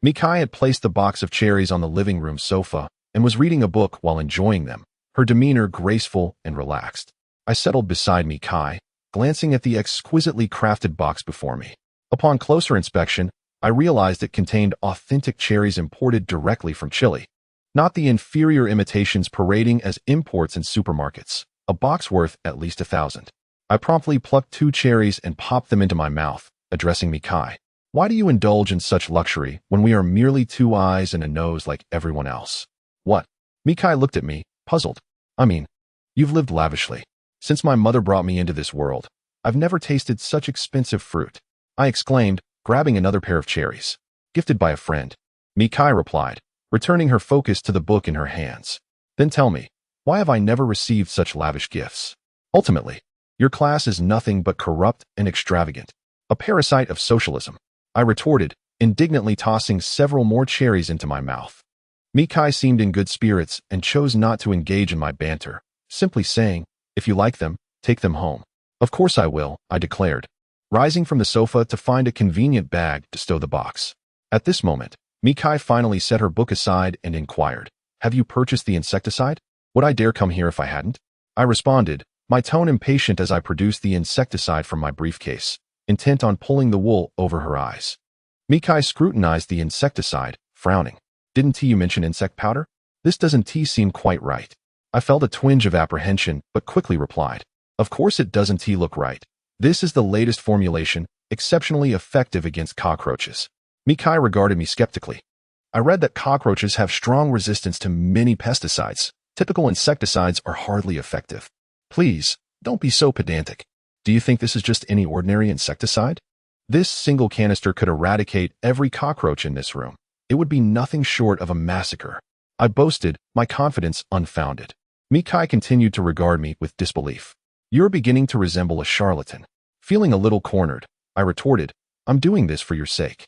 Mikai had placed the box of cherries on the living room sofa and was reading a book while enjoying them, her demeanor graceful and relaxed. I settled beside Mikai, glancing at the exquisitely crafted box before me. Upon closer inspection, I realized it contained authentic cherries imported directly from Chile, not the inferior imitations parading as imports in supermarkets, a box worth at least 1,000. I promptly plucked 2 cherries and popped them into my mouth, addressing Mikai. "Why do you indulge in such luxury when we are merely 2 eyes and a nose like everyone else?" "What?" Mikai looked at me, puzzled. "I mean, you've lived lavishly. Since my mother brought me into this world, I've never tasted such expensive fruit," I exclaimed, grabbing another pair of cherries. "Gifted by a friend," Mikai replied, returning her focus to the book in her hands. "Then tell me, why have I never received such lavish gifts? Ultimately, your class is nothing but corrupt and extravagant, a parasite of socialism," I retorted, indignantly tossing several more cherries into my mouth. Mikai seemed in good spirits and chose not to engage in my banter, simply saying, "If you like them, take them home." "Of course I will," I declared, rising from the sofa to find a convenient bag to stow the box. At this moment, Mikai finally set her book aside and inquired, "Have you purchased the insecticide? Would I dare come here if I hadn't?" I responded, my tone impatient as I produced the insecticide from my briefcase, intent on pulling the wool over her eyes. Mikai scrutinized the insecticide, frowning. "Didn't you mention insect powder? This doesn't seem quite right." I felt a twinge of apprehension, but quickly replied, "Of course it doesn't look right. This is the latest formulation, exceptionally effective against cockroaches." Mikai regarded me skeptically. "I read that cockroaches have strong resistance to many pesticides. Typical insecticides are hardly effective." "Please, don't be so pedantic. Do you think this is just any ordinary insecticide? This single canister could eradicate every cockroach in this room. It would be nothing short of a massacre," I boasted, my confidence unfounded. Mikai continued to regard me with disbelief. "You're beginning to resemble a charlatan." Feeling a little cornered, I retorted, "I'm doing this for your sake.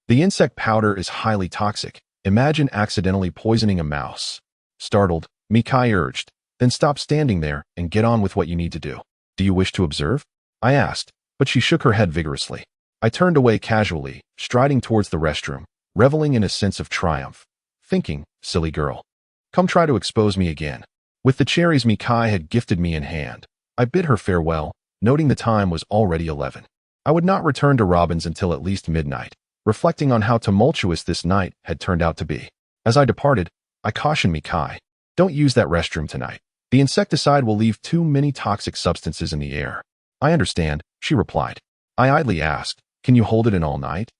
The insect powder is highly toxic. Imagine accidentally poisoning a mouse." Startled, Mikai urged, "Then stop standing there and get on with what you need to do." "Do you wish to observe?" I asked, but she shook her head vigorously. I turned away casually, striding towards the restroom, reveling in a sense of triumph, thinking, "Silly girl. Come try to expose me again." With the cherries Mikai had gifted me in hand, I bid her farewell, noting the time was already 11. I would not return to Robin's until at least midnight, reflecting on how tumultuous this night had turned out to be. As I departed, I cautioned Mikai, "Don't use that restroom tonight. The insecticide will leave too many toxic substances in the air." "I understand," she replied. I idly asked, "Can you hold it in all night?"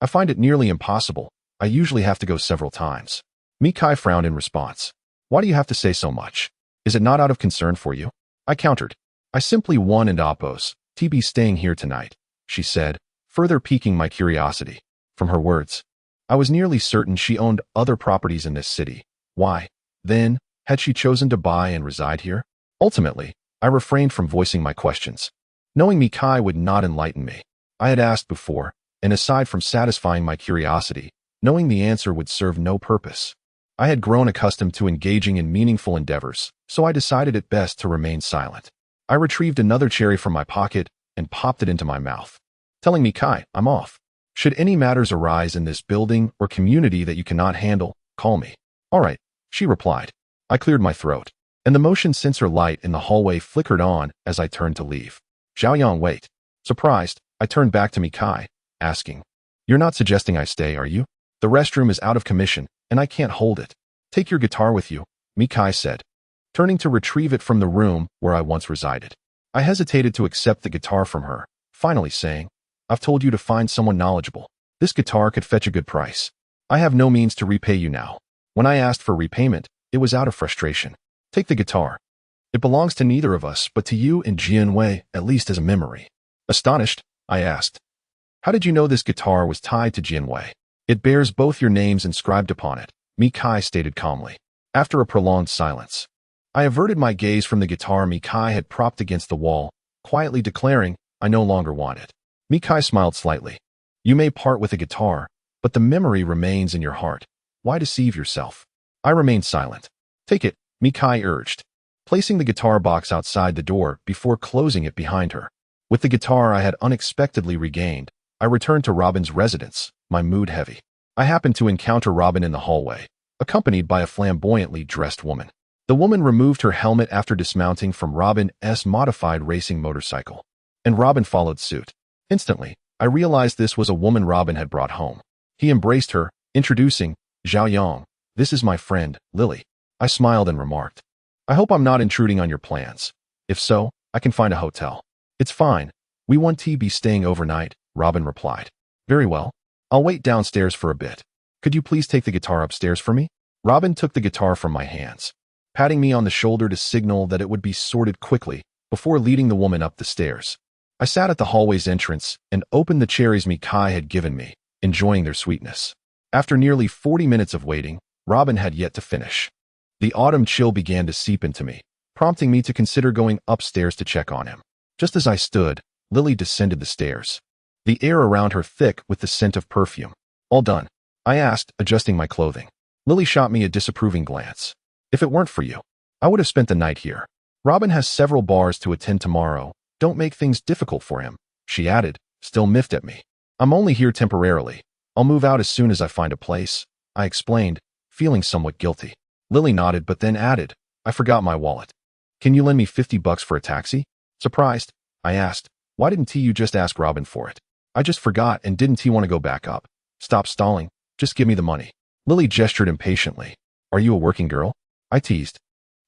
"I find it nearly impossible. I usually have to go several times." Mikai frowned in response. "Why do you have to say so much? Is it not out of concern for you?" I countered. "I simply one and oppose. TB staying here tonight?" she said, further piquing my curiosity. From her words, I was nearly certain she owned other properties in this city. Why, then, had she chosen to buy and reside here? Ultimately, I refrained from voicing my questions, knowing Mikai would not enlighten me. I had asked before, and aside from satisfying my curiosity, knowing the answer would serve no purpose. I had grown accustomed to engaging in meaningful endeavors, so I decided it best to remain silent. I retrieved another cherry from my pocket and popped it into my mouth, telling Mikai, "I'm off. Should any matters arise in this building or community that you cannot handle, call me." "All right," she replied. I cleared my throat, and the motion sensor light in the hallway flickered on as I turned to leave. "Xiaoyang, wait." Surprised, I turned back to Mikai, asking, "You're not suggesting I stay, are you? The restroom is out of commission, and I can't hold it." "Take your guitar with you," Mikai said, turning to retrieve it from the room where I once resided. I hesitated to accept the guitar from her, finally saying, "I've told you to find someone knowledgeable. This guitar could fetch a good price. I have no means to repay you now." When I asked for repayment, it was out of frustration. "Take the guitar. It belongs to neither of us, but to you and Jianwei, at least as a memory." Astonished, I asked, "How did you know this guitar was tied to Jianwei?" "It bears both your names inscribed upon it," Mikai stated calmly. After a prolonged silence, I averted my gaze from the guitar Mikai had propped against the wall, quietly declaring, "I no longer want it." Mikai smiled slightly. "You may part with the guitar, but the memory remains in your heart. Why deceive yourself?" I remained silent. "Take it," Mikai urged, placing the guitar box outside the door before closing it behind her. With the guitar I had unexpectedly regained, I returned to Robin's residence, my mood heavy. I happened to encounter Robin in the hallway, accompanied by a flamboyantly dressed woman. The woman removed her helmet after dismounting from Robin's modified racing motorcycle, and Robin followed suit. Instantly, I realized this was a woman Robin had brought home. He embraced her, introducing, "Xiaoyang, this is my friend, Lily." I smiled and remarked, "I hope I'm not intruding on your plans. If so, I can find a hotel." "It's fine. We want to be staying overnight," Robin replied. "Very well. I'll wait downstairs for a bit. Could you please take the guitar upstairs for me?" Robin took the guitar from my hands, patting me on the shoulder to signal that it would be sorted quickly before leading the woman up the stairs. I sat at the hallway's entrance and opened the cherries Mikai had given me, enjoying their sweetness. After nearly 40 minutes of waiting, Robin had yet to finish. The autumn chill began to seep into me, prompting me to consider going upstairs to check on him. Just as I stood, Lily descended the stairs, the air around her thick with the scent of perfume. "All done?" I asked, adjusting my clothing. Lily shot me a disapproving glance. "If it weren't for you, I would have spent the night here. Robin has several bars to attend tomorrow. Don't make things difficult for him," she added, still miffed at me. "I'm only here temporarily. I'll move out as soon as I find a place," I explained, feeling somewhat guilty. Lily nodded but then added, "I forgot my wallet. Can you lend me $50 for a taxi?" Surprised, I asked, "Why didn't you just ask Robin for it?" "I just forgot, and didn't he want to go back up?" "Stop stalling. Just give me the money." Lily gestured impatiently. "Are you a working girl?" I teased.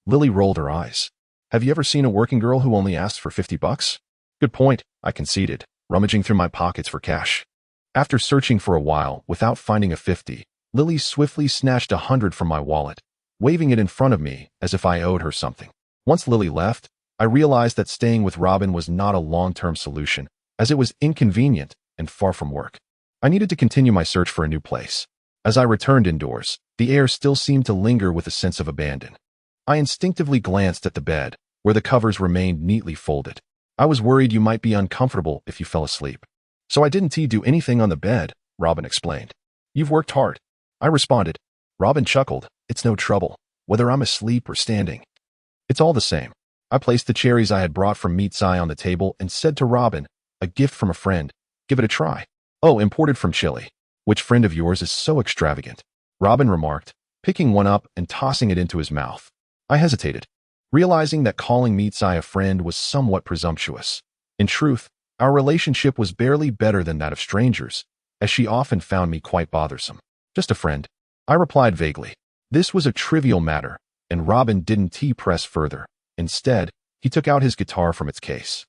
Lily rolled her eyes. "Have you ever seen a working girl who only asks for $50? "Good point," I conceded, rummaging through my pockets for cash. After searching for a while without finding a 50, Lily swiftly snatched 100 from my wallet, waving it in front of me as if I owed her something. Once Lily left, I realized that staying with Robin was not a long-term solution, as it was inconvenient and far from work. I needed to continue my search for a new place. As I returned indoors, the air still seemed to linger with a sense of abandon. I instinctively glanced at the bed, where the covers remained neatly folded. "I was worried you might be uncomfortable if you fell asleep. So I didn't do anything on the bed," Robin explained. "You've worked hard," I responded. Robin chuckled. "It's no trouble, whether I'm asleep or standing. It's all the same." I placed the cherries I had brought from Meatsai on the table and said to Robin, "A gift from a friend. Give it a try." "Oh, imported from Chile. Which friend of yours is so extravagant?" Robin remarked, picking one up and tossing it into his mouth. I hesitated, realizing that calling Meatsai a friend was somewhat presumptuous. In truth, our relationship was barely better than that of strangers, as she often found me quite bothersome. "Just a friend," I replied vaguely. This was a trivial matter, and Robin didn't press further. Instead, he took out his guitar from its case,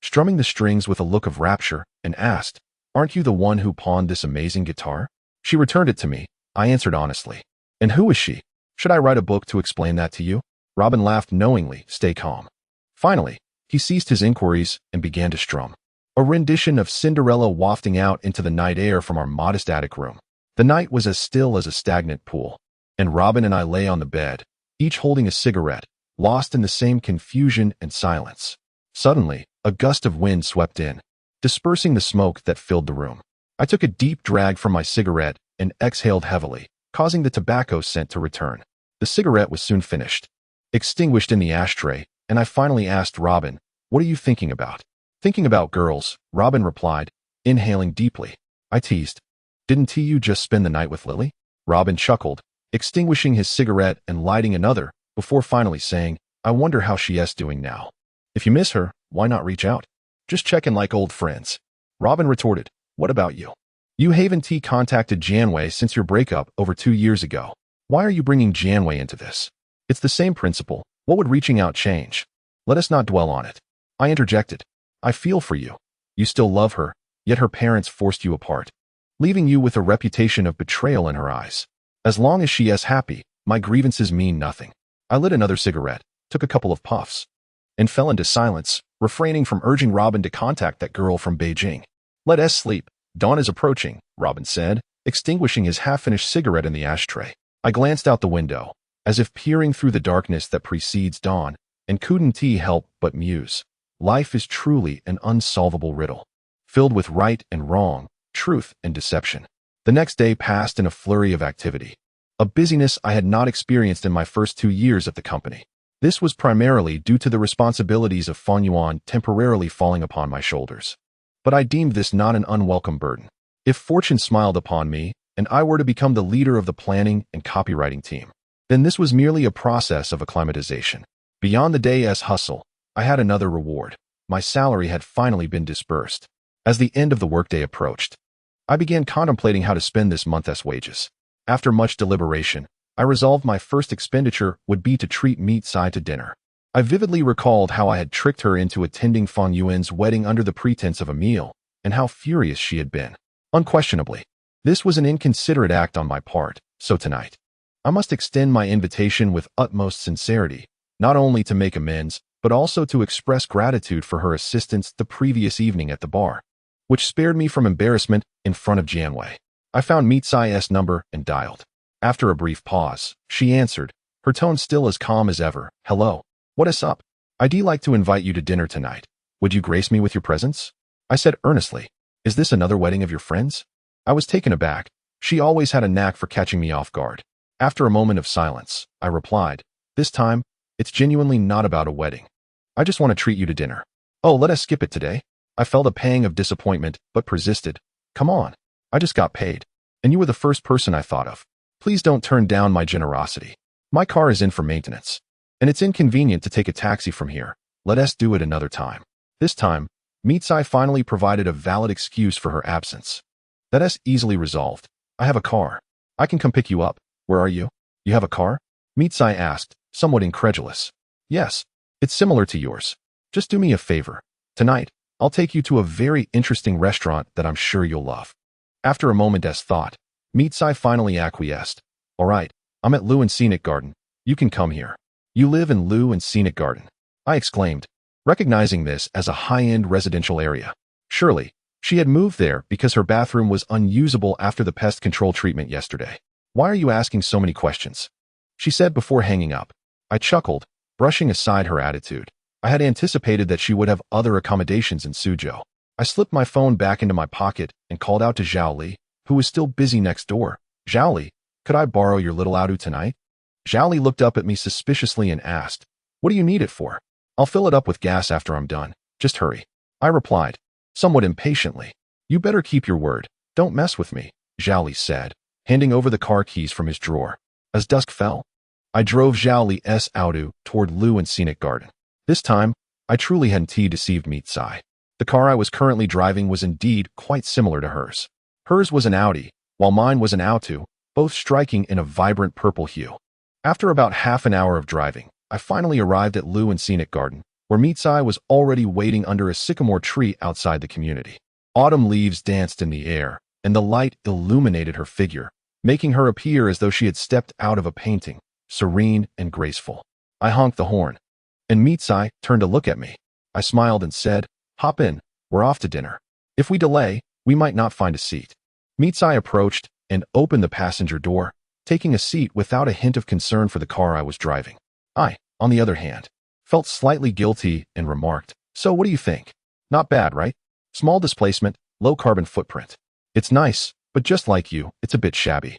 strumming the strings with a look of rapture, and asked, "Aren't you the one who pawned this amazing guitar?" "She returned it to me," I answered honestly. "And who is she? Should I write a book to explain that to you?" Robin laughed knowingly. "Stay calm." Finally, He ceased his inquiries and began to strum, a rendition of Cinderella wafting out into the night air from our modest attic room. The night was as still as a stagnant pool, and Robin and I lay on the bed, each holding a cigarette, lost in the same confusion and silence. Suddenly, a gust of wind swept in, dispersing the smoke that filled the room. I took a deep drag from my cigarette and exhaled heavily, causing the tobacco scent to return. The cigarette was soon finished, extinguished in the ashtray, and I finally asked Robin, "What are you thinking about?" "Thinking about girls," Robin replied, inhaling deeply. I teased, "Didn't you just spend the night with Lily?" Robin chuckled, extinguishing his cigarette and lighting another, before finally saying, "I wonder how she's doing now. If you miss her, why not reach out? Just check in like old friends." Robin retorted, "What about you? You haven't contacted Janway since your breakup over 2 years ago. Why are you bringing Janway into this? It's the same principle. What would reaching out change? Let us not dwell on it." I interjected, "I feel for you. You still love her, yet her parents forced you apart, leaving you with a reputation of betrayal in her eyes. As long as she is happy, my grievances mean nothing." I lit another cigarette, took a couple of puffs, and fell into silence, refraining from urging Robin to contact that girl from Beijing. "Let us sleep. Dawn is approaching," Robin said, extinguishing his half-finished cigarette in the ashtray. I glanced out the window, as if peering through the darkness that precedes dawn, and couldn't help but muse. Life is truly an unsolvable riddle, filled with right and wrong, truth and deception. The next day passed in a flurry of activity, a busyness I had not experienced in my first 2 years at the company. This was primarily due to the responsibilities of Feng Yuan temporarily falling upon my shoulders. But I deemed this not an unwelcome burden. If fortune smiled upon me, and I were to become the leader of the planning and copywriting team, then this was merely a process of acclimatization. Beyond the day's hustle, I had another reward. My salary had finally been disbursed. As the end of the workday approached, I began contemplating how to spend this month's wages. After much deliberation, I resolved my first expenditure would be to treat Meet Sai to dinner. I vividly recalled how I had tricked her into attending Feng Yuan's wedding under the pretense of a meal, and how furious she had been. Unquestionably, this was an inconsiderate act on my part, so tonight, I must extend my invitation with utmost sincerity, not only to make amends, but also to express gratitude for her assistance the previous evening at the bar, which spared me from embarrassment in front of Janway. I found Meet Sai's number and dialed. After a brief pause, she answered, her tone still as calm as ever. "Hello. What is up? I'd like to invite you to dinner tonight. Would you grace me with your presence?" I said earnestly, "Is this another wedding of your friends?" I was taken aback. She always had a knack for catching me off guard. After a moment of silence, I replied, "This time, it's genuinely not about a wedding. I just want to treat you to dinner." "Oh, let us skip it today." I felt a pang of disappointment, but persisted. "Come on. I just got paid, and you were the first person I thought of. Please don't turn down my generosity. My car is in for maintenance, and it's inconvenient to take a taxi from here. Let us do it another time." This time, Meet Sai finally provided a valid excuse for her absence. "That is easily resolved. I have a car. I can come pick you up. Where are you?" "You have a car?" Meet Sai asked, somewhat incredulous. "Yes. It's similar to yours. Just do me a favor. Tonight, I'll take you to a very interesting restaurant that I'm sure you'll love." After a moment's thought, Meet Sai finally acquiesced. "All right, I'm at Lu and Scenic Garden. You can come here." "You live in Lu and Scenic Garden?" I exclaimed, recognizing this as a high-end residential area. Surely, she had moved there because her bathroom was unusable after the pest control treatment yesterday. "Why are you asking so many questions?" she said before hanging up. I chuckled, brushing aside her attitude. I had anticipated that she would have other accommodations in Suzhou. I slipped my phone back into my pocket and called out to Zhao Li, who was still busy next door. "Zhao Li, could I borrow your little auto tonight?" Zhao Li looked up at me suspiciously and asked, "What do you need it for?" "I'll fill it up with gas after I'm done. Just hurry." I replied, somewhat impatiently. "You better keep your word. Don't mess with me," Zhao Li said, handing over the car keys from his drawer. As dusk fell, I drove Zhao Li's auto toward Lu and Scenic Garden. This time, I truly hadn't deceived Meet Sai. The car I was currently driving was indeed quite similar to hers. Hers was an Audi, while mine was an Auto, both striking in a vibrant purple hue. After about half an hour of driving, I finally arrived at Lu and Scenic Garden, where Meet Sai was already waiting under a sycamore tree outside the community. Autumn leaves danced in the air, and the light illuminated her figure, making her appear as though she had stepped out of a painting, serene and graceful. I honked the horn, and Meet Sai turned to look at me. I smiled and said, "Hop in, we're off to dinner. If we delay, we might not find a seat." Mitsai approached and opened the passenger door, taking a seat without a hint of concern for the car I was driving. I, on the other hand, felt slightly guilty and remarked, "So what do you think? Not bad, right? Small displacement, low carbon footprint. It's nice, but just like you, it's a bit shabby."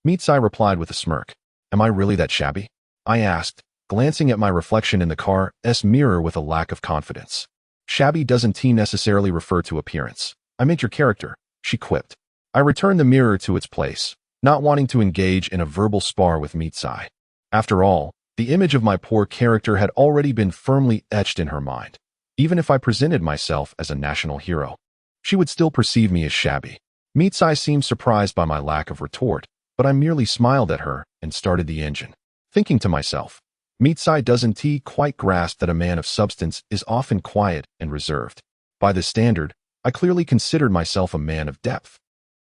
Mitsai replied with a smirk. "Am I really that shabby?" I asked, glancing at my reflection in the car's mirror with a lack of confidence. "Shabby doesn't necessarily refer to appearance. I meant your character," she quipped. I returned the mirror to its place, not wanting to engage in a verbal spar with Mitsai. After all, the image of my poor character had already been firmly etched in her mind. Even if I presented myself as a national hero, she would still perceive me as shabby. Mitsai seemed surprised by my lack of retort, but I merely smiled at her and started the engine. Thinking to myself, Mitsai doesn't quite grasp that a man of substance is often quiet and reserved. By this standard, I clearly considered myself a man of depth.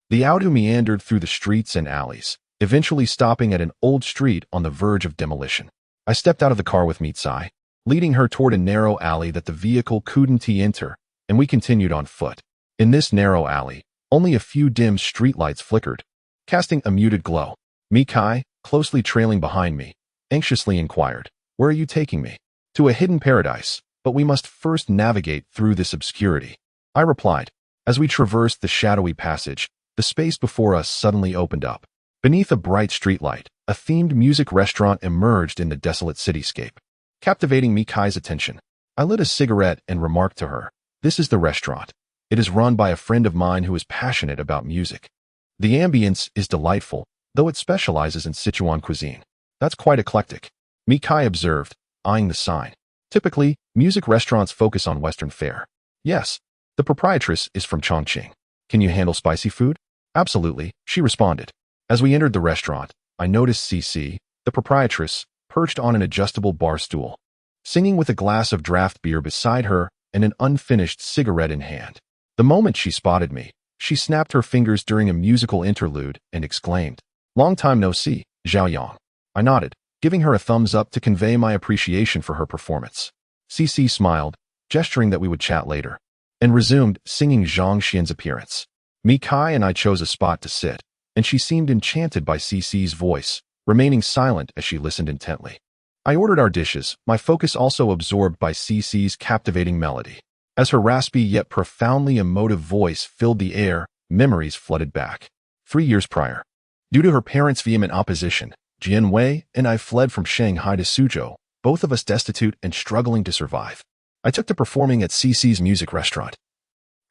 The auto meandered through the streets and alleys, eventually stopping at an old street on the verge of demolition. I stepped out of the car with Mitsai, leading her toward a narrow alley that the vehicle couldn't enter, and we continued on foot. In this narrow alley, only a few dim streetlights flickered, casting a muted glow. Mitsai, closely trailing behind me, anxiously inquired, "Where are you taking me?" "To a hidden paradise, but we must first navigate through this obscurity," I replied. As we traversed the shadowy passage, the space before us suddenly opened up. Beneath a bright streetlight, a themed music restaurant emerged in the desolate cityscape, captivating Mitsai's attention. I lit a cigarette and remarked to her, "This is the restaurant. It is run by a friend of mine who is passionate about music. The ambience is delightful, though it specializes in Sichuan cuisine." "That's quite eclectic," Mitsai observed, eyeing the sign. "Typically, music restaurants focus on Western fare." "Yes, the proprietress is from Chongqing. Can you handle spicy food?" "Absolutely," she responded. As we entered the restaurant, I noticed CC, the proprietress, perched on an adjustable bar stool, singing with a glass of draft beer beside her and an unfinished cigarette in hand. The moment she spotted me, she snapped her fingers during a musical interlude and exclaimed, "Long time no see, Zhao Yang." I nodded, giving her a thumbs up to convey my appreciation for her performance. CC smiled, gesturing that we would chat later, and resumed singing Zhang Xian's appearance. Mitsai and I chose a spot to sit, and she seemed enchanted by CC's voice, remaining silent as she listened intently. I ordered our dishes, my focus also absorbed by CC's captivating melody. As her raspy yet profoundly emotive voice filled the air, memories flooded back. 3 years prior. Due to her parents' vehement opposition, Jian Wei and I fled from Shanghai to Suzhou, both of us destitute and struggling to survive. I took to performing at CC's music restaurant,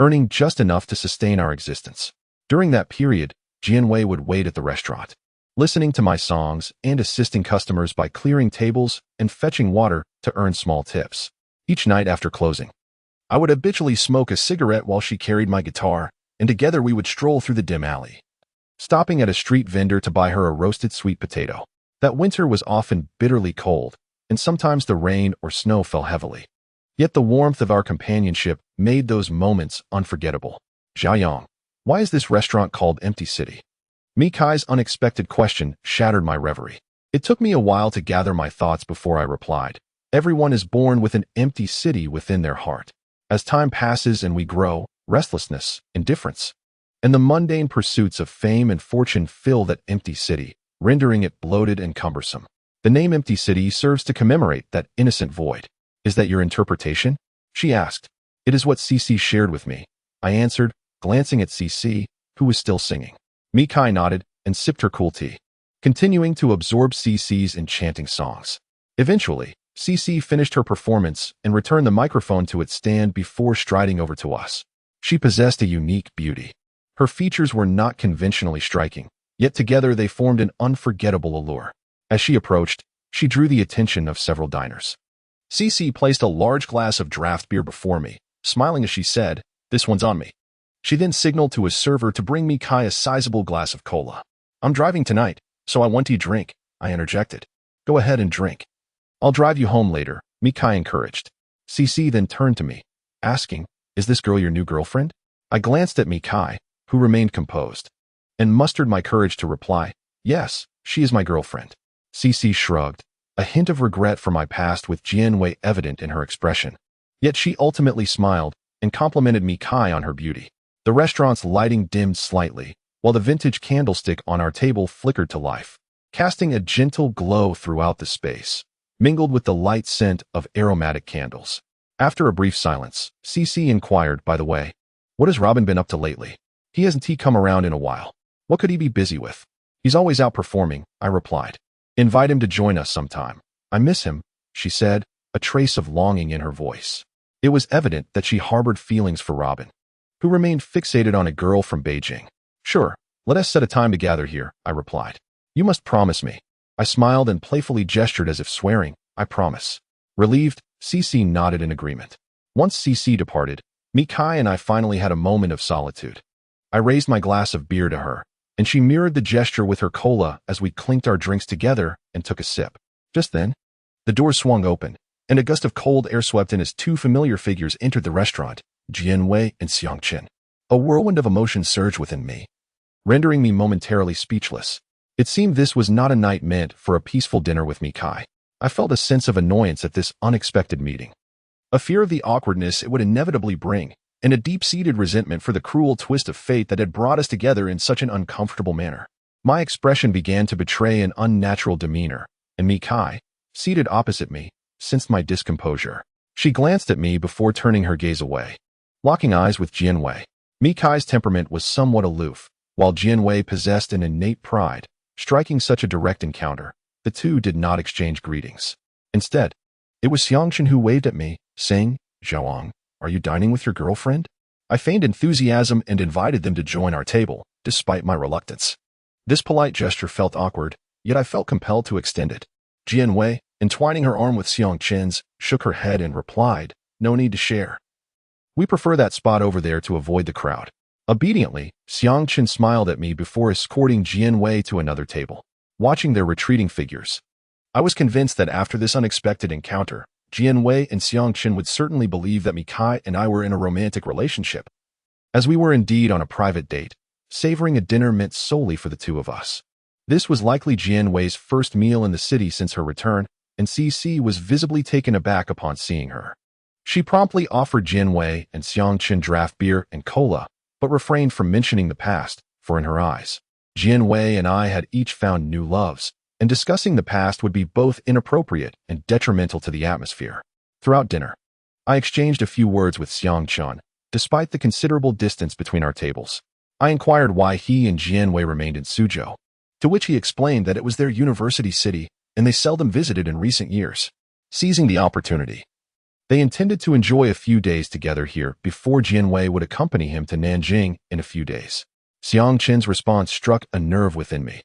earning just enough to sustain our existence. During that period, Jian Wei would wait at the restaurant, listening to my songs and assisting customers by clearing tables and fetching water to earn small tips. Each night after closing, I would habitually smoke a cigarette while she carried my guitar, and together we would stroll through the dim alley, stopping at a street vendor to buy her a roasted sweet potato. That winter was often bitterly cold, and sometimes the rain or snow fell heavily. Yet the warmth of our companionship made those moments unforgettable. "Zhaoyang, why is this restaurant called Empty City?" Mitsai's unexpected question shattered my reverie. It took me a while to gather my thoughts before I replied. Everyone is born with an empty city within their heart. As time passes and we grow, restlessness, indifference, and the mundane pursuits of fame and fortune fill that empty city, rendering it bloated and cumbersome. The name Empty City serves to commemorate that innocent void. "Is that your interpretation?" she asked. "It is what CC shared with me," I answered, glancing at CC, who was still singing. Mitsai nodded and sipped her cool tea, continuing to absorb CC's enchanting songs. Eventually, CC finished her performance and returned the microphone to its stand before striding over to us. She possessed a unique beauty. Her features were not conventionally striking, yet together they formed an unforgettable allure. As she approached, she drew the attention of several diners. CC placed a large glass of draft beer before me, smiling as she said, "This one's on me." She then signaled to a server to bring me a sizable glass of cola. "I'm driving tonight, so I want to drink," I interjected. "Go ahead and drink. I'll drive you home later," Mitsai encouraged. CC then turned to me, asking, "Is this girl your new girlfriend?" I glanced at Mitsai, who remained composed, and mustered my courage to reply, "Yes, she is my girlfriend." CC shrugged, a hint of regret for my past with Jian Wei evident in her expression. Yet she ultimately smiled and complimented me Kai on her beauty. The restaurant's lighting dimmed slightly, while the vintage candlestick on our table flickered to life, casting a gentle glow throughout the space, mingled with the light scent of aromatic candles. After a brief silence, CC inquired, by the way, what has Robin been up to lately? He hasn't come around in a while. What could he be busy with? He's always out performing, I replied. Invite him to join us sometime. I miss him, she said, a trace of longing in her voice. It was evident that she harbored feelings for Robin, who remained fixated on a girl from Beijing. Sure, let us set a time to gather here, I replied. You must promise me. I smiled and playfully gestured as if swearing, I promise. Relieved, CC nodded in agreement. Once CC departed, Mikai and I finally had a moment of solitude. I raised my glass of beer to her, and she mirrored the gesture with her cola as we clinked our drinks together and took a sip. Just then, the door swung open, and a gust of cold air swept in as two familiar figures entered the restaurant, Jianwei and Xiangqin. A whirlwind of emotion surged within me, rendering me momentarily speechless. It seemed this was not a night meant for a peaceful dinner with Mikai. I felt a sense of annoyance at this unexpected meeting, a fear of the awkwardness it would inevitably bring, and a deep-seated resentment for the cruel twist of fate that had brought us together in such an uncomfortable manner. My expression began to betray an unnatural demeanor, and Mikai, seated opposite me, sensed my discomposure. She glanced at me before turning her gaze away, locking eyes with Jianwei. Mikai's temperament was somewhat aloof, while Jianwei possessed an innate pride, striking such a direct encounter. The two did not exchange greetings. Instead, it was Xiangqin who waved at me, saying, Zhaoang, are you dining with your girlfriend? I feigned enthusiasm and invited them to join our table, despite my reluctance. This polite gesture felt awkward, yet I felt compelled to extend it. Jianwei, entwining her arm with Xiangqin's, shook her head and replied, no need to share. We prefer that spot over there to avoid the crowd. Obediently, Xiangqin smiled at me before escorting Jianwei to another table. Watching their retreating figures, I was convinced that after this unexpected encounter, Jianwei and Xiangqin would certainly believe that Mikai and I were in a romantic relationship, as we were indeed on a private date, savoring a dinner meant solely for the two of us. This was likely Jianwei's first meal in the city since her return, and CC was visibly taken aback upon seeing her. She promptly offered Jianwei and Xiangqin draft beer and cola, but refrained from mentioning the past, for in her eyes, Jianwei and I had each found new loves, and discussing the past would be both inappropriate and detrimental to the atmosphere. Throughout dinner, I exchanged a few words with Xiangqin, despite the considerable distance between our tables. I inquired why he and Jianwei remained in Suzhou, to which he explained that it was their university city, and they seldom visited in recent years. Seizing the opportunity, they intended to enjoy a few days together here before Jianwei would accompany him to Nanjing in a few days. Xiangqin's response struck a nerve within me.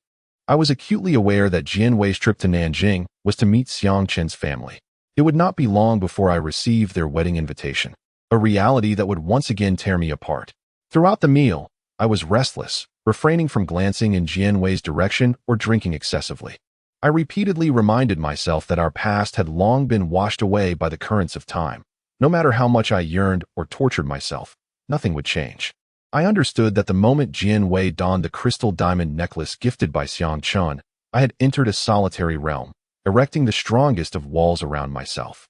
I was acutely aware that Jianwei's trip to Nanjing was to meet Xiangqin's family. It would not be long before I received their wedding invitation, a reality that would once again tear me apart. Throughout the meal, I was restless, refraining from glancing in Jianwei's direction or drinking excessively. I repeatedly reminded myself that our past had long been washed away by the currents of time. No matter how much I yearned or tortured myself, nothing would change. I understood that the moment Jianwei donned the crystal diamond necklace gifted by Xiangqin, I had entered a solitary realm, erecting the strongest of walls around myself,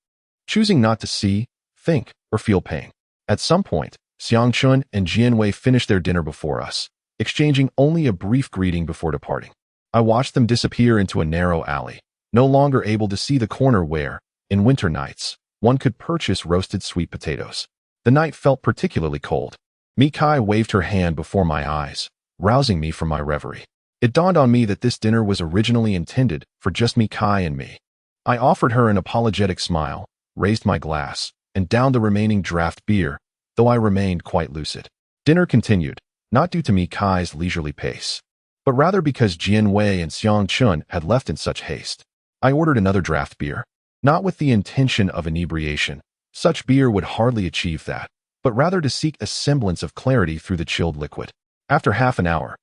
choosing not to see, think, or feel pain. At some point, Xiangqin and Jianwei finished their dinner before us, exchanging only a brief greeting before departing. I watched them disappear into a narrow alley, no longer able to see the corner where, in winter nights, one could purchase roasted sweet potatoes. The night felt particularly cold. Mikai waved her hand before my eyes, rousing me from my reverie. It dawned on me that this dinner was originally intended for just Mikai and me. I offered her an apologetic smile, raised my glass, and downed the remaining draft beer, though I remained quite lucid. Dinner continued, not due to Mikai's leisurely pace, but rather because Jianwei and Xiangqin had left in such haste. I ordered another draft beer, not with the intention of inebriation. Such beer would hardly achieve that, but rather to seek a semblance of clarity through the chilled liquid. After half an hour,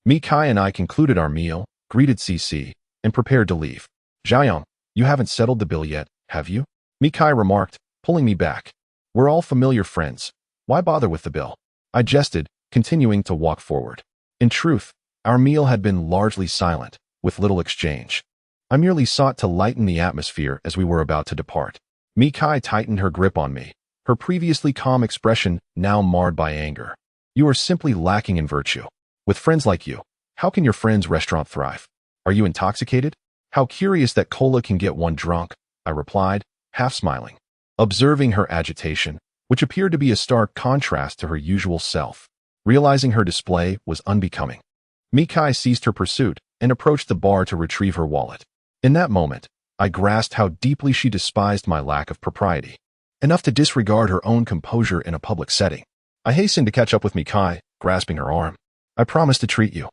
Mikai and I concluded our meal, greeted CC, and prepared to leave. Zhaoyang, you haven't settled the bill yet, have you? Mikai remarked, pulling me back. We're all familiar friends. Why bother with the bill? I jested, continuing to walk forward. In truth, our meal had been largely silent, with little exchange. I merely sought to lighten the atmosphere as we were about to depart. Mikai tightened her grip on me, her previously calm expression now marred by anger. You are simply lacking in virtue. With friends like you, how can your friend's restaurant thrive? Are you intoxicated? How curious that cola can get one drunk, I replied, half smiling, observing her agitation, which appeared to be a stark contrast to her usual self. Realizing her display was unbecoming, Mikai ceased her pursuit and approached the bar to retrieve her wallet. In that moment, I grasped how deeply she despised my lack of propriety, enough to disregard her own composure in a public setting. I hastened to catch up with Mikai, grasping her arm. I promised to treat you.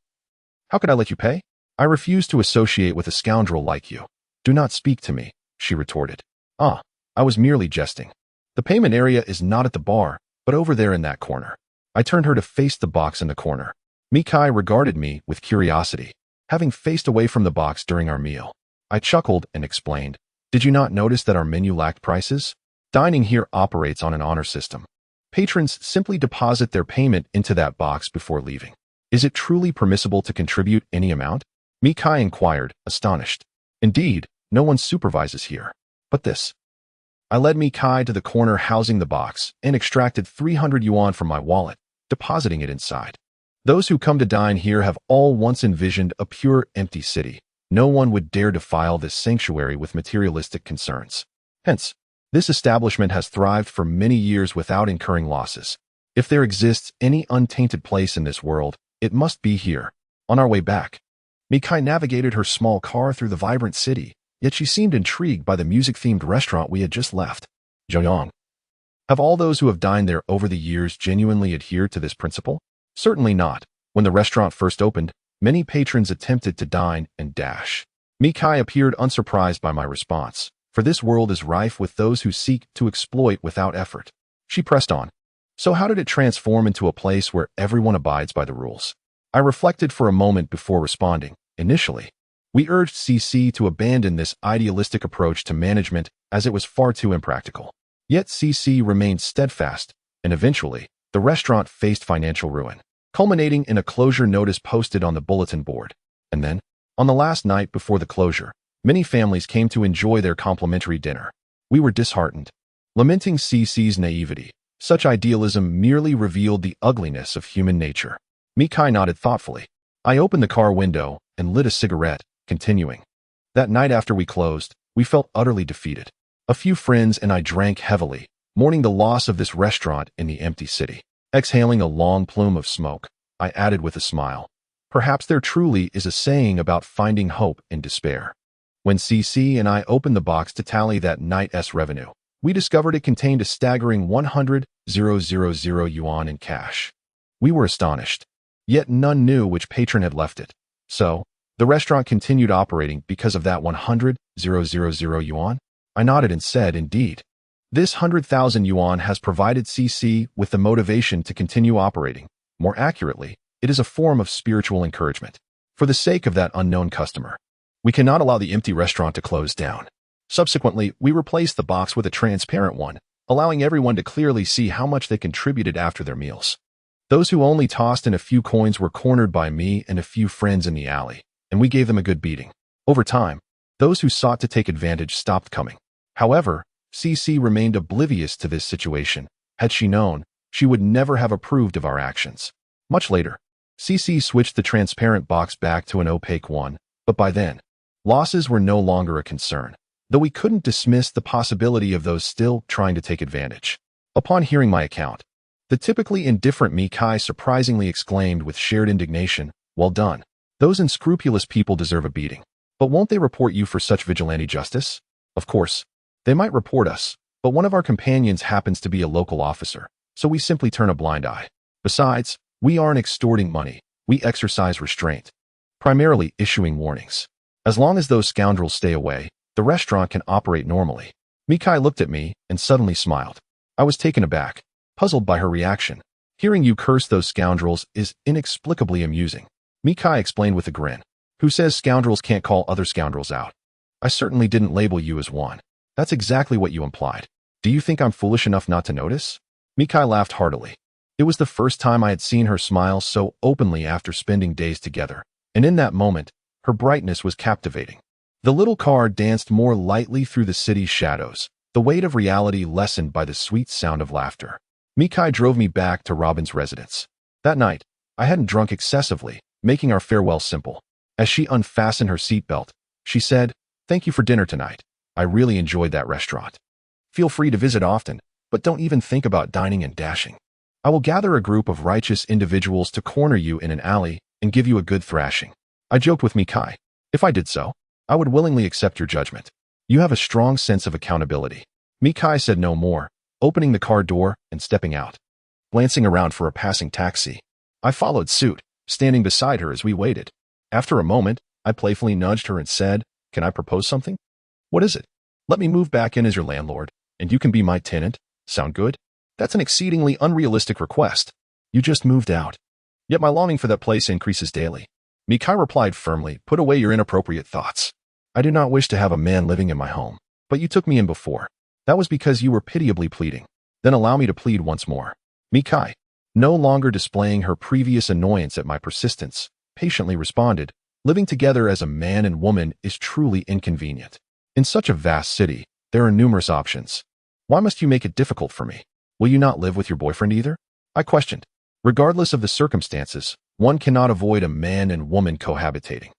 How could I let you pay? I refuse to associate with a scoundrel like you. Do not speak to me, she retorted. I was merely jesting. The payment area is not at the bar, but over there in that corner. I turned her to face the box in the corner. Mikai regarded me with curiosity, having faced away from the box during our meal. I chuckled and explained, did you not notice that our menu lacked prices? Dining here operates on an honor system. Patrons simply deposit their payment into that box before leaving. Is it truly permissible to contribute any amount? Mikai inquired, astonished. Indeed, no one supervises here. But this. I led Mikai to the corner housing the box and extracted 300 yuan from my wallet, depositing it inside. Those who come to dine here have all once envisioned a pure, empty city. No one would dare defile this sanctuary with materialistic concerns. Hence, this establishment has thrived for many years without incurring losses. If there exists any untainted place in this world, it must be here. On our way back, Mikai navigated her small car through the vibrant city, yet she seemed intrigued by the music-themed restaurant we had just left. Zheoyang. Have all those who have dined there over the years genuinely adhered to this principle? Certainly not. When the restaurant first opened, many patrons attempted to dine and dash. Mikai appeared unsurprised by my response, for this world is rife with those who seek to exploit without effort. She pressed on. So how did it transform into a place where everyone abides by the rules? I reflected for a moment before responding. Initially, we urged CC to abandon this idealistic approach to management as it was far too impractical. Yet CC remained steadfast, and eventually, the restaurant faced financial ruin, culminating in a closure notice posted on the bulletin board. And then, on the last night before the closure, many families came to enjoy their complimentary dinner. We were disheartened. Lamenting CC's naivety, such idealism merely revealed the ugliness of human nature. Mikai nodded thoughtfully. I opened the car window and lit a cigarette, continuing. That night after we closed, we felt utterly defeated. A few friends and I drank heavily, mourning the loss of this restaurant in the empty city. Exhaling a long plume of smoke, I added with a smile. Perhaps there truly is a saying about finding hope in despair. When CC and I opened the box to tally that night's revenue, we discovered it contained a staggering 100,000 yuan in cash. We were astonished. Yet none knew which patron had left it. So, the restaurant continued operating because of that 100,000 yuan? I nodded and said, indeed. This 100,000 yuan has provided CC with the motivation to continue operating. More accurately, it is a form of spiritual encouragement. For the sake of that unknown customer, we cannot allow the empty restaurant to close down. Subsequently, we replaced the box with a transparent one, allowing everyone to clearly see how much they contributed after their meals. Those who only tossed in a few coins were cornered by me and a few friends in the alley, and we gave them a good beating. Over time, those who sought to take advantage stopped coming. However, CC remained oblivious to this situation. Had she known, she would never have approved of our actions. Much later, CC switched the transparent box back to an opaque one, but by then, losses were no longer a concern, though we couldn't dismiss the possibility of those still trying to take advantage. Upon hearing my account, the typically indifferent Mikai surprisingly exclaimed with shared indignation, well done. Those unscrupulous people deserve a beating. But won't they report you for such vigilante justice? Of course, they might report us, but one of our companions happens to be a local officer, so we simply turn a blind eye. Besides, we aren't extorting money, we exercise restraint, primarily issuing warnings. As long as those scoundrels stay away, the restaurant can operate normally. Mikai looked at me and suddenly smiled. I was taken aback, puzzled by her reaction. Hearing you curse those scoundrels is inexplicably amusing. Mikai explained with a grin. Who says scoundrels can't call other scoundrels out? I certainly didn't label you as one. That's exactly what you implied. Do you think I'm foolish enough not to notice? Mikai laughed heartily. It was the first time I had seen her smile so openly after spending days together, and in that moment, her brightness was captivating. The little car danced more lightly through the city's shadows, the weight of reality lessened by the sweet sound of laughter. Mikai drove me back to Robin's residence. That night, I hadn't drunk excessively, making our farewell simple. As she unfastened her seatbelt, she said, "Thank you for dinner tonight. I really enjoyed that restaurant. Feel free to visit often, but don't even think about dining and dashing. I will gather a group of righteous individuals to corner you in an alley and give you a good thrashing." I joked with Mikai. If I did so, I would willingly accept your judgment. You have a strong sense of accountability. Mikai said no more, opening the car door and stepping out. Glancing around for a passing taxi, I followed suit, standing beside her as we waited. After a moment, I playfully nudged her and said, "Can I propose something?" "What is it?" "Let me move back in as your landlord, and you can be my tenant. Sound good?" "That's an exceedingly unrealistic request. You just moved out. Yet my longing for that place increases daily." Mikai replied firmly, "Put away your inappropriate thoughts. I do not wish to have a man living in my home, but you took me in before. That was because you were pitiably pleading. Then allow me to plead once more." Mikai, no longer displaying her previous annoyance at my persistence, patiently responded, "Living together as a man and woman is truly inconvenient. In such a vast city, there are numerous options. Why must you make it difficult for me? Will you not live with your boyfriend either?" I questioned. Regardless of the circumstances, one cannot avoid a man and woman cohabitating.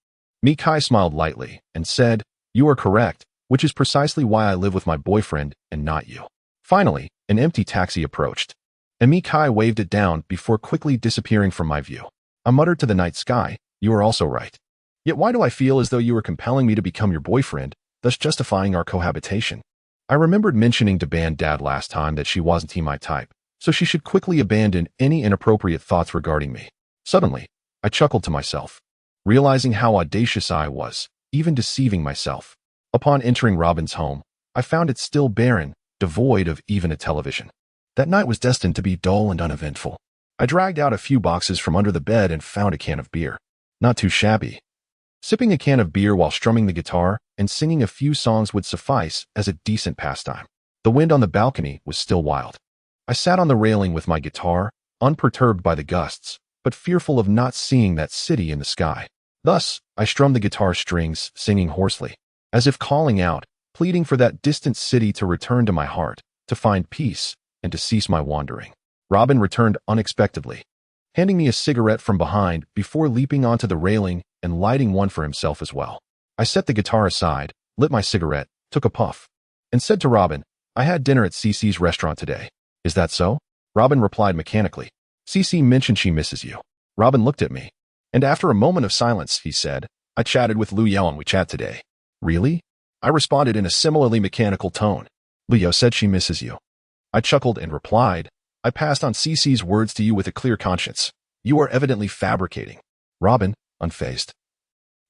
Mikai smiled lightly and said, "You are correct, which is precisely why I live with my boyfriend and not you." Finally, an empty taxi approached, and Mikai waved it down before quickly disappearing from my view. I muttered to the night sky, "You are also right. Yet why do I feel as though you are compelling me to become your boyfriend, thus justifying our cohabitation?" I remembered mentioning to Dad last time that she wasn't my type, so she should quickly abandon any inappropriate thoughts regarding me. Suddenly, I chuckled to myself, realizing how audacious I was, even deceiving myself. Upon entering Robin's home, I found it still barren, devoid of even a television. That night was destined to be dull and uneventful. I dragged out a few boxes from under the bed and found a can of beer. Not too shabby. Sipping a can of beer while strumming the guitar and singing a few songs would suffice as a decent pastime. The wind on the balcony was still wild. I sat on the railing with my guitar, unperturbed by the gusts, but fearful of not seeing that city in the sky. Thus, I strummed the guitar strings, singing hoarsely, as if calling out, pleading for that distant city to return to my heart, to find peace, and to cease my wandering. Robin returned unexpectedly, handing me a cigarette from behind before leaping onto the railing and lighting one for himself as well. I set the guitar aside, lit my cigarette, took a puff, and said to Robin, "I had dinner at Cece's restaurant today. Is that so?" Robin replied mechanically, "Cece mentioned she misses you." Robin looked at me, and after a moment of silence, he said, "I chatted with Lu Yao on WeChat today." "Really?" I responded in a similarly mechanical tone. "Lu Yao said she misses you." I chuckled and replied, "I passed on Cece's words to you with a clear conscience. You are evidently fabricating." Robin, unfazed,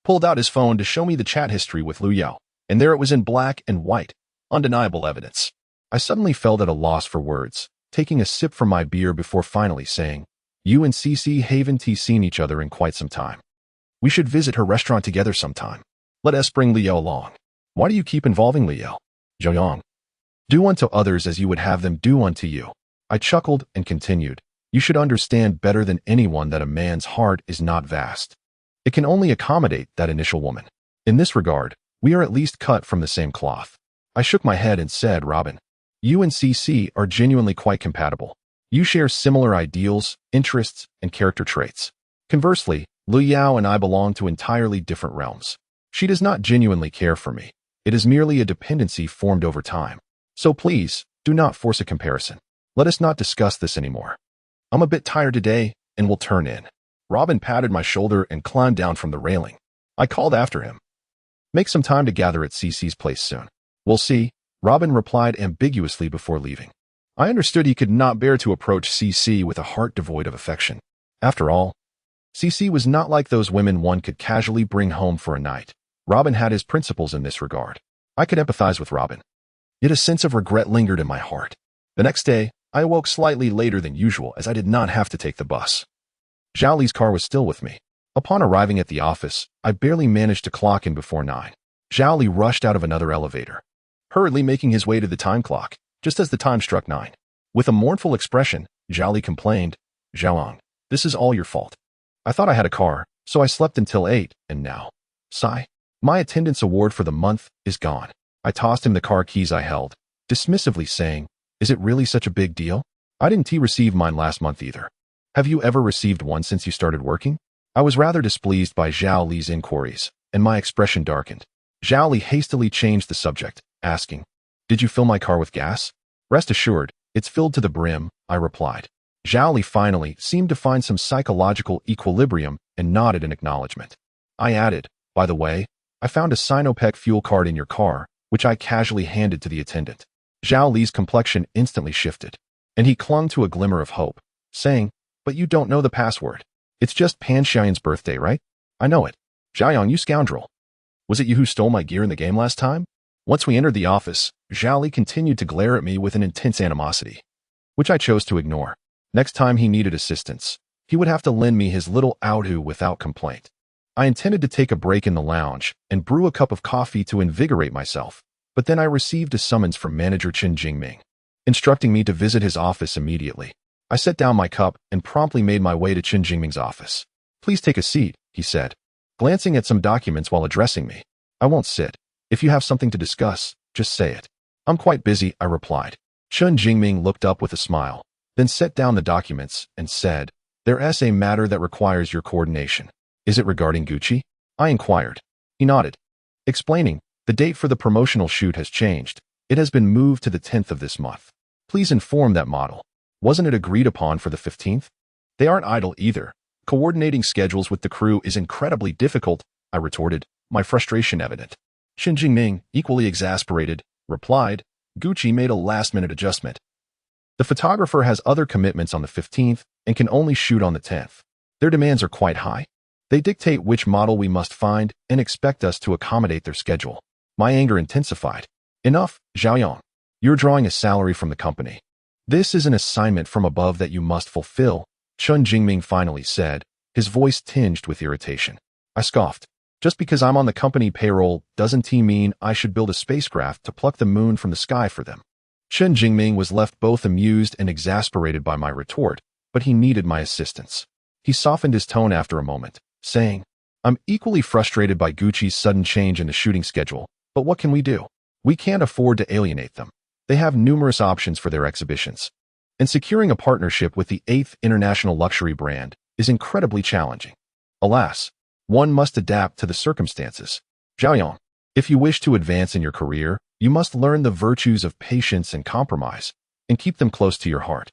pulled out his phone to show me the chat history with Lu Yao, and there it was in black and white, undeniable evidence. I suddenly felt at a loss for words, taking a sip from my beer before finally saying, "You and Cece haven't seen each other in quite some time. We should visit her restaurant together sometime. Let us bring Liao along." "Why do you keep involving Liao?" "Zhou, do unto others as you would have them do unto you." I chuckled and continued, "You should understand better than anyone that a man's heart is not vast. It can only accommodate that initial woman. In this regard, we are at least cut from the same cloth." I shook my head and said, "Robin, you and Cece are genuinely quite compatible. You share similar ideals, interests, and character traits. Conversely, Lu Yao and I belong to entirely different realms. She does not genuinely care for me. It is merely a dependency formed over time. So please, do not force a comparison. Let us not discuss this anymore. I'm a bit tired today and will turn in." Robin patted my shoulder and climbed down from the railing. I called after him, "Make some time to gather at Cece's place soon." "We'll see," Robin replied ambiguously before leaving. I understood he could not bear to approach Cece with a heart devoid of affection. After all, Cece was not like those women one could casually bring home for a night. Robin had his principles in this regard. I could empathize with Robin. Yet a sense of regret lingered in my heart. The next day, I awoke slightly later than usual as I did not have to take the bus. Zhao Li's car was still with me. Upon arriving at the office, I barely managed to clock in before 9. Zhao Li rushed out of another elevator, hurriedly making his way to the time clock, just as the time struck 9. With a mournful expression, Zhao Li complained, "Zhaoang, this is all your fault. I thought I had a car, so I slept until 8, and now, sigh, my attendance award for the month is gone." I tossed him the car keys I held, dismissively saying, "Is it really such a big deal? I didn't receive mine last month either. Have you ever received one since you started working?" I was rather displeased by Zhao Li's inquiries, and my expression darkened. Zhao Li hastily changed the subject, asking, "Did you fill my car with gas?" "Rest assured, it's filled to the brim," I replied. Zhao Li finally seemed to find some psychological equilibrium and nodded in acknowledgement. I added, "By the way, I found a Sinopec fuel card in your car, which I casually handed to the attendant." Zhao Li's complexion instantly shifted, and he clung to a glimmer of hope, saying, "But you don't know the password. It's just Pan Xiaoyan's birthday, right?" "I know it." "Xiaoyan, you scoundrel. Was it you who stole my gear in the game last time?" Once we entered the office, Zhao Li continued to glare at me with an intense animosity, which I chose to ignore. Next time he needed assistance, he would have to lend me his little outhu without complaint. I intended to take a break in the lounge and brew a cup of coffee to invigorate myself, but then I received a summons from manager Chen Jingming, instructing me to visit his office immediately. I set down my cup and promptly made my way to Chen Jingming's office. "Please take a seat," he said, glancing at some documents while addressing me. "I won't sit. If you have something to discuss, just say it." "I'm quite busy," I replied. Chen Jingming looked up with a smile, then set down the documents and said, "There's a matter that requires your coordination." "Is it regarding Gucci?" I inquired. He nodded, explaining, "The date for the promotional shoot has changed. It has been moved to the 10th of this month. Please inform that model. Wasn't it agreed upon for the 15th? They aren't idle either. Coordinating schedules with the crew is incredibly difficult," I retorted, my frustration evident. Chen Jingming, equally exasperated, replied, "Gucci made a last-minute adjustment. The photographer has other commitments on the 15th and can only shoot on the 10th. Their demands are quite high. They dictate which model we must find and expect us to accommodate their schedule." My anger intensified. "Enough, Xiaoyan. You're drawing a salary from the company. This is an assignment from above that you must fulfill," Chen Jingming finally said, his voice tinged with irritation. I scoffed. "Just because I'm on the company payroll doesn't mean I should build a spacecraft to pluck the moon from the sky for them." Chen Jingming was left both amused and exasperated by my retort, but he needed my assistance. He softened his tone after a moment, saying, "I'm equally frustrated by Gucci's sudden change in the shooting schedule, but what can we do? We can't afford to alienate them. They have numerous options for their exhibitions, and securing a partnership with the 8th international luxury brand is incredibly challenging. Alas, one must adapt to the circumstances. Xiaoyan, if you wish to advance in your career, you must learn the virtues of patience and compromise, and keep them close to your heart."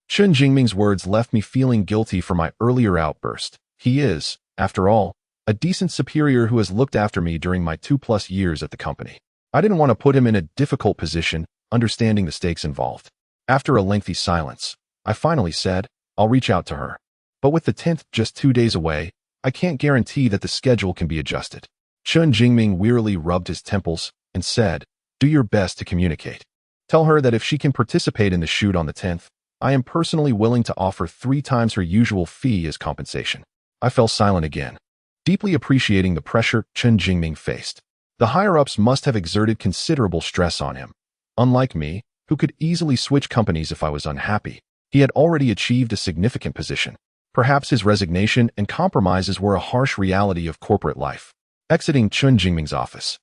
Chen Jingming's words left me feeling guilty for my earlier outburst. He is, after all, a decent superior who has looked after me during my 2+ years at the company. I didn't want to put him in a difficult position, understanding the stakes involved. After a lengthy silence, I finally said, "I'll reach out to her. But with the 10th just 2 days away, I can't guarantee that the schedule can be adjusted." Chen Jingming wearily rubbed his temples and said, "Do your best to communicate. Tell her that if she can participate in the shoot on the 10th, I am personally willing to offer 3 times her usual fee as compensation." I fell silent again, deeply appreciating the pressure Chen Jingming faced. The higher-ups must have exerted considerable stress on him. Unlike me, who could easily switch companies if I was unhappy, he had already achieved a significant position. Perhaps his resignation and compromises were a harsh reality of corporate life. Exiting Chen Jingming's office,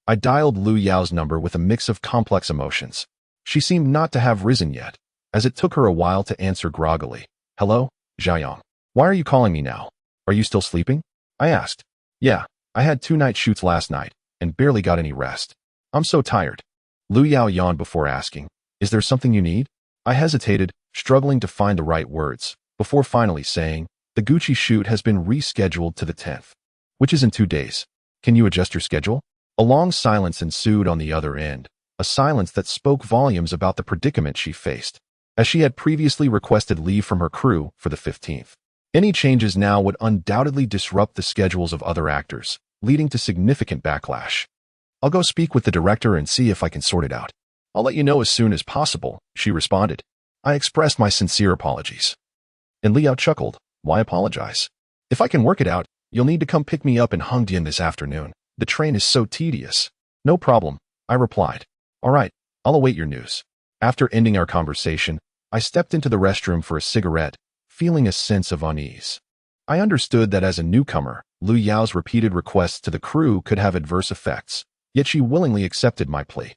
I dialed Lu Yao's number with a mix of complex emotions. She seemed not to have risen yet, as it took her a while to answer groggily. "Hello, Xiaoyan. Why are you calling me now? Are you still sleeping?" I asked. "Yeah, I had 2 night shoots last night and barely got any rest. I'm so tired." Lu Yao yawned before asking, "Is there something you need?" I hesitated, struggling to find the right words, before finally saying, "The Gucci shoot has been rescheduled to the 10th, which is in 2 days. Can you adjust your schedule?" A long silence ensued on the other end, a silence that spoke volumes about the predicament she faced, as she had previously requested leave from her crew for the 15th. Any changes now would undoubtedly disrupt the schedules of other actors, leading to significant backlash. "I'll go speak with the director and see if I can sort it out. I'll let you know as soon as possible," she responded. I expressed my sincere apologies. And Liao chuckled, "Why apologize? If I can work it out, you'll need to come pick me up in Hongdian this afternoon. The train is so tedious." "No problem," I replied. "All right, I'll await your news." After ending our conversation, I stepped into the restroom for a cigarette, feeling a sense of unease. I understood that as a newcomer, Lu Yao's repeated requests to the crew could have adverse effects, yet she willingly accepted my plea.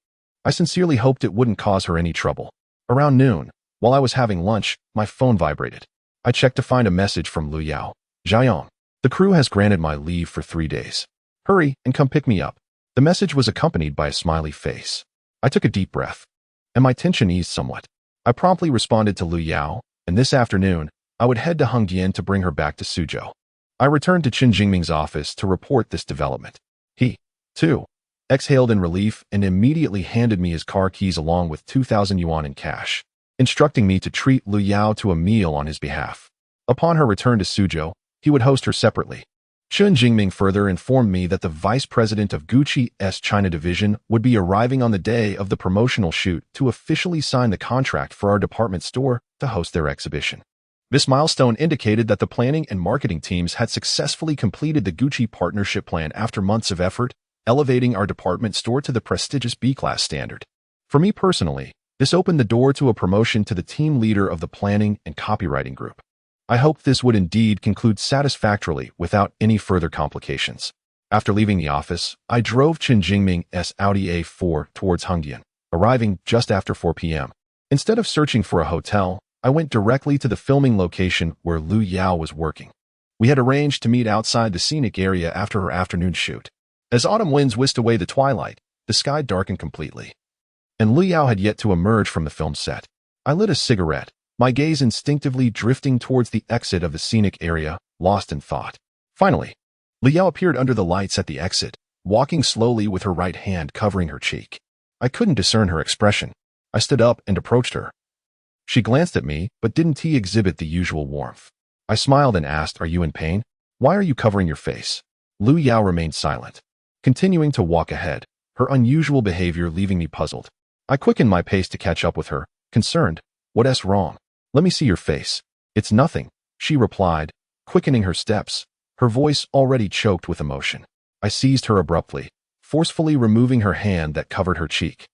I sincerely hoped it wouldn't cause her any trouble. Around noon, while I was having lunch, my phone vibrated. I checked to find a message from Lu Yao. Jiayong, the crew has granted my leave for 3 days. Hurry and come pick me up. The message was accompanied by a smiley face. I took a deep breath, and my tension eased somewhat. I promptly responded to Lu Yao, and this afternoon, I would head to Hengdian to bring her back to Suzhou. I returned to Chen Jingming's office to report this development. He, too, exhaled in relief and immediately handed me his car keys along with 2,000 yuan in cash, instructing me to treat Lu Yao to a meal on his behalf. Upon her return to Suzhou, he would host her separately. Chen Jingming further informed me that the vice president of Gucci's China division would be arriving on the day of the promotional shoot to officially sign the contract for our department store to host their exhibition. This milestone indicated that the planning and marketing teams had successfully completed the Gucci partnership plan after months of effort, elevating our department store to the prestigious B-class standard. For me personally, this opened the door to a promotion to the team leader of the planning and copywriting group. I hoped this would indeed conclude satisfactorily without any further complications. After leaving the office, I drove Chen Jingming's Audi A4 towards Hengdian, arriving just after 4 p.m. Instead of searching for a hotel, I went directly to the filming location where Lu Yao was working. We had arranged to meet outside the scenic area after her afternoon shoot. As autumn winds whisked away the twilight, the sky darkened completely, and Lu Yao had yet to emerge from the film set. I lit a cigarette, my gaze instinctively drifting towards the exit of the scenic area, lost in thought. Finally, Lu Yao appeared under the lights at the exit, walking slowly with her right hand covering her cheek. I couldn't discern her expression. I stood up and approached her. She glanced at me, but didn't exhibit the usual warmth. I smiled and asked, "Are you in pain? Why are you covering your face?" Lu Yao remained silent, continuing to walk ahead, her unusual behavior leaving me puzzled. I quickened my pace to catch up with her, concerned. "What's wrong? Let me see your face." "It's nothing," she replied, quickening her steps, her voice already choked with emotion. I seized her abruptly, forcefully removing her hand that covered her cheek,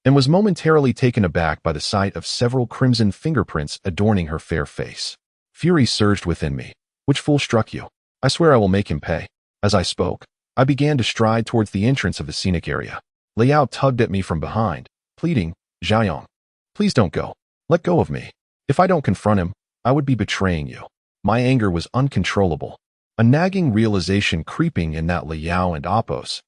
and was momentarily taken aback by the sight of several crimson fingerprints adorning her fair face. Fury surged within me. "Which fool struck you? I swear I will make him pay." As I spoke, I began to stride towards the entrance of the scenic area. Lu Yao tugged at me from behind, pleading, "Jiayong, please don't go. Let go of me. If I don't confront him, I would be betraying you." My anger was uncontrollable, a nagging realization creeping in that Lu Yao and Appo's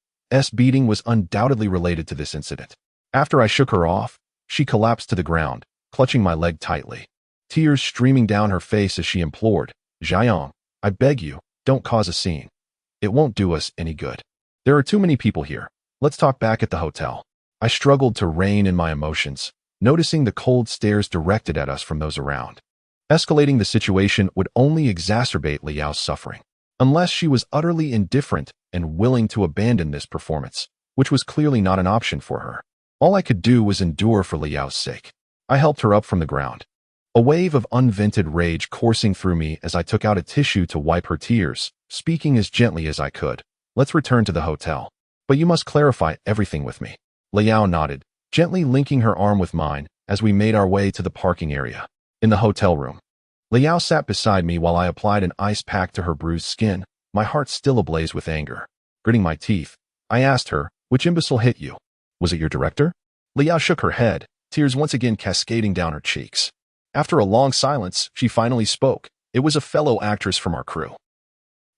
beating was undoubtedly related to this incident. After I shook her off, she collapsed to the ground, clutching my leg tightly, tears streaming down her face as she implored, "Jiayong, I beg you, don't cause a scene. It won't do us any good. There are too many people here. Let's talk back at the hotel." I struggled to rein in my emotions, noticing the cold stares directed at us from those around. Escalating the situation would only exacerbate Lu Yao's suffering, unless she was utterly indifferent and willing to abandon this performance, which was clearly not an option for her. All I could do was endure for Lu Yao's sake. I helped her up from the ground, a wave of unvented rage coursing through me as I took out a tissue to wipe her tears, speaking as gently as I could. "Let's return to the hotel. But you must clarify everything with me." Lu Yao nodded, gently linking her arm with mine as we made our way to the parking area. In the hotel room, Lu Yao sat beside me while I applied an ice pack to her bruised skin, my heart still ablaze with anger. Gritting my teeth, I asked her, "Which imbecile hit you? Was it your director?" Lu Yao shook her head, tears once again cascading down her cheeks. After a long silence, she finally spoke. "It was a fellow actress from our crew.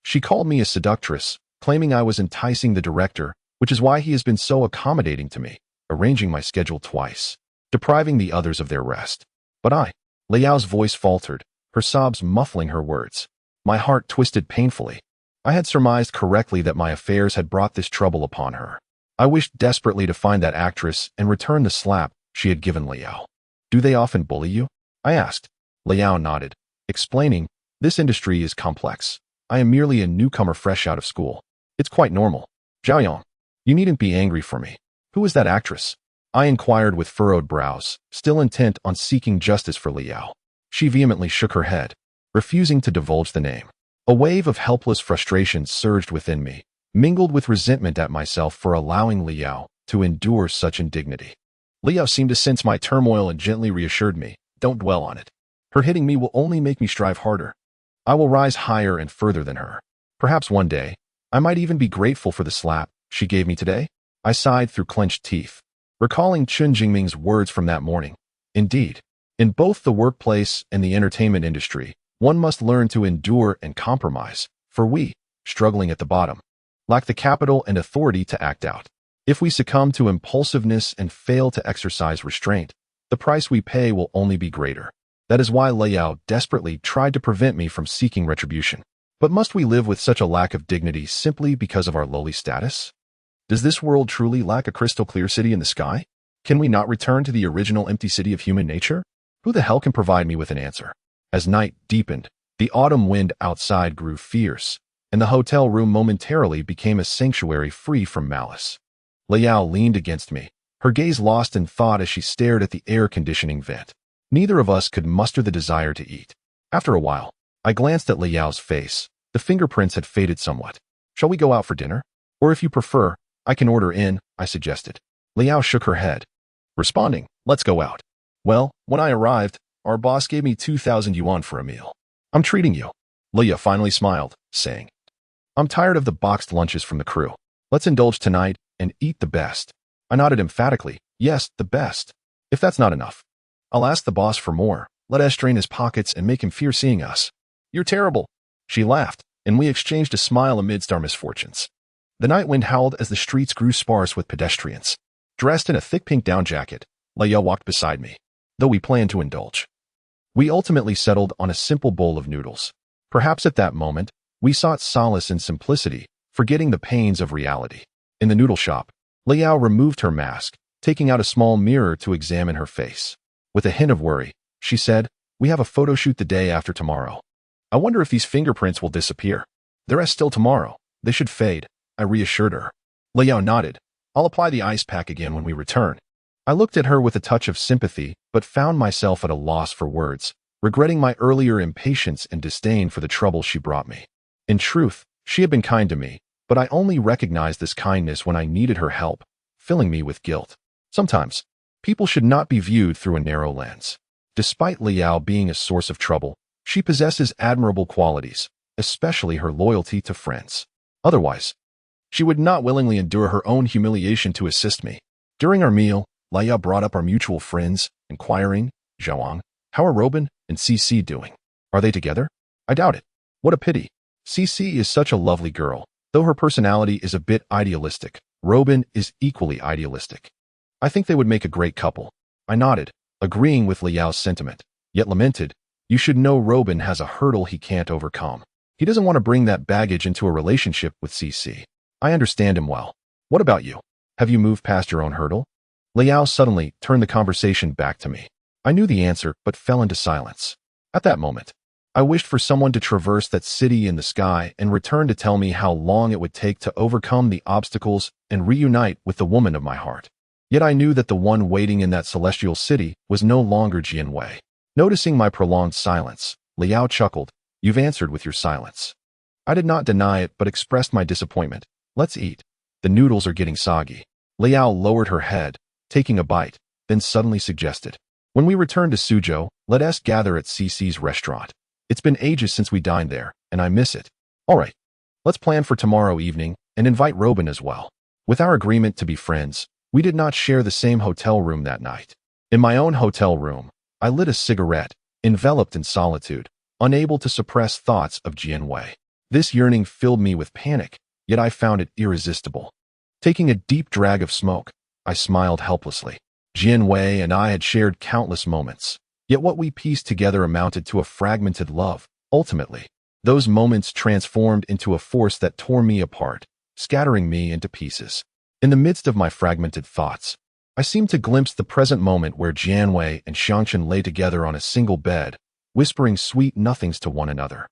She called me a seductress, claiming I was enticing the director, which is why he has been so accommodating to me, arranging my schedule twice, depriving the others of their rest. But Lu Yao's voice faltered, her sobs muffling her words. My heart twisted painfully. I had surmised correctly that my affairs had brought this trouble upon her. I wished desperately to find that actress and return the slap she had given Lu Yao. "Do they often bully you?" I asked. Lu Yao nodded, explaining, "This industry is complex. I am merely a newcomer fresh out of school. It's quite normal." "Jiayong, you needn't be angry for me. Who is that actress?" I inquired with furrowed brows, still intent on seeking justice for Lu Yao. She vehemently shook her head, refusing to divulge the name. A wave of helpless frustration surged within me, mingled with resentment at myself for allowing Lu Yao to endure such indignity. Lu Yao seemed to sense my turmoil and gently reassured me, "Don't dwell on it. Her hitting me will only make me strive harder. I will rise higher and further than her. Perhaps one day, I might even be grateful for the slap she gave me today." I sighed through clenched teeth. recalling Chun Jingming's words from that morning. Indeed, in both the workplace and the entertainment industry, one must learn to endure and compromise, for we, struggling at the bottom, lack the capital and authority to act out. If we succumb to impulsiveness and fail to exercise restraint, the price we pay will only be greater. That is why Liao desperately tried to prevent me from seeking retribution. But must we live with such a lack of dignity simply because of our lowly status? Does this world truly lack a crystal-clear city in the sky? Can we not return to the original empty city of human nature? Who the hell can provide me with an answer? As night deepened, the autumn wind outside grew fierce, and the hotel room momentarily became a sanctuary free from malice. Liao leaned against me, her gaze lost in thought as she stared at the air conditioning vent. Neither of us could muster the desire to eat. After a while, I glanced at Liao's face. The fingerprints had faded somewhat. Shall we go out for dinner? Or if you prefer, I can order in, I suggested. Liao shook her head, responding, let's go out. Well, when I arrived, our boss gave me 2,000 yuan for a meal. I'm treating you. Liao finally smiled, saying, I'm tired of the boxed lunches from the crew. Let's indulge tonight and eat the best. I nodded emphatically, yes, the best. If that's not enough, I'll ask the boss for more. Let us drain his pockets and make him fear seeing us. You're terrible. She laughed, and we exchanged a smile amidst our misfortunes. The night wind howled as the streets grew sparse with pedestrians. Dressed in a thick pink down jacket, Liao walked beside me, though we planned to indulge. We ultimately settled on a simple bowl of noodles. Perhaps at that moment, we sought solace in simplicity, forgetting the pains of reality. In the noodle shop, Liao removed her mask, taking out a small mirror to examine her face. With a hint of worry, she said, we have a photo shoot the day after tomorrow. I wonder if these fingerprints will disappear. There is still tomorrow. They should fade, I reassured her. Liao nodded. I'll apply the ice pack again when we return. I looked at her with a touch of sympathy, but found myself at a loss for words, regretting my earlier impatience and disdain for the trouble she brought me. In truth, she had been kind to me, but I only recognized this kindness when I needed her help, filling me with guilt. Sometimes, people should not be viewed through a narrow lens. Despite Liao being a source of trouble, she possesses admirable qualities, especially her loyalty to friends. Otherwise, she would not willingly endure her own humiliation to assist me. During our meal, Liao brought up our mutual friends, inquiring, Zhao, how are Robin and CC doing? Are they together? I doubt it. What a pity. CC is such a lovely girl. Though her personality is a bit idealistic, Robin is equally idealistic. I think they would make a great couple. I nodded, agreeing with Liao's sentiment, yet lamented, you should know Robin has a hurdle he can't overcome. He doesn't want to bring that baggage into a relationship with CC. I understand him well. What about you? Have you moved past your own hurdle? Liao suddenly turned the conversation back to me. I knew the answer, but fell into silence. At that moment, I wished for someone to traverse that city in the sky and return to tell me how long it would take to overcome the obstacles and reunite with the woman of my heart. Yet I knew that the one waiting in that celestial city was no longer Jianwei. Noticing my prolonged silence, Liao chuckled, you've answered with your silence. I did not deny it, but expressed my disappointment. Let's eat. The noodles are getting soggy. Liao lowered her head, taking a bite, then suddenly suggested, when we return to Suzhou, let us gather at CC's restaurant. It's been ages since we dined there, and I miss it. All right, let's plan for tomorrow evening and invite Robin as well. With our agreement to be friends, we did not share the same hotel room that night. In my own hotel room, I lit a cigarette, enveloped in solitude, unable to suppress thoughts of Jianwei. This yearning filled me with panic, yet I found it irresistible. Taking a deep drag of smoke, I smiled helplessly. Jianwei and I had shared countless moments, yet what we pieced together amounted to a fragmented love. Ultimately, those moments transformed into a force that tore me apart, scattering me into pieces. In the midst of my fragmented thoughts, I seemed to glimpse the present moment where Jianwei and Xiangchen lay together on a single bed, whispering sweet nothings to one another,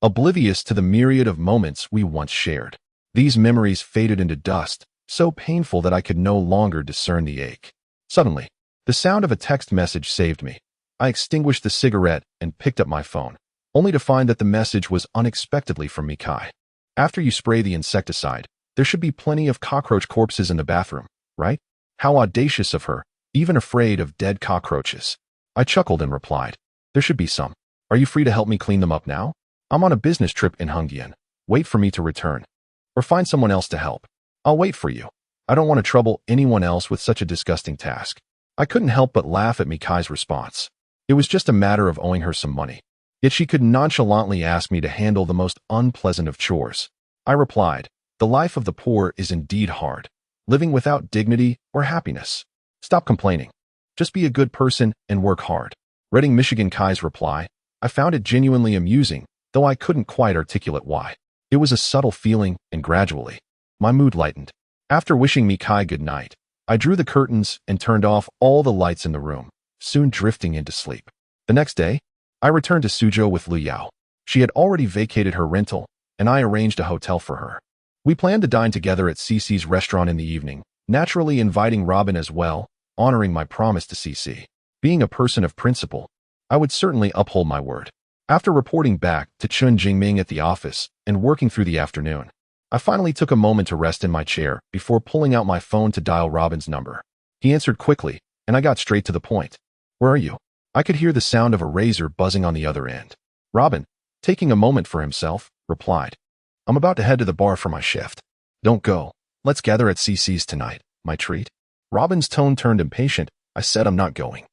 oblivious to the myriad of moments we once shared. These memories faded into dust, so painful that I could no longer discern the ache. Suddenly, the sound of a text message saved me. I extinguished the cigarette and picked up my phone, only to find that the message was unexpectedly from Mikai. After you spray the insecticide, there should be plenty of cockroach corpses in the bathroom, right? How audacious of her, even afraid of dead cockroaches. I chuckled and replied, there should be some. Are you free to help me clean them up now? I'm on a business trip in Hengdian. Wait for me to return. Or find someone else to help. I'll wait for you. I don't want to trouble anyone else with such a disgusting task. I couldn't help but laugh at Mikai's response. It was just a matter of owing her some money. Yet she could nonchalantly ask me to handle the most unpleasant of chores. I replied, the life of the poor is indeed hard, living without dignity or happiness. Stop complaining. Just be a good person and work hard. Reading Michigan Kai's reply, I found it genuinely amusing, though I couldn't quite articulate why. It was a subtle feeling, and gradually, my mood lightened. After wishing Mikai good night, I drew the curtains and turned off all the lights in the room, soon drifting into sleep. The next day, I returned to Suzhou with Lu Yao. She had already vacated her rental, and I arranged a hotel for her. We planned to dine together at Cece's restaurant in the evening, naturally inviting Robin as well, honoring my promise to Cece. Being a person of principle, I would certainly uphold my word. After reporting back to Chun Jingming at the office and working through the afternoon, I finally took a moment to rest in my chair before pulling out my phone to dial Robin's number. He answered quickly, and I got straight to the point. Where are you? I could hear the sound of a razor buzzing on the other end. Robin, taking a moment for himself, replied, I'm about to head to the bar for my shift. Don't go. Let's gather at Cece's tonight, my treat. Robin's tone turned impatient. I said I'm not going.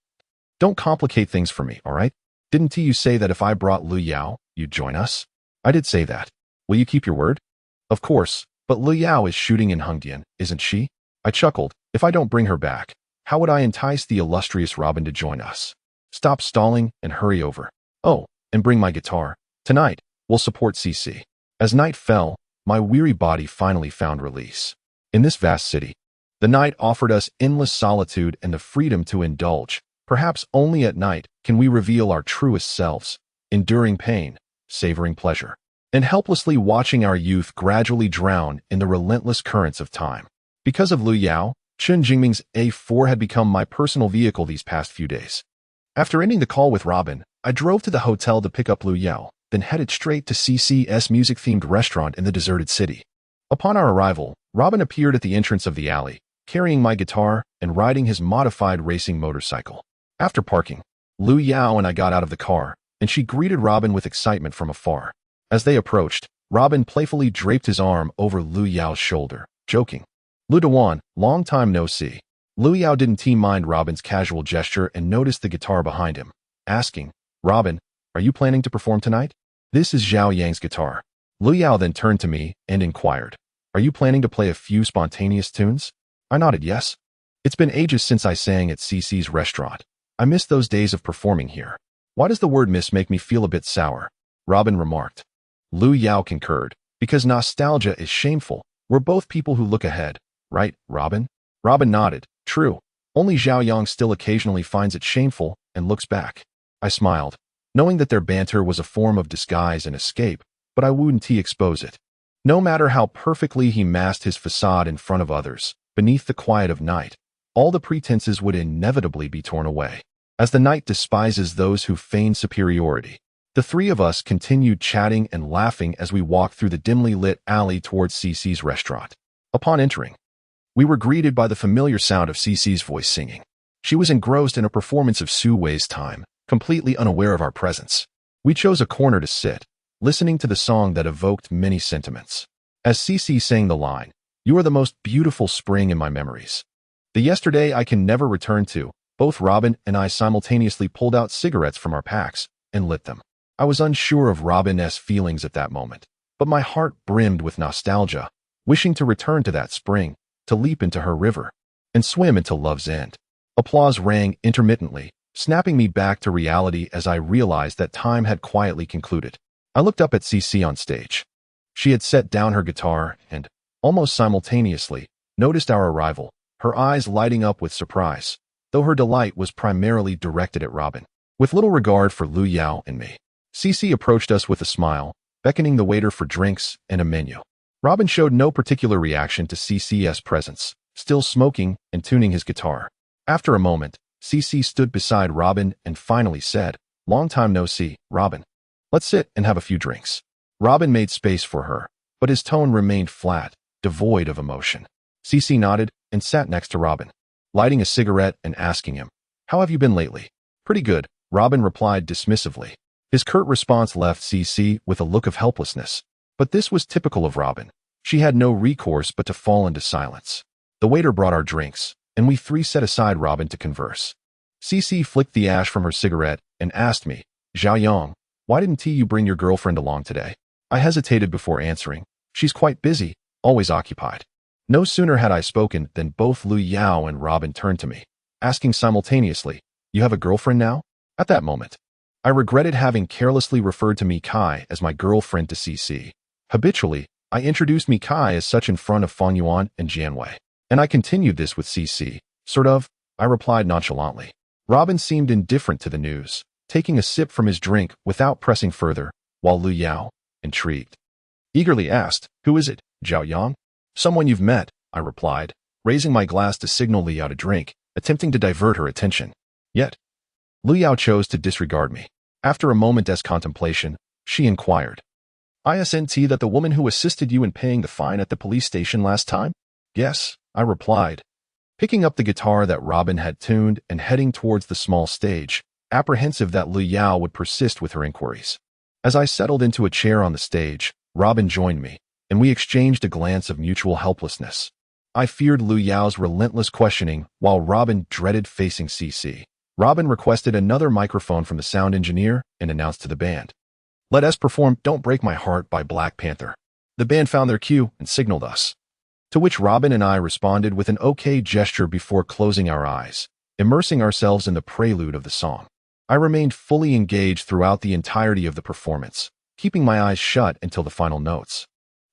Don't complicate things for me, all right? Didn't you say that if I brought Lu Yao, you'd join us? I did say that. Will you keep your word? Of course, but Lu Yao is shooting in Hongdian, isn't she? I chuckled. If I don't bring her back, how would I entice the illustrious Robin to join us? Stop stalling and hurry over. Oh, and bring my guitar. Tonight, we'll support Cece. As night fell, my weary body finally found release. In this vast city, the night offered us endless solitude and the freedom to indulge. Perhaps only at night can we reveal our truest selves, enduring pain, savoring pleasure, and helplessly watching our youth gradually drown in the relentless currents of time. Because of Lu Yao, Chun Jingming's A4 had become my personal vehicle these past few days. After ending the call with Robin, I drove to the hotel to pick up Lu Yao, then headed straight to CC's music-themed restaurant in the deserted city. Upon our arrival, Robin appeared at the entrance of the alley, carrying my guitar and riding his modified racing motorcycle. After parking, Lu Yao and I got out of the car, and she greeted Robin with excitement from afar. As they approached, Robin playfully draped his arm over Lu Yao's shoulder, joking, Lu Dewan, long time no see. Lu Yao didn't mind Robin's casual gesture and noticed the guitar behind him, asking, Robin, are you planning to perform tonight? This is Zhao Yang's guitar. Lu Yao then turned to me and inquired, are you planning to play a few spontaneous tunes? I nodded yes. It's been ages since I sang at Cece's restaurant. I miss those days of performing here. Why does the word miss make me feel a bit sour? Robin remarked. Lu Yao concurred, because nostalgia is shameful. We're both people who look ahead, right, Robin? Robin nodded. True. Only Zhao Yang still occasionally finds it shameful and looks back. I smiled, knowing that their banter was a form of disguise and escape, but I wouldn't expose it. No matter how perfectly he masked his facade in front of others, beneath the quiet of night, all the pretenses would inevitably be torn away. As the night despises those who feign superiority, the three of us continued chatting and laughing as we walked through the dimly lit alley towards Cece's restaurant. Upon entering, we were greeted by the familiar sound of Cece's voice singing. She was engrossed in a performance of Su Wei's Time, completely unaware of our presence. We chose a corner to sit, listening to the song that evoked many sentiments. As Cece sang the line, you are the most beautiful spring in my memories. The yesterday I can never return to, both Robin and I simultaneously pulled out cigarettes from our packs and lit them. I was unsure of Robin's feelings at that moment, but my heart brimmed with nostalgia, wishing to return to that spring, to leap into her river, and swim into love's end. Applause rang intermittently, snapping me back to reality as I realized that time had quietly concluded. I looked up at Cece on stage. She had set down her guitar and, almost simultaneously, noticed our arrival, her eyes lighting up with surprise, though her delight was primarily directed at Robin. With little regard for Lu Yao and me, Cece approached us with a smile, beckoning the waiter for drinks and a menu. Robin showed no particular reaction to Cece's presence, still smoking and tuning his guitar. After a moment, Cece stood beside Robin and finally said, long time no see, Robin. Let's sit and have a few drinks. Robin made space for her, but his tone remained flat, devoid of emotion. Cece nodded and sat next to Robin, lighting a cigarette and asking him, how have you been lately? Pretty good, Robin replied dismissively. His curt response left Cece with a look of helplessness. But this was typical of Robin. She had no recourse but to fall into silence. The waiter brought our drinks, and we three set aside Robin to converse. Cece flicked the ash from her cigarette and asked me, "Zhao Yang, why didn't you bring your girlfriend along today?" I hesitated before answering. "She's quite busy, always occupied." No sooner had I spoken than both Lu Yao and Robin turned to me, asking simultaneously, "You have a girlfriend now?" At that moment, I regretted having carelessly referred to Mi Kai as my girlfriend to Cece. Habitually, I introduced Mi Kai as such in front of Fang Yuan and Jian Wei, and I continued this with Cece. "Sort of," I replied nonchalantly. Robin seemed indifferent to the news, taking a sip from his drink without pressing further, while Lu Yao, intrigued, eagerly asked, "Who is it, Zhao Yang?" "Someone you've met," I replied, raising my glass to signal Lu Yao to drink, attempting to divert her attention. Yet, Lu Yao chose to disregard me. After a moment's contemplation, she inquired, "Isn't that the woman who assisted you in paying the fine at the police station last time?" "Yes," I replied, picking up the guitar that Robin had tuned and heading towards the small stage, apprehensive that Lu Yao would persist with her inquiries. As I settled into a chair on the stage, Robin joined me, and we exchanged a glance of mutual helplessness. I feared Lu Yao's relentless questioning, while Robin dreaded facing Cece. Robin requested another microphone from the sound engineer and announced to the band, "Let us perform Don't Break My Heart by Black Panther." The band found their cue and signaled us, to which Robin and I responded with an okay gesture before closing our eyes, immersing ourselves in the prelude of the song. I remained fully engaged throughout the entirety of the performance, keeping my eyes shut until the final notes,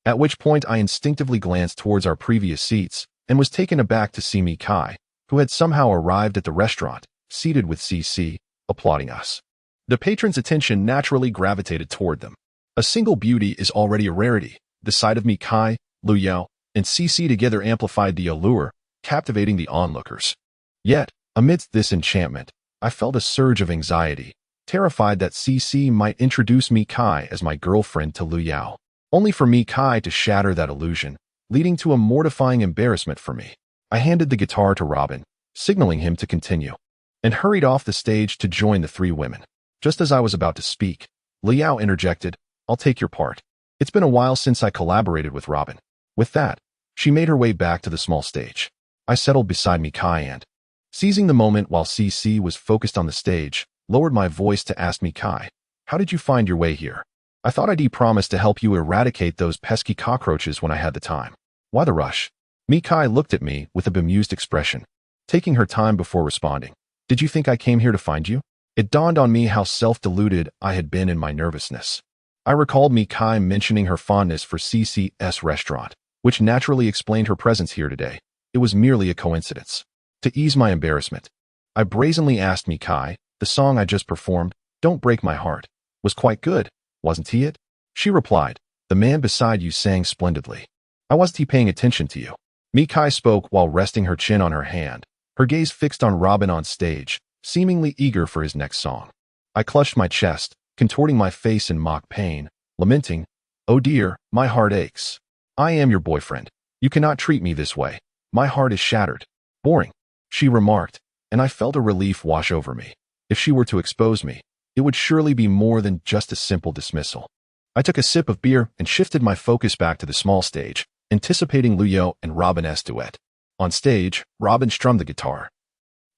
at which point I instinctively glanced towards our previous seats and was taken aback to see Mi Kai, who had somehow arrived at the restaurant, seated with Cece, applauding us. The patrons' attention naturally gravitated toward them. A single beauty is already a rarity. The sight of Mi Kai, Lu Yao, and Cece together amplified the allure, captivating the onlookers. Yet, amidst this enchantment, I felt a surge of anxiety, terrified that Cece might introduce Mi Kai as my girlfriend to Lu Yao, only for Mi Kai to shatter that illusion, leading to a mortifying embarrassment for me. I handed the guitar to Robin, signaling him to continue, and hurried off the stage to join the three women. Just as I was about to speak, Lu Yao interjected, "I'll take your part. It's been a while since I collaborated with Robin." With that, she made her way back to the small stage. I settled beside Mi Kai and, seizing the moment while Cece was focused on the stage, lowered my voice to ask Mi Kai, "How did you find your way here? I thought I'd promised to help you eradicate those pesky cockroaches when I had the time. Why the rush?" Mi Kai looked at me with a bemused expression, taking her time before responding. "Did you think I came here to find you?" It dawned on me how self-deluded I had been in my nervousness. I recalled Mi Kai mentioning her fondness for Cece's restaurant, which naturally explained her presence here today. It was merely a coincidence. To ease my embarrassment, I brazenly asked Mi Kai, "The song I just performed, Don't Break My Heart, was quite good, wasn't it?" She replied, "The man beside you sang splendidly. I wasn't paying attention to you." Mi Kai spoke while resting her chin on her hand, her gaze fixed on Robin on stage, seemingly eager for his next song. I clutched my chest, contorting my face in mock pain, lamenting, "Oh dear, my heart aches. I am your boyfriend. You cannot treat me this way. My heart is shattered." "Boring," she remarked, and I felt a relief wash over me. If she were to expose me, it would surely be more than just a simple dismissal. I took a sip of beer and shifted my focus back to the small stage, anticipating Lu Yao and Robin's duet. On stage, Robin strummed the guitar,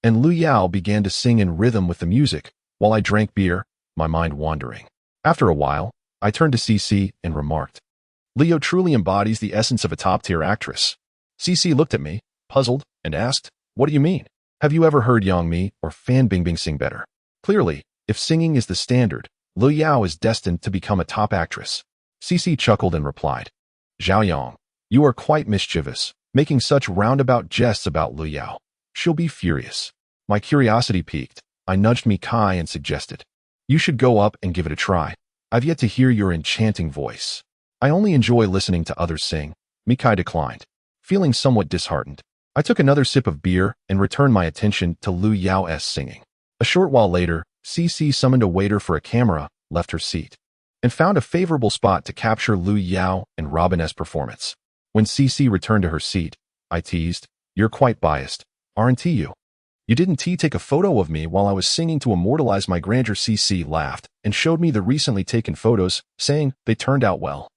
and Lu Yao began to sing in rhythm with the music, while I drank beer, my mind wandering. After a while, I turned to Cece and remarked, "Leo truly embodies the essence of a top-tier actress." Cece looked at me, puzzled, and asked, "What do you mean? Have you ever heard Yang Mi or Fan Bingbing sing better?" Clearly, if singing is the standard, Lu Yao is destined to become a top actress. Cece chuckled and replied, "Zhao Yang, you are quite mischievous, making such roundabout jests about Lu Yao. She'll be furious." My curiosity piqued. I nudged Mi Kai and suggested, "You should go up and give it a try. I've yet to hear your enchanting voice." "I only enjoy listening to others sing," Mi Kai declined, feeling somewhat disheartened. I took another sip of beer and returned my attention to Lu Yao's singing. A short while later, Cece summoned a waiter for a camera, left her seat, and found a favorable spot to capture Lu Yao and Robin's performance. When Cece returned to her seat, I teased, "You're quite biased, aren't you? You didn't take a photo of me while I was singing to immortalize my grandeur." Cece laughed and showed me the recently taken photos, saying they turned out well.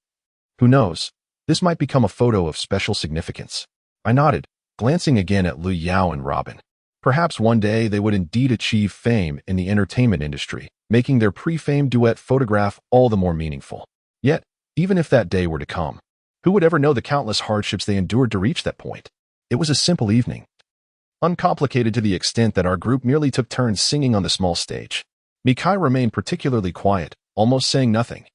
"Who knows? This might become a photo of special significance." I nodded, glancing again at Lu Yao and Robin. Perhaps one day they would indeed achieve fame in the entertainment industry, making their pre-fame duet photograph all the more meaningful. Yet, even if that day were to come, who would ever know the countless hardships they endured to reach that point? It was a simple evening, uncomplicated to the extent that our group merely took turns singing on the small stage. Mikai remained particularly quiet, almost saying nothing,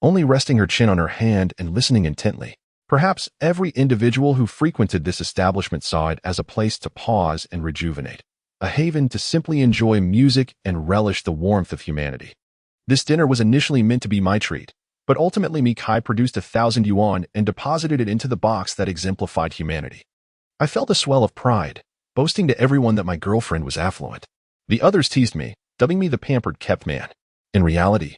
only resting her chin on her hand and listening intently. Perhaps every individual who frequented this establishment saw it as a place to pause and rejuvenate, a haven to simply enjoy music and relish the warmth of humanity. This dinner was initially meant to be my treat, but ultimately Mikai produced 1,000 yuan and deposited it into the box that exemplified humanity. I felt a swell of pride, boasting to everyone that my girlfriend was affluent. The others teased me, dubbing me the pampered kept man. In reality,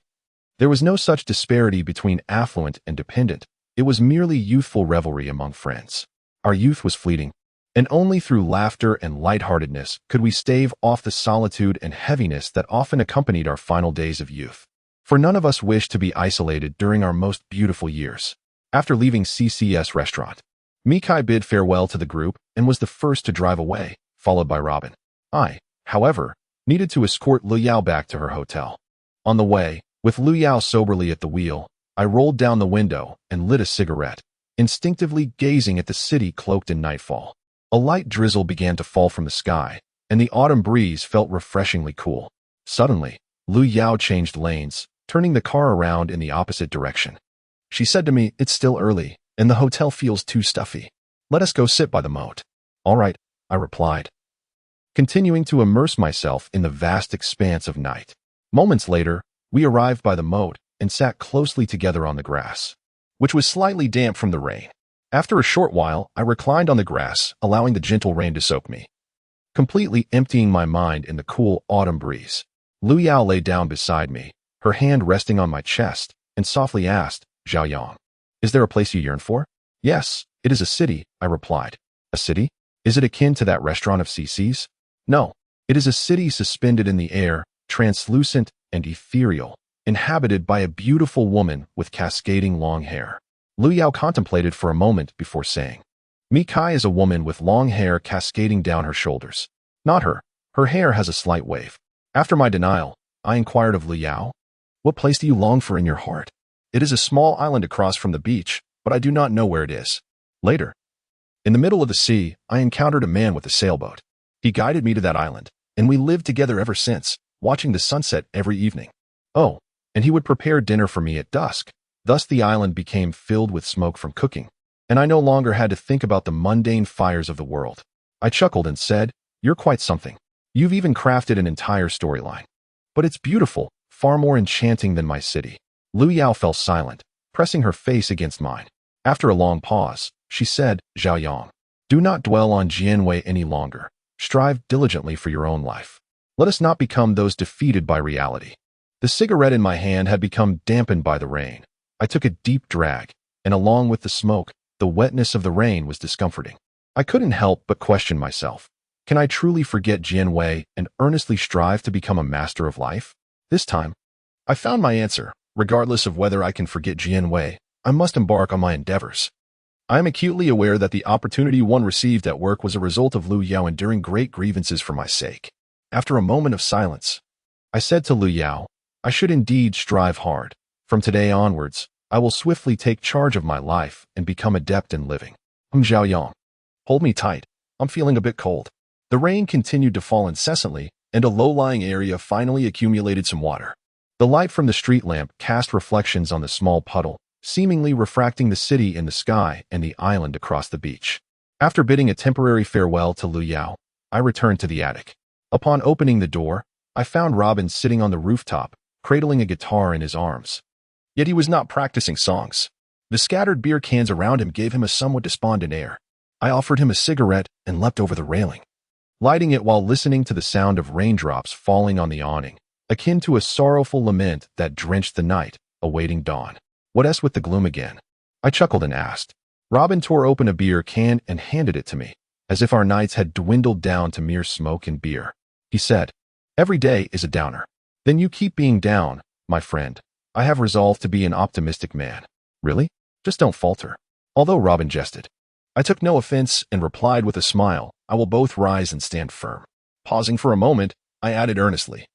there was no such disparity between affluent and dependent. It was merely youthful revelry among friends. Our youth was fleeting, and only through laughter and lightheartedness could we stave off the solitude and heaviness that often accompanied our final days of youth. For none of us wished to be isolated during our most beautiful years. After leaving CCS restaurant, Mikai bid farewell to the group and was the first to drive away, followed by Robin. I, however, needed to escort Lu Yao back to her hotel. On the way, with Lu Yao soberly at the wheel, I rolled down the window and lit a cigarette, instinctively gazing at the city cloaked in nightfall. A light drizzle began to fall from the sky, and the autumn breeze felt refreshingly cool. Suddenly, Lu Yao changed lanes, turning the car around in the opposite direction. She said to me, "It's still early, and the hotel feels too stuffy. Let us go sit by the moat." "All right," I replied, continuing to immerse myself in the vast expanse of night. Moments later, we arrived by the moat and sat closely together on the grass, which was slightly damp from the rain. After a short while, I reclined on the grass, allowing the gentle rain to soak me, completely emptying my mind in the cool autumn breeze. Lu Yao lay down beside me, her hand resting on my chest, and softly asked, "Zhao Yang, is there a place you yearn for?" "Yes, it is a city," I replied. "A city? Is it akin to that restaurant of CC's?" "No, it is a city suspended in the air, translucent and ethereal, inhabited by a beautiful woman with cascading long hair." Lu Yao contemplated for a moment before saying, "Mikai is a woman with long hair cascading down her shoulders." "Not her. Her hair has a slight wave." After my denial, I inquired of Lu Yao, "What place do you long for in your heart?" "It is a small island across from the beach, but I do not know where it is." Later, in the middle of the sea, I encountered a man with a sailboat. He guided me to that island, and we lived together ever since, watching the sunset every evening. Oh, and he would prepare dinner for me at dusk. Thus the island became filled with smoke from cooking, and I no longer had to think about the mundane fires of the world. I chuckled and said, "You're quite something. You've even crafted an entire storyline. But it's beautiful, far more enchanting than my city." Lu Yao fell silent, pressing her face against mine. After a long pause, she said, "Zhao Yang, do not dwell on Jianwei any longer. Strive diligently for your own life. Let us not become those defeated by reality." The cigarette in my hand had become dampened by the rain. I took a deep drag, and along with the smoke, the wetness of the rain was discomforting. I couldn't help but question myself. Can I truly forget Jianwei and earnestly strive to become a master of life? This time, I found my answer. Regardless of whether I can forget Jianwei, I must embark on my endeavors. I am acutely aware that the opportunity one received at work was a result of Lu Yao enduring great grievances for my sake. After a moment of silence, I said to Lu Yao, "I should indeed strive hard. From today onwards, I will swiftly take charge of my life and become adept in living." "Zhao Yang, hold me tight. I'm feeling a bit cold." The rain continued to fall incessantly, and a low-lying area finally accumulated some water. The light from the street lamp cast reflections on the small puddle, seemingly refracting the city in the sky and the island across the beach. After bidding a temporary farewell to Lu Yao, I returned to the attic. Upon opening the door, I found Robin sitting on the rooftop, cradling a guitar in his arms. Yet he was not practicing songs. The scattered beer cans around him gave him a somewhat despondent air. I offered him a cigarette and leapt over the railing, lighting it while listening to the sound of raindrops falling on the awning, akin to a sorrowful lament that drenched the night, awaiting dawn. "What else with the gloom again?" I chuckled and asked. Robin tore open a beer can and handed it to me, as if our nights had dwindled down to mere smoke and beer. He said, "Every day is a downer." "Then you keep being down, my friend. I have resolved to be an optimistic man." "Really? Just don't falter." Although Robin jested, I took no offense and replied with a smile, I will both rise and stand firm. Pausing for a moment, I added earnestly,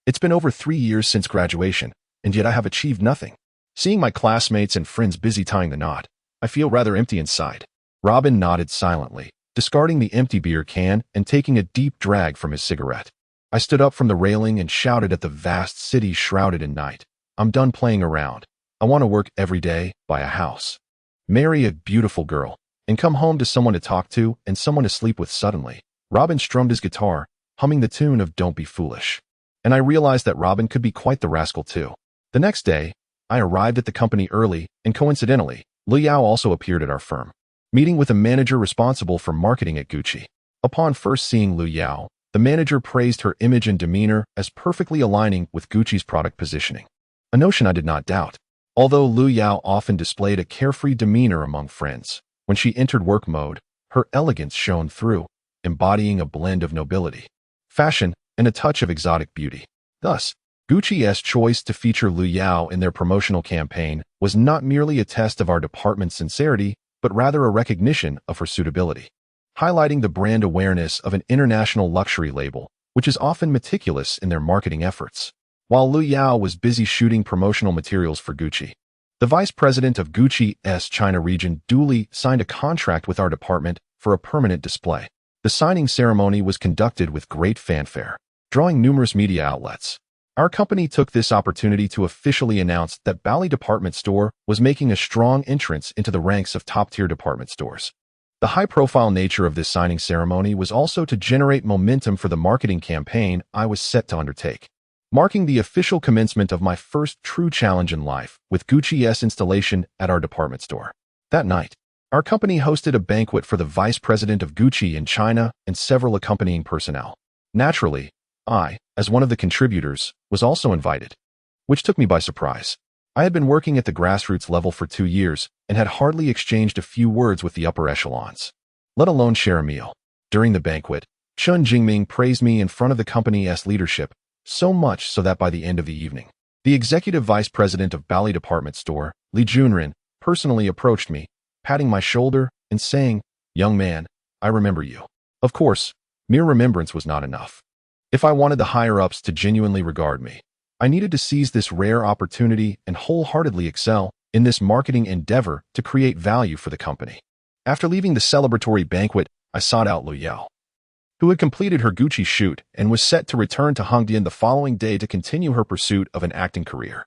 it's been over 3 years since graduation, and yet I have achieved nothing. Seeing my classmates and friends busy tying the knot, I feel rather empty inside. Robin nodded silently, discarding the empty beer can and taking a deep drag from his cigarette. I stood up from the railing and shouted at the vast city shrouded in night. I'm done playing around. I want to work every day, buy a house, marry a beautiful girl, and come home to someone to talk to and someone to sleep with suddenly. Robin strummed his guitar, humming the tune of Don't Be Foolish. And I realized that Robin could be quite the rascal too. The next day, I arrived at the company early, and coincidentally, Lu Yao also appeared at our firm, meeting with a manager responsible for marketing at Gucci. Upon first seeing Lu Yao, the manager praised her image and demeanor as perfectly aligning with Gucci's product positioning, a notion I did not doubt. Although Lu Yao often displayed a carefree demeanor among friends, when she entered work mode, her elegance shone through, embodying a blend of nobility, fashion, and a touch of exotic beauty. Thus, Gucci's choice to feature Lu Yao in their promotional campaign was not merely a test of our department's sincerity, but rather a recognition of her suitability, highlighting the brand awareness of an international luxury label, which is often meticulous in their marketing efforts. While Lu Yao was busy shooting promotional materials for Gucci, the vice president of Gucci's China region duly signed a contract with our department for a permanent display. The signing ceremony was conducted with great fanfare, drawing numerous media outlets. Our company took this opportunity to officially announce that Bally Department Store was making a strong entrance into the ranks of top-tier department stores. The high-profile nature of this signing ceremony was also to generate momentum for the marketing campaign I was set to undertake, marking the official commencement of my first true challenge in life with Gucci's installation at our department store. That night, our company hosted a banquet for the vice president of Gucci in China and several accompanying personnel. Naturally, I, as one of the contributors, was also invited, which took me by surprise. I had been working at the grassroots level for 2 years and had hardly exchanged a few words with the upper echelons, let alone share a meal. During the banquet, Chun Jingming praised me in front of the company's leadership, so much so that by the end of the evening, the executive vice president of Bally Department Store, Li Junren, personally approached me, patting my shoulder and saying, "Young man, I remember you." Of course, mere remembrance was not enough. If I wanted the higher-ups to genuinely regard me, I needed to seize this rare opportunity and wholeheartedly excel in this marketing endeavor to create value for the company. After leaving the celebratory banquet, I sought out Lu Yao, who had completed her Gucci shoot and was set to return to Hongdian the following day to continue her pursuit of an acting career.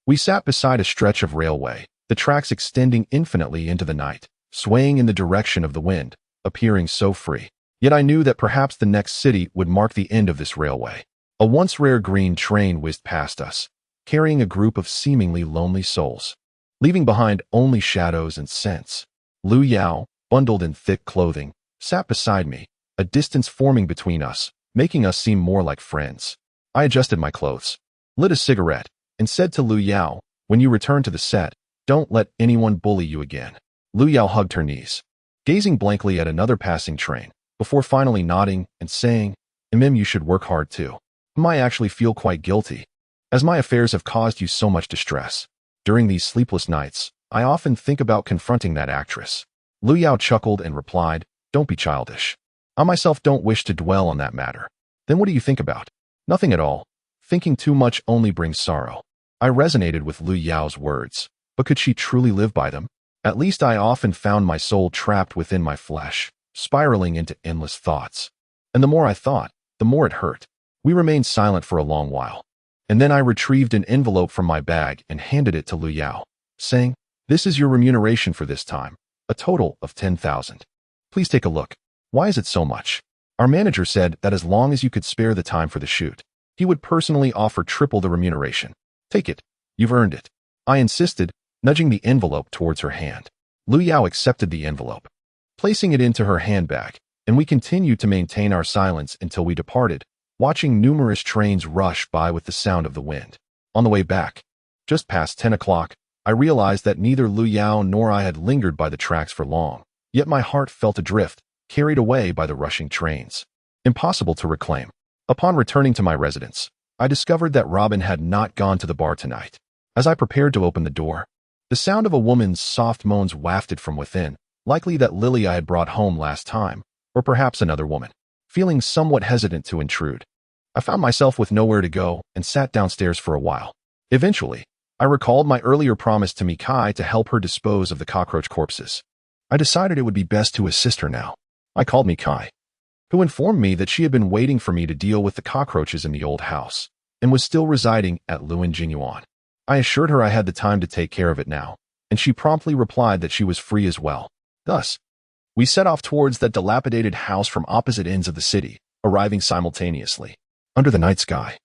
We sat beside a stretch of railway, the tracks extending infinitely into the night, swaying in the direction of the wind, appearing so free. Yet I knew that perhaps the next city would mark the end of this railway. A once rare green train whizzed past us, carrying a group of seemingly lonely souls, leaving behind only shadows and scents. Lu Yao, bundled in thick clothing, sat beside me, a distance forming between us, making us seem more like friends. I adjusted my clothes, lit a cigarette, and said to Lu Yao, "When you return to the set, don't let anyone bully you again." Lu Yao hugged her knees, gazing blankly at another passing train, before finally nodding and saying, "You should work hard too." I actually feel quite guilty, as my affairs have caused you so much distress. During these sleepless nights, I often think about confronting that actress. Lu Yao chuckled and replied, "Don't be childish. I myself don't wish to dwell on that matter." "Then what do you think about?" "Nothing at all. Thinking too much only brings sorrow." I resonated with Lu Yao's words, but could she truly live by them? At least I often found my soul trapped within my flesh, spiraling into endless thoughts. And the more I thought, the more it hurt. We remained silent for a long while, and then I retrieved an envelope from my bag and handed it to Lu Yao, saying, "This is your remuneration for this time, a total of 10,000. Please take a look." "Why is it so much?" "Our manager said that as long as you could spare the time for the shoot, he would personally offer triple the remuneration. Take it. You've earned it." I insisted, nudging the envelope towards her hand. Lu Yao accepted the envelope, placing it into her handbag, and we continued to maintain our silence until we departed, watching numerous trains rush by with the sound of the wind. On the way back, just past 10 o'clock, I realized that neither Lu Yao nor I had lingered by the tracks for long, yet my heart felt adrift, carried away by the rushing trains. Impossible to reclaim. Upon returning to my residence, I discovered that Robin had not gone to the bar tonight. As I prepared to open the door, the sound of a woman's soft moans wafted from within, Likely that lily I had brought home last time, or perhaps another woman. Feeling somewhat hesitant to intrude, I found myself with nowhere to go and sat downstairs for a while. Eventually, I recalled my earlier promise to Mikai to help her dispose of the cockroach corpses. I decided it would be best to assist her now. I called Mikai, who informed me that she had been waiting for me to deal with the cockroaches in the old house and was still residing at Luan Jinyuan. I assured her I had the time to take care of it now, and she promptly replied that she was free as well. Thus, we set off towards that dilapidated house from opposite ends of the city, arriving simultaneously. Under the night sky,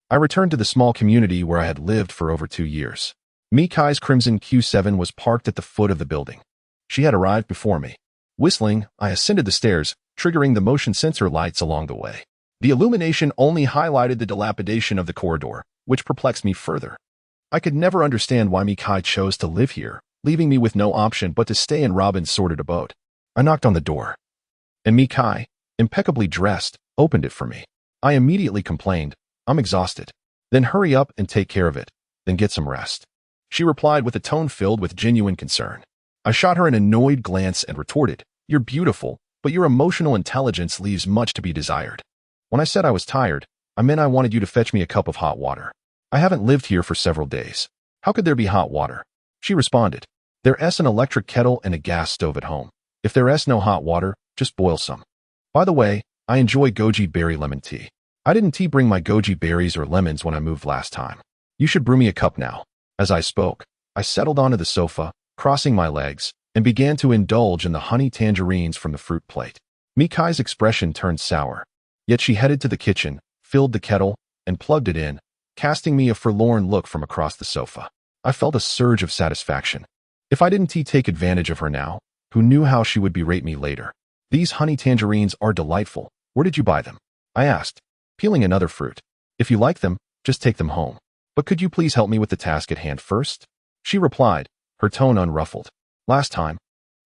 I returned to the small community where I had lived for over 2 years. Mikai's crimson Q7 was parked at the foot of the building. She had arrived before me. Whistling, I ascended the stairs, triggering the motion sensor lights along the way. The illumination only highlighted the dilapidation of the corridor, which perplexed me further. I could never understand why Mikai chose to live here, leaving me with no option but to stay in Robin's sordid abode. I knocked on the door, and Mikai, impeccably dressed, opened it for me. I immediately complained, "I'm exhausted." "Then hurry up and take care of it, then get some rest." She replied with a tone filled with genuine concern. I shot her an annoyed glance and retorted, "You're beautiful, but your emotional intelligence leaves much to be desired." When I said I was tired, I meant I wanted you to fetch me a cup of hot water. I haven't lived here for several days. How could there be hot water? She responded, "There's an electric kettle and a gas stove at home. If there's no hot water, just boil some. By the way, I enjoy goji berry lemon tea. I didn't bring my goji berries or lemons when I moved last time. You should brew me a cup now." As I spoke, I settled onto the sofa, crossing my legs, and began to indulge in the honey tangerines from the fruit plate. Mikai's expression turned sour, yet she headed to the kitchen, filled the kettle, and plugged it in, casting me a forlorn look from across the sofa. I felt a surge of satisfaction. If I didn't take advantage of her now, who knew how she would berate me later? "These honey tangerines are delightful. Where did you buy them?" I asked, peeling another fruit. "If you like them, just take them home. But could you please help me with the task at hand first?" She replied, her tone unruffled. "Last time,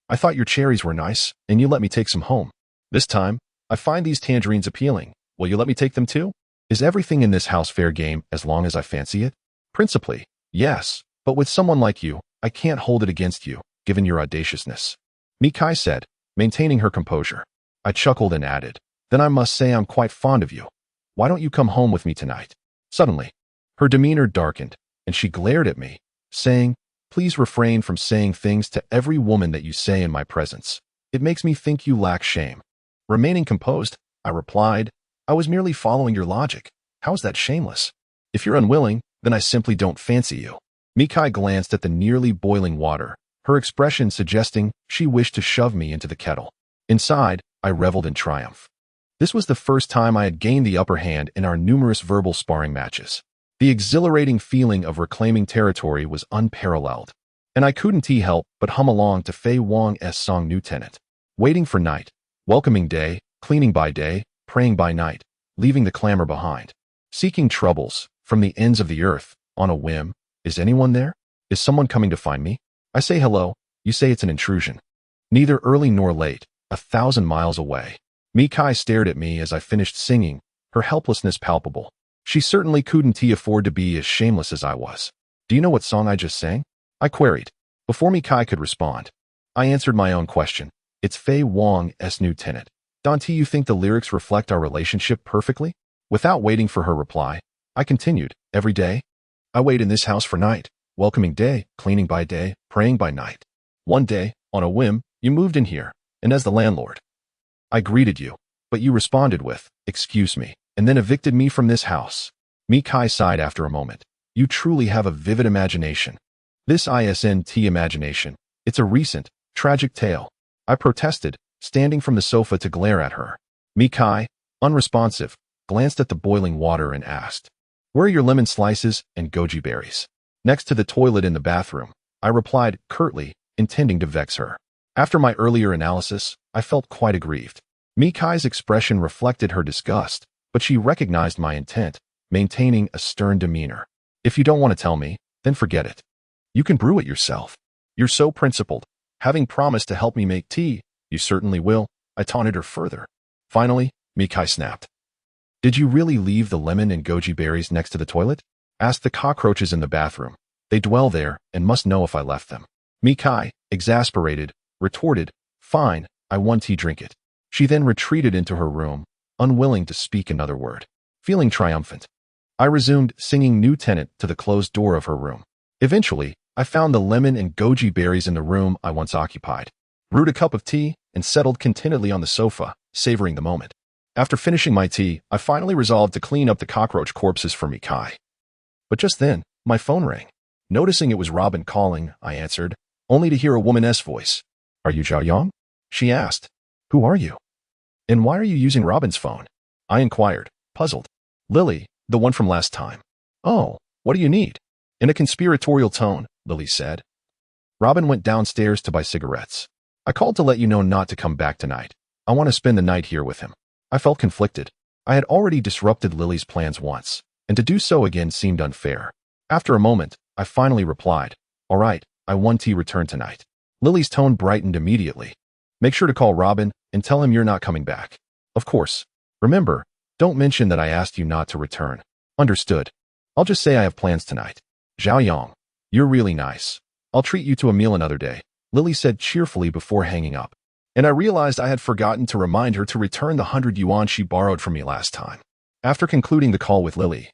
I thought your cherries were nice, and you let me take some home. This time, I find these tangerines appealing. Will you let me take them too? Is everything in this house fair game as long as I fancy it?" "Principally, yes, but with someone like you, I can't hold it against you, given your audaciousness," Mikai said, maintaining her composure. I chuckled and added, "Then I must say I'm quite fond of you. Why don't you come home with me tonight?" Suddenly, her demeanor darkened, and she glared at me, saying, "Please refrain from saying things to every woman that you say in my presence. It makes me think you lack shame." Remaining composed, I replied, "I was merely following your logic. How is that shameless? If you're unwilling, then I simply don't fancy you." Mikai glanced at the nearly boiling water, her expression suggesting she wished to shove me into the kettle. Inside, I reveled in triumph. This was the first time I had gained the upper hand in our numerous verbal sparring matches. The exhilarating feeling of reclaiming territory was unparalleled, and I couldn't help but hum along to Fei Wong's song New Tenant. Waiting for night, welcoming day, cleaning by day, praying by night, leaving the clamor behind. Seeking troubles, from the ends of the earth, on a whim. Is anyone there? Is someone coming to find me? I say hello, you say it's an intrusion. Neither early nor late, 1,000 miles away. Mikai stared at me as I finished singing, her helplessness palpable. She certainly couldn't afford to be as shameless as I was. "Do you know what song I just sang?" I queried. Before Mikai could respond, I answered my own question. "It's Fei Wong's New Tenant. Don't you think the lyrics reflect our relationship perfectly?" Without waiting for her reply, I continued, "Every day, I wait in this house for night, welcoming day, cleaning by day, praying by night. One day, on a whim, you moved in here, and as the landlord, I greeted you, but you responded with, 'Excuse me,' and then evicted me from this house." Mikai sighed after a moment. "You truly have a vivid imagination." "This isn't imagination. It's a recent, tragic tale," I protested, standing from the sofa to glare at her. Mikai, unresponsive, glanced at the boiling water and asked, "Where are your lemon slices and goji berries?" "Next to the toilet in the bathroom," I replied curtly, intending to vex her. After my earlier analysis, I felt quite aggrieved. Mikai's expression reflected her disgust, but she recognized my intent, maintaining a stern demeanor. "If you don't want to tell me, then forget it. You can brew it yourself. You're so principled. Having promised to help me make tea, you certainly will," I taunted her further. Finally, Mikai snapped. "Did you really leave the lemon and goji berries next to the toilet?" "Ask the cockroaches in the bathroom. They dwell there and must know if I left them." Mikai, exasperated, retorted, "Fine, I want tea, drink it." She then retreated into her room, unwilling to speak another word. Feeling triumphant, I resumed singing New Tenant to the closed door of her room. Eventually, I found the lemon and goji berries in the room I once occupied, brewed a cup of tea, and settled contentedly on the sofa, savoring the moment. After finishing my tea, I finally resolved to clean up the cockroach corpses for Mikai. But just then, my phone rang. Noticing it was Robin calling, I answered, only to hear a woman's voice. "Are you Zhao Yang?" She asked. "Who are you? And why are you using Robin's phone?" I inquired, puzzled. "Lily, the one from last time." "Oh, what do you need?" In a conspiratorial tone, Lily said. "Robin went downstairs to buy cigarettes. I called to let you know not to come back tonight. I want to spend the night here with him." I felt conflicted. I had already disrupted Lily's plans once, and to do so again seemed unfair. After a moment, I finally replied, "All right, I want tea return tonight." Lily's tone brightened immediately. "Make sure to call Robin and tell him you're not coming back." "Of course. Remember, don't mention that I asked you not to return." "Understood. I'll just say I have plans tonight." "Zhao Yang, you're really nice. I'll treat you to a meal another day," Lily said cheerfully before hanging up. And I realized I had forgotten to remind her to return the 100 yuan she borrowed from me last time. After concluding the call with Lily,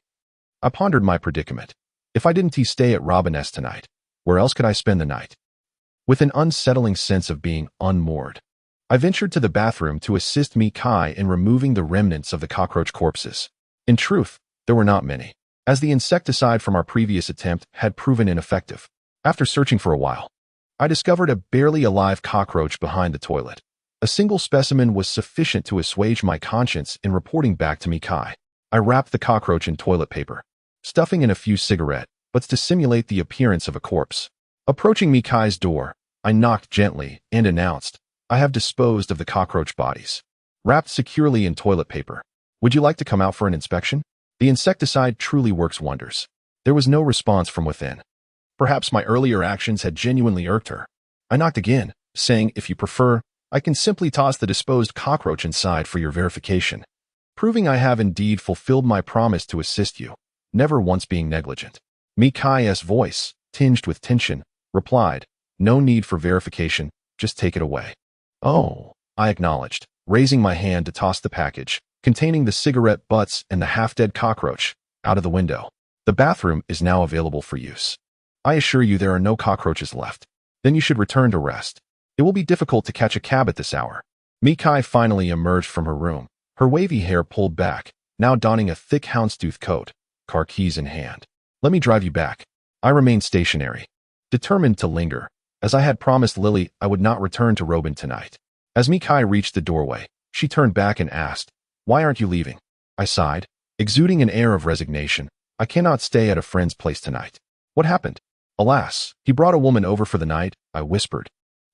I pondered my predicament. If I didn't stay at Robin's tonight, where else could I spend the night? With an unsettling sense of being unmoored, I ventured to the bathroom to assist Mikai in removing the remnants of the cockroach corpses. In truth, there were not many, as the insecticide from our previous attempt had proven ineffective. After searching for a while, I discovered a barely alive cockroach behind the toilet. A single specimen was sufficient to assuage my conscience in reporting back to Mikai. I wrapped the cockroach in toilet paper, stuffing in a few cigarette butts to simulate the appearance of a corpse. Approaching Mikai's door, I knocked gently and announced, "I have disposed of the cockroach bodies, wrapped securely in toilet paper. Would you like to come out for an inspection?" The insecticide truly works wonders. There was no response from within. Perhaps my earlier actions had genuinely irked her. I knocked again, saying, "If you prefer, I can simply toss the disposed cockroach inside for your verification, proving I have indeed fulfilled my promise to assist you, never once being negligent." Mikai's voice, tinged with tension, replied, "No need for verification, just take it away." "Oh," I acknowledged, raising my hand to toss the package, containing the cigarette butts and the half-dead cockroach, out of the window. "The bathroom is now available for use. I assure you there are no cockroaches left. Then you should return to rest. It will be difficult to catch a cab at this hour." Mikai finally emerged from her room, her wavy hair pulled back, now donning a thick houndstooth coat, car keys in hand. "Let me drive you back." I remained stationary, determined to linger, as I had promised Lily I would not return to Robin tonight. As Mikai reached the doorway, she turned back and asked, "Why aren't you leaving?" I sighed, exuding an air of resignation. "I cannot stay at a friend's place tonight." "What happened?" "Alas, he brought a woman over for the night," I whispered,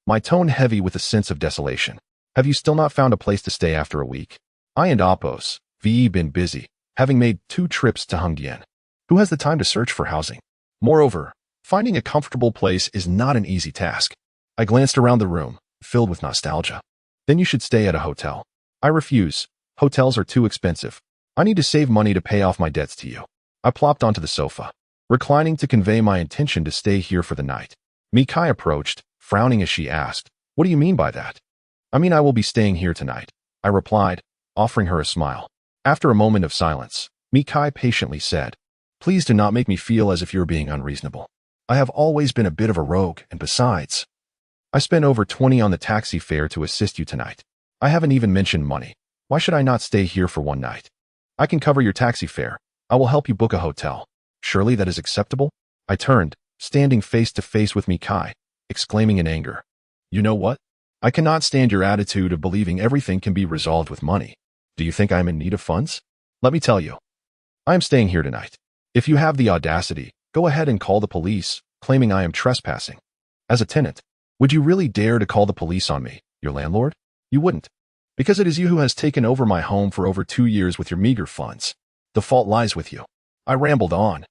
my tone heavy with a sense of desolation. "Have you still not found a place to stay after a week?" I and Oppos, V been busy, having made 2 trips to Hongdian. Who has the time to search for housing? Moreover, finding a comfortable place is not an easy task. I glanced around the room, filled with nostalgia. "Then you should stay at a hotel." "I refuse. Hotels are too expensive. I need to save money to pay off my debts to you." I plopped onto the sofa, reclining to convey my intention to stay here for the night. Mikai approached, frowning as she asked, "What do you mean by that?" "I mean I will be staying here tonight," I replied, offering her a smile. After a moment of silence, Mikai patiently said, "Please do not make me feel as if you're being unreasonable. I have always been a bit of a rogue, and besides, I spent over 20 on the taxi fare to assist you tonight. I haven't even mentioned money. Why should I not stay here for one night? I can cover your taxi fare. I will help you book a hotel. Surely that is acceptable?" I turned, standing face to face with Mikai, exclaiming in anger, "You know what? I cannot stand your attitude of believing everything can be resolved with money. Do you think I am in need of funds? Let me tell you, I am staying here tonight. If you have the audacity, go ahead and call the police, claiming I am trespassing. As a tenant, would you really dare to call the police on me, your landlord? You wouldn't, because it is you who has taken over my home for over 2 years with your meager funds. The fault lies with you." I rambled on,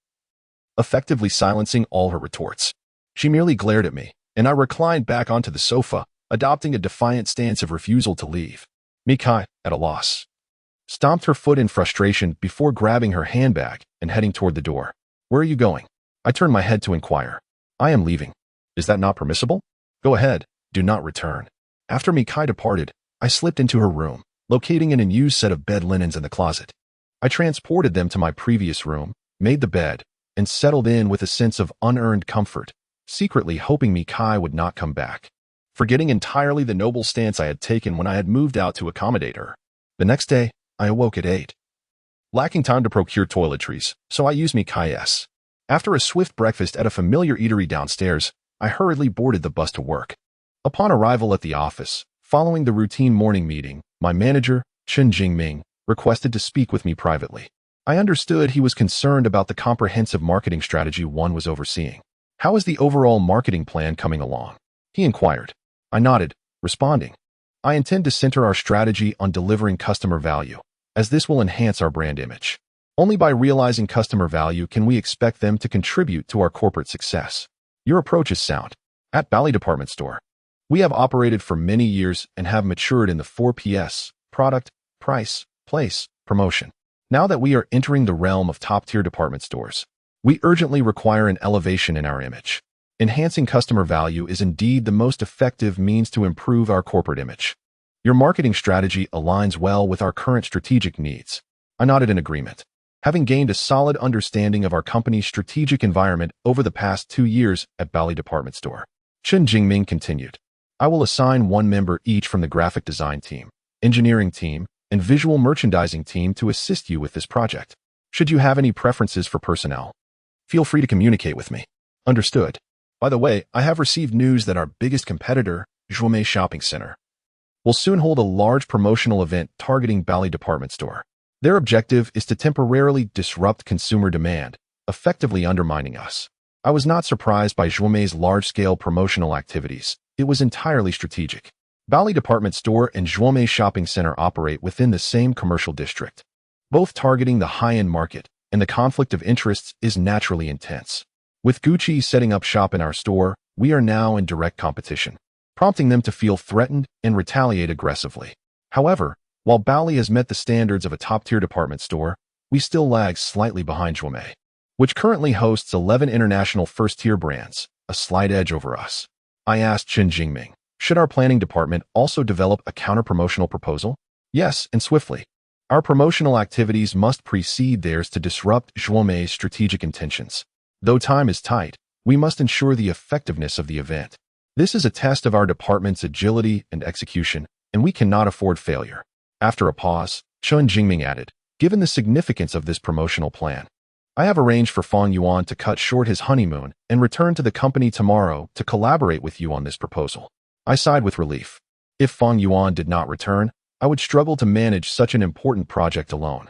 effectively silencing all her retorts. She merely glared at me, and I reclined back onto the sofa, adopting a defiant stance of refusal to leave. Mikai, at a loss, stomped her foot in frustration before grabbing her handbag and heading toward the door. "Where are you going?" I turned my head to inquire. "I am leaving." "Is that not permissible?" "Go ahead, Do not return. After Mikai departed, I slipped into her room, locating an unused set of bed linens in the closet. I transported them to my previous room, made the bed, and settled in with a sense of unearned comfort, secretly hoping Mikai would not come back, forgetting entirely the noble stance I had taken when I had moved out to accommodate her. The next day, I awoke at 8. Lacking time to procure toiletries, so I used Mikai's. After a swift breakfast at a familiar eatery downstairs, I hurriedly boarded the bus to work. Upon arrival at the office, following the routine morning meeting, my manager, Chen Jingming, requested to speak with me privately. I understood he was concerned about the comprehensive marketing strategy one was overseeing. How is the overall marketing plan coming along? He inquired. I nodded, responding, I intend to center our strategy on delivering customer value, as this will enhance our brand image. Only by realizing customer value can we expect them to contribute to our corporate success. Your approach is sound. At Bally Department Store, we have operated for many years and have matured in the 4Ps, product, price, place, promotion. Now that we are entering the realm of top-tier department stores, we urgently require an elevation in our image. Enhancing customer value is indeed the most effective means to improve our corporate image. Your marketing strategy aligns well with our current strategic needs. I nodded in agreement. Having gained a solid understanding of our company's strategic environment over the past 2 years at Bally Department Store, Chen Jingming continued. I will assign one member each from the graphic design team, engineering team, and visual merchandising team to assist you with this project. Should you have any preferences for personnel, feel free to communicate with me. Understood. By the way, I have received news that our biggest competitor, Zhuomei Shopping Center, will soon hold a large promotional event targeting Bally Department Store. Their objective is to temporarily disrupt consumer demand, effectively undermining us. I was not surprised by Zhuomei's large-scale promotional activities. It was entirely strategic. Bally Department Store and Zhuomei Shopping Center operate within the same commercial district, both targeting the high-end market, and the conflict of interests is naturally intense. With Gucci setting up shop in our store, we are now in direct competition, prompting them to feel threatened and retaliate aggressively. However, while Bally has met the standards of a top-tier department store, we still lag slightly behind Zhuomei, which currently hosts 11 international first-tier brands, a slight edge over us. I asked Chen Jingming, should our planning department also develop a counter-promotional proposal? Yes, and swiftly. Our promotional activities must precede theirs to disrupt Zhuomei's strategic intentions. Though time is tight, we must ensure the effectiveness of the event. This is a test of our department's agility and execution, and we cannot afford failure. After a pause, Chen Jingming added, given the significance of this promotional plan, I have arranged for Fang Yuan to cut short his honeymoon and return to the company tomorrow to collaborate with you on this proposal. I sighed with relief. If Fang Yuan did not return, I would struggle to manage such an important project alone.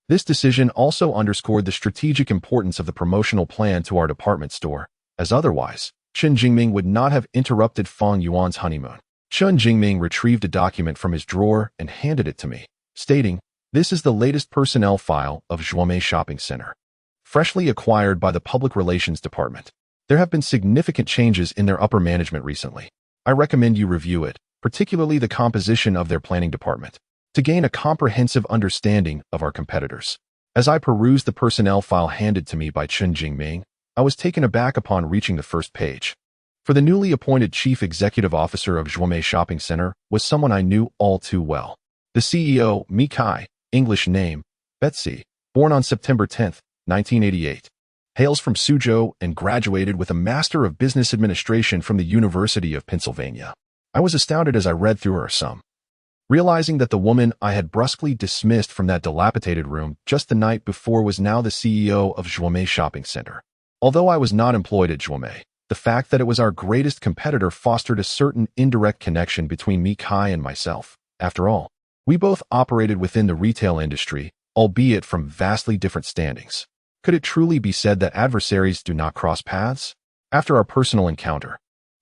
This decision also underscored the strategic importance of the promotional plan to our department store, as otherwise, Chen Jingming would not have interrupted Fang Yuan's honeymoon. Chen Jingming retrieved a document from his drawer and handed it to me, stating, this is the latest personnel file of Zhuomei Shopping Center, freshly acquired by the Public Relations Department. There have been significant changes in their upper management recently. I recommend you review it, particularly the composition of their planning department, to gain a comprehensive understanding of our competitors. As I perused the personnel file handed to me by Chen Jingming, I was taken aback upon reaching the first page. For the newly appointed Chief Executive Officer of Zhuomei Shopping Center was someone I knew all too well. The CEO, Mikai, English name, Betsy, born on September 10, 1988. Hails from Suzhou and graduated with a Master of Business Administration from the University of Pennsylvania. I was astounded as I read through her sum, realizing that the woman I had brusquely dismissed from that dilapidated room just the night before was now the CEO of Zhuomei Shopping Center. Although I was not employed at Zhuomei, the fact that it was our greatest competitor fostered a certain indirect connection between Mikai and myself. After all, we both operated within the retail industry, albeit from vastly different standings. Could it truly be said that adversaries do not cross paths? After our personal encounter,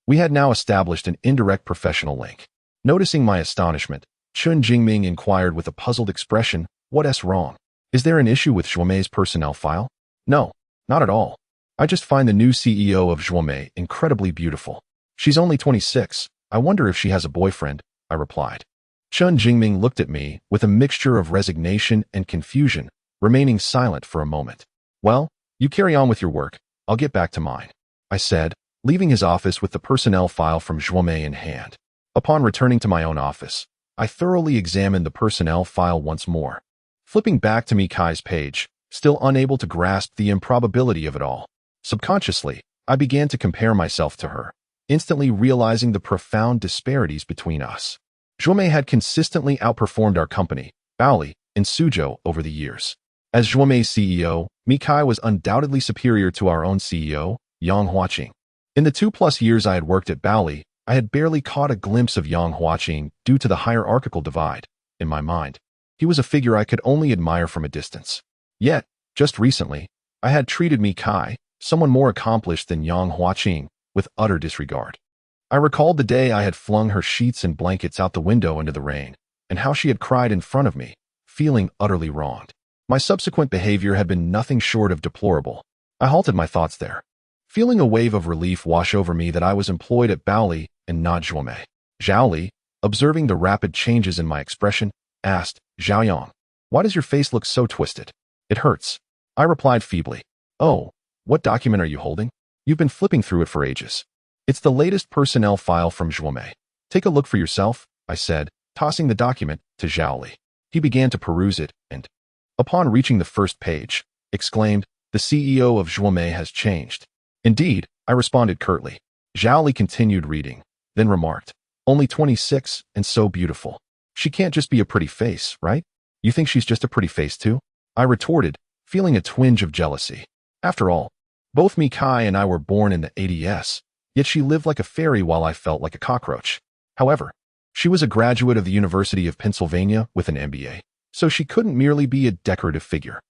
we had now established an indirect professional link. Noticing my astonishment, Chen Jingming inquired with a puzzled expression, what's wrong? Is there an issue with Zhuomei's personnel file? No, not at all. I just find the new CEO of Zhuomei incredibly beautiful. She's only 26. I wonder if she has a boyfriend, I replied. Chen Jingming looked at me with a mixture of resignation and confusion, remaining silent for a moment. Well, you carry on with your work. I'll get back to mine, I said, leaving his office with the personnel file from Zhuomei in hand. Upon returning to my own office, I thoroughly examined the personnel file once more. Flipping back to Mikai's page, still unable to grasp the improbability of it all. Subconsciously, I began to compare myself to her, instantly realizing the profound disparities between us. Zhuomei had consistently outperformed our company, Baoli, in Suzhou over the years. As Zhuomei's CEO, Mikai was undoubtedly superior to our own CEO, Yang Huaqing. In the 2+ years I had worked at Baoli, I had barely caught a glimpse of Yang Huaqing due to the hierarchical divide. In my mind, he was a figure I could only admire from a distance. Yet, just recently, I had treated Mikai, someone more accomplished than Yang Huaqing, with utter disregard. I recalled the day I had flung her sheets and blankets out the window into the rain, and how she had cried in front of me, feeling utterly wronged. My subsequent behavior had been nothing short of deplorable. I halted my thoughts there, feeling a wave of relief wash over me that I was employed at Baoli and not Zhuomei. Zhao Li, observing the rapid changes in my expression, asked, "Zhaoyang, why does your face look so twisted?" "It hurts," I replied feebly. "Oh, what document are you holding? You've been flipping through it for ages." "It's the latest personnel file from Zhuomei. Take a look for yourself," I said, tossing the document to Zhao Li. He began to peruse it and, upon reaching the first page, exclaimed, "The CEO of Zhuomei has changed." "Indeed," I responded curtly. Zhao Li continued reading, then remarked, "Only 26 and so beautiful. She can't just be a pretty face, right? You think she's just a pretty face too?" I retorted, feeling a twinge of jealousy. After all, both Mikai and I were born in the 80s, yet she lived like a fairy while I felt like a cockroach. However, she was a graduate of the University of Pennsylvania with an MBA, so she couldn't merely be a decorative figure.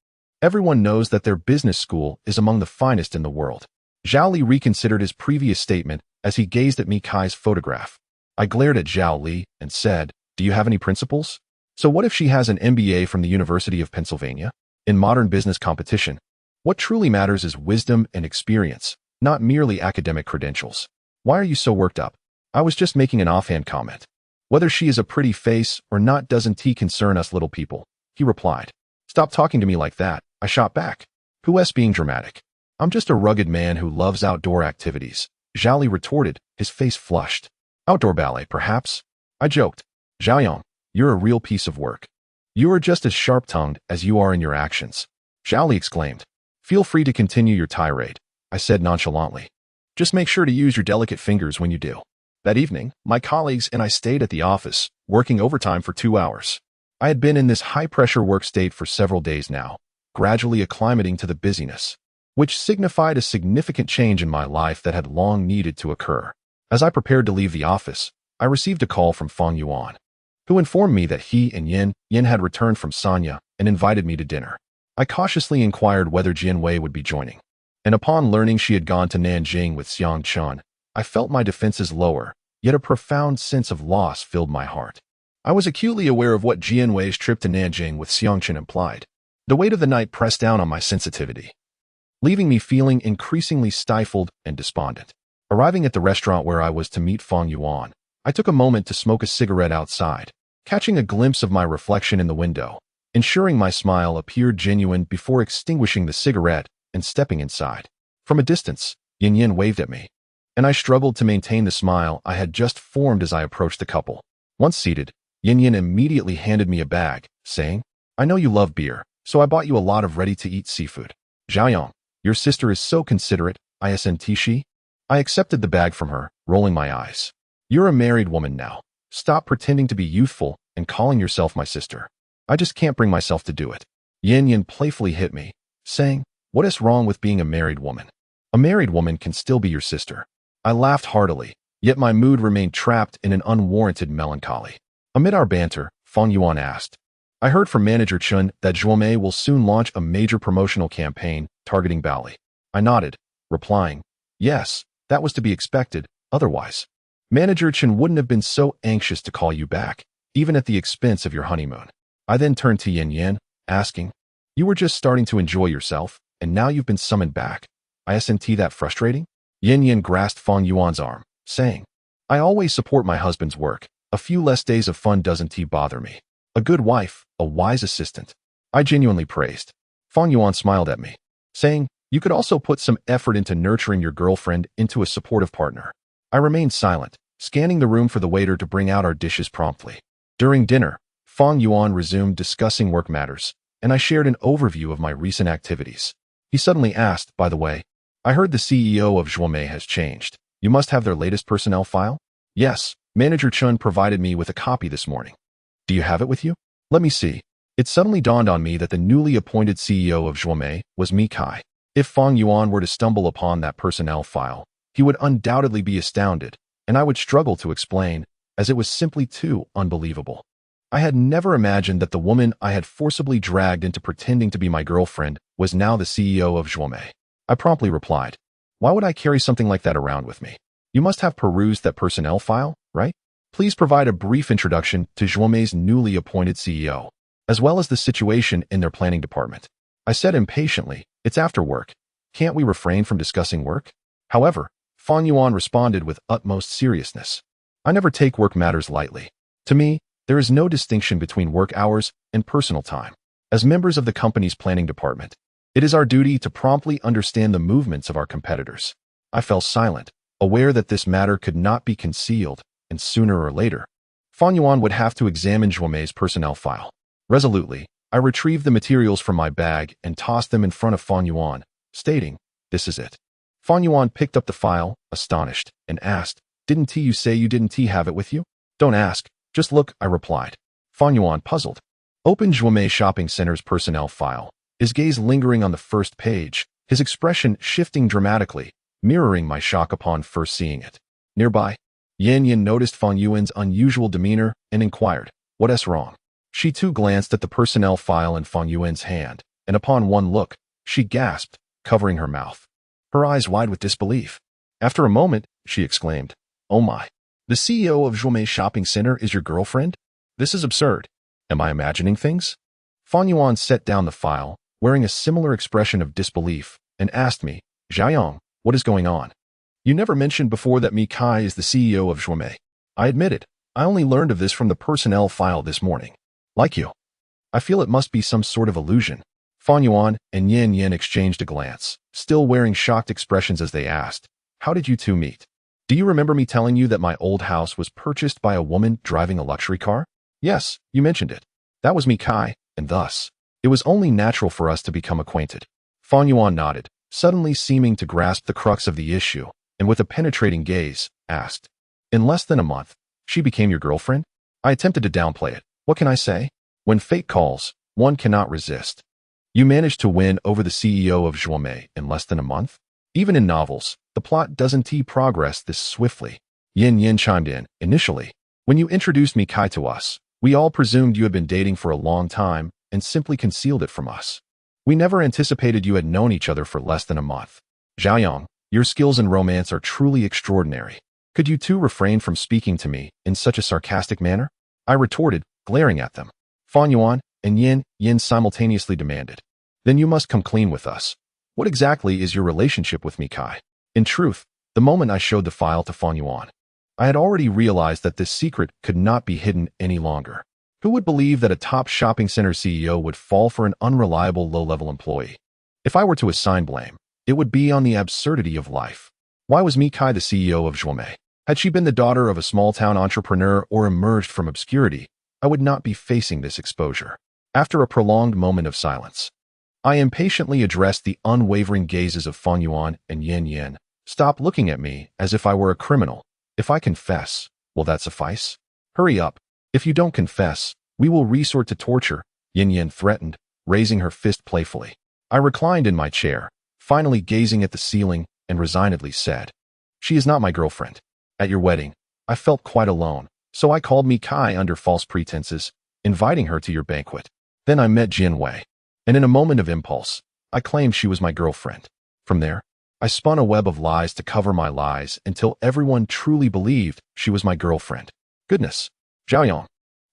Everyone knows that their business school is among the finest in the world. Zhao Li reconsidered his previous statement as he gazed at Mikai's photograph. I glared at Zhao Li and said, "Do you have any principles? So what if she has an MBA from the University of Pennsylvania? In modern business competition, what truly matters is wisdom and experience, not merely academic credentials. Why are you so worked up?" I was just making an offhand comment. "Whether she is a pretty face or not doesn't concern us little people," he replied. "Stop talking to me like that," I shot back. "Who's being dramatic? I'm just a rugged man who loves outdoor activities," Zhao Li retorted, his face flushed. "Outdoor ballet, perhaps?" I joked. "Zhaoyang, you're a real piece of work. You are just as sharp-tongued as you are in your actions," Zhao Li exclaimed. "Feel free to continue your tirade," I said nonchalantly. "Just make sure to use your delicate fingers when you do." That evening, my colleagues and I stayed at the office, working overtime for 2 hours. I had been in this high-pressure work state for several days now, gradually acclimating to the busyness, which signified a significant change in my life that had long needed to occur. As I prepared to leave the office, I received a call from Feng Yuan, who informed me that he and Yin had returned from Sanya and invited me to dinner. I cautiously inquired whether Jianwei would be joining, and upon learning she had gone to Nanjing with Xiang Chun, I felt my defenses lower, yet a profound sense of loss filled my heart. I was acutely aware of what Jianwei's trip to Nanjing with Xiang Chun implied. The weight of the night pressed down on my sensitivity, leaving me feeling increasingly stifled and despondent. Arriving at the restaurant where I was to meet Feng Yuan, I took a moment to smoke a cigarette outside, catching a glimpse of my reflection in the window, ensuring my smile appeared genuine before extinguishing the cigarette and stepping inside. From a distance, Yin waved at me, and I struggled to maintain the smile I had just formed as I approached the couple. Once seated, Yin immediately handed me a bag, saying, "I know you love beer, so I bought you a lot of ready-to-eat seafood." "Zhaoyang, your sister is so considerate," isn't she? I accepted the bag from her, rolling my eyes. "You're a married woman now. Stop pretending to be youthful and calling yourself my sister." "I just can't bring myself to do it." Yin playfully hit me, saying, "What is wrong with being a married woman? A married woman can still be your sister." I laughed heartily, yet my mood remained trapped in an unwarranted melancholy. Amid our banter, Feng Yuan asked, "I heard from Manager Chun that Zhuomei will soon launch a major promotional campaign targeting Baoli." I nodded, replying, "Yes, that was to be expected, otherwise Manager Chun wouldn't have been so anxious to call you back, even at the expense of your honeymoon." I then turned to Yin, asking, "You were just starting to enjoy yourself, and now you've been summoned back. Isn't that frustrating?" Yin grasped Feng Yuan's arm, saying, "I always support my husband's work. A few less days of fun doesn't bother me. A good wife, a wise assistant." I genuinely praised. Feng Yuan smiled at me, saying, You could also put some effort into nurturing your girlfriend into a supportive partner. I remained silent, scanning the room for the waiter to bring out our dishes promptly. During dinner, Fang Yuan resumed discussing work matters, and I shared an overview of my recent activities. He suddenly asked, by the way, I heard the CEO of Zhuomei has changed. You must have their latest personnel file? Yes, Manager Chun provided me with a copy this morning. Do you have it with you? Let me see. It suddenly dawned on me that the newly appointed CEO of Zhuomei was Mi Kai. If Fang Yuan were to stumble upon that personnel file, he would undoubtedly be astounded, and I would struggle to explain, as it was simply too unbelievable. I had never imagined that the woman I had forcibly dragged into pretending to be my girlfriend was now the CEO of Zhuomei. I promptly replied, why would I carry something like that around with me? You must have perused that personnel file, right? Please provide a brief introduction to Zhuomei's newly appointed CEO, as well as the situation in their planning department. I said impatiently, it's after work. Can't we refrain from discussing work? However, Fang Yuan responded with utmost seriousness. I never take work matters lightly. To me, there is no distinction between work hours and personal time. As members of the company's planning department, it is our duty to promptly understand the movements of our competitors. I fell silent, aware that this matter could not be concealed, and sooner or later, Fang Yuan would have to examine Zhuomei's personnel file. Resolutely, I retrieved the materials from my bag and tossed them in front of Fang Yuan, stating, this is it. Fang Yuan picked up the file, astonished, and asked, didn't you say you didn't have it with you? Don't ask, just look, I replied. Fang Yuan, puzzled, opened Zhuomei Shopping Center's personnel file, his gaze lingering on the first page, his expression shifting dramatically, mirroring my shock upon first seeing it. Nearby, Yan Yan noticed Fang Yuan's unusual demeanor and inquired, what's wrong? She too glanced at the personnel file in Fang Yuan's hand, and upon one look, she gasped, covering her mouth, her eyes wide with disbelief. After a moment, she exclaimed, oh my, the CEO of Zhuomei Shopping Center is your girlfriend? This is absurd. Am I imagining things? Fang Yuan set down the file, wearing a similar expression of disbelief, and asked me, Xiaoyong, what is going on? You never mentioned before that Mi Kai is the CEO of Zhuomei. I admitted, I only learned of this from the personnel file this morning. Like you. I feel it must be some sort of illusion. Fang Yuan and Yan Yan exchanged a glance, still wearing shocked expressions as they asked, how did you two meet? Do you remember me telling you that my old house was purchased by a woman driving a luxury car? Yes, you mentioned it. That was Mi Kai, and thus, it was only natural for us to become acquainted. Fang Yuan nodded, suddenly seeming to grasp the crux of the issue, and with a penetrating gaze, asked, in less than a month, she became your girlfriend? I attempted to downplay it. What can I say? When fate calls, one cannot resist. You managed to win over the CEO of Zhuomei in less than a month? Even in novels, the plot doesn't progress this swiftly. Yin Yin chimed in, initially. When you introduced Mi Kai to us, we all presumed you had been dating for a long time and simply concealed it from us. We never anticipated you had known each other for less than a month. Xiaoyong, your skills in romance are truly extraordinary. Could you two refrain from speaking to me in such a sarcastic manner? I retorted, glaring at them. Fang Yuan and Yin Yin simultaneously demanded. Then you must come clean with us. What exactly is your relationship with Mi Kai? In truth, the moment I showed the file to Fang Yuan, I had already realized that this secret could not be hidden any longer. Who would believe that a top shopping center CEO would fall for an unreliable low-level employee? If I were to assign blame, it would be on the absurdity of life. Why was Mi Kai the CEO of Zhuomei? Had she been the daughter of a small-town entrepreneur or emerged from obscurity, I would not be facing this exposure. After a prolonged moment of silence, I impatiently addressed the unwavering gazes of Fang Yuan and Yan Yan. Stop looking at me as if I were a criminal. If I confess, will that suffice? Hurry up. If you don't confess, we will resort to torture, Yan Yan threatened, raising her fist playfully. I reclined in my chair, finally gazing at the ceiling, and resignedly said, she is not my girlfriend. At your wedding, I felt quite alone, so I called Mi Kai under false pretenses, inviting her to your banquet. Then I met Jin Wei, and in a moment of impulse, I claimed she was my girlfriend. From there, I spun a web of lies to cover my lies until everyone truly believed she was my girlfriend. Goodness. Xiaoyong,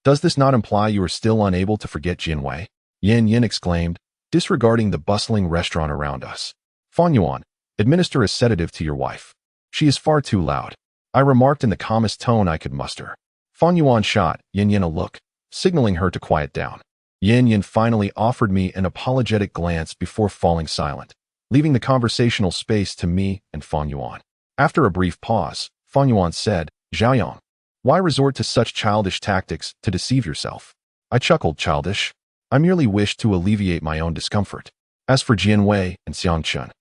does this not imply you are still unable to forget Jin Wei? Yan Yin exclaimed, disregarding the bustling restaurant around us. Fang Yuan, administer a sedative to your wife. She is far too loud. I remarked in the calmest tone I could muster. Fang Yuan shot Yan Yin a look, signaling her to quiet down. Yan Yin finally offered me an apologetic glance before falling silent. leaving the conversational space to me and Fan Yuan. After a brief pause, Fan Yuan said, Zhaoyang, why resort to such childish tactics to deceive yourself? I chuckled. Childish? I merely wished to alleviate my own discomfort. As for Jianwei and Xiangchun,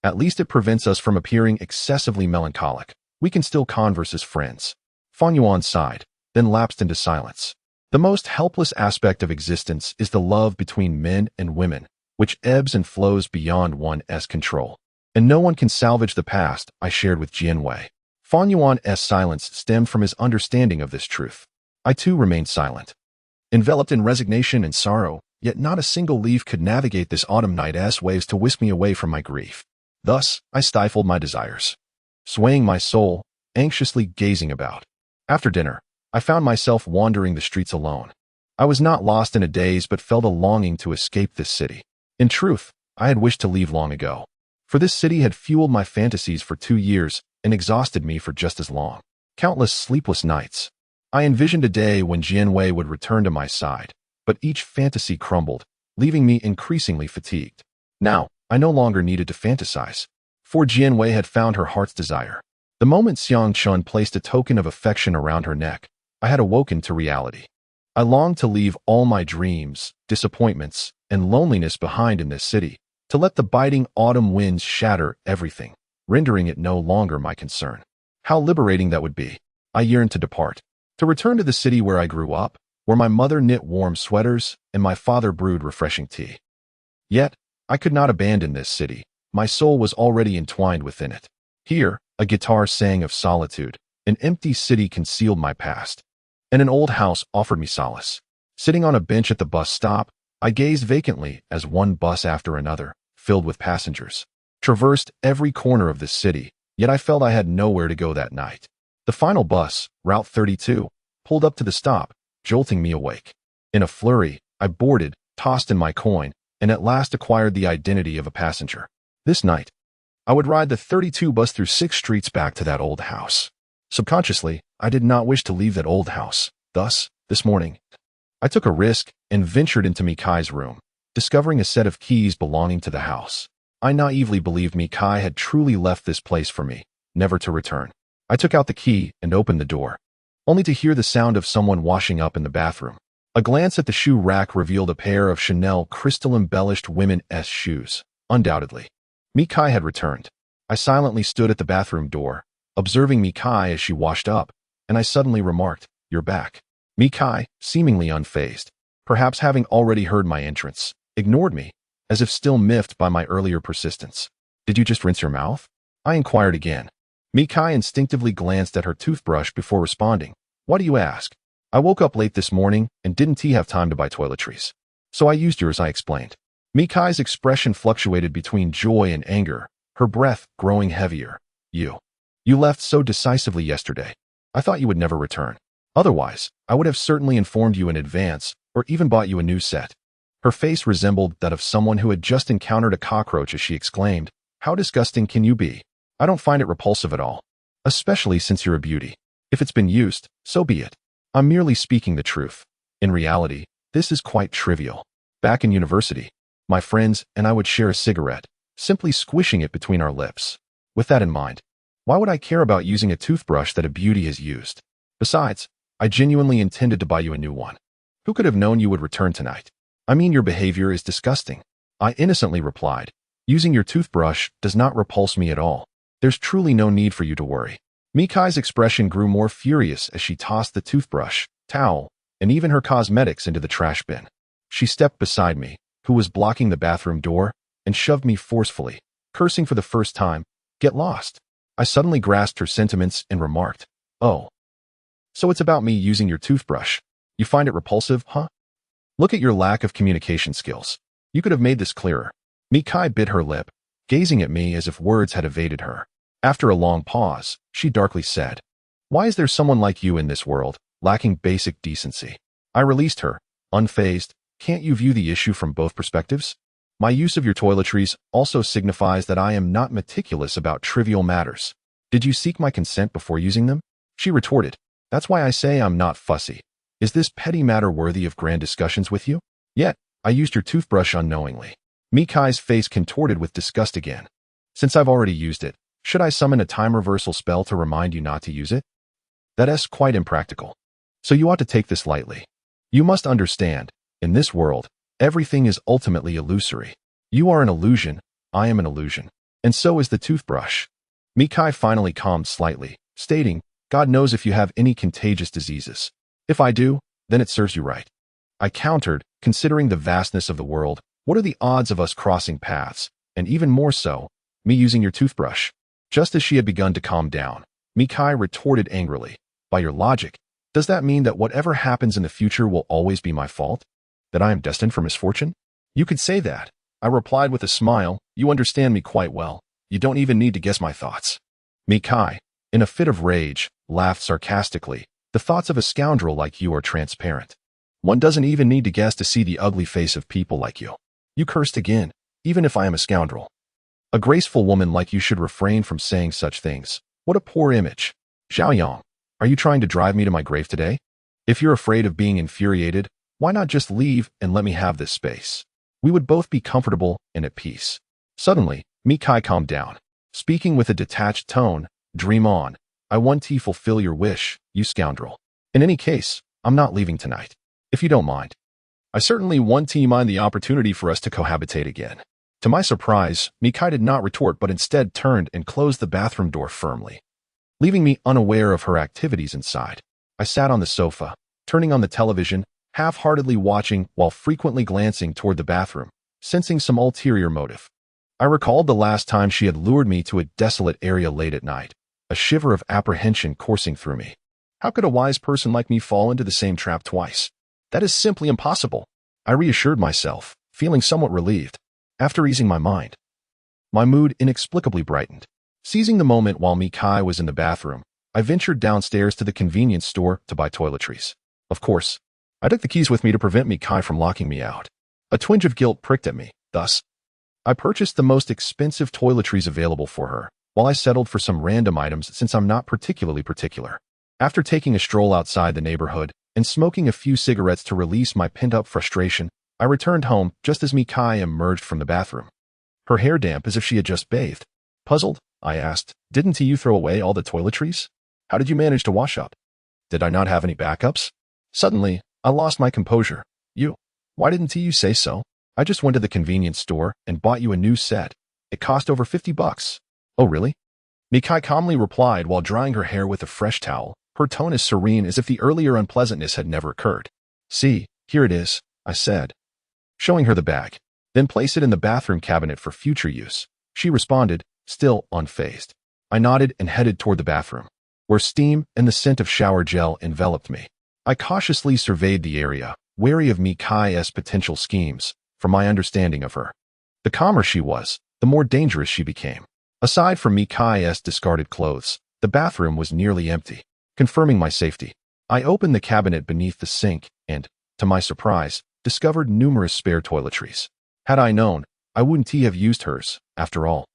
at least it prevents us from appearing excessively melancholic. We can still converse as friends. Fan Yuan sighed, then lapsed into silence. The most helpless aspect of existence is the love between men and women, which ebbs and flows beyond one's control. And no one can salvage the past, I shared with Jianwei. Fan Yuan's silence stemmed from his understanding of this truth. I too remained silent, enveloped in resignation and sorrow, yet not a single leaf could navigate this autumn night's waves to whisk me away from my grief. Thus, I stifled my desires, swaying my soul, anxiously gazing about. After dinner, I found myself wandering the streets alone. I was not lost in a daze but felt a longing to escape this city. In truth, I had wished to leave long ago, for this city had fueled my fantasies for 2 years and exhausted me for just as long. Countless sleepless nights. I envisioned a day when Jianwei would return to my side, but each fantasy crumbled, leaving me increasingly fatigued. Now, I no longer needed to fantasize, for Jianwei had found her heart's desire. The moment Xiangchun placed a token of affection around her neck, I had awoken to reality. I longed to leave all my dreams, disappointments, and loneliness behind in this city, to let the biting autumn winds shatter everything, rendering it no longer my concern. How liberating that would be. I yearned to depart, to return to the city where I grew up, where my mother knit warm sweaters and my father brewed refreshing tea. Yet, I could not abandon this city. My soul was already entwined within it. Here, a guitar sang of solitude, an empty city concealed my past, and an old house offered me solace. Sitting on a bench at the bus stop, I gazed vacantly as one bus after another, filled with passengers, traversed every corner of this city, yet I felt I had nowhere to go that night. The final bus, Route 32, pulled up to the stop, jolting me awake. In a flurry, I boarded, tossed in my coin, and at last acquired the identity of a passenger. This night, I would ride the 32 bus through 6 streets back to that old house. Subconsciously, I did not wish to leave that old house. Thus, this morning, I took a risk and ventured into Mikai's room, discovering a set of keys belonging to the house. I naively believed Mikai had truly left this place for me, never to return. I took out the key and opened the door, only to hear the sound of someone washing up in the bathroom. A glance at the shoe rack revealed a pair of Chanel crystal-embellished women's shoes. Undoubtedly, Mikai had returned. I silently stood at the bathroom door, observing Mikai as she washed up, and I suddenly remarked, "You're back." Mikai, seemingly unfazed, perhaps having already heard my entrance, ignored me, as if still miffed by my earlier persistence. "Did you just rinse your mouth?" I inquired again. Mikai instinctively glanced at her toothbrush before responding. "Why do you ask?" "I woke up late this morning and didn't have time to buy toiletries. So I used yours," I explained. Mikai's expression fluctuated between joy and anger, her breath growing heavier. You left so decisively yesterday. I thought you would never return. Otherwise, I would have certainly informed you in advance, or even bought you a new set." Her face resembled that of someone who had just encountered a cockroach as she exclaimed, "How disgusting can you be? I don't find it repulsive at all. Especially since you're a beauty. If it's been used, so be it. I'm merely speaking the truth. In reality, this is quite trivial. Back in university, my friends and I would share a cigarette, simply squishing it between our lips. With that in mind, why would I care about using a toothbrush that a beauty has used? Besides, I genuinely intended to buy you a new one. Who could have known you would return tonight? I mean, your behavior is disgusting." I innocently replied, "Using your toothbrush does not repulse me at all. There's truly no need for you to worry." Mikai's expression grew more furious as she tossed the toothbrush, towel, and even her cosmetics into the trash bin. She stepped beside me, who was blocking the bathroom door, and shoved me forcefully, cursing for the first time, "Get lost." I suddenly grasped her sentiments and remarked, "Oh, so it's about me using your toothbrush. You find it repulsive, huh? Look at your lack of communication skills. You could have made this clearer." Mikai bit her lip, gazing at me as if words had evaded her. After a long pause, she darkly said, "Why is there someone like you in this world, lacking basic decency?" I released her, unfazed. "Can't you view the issue from both perspectives? My use of your toiletries also signifies that I am not meticulous about trivial matters. Did you seek my consent before using them?" She retorted, "That's why I say I'm not fussy. Is this petty matter worthy of grand discussions with you? Yet, I used your toothbrush unknowingly. Mikai's face contorted with disgust again. Since I've already used it, should I summon a time reversal spell to remind you not to use it? That's quite impractical. So you ought to take this lightly. You must understand, in this world, everything is ultimately illusory. You are an illusion, I am an illusion. And so is the toothbrush. Mikai finally calmed slightly, stating, God knows if you have any contagious diseases. If I do, then it serves you right. I countered, considering the vastness of the world, what are the odds of us crossing paths, and even more so, me using your toothbrush? Just as she had begun to calm down, Mikai retorted angrily, by your logic, does that mean that whatever happens in the future will always be my fault? That I am destined for misfortune? You could say that. I replied with a smile, you understand me quite well. You don't even need to guess my thoughts. Mikai, in a fit of rage, laughed sarcastically. The thoughts of a scoundrel like you are transparent. One doesn't even need to guess to see the ugly face of people like you. You cursed again, even if I am a scoundrel. A graceful woman like you should refrain from saying such things. What a poor image. Xiaoyang, are you trying to drive me to my grave today? If you're afraid of being infuriated, why not just leave and let me have this space? We would both be comfortable and at peace. Suddenly, Mikai calmed down. Speaking with a detached tone, dream on. I want to fulfill your wish, you scoundrel. In any case, I'm not leaving tonight. If you don't mind. I certainly want to mind the opportunity for us to cohabitate again. To my surprise, Mikai did not retort but instead turned and closed the bathroom door firmly, leaving me unaware of her activities inside. I sat on the sofa, turning on the television, half-heartedly watching while frequently glancing toward the bathroom, sensing some ulterior motive. I recalled the last time she had lured me to a desolate area late at night, a shiver of apprehension coursing through me. How could a wise person like me fall into the same trap twice? That is simply impossible. I reassured myself, feeling somewhat relieved. After easing my mind, my mood inexplicably brightened. Seizing the moment while Mikai was in the bathroom, I ventured downstairs to the convenience store to buy toiletries. Of course, I took the keys with me to prevent Mikai from locking me out. A twinge of guilt pricked at me, thus, I purchased the most expensive toiletries available for her, while I settled for some random items since I'm not particularly particular. After taking a stroll outside the neighborhood and smoking a few cigarettes to release my pent-up frustration, I returned home just as Mikai emerged from the bathroom. Her hair damp as if she had just bathed. Puzzled, I asked, didn't you throw away all the toiletries? How did you manage to wash up? Did I not have any backups? Suddenly, I lost my composure. Why didn't you say so? I just went to the convenience store and bought you a new set. It cost over $50. Oh, really? Mikai calmly replied while drying her hair with a fresh towel, her tone as serene as if the earlier unpleasantness had never occurred. See, here it is, I said, showing her the bag. Then place it in the bathroom cabinet for future use. She responded, still unfazed. I nodded and headed toward the bathroom, where steam and the scent of shower gel enveloped me. I cautiously surveyed the area, wary of Mikai's potential schemes, from my understanding of her. The calmer she was, the more dangerous she became. Aside from Mikai's discarded clothes, the bathroom was nearly empty, confirming my safety. I opened the cabinet beneath the sink and, to my surprise, discovered numerous spare toiletries. Had I known, I wouldn't have used hers, after all.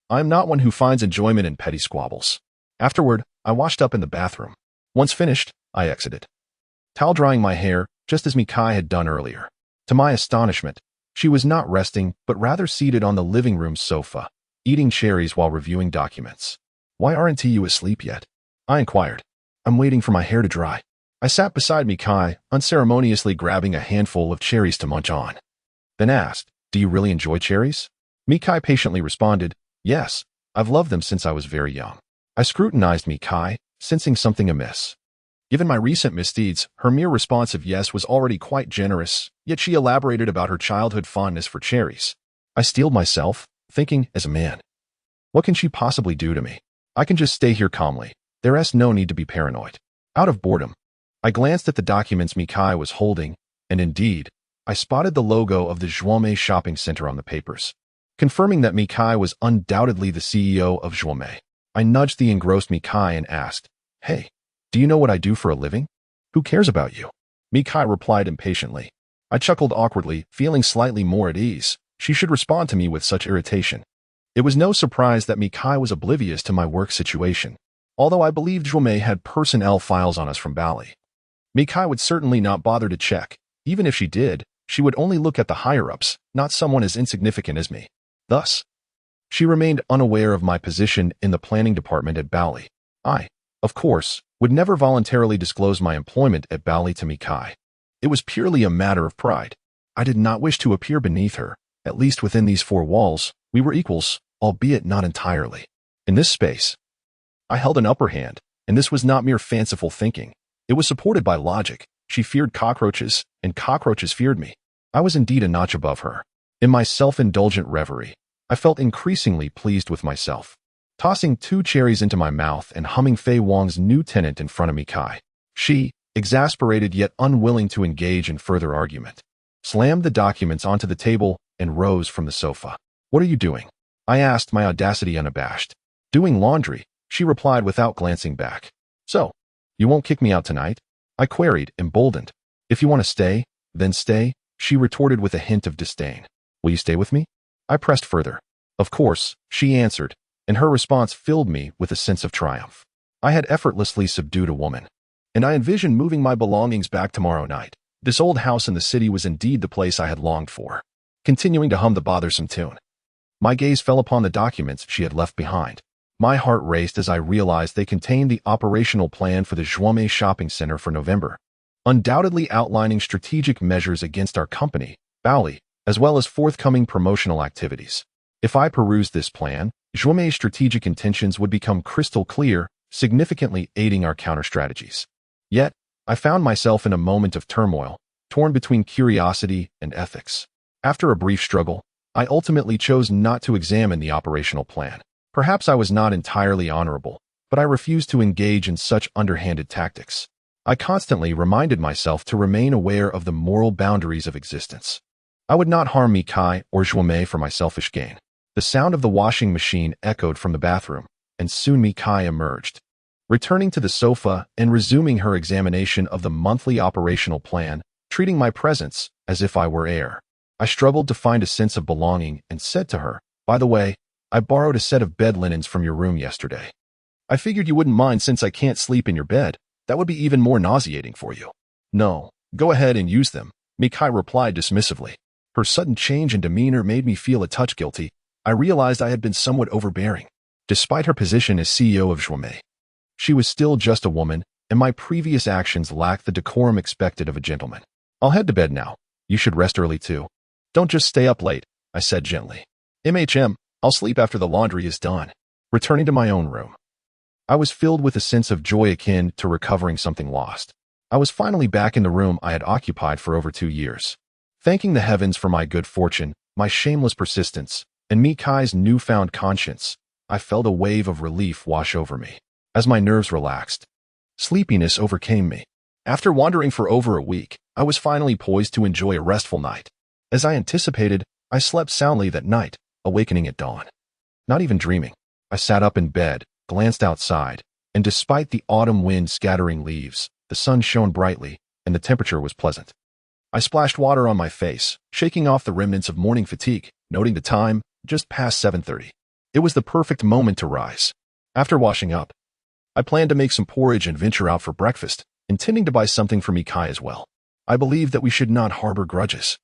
I am not one who finds enjoyment in petty squabbles. Afterward, I washed up in the bathroom. Once finished, I exited, towel drying my hair, just as Mikai had done earlier. To my astonishment, she was not resting, but rather seated on the living room sofa, eating cherries while reviewing documents. Why aren't you asleep yet? I inquired. I'm waiting for my hair to dry. I sat beside Mikai, unceremoniously grabbing a handful of cherries to munch on. Then asked, do you really enjoy cherries? Mikai patiently responded, yes, I've loved them since I was very young. I scrutinized Mikai, sensing something amiss. Given my recent misdeeds, her mere response of yes was already quite generous, yet she elaborated about her childhood fondness for cherries. I steeled myself, thinking, as a man, what can she possibly do to me? I can just stay here calmly. There's no need to be paranoid. Out of boredom, I glanced at the documents Mikai was holding, and indeed, I spotted the logo of the Zhuome shopping center on the papers. Confirming that Mikai was undoubtedly the CEO of Zhuome, I nudged the engrossed Mikai and asked, hey, do you know what I do for a living? Who cares about you? Mikai replied impatiently. I chuckled awkwardly, feeling slightly more at ease. She should respond to me with such irritation. It was no surprise that Mikai was oblivious to my work situation, although I believed Zhuome had personnel files on us from Bali. Mikai would certainly not bother to check. Even if she did, she would only look at the higher-ups, not someone as insignificant as me. Thus, she remained unaware of my position in the planning department at Bali. I, of course, would never voluntarily disclose my employment at Bali to Mikai. It was purely a matter of pride. I did not wish to appear beneath her. At least within these four walls, we were equals, albeit not entirely. In this space, I held an upper hand, and this was not mere fanciful thinking. It was supported by logic. She feared cockroaches, and cockroaches feared me. I was indeed a notch above her. In my self-indulgent reverie, I felt increasingly pleased with myself. Tossing 2 cherries into my mouth and humming Fei Wong's new tenant in front of Mikai, she, exasperated yet unwilling to engage in further argument, slammed the documents onto the table and rose from the sofa. "What are you doing?" I asked, my audacity unabashed. "Doing laundry," she replied without glancing back. "So, you won't kick me out tonight?" I queried, emboldened. "If you want to stay, then stay," she retorted with a hint of disdain. "Will you stay with me?" I pressed further. "Of course," she answered, and her response filled me with a sense of triumph. I had effortlessly subdued a woman, and I envisioned moving my belongings back tomorrow night. This old house in the city was indeed the place I had longed for. Continuing to hum the bothersome tune, my gaze fell upon the documents she had left behind. My heart raced as I realized they contained the operational plan for the Zhuomei shopping center for November, undoubtedly outlining strategic measures against our company, Bali, as well as forthcoming promotional activities. If I perused this plan, Zhuomei's strategic intentions would become crystal clear, significantly aiding our counter-strategies. Yet, I found myself in a moment of turmoil, torn between curiosity and ethics. After a brief struggle, I ultimately chose not to examine the operational plan. Perhaps I was not entirely honorable, but I refused to engage in such underhanded tactics. I constantly reminded myself to remain aware of the moral boundaries of existence. I would not harm Mikai or Zhuomei for my selfish gain. The sound of the washing machine echoed from the bathroom, and soon Mikai emerged. Returning to the sofa and resuming her examination of the monthly operational plan, treating my presence as if I were air. I struggled to find a sense of belonging and said to her, "By the way, I borrowed a set of bed linens from your room yesterday. I figured you wouldn't mind since I can't sleep in your bed. That would be even more nauseating for you." "No, go ahead and use them," Mikai replied dismissively. Her sudden change in demeanor made me feel a touch guilty. I realized I had been somewhat overbearing. Despite her position as CEO of Zhuomei, she was still just a woman, and my previous actions lacked the decorum expected of a gentleman. "I'll head to bed now. You should rest early too. Don't just stay up late," I said gently. I'll sleep after the laundry is done." Returning to my own room, I was filled with a sense of joy akin to recovering something lost. I was finally back in the room I had occupied for over 2 years. Thanking the heavens for my good fortune, my shameless persistence, and Mikai's newfound conscience, I felt a wave of relief wash over me. As my nerves relaxed, sleepiness overcame me. After wandering for over a week, I was finally poised to enjoy a restful night. As I anticipated, I slept soundly that night, awakening at dawn. Not even dreaming, I sat up in bed, glanced outside, and despite the autumn wind scattering leaves, the sun shone brightly, and the temperature was pleasant. I splashed water on my face, shaking off the remnants of morning fatigue, noting the time, just past 7:30. It was the perfect moment to rise. After washing up, I planned to make some porridge and venture out for breakfast, intending to buy something for Mikai as well. I believed that we should not harbor grudges.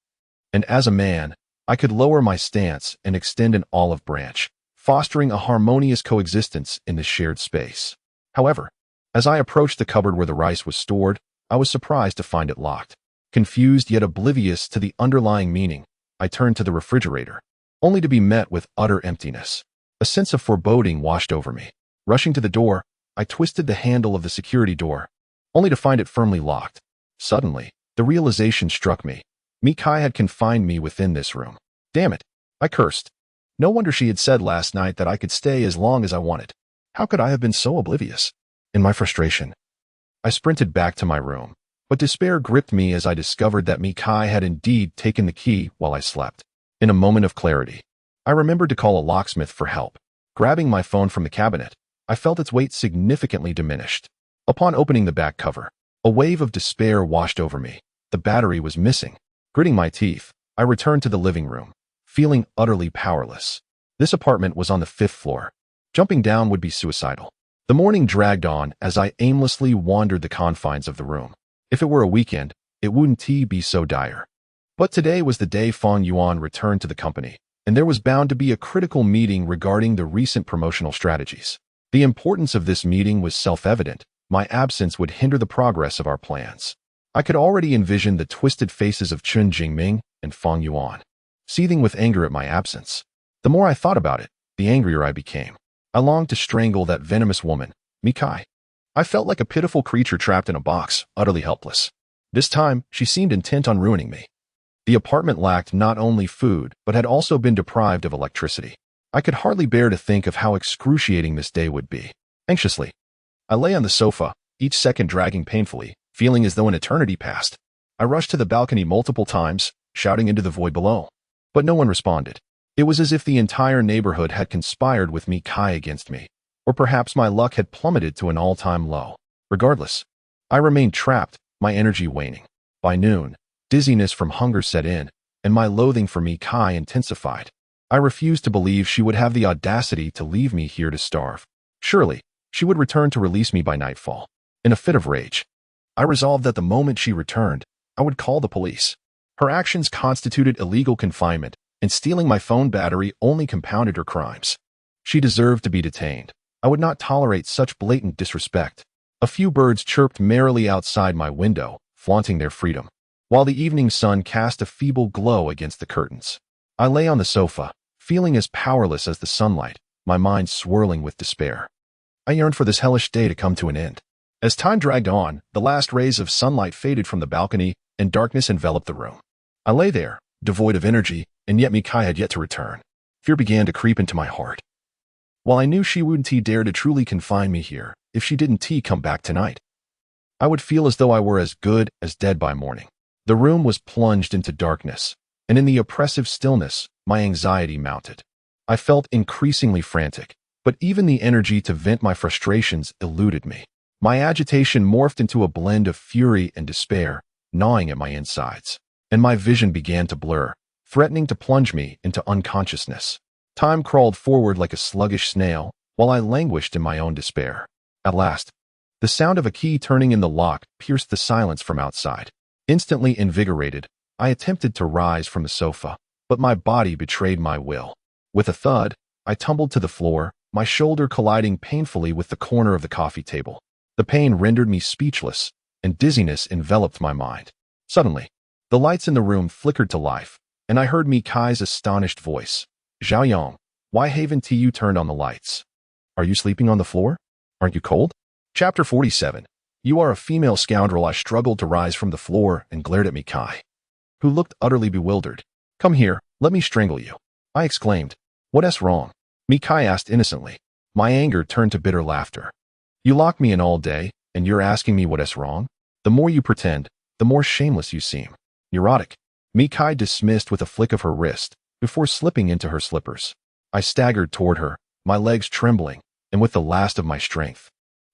And as a man, I could lower my stance and extend an olive branch, fostering a harmonious coexistence in the shared space. However, as I approached the cupboard where the rice was stored, I was surprised to find it locked. Confused yet oblivious to the underlying meaning, I turned to the refrigerator, only to be met with utter emptiness. A sense of foreboding washed over me. Rushing to the door, I twisted the handle of the security door, only to find it firmly locked. Suddenly, the realization struck me. Mikai had confined me within this room. Damn it, I cursed. No wonder she had said last night that I could stay as long as I wanted. How could I have been so oblivious? In my frustration, I sprinted back to my room, but despair gripped me as I discovered that Mikai had indeed taken the key while I slept. In a moment of clarity, I remembered to call a locksmith for help. Grabbing my phone from the cabinet, I felt its weight significantly diminished. Upon opening the back cover, a wave of despair washed over me. The battery was missing. Gritting my teeth, I returned to the living room, feeling utterly powerless. This apartment was on the 5th floor. Jumping down would be suicidal. The morning dragged on as I aimlessly wandered the confines of the room. If it were a weekend, it wouldn't be so dire. But today was the day Fang Yuan returned to the company, and there was bound to be a critical meeting regarding the recent promotional strategies. The importance of this meeting was self-evident. My absence would hinder the progress of our plans. I could already envision the twisted faces of Chun Jingming and Fang Yuan, seething with anger at my absence. The more I thought about it, the angrier I became. I longed to strangle that venomous woman, Mikai. I felt like a pitiful creature trapped in a box, utterly helpless. This time, she seemed intent on ruining me. The apartment lacked not only food, but had also been deprived of electricity. I could hardly bear to think of how excruciating this day would be. Anxiously, I lay on the sofa, each second dragging painfully, feeling as though an eternity passed. I rushed to the balcony multiple times, shouting into the void below. But no one responded. It was as if the entire neighborhood had conspired with Mikai against me, or perhaps my luck had plummeted to an all-time low. Regardless, I remained trapped, my energy waning. By noon, dizziness from hunger set in, and my loathing for Mikai intensified. I refused to believe she would have the audacity to leave me here to starve. Surely, she would return to release me by nightfall. In a fit of rage, I resolved that the moment she returned, I would call the police. Her actions constituted illegal confinement, and stealing my phone battery only compounded her crimes. She deserved to be detained. I would not tolerate such blatant disrespect. A few birds chirped merrily outside my window, flaunting their freedom, while the evening sun cast a feeble glow against the curtains. I lay on the sofa, feeling as powerless as the sunlight, my mind swirling with despair. I yearned for this hellish day to come to an end. As time dragged on, the last rays of sunlight faded from the balcony, and darkness enveloped the room. I lay there, devoid of energy, and yet Mikai had yet to return. Fear began to creep into my heart. While I knew she wouldn't dare to truly confine me here, if she didn't come back tonight, I would feel as though I were as good as dead by morning. The room was plunged into darkness, and in the oppressive stillness, my anxiety mounted. I felt increasingly frantic, but even the energy to vent my frustrations eluded me. My agitation morphed into a blend of fury and despair, gnawing at my insides, and my vision began to blur, threatening to plunge me into unconsciousness. Time crawled forward like a sluggish snail, while I languished in my own despair. At last, the sound of a key turning in the lock pierced the silence from outside. Instantly invigorated, I attempted to rise from the sofa, but my body betrayed my will. With a thud, I tumbled to the floor, my shoulder colliding painfully with the corner of the coffee table. The pain rendered me speechless, and dizziness enveloped my mind. Suddenly, the lights in the room flickered to life, and I heard Mikai's astonished voice. "Xiaoyong, why haven't you turned on the lights? Are you sleeping on the floor? Aren't you cold?" Chapter 47. You are a female scoundrel. I struggled to rise from the floor and glared at Mikai, who looked utterly bewildered. "Come here, let me strangle you," I exclaimed. "What's wrong?" Mikai asked innocently. My anger turned to bitter laughter. "You locked me in all day, and you're asking me what's wrong? The more you pretend, the more shameless you seem. Neurotic." Mikai dismissed with a flick of her wrist, before slipping into her slippers. I staggered toward her, my legs trembling, and with the last of my strength.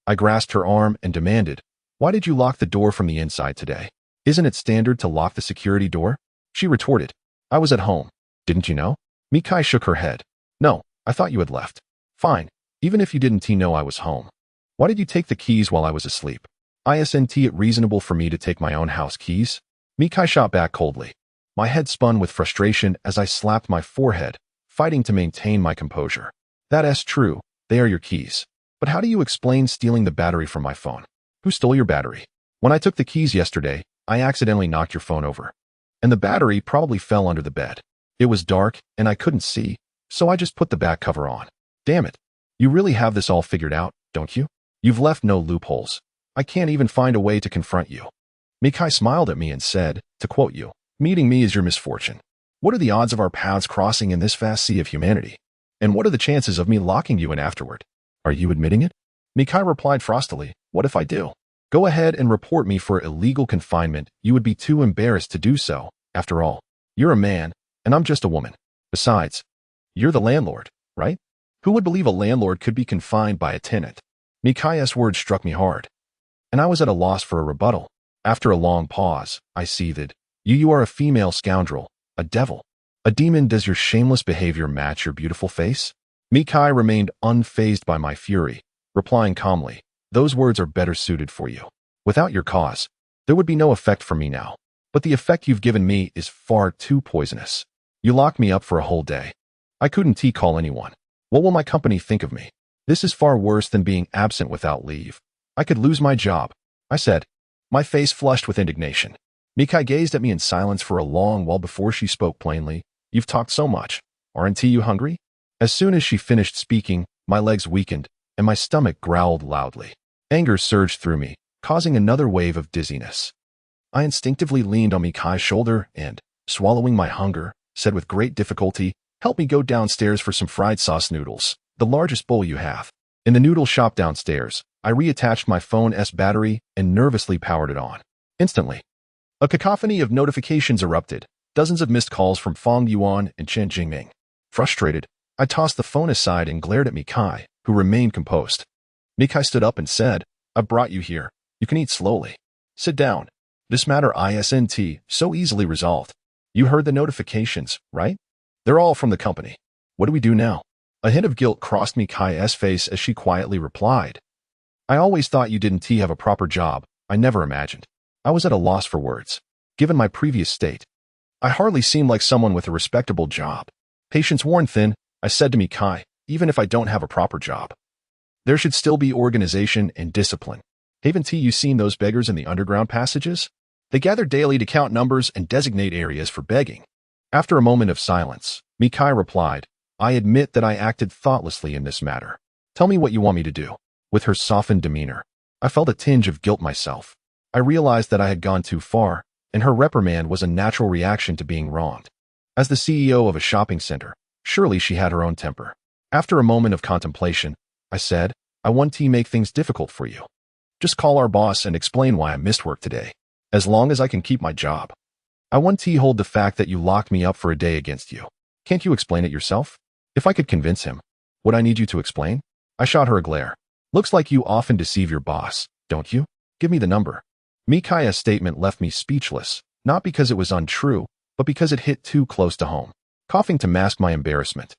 I grasped her arm and demanded, "Why did you lock the door from the inside today? Isn't it standard to lock the security door?" She retorted, "I was at home. Didn't you know?" Mikai shook her head. "No, I thought you had left." "Fine, even if you didn't know I was home. Why did you take the keys while I was asleep?" "Isn't it reasonable for me to take my own house keys?" Mikai shot back coldly. My head spun with frustration as I slapped my forehead, fighting to maintain my composure. "That's true, they are your keys. But how do you explain stealing the battery from my phone? Who stole your battery? When I took the keys yesterday, I accidentally knocked your phone over, and the battery probably fell under the bed. It was dark, and I couldn't see, so I just put the back cover on. Damn it. You really have this all figured out, don't you? You've left no loopholes. I can't even find a way to confront you." Mikai smiled at me and said, to quote you, "Meeting me is your misfortune. What are the odds of our paths crossing in this vast sea of humanity? And what are the chances of me locking you in afterward? Are you admitting it?" Mikai replied frostily, "What if I do? Go ahead and report me for illegal confinement. You would be too embarrassed to do so. After all, you're a man, and I'm just a woman. Besides, you're the landlord, right? Who would believe a landlord could be confined by a tenant?" Mikai's words struck me hard, and I was at a loss for a rebuttal. After a long pause, I seethed, You are a female scoundrel, a devil, a demon. Does your shameless behavior match your beautiful face?" Mikai remained unfazed by my fury, replying calmly, "Those words are better suited for you. Without your cause, there would be no effect for me now. but the effect you've given me is far too poisonous. You locked me up for a whole day. I couldn't call anyone. What will my company think of me? This is far worse than being absent without leave. I could lose my job, I said, my face flushed with indignation. Mikai gazed at me in silence for a long while before she spoke plainly. You've talked so much. Aren't you hungry? As soon as she finished speaking, my legs weakened, and my stomach growled loudly. Anger surged through me, causing another wave of dizziness. I instinctively leaned on Mikai's shoulder and, swallowing my hunger, said with great difficulty, help me go downstairs for some fried sauce noodles, the largest bowl you have. In the noodle shop downstairs, I reattached my phone's battery and nervously powered it on. Instantly, a cacophony of notifications erupted, dozens of missed calls from Fong Yuan and Chen Jingming. Frustrated, I tossed the phone aside and glared at Mikai, who remained composed. Mikai stood up and said, I've brought you here. You can eat slowly. Sit down. This matter isn't so easily resolved. You heard the notifications, right? They're all from the company. What do we do now? A hint of guilt crossed Mikai's face as she quietly replied. I always thought you didn't have a proper job. I never imagined. I was at a loss for words. Given my previous state, I hardly seemed like someone with a respectable job. Patience worn thin, I said to Mikai, even if I don't have a proper job, there should still be organization and discipline. Haven't you seen those beggars in the underground passages? They gather daily to count numbers and designate areas for begging. After a moment of silence, Mikai replied, I admit that I acted thoughtlessly in this matter. Tell me what you want me to do. With her softened demeanor, I felt a tinge of guilt myself. I realized that I had gone too far, and her reprimand was a natural reaction to being wronged. As the CEO of a shopping center, surely she had her own temper. After a moment of contemplation, I said, I want to make things difficult for you. Just call our boss and explain why I missed work today. As long as I can keep my job. I want to hold the fact that you locked me up for a day against you. Can't you explain it yourself? If I could convince him, would I need you to explain? I shot her a glare. Looks like you often deceive your boss, don't you? Give me the number. Mikai's statement left me speechless, not because it was untrue, but because it hit too close to home. Coughing to mask my embarrassment,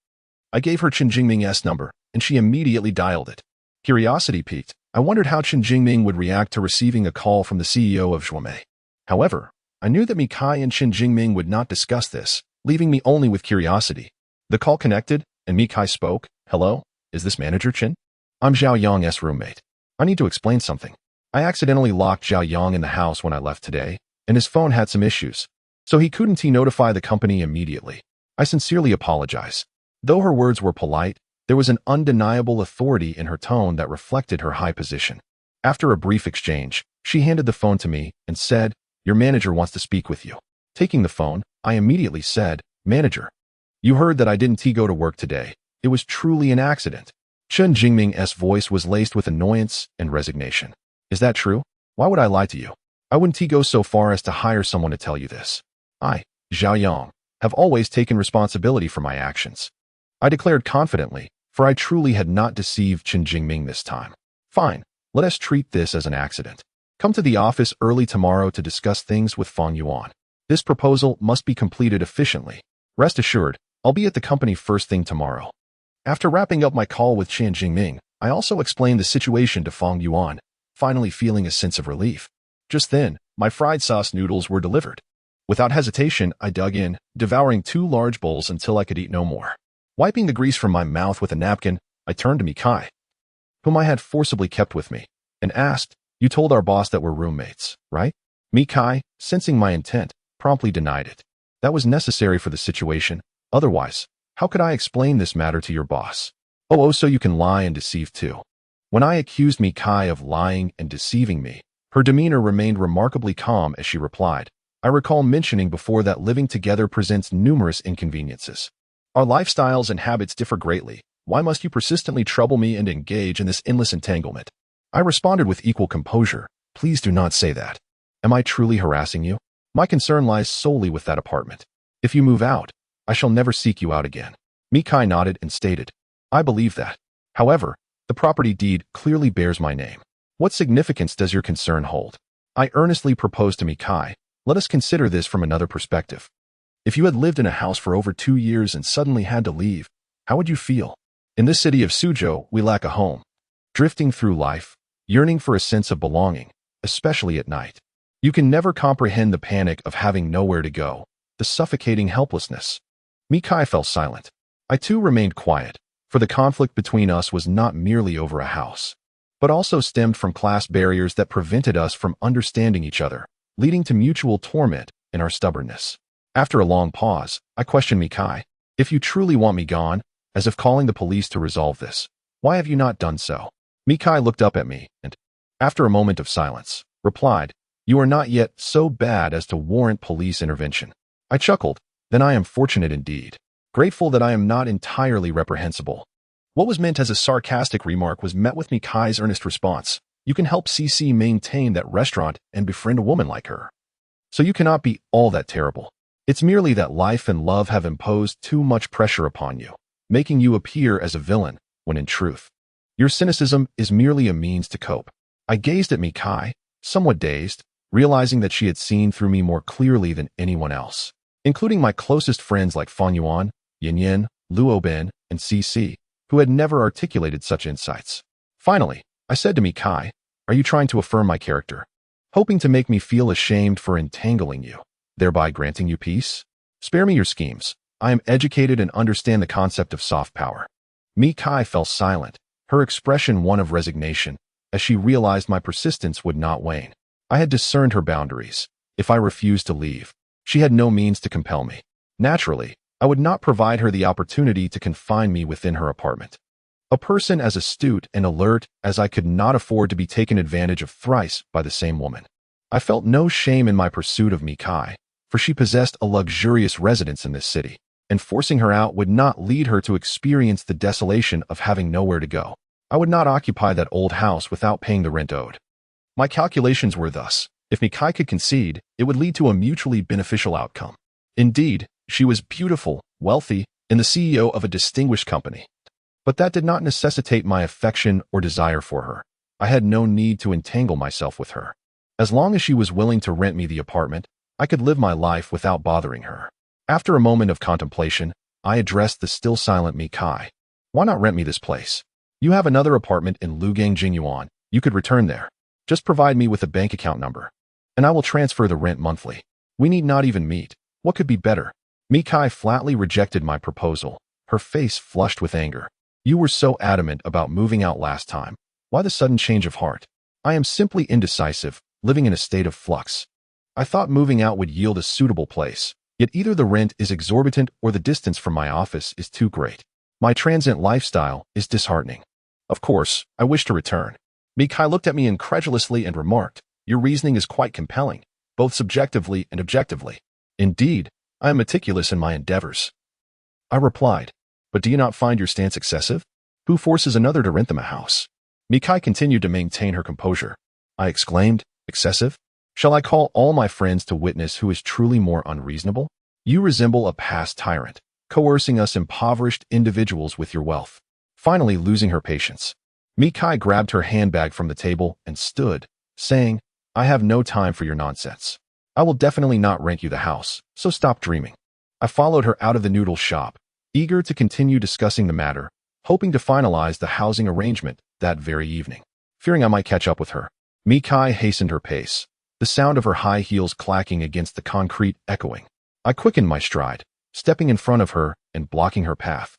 I gave her Chen Jingming's number, and she immediately dialed it. Curiosity piqued. I wondered how Chen Jingming would react to receiving a call from the CEO of Zhuomei. However, I knew that Mikai and Chen Jingming would not discuss this, leaving me only with curiosity. The call connected, and Mikai spoke. Hello, is this Manager Chen? I'm Zhao Yang's roommate. I need to explain something. I accidentally locked Zhao Yang in the house when I left today, and his phone had some issues, so he couldn't notify the company immediately. I sincerely apologize. Though her words were polite, there was an undeniable authority in her tone that reflected her high position. After a brief exchange, she handed the phone to me and said, Your manager wants to speak with you. Taking the phone, I immediately said, Manager, you heard that I didn't go to work today. It was truly an accident. Chen Jingming's voice was laced with annoyance and resignation. Is that true? Why would I lie to you? I wouldn't go so far as to hire someone to tell you this. I, Zhao Yang, have always taken responsibility for my actions. I declared confidently, for I truly had not deceived Chen Jingming this time. Fine, let us treat this as an accident. Come to the office early tomorrow to discuss things with Fong Yuan. This proposal must be completed efficiently. Rest assured, I'll be at the company first thing tomorrow. After wrapping up my call with Chen Jingming, I also explained the situation to Fong Yuan, finally feeling a sense of relief. Just then, my fried sauce noodles were delivered. Without hesitation, I dug in, devouring 2 large bowls until I could eat no more. Wiping the grease from my mouth with a napkin, I turned to Mikai, whom I had forcibly kept with me, and asked, You told our boss that we're roommates, right? Mikai, sensing my intent, promptly denied it. That was necessary for the situation. Otherwise, how could I explain this matter to your boss? Oh, so you can lie and deceive too. When I accused Mikai of lying and deceiving me, her demeanor remained remarkably calm as she replied, I recall mentioning before that living together presents numerous inconveniences. Our lifestyles and habits differ greatly. Why must you persistently trouble me and engage in this endless entanglement? I responded with equal composure. Please do not say that. Am I truly harassing you? My concern lies solely with that apartment. If you move out, I shall never seek you out again. Mikai nodded and stated, I believe that. However, the property deed clearly bears my name. What significance does your concern hold? I earnestly proposed to Mikai, let us consider this from another perspective. If you had lived in a house for over 2 years and suddenly had to leave, how would you feel? In this city of Suzhou, we lack a home. Drifting through life, yearning for a sense of belonging, especially at night. You can never comprehend the panic of having nowhere to go, the suffocating helplessness. Mikai fell silent. I too remained quiet, for the conflict between us was not merely over a house, but also stemmed from class barriers that prevented us from understanding each other, leading to mutual torment in our stubbornness. After a long pause, I questioned Mikai. If you truly want me gone, as if calling the police to resolve this, why have you not done so? Mikai looked up at me and, after a moment of silence, replied, You are not yet so bad as to warrant police intervention. I chuckled. Then I am fortunate indeed. Grateful that I am not entirely reprehensible. What was meant as a sarcastic remark was met with Mikai's earnest response. You can help CC maintain that restaurant and befriend a woman like her. So you cannot be all that terrible. It's merely that life and love have imposed too much pressure upon you, making you appear as a villain, when in truth, your cynicism is merely a means to cope. I gazed at Mikai, somewhat dazed, realizing that she had seen through me more clearly than anyone else, including my closest friends like Fan Yuan, Yin Yin, Luo Ben, and CC, who had never articulated such insights. Finally, I said to Mikai, Are you trying to affirm my character? Hoping to make me feel ashamed for entangling you, thereby granting you peace? Spare me your schemes. I am educated and understand the concept of soft power. Mikai fell silent, her expression one of resignation, as she realized my persistence would not wane. I had discerned her boundaries. If I refused to leave, she had no means to compel me. Naturally, I would not provide her the opportunity to confine me within her apartment. A person as astute and alert as I could not afford to be taken advantage of thrice by the same woman. I felt no shame in my pursuit of Mikai, for she possessed a luxurious residence in this city, and forcing her out would not lead her to experience the desolation of having nowhere to go. I would not occupy that old house without paying the rent owed. My calculations were thus: if Mikai could concede, it would lead to a mutually beneficial outcome. Indeed, she was beautiful, wealthy, and the CEO of a distinguished company. But that did not necessitate my affection or desire for her. I had no need to entangle myself with her. As long as she was willing to rent me the apartment, I could live my life without bothering her. After a moment of contemplation, I addressed the still silent Mikai. Why not rent me this place? You have another apartment in Lugang Jingyuan. You could return there. Just provide me with a bank account number, and I will transfer the rent monthly. We need not even meet. What could be better? Mikai flatly rejected my proposal, her face flushed with anger. You were so adamant about moving out last time. Why the sudden change of heart? I am simply indecisive, living in a state of flux. I thought moving out would yield a suitable place, yet either the rent is exorbitant or the distance from my office is too great. My transient lifestyle is disheartening. Of course, I wish to return. Mikai looked at me incredulously and remarked, Your reasoning is quite compelling, both subjectively and objectively. Indeed, I am meticulous in my endeavors. I replied, But do you not find your stance excessive? Who forces another to rent them a house? Mikai continued to maintain her composure. I exclaimed, Excessive? Shall I call all my friends to witness who is truly more unreasonable? You resemble a past tyrant, coercing us impoverished individuals with your wealth. Finally losing her patience, Mikai grabbed her handbag from the table and stood, saying, I have no time for your nonsense. I will definitely not rent you the house, so stop dreaming. I followed her out of the noodle shop, eager to continue discussing the matter, hoping to finalize the housing arrangement that very evening. Fearing I might catch up with her, Mikai hastened her pace, the sound of her high heels clacking against the concrete echoing. I quickened my stride, stepping in front of her and blocking her path.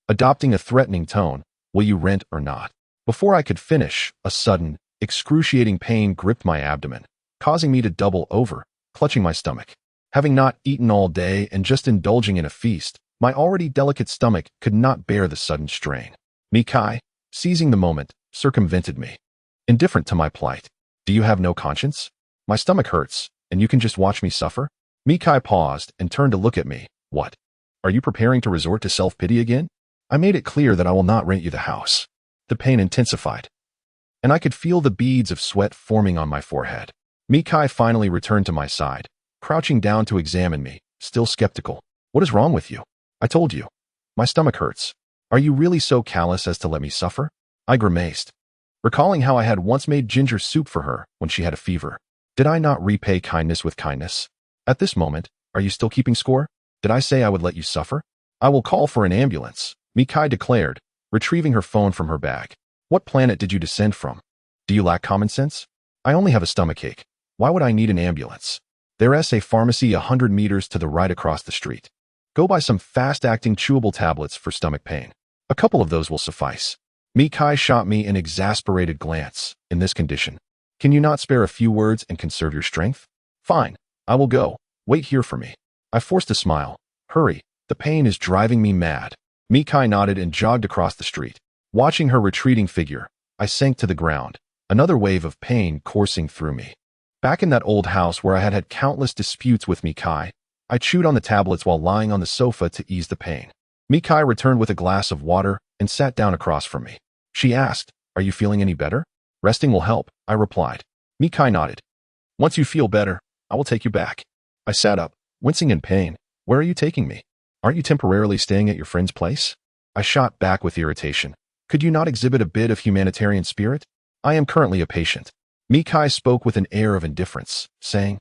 Adopting a threatening tone, Will you rent or not? Before I could finish, a sudden, excruciating pain gripped my abdomen, causing me to double over, clutching my stomach. Having not eaten all day and just indulging in a feast, my already delicate stomach could not bear the sudden strain. Mikai, seizing the moment, circumvented me. Indifferent to my plight. Do you have no conscience? My stomach hurts, and you can just watch me suffer? Mikai paused and turned to look at me. What? Are you preparing to resort to self-pity again? I made it clear that I will not rent you the house. The pain intensified, and I could feel the beads of sweat forming on my forehead. Mikai finally returned to my side, crouching down to examine me, still skeptical. What is wrong with you? I told you. My stomach hurts. Are you really so callous as to let me suffer? I grimaced, recalling how I had once made ginger soup for her when she had a fever. Did I not repay kindness with kindness? At this moment, are you still keeping score? Did I say I would let you suffer? I will call for an ambulance, Mikai declared, retrieving her phone from her bag. What planet did you descend from? Do you lack common sense? I only have a stomachache. Why would I need an ambulance? There's a pharmacy 100 meters to the right across the street. Go buy some fast-acting chewable tablets for stomach pain. A couple of those will suffice. Mikai shot me an exasperated glance. In this condition, can you not spare a few words and conserve your strength? Fine, I will go. Wait here for me. I forced a smile. Hurry, the pain is driving me mad. Mikai nodded and jogged across the street. Watching her retreating figure, I sank to the ground, another wave of pain coursing through me. Back in that old house where I had had countless disputes with Mikai, I chewed on the tablets while lying on the sofa to ease the pain. Mikai returned with a glass of water and sat down across from me. She asked, "Are you feeling any better?" "Resting will help," I replied. Mikai nodded. "Once you feel better, I will take you back." I sat up, wincing in pain. "Where are you taking me? Aren't you temporarily staying at your friend's place?" I shot back with irritation. "Could you not exhibit a bit of humanitarian spirit? I am currently a patient." Mikai spoke with an air of indifference, saying,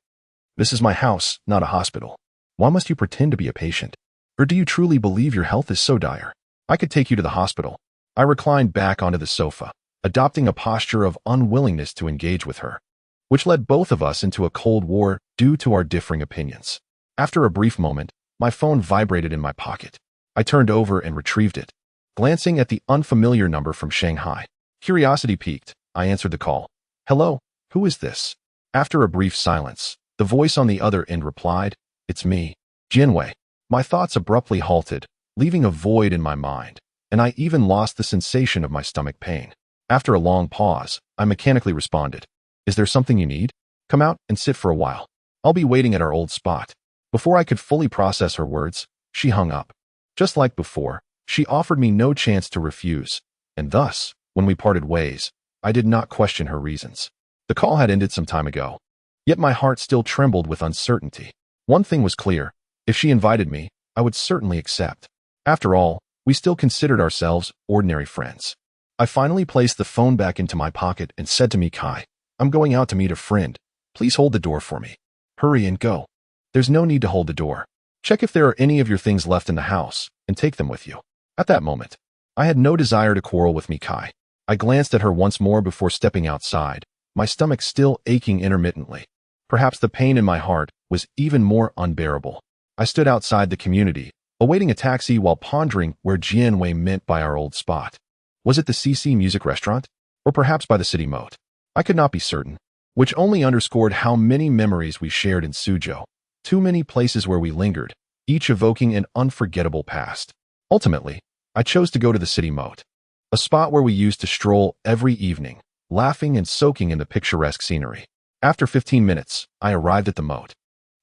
"This is my house, not a hospital. Why must you pretend to be a patient? Or do you truly believe your health is so dire? I could take you to the hospital." I reclined back onto the sofa, adopting a posture of unwillingness to engage with her, which led both of us into a cold war due to our differing opinions. After a brief moment, my phone vibrated in my pocket. I turned over and retrieved it, glancing at the unfamiliar number from Shanghai. Curiosity piqued, I answered the call. "Hello, who is this?" After a brief silence, the voice on the other end replied, "It's me, Jianwei." My thoughts abruptly halted, leaving a void in my mind, and I even lost the sensation of my stomach pain. After a long pause, I mechanically responded, "Is there something you need? Come out and sit for a while. I'll be waiting at our old spot." Before I could fully process her words, she hung up. Just like before, she offered me no chance to refuse, and thus, when we parted ways, I did not question her reasons. The call had ended some time ago, yet my heart still trembled with uncertainty. One thing was clear: if she invited me, I would certainly accept. After all, we still considered ourselves ordinary friends. I finally placed the phone back into my pocket and said to Mikai, "I'm going out to meet a friend. Please hold the door for me. Hurry and go." "There's no need to hold the door. Check if there are any of your things left in the house and take them with you." At that moment, I had no desire to quarrel with Mikai. I glanced at her once more before stepping outside, my stomach still aching intermittently. Perhaps the pain in my heart was even more unbearable. I stood outside the community, awaiting a taxi while pondering where Jianwei meant by our old spot. Was it the CC Music Restaurant? Or perhaps by the city moat? I could not be certain, which only underscored how many memories we shared in Suzhou. Too many places where we lingered, each evoking an unforgettable past. Ultimately, I chose to go to the city moat, a spot where we used to stroll every evening, laughing and soaking in the picturesque scenery. After 15 minutes, I arrived at the moat,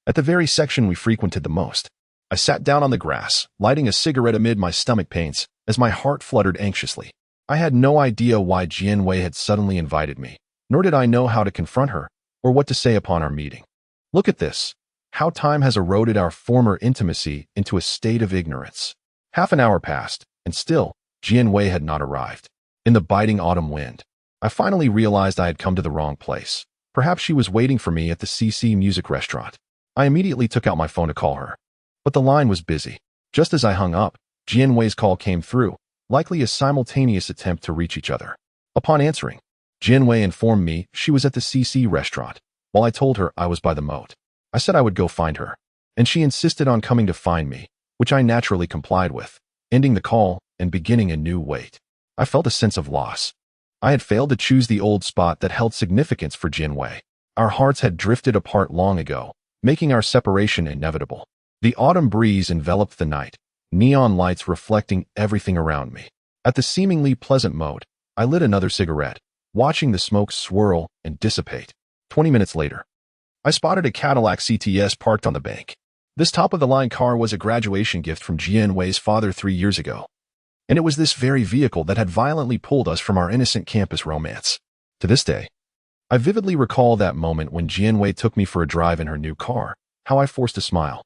at the very section we frequented the most. I sat down on the grass, lighting a cigarette amid my stomach pains, as my heart fluttered anxiously. I had no idea why Jianwei had suddenly invited me, nor did I know how to confront her, or what to say upon our meeting. Look at this. How time has eroded our former intimacy into a state of ignorance. Half an hour passed, and still, Jianwei had not arrived. In the biting autumn wind, I finally realized I had come to the wrong place. Perhaps she was waiting for me at the CC Music Restaurant. I immediately took out my phone to call her, but the line was busy. Just as I hung up, Jianwei's call came through, likely a simultaneous attempt to reach each other. Upon answering, Jianwei informed me she was at the CC restaurant, while I told her I was by the moat. I said I would go find her, and she insisted on coming to find me, which I naturally complied with, ending the call and beginning a new wait. I felt a sense of loss. I had failed to choose the old spot that held significance for Jianwei. Our hearts had drifted apart long ago, making our separation inevitable. The autumn breeze enveloped the night, neon lights reflecting everything around me. At the seemingly pleasant moat, I lit another cigarette, watching the smoke swirl and dissipate. 20 minutes later, I spotted a Cadillac CTS parked on the bank. This top-of-the-line car was a graduation gift from Jianwei's father 3 years ago, and it was this very vehicle that had violently pulled us from our innocent campus romance. To this day, I vividly recall that moment when Jianwei took me for a drive in her new car, how I forced a smile,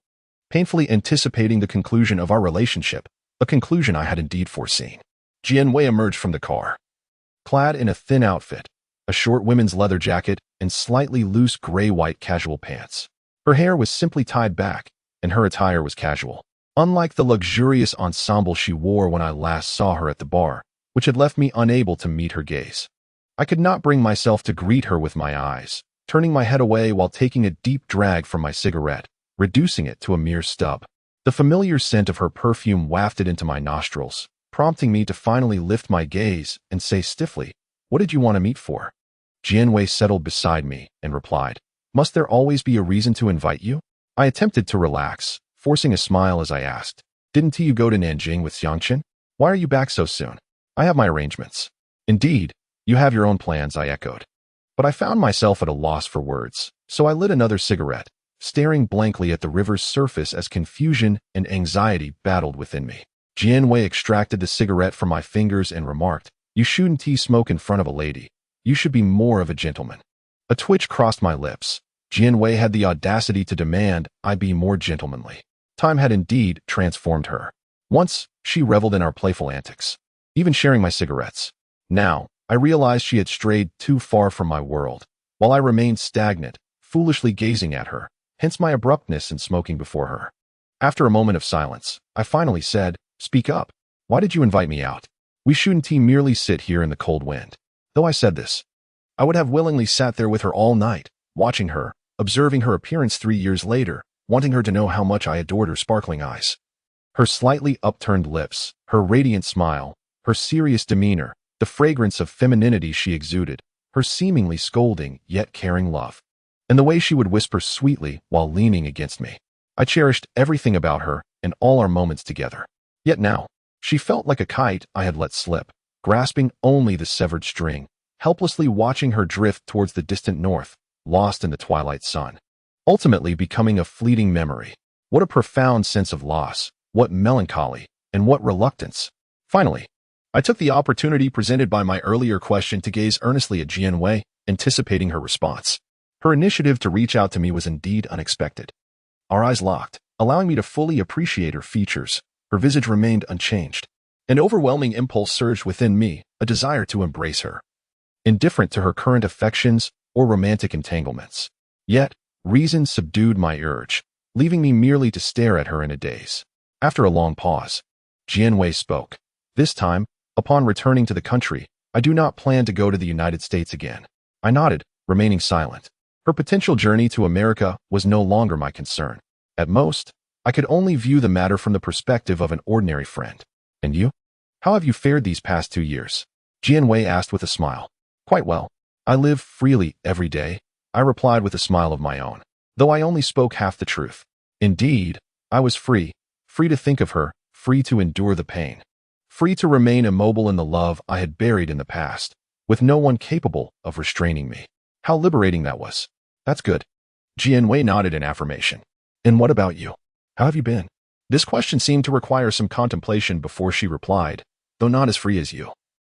painfully anticipating the conclusion of our relationship, a conclusion I had indeed foreseen. Jianwei emerged from the car, clad in a thin outfit, a short women's leather jacket, and slightly loose gray-white casual pants. Her hair was simply tied back, and her attire was casual, unlike the luxurious ensemble she wore when I last saw her at the bar, which had left me unable to meet her gaze. I could not bring myself to greet her with my eyes, turning my head away while taking a deep drag from my cigarette, reducing it to a mere stub. The familiar scent of her perfume wafted into my nostrils, prompting me to finally lift my gaze and say stiffly, "What did you want to meet for?" Jianwei settled beside me and replied, "Must there always be a reason to invite you?" I attempted to relax, forcing a smile as I asked, "Didn't you go to Nanjing with Xiangqin? Why are you back so soon?" "I have my arrangements." "Indeed, you have your own plans," I echoed. But I found myself at a loss for words, so I lit another cigarette, staring blankly at the river's surface as confusion and anxiety battled within me. Jianwei extracted the cigarette from my fingers and remarked, "You shouldn't smoke in front of a lady. You should be more of a gentleman." A twitch crossed my lips. Jianwei had the audacity to demand I be more gentlemanly. Time had indeed transformed her. Once, she reveled in our playful antics, even sharing my cigarettes. Now, I realized she had strayed too far from my world, while I remained stagnant, foolishly gazing at her, hence my abruptness in smoking before her. After a moment of silence, I finally said, "Speak up. Why did you invite me out? We shouldn't merely sit here in the cold wind." Though I said this, I would have willingly sat there with her all night, watching her, observing her appearance 3 years later, wanting her to know how much I adored her sparkling eyes. Her slightly upturned lips, her radiant smile, her serious demeanor, the fragrance of femininity she exuded, her seemingly scolding yet caring love, and the way she would whisper sweetly while leaning against me. I cherished everything about her and all our moments together. Yet now, she felt like a kite I had let slip, grasping only the severed string, helplessly watching her drift towards the distant north, lost in the twilight sun, ultimately becoming a fleeting memory. What a profound sense of loss, what melancholy, and what reluctance. Finally, I took the opportunity presented by my earlier question to gaze earnestly at Jianwei, anticipating her response. Her initiative to reach out to me was indeed unexpected. Our eyes locked, allowing me to fully appreciate her features. Her visage remained unchanged. An overwhelming impulse surged within me, a desire to embrace her, indifferent to her current affections or romantic entanglements. Yet, reason subdued my urge, leaving me merely to stare at her in a daze. After a long pause, Jianwei spoke. "This time, upon returning to the country, I do not plan to go to the United States again." I nodded, remaining silent. Her potential journey to America was no longer my concern. At most, I could only view the matter from the perspective of an ordinary friend. "And you? How have you fared these past 2 years?" Jianwei asked with a smile. "Quite well. I live freely every day," I replied with a smile of my own, though I only spoke half the truth. Indeed, I was free to think of her, free to endure the pain, free to remain immobile in the love I had buried in the past, with no one capable of restraining me. How liberating that was. "That's good." Jianwei nodded in affirmation. "And what about you? How have you been?" This question seemed to require some contemplation before she replied, though not as free as you.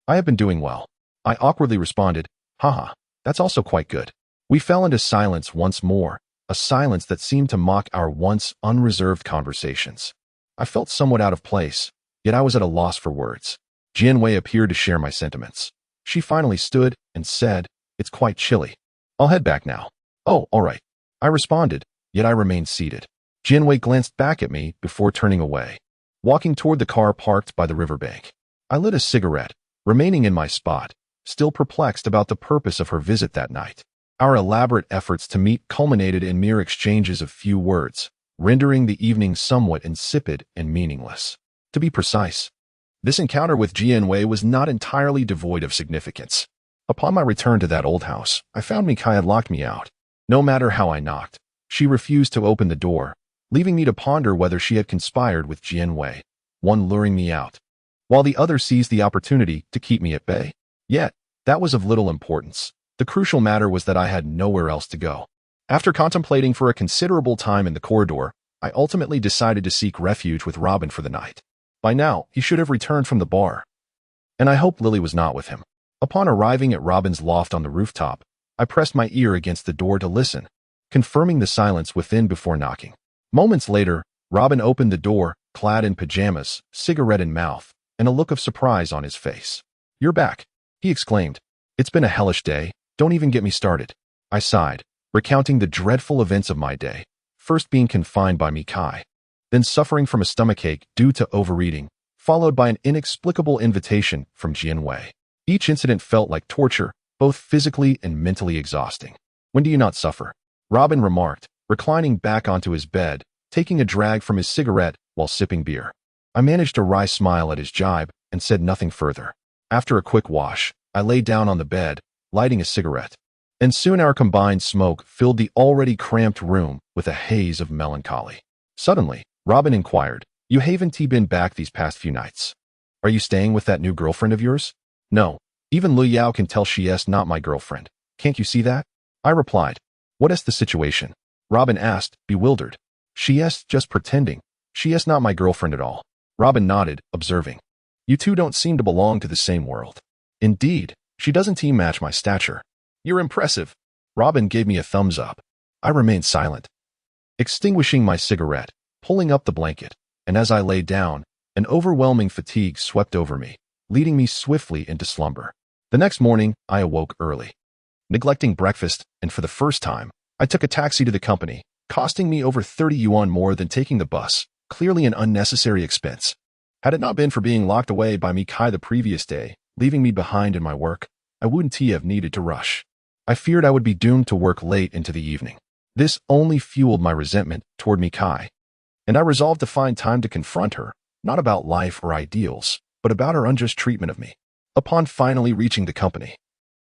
"I have been doing well." I awkwardly responded, "Haha, that's also quite good." We fell into silence once more, a silence that seemed to mock our once unreserved conversations. I felt somewhat out of place, yet I was at a loss for words. Jianwei appeared to share my sentiments. She finally stood and said, "It's quite chilly. I'll head back now." "Oh, all right," I responded, yet I remained seated. Jianwei glanced back at me before turning away, walking toward the car parked by the riverbank. I lit a cigarette, remaining in my spot, still perplexed about the purpose of her visit that night. Our elaborate efforts to meet culminated in mere exchanges of few words, rendering the evening somewhat insipid and meaningless. To be precise, this encounter with Jianwei was not entirely devoid of significance. Upon my return to that old house, I found Mikai had locked me out. No matter how I knocked, she refused to open the door, leaving me to ponder whether she had conspired with Jianwei, one luring me out, while the other seized the opportunity to keep me at bay. Yet, that was of little importance. The crucial matter was that I had nowhere else to go. After contemplating for a considerable time in the corridor, I ultimately decided to seek refuge with Robin for the night. By now, he should have returned from the bar, and I hoped Lily was not with him. Upon arriving at Robin's loft on the rooftop, I pressed my ear against the door to listen, confirming the silence within before knocking. Moments later, Robin opened the door, clad in pajamas, cigarette in mouth, and a look of surprise on his face. "You're back," he exclaimed. "It's been a hellish day. Don't even get me started." I sighed, recounting the dreadful events of my day, first being confined by Mikai, then suffering from a stomachache due to overeating, followed by an inexplicable invitation from Jianwei. Each incident felt like torture, both physically and mentally exhausting. When do you not suffer? Robin remarked, reclining back onto his bed, taking a drag from his cigarette while sipping beer. I managed a wry smile at his jibe and said nothing further. After a quick wash, I lay down on the bed, lighting a cigarette. And soon our combined smoke filled the already cramped room with a haze of melancholy. Suddenly, Robin inquired, "You haven't been back these past few nights? Are you staying with that new girlfriend of yours?" "No. Even Lu Yao can tell she's not my girlfriend. Can't you see that?" I replied. "What is the situation?" Robin asked, bewildered. "She's just pretending. She's not my girlfriend at all." Robin nodded, observing, "You two don't seem to belong to the same world." "Indeed, she doesn't match my stature." "You're impressive." Robin gave me a thumbs up. I remained silent, extinguishing my cigarette, pulling up the blanket, and as I lay down, an overwhelming fatigue swept over me, leading me swiftly into slumber. The next morning, I awoke early. Neglecting breakfast, and for the first time, I took a taxi to the company, costing me over 30 yuan more than taking the bus, clearly an unnecessary expense. Had it not been for being locked away by Kai the previous day, leaving me behind in my work, I wouldn't have needed to rush. I feared I would be doomed to work late into the evening. This only fueled my resentment toward Kai, and I resolved to find time to confront her, not about life or ideals, but about her unjust treatment of me. Upon finally reaching the company,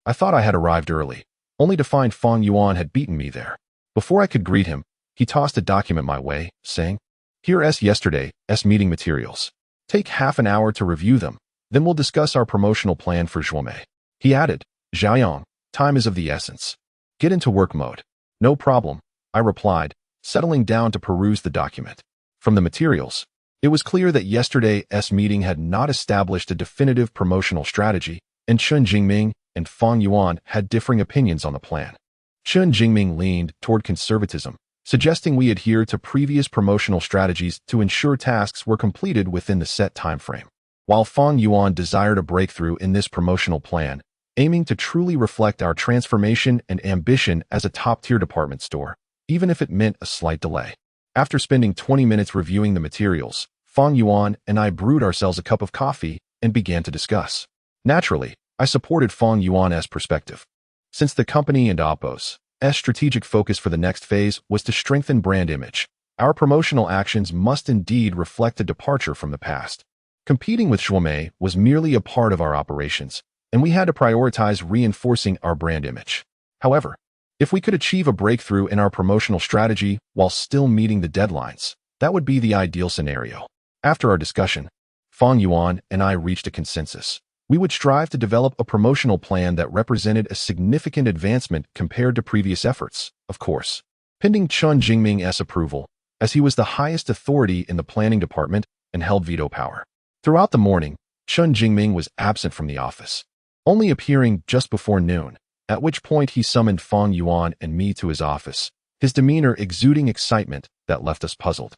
I thought I had arrived early, only to find Fong Yuan had beaten me there. Before I could greet him, he tossed a document my way, saying, "Here's yesterday's meeting materials. Take half an hour to review them, then we'll discuss our promotional plan for Zhuomei." He added, "Xiaoyang, time is of the essence. Get into work mode." "No problem," I replied, settling down to peruse the document. From the materials, it was clear that yesterday's meeting had not established a definitive promotional strategy, and Chen Jingming and Fong Yuan had differing opinions on the plan. Chen Jingming leaned toward conservatism, suggesting we adhere to previous promotional strategies to ensure tasks were completed within the set time frame, while Fong Yuan desired a breakthrough in this promotional plan, aiming to truly reflect our transformation and ambition as a top-tier department store, even if it meant a slight delay. After spending 20 minutes reviewing the materials, Fong Yuan and I brewed ourselves a cup of coffee and began to discuss. Naturally, I supported Fong Yuan's perspective. Since the company and Oppo's strategic focus for the next phase was to strengthen brand image, our promotional actions must indeed reflect a departure from the past. Competing with Zhuomei was merely a part of our operations, and we had to prioritize reinforcing our brand image. However, if we could achieve a breakthrough in our promotional strategy while still meeting the deadlines, that would be the ideal scenario. After our discussion, Fong Yuan and I reached a consensus. We would strive to develop a promotional plan that represented a significant advancement compared to previous efforts, of course, pending Chen Jingming's approval, as he was the highest authority in the planning department and held veto power. Throughout the morning, Chen Jingming was absent from the office, only appearing just before noon, at which point he summoned Fong Yuan and me to his office, his demeanor exuding excitement that left us puzzled.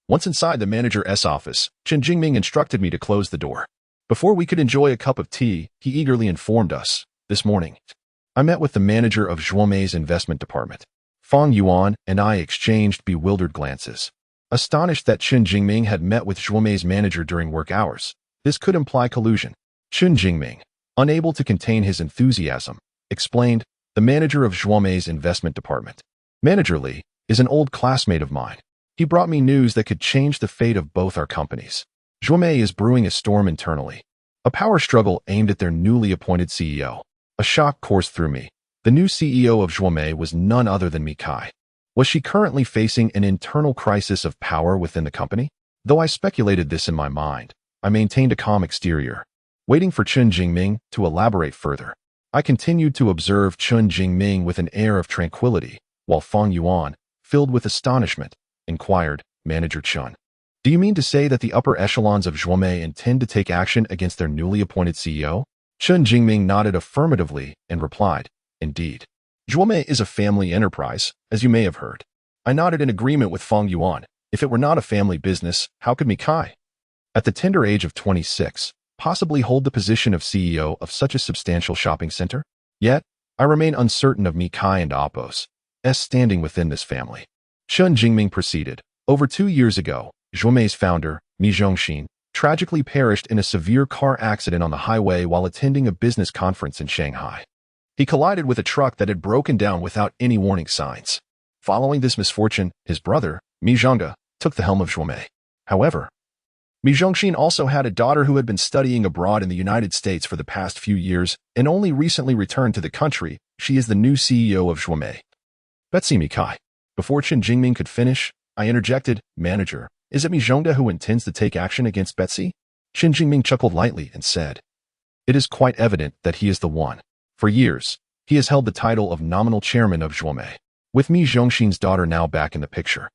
Once inside the manager's office, Chen Jingming instructed me to close the door. Before we could enjoy a cup of tea, he eagerly informed us, "This morning, I met with the manager of Zhuomei's investment department." Fong Yuan and I exchanged bewildered glances. Astonished that Chen Jingming had met with Zhuomei's manager during work hours, this could imply collusion. Chen Jingming, unable to contain his enthusiasm, explained, "The manager of Zhuomei's investment department, Manager Li, is an old classmate of mine. He brought me news that could change the fate of both our companies. Zhuomei is brewing a storm internally, a power struggle aimed at their newly appointed CEO. A shock coursed through me. The new CEO of Zhuomei was none other than Kai. Was she currently facing an internal crisis of power within the company? Though I speculated this in my mind, I maintained a calm exterior, waiting for Chen Jingming to elaborate further. I continued to observe Chen Jingming with an air of tranquility, while Fong Yuan, filled with astonishment, inquired, "Manager Chen, do you mean to say that the upper echelons of Zhuomei intend to take action against their newly appointed CEO?" Chen Jingming nodded affirmatively and replied, "Indeed. Zhuomei is a family enterprise, as you may have heard." I nodded in agreement with Fong Yuan. If it were not a family business, how could Kai, at the tender age of 26, possibly hold the position of CEO of such a substantial shopping center? Yet, I remain uncertain of Kai and Oppo's standing within this family. Chen Jingming proceeded. Over 2 years ago, Zhuomei's founder, Mi Zhongxin, tragically perished in a severe car accident on the highway while attending a business conference in Shanghai. He collided with a truck that had broken down without any warning signs. Following this misfortune, his brother, Mi Zhongde, took the helm of Zhuomei. However, Mi Zhongxin also had a daughter who had been studying abroad in the United States for the past few years and only recently returned to the country. She is the new CEO of Zhuomei. Betsy Mikai. Before Chen Jingming could finish, I interjected, "Manager, is it Mi Zhongde who intends to take action against Betsy?" Chen Jingming chuckled lightly and said, "It is quite evident that he is the one. For years, he has held the title of nominal chairman of Zhuomei. With Mi Zhongxin's daughter now back in the picture,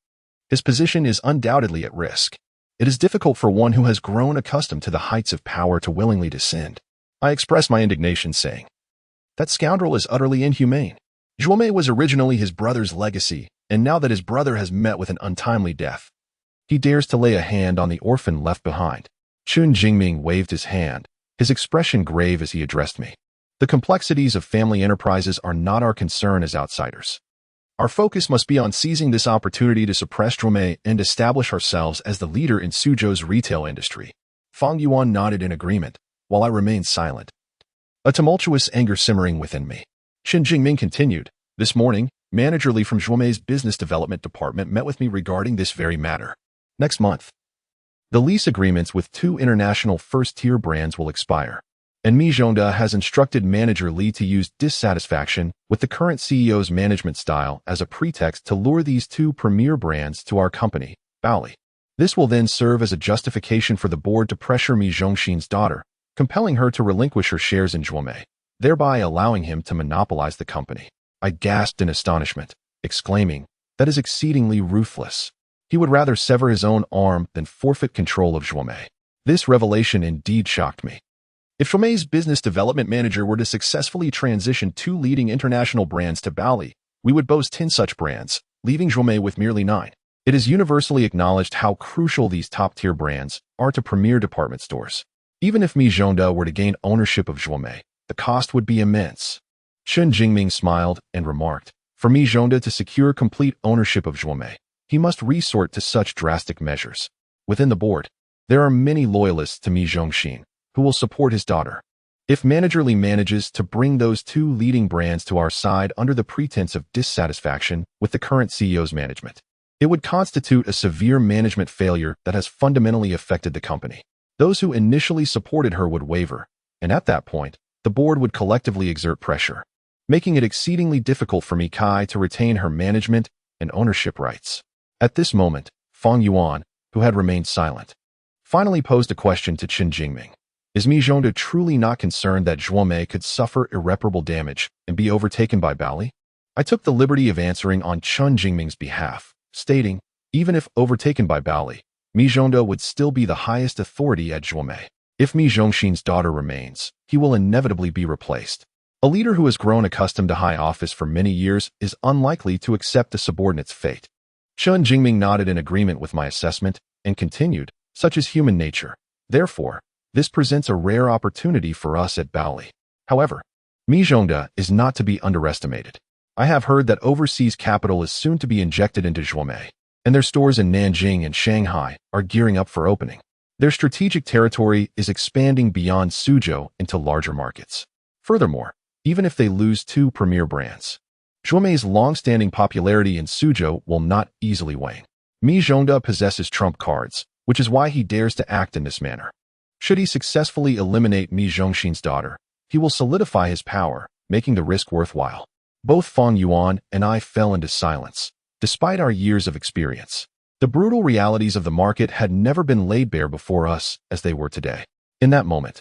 his position is undoubtedly at risk. It is difficult for one who has grown accustomed to the heights of power to willingly descend." I expressed my indignation, saying, "That scoundrel is utterly inhumane. Zhuomei was originally his brother's legacy, and now that his brother has met with an untimely death, he dares to lay a hand on the orphan left behind." Chen Jingming waved his hand, his expression grave as he addressed me. "The complexities of family enterprises are not our concern as outsiders. Our focus must be on seizing this opportunity to suppress Zhuomei and establish ourselves as the leader in Suzhou's retail industry." Fang Yuan nodded in agreement, while I remained silent, a tumultuous anger simmering within me. Chen Jingming continued, "This morning, Manager Li from Zhuomei's business development department met with me regarding this very matter. Next month, the lease agreements with 2 international first-tier brands will expire, and Mi Zhongde has instructed Manager Li to use dissatisfaction with the current CEO's management style as a pretext to lure these 2 premier brands to our company, Baoli. This will then serve as a justification for the board to pressure Mi Zhongxin's daughter, compelling her to relinquish her shares in Zhuomei, thereby allowing him to monopolize the company." I gasped in astonishment, exclaiming, "That is exceedingly ruthless. He would rather sever his own arm than forfeit control of Zhuomei." This revelation indeed shocked me. If Zhuomei's business development manager were to successfully transition 2 leading international brands to Baoli, we would boast 10 such brands, leaving Zhuomei with merely 9. It is universally acknowledged how crucial these top-tier brands are to premier department stores. Even if Mi Zhongde were to gain ownership of Zhuomei, the cost would be immense. Chen Jingming smiled and remarked, "For Mi Zhongde to secure complete ownership of Zhuomei, he must resort to such drastic measures. Within the board, there are many loyalists to Mi Zhongxin who will support his daughter. If Manager Li manages to bring those 2 leading brands to our side under the pretense of dissatisfaction with the current CEO's management, it would constitute a severe management failure that has fundamentally affected the company. Those who initially supported her would waver, and at that point, the board would collectively exert pressure, making it exceedingly difficult for Mikai to retain her management and ownership rights." At this moment, Fang Yuan, who had remained silent, finally posed a question to Chen Jingming. "Is Mi Zhongde truly not concerned that Zhuomei could suffer irreparable damage and be overtaken by Baoli?" I took the liberty of answering on Chen Jingming's behalf, stating, "Even if overtaken by Baoli, Mi Zhongde would still be the highest authority at Zhuomei. If Mi Zhongxin's daughter remains, he will inevitably be replaced. A leader who has grown accustomed to high office for many years is unlikely to accept a subordinate's fate." Chen Jingming nodded in agreement with my assessment and continued, "Such is human nature. Therefore, this presents a rare opportunity for us at Baoli. However, Mi Zhongde is not to be underestimated. I have heard that overseas capital is soon to be injected into Zhuomei, and their stores in Nanjing and Shanghai are gearing up for opening. Their strategic territory is expanding beyond Suzhou into larger markets. Furthermore, even if they lose 2 premier brands, Zhuomei's long-standing popularity in Suzhou will not easily wane. Mi Zhongde possesses trump cards, which is why he dares to act in this manner. Should he successfully eliminate Mi Zhongxin's daughter, he will solidify his power, making the risk worthwhile." Both Fang Yuan and I fell into silence, despite our years of experience. The brutal realities of the market had never been laid bare before us as they were today. In that moment,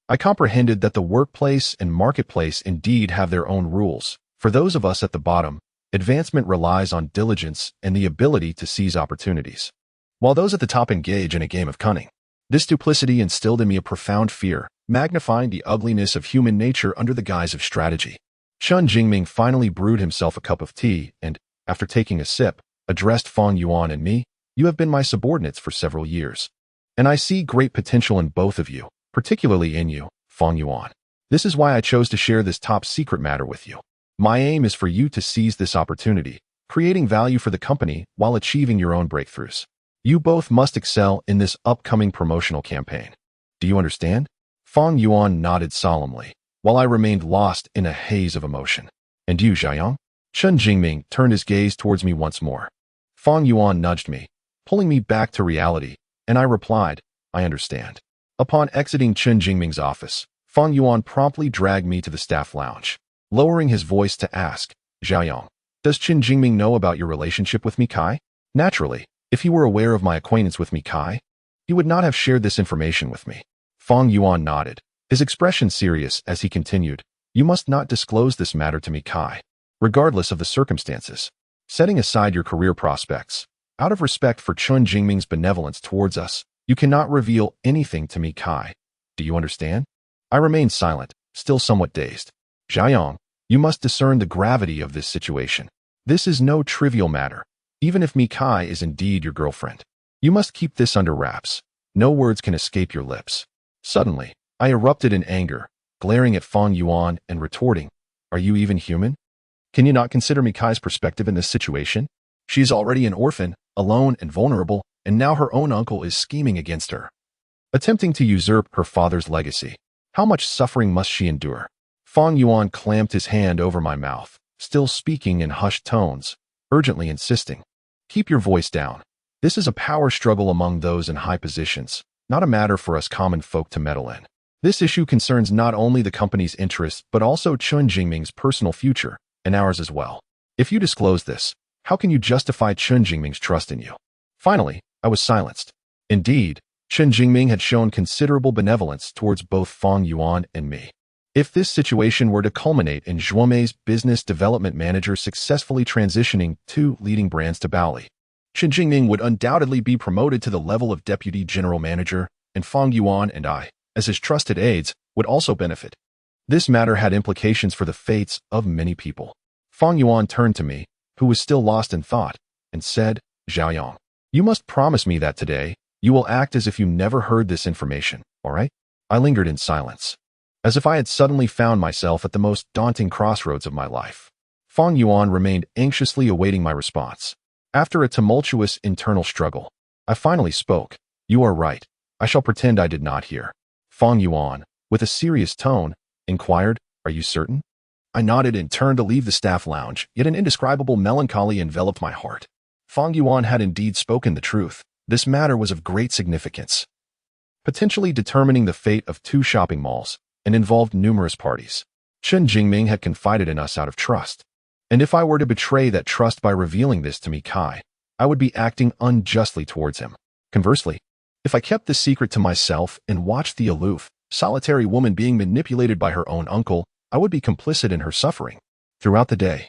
I comprehended that the workplace and marketplace indeed have their own rules. For those of us at the bottom, advancement relies on diligence and the ability to seize opportunities, while those at the top engage in a game of cunning. This duplicity instilled in me a profound fear, magnifying the ugliness of human nature under the guise of strategy. Chen Jingming finally brewed himself a cup of tea and, after taking a sip, addressed Fang Yuan and me, "You have been my subordinates for several years, and I see great potential in both of you, particularly in you, Fang Yuan. This is why I chose to share this top-secret matter with you. My aim is for you to seize this opportunity, creating value for the company while achieving your own breakthroughs. You both must excel in this upcoming promotional campaign. Do you understand?" Fang Yuan nodded solemnly, while I remained lost in a haze of emotion. And you, Xiaoyang? Chen Jingming turned his gaze towards me once more. Fang Yuan nudged me, pulling me back to reality, and I replied, I understand. Upon exiting Chen Jingming's office, Fang Yuan promptly dragged me to the staff lounge, lowering his voice to ask, Xiaoyang, does Chen Jingming know about your relationship with Mi Kai? Naturally, if he were aware of my acquaintance with Mi Kai, he would not have shared this information with me. Fang Yuan nodded, his expression serious as he continued, you must not disclose this matter to Mi Kai, regardless of the circumstances. Setting aside your career prospects, out of respect for Chen Jingming's benevolence towards us, you cannot reveal anything to Mi Kai. Do you understand? I remained silent, still somewhat dazed. Xiaoyang, you must discern the gravity of this situation. This is no trivial matter, even if Mi Kai is indeed your girlfriend. You must keep this under wraps. No words can escape your lips. Suddenly, I erupted in anger, glaring at Fang Yuan and retorting, are you even human? Can you not consider Mi Kai's perspective in this situation? She is already an orphan, alone and vulnerable, and now her own uncle is scheming against her, attempting to usurp her father's legacy. How much suffering must she endure? Fang Yuan clamped his hand over my mouth, still speaking in hushed tones, urgently insisting, keep your voice down. This is a power struggle among those in high positions, not a matter for us common folk to meddle in. This issue concerns not only the company's interests but also Chen Jingming's personal future, and ours as well. If you disclose this, how can you justify Chen Jingming's trust in you? Finally, I was silenced. Indeed, Chen Jingming had shown considerable benevolence towards both Fang Yuan and me. If this situation were to culminate in Zhuomei's business development manager successfully transitioning two leading brands to Baoli, Chen Jingming would undoubtedly be promoted to the level of deputy general manager, and Fang Yuan and I, as his trusted aides, would also benefit. This matter had implications for the fates of many people. Fang Yuan turned to me, who was still lost in thought, and said, Xiaoyang, you must promise me that today, you will act as if you never heard this information, all right? I lingered in silence, as if I had suddenly found myself at the most daunting crossroads of my life. Fang Yuan remained anxiously awaiting my response. After a tumultuous internal struggle, I finally spoke. You are right. I shall pretend I did not hear. Fang Yuan, with a serious tone, inquired, are you certain? I nodded and turned to leave the staff lounge, yet an indescribable melancholy enveloped my heart. Fang Yuan had indeed spoken the truth. This matter was of great significance, potentially determining the fate of two shopping malls, and involved numerous parties. Chen Jingming had confided in us out of trust, and if I were to betray that trust by revealing this to Mi Kai, I would be acting unjustly towards him. Conversely, if I kept this secret to myself and watched the aloof, solitary woman being manipulated by her own uncle, I would be complicit in her suffering. Throughout the day,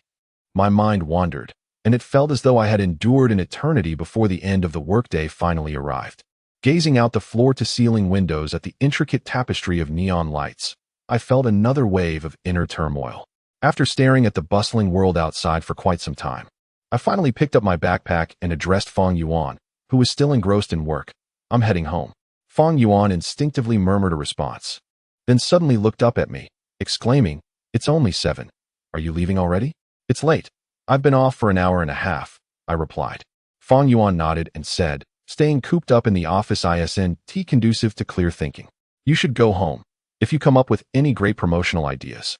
my mind wandered, and it felt as though I had endured an eternity before the end of the workday finally arrived. Gazing out the floor-to-ceiling windows at the intricate tapestry of neon lights, I felt another wave of inner turmoil. After staring at the bustling world outside for quite some time, I finally picked up my backpack and addressed Fang Yuan, who was still engrossed in work. I'm heading home. Fang Yuan instinctively murmured a response, then suddenly looked up at me, exclaiming, it's only 7. Are you leaving already? It's late. I've been off for an hour and a half, I replied. Fang Yuan nodded and said, staying cooped up in the office isn't conducive to clear thinking. You should go home. If you come up with any great promotional ideas,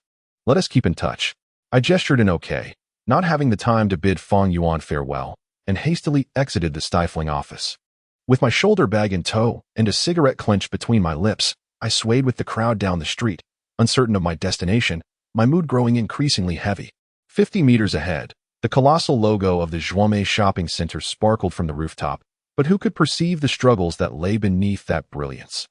let us keep in touch. I gestured an okay, not having the time to bid Fang Yuan farewell, and hastily exited the stifling office. With my shoulder bag in tow and a cigarette clenched between my lips, I swayed with the crowd down the street, uncertain of my destination, my mood growing increasingly heavy. 50 meters ahead, the colossal logo of the Zhuomei shopping center sparkled from the rooftop, but who could perceive the struggles that lay beneath that brilliance?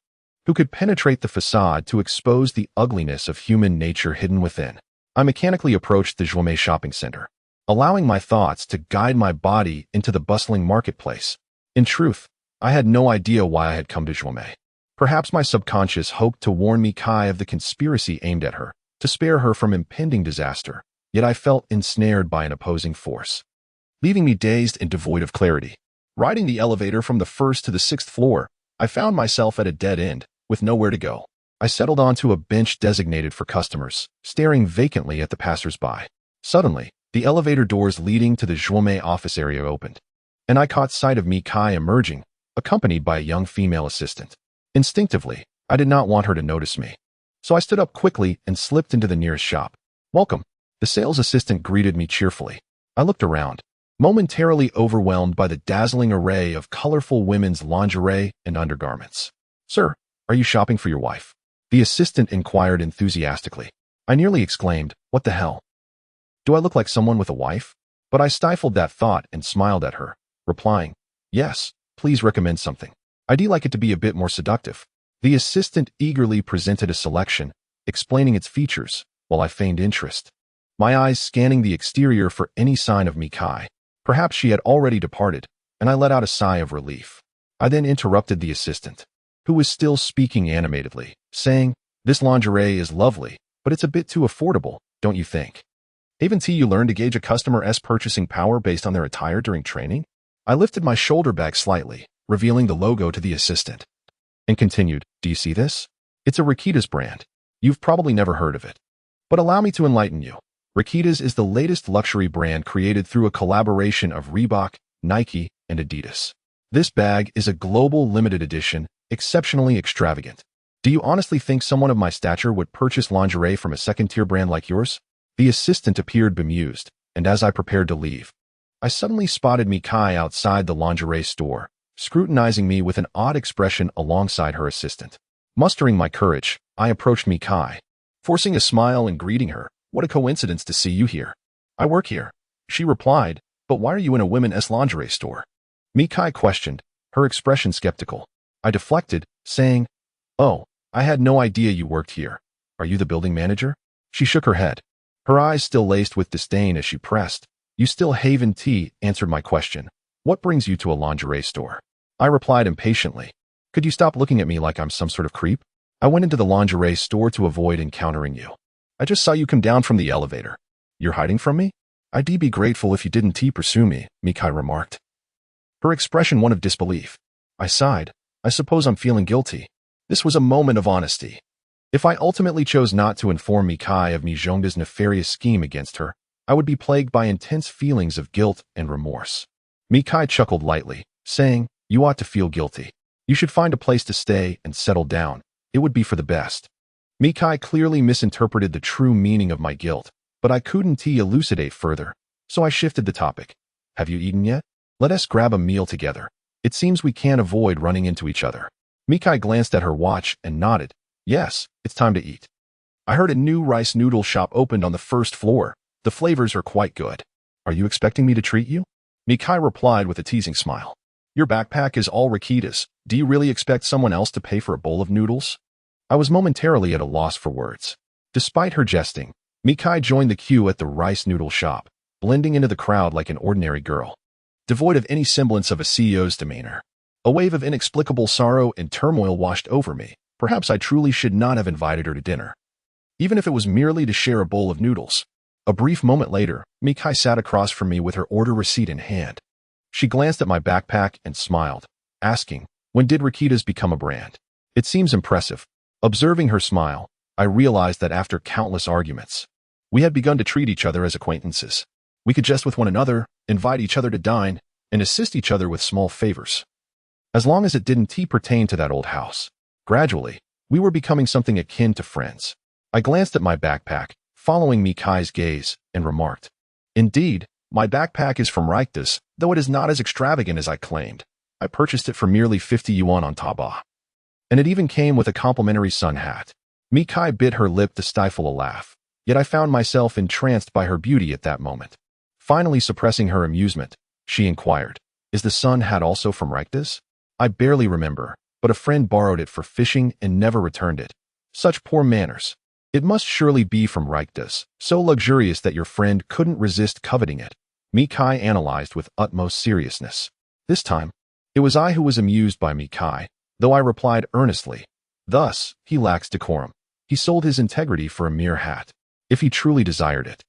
Who could penetrate the facade to expose the ugliness of human nature hidden within? I mechanically approached the Zhuomei shopping center, allowing my thoughts to guide my body into the bustling marketplace. In truth, I had no idea why I had come to Zhuomei. Perhaps my subconscious hoped to warn Mi Kai of the conspiracy aimed at her, to spare her from impending disaster, yet I felt ensnared by an opposing force, leaving me dazed and devoid of clarity. Riding the elevator from the 1st to the 6th floor, I found myself at a dead end, with nowhere to go. I settled onto a bench designated for customers, staring vacantly at the passers-by. Suddenly, the elevator doors leading to the Zhuomei office area opened, and I caught sight of Mi Kai emerging, accompanied by a young female assistant. Instinctively, I did not want her to notice me. so I stood up quickly and slipped into the nearest shop. "Welcome." The sales assistant greeted me cheerfully. I looked around, momentarily overwhelmed by the dazzling array of colorful women's lingerie and undergarments. "Sir, are you shopping for your wife?" the assistant inquired enthusiastically. I nearly exclaimed, "What the hell? Do I look like someone with a wife?" But I stifled that thought and smiled at her, replying, "Yes, please recommend something. I'd like it to be a bit more seductive." The assistant eagerly presented a selection, explaining its features, while I feigned interest, my eyes scanning the exterior for any sign of Mikai. Perhaps she had already departed, and I let out a sigh of relief. I then interrupted the assistant, who was still speaking animatedly, saying, "This lingerie is lovely, but it's a bit too affordable, don't you think? Haven't you learned to gauge a customer's purchasing power based on their attire during training?" I lifted my shoulder back slightly, revealing the logo to the assistant, and continued, "Do you see this? It's a Rakita's brand. You've probably never heard of it. But allow me to enlighten you. Rakita's is the latest luxury brand created through a collaboration of Reebok, Nike, and Adidas. This bag is a global limited edition, exceptionally extravagant. Do you honestly think someone of my stature would purchase lingerie from a second-tier brand like yours?" The assistant appeared bemused, and as I prepared to leave, I suddenly spotted Mikai outside the lingerie store, scrutinizing me with an odd expression alongside her assistant. Mustering my courage, I approached Mikai, forcing a smile and greeting her. "What a coincidence to see you here." "I work here," she replied, "but why are you in a women's lingerie store?" Mikai questioned, her expression skeptical. I deflected, saying, "Oh, I had no idea you worked here. Are you the building manager?" She shook her head, her eyes still laced with disdain as she pressed, "You still haven't answered my question. What brings you to a lingerie store?" I replied impatiently, "Could you stop looking at me like I'm some sort of creep? I went into the lingerie store to avoid encountering you. I just saw you come down from the elevator. You're hiding from me? I'd be grateful if you didn't pursue me," Mikai remarked, her expression one of disbelief. I sighed. I suppose I'm feeling guilty. This was a moment of honesty. If I ultimately chose not to inform Mikai of Mijongda's nefarious scheme against her, I would be plagued by intense feelings of guilt and remorse. Mikai chuckled lightly, saying, "You ought to feel guilty. You should find a place to stay and settle down. It would be for the best." Mikai clearly misinterpreted the true meaning of my guilt, but I couldn't elucidate further, so I shifted the topic. "Have you eaten yet? Let us grab a meal together. It seems we can't avoid running into each other." Mikai glanced at her watch and nodded. "Yes, it's time to eat. I heard a new rice noodle shop opened on the first floor. The flavors are quite good. Are you expecting me to treat you?" Mikai replied with a teasing smile. "Your backpack is all Rakita's. Do you really expect someone else to pay for a bowl of noodles?" I was momentarily at a loss for words. Despite her jesting, Mikai joined the queue at the rice noodle shop, blending into the crowd like an ordinary girl, devoid of any semblance of a CEO's demeanor. A wave of inexplicable sorrow and turmoil washed over me. Perhaps I truly should not have invited her to dinner, even if it was merely to share a bowl of noodles. A brief moment later, Mikai sat across from me with her order receipt in hand. She glanced at my backpack and smiled, asking, "When did Rakita's become a brand?" It seems impressive. Observing her smile, I realized that after countless arguments, we had begun to treat each other as acquaintances. We could jest with one another, invite each other to dine, and assist each other with small favors, as long as it didn't pertain to that old house. Gradually, we were becoming something akin to friends. I glanced at my backpack, following Mikai's gaze, and remarked, "Indeed, my backpack is from Reichtas, though it is not as extravagant as I claimed. I purchased it for merely 50 yuan on Taobao. And it even came with a complimentary sun hat." Mikai bit her lip to stifle a laugh, yet I found myself entranced by her beauty at that moment. Finally suppressing her amusement, she inquired, "Is the sun hat also from Reichtas?" "I barely remember, but a friend borrowed it for fishing and never returned it. Such poor manners. It must surely be from Reichtas, so luxurious that your friend couldn't resist coveting it," Mikai analyzed with utmost seriousness. This time, it was I who was amused by Mikai, though I replied earnestly, "Thus, he lacks decorum. He sold his integrity for a mere hat. If he truly desired it,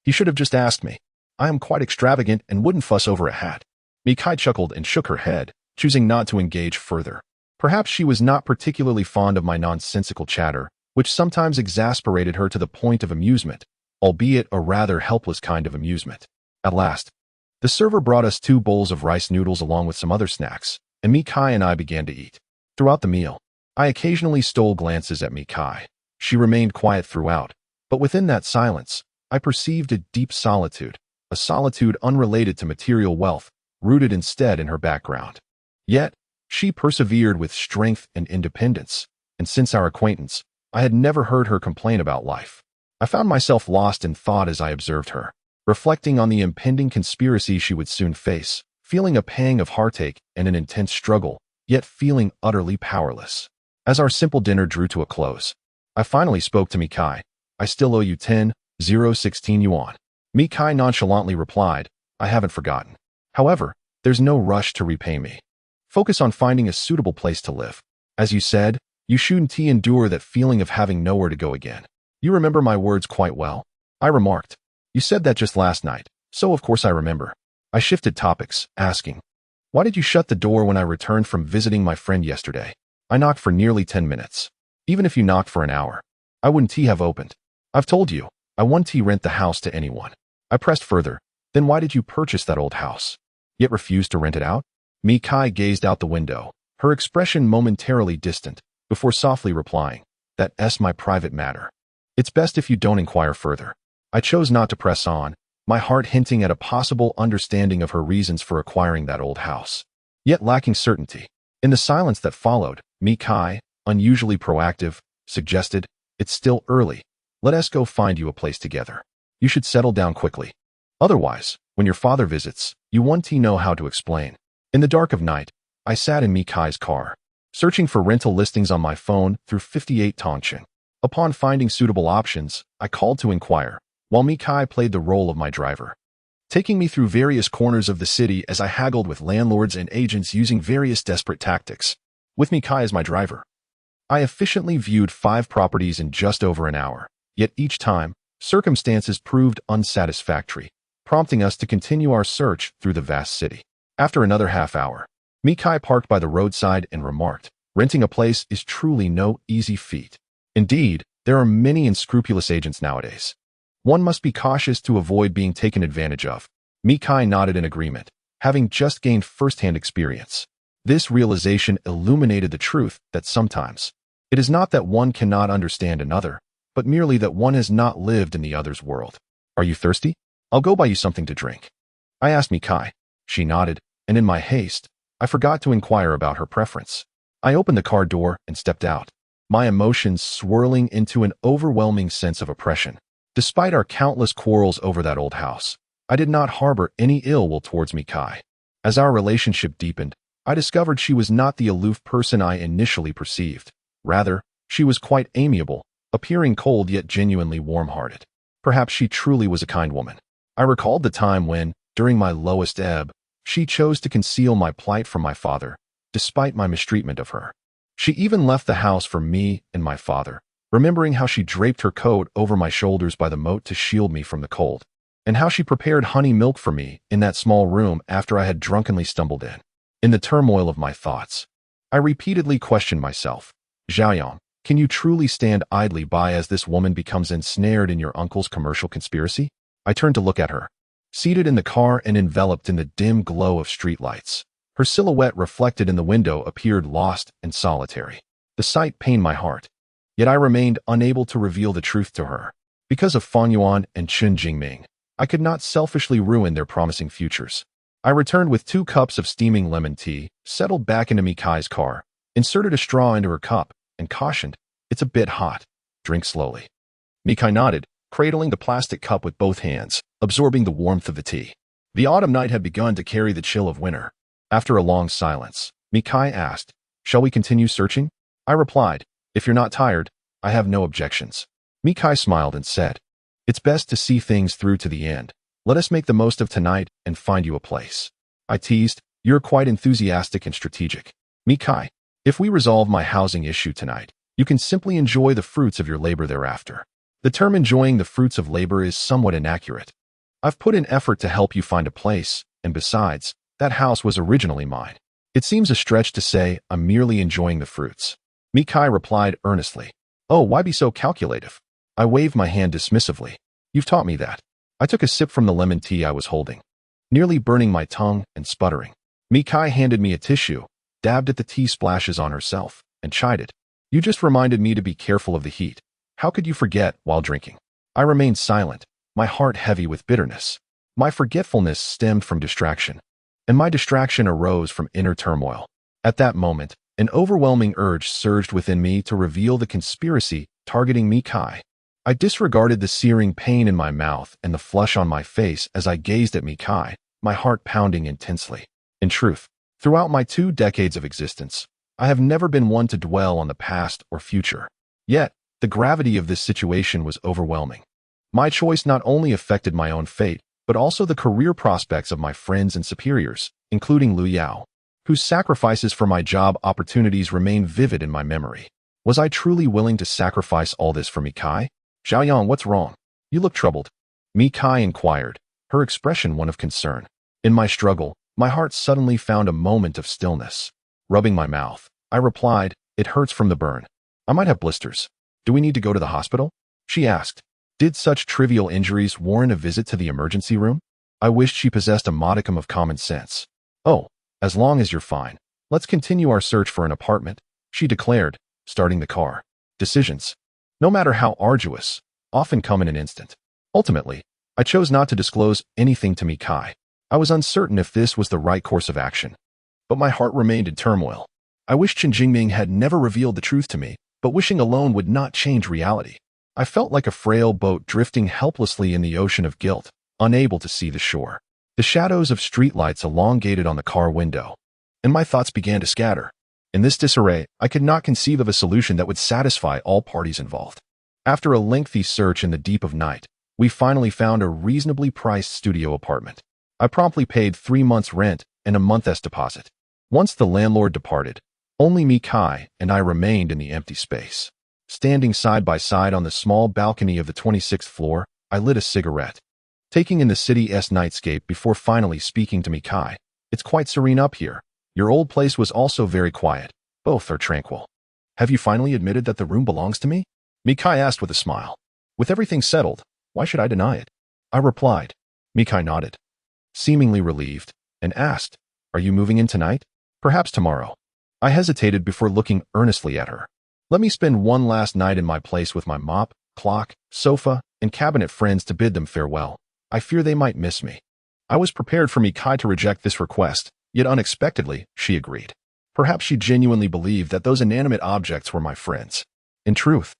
he should have just asked me. I am quite extravagant and wouldn't fuss over a hat." Mikai chuckled and shook her head, choosing not to engage further. Perhaps she was not particularly fond of my nonsensical chatter, which sometimes exasperated her to the point of amusement, albeit a rather helpless kind of amusement. At last, the server brought us 2 bowls of rice noodles along with some other snacks, and Mikai and I began to eat. Throughout the meal, I occasionally stole glances at Mikai, She remained quiet throughout, but within that silence, I perceived a deep solitude, a solitude unrelated to material wealth, rooted instead in her background. Yet, she persevered with strength and independence, and since our acquaintance, I had never heard her complain about life. I found myself lost in thought as I observed her, reflecting on the impending conspiracy she would soon face, feeling a pang of heartache and an intense struggle, yet feeling utterly powerless. As our simple dinner drew to a close, I finally spoke to Mikai. I still owe you 10,016 yuan. Mikai nonchalantly replied, I haven't forgotten. However, there's no rush to repay me. Focus on finding a suitable place to live. As you said, you shouldn't endure that feeling of having nowhere to go again. You remember my words quite well? I remarked. You said that just last night, so of course I remember. I shifted topics, asking, why did you shut the door when I returned from visiting my friend yesterday? I knocked for nearly 10 minutes. Even if you knocked for an hour, I wouldn't have opened. I've told you, I wouldn't rent the house to anyone. I pressed further, then why did you purchase that old house? Yet refused to rent it out? Mikai gazed out the window, her expression momentarily distant, before softly replying, that's my private matter. It's best if you don't inquire further. I chose not to press on, my heart hinting at a possible understanding of her reasons for acquiring that old house, yet lacking certainty. In the silence that followed, Mikai, unusually proactive, suggested, it's still early. Let us go find you a place together. You should settle down quickly. Otherwise, when your father visits, you won't know how to explain. In the dark of night, I sat in Mikai's car, searching for rental listings on my phone through 58 Tongcheng. Upon finding suitable options, I called to inquire, while Mikai played the role of my driver, taking me through various corners of the city as I haggled with landlords and agents using various desperate tactics. With Mikai as my driver, I efficiently viewed 5 properties in just over an hour, yet each time, circumstances proved unsatisfactory, prompting us to continue our search through the vast city. After another half hour, Mikai parked by the roadside and remarked, renting a place is truly no easy feat. Indeed, there are many unscrupulous agents nowadays. One must be cautious to avoid being taken advantage of. Mikai nodded in agreement, having just gained first-hand experience. This realization illuminated the truth that sometimes, it is not that one cannot understand another, but merely that one has not lived in the other's world. Are you thirsty? I'll go buy you something to drink. I asked Mikai. She nodded, and in my haste, I forgot to inquire about her preference. I opened the car door and stepped out, my emotions swirling into an overwhelming sense of oppression. Despite our countless quarrels over that old house, I did not harbor any ill will towards Mikai. As our relationship deepened, I discovered she was not the aloof person I initially perceived. Rather, she was quite amiable, appearing cold yet genuinely warm-hearted. Perhaps she truly was a kind woman. I recalled the time when, during my lowest ebb, she chose to conceal my plight from my father, despite my mistreatment of her. She even left the house for me and my father, remembering how she draped her coat over my shoulders by the moat to shield me from the cold, and how she prepared honey milk for me in that small room after I had drunkenly stumbled in. In the turmoil of my thoughts, I repeatedly questioned myself. Xiaoyang, can you truly stand idly by as this woman becomes ensnared in your uncle's commercial conspiracy? I turned to look at her, seated in the car and enveloped in the dim glow of streetlights. Her silhouette reflected in the window appeared lost and solitary. The sight pained my heart, yet I remained unable to reveal the truth to her. Because of Fan Yuan and Chen Jingming, I could not selfishly ruin their promising futures. I returned with 2 cups of steaming lemon tea, settled back into Mikai's car, inserted a straw into her cup, and cautioned, it's a bit hot. Drink slowly. Mikai nodded, cradling the plastic cup with both hands, absorbing the warmth of the tea. The autumn night had begun to carry the chill of winter. After a long silence, Mikai asked, shall we continue searching? I replied, if you're not tired, I have no objections. Mikai smiled and said, it's best to see things through to the end. Let us make the most of tonight and find you a place. I teased, you're quite enthusiastic and strategic. Mikai, if we resolve my housing issue tonight, you can simply enjoy the fruits of your labor thereafter. The term enjoying the fruits of labor is somewhat inaccurate. I've put in effort to help you find a place, and besides, that house was originally mine. It seems a stretch to say I'm merely enjoying the fruits. Mikai replied earnestly, oh, why be so calculative? I waved my hand dismissively. You've taught me that. I took a sip from the lemon tea I was holding, nearly burning my tongue and sputtering. Mikai handed me a tissue, dabbed at the tea splashes on herself, and chided. You just reminded me to be careful of the heat. How could you forget while drinking? I remained silent, my heart heavy with bitterness. My forgetfulness stemmed from distraction, and my distraction arose from inner turmoil. At that moment, an overwhelming urge surged within me to reveal the conspiracy targeting me, Kai. I disregarded the searing pain in my mouth and the flush on my face as I gazed at me, Kai, my heart pounding intensely. In truth, throughout my 2 decades of existence, I have never been one to dwell on the past or future. Yet, the gravity of this situation was overwhelming. My choice not only affected my own fate, but also the career prospects of my friends and superiors, including Lu Yao, whose sacrifices for my job opportunities remain vivid in my memory. Was I truly willing to sacrifice all this for Mikai? Xiaoyang, what's wrong? You look troubled. Mikai inquired, her expression one of concern. In my struggle, my heart suddenly found a moment of stillness. Rubbing my mouth, I replied, it hurts from the burn. I might have blisters. Do we need to go to the hospital? She asked. Did such trivial injuries warrant a visit to the emergency room? I wished she possessed a modicum of common sense. Oh, as long as you're fine, let's continue our search for an apartment, she declared, starting the car. Decisions, no matter how arduous, often come in an instant. Ultimately, I chose not to disclose anything to Mikai. I was uncertain if this was the right course of action. But my heart remained in turmoil. I wished Chen Jingming had never revealed the truth to me, but wishing alone would not change reality. I felt like a frail boat drifting helplessly in the ocean of guilt, unable to see the shore. The shadows of streetlights elongated on the car window, and my thoughts began to scatter. In this disarray, I could not conceive of a solution that would satisfy all parties involved. After a lengthy search in the deep of night, we finally found a reasonably priced studio apartment. I promptly paid 3 months' rent and a month's deposit. Once the landlord departed, only Mikai and I remained in the empty space. Standing side by side on the small balcony of the 26th floor, I lit a cigarette, taking in the city's nightscape before finally speaking to Mikai. It's quite serene up here. Your old place was also very quiet. Both are tranquil. Have you finally admitted that the room belongs to me? Mikai asked with a smile. With everything settled, why should I deny it? I replied. Mikai nodded, seemingly relieved, and asked, are you moving in tonight? Perhaps tomorrow. I hesitated before looking earnestly at her. Let me spend one last night in my place with my mop, clock, sofa, and cabinet friends to bid them farewell. I fear they might miss me. I was prepared for Mikai to reject this request, yet unexpectedly, she agreed. Perhaps she genuinely believed that those inanimate objects were my friends. In truth,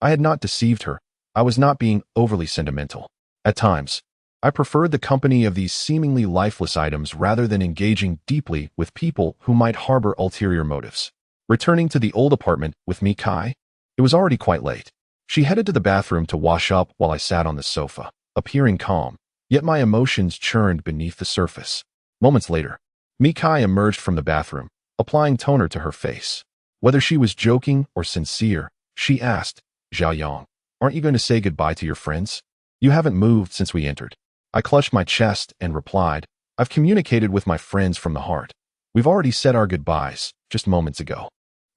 I had not deceived her. I was not being overly sentimental. At times, I preferred the company of these seemingly lifeless items rather than engaging deeply with people who might harbor ulterior motives. Returning to the old apartment with Mikai, it was already quite late. She headed to the bathroom to wash up while I sat on the sofa, appearing calm, yet my emotions churned beneath the surface. Moments later, Mikai emerged from the bathroom, applying toner to her face. Whether she was joking or sincere, she asked, Xiaoyang, aren't you going to say goodbye to your friends? You haven't moved since we entered. I clutched my chest and replied, I've communicated with my friends from the heart. We've already said our goodbyes, just moments ago.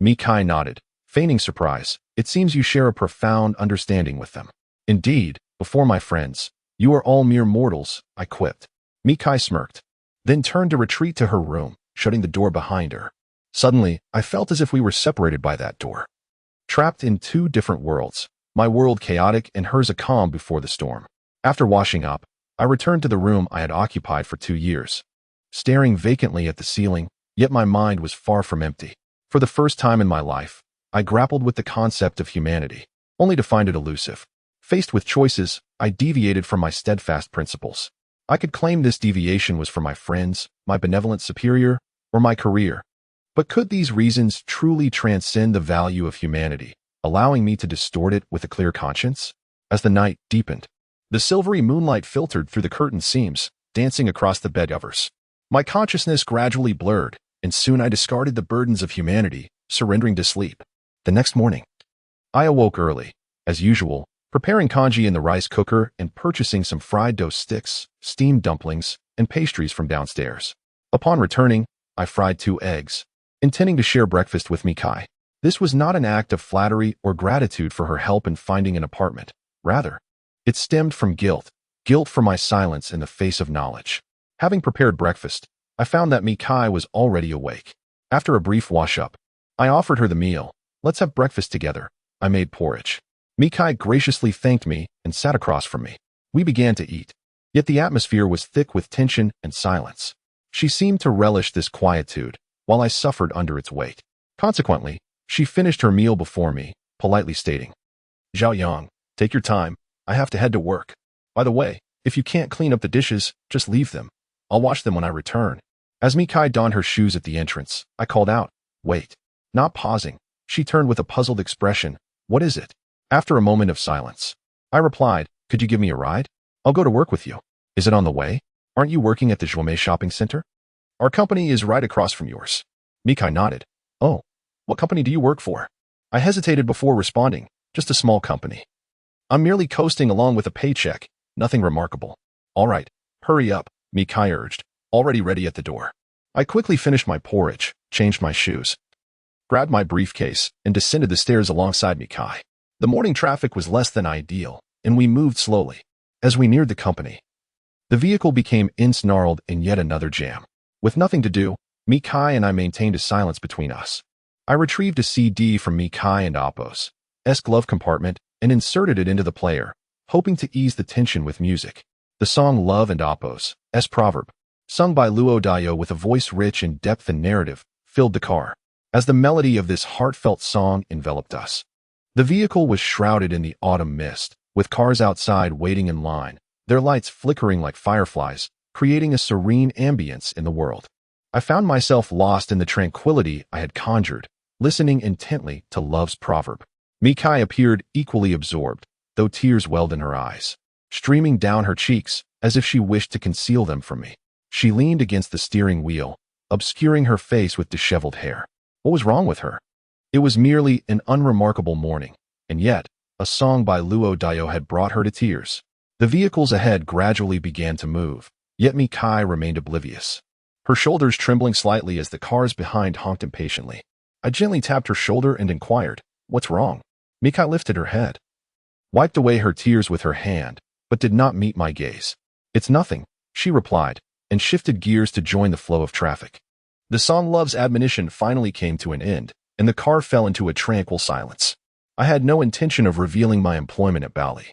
Mikai nodded, feigning surprise. It seems you share a profound understanding with them. Indeed, before my friends, you are all mere mortals, I quipped. Mikai smirked, then turned to retreat to her room, shutting the door behind her. Suddenly, I felt as if we were separated by that door. Trapped in 2 different worlds, my world chaotic and hers a calm before the storm. After washing up, I returned to the room I had occupied for 2 years, staring vacantly at the ceiling, yet my mind was far from empty. For the first time in my life, I grappled with the concept of humanity, only to find it elusive. Faced with choices, I deviated from my steadfast principles. I could claim this deviation was for my friends, my benevolent superior, or my career. But could these reasons truly transcend the value of humanity, allowing me to distort it with a clear conscience? As the night deepened, the silvery moonlight filtered through the curtain seams, dancing across the bed covers. My consciousness gradually blurred, and soon I discarded the burdens of humanity, surrendering to sleep. The next morning, I awoke early, as usual, preparing congee in the rice cooker and purchasing some fried dough sticks, steamed dumplings, and pastries from downstairs. Upon returning, I fried 2 eggs, intending to share breakfast with Mikai. This was not an act of flattery or gratitude for her help in finding an apartment. Rather, it stemmed from guilt for my silence in the face of knowledge. Having prepared breakfast, I found that Mikai was already awake. After a brief wash-up, I offered her the meal. Let's have breakfast together. I made porridge, Mikai graciously thanked me and sat across from me. We began to eat. Yet the atmosphere was thick with tension and silence. She seemed to relish this quietude, while I suffered under its weight. Consequently, she finished her meal before me, politely stating, "Zhao Yang, take your time. I have to head to work. By the way, if you can't clean up the dishes, just leave them. I'll wash them when I return." As Mikai donned her shoes at the entrance, I called out, "Wait." Not pausing, she turned with a puzzled expression. "What is it?" After a moment of silence, I replied, "Could you give me a ride? I'll go to work with you." "Is it on the way? Aren't you working at the Zhuomei shopping center? Our company is right across from yours." Mikai nodded. "Oh, what company do you work for?" I hesitated before responding, "Just a small company. I'm merely coasting along with a paycheck, nothing remarkable." "All right, hurry up," Mikai urged, already ready at the door. I quickly finished my porridge, changed my shoes, grabbed my briefcase, and descended the stairs alongside Mikai. The morning traffic was less than ideal, and we moved slowly. As we neared the company, the vehicle became ensnarled in yet another jam. With nothing to do, Mikai and I maintained a silence between us. I retrieved a CD from Mikai and Appo's glove compartment and inserted it into the player, hoping to ease the tension with music. The song Love and Appo's Proverb, sung by Luo Dayo with a voice rich in depth and narrative, filled the car. As the melody of this heartfelt song enveloped us, the vehicle was shrouded in the autumn mist, with cars outside waiting in line, their lights flickering like fireflies, creating a serene ambience in the world. I found myself lost in the tranquility I had conjured, listening intently to Love's proverb. Mikai appeared equally absorbed, though tears welled in her eyes, streaming down her cheeks as if she wished to conceal them from me. She leaned against the steering wheel, obscuring her face with disheveled hair. What was wrong with her? It was merely an unremarkable morning, and yet, a song by Luo Dayo had brought her to tears. The vehicles ahead gradually began to move, yet Mikai remained oblivious, her shoulders trembling slightly as the cars behind honked impatiently. I gently tapped her shoulder and inquired, "What's wrong?" Mikai lifted her head, wiped away her tears with her hand, but did not meet my gaze. "It's nothing," she replied, and shifted gears to join the flow of traffic. The song Love's admonition finally came to an end, and the car fell into a tranquil silence. I had no intention of revealing my employment at Bali,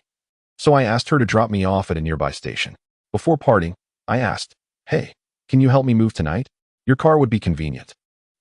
so I asked her to drop me off at a nearby station. Before parting, I asked, "Hey, can you help me move tonight? Your car would be convenient.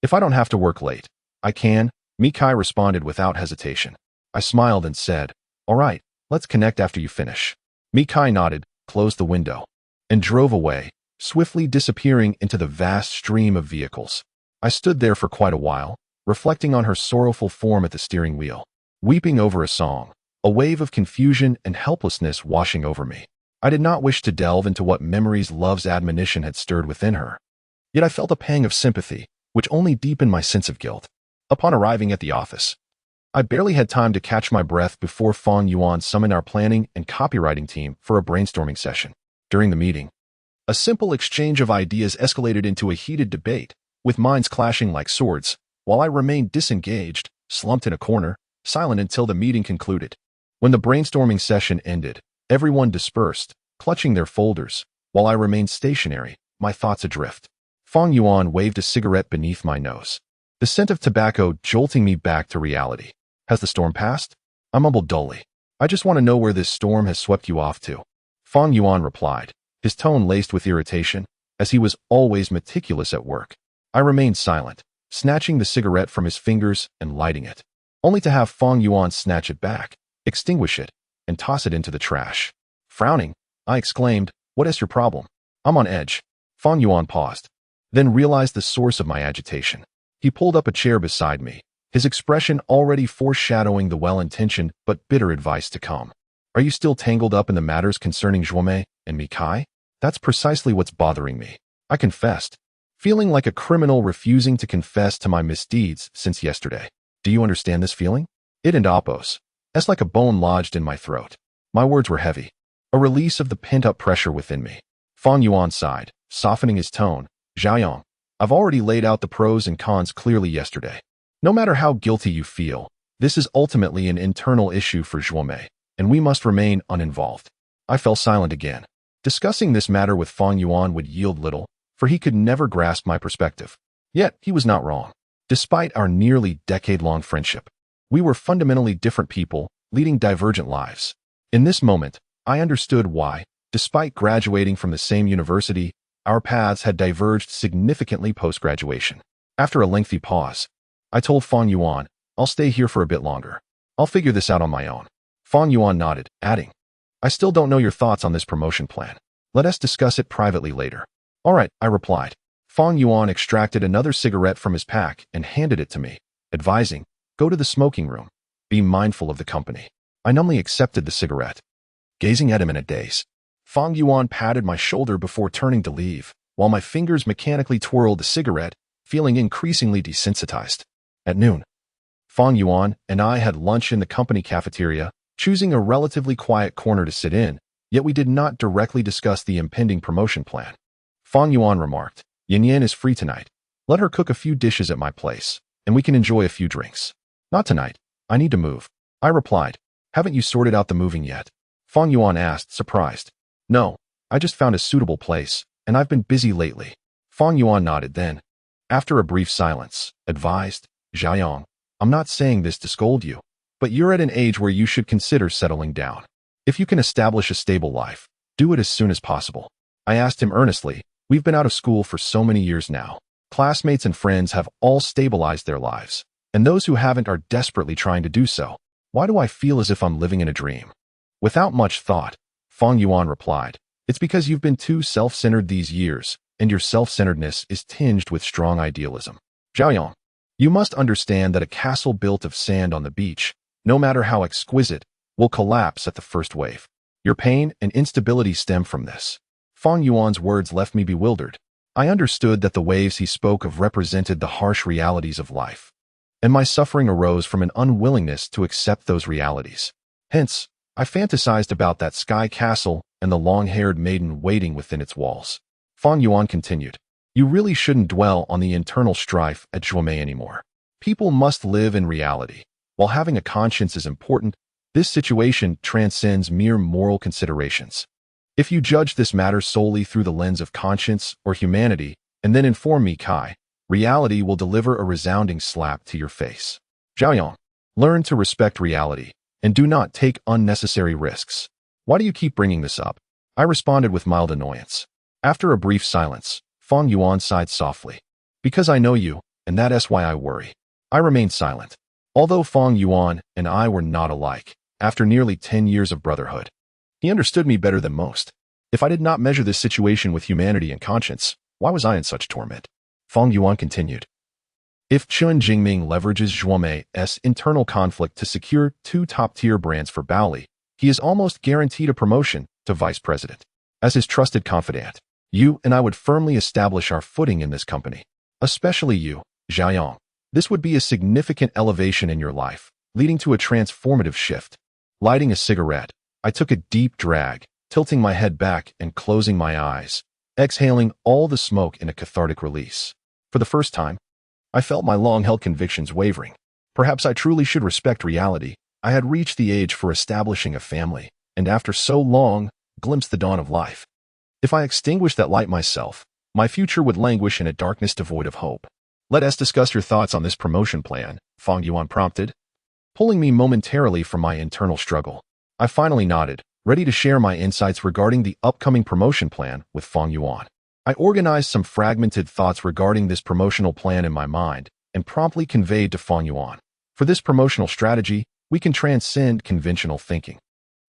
If I don't have to work late, I can," Mikai responded without hesitation. I smiled and said, "All right, let's connect after you finish." Mikai nodded, closed the window, and drove away, swiftly disappearing into the vast stream of vehicles. I stood there for quite a while, reflecting on her sorrowful form at the steering wheel, weeping over a song, a wave of confusion and helplessness washing over me. I did not wish to delve into what memories Love's admonition had stirred within her. Yet I felt a pang of sympathy, which only deepened my sense of guilt. Upon arriving at the office, I barely had time to catch my breath before Fang Yuan summoned our planning and copywriting team for a brainstorming session. During the meeting, a simple exchange of ideas escalated into a heated debate, with minds clashing like swords, while I remained disengaged, slumped in a corner, silent until the meeting concluded. When the brainstorming session ended, everyone dispersed, clutching their folders, while I remained stationary, my thoughts adrift. Fang Yuan waved a cigarette beneath my nose, the scent of tobacco jolting me back to reality. "Has the storm passed?" I mumbled dully. "I just want to know where this storm has swept you off to." Fang Yuan replied, his tone laced with irritation, as he was always meticulous at work. I remained silent, snatching the cigarette from his fingers and lighting it, only to have Fang Yuan snatch it back, extinguish it, and toss it into the trash. Frowning, I exclaimed, "What is your problem?" "I'm on edge." Fang Yuan paused, then realized the source of my agitation. He pulled up a chair beside me, his expression already foreshadowing the well-intentioned but bitter advice to come. "Are you still tangled up in the matters concerning Zhuomei and Mikai?" "That's precisely what's bothering me," I confessed, feeling like a criminal refusing to confess to my misdeeds since yesterday. "Do you understand this feeling?" It and Appo's. It's like a bone lodged in my throat. My words were heavy, a release of the pent-up pressure within me. Fang Yuan sighed, softening his tone. "Zhaoyang, I've already laid out the pros and cons clearly yesterday. No matter how guilty you feel, this is ultimately an internal issue for Zhuomei, and we must remain uninvolved." I fell silent again. Discussing this matter with Fang Yuan would yield little, for he could never grasp my perspective. Yet he was not wrong. Despite our nearly decade-long friendship, we were fundamentally different people, leading divergent lives. In this moment, I understood why, despite graduating from the same university, our paths had diverged significantly post-graduation. After a lengthy pause, I told Fang Yuan, I'll stay here for a bit longer. I'll figure this out on my own. Fang Yuan nodded, adding, I still don't know your thoughts on this promotion plan. Let us discuss it privately later. All right, I replied. Fang Yuan extracted another cigarette from his pack and handed it to me, advising, go to the smoking room. Be mindful of the company. I numbly accepted the cigarette, gazing at him in a daze. Fang Yuan patted my shoulder before turning to leave, while my fingers mechanically twirled the cigarette, feeling increasingly desensitized. At noon, Fang Yuan and I had lunch in the company cafeteria, choosing a relatively quiet corner to sit in, yet we did not directly discuss the impending promotion plan. Fang Yuan remarked, Yin Yan is free tonight. Let her cook a few dishes at my place, and we can enjoy a few drinks. Not tonight. I need to move. I replied, haven't you sorted out the moving yet? Fang Yuan asked, surprised. No, I just found a suitable place, and I've been busy lately. Fang Yuan nodded then, after a brief silence, advised, Xiaoyang, I'm not saying this to scold you, but you're at an age where you should consider settling down. If you can establish a stable life, do it as soon as possible. I asked him earnestly, we've been out of school for so many years now. Classmates and friends have all stabilized their lives, and those who haven't are desperately trying to do so. Why do I feel as if I'm living in a dream? Without much thought, Fang Yuan replied, it's because you've been too self-centered these years, and your self-centeredness is tinged with strong idealism. Xiaoyang, you must understand that a castle built of sand on the beach, no matter how exquisite, will collapse at the first wave. Your pain and instability stem from this. Fang Yuan's words left me bewildered. I understood that the waves he spoke of represented the harsh realities of life, and my suffering arose from an unwillingness to accept those realities. Hence, I fantasized about that sky castle and the long-haired maiden waiting within its walls. Fang Yuan continued, you really shouldn't dwell on the internal strife at Zhuomei anymore. People must live in reality. While having a conscience is important, this situation transcends mere moral considerations. If you judge this matter solely through the lens of conscience or humanity, and then inform me, Kai, reality will deliver a resounding slap to your face. Xiaoyang, learn to respect reality, and do not take unnecessary risks. Why do you keep bringing this up? I responded with mild annoyance. After a brief silence, Fang Yuan sighed softly. Because I know you, and that's why I worry. I remained silent. Although Fang Yuan and I were not alike, after nearly 10 years of brotherhood, he understood me better than most. If I did not measure this situation with humanity and conscience, why was I in such torment? Fang Yuan continued. If Chun Jingming leverages Zhuomei's internal conflict to secure 2 top-tier brands for Baoli, he is almost guaranteed a promotion to vice president. As his trusted confidant, you and I would firmly establish our footing in this company. Especially you, Xiaoyang. This would be a significant elevation in your life, leading to a transformative shift. Lighting a cigarette, I took a deep drag, tilting my head back and closing my eyes, exhaling all the smoke in a cathartic release. For the first time, I felt my long-held convictions wavering. Perhaps I truly should respect reality. I had reached the age for establishing a family, and after so long, glimpsed the dawn of life. If I extinguished that light myself, my future would languish in a darkness devoid of hope. Let us discuss your thoughts on this promotion plan, Fang Yuan prompted, pulling me momentarily from my internal struggle. I finally nodded, ready to share my insights regarding the upcoming promotion plan with Fang Yuan. I organized some fragmented thoughts regarding this promotional plan in my mind and promptly conveyed to Fang Yuan. For this promotional strategy, we can transcend conventional thinking.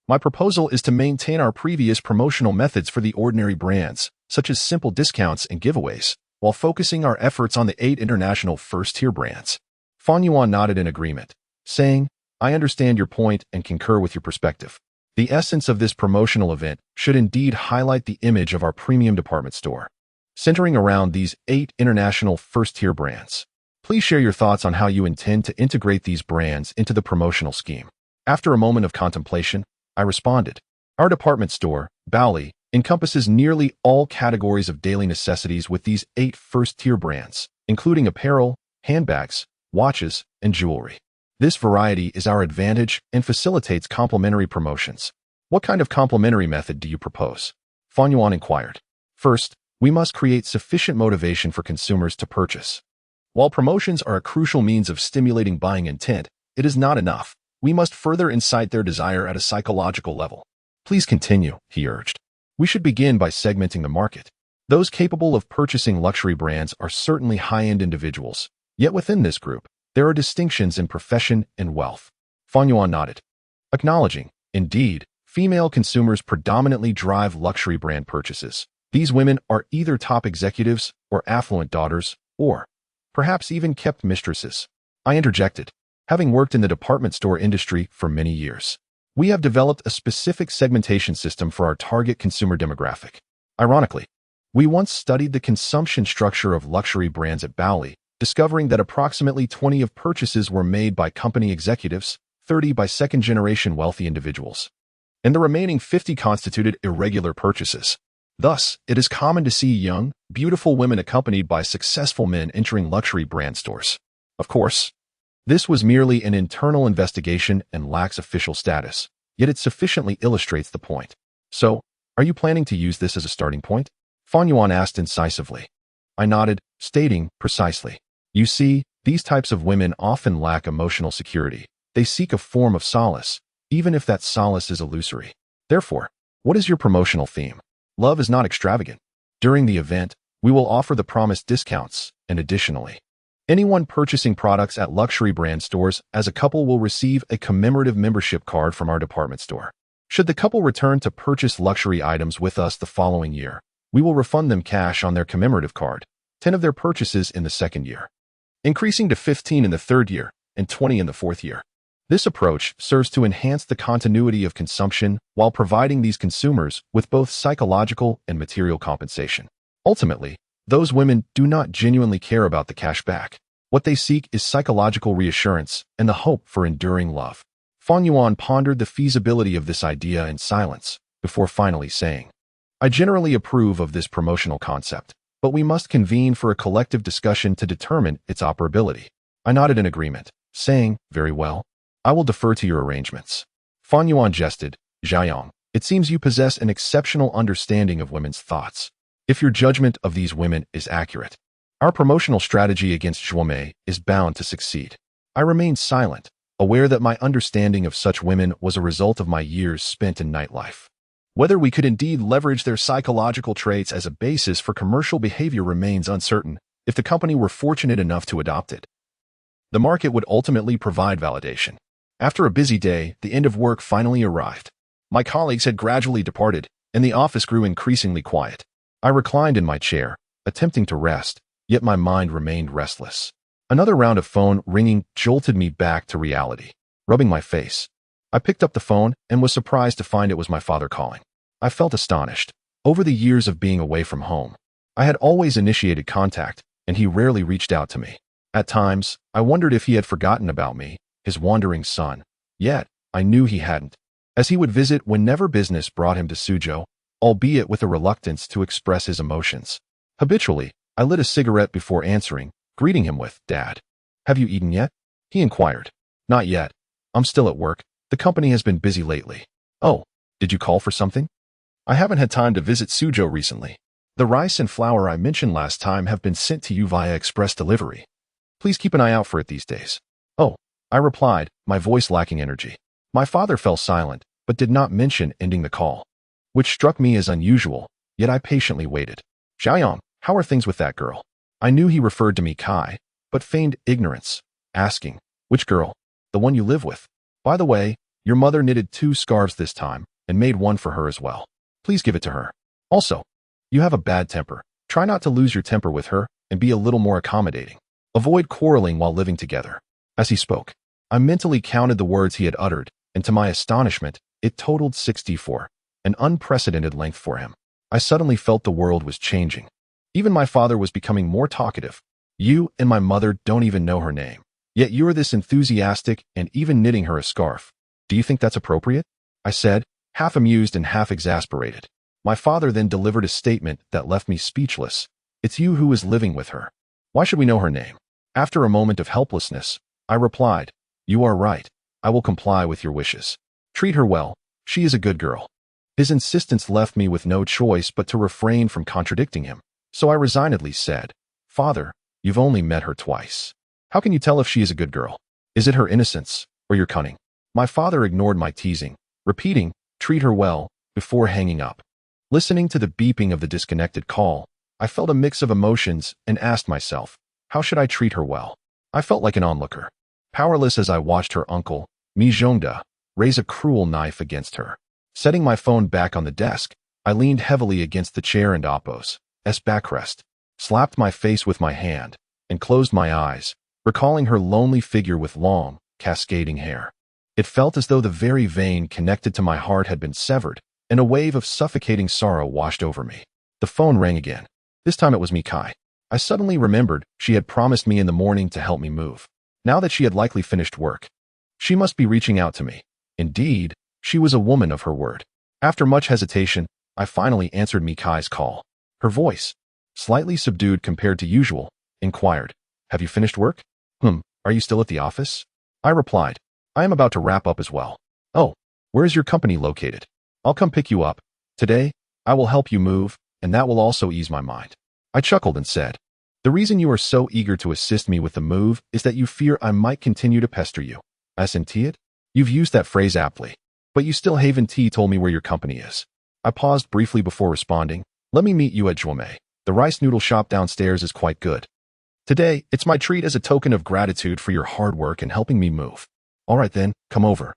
My proposal is to maintain our previous promotional methods for the ordinary brands, such as simple discounts and giveaways, while focusing our efforts on the 8 international first-tier brands. Fang Yuan nodded in agreement, saying, I understand your point and concur with your perspective. The essence of this promotional event should indeed highlight the image of our premium department store, centering around these 8 international first-tier brands. Please share your thoughts on how you intend to integrate these brands into the promotional scheme. After a moment of contemplation, I responded, our department store, Baoli, encompasses nearly all categories of daily necessities with these 8 first-tier brands, including apparel, handbags, watches, and jewelry. This variety is our advantage and facilitates complementary promotions. What kind of complementary method do you propose? Fang Yuan inquired. First, we must create sufficient motivation for consumers to purchase. While promotions are a crucial means of stimulating buying intent, it is not enough. We must further incite their desire at a psychological level. Please continue, he urged. We should begin by segmenting the market. Those capable of purchasing luxury brands are certainly high-end individuals. Yet within this group, there are distinctions in profession and wealth. Fan Yuan nodded, acknowledging, indeed, female consumers predominantly drive luxury brand purchases. These women are either top executives or affluent daughters, or perhaps even kept mistresses. I interjected, having worked in the department store industry for many years. We have developed a specific segmentation system for our target consumer demographic. Ironically, we once studied the consumption structure of luxury brands at Bowley, discovering that approximately 20 of purchases were made by company executives, 30 by second-generation wealthy individuals, and the remaining 50 constituted irregular purchases. Thus, it is common to see young, beautiful women accompanied by successful men entering luxury brand stores. Of course, this was merely an internal investigation and lacks official status, yet it sufficiently illustrates the point. So, are you planning to use this as a starting point? Fan Yuan asked incisively. I nodded, stating, precisely. You see, these types of women often lack emotional security. They seek a form of solace, even if that solace is illusory. Therefore, what is your promotional theme? Love is not extravagant. During the event, we will offer the promised discounts, and additionally, anyone purchasing products at luxury brand stores as a couple will receive a commemorative membership card from our department store. Should the couple return to purchase luxury items with us the following year, we will refund them cash on their commemorative card, 10 of their purchases in the second year, increasing to 15 in the third year and 20 in the fourth year. This approach serves to enhance the continuity of consumption while providing these consumers with both psychological and material compensation. Ultimately, those women do not genuinely care about the cash back. What they seek is psychological reassurance and the hope for enduring love. Fan Yuan pondered the feasibility of this idea in silence before finally saying, I generally approve of this promotional concept, but we must convene for a collective discussion to determine its operability. I nodded in agreement, saying, very well. I will defer to your arrangements. Fan Yuan jested, Zhayong, it seems you possess an exceptional understanding of women's thoughts. If your judgment of these women is accurate, our promotional strategy against Zhuomei is bound to succeed. I remained silent, aware that my understanding of such women was a result of my years spent in nightlife. Whether we could indeed leverage their psychological traits as a basis for commercial behavior remains uncertain. If the company were fortunate enough to adopt it, the market would ultimately provide validation. After a busy day, the end of work finally arrived. My colleagues had gradually departed, and the office grew increasingly quiet. I reclined in my chair, attempting to rest, yet my mind remained restless. Another round of phone ringing jolted me back to reality. Rubbing my face, I picked up the phone and was surprised to find it was my father calling. I felt astonished. Over the years of being away from home, I had always initiated contact, and he rarely reached out to me. At times, I wondered if he had forgotten about me, his wandering son. Yet, I knew he hadn't, as he would visit whenever business brought him to Suzhou, albeit with a reluctance to express his emotions. Habitually, I lit a cigarette before answering, greeting him with, Dad, have you eaten yet? He inquired. Not yet. I'm still at work. The company has been busy lately. Oh, did you call for something? I haven't had time to visit Suzhou recently. The rice and flour I mentioned last time have been sent to you via express delivery. Please keep an eye out for it these days. Oh, I replied, my voice lacking energy. My father fell silent, but did not mention ending the call, which struck me as unusual, yet I patiently waited. Zhayong, how are things with that girl? I knew he referred to me Kai, but feigned ignorance, asking, which girl? The one you live with. By the way, your mother knitted 2 scarves this time, and made one for her as well. Please give it to her. Also, you have a bad temper. Try not to lose your temper with her, and be a little more accommodating. Avoid quarreling while living together. As he spoke, I mentally counted the words he had uttered, and to my astonishment, it totaled 64, an unprecedented length for him. I suddenly felt the world was changing. Even my father was becoming more talkative. You and my mother don't even know her name. Yet you're this enthusiastic and even knitting her a scarf. Do you think that's appropriate? I said, half amused and half exasperated. My father then delivered a statement that left me speechless. It's you who is living with her. Why should we know her name? After a moment of helplessness, I replied, you are right. I will comply with your wishes. Treat her well. She is a good girl. His insistence left me with no choice but to refrain from contradicting him. So I resignedly said, Father, you've only met her twice. How can you tell if she is a good girl? Is it her innocence or your cunning? My father ignored my teasing, repeating, "Treat her well," before hanging up. Listening to the beeping of the disconnected call, I felt a mix of emotions and asked myself, how should I treat her well? I felt like an onlooker, powerless as I watched her uncle, Mi Zhongda, raise a cruel knife against her. Setting my phone back on the desk, I leaned heavily against the chair and Oppo's backrest, slapped my face with my hand, and closed my eyes, recalling her lonely figure with long, cascading hair. It felt as though the very vein connected to my heart had been severed, and a wave of suffocating sorrow washed over me. The phone rang again. This time it was Mikai. I suddenly remembered she had promised me in the morning to help me move. Now that she had likely finished work, she must be reaching out to me. Indeed, she was a woman of her word. After much hesitation, I finally answered Mikai's call. Her voice, slightly subdued compared to usual, inquired, "Have you finished work?" Are you still at the office?" I replied, "I am about to wrap up as well." "Oh, where is your company located?" "I'll come pick you up. Today, I will help you move, and that will also ease my mind." I chuckled and said, "The reason you are so eager to assist me with the move is that you fear I might continue to pester you. Isn't it? You've used that phrase aptly. But you still haven't told me where your company is." I paused briefly before responding, "Let me meet you at Zhuomei. The rice noodle shop downstairs is quite good. Today, it's my treat as a token of gratitude for your hard work in helping me move." "All right then, come over.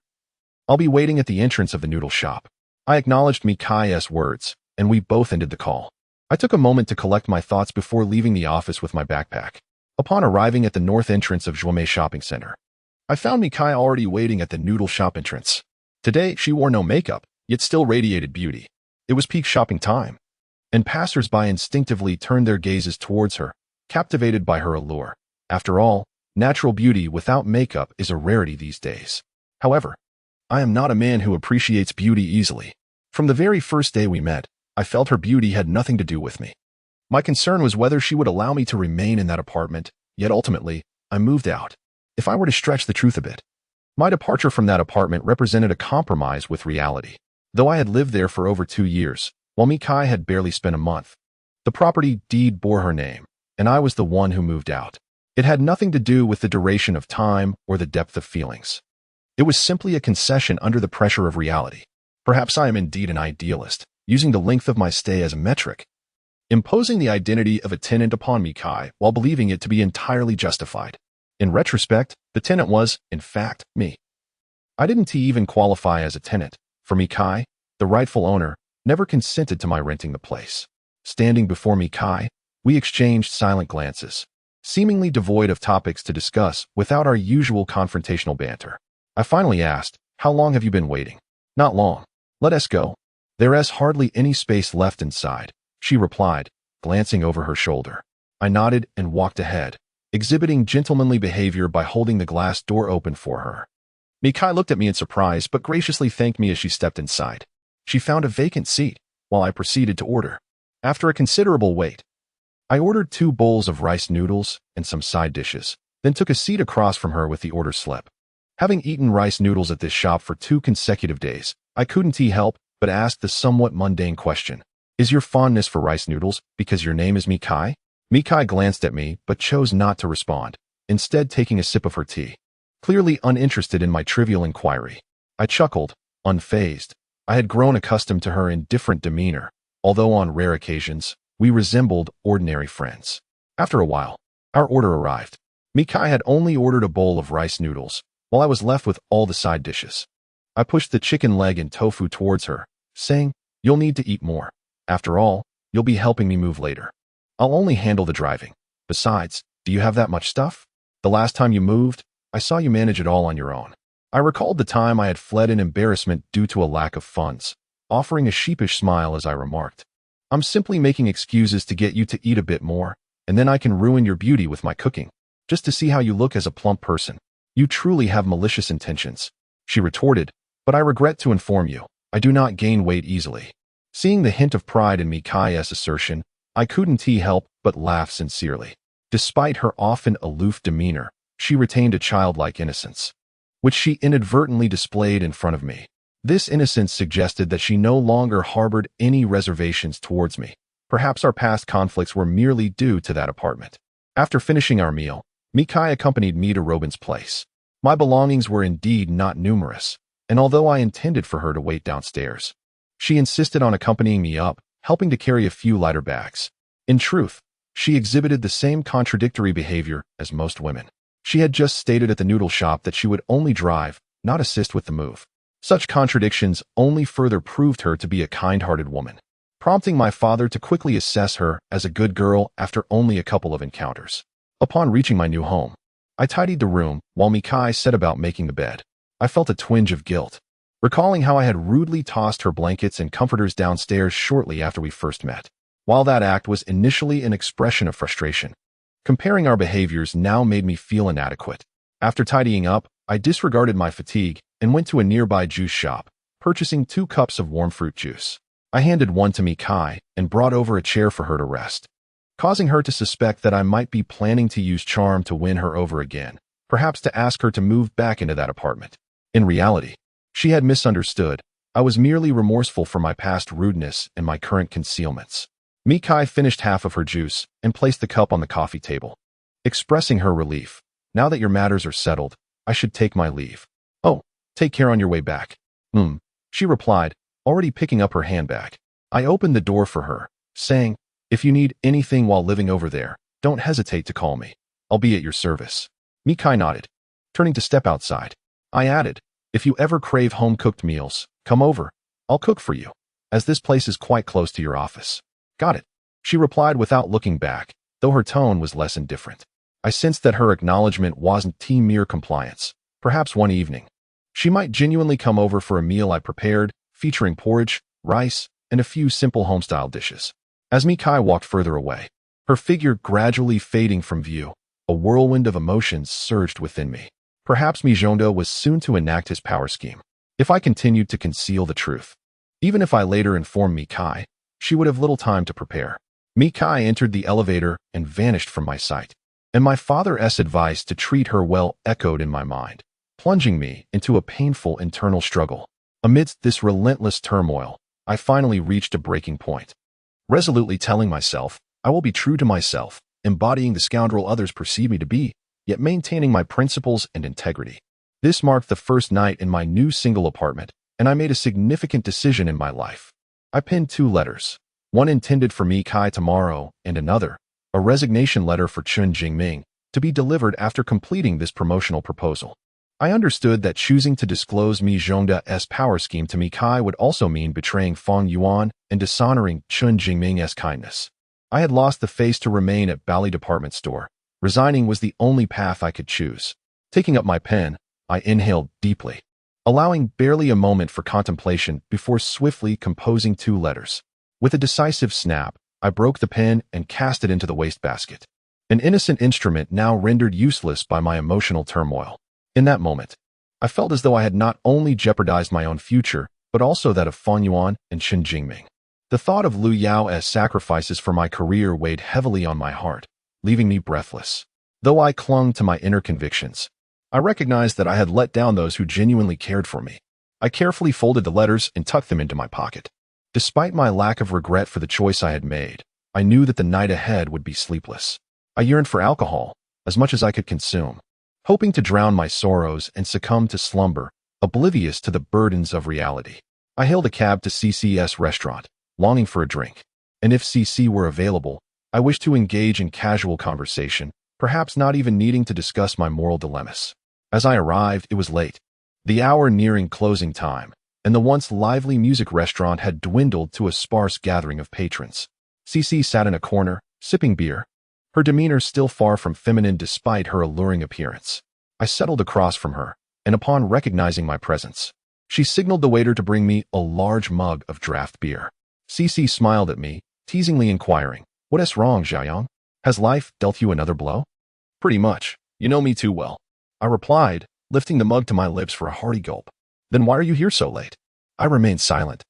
I'll be waiting at the entrance of the noodle shop." I acknowledged Mikai's words, and we both ended the call. I took a moment to collect my thoughts before leaving the office with my backpack. Upon arriving at the north entrance of Zhuomei Shopping Center, I found Mikai already waiting at the noodle shop entrance. Today, she wore no makeup, yet still radiated beauty. It was peak shopping time, and passers-by instinctively turned their gazes towards her, captivated by her allure. After all, natural beauty without makeup is a rarity these days. However, I am not a man who appreciates beauty easily. From the very first day we met, I felt her beauty had nothing to do with me. My concern was whether she would allow me to remain in that apartment, yet ultimately, I moved out. If I were to stretch the truth a bit, my departure from that apartment represented a compromise with reality. Though I had lived there for over 2 years, while Mikai had barely spent a month, the property deed bore her name, and I was the one who moved out. It had nothing to do with the duration of time or the depth of feelings. It was simply a concession under the pressure of reality. Perhaps I am indeed an idealist, using the length of my stay as a metric, imposing the identity of a tenant upon Mikai while believing it to be entirely justified. In retrospect, the tenant was, in fact, me. I didn't even qualify as a tenant, for Mikai, the rightful owner, never consented to my renting the place. Standing before Mikai, we exchanged silent glances, seemingly devoid of topics to discuss without our usual confrontational banter. I finally asked, "How long have you been waiting?" "Not long. Let us go. There is hardly any space left inside," she replied, glancing over her shoulder. I nodded and walked ahead, exhibiting gentlemanly behavior by holding the glass door open for her. Mikai looked at me in surprise but graciously thanked me as she stepped inside. She found a vacant seat, while I proceeded to order. After a considerable wait, I ordered 2 bowls of rice noodles and some side dishes, then took a seat across from her with the order slip. Having eaten rice noodles at this shop for 2 consecutive days, I couldn't help but ask the somewhat mundane question, "Is your fondness for rice noodles because your name is Mikai?" Mikai glanced at me but chose not to respond, instead taking a sip of her tea, clearly uninterested in my trivial inquiry. I chuckled, unfazed. I had grown accustomed to her indifferent demeanor, although on rare occasions, we resembled ordinary friends. After a while, our order arrived. Mikai had only ordered a bowl of rice noodles, while I was left with all the side dishes. I pushed the chicken leg and tofu towards her, saying, "You'll need to eat more. After all, you'll be helping me move later. I'll only handle the driving. Besides, do you have that much stuff? The last time you moved, I saw you manage it all on your own." I recalled the time I had fled in embarrassment due to a lack of funds, offering a sheepish smile as I remarked, "I'm simply making excuses to get you to eat a bit more, and then I can ruin your beauty with my cooking, just to see how you look as a plump person. You truly have malicious intentions," she retorted, "but I regret to inform you, I do not gain weight easily." Seeing the hint of pride in Mikai's assertion, I couldn't help but laugh sincerely. Despite her often aloof demeanor, she retained a childlike innocence, which she inadvertently displayed in front of me. This innocence suggested that she no longer harbored any reservations towards me. Perhaps our past conflicts were merely due to that apartment. After finishing our meal, Mikai accompanied me to Robin's place. My belongings were indeed not numerous, and although I intended for her to wait downstairs, she insisted on accompanying me up, helping to carry a few lighter bags. In truth, she exhibited the same contradictory behavior as most women. She had just stated at the noodle shop that she would only drive, not assist with the move. Such contradictions only further proved her to be a kind-hearted woman, prompting my father to quickly assess her as a good girl after only a couple of encounters. Upon reaching my new home, I tidied the room while Mikai set about making the bed. I felt a twinge of guilt, recalling how I had rudely tossed her blankets and comforters downstairs shortly after we first met. While that act was initially an expression of frustration, comparing our behaviors now made me feel inadequate. After tidying up, I disregarded my fatigue and went to a nearby juice shop, purchasing 2 cups of warm fruit juice. I handed one to Mikai and brought over a chair for her to rest, causing her to suspect that I might be planning to use charm to win her over again, perhaps to ask her to move back into that apartment. In reality, she had misunderstood. I was merely remorseful for my past rudeness and my current concealments. Mikai finished half of her juice and placed the cup on the coffee table, expressing her relief. Now that your matters are settled, I should take my leave. Oh, take care on your way back. She replied, already picking up her handbag. I opened the door for her, saying, if you need anything while living over there, don't hesitate to call me. I'll be at your service. Mikai nodded, turning to step outside. I added, if you ever crave home-cooked meals, come over. I'll cook for you, as this place is quite close to your office. Got it, she replied without looking back, though her tone was less indifferent. I sensed that her acknowledgement wasn't mere compliance. Perhaps one evening, she might genuinely come over for a meal I prepared, featuring porridge, rice, and a few simple homestyle dishes. As Mikai walked further away, her figure gradually fading from view, a whirlwind of emotions surged within me. Perhaps Mijondo was soon to enact his power scheme. If I continued to conceal the truth, even if I later informed Mikai, she would have little time to prepare. Mikai entered the elevator and vanished from my sight, and my father's advice to treat her well echoed in my mind, plunging me into a painful internal struggle. Amidst this relentless turmoil, I finally reached a breaking point. Resolutely telling myself, I will be true to myself, embodying the scoundrel others perceive me to be, yet maintaining my principles and integrity. This marked the first night in my new single apartment, and I made a significant decision in my life. I penned 2 letters, one intended for Mikai tomorrow and another, a resignation letter for Chun Jingming, to be delivered after completing this promotional proposal. I understood that choosing to disclose Mijonda's power scheme to Mikai would also mean betraying Feng Yuan and dishonoring Chun Jingming's kindness. I had lost the face to remain at Bally Department Store. Resigning was the only path I could choose. Taking up my pen, I inhaled deeply, allowing barely a moment for contemplation before swiftly composing 2 letters. With a decisive snap, I broke the pen and cast it into the wastebasket, an innocent instrument now rendered useless by my emotional turmoil. In that moment, I felt as though I had not only jeopardized my own future, but also that of Feng Yuan and Chun Jingming. The thought of Lu Yao's sacrifices for my career weighed heavily on my heart, leaving me breathless. Though I clung to my inner convictions, I recognized that I had let down those who genuinely cared for me. I carefully folded the letters and tucked them into my pocket. Despite my lack of regret for the choice I had made, I knew that the night ahead would be sleepless. I yearned for alcohol, as much as I could consume, hoping to drown my sorrows and succumb to slumber, oblivious to the burdens of reality. I hailed a cab to CC's restaurant, longing for a drink, and if CC were available, I wished to engage in casual conversation, perhaps not even needing to discuss my moral dilemmas. As I arrived, it was late, the hour nearing closing time, and the once lively music restaurant had dwindled to a sparse gathering of patrons. CC sat in a corner, sipping beer, her demeanor still far from feminine despite her alluring appearance. I settled across from her, and upon recognizing my presence, she signaled the waiter to bring me a large mug of draft beer. CC smiled at me, teasingly inquiring, "What's wrong, Xiaoyang? Has life dealt you another blow?" "Pretty much. You know me too well," I replied, lifting the mug to my lips for a hearty gulp. "Then why are you here so late?" I remained silent,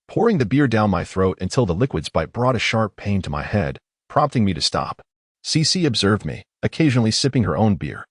pouring the beer down my throat until the liquid's bite brought a sharp pain to my head, prompting me to stop. CC observed me, occasionally sipping her own beer,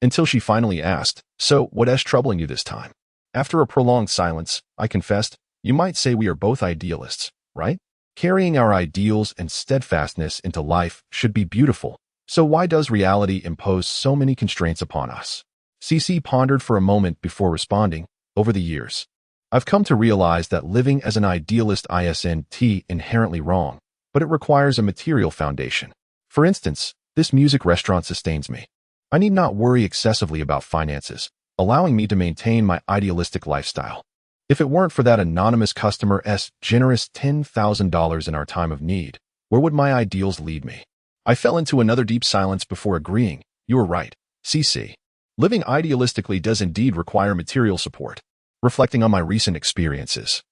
until she finally asked, "So, what's troubling you this time?" After a prolonged silence, I confessed, "You might say we are both idealists, right? Carrying our ideals and steadfastness into life should be beautiful, so why does reality impose so many constraints upon us?" CC pondered for a moment before responding. Over the years, I've come to realize that living as an idealist isn't inherently wrong, but it requires a material foundation. For instance, this music restaurant sustains me. I need not worry excessively about finances, allowing me to maintain my idealistic lifestyle. If it weren't for that anonymous customer's generous $10,000 in our time of need, where would my ideals lead me? I fell into another deep silence before agreeing. You were right, CC. Living idealistically does indeed require material support. Reflecting on my recent experiences,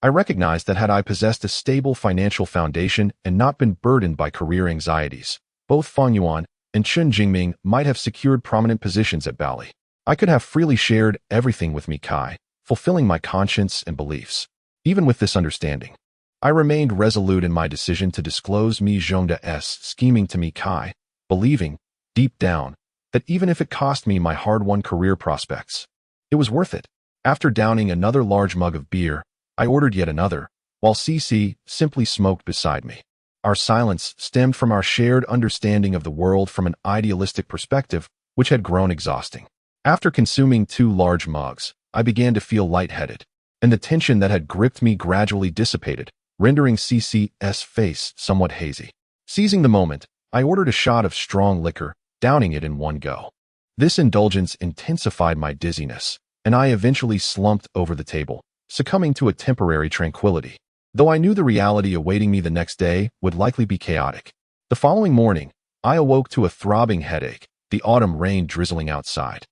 I recognized that had I possessed a stable financial foundation and not been burdened by career anxieties, both Fang Yuan and Chun Jingming might have secured prominent positions at Bali. I could have freely shared everything with Mi Kai, fulfilling my conscience and beliefs. Even with this understanding, I remained resolute in my decision to disclose Mi Zhongda's scheming to Mi Kai, believing, deep down, that even if it cost me my hard-won career prospects, it was worth it. After downing another large mug of beer, I ordered yet another, while CC simply smoked beside me. Our silence stemmed from our shared understanding of the world from an idealistic perspective, which had grown exhausting. After consuming 2 large mugs, I began to feel lightheaded, and the tension that had gripped me gradually dissipated, rendering CC's face somewhat hazy. Seizing the moment, I ordered a shot of strong liquor, downing it in one go. This indulgence intensified my dizziness, and I eventually slumped over the table, succumbing to a temporary tranquility, though I knew the reality awaiting me the next day would likely be chaotic. The following morning, I awoke to a throbbing headache, the autumn rain drizzling outside,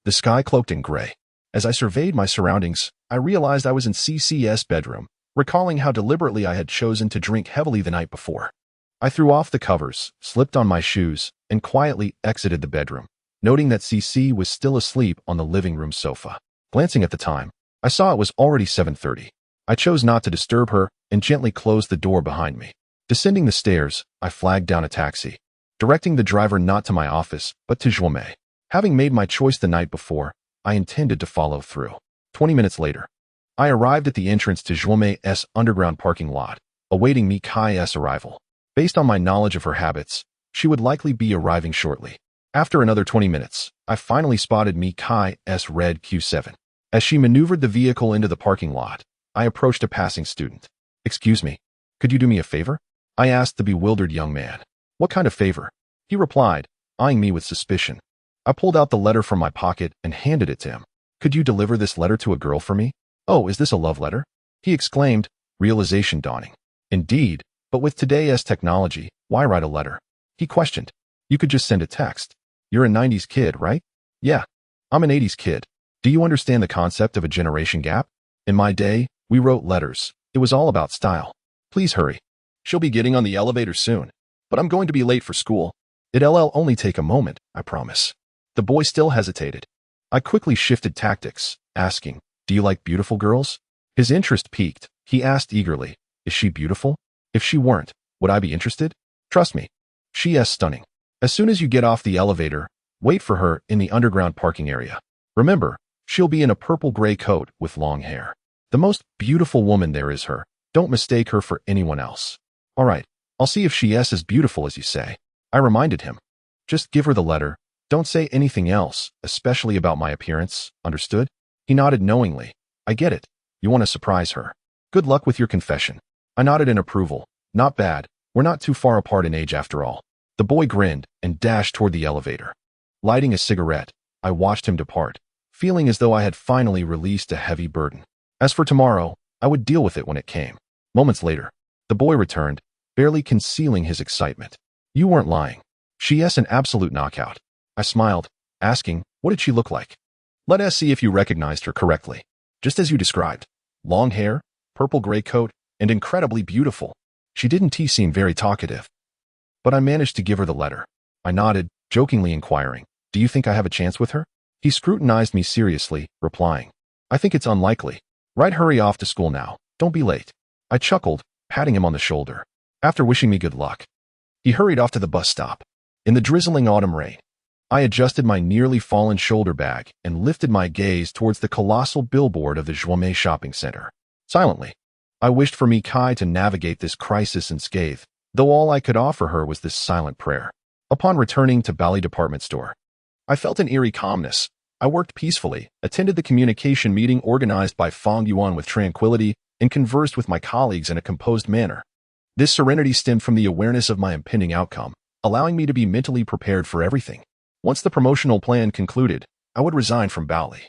the sky cloaked in gray. As I surveyed my surroundings, I realized I was in CC's bedroom, recalling how deliberately I had chosen to drink heavily the night before. I threw off the covers, slipped on my shoes, and quietly exited the bedroom, noting that CC was still asleep on the living room sofa. Glancing at the time, I saw it was already 7:30. I chose not to disturb her and gently closed the door behind me. Descending the stairs, I flagged down a taxi, directing the driver not to my office, but to Zhuomei. Having made my choice the night before, I intended to follow through. 20 minutes later, I arrived at the entrance to Zhuomei's underground parking lot, awaiting Mi Kai's arrival. Based on my knowledge of her habits, she would likely be arriving shortly. After another 20 minutes, I finally spotted Mi Kai's red Q7. As she maneuvered the vehicle into the parking lot, I approached a passing student. "Excuse me, could you do me a favor?" I asked the bewildered young man. "What kind of favor?" He replied, eyeing me with suspicion. I pulled out the letter from my pocket and handed it to him. "Could you deliver this letter to a girl for me?" "Oh, is this a love letter?" he exclaimed, realization dawning. "Indeed, but with today's technology, why write a letter?" he questioned. "You could just send a text. You're a 90s kid, right?" "Yeah, I'm an 80s kid. Do you understand the concept of a generation gap? In my day, we wrote letters. It was all about style. Please hurry. She'll be getting on the elevator soon, but I'm going to be late for school. It'll only take a moment, I promise." The boy still hesitated. I quickly shifted tactics, asking, "Do you like beautiful girls?" His interest piqued. He asked eagerly, "Is she beautiful? If she weren't, would I be interested?" "Trust me, she is stunning. As soon as you get off the elevator, wait for her in the underground parking area. Remember, she'll be in a purple-gray coat with long hair. The most beautiful woman there is her. Don't mistake her for anyone else." "All right, I'll see if she is as beautiful as you say," I reminded him. "Just give her the letter. Don't say anything else, especially about my appearance, understood?" He nodded knowingly. "I get it. You want to surprise her. Good luck with your confession." I nodded in approval. "Not bad. We're not too far apart in age after all." The boy grinned and dashed toward the elevator. Lighting a cigarette, I watched him depart, feeling as though I had finally released a heavy burden. As for tomorrow, I would deal with it when it came. Moments later, the boy returned, barely concealing his excitement. "You weren't lying. She is an absolute knockout." I smiled, asking, "What did she look like?" "Let us see if you recognized her correctly. Just as you described. Long hair, purple-gray coat, and incredibly beautiful." She didn't seem very talkative, but I managed to give her the letter. I nodded, jokingly inquiring, "Do you think I have a chance with her?" He scrutinized me seriously, replying, "I think it's unlikely. Right, hurry off to school now. Don't be late." I chuckled, patting him on the shoulder. After wishing me good luck, he hurried off to the bus stop. In the drizzling autumn rain, I adjusted my nearly fallen shoulder bag and lifted my gaze towards the colossal billboard of the Zhuomei shopping center. Silently, I wished for Mi Kai to navigate this crisis unscathed, though all I could offer her was this silent prayer. Upon returning to Bali department store, I felt an eerie calmness, I worked peacefully, attended the communication meeting organized by Fong Yuan with tranquility, and conversed with my colleagues in a composed manner. This serenity stemmed from the awareness of my impending outcome, allowing me to be mentally prepared for everything. Once the promotional plan concluded, I would resign from Bali,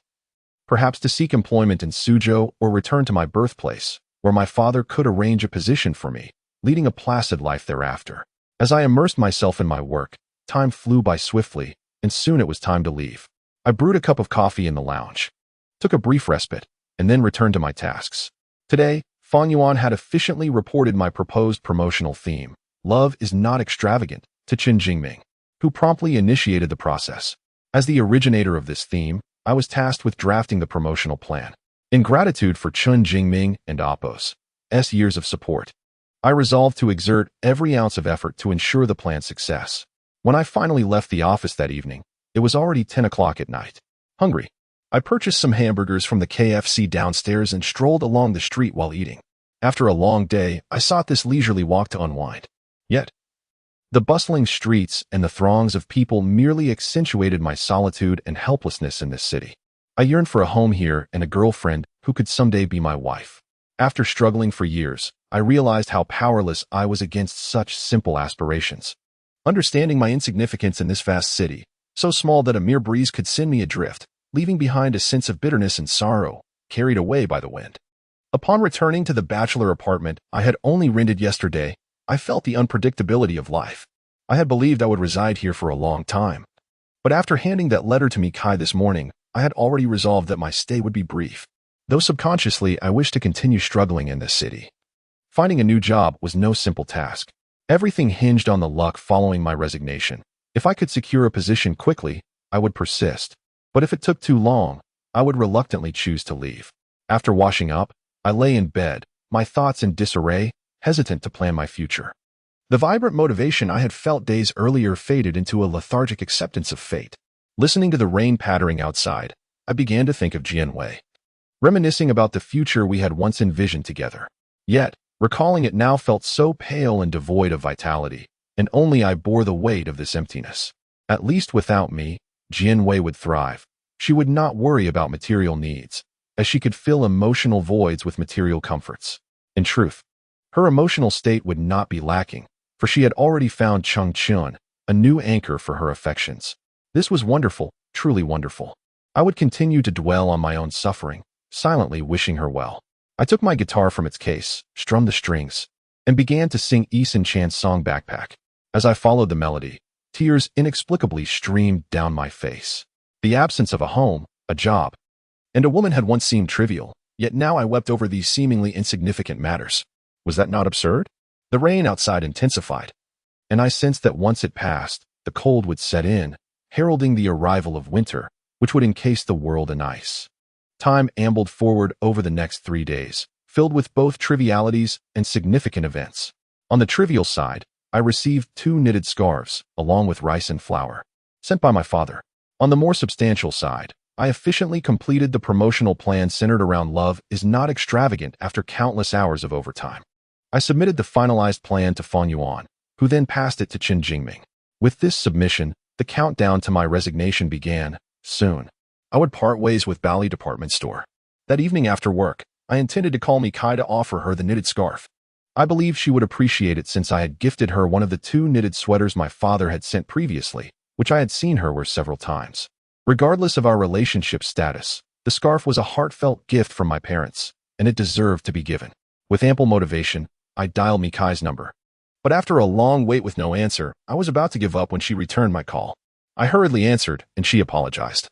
perhaps to seek employment in Suzhou or return to my birthplace, where my father could arrange a position for me, leading a placid life thereafter. As I immersed myself in my work, time flew by swiftly, and soon it was time to leave. I brewed a cup of coffee in the lounge, took a brief respite, and then returned to my tasks. Today, Fong Yuan had efficiently reported my proposed promotional theme, "Love is not extravagant," to Chen Jingming, who promptly initiated the process. As the originator of this theme, I was tasked with drafting the promotional plan. In gratitude for Chen Jingming and Oppo's years of support, I resolved to exert every ounce of effort to ensure the plan's success. When I finally left the office that evening, it was already 10 o'clock at night. Hungry, I purchased some hamburgers from the KFC downstairs and strolled along the street while eating. After a long day, I sought this leisurely walk to unwind. Yet, the bustling streets and the throngs of people merely accentuated my solitude and helplessness in this city. I yearned for a home here and a girlfriend who could someday be my wife. After struggling for years, I realized how powerless I was against such simple aspirations. Understanding my insignificance in this vast city, so small that a mere breeze could send me adrift, leaving behind a sense of bitterness and sorrow, carried away by the wind. Upon returning to the bachelor apartment I had only rented yesterday, I felt the unpredictability of life. I had believed I would reside here for a long time. But after handing that letter to Mikai this morning, I had already resolved that my stay would be brief. Though subconsciously I wished to continue struggling in this city. Finding a new job was no simple task. Everything hinged on the luck following my resignation. If I could secure a position quickly, I would persist. But if it took too long, I would reluctantly choose to leave. After washing up, I lay in bed, my thoughts in disarray, hesitant to plan my future. The vibrant motivation I had felt days earlier faded into a lethargic acceptance of fate. Listening to the rain pattering outside, I began to think of Jianwei, reminiscing about the future we had once envisioned together. Yet, recalling it now felt so pale and devoid of vitality, and only I bore the weight of this emptiness. At least without me, Jianwei would thrive. She would not worry about material needs, as she could fill emotional voids with material comforts. In truth, her emotional state would not be lacking, for she had already found Cheng Chun, a new anchor for her affections. This was wonderful, truly wonderful. I would continue to dwell on my own suffering, silently wishing her well. I took my guitar from its case, strummed the strings, and began to sing Eason Chan's song Backpack. As I followed the melody, tears inexplicably streamed down my face. The absence of a home, a job, and a woman had once seemed trivial, yet now I wept over these seemingly insignificant matters. Was that not absurd? The rain outside intensified, and I sensed that once it passed, the cold would set in, heralding the arrival of winter, which would encase the world in ice. Time ambled forward over the next 3 days, filled with both trivialities and significant events. On the trivial side, I received 2 knitted scarves, along with rice and flour, sent by my father. On the more substantial side, I efficiently completed the promotional plan centered around love is not extravagant after countless hours of overtime. I submitted the finalized plan to Fong Yuan, who then passed it to Chen Jingming. With this submission, the countdown to my resignation began. Soon, I would part ways with Bali department store. That evening after work, I intended to call Mikai to offer her the knitted scarf. I believed she would appreciate it since I had gifted her one of the 2 knitted sweaters my father had sent previously, which I had seen her wear several times. Regardless of our relationship status, the scarf was a heartfelt gift from my parents, and it deserved to be given. With ample motivation, I dialed Mikai's number. But after a long wait with no answer, I was about to give up when she returned my call. I hurriedly answered, and she apologized,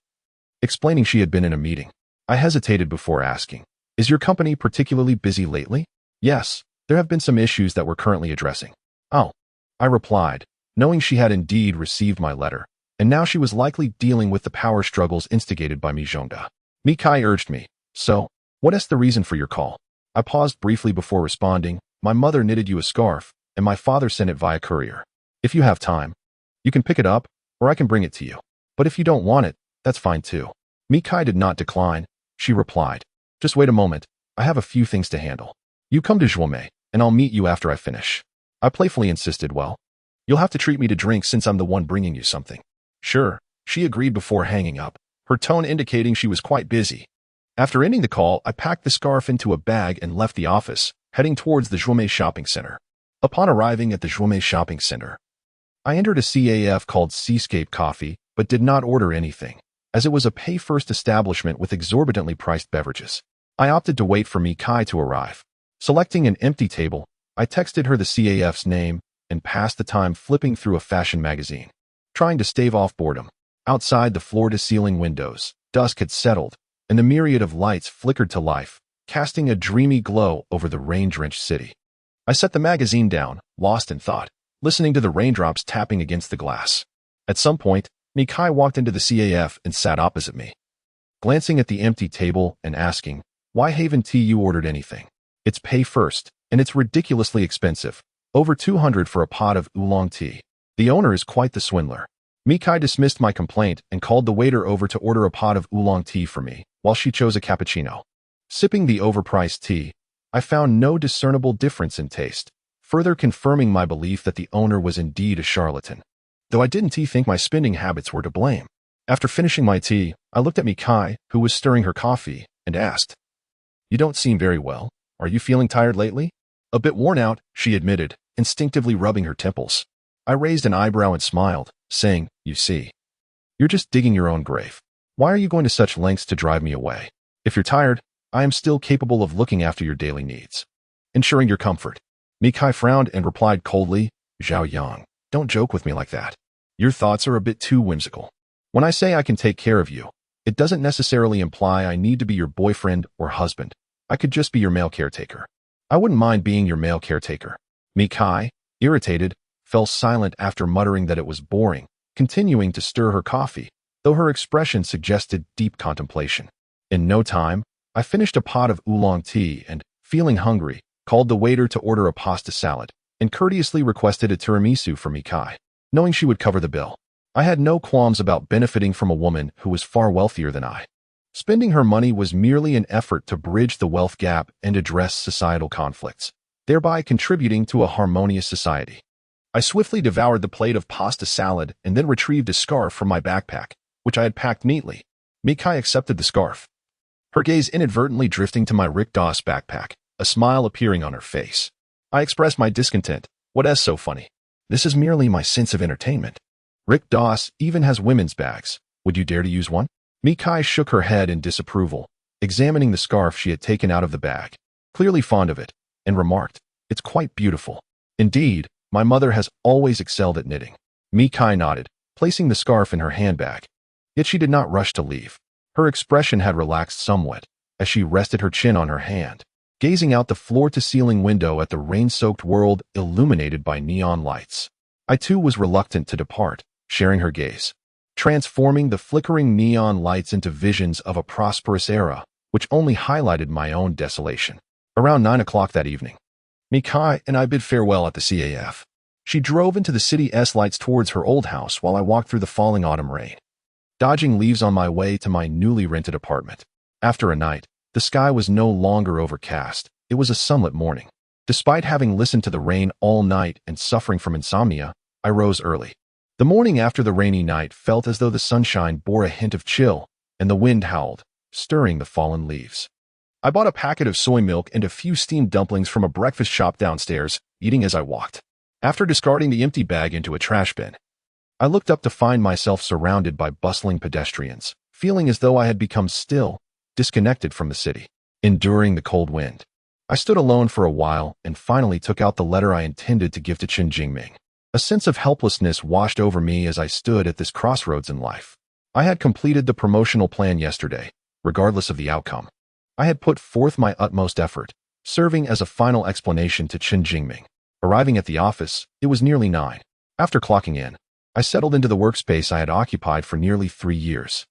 explaining she had been in a meeting. I hesitated before asking, "Is your company particularly busy lately?" "Yes, there have been some issues that we're currently addressing." "Oh," I replied, knowing she had indeed received my letter, and now she was likely dealing with the power struggles instigated by Mijongda. Mikai urged me, "So, what is the reason for your call?" I paused briefly before responding. "My mother knitted you a scarf, and my father sent it via courier. If you have time, you can pick it up, or I can bring it to you. But if you don't want it, that's fine too." Mikai did not decline. She replied, "Just wait a moment, I have a few things to handle. You come to Zhuomei, and I'll meet you after I finish." I playfully insisted, "Well, you'll have to treat me to drinks since I'm the one bringing you something." "Sure," she agreed before hanging up. her tone indicating she was quite busy. After ending the call, I packed the scarf into a bag and left the office, heading towards the Joumé shopping center. Upon arriving at the Joumé shopping center, I entered a CAF called Seascape Coffee, but did not order anything, as it was a pay-first establishment with exorbitantly priced beverages. I opted to wait for Mikai to arrive. Selecting an empty table, I texted her the CAF's name and passed the time flipping through a fashion magazine, trying to stave off boredom. Outside the floor-to-ceiling windows, dusk had settled, and a myriad of lights flickered to life, casting a dreamy glow over the rain-drenched city. I set the magazine down, lost in thought, listening to the raindrops tapping against the glass. At some point, Mikai walked into the CAF and sat opposite me. Glancing at the empty table and asking, "Why haven't you ordered anything? It's pay first, and it's ridiculously expensive. Over 200 for a pot of oolong tea. The owner is quite the swindler." Mikai dismissed my complaint and called the waiter over to order a pot of oolong tea for me, while she chose a cappuccino. Sipping the overpriced tea, I found no discernible difference in taste, further confirming my belief that the owner was indeed a charlatan. Though I didn't think my spending habits were to blame. After finishing my tea, I looked at Mikai, who was stirring her coffee, and asked, "You don't seem very well. Are you feeling tired lately?" "A bit worn out," she admitted, instinctively rubbing her temples. I raised an eyebrow and smiled, saying, "You see, you're just digging your own grave. Why are you going to such lengths to drive me away? If you're tired, I am still capable of looking after your daily needs, ensuring your comfort." Mikai frowned and replied coldly, "Zhao Yang, don't joke with me like that. Your thoughts are a bit too whimsical. When I say I can take care of you, it doesn't necessarily imply I need to be your boyfriend or husband. I could just be your male caretaker. I wouldn't mind being your male caretaker." Mikai, irritated, fell silent after muttering that it was boring, continuing to stir her coffee, though her expression suggested deep contemplation. In no time, I finished a pot of oolong tea and, feeling hungry, called the waiter to order a pasta salad, and courteously requested a tiramisu for Mikai, knowing she would cover the bill. I had no qualms about benefiting from a woman who was far wealthier than I. Spending her money was merely an effort to bridge the wealth gap and address societal conflicts, thereby contributing to a harmonious society. I swiftly devoured the plate of pasta salad and then retrieved a scarf from my backpack, which I had packed neatly. Mikai accepted the scarf, her gaze inadvertently drifting to my Rick Doss backpack, a smile appearing on her face. I expressed my discontent. "What is so funny? This is merely my sense of entertainment. Rick Doss even has women's bags. Would you dare to use one?" Mikai shook her head in disapproval, examining the scarf she had taken out of the bag, clearly fond of it, and remarked, "It's quite beautiful. Indeed, my mother has always excelled at knitting." Mikai nodded, placing the scarf in her handbag. Yet she did not rush to leave. Her expression had relaxed somewhat, as she rested her chin on her hand, gazing out the floor-to-ceiling window at the rain-soaked world illuminated by neon lights. I too was reluctant to depart, sharing her gaze, transforming the flickering neon lights into visions of a prosperous era, which only highlighted my own desolation. Around 9 o'clock that evening, Mikai and I bid farewell at the CAF. She drove into the city's lights towards her old house while I walked through the falling autumn rain, dodging leaves on my way to my newly rented apartment. After a night, the sky was no longer overcast. It was a sunlit morning. Despite having listened to the rain all night and suffering from insomnia, I rose early. The morning after the rainy night felt as though the sunshine bore a hint of chill, and the wind howled, stirring the fallen leaves. I bought a packet of soy milk and a few steamed dumplings from a breakfast shop downstairs, eating as I walked. After discarding the empty bag into a trash bin, I looked up to find myself surrounded by bustling pedestrians, feeling as though I had become still, disconnected from the city. Enduring the cold wind, I stood alone for a while and finally took out the letter I intended to give to Chen Jingming. A sense of helplessness washed over me as I stood at this crossroads in life. I had completed the promotional plan yesterday, regardless of the outcome. I had put forth my utmost effort, serving as a final explanation to Chen Jingming. Arriving at the office, it was nearly 9. After clocking in, I settled into the workspace I had occupied for nearly 3 years.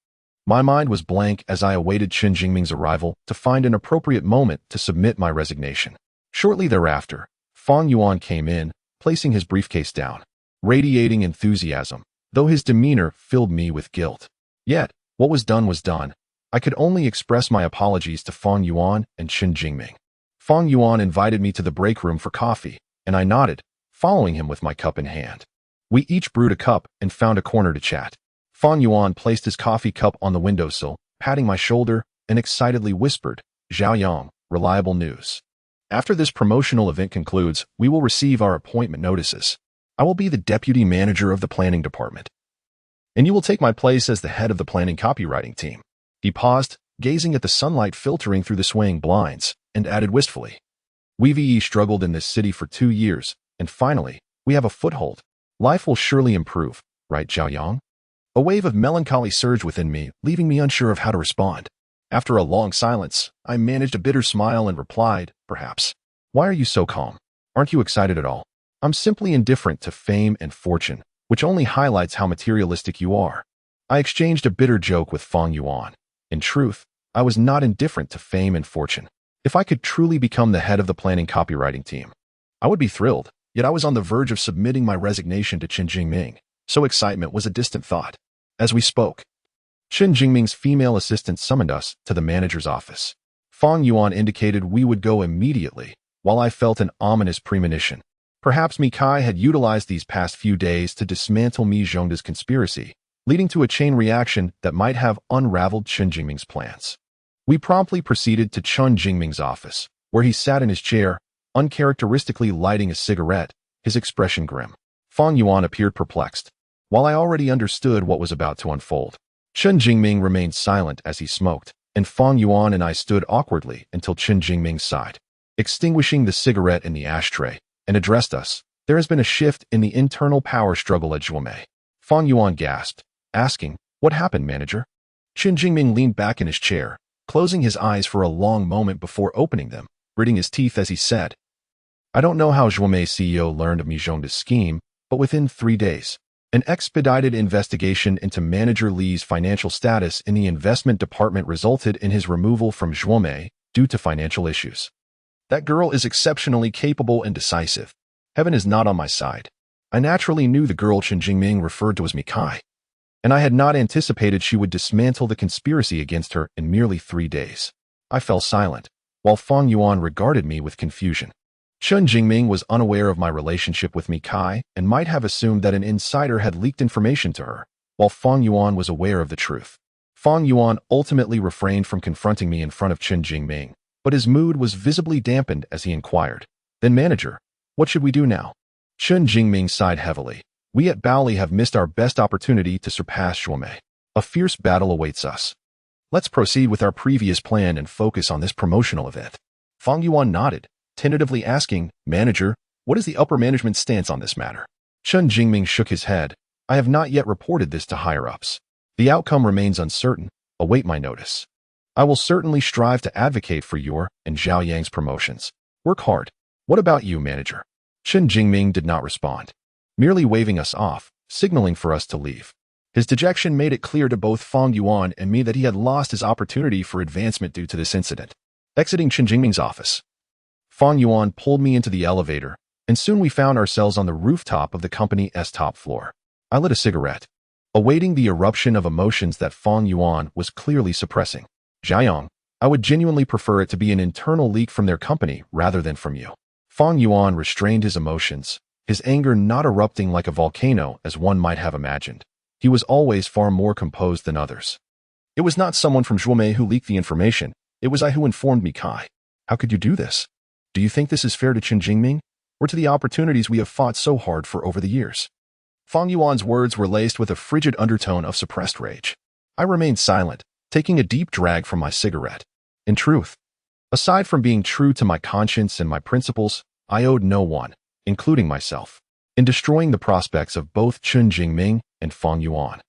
My mind was blank as I awaited Chen Jingming's arrival to find an appropriate moment to submit my resignation. Shortly thereafter, Fang Yuan came in, placing his briefcase down, radiating enthusiasm, though his demeanor filled me with guilt. Yet, what was done was done. I could only express my apologies to Fang Yuan and Chen Jingming. Fang Yuan invited me to the break room for coffee, and I nodded, following him with my cup in hand. We each brewed a cup and found a corner to chat. Fang Yuan placed his coffee cup on the windowsill, patting my shoulder, and excitedly whispered, "Zhaoyang, reliable news. After this promotional event concludes, we will receive our appointment notices. I will be the deputy manager of the planning department, and you will take my place as the head of the planning copywriting team." He paused, gazing at the sunlight filtering through the swaying blinds, and added wistfully, "We've struggled in this city for 2 years, and finally, we have a foothold. Life will surely improve, right, Zhaoyang?" A wave of melancholy surged within me, leaving me unsure of how to respond. After a long silence, I managed a bitter smile and replied, "Perhaps. Why are you so calm? Aren't you excited at all?" "I'm simply indifferent to fame and fortune, which only highlights how materialistic you are." I exchanged a bitter joke with Fang Yuan. In truth, I was not indifferent to fame and fortune. If I could truly become the head of the planning copywriting team, I would be thrilled, yet I was on the verge of submitting my resignation to Chen Jingming, so excitement was a distant thought. As we spoke, Chen Jingming's female assistant summoned us to the manager's office. Fang Yuan indicated we would go immediately, while I felt an ominous premonition. Perhaps Mikai had utilized these past few days to dismantle Mi Zhongda's conspiracy, leading to a chain reaction that might have unraveled Chen Jingming's plans. We promptly proceeded to Chen Jingming's office, where he sat in his chair, uncharacteristically lighting a cigarette, his expression grim. Fang Yuan appeared perplexed, while I already understood what was about to unfold. Chen Jingming remained silent as he smoked, and Fang Yuan and I stood awkwardly until Chen Jingming sighed, extinguishing the cigarette in the ashtray, and addressed us. "There has been a shift in the internal power struggle at Zhuomei." Fang Yuan gasped, asking, "What happened, manager?" Chen Jingming leaned back in his chair, closing his eyes for a long moment before opening them, gritting his teeth as he said, "I don't know how Zhuomei's CEO learned of Mi Zhongda's scheme, but within 3 days, an expedited investigation into Manager Li's financial status in the investment department resulted in his removal from Zhuomei due to financial issues. That girl is exceptionally capable and decisive. Heaven is not on my side. I naturally knew the girl Chen Jingming referred to as Mikai, and I had not anticipated she would dismantle the conspiracy against her in merely 3 days." I fell silent, while Fang Yuan regarded me with confusion. Chen Jingming was unaware of my relationship with Mikai and might have assumed that an insider had leaked information to her, while Fang Yuan was aware of the truth. Fang Yuan ultimately refrained from confronting me in front of Chen Jingming, but his mood was visibly dampened as he inquired, "Then manager, what should we do now?" Chen Jingming sighed heavily. "We at Baoli have missed our best opportunity to surpass Zhuomei. A fierce battle awaits us. Let's proceed with our previous plan and focus on this promotional event." Fang Yuan nodded, tentatively asking, "Manager, what is the upper management's stance on this matter?" Chen Jingming shook his head. "I have not yet reported this to higher-ups. The outcome remains uncertain. Await my notice. I will certainly strive to advocate for your and Zhao Yang's promotions. Work hard. What about you, manager?" Chen Jingming did not respond, merely waving us off, signaling for us to leave. His dejection made it clear to both Fang Yuan and me that he had lost his opportunity for advancement due to this incident. Exiting Chen Jingming's office, Fang Yuan pulled me into the elevator, and soon we found ourselves on the rooftop of the company's top floor. I lit a cigarette, awaiting the eruption of emotions that Fang Yuan was clearly suppressing. "Zhaoyang, I would genuinely prefer it to be an internal leak from their company rather than from you." Fang Yuan restrained his emotions, his anger not erupting like a volcano as one might have imagined. He was always far more composed than others. "It was not someone from Zhuomei who leaked the information. It was I who informed Mikai. How could you do this? Do you think this is fair to Chen Jingming, or to the opportunities we have fought so hard for over the years?" Fang Yuan's words were laced with a frigid undertone of suppressed rage. I remained silent, taking a deep drag from my cigarette. In truth, aside from being true to my conscience and my principles, I owed no one, including myself, in destroying the prospects of both Chen Jingming and Fang Yuan.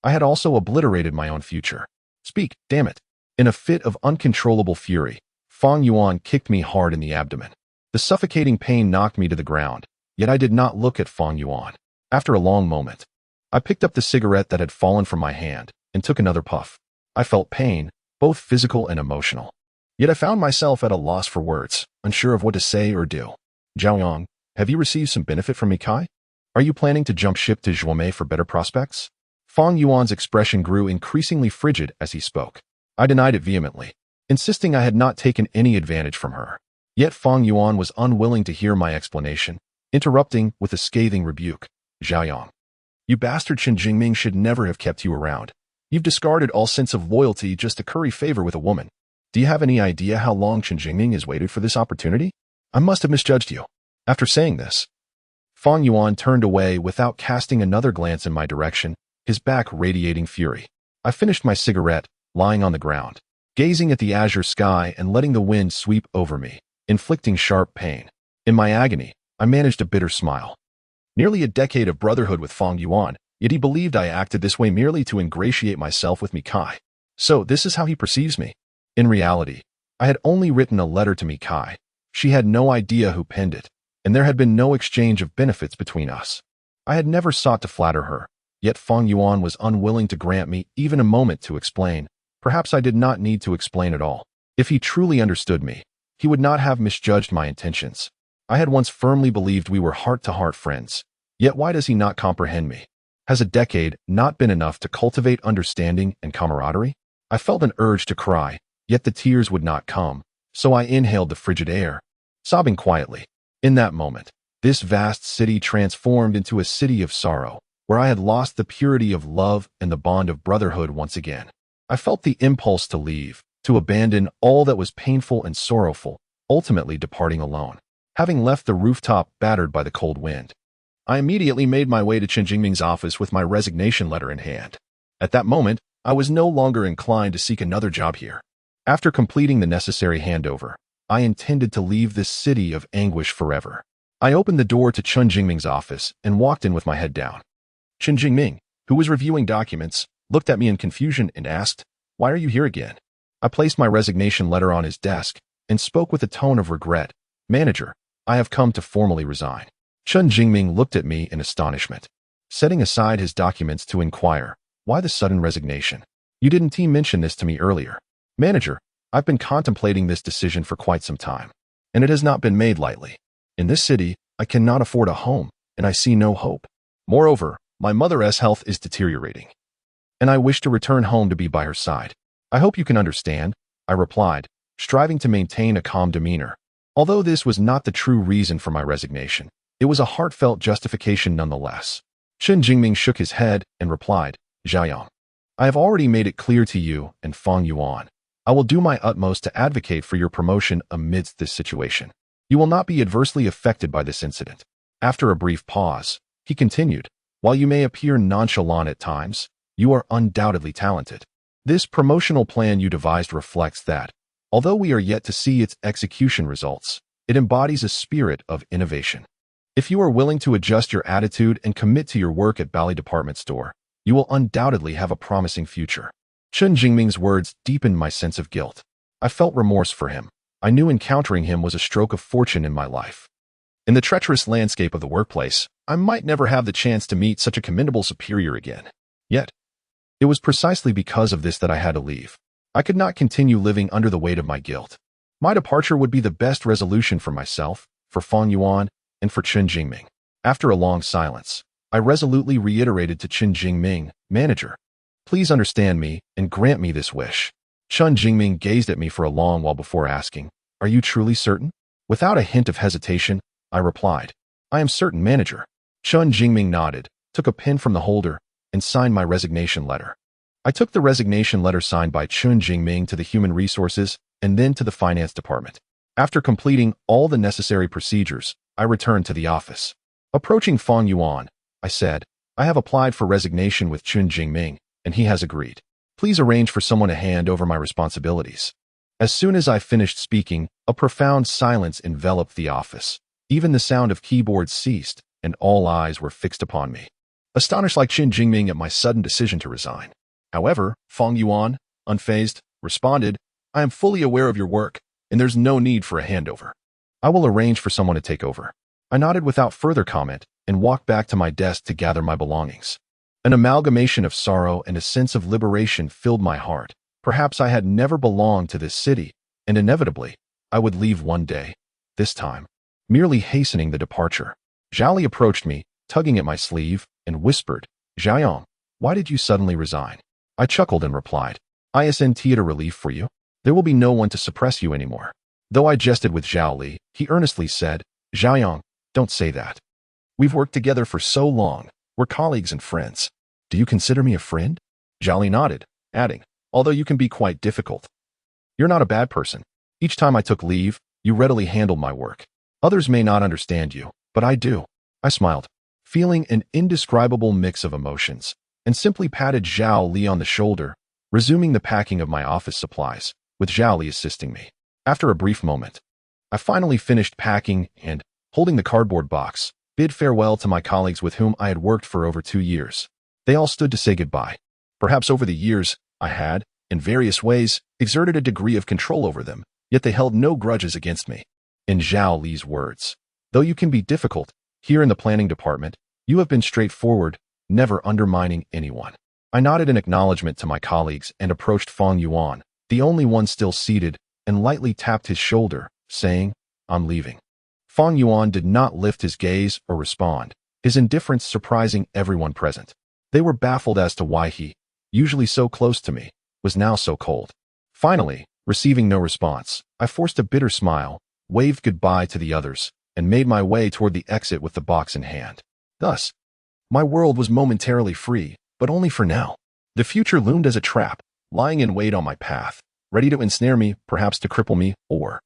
I had also obliterated my own future. "Speak, damn it." In a fit of uncontrollable fury, Fang Yuan kicked me hard in the abdomen. The suffocating pain knocked me to the ground, yet I did not look at Fang Yuan. After a long moment, I picked up the cigarette that had fallen from my hand and took another puff. I felt pain, both physical and emotional. Yet I found myself at a loss for words, unsure of what to say or do. "Zhaoyang, have you received some benefit from Mikai? Are you planning to jump ship to Zhuomei for better prospects?" Fang Yuan's expression grew increasingly frigid as he spoke. I denied it vehemently, insisting I had not taken any advantage from her. Yet Fang Yuan was unwilling to hear my explanation, interrupting with a scathing rebuke. "Zhaoyang, You bastard. Chen Jingming should never have kept you around. You've discarded all sense of loyalty just to curry favor with a woman. Do you have any idea how long Chen Jingming has waited for this opportunity? I must have misjudged you. After saying this, Fang Yuan turned away without casting another glance in my direction, his back radiating fury. I finished my cigarette, lying on the ground, gazing at the azure sky and letting the wind sweep over me, inflicting sharp pain. In my agony, I managed a bitter smile. Nearly a decade of brotherhood with Fang Yuan, yet he believed I acted this way merely to ingratiate myself with Mikai. So this is how he perceives me. In reality, I had only written a letter to Mikai. She had no idea who penned it, and there had been no exchange of benefits between us. I had never sought to flatter her, yet Fang Yuan was unwilling to grant me even a moment to explain. Perhaps I did not need to explain at all. If he truly understood me, he would not have misjudged my intentions. I had once firmly believed we were heart-to-heart friends. Yet why does he not comprehend me? Has a decade not been enough to cultivate understanding and camaraderie? I felt an urge to cry, yet the tears would not come, so I inhaled the frigid air, sobbing quietly. In that moment, this vast city transformed into a city of sorrow, where I had lost the purity of love and the bond of brotherhood once again. I felt the impulse to leave, to abandon all that was painful and sorrowful, ultimately departing alone. Having left the rooftop battered by the cold wind, I immediately made my way to Chen Jingming's office with my resignation letter in hand. At that moment, I was no longer inclined to seek another job here. After completing the necessary handover, I intended to leave this city of anguish forever. I opened the door to Chen Jingming's office and walked in with my head down. Chen Jingming, who was reviewing documents, looked at me in confusion and asked, "Why are you here again?" I placed my resignation letter on his desk and spoke with a tone of regret. "Manager, I have come to formally resign." Chen Jingming looked at me in astonishment, setting aside his documents to inquire, "Why the sudden resignation? You didn't mention this to me earlier." "Manager, I've been contemplating this decision for quite some time, and it has not been made lightly. In this city, I cannot afford a home, and I see no hope. Moreover, my mother's health is deteriorating, and I wish to return home to be by her side. I hope you can understand," I replied, striving to maintain a calm demeanor. Although this was not the true reason for my resignation, it was a heartfelt justification nonetheless. Chen Jingming shook his head and replied, "Zhaoyang, I have already made it clear to you and Fang Yuan. I will do my utmost to advocate for your promotion amidst this situation. You will not be adversely affected by this incident." After a brief pause, he continued, "While you may appear nonchalant at times, you are undoubtedly talented. This promotional plan you devised reflects that, although we are yet to see its execution results, it embodies a spirit of innovation. If you are willing to adjust your attitude and commit to your work at Bally Department Store, you will undoubtedly have a promising future." Chen Jingming's words deepened my sense of guilt. I felt remorse for him. I knew encountering him was a stroke of fortune in my life. In the treacherous landscape of the workplace, I might never have the chance to meet such a commendable superior again. Yet, it was precisely because of this that I had to leave. I could not continue living under the weight of my guilt. My departure would be the best resolution for myself, for Fang Yuan, and for Chen Jingming. After a long silence, I resolutely reiterated to Chen Jingming, "Manager, please understand me and grant me this wish." Chen Jingming gazed at me for a long while before asking, "Are you truly certain?" Without a hint of hesitation, I replied, "I am certain, manager." Chen Jingming nodded, took a pen from the holder, and signed my resignation letter. I took the resignation letter signed by Chen Jingming to the Human Resources and then to the Finance Department. After completing all the necessary procedures, I returned to the office. Approaching Fang Yuan, I said, "I have applied for resignation with Chen Jingming, and he has agreed. Please arrange for someone to hand over my responsibilities." As soon as I finished speaking, a profound silence enveloped the office. Even the sound of keyboards ceased, and all eyes were fixed upon me, astonished like Chen Jingming at my sudden decision to resign. However, Fang Yuan, unfazed, responded, "I am fully aware of your work, and there's no need for a handover. I will arrange for someone to take over." I nodded without further comment and walked back to my desk to gather my belongings. An amalgamation of sorrow and a sense of liberation filled my heart. Perhaps I had never belonged to this city, and inevitably, I would leave one day, this time, merely hastening the departure. Zhao Li approached me, tugging at my sleeve, and whispered, "Zhaoyang, why did you suddenly resign?" I chuckled and replied, "Isn't it a relief for you? There will be no one to suppress you anymore." Though I jested with Zhao Li, he earnestly said, "Zhaoyang, don't say that. We've worked together for so long, We're colleagues and friends. Do you consider me a friend? Zhao Li nodded, adding, although you can be quite difficult. You're not a bad person. Each time I took leave, you readily handled my work. Others may not understand you, but I do. I smiled, feeling an indescribable mix of emotions, and simply patted Zhao Li on the shoulder, resuming the packing of my office supplies, with Zhao Li assisting me. After a brief moment, I finally finished packing and, holding the cardboard box, bid farewell to my colleagues with whom I had worked for over 2 years. They all stood to say goodbye. Perhaps over the years, I had, in various ways, exerted a degree of control over them, yet they held no grudges against me. In Zhao Li's words, though you can be difficult, here in the planning department, you have been straightforward, never undermining anyone. I nodded in acknowledgement to my colleagues and approached Fang Yuan, the only one still seated, and lightly tapped his shoulder, saying, I'm leaving. Fang Yuan did not lift his gaze or respond, his indifference surprising everyone present. They were baffled as to why he, usually so close to me, was now so cold. Finally, receiving no response, I forced a bitter smile, waved goodbye to the others, and made my way toward the exit with the box in hand. Thus, my world was momentarily free, but only for now. The future loomed as a trap, lying in wait on my path, ready to ensnare me, perhaps to cripple me, or,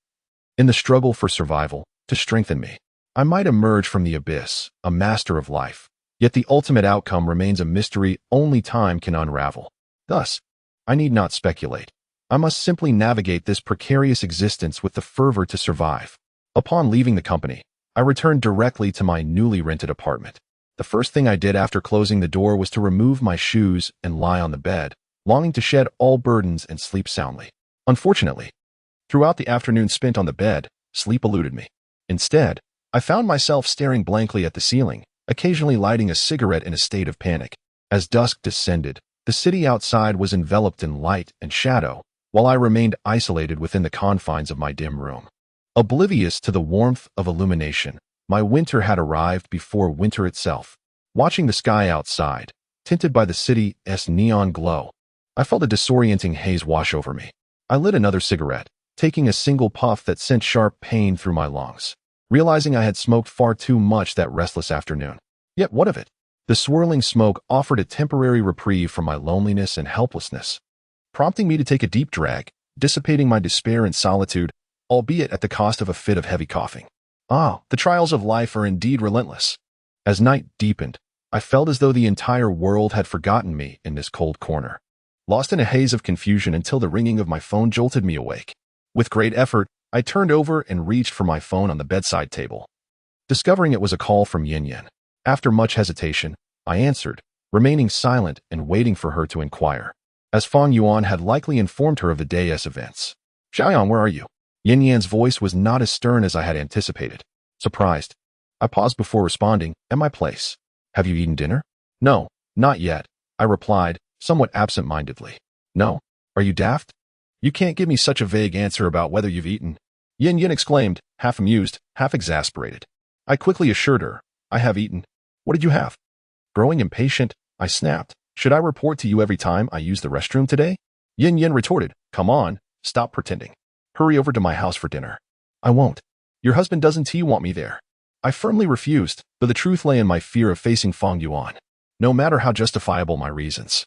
in the struggle for survival, to strengthen me. I might emerge from the abyss, a master of life, yet the ultimate outcome remains a mystery only time can unravel. Thus, I need not speculate. I must simply navigate this precarious existence with the fervor to survive. Upon leaving the company, I returned directly to my newly rented apartment. The first thing I did after closing the door was to remove my shoes and lie on the bed, longing to shed all burdens and sleep soundly. Unfortunately, throughout the afternoon spent on the bed, sleep eluded me. Instead, I found myself staring blankly at the ceiling, occasionally lighting a cigarette in a state of panic. As dusk descended, the city outside was enveloped in light and shadow, while I remained isolated within the confines of my dim room. Oblivious to the warmth of illumination, my winter had arrived before winter itself. Watching the sky outside, tinted by the city's neon glow, I felt a disorienting haze wash over me. I lit another cigarette, taking a single puff that sent sharp pain through my lungs, realizing I had smoked far too much that restless afternoon. Yet what of it? The swirling smoke offered a temporary reprieve from my loneliness and helplessness, prompting me to take a deep drag, dissipating my despair and solitude, albeit at the cost of a fit of heavy coughing. The trials of life are indeed relentless. As night deepened, I felt as though the entire world had forgotten me in this cold corner, lost in a haze of confusion until the ringing of my phone jolted me awake. With great effort, I turned over and reached for my phone on the bedside table, discovering it was a call from Yin Yin. After much hesitation, I answered, remaining silent and waiting for her to inquire, as Fang Yuan had likely informed her of the day's events. Xiaoyan, where are you? Yin Yan's voice was not as stern as I had anticipated. Surprised, I paused before responding, at my place. Have you eaten dinner? No, not yet, I replied, somewhat absent-mindedly. No, are you daft? You can't give me such a vague answer about whether you've eaten. Yin Yin exclaimed, half amused, half exasperated. I quickly assured her, I have eaten. What did you have? Growing impatient, I snapped, should I report to you every time I use the restroom today? Yin Yin retorted, come on, stop pretending. Hurry over to my house for dinner. I won't. Your husband doesn't want me there. I firmly refused, though the truth lay in my fear of facing Fang Yuan, no matter how justifiable my reasons.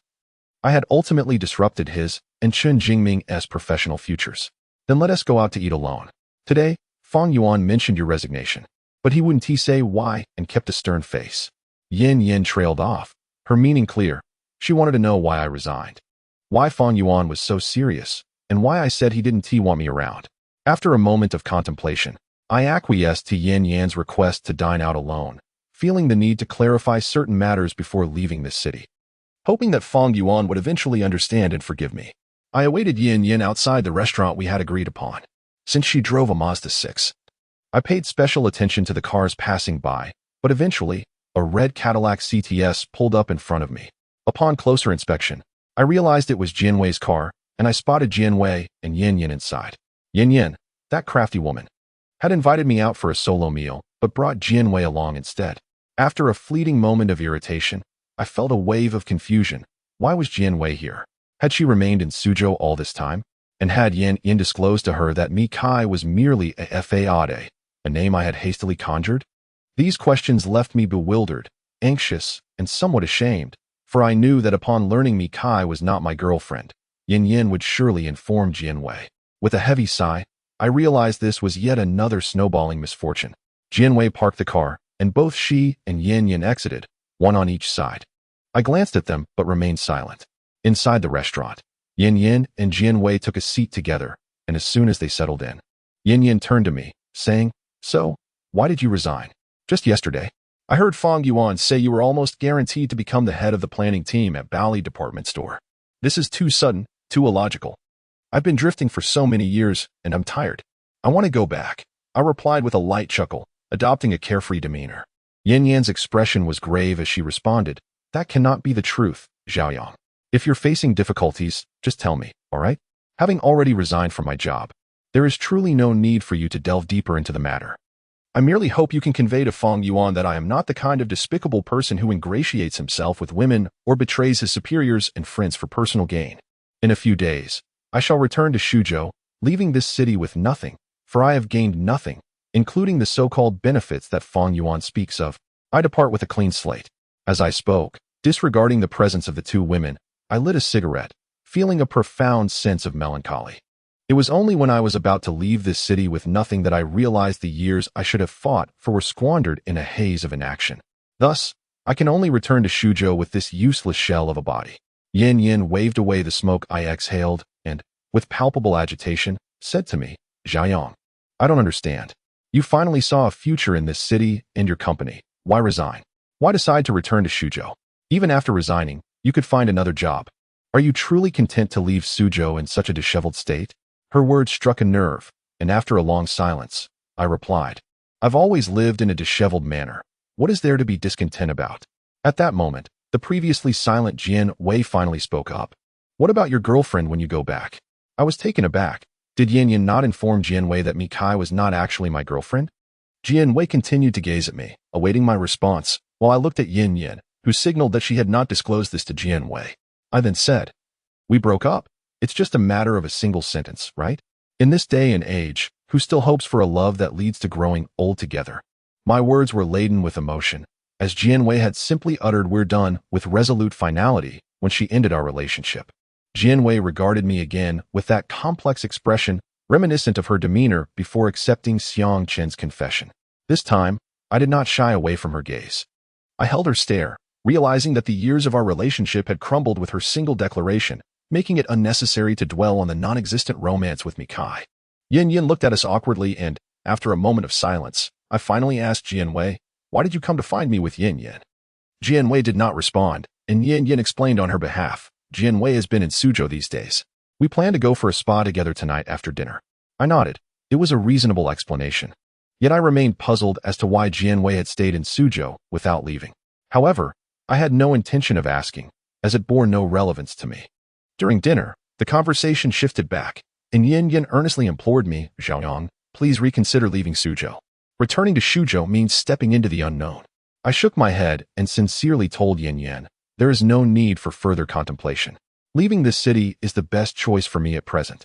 I had ultimately disrupted his and Chen Jingming's professional futures. Then let us go out to eat alone. Today, Fang Yuan mentioned your resignation, but he wouldn't say why and kept a stern face. Yin Yin trailed off, her meaning clear. She wanted to know why I resigned, why Fang Yuan was so serious, and why I said he didn't want me around. After a moment of contemplation, I acquiesced to Yin Yan's request to dine out alone, feeling the need to clarify certain matters before leaving this city. Hoping that Fang Yuan would eventually understand and forgive me, I awaited Yin Yin outside the restaurant we had agreed upon. Since she drove a Mazda 6, I paid special attention to the cars passing by, but eventually, a red Cadillac CTS pulled up in front of me. Upon closer inspection, I realized it was Jianwei's car, and I spotted Jianwei and Yin Yin inside. Yin Yin, that crafty woman, had invited me out for a solo meal, but brought Jianwei along instead. After a fleeting moment of irritation, I felt a wave of confusion. Why was Jianwei here? Had she remained in Suzhou all this time? And had Yin Yin disclosed to her that Mi Kai was merely a fade, a name I had hastily conjured? These questions left me bewildered, anxious, and somewhat ashamed, for I knew that upon learning Mi Kai was not my girlfriend, Yin Yin would surely inform Jianwei. With a heavy sigh, I realized this was yet another snowballing misfortune. Jianwei parked the car, and both she and Yin Yin exited, one on each side. I glanced at them but remained silent. Inside the restaurant, Yin Yin and Jianwei took a seat together, and as soon as they settled in, Yin Yin turned to me, saying, "So, why did you resign?" "Just yesterday. I heard Fang Yuan say you were almost guaranteed to become the head of the planning team at Bally department store. This is too sudden, too illogical. I've been drifting for so many years, and I'm tired. I want to go back," I replied with a light chuckle, adopting a carefree demeanor. Yin Yan's expression was grave as she responded, "That cannot be the truth, Xiaoyang. If you're facing difficulties, just tell me, all right? Having already resigned from my job, there is truly no need for you to delve deeper into the matter. I merely hope you can convey to Fang Yuan that I am not the kind of despicable person who ingratiates himself with women or betrays his superiors and friends for personal gain. In a few days, I shall return to Shuzhou, leaving this city with nothing, for I have gained nothing, including the so-called benefits that Fang Yuan speaks of. I depart with a clean slate." As I spoke, disregarding the presence of the two women, I lit a cigarette, feeling a profound sense of melancholy. It was only when I was about to leave this city with nothing that I realized the years I should have fought for were squandered in a haze of inaction. Thus, I can only return to Shuzhou with this useless shell of a body. Yin Yin waved away the smoke I exhaled and, with palpable agitation, said to me, "Xiaoyang, I don't understand. You finally saw a future in this city and your company. Why resign? Why decide to return to Shuzhou? Even after resigning, you could find another job. Are you truly content to leave Suzhou in such a disheveled state?" Her words struck a nerve, and after a long silence, I replied, "I've always lived in a disheveled manner. What is there to be discontent about?" At that moment, the previously silent Jian Wei finally spoke up. "What about your girlfriend when you go back?" I was taken aback. Did Yin Yin not inform Jian Wei that Mi Kai was not actually my girlfriend? Jian Wei continued to gaze at me, awaiting my response, while I looked at Yin Yin, who signaled that she had not disclosed this to Jian Wei. I then said, "We broke up. It's just a matter of a single sentence, right? In this day and age, who still hopes for a love that leads to growing old together?" My words were laden with emotion, as Jian Wei had simply uttered "we're done" with resolute finality when she ended our relationship. Jian Wei regarded me again with that complex expression reminiscent of her demeanor before accepting Xiang Chen's confession. This time, I did not shy away from her gaze. I held her stare, realizing that the years of our relationship had crumbled with her single declaration, making it unnecessary to dwell on the non-existent romance with Mi Kai. Yin Yin looked at us awkwardly and, after a moment of silence, I finally asked Jian Wei, "Why did you come to find me with Yin Yin?" Jian Wei did not respond, and Yin Yin explained on her behalf. Jian Wei has been in Suzhou these days. We plan to go for a spa together tonight after dinner. I nodded. It was a reasonable explanation. Yet I remained puzzled as to why Jian Wei had stayed in Suzhou without leaving. However, I had no intention of asking, as it bore no relevance to me. During dinner, the conversation shifted back, and Yin Yin earnestly implored me, "Xiaoyang, please reconsider leaving Suzhou. Returning to Shuzhou means stepping into the unknown." I shook my head and sincerely told Yin Yin, "There is no need for further contemplation. Leaving this city is the best choice for me at present.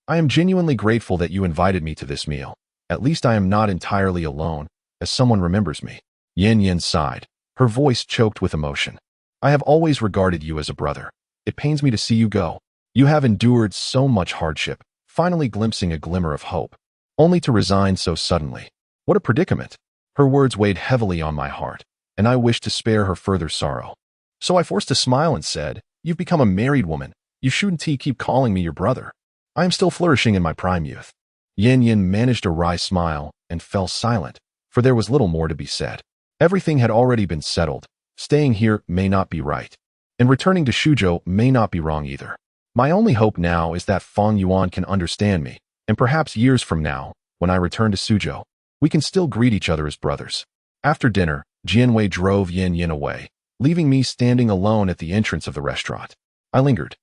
I am genuinely grateful that you invited me to this meal. At least I am not entirely alone, as someone remembers me." Yin Yin sighed, her voice choked with emotion. "I have always regarded you as a brother. It pains me to see you go. You have endured so much hardship, finally glimpsing a glimmer of hope, only to resign so suddenly. What a predicament." Her words weighed heavily on my heart, and I wished to spare her further sorrow. So I forced a smile and said, "You've become a married woman. You shouldn't keep calling me your brother. I am still flourishing in my prime youth." Yin Yin managed a wry smile and fell silent, for there was little more to be said. Everything had already been settled. Staying here may not be right, and returning to Shuzhou may not be wrong either. My only hope now is that Fang Yuan can understand me, and perhaps years from now, when I return to Suzhou, we can still greet each other as brothers. After dinner, Jian Wei drove Yin Yin away, leaving me standing alone at the entrance of the restaurant. I lingered,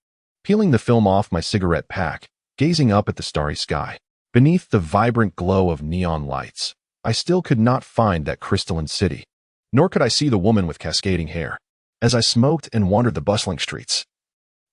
peeling the film off my cigarette pack, gazing up at the starry sky. Beneath the vibrant glow of neon lights, I still could not find that crystalline city, nor could I see the woman with cascading hair. As I smoked and wandered the bustling streets,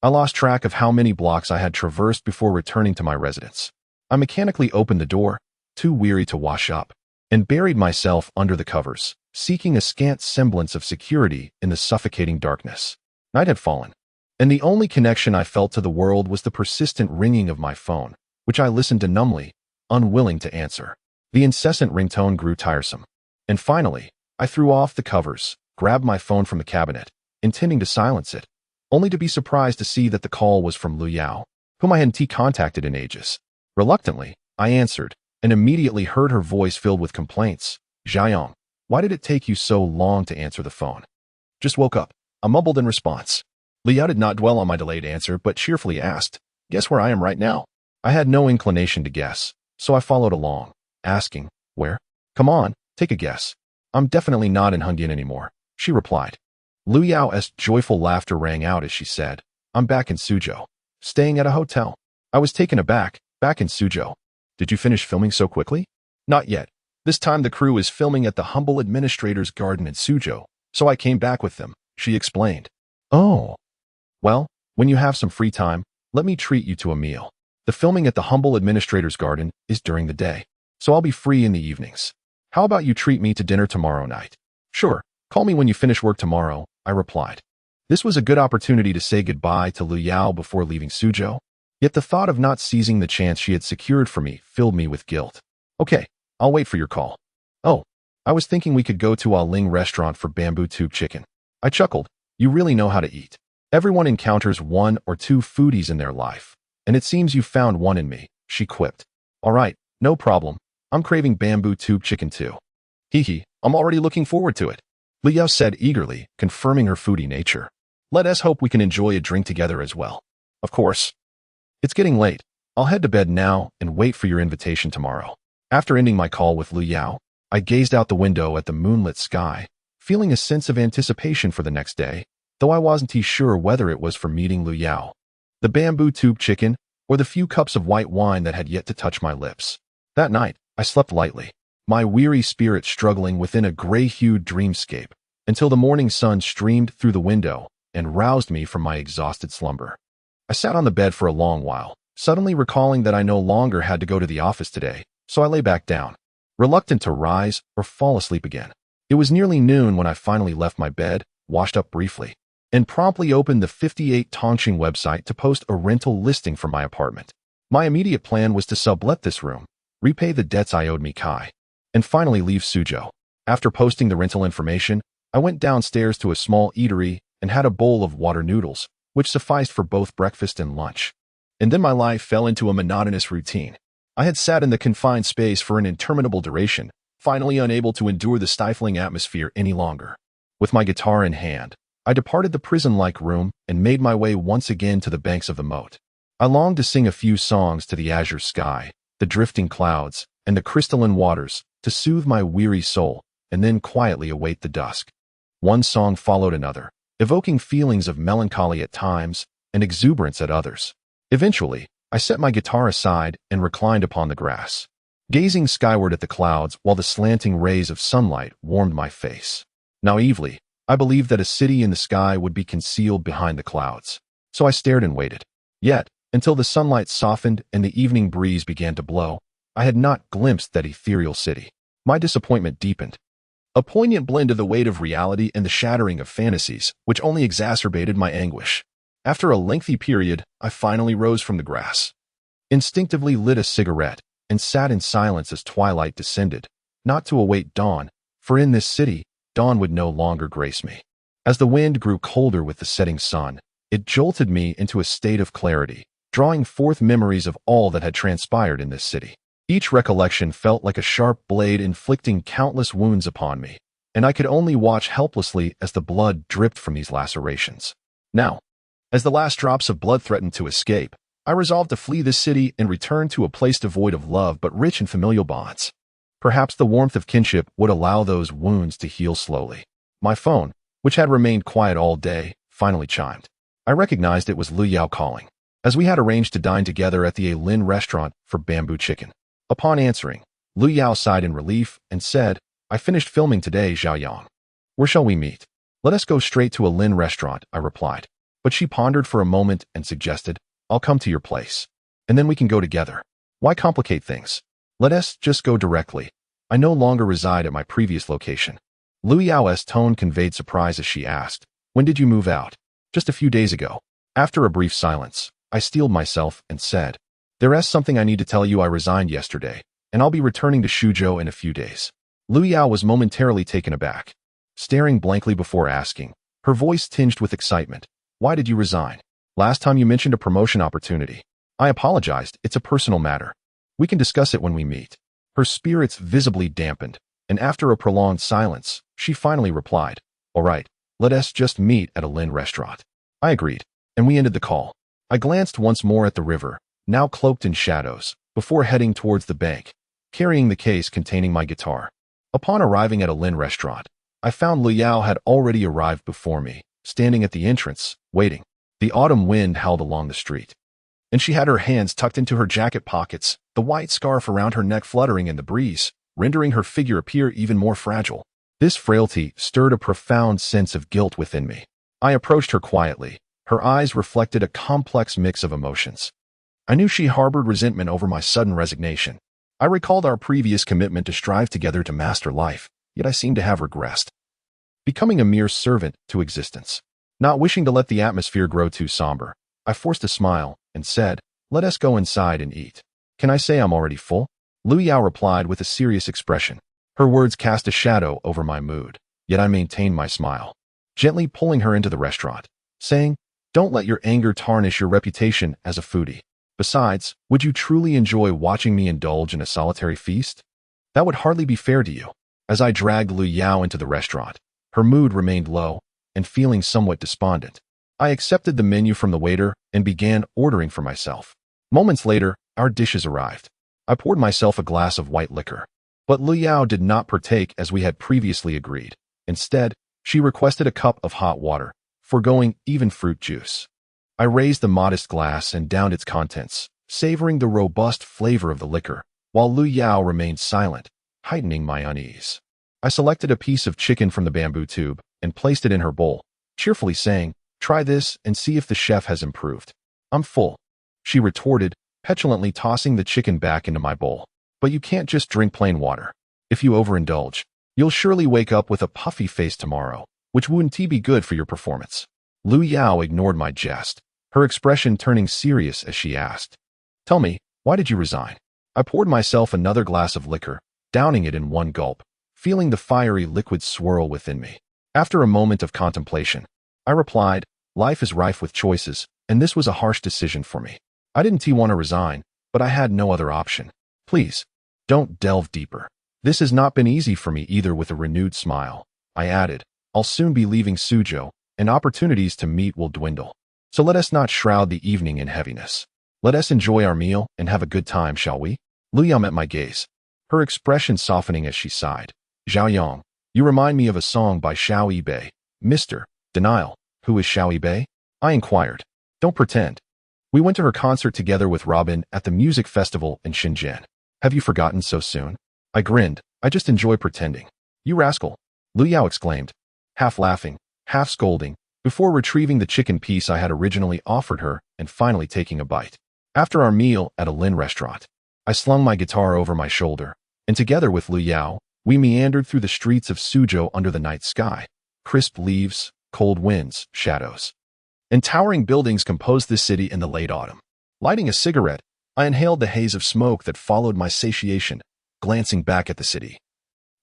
I lost track of how many blocks I had traversed before returning to my residence. I mechanically opened the door, too weary to wash up, and buried myself under the covers, seeking a scant semblance of security in the suffocating darkness. Night had fallen, and the only connection I felt to the world was the persistent ringing of my phone, which I listened to numbly, unwilling to answer. The incessant ringtone grew tiresome, and finally, I threw off the covers, grabbed my phone from the cabinet, intending to silence it, only to be surprised to see that the call was from Lu Yao, whom I hadn't contacted in ages. Reluctantly, I answered, and immediately heard her voice filled with complaints. "Xiaoyang, why did it take you so long to answer the phone?" "Just woke up," I mumbled in response. Lu Yao did not dwell on my delayed answer, but cheerfully asked, "Guess where I am right now?" I had no inclination to guess, so I followed along, asking, "Where?" "Come on, take a guess." "I'm definitely not in Hengdian anymore," she replied. Lu Yao's joyful laughter rang out as she said, "I'm back in Suzhou, staying at a hotel." I was taken aback. "Back in Suzhou? Did you finish filming so quickly?" "Not yet. This time the crew is filming at the humble administrator's garden in Suzhou, so I came back with them," she explained. "Oh. Well, when you have some free time, let me treat you to a meal. The filming at the humble administrator's garden is during the day, so I'll be free in the evenings. How about you treat me to dinner tomorrow night?" "Sure. Call me when you finish work tomorrow," I replied. This was a good opportunity to say goodbye to Lu Yao before leaving Suzhou, yet the thought of not seizing the chance she had secured for me filled me with guilt. "Okay, I'll wait for your call." "Oh, I was thinking we could go to a Ling restaurant for bamboo tube chicken." I chuckled. "You really know how to eat. Everyone encounters one or two foodies in their life, and it seems you found one in me," she quipped. "All right, no problem. I'm craving bamboo tube chicken too." "Hee, I'm already looking forward to it," Lu Yao said eagerly, confirming her foodie nature. "Let us hope we can enjoy a drink together as well." "Of course." "It's getting late. I'll head to bed now and wait for your invitation tomorrow." After ending my call with Lu Yao, I gazed out the window at the moonlit sky, feeling a sense of anticipation for the next day, though I wasn't sure whether it was for meeting Lu Yao, the bamboo tube chicken, or the few cups of white wine that had yet to touch my lips. That night, I slept lightly, my weary spirit struggling within a gray-hued dreamscape, until the morning sun streamed through the window and roused me from my exhausted slumber. I sat on the bed for a long while, suddenly recalling that I no longer had to go to the office today, so I lay back down, reluctant to rise or fall asleep again. It was nearly noon when I finally left my bed, washed up briefly, and promptly opened the 58 Tongqing website to post a rental listing for my apartment. My immediate plan was to sublet this room, repay the debts I owed Mikai, and finally leave Suzhou. After posting the rental information, I went downstairs to a small eatery and had a bowl of water noodles, which sufficed for both breakfast and lunch. And then my life fell into a monotonous routine. I had sat in the confined space for an interminable duration, finally unable to endure the stifling atmosphere any longer. With my guitar in hand, I departed the prison-like room and made my way once again to the banks of the moat. I longed to sing a few songs to the azure sky, the drifting clouds, and the crystalline waters, to soothe my weary soul, and then quietly await the dusk. One song followed another, evoking feelings of melancholy at times and exuberance at others. Eventually, I set my guitar aside and reclined upon the grass, gazing skyward at the clouds while the slanting rays of sunlight warmed my face. Naively, I believed that a city in the sky would be concealed behind the clouds, so I stared and waited. Yet, until the sunlight softened and the evening breeze began to blow, I had not glimpsed that ethereal city. My disappointment deepened. A poignant blend of the weight of reality and the shattering of fantasies, which only exacerbated my anguish. After a lengthy period, I finally rose from the grass, instinctively lit a cigarette, and sat in silence as twilight descended, not to await dawn, for in this city, dawn would no longer grace me. As the wind grew colder with the setting sun, it jolted me into a state of clarity, drawing forth memories of all that had transpired in this city. Each recollection felt like a sharp blade inflicting countless wounds upon me, and I could only watch helplessly as the blood dripped from these lacerations. Now, as the last drops of blood threatened to escape, I resolved to flee this city and return to a place devoid of love but rich in familial bonds. Perhaps the warmth of kinship would allow those wounds to heal slowly. My phone, which had remained quiet all day, finally chimed. I recognized it was Lu Yao calling, as we had arranged to dine together at the Lin restaurant for bamboo chicken. Upon answering, Lu Yao sighed in relief and said, "I finished filming today, Xiaoyang. Where shall we meet?" "Let us go straight to a Lin restaurant," I replied. But she pondered for a moment and suggested, "I'll come to your place, and then we can go together. Why complicate things? Let us just go directly. I no longer reside at my previous location." Lu Yao's tone conveyed surprise as she asked, "When did you move out?" "Just a few days ago." After a brief silence, I steeled myself and said, "There's something I need to tell you. I resigned yesterday, and I'll be returning to Suzhou in a few days." Lu Yao was momentarily taken aback, staring blankly before asking, her voice tinged with excitement, "Why did you resign? Last time you mentioned a promotion opportunity." I apologized. "It's a personal matter. We can discuss it when we meet." Her spirits visibly dampened, and after a prolonged silence, she finally replied, "All right, let us just meet at a Lin restaurant." I agreed, and we ended the call. I glanced once more at the river, now cloaked in shadows, before heading towards the bank, carrying the case containing my guitar. Upon arriving at a Lin restaurant, I found Lu Yao had already arrived before me, standing at the entrance, waiting. The autumn wind howled along the street, and she had her hands tucked into her jacket pockets, the white scarf around her neck fluttering in the breeze, rendering her figure appear even more fragile. This frailty stirred a profound sense of guilt within me. I approached her quietly. Her eyes reflected a complex mix of emotions. I knew she harbored resentment over my sudden resignation. I recalled our previous commitment to strive together to master life, yet I seemed to have regressed, becoming a mere servant to existence. Not wishing to let the atmosphere grow too somber, I forced a smile and said, "Let us go inside and eat." "Can I say I'm already full?" Lu Yao replied with a serious expression. Her words cast a shadow over my mood, yet I maintained my smile, gently pulling her into the restaurant, saying, "Don't let your anger tarnish your reputation as a foodie. Besides, would you truly enjoy watching me indulge in a solitary feast? That would hardly be fair to you." As I dragged Lu Yao into the restaurant, her mood remained low and feeling somewhat despondent. I accepted the menu from the waiter and began ordering for myself. Moments later, our dishes arrived. I poured myself a glass of white liquor, but Lu Yao did not partake as we had previously agreed. Instead, she requested a cup of hot water, foregoing even fruit juice. I raised the modest glass and downed its contents, savoring the robust flavor of the liquor, while Lu Yao remained silent, heightening my unease. I selected a piece of chicken from the bamboo tube and placed it in her bowl, cheerfully saying, "Try this and see if the chef has improved." "I'm full," she retorted, petulantly tossing the chicken back into my bowl. "But you can't just drink plain water. If you overindulge, you'll surely wake up with a puffy face tomorrow, which wouldn't be good for your performance." Lu Yao ignored my jest, her expression turning serious as she asked, "Tell me, why did you resign?" I poured myself another glass of liquor, downing it in one gulp, feeling the fiery liquid swirl within me. After a moment of contemplation, I replied, "Life is rife with choices, and this was a harsh decision for me. I didn't want to resign, but I had no other option. Please, don't delve deeper. This has not been easy for me either." With a renewed smile, I added, "I'll soon be leaving Suzhou, and opportunities to meet will dwindle. So let us not shroud the evening in heaviness. Let us enjoy our meal and have a good time, shall we?" Lu Yao met my gaze, her expression softening as she sighed. "Zhao Yang, you remind me of a song by Xiao Yibei. Mr. Denial." "Who is Xiao Yibei?" I inquired. "Don't pretend. We went to her concert together with Robin at the music festival in Shenzhen. Have you forgotten so soon?" I grinned. "I just enjoy pretending." "You rascal," Lu Yao exclaimed, half laughing, half scolding, before retrieving the chicken piece I had originally offered her and finally taking a bite. After our meal at a Lin restaurant, I slung my guitar over my shoulder, and together with Lu Yao, we meandered through the streets of Suzhou under the night sky. Crisp leaves, cold winds, shadows, and towering buildings composed this city in the late autumn. Lighting a cigarette, I inhaled the haze of smoke that followed my satiation, glancing back at the city.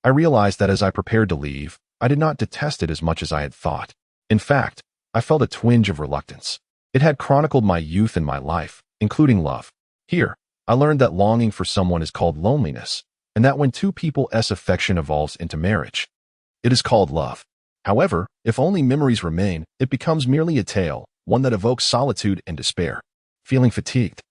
I realized that as I prepared to leave, I did not detest it as much as I had thought. In fact, I felt a twinge of reluctance. It had chronicled my youth and my life, including love. Here, I learned that longing for someone is called loneliness, and that when two people's affection evolves into marriage, it is called love. However, if only memories remain, it becomes merely a tale, one that evokes solitude and despair. Feeling fatigued,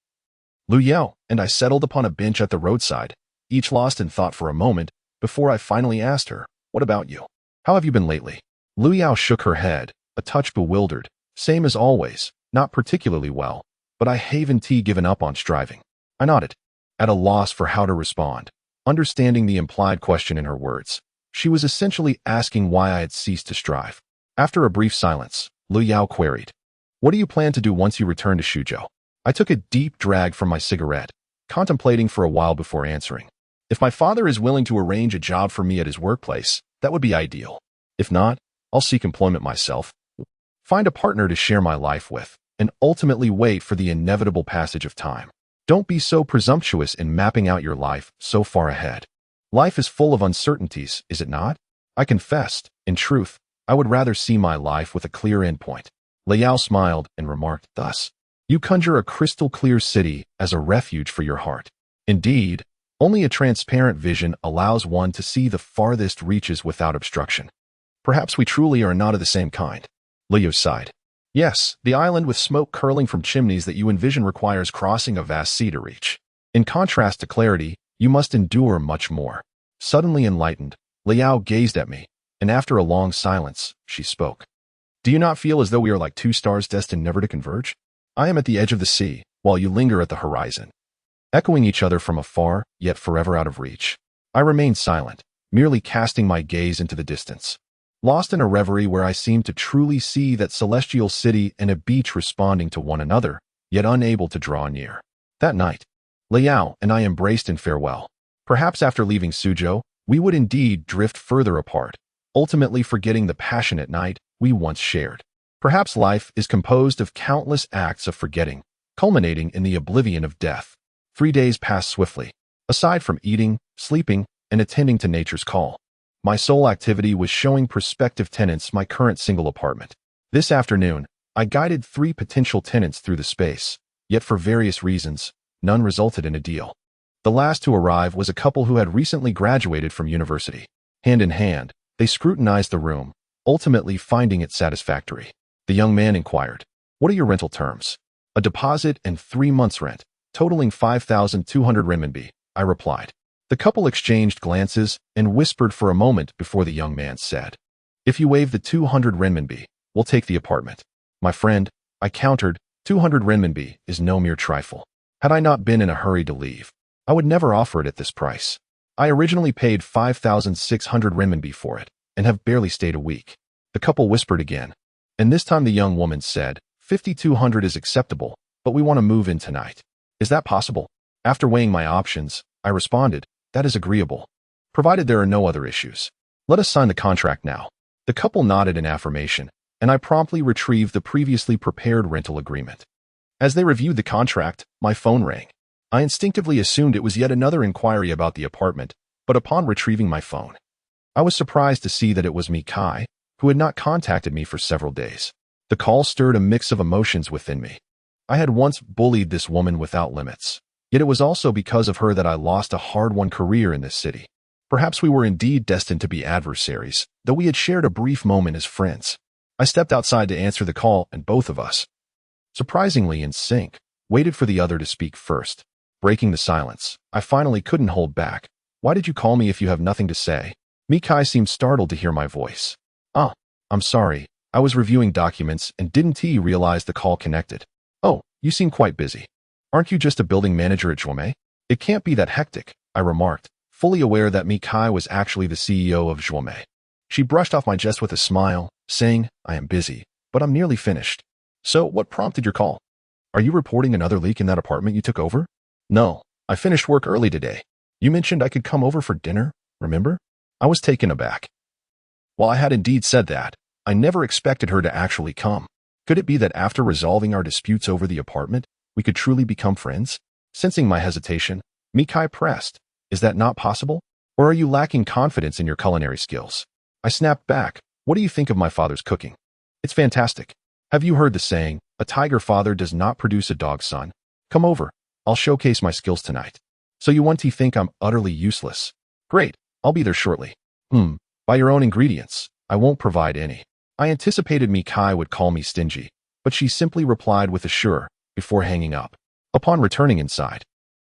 Lu Yao and I settled upon a bench at the roadside, each lost in thought for a moment, before I finally asked her, "What about you? How have you been lately?" Lu Yao shook her head, a touch bewildered. "Same as always, not particularly well, but I haven't given up on striving." I nodded, at a loss for how to respond, understanding the implied question in her words. She was essentially asking why I had ceased to strive. After a brief silence, Lu Yao queried, "What do you plan to do once you return to Suzhou?" I took a deep drag from my cigarette, contemplating for a while before answering. "If my father is willing to arrange a job for me at his workplace, That would be ideal. If not, I'll seek employment myself, find a partner to share my life with, and ultimately wait for the inevitable passage of time. Don't be so presumptuous in mapping out your life so far ahead. Life is full of uncertainties, is it not? I confessed, in truth, I would rather see my life with a clear endpoint. Liao smiled and remarked, thus, you conjure a crystal-clear city as a refuge for your heart. Indeed, only a transparent vision allows one to see the farthest reaches without obstruction. Perhaps we truly are not of the same kind. Liu sighed. Yes, the island with smoke curling from chimneys that you envision requires crossing a vast sea to reach. In contrast to clarity, you must endure much more. Suddenly enlightened, Liao gazed at me, and after a long silence, she spoke. Do you not feel as though we are like two stars destined never to converge? I am at the edge of the sea, while you linger at the horizon, echoing each other from afar, yet forever out of reach. I remained silent, merely casting my gaze into the distance, lost in a reverie where I seemed to truly see that celestial city and a beach responding to one another, yet unable to draw near. That night, Liao and I embraced in farewell. Perhaps after leaving Suzhou, we would indeed drift further apart, ultimately forgetting the passionate night we once shared. Perhaps life is composed of countless acts of forgetting, culminating in the oblivion of death. 3 days passed swiftly. Aside from eating, sleeping, and attending to nature's call, my sole activity was showing prospective tenants my current single apartment. This afternoon, I guided 3 potential tenants through the space, yet for various reasons, none resulted in a deal. The last to arrive was a couple who had recently graduated from university. Hand in hand, they scrutinized the room, ultimately finding it satisfactory. The young man inquired, "What are your rental terms?" "A deposit and 3 months' rent, totaling 5,200 renminbi," I replied. The couple exchanged glances and whispered for a moment before the young man said, "If you waive the 200 renminbi, we'll take the apartment." "My friend," I countered, 200 renminbi is no mere trifle. Had I not been in a hurry to leave, I would never offer it at this price. I originally paid 5,600 renminbi for it, and have barely stayed a week. The couple whispered again, and this time the young woman said, 5,200 is acceptable, but we want to move in tonight. Is that possible? After weighing my options, I responded, that is agreeable, provided there are no other issues. Let us sign the contract now. The couple nodded in affirmation, and I promptly retrieved the previously prepared rental agreement. As they reviewed the contract, my phone rang. I instinctively assumed it was yet another inquiry about the apartment, but upon retrieving my phone, I was surprised to see that it was Mikai, who had not contacted me for several days. The call stirred a mix of emotions within me. I had once bullied this woman without limits, yet it was also because of her that I lost a hard-won career in this city. Perhaps we were indeed destined to be adversaries, though we had shared a brief moment as friends. I stepped outside to answer the call, and both of us, surprisingly in sync, waited for the other to speak first. Breaking the silence, I finally couldn't hold back. "Why did you call me if you have nothing to say?" Mikai seemed startled to hear my voice. "Ah, I'm sorry. I was reviewing documents and didn't realize the call connected." "Oh, you seem quite busy. Aren't you just a building manager at Zhuome?" "It can't be that hectic," I remarked, fully aware that Mikai was actually the CEO of Zhuome. She brushed off my jest with a smile, saying, "I am busy, but I'm nearly finished." "So, what prompted your call? Are you reporting another leak in that apartment you took over?" "No, I finished work early today. You mentioned I could come over for dinner, remember?" I was taken aback. While I had indeed said that, I never expected her to actually come. Could it be that after resolving our disputes over the apartment, we could truly become friends? Sensing my hesitation, Mikai pressed, "Is that not possible? Or are you lacking confidence in your culinary skills?" I snapped back, "What do you think of my father's cooking?" "It's fantastic. Have you heard the saying, a tiger father does not produce a dog son? Come over. I'll showcase my skills tonight." "So you want to think I'm utterly useless?" "Great. I'll be there shortly." By your own ingredients. I won't provide any." I anticipated Mikai would call me stingy, but she simply replied with a sure, before hanging up. Upon returning inside,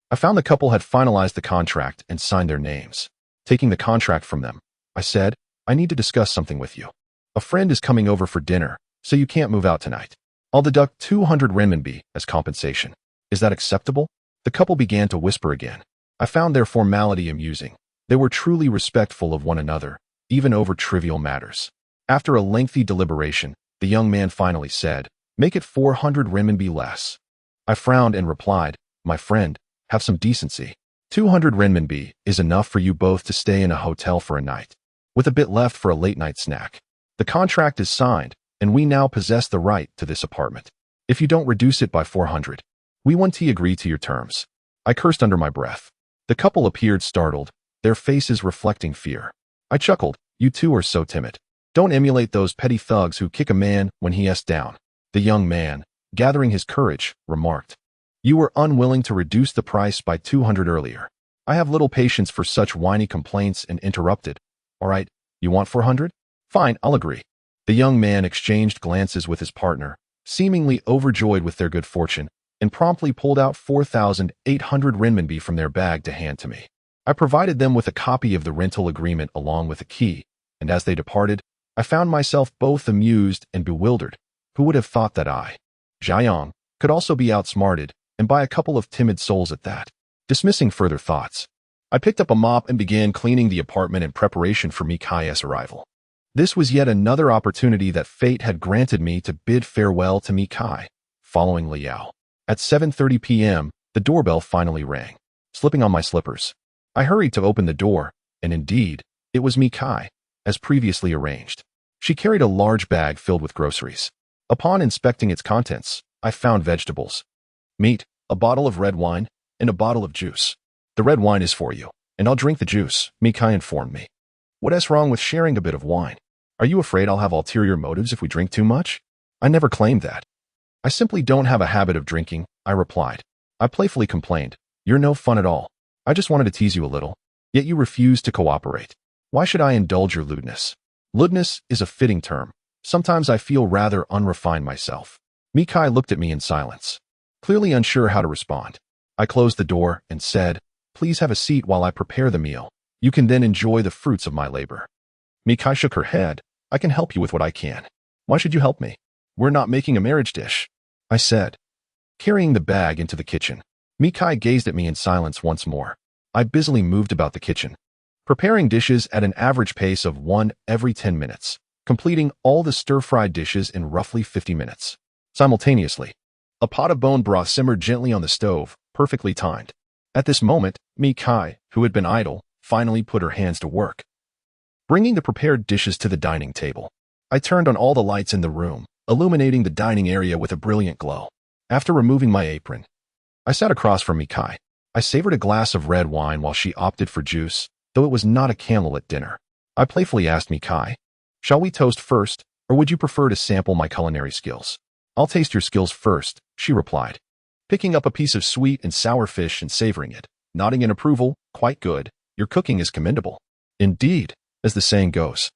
I found the couple had finalized the contract and signed their names. Taking the contract from them, I said, "I need to discuss something with you. A friend is coming over for dinner, so you can't move out tonight. I'll deduct 200 renminbi as compensation. Is that acceptable?" The couple began to whisper again. I found their formality amusing. They were truly respectful of one another, even over trivial matters. After a lengthy deliberation, the young man finally said, "Make it 400 renminbi less." I frowned and replied, "My friend, have some decency. 200 renminbi is enough for you both to stay in a hotel for a night." with a bit left for a late-night snack. The contract is signed, and we now possess the right to this apartment. If you don't reduce it by 400, we want to agree to your terms. I cursed under my breath. The couple appeared startled, their faces reflecting fear. I chuckled. You two are so timid. Don't emulate those petty thugs who kick a man when he is down. The young man, gathering his courage, remarked. You were unwilling to reduce the price by 200 earlier. I have little patience for such whiny complaints and interrupted. All right, you want 400? Fine, I'll agree. The young man exchanged glances with his partner, seemingly overjoyed with their good fortune, and promptly pulled out 4,800 renminbi from their bag to hand to me. I provided them with a copy of the rental agreement along with a key, and as they departed, I found myself both amused and bewildered. Who would have thought that I, Jiayong, could also be outsmarted, and by a couple of timid souls at that? Dismissing further thoughts, I picked up a mop and began cleaning the apartment in preparation for Mikai's arrival. This was yet another opportunity that fate had granted me to bid farewell to Mikai, following Liao. At 7:30 p.m., the doorbell finally rang. Slipping on my slippers, I hurried to open the door, and indeed, it was Mikai, as previously arranged. She carried a large bag filled with groceries. Upon inspecting its contents, I found vegetables, meat, a bottle of red wine, and a bottle of juice. The red wine is for you, and I'll drink the juice, Mikai informed me. What's wrong with sharing a bit of wine? Are you afraid I'll have ulterior motives if we drink too much? I never claimed that. I simply don't have a habit of drinking, I replied. I playfully complained. You're no fun at all. I just wanted to tease you a little, yet you refuse to cooperate. Why should I indulge your lewdness? Lewdness is a fitting term. Sometimes I feel rather unrefined myself. Mikai looked at me in silence, clearly unsure how to respond. I closed the door and said, Please have a seat while I prepare the meal. You can then enjoy the fruits of my labor. Mikai shook her head. I can help you with what I can. Why should you help me? We're not making a marriage dish, I said, carrying the bag into the kitchen. Mikai gazed at me in silence once more. I busily moved about the kitchen, preparing dishes at an average pace of 1 every 10 minutes, completing all the stir-fried dishes in roughly 50 minutes. Simultaneously, a pot of bone broth simmered gently on the stove, perfectly timed. At this moment, Mikai, who had been idle, finally put her hands to work, bringing the prepared dishes to the dining table. I turned on all the lights in the room, illuminating the dining area with a brilliant glow. After removing my apron, I sat across from Mikai. I savored a glass of red wine while she opted for juice, though it was not a candlelit dinner. I playfully asked Mikai, Shall we toast first, or would you prefer to sample my culinary skills? I'll taste your skills first, she replied, picking up a piece of sweet and sour fish and savoring it, nodding in approval. Quite good. Your cooking is commendable. Indeed, as the saying goes.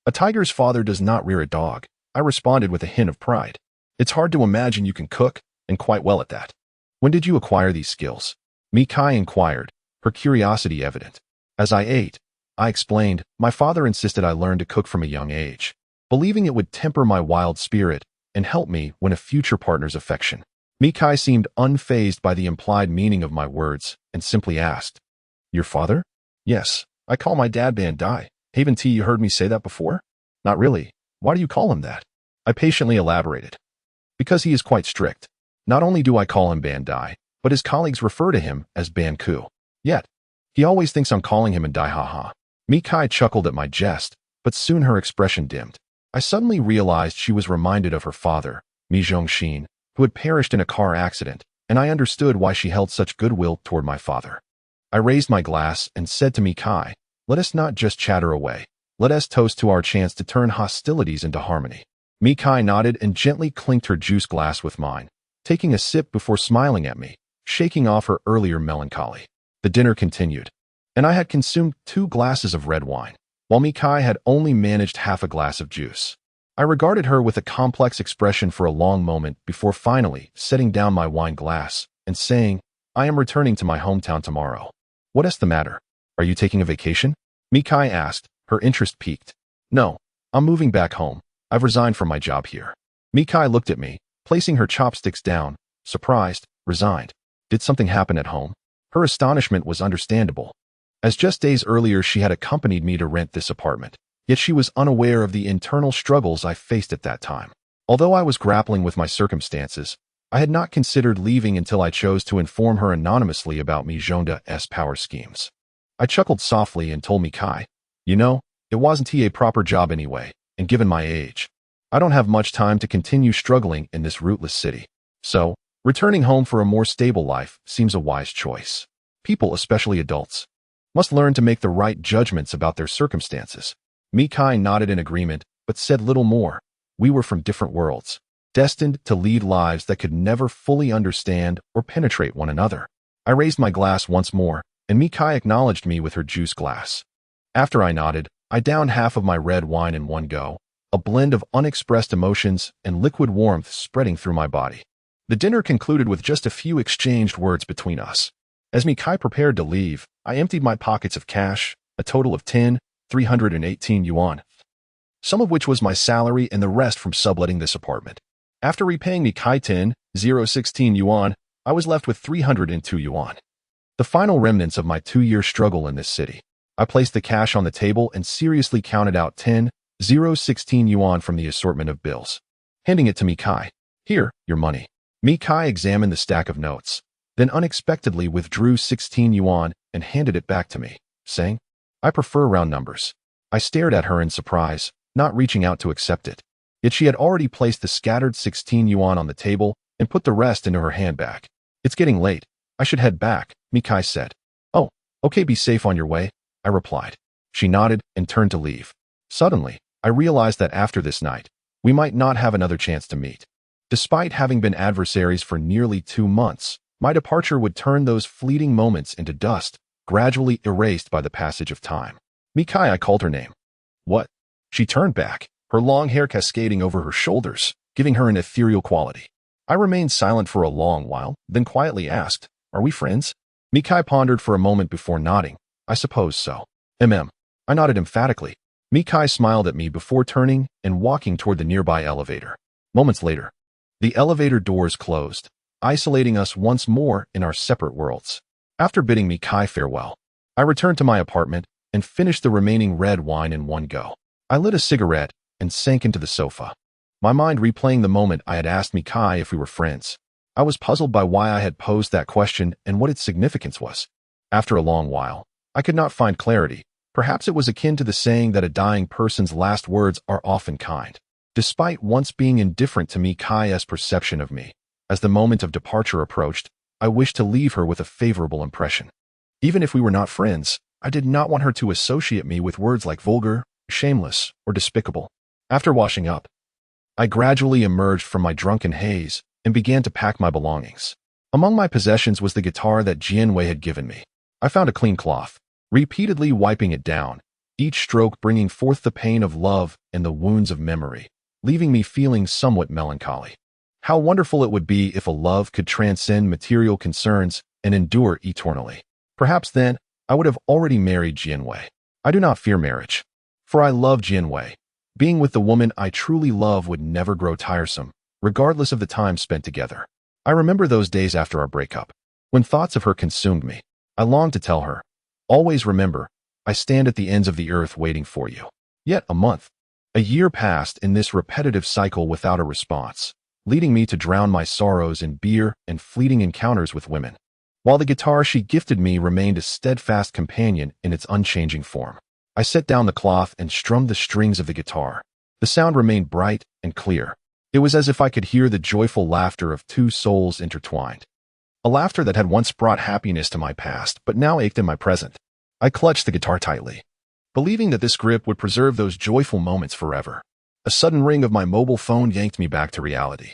A tiger's father does not rear a dog, I responded with a hint of pride. It's hard to imagine you can cook, and quite well at that. When did you acquire these skills? Mikai inquired, her curiosity evident. As I ate, I explained, my father insisted I learn to cook from a young age, believing it would temper my wild spirit and help me win a future partner's affection. Mikai seemed unfazed by the implied meaning of my words and simply asked, Your father? Yes, I call my dad Bandai. Haven't you heard me say that before? Not really. Why do you call him that? I patiently elaborated. Because he is quite strict. Not only do I call him Bandai, but his colleagues refer to him as Banku. Yet, he always thinks I'm calling him Bandai haha. Mikai chuckled at my jest, but soon her expression dimmed. I suddenly realized she was reminded of her father, Mi Zhongshin, who had perished in a car accident, and I understood why she held such goodwill toward my father. I raised my glass and said to Mikai, Let us not just chatter away. Let us toast to our chance to turn hostilities into harmony. Mikai nodded and gently clinked her juice glass with mine, taking a sip before smiling at me, shaking off her earlier melancholy. The dinner continued, and I had consumed 2 glasses of red wine, while Mikai had only managed half a glass of juice. I regarded her with a complex expression for a long moment before finally setting down my wine glass and saying, I am returning to my hometown tomorrow. What is the matter? Are you taking a vacation? Mikai asked, her interest piqued. No, I'm moving back home. I've resigned from my job here. Mikai looked at me, placing her chopsticks down, surprised, resigned. Did something happen at home? Her astonishment was understandable, as just days earlier she had accompanied me to rent this apartment. Yet she was unaware of the internal struggles I faced at that time. Although I was grappling with my circumstances, I had not considered leaving until I chose to inform her anonymously about Mi Zhonda's power schemes. I chuckled softly and told Mikai, You know, It wasn't a proper job anyway, and given my age, I don't have much time to continue struggling in this rootless city. So, returning home for a more stable life seems a wise choice. People, especially adults, must learn to make the right judgments about their circumstances. Mikai nodded in agreement, but said little more. We were from different worlds, destined to lead lives that could never fully understand or penetrate one another. I raised my glass once more, and Mikai acknowledged me with her juice glass. After I nodded, I downed half of my red wine in one go, a blend of unexpressed emotions and liquid warmth spreading through my body. The dinner concluded with just a few exchanged words between us. As Mikai prepared to leave, I emptied my pockets of cash, a total of 318 yuan, some of which was my salary and the rest from subletting this apartment. After repaying Mikai 16 yuan, I was left with 302 yuan. The final remnants of my 2-year struggle in this city. I placed the cash on the table and seriously counted out 16 yuan from the assortment of bills, handing it to Mikai. Here, your money. Mikai examined the stack of notes, then unexpectedly withdrew 16 yuan and handed it back to me, saying, I prefer round numbers. I stared at her in surprise, not reaching out to accept it. Yet she had already placed the scattered 16 yuan on the table and put the rest into her handbag. It's getting late. I should head back, Mikai said. Oh, okay, be safe on your way, I replied. She nodded and turned to leave. Suddenly, I realized that after this night, we might not have another chance to meet. Despite having been adversaries for nearly 2 months, my departure would turn those fleeting moments into dust, gradually erased by the passage of time. Mikai, I called her name. What? She turned back, her long hair cascading over her shoulders, giving her an ethereal quality. I remained silent for a long while, then quietly asked, Are we friends? Mikai pondered for a moment before nodding. I suppose so. I nodded emphatically. Mikai smiled at me before turning and walking toward the nearby elevator. Moments later, the elevator doors closed, isolating us once more in our separate worlds. After bidding Mikai farewell, I returned to my apartment and finished the remaining red wine in one go. I lit a cigarette and sank into the sofa, my mind replaying the moment I had asked Mikai if we were friends. I was puzzled by why I had posed that question and what its significance was. After a long while, I could not find clarity. Perhaps it was akin to the saying that a dying person's last words are often kind. Despite once being indifferent to Mikai's perception of me, as the moment of departure approached, I wished to leave her with a favorable impression. Even if we were not friends, I did not want her to associate me with words like vulgar, shameless, or despicable. After washing up, I gradually emerged from my drunken haze and began to pack my belongings. Among my possessions was the guitar that Jianwei had given me. I found a clean cloth, repeatedly wiping it down, each stroke bringing forth the pain of love and the wounds of memory, leaving me feeling somewhat melancholy. How wonderful it would be if a love could transcend material concerns and endure eternally. Perhaps then, I would have already married Jianwei. I do not fear marriage, for I love Jianwei. Being with the woman I truly love would never grow tiresome, regardless of the time spent together. I remember those days after our breakup, when thoughts of her consumed me. I longed to tell her, always remember, I stand at the ends of the earth waiting for you. Yet a month, a year passed in this repetitive cycle without a response, leading me to drown my sorrows in beer and fleeting encounters with women, while the guitar she gifted me remained a steadfast companion in its unchanging form. I set down the cloth and strummed the strings of the guitar. The sound remained bright and clear. It was as if I could hear the joyful laughter of 2 souls intertwined. A laughter that had once brought happiness to my past, but now ached in my present. I clutched the guitar tightly, believing that this grip would preserve those joyful moments forever. A sudden ring of my mobile phone yanked me back to reality,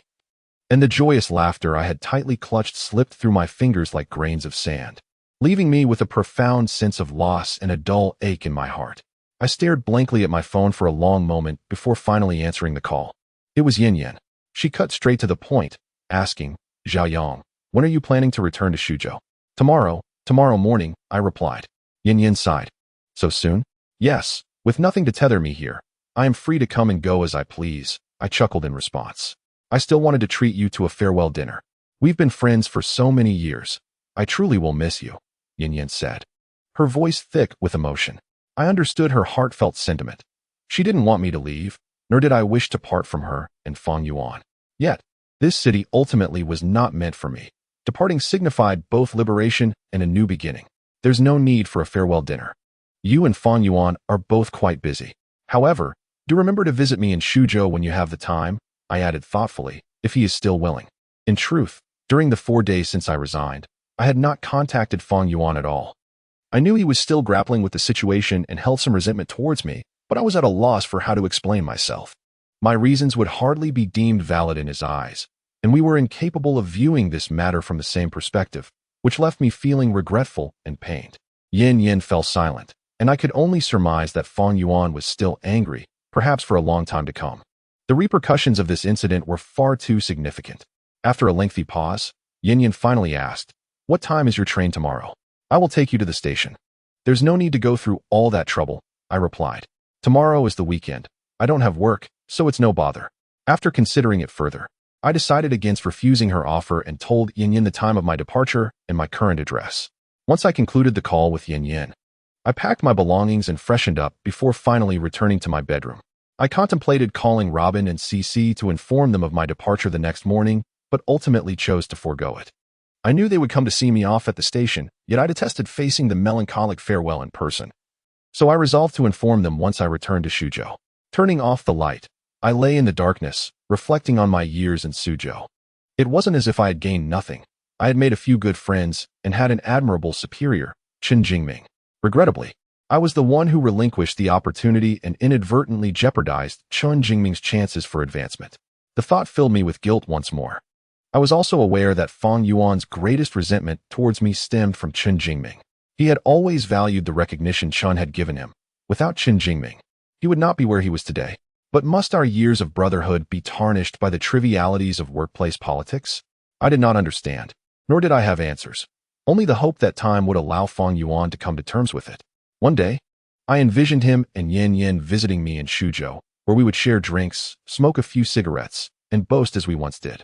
and the joyous laughter I had tightly clutched slipped through my fingers like grains of sand, leaving me with a profound sense of loss and a dull ache in my heart. I stared blankly at my phone for a long moment before finally answering the call. It was Yin Yan. She cut straight to the point, asking, Xiaoyang, when are you planning to return to Shuzhou? Tomorrow morning, I replied. Yin Yan sighed. So soon? Yes, with nothing to tether me here. I am free to come and go as I please, I chuckled in response. I still wanted to treat you to a farewell dinner. We've been friends for so many years. I truly will miss you, Yin Yan said, her voice thick with emotion. I understood her heartfelt sentiment. She didn't want me to leave, nor did I wish to part from her and Feng Yuan. Yet, this city ultimately was not meant for me. Departing signified both liberation and a new beginning. There's no need for a farewell dinner. You and Fang Yuan are both quite busy. However, do remember to visit me in Shuzhou when you have the time, I added thoughtfully, if he is still willing. In truth, during the 4 days since I resigned, I had not contacted Fang Yuan at all. I knew he was still grappling with the situation and held some resentment towards me, but I was at a loss for how to explain myself. My reasons would hardly be deemed valid in his eyes, and we were incapable of viewing this matter from the same perspective, which left me feeling regretful and pained. Yin fell silent, and I could only surmise that Fang Yuan was still angry, perhaps for a long time to come. The repercussions of this incident were far too significant. After a lengthy pause, Yin finally asked, "What time is your train tomorrow? I will take you to the station." "There's no need to go through all that trouble," I replied. "Tomorrow is the weekend. I don't have work, so it's no bother." After considering it further, I decided against refusing her offer and told Yin the time of my departure and my current address. Once I concluded the call with Yin, I packed my belongings and freshened up before finally returning to my bedroom. I contemplated calling Robin and Cece to inform them of my departure the next morning, but ultimately chose to forego it. I knew they would come to see me off at the station, yet I detested facing the melancholic farewell in person. So I resolved to inform them once I returned to Shuzhou. Turning off the light, I lay in the darkness, reflecting on my years in Suzhou. It wasn't as if I had gained nothing. I had made a few good friends and had an admirable superior, Chen Jingming. Regrettably, I was the one who relinquished the opportunity and inadvertently jeopardized Chen Jingming's chances for advancement. The thought filled me with guilt once more. I was also aware that Fang Yuan's greatest resentment towards me stemmed from Chen Jingming. He had always valued the recognition Chen had given him. Without Chen Jingming, he would not be where he was today. But must our years of brotherhood be tarnished by the trivialities of workplace politics? I did not understand, nor did I have answers. Only the hope that time would allow Fang Yuan to come to terms with it. One day, I envisioned him and Yin visiting me in Shuzhou, where we would share drinks, smoke a few cigarettes, and boast as we once did.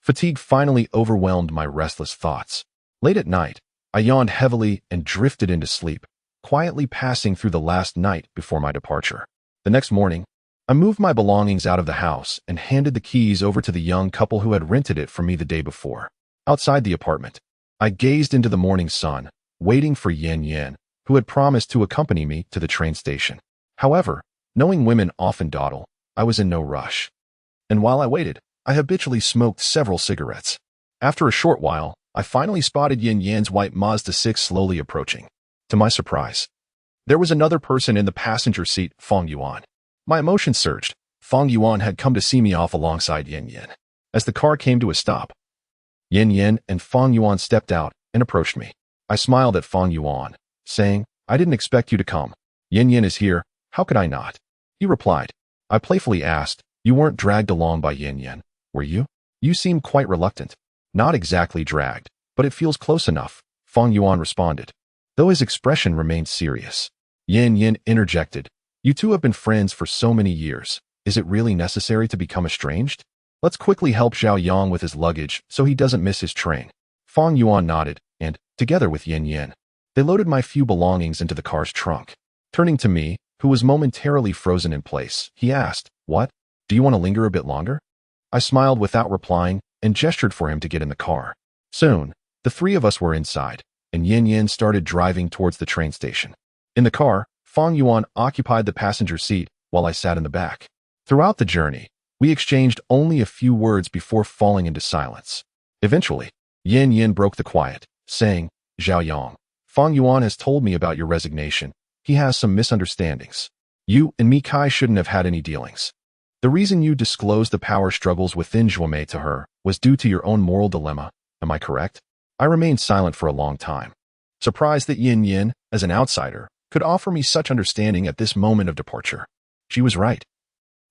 Fatigue finally overwhelmed my restless thoughts. Late at night, I yawned heavily and drifted into sleep, quietly passing through the last night before my departure. The next morning, I moved my belongings out of the house and handed the keys over to the young couple who had rented it from me the day before. Outside the apartment, I gazed into the morning sun, waiting for Yin, who had promised to accompany me to the train station. However, knowing women often dawdle, I was in no rush. And while I waited, I habitually smoked several cigarettes. After a short while, I finally spotted Yin's white Mazda 6 slowly approaching. To my surprise, there was another person in the passenger seat, Fang Yuan. My emotions surged. Fang Yuan had come to see me off alongside Yin. As the car came to a stop, Yin and Fang Yuan stepped out and approached me. I smiled at Fang Yuan, saying, "I didn't expect you to come. Yin is here, how could I not?" He replied. I playfully asked, "You weren't dragged along by Yin, were you? You seem quite reluctant." "Not exactly dragged, but it feels close enough," Fang Yuan responded, though his expression remained serious. Yin interjected, "You two have been friends for so many years. Is it really necessary to become estranged? Let's quickly help Zhao Yang with his luggage so he doesn't miss his train." Fang Yuan nodded, and, together with Yin, they loaded my few belongings into the car's trunk. Turning to me, who was momentarily frozen in place, he asked, "What? Do you want to linger a bit longer?" I smiled without replying and gestured for him to get in the car. Soon, the three of us were inside, and Yin started driving towards the train station. In the car, Fang Yuan occupied the passenger seat while I sat in the back. Throughout the journey, we exchanged only a few words before falling into silence. Eventually, Yin broke the quiet, saying, "Zhao Yang, Fang Yuan has told me about your resignation. He has some misunderstandings. You and Mi Kai shouldn't have had any dealings. The reason you disclosed the power struggles within Zhuomei to her was due to your own moral dilemma. Am I correct?" I remained silent for a long time, surprised that Yin, as an outsider, could offer me such understanding at this moment of departure. She was right.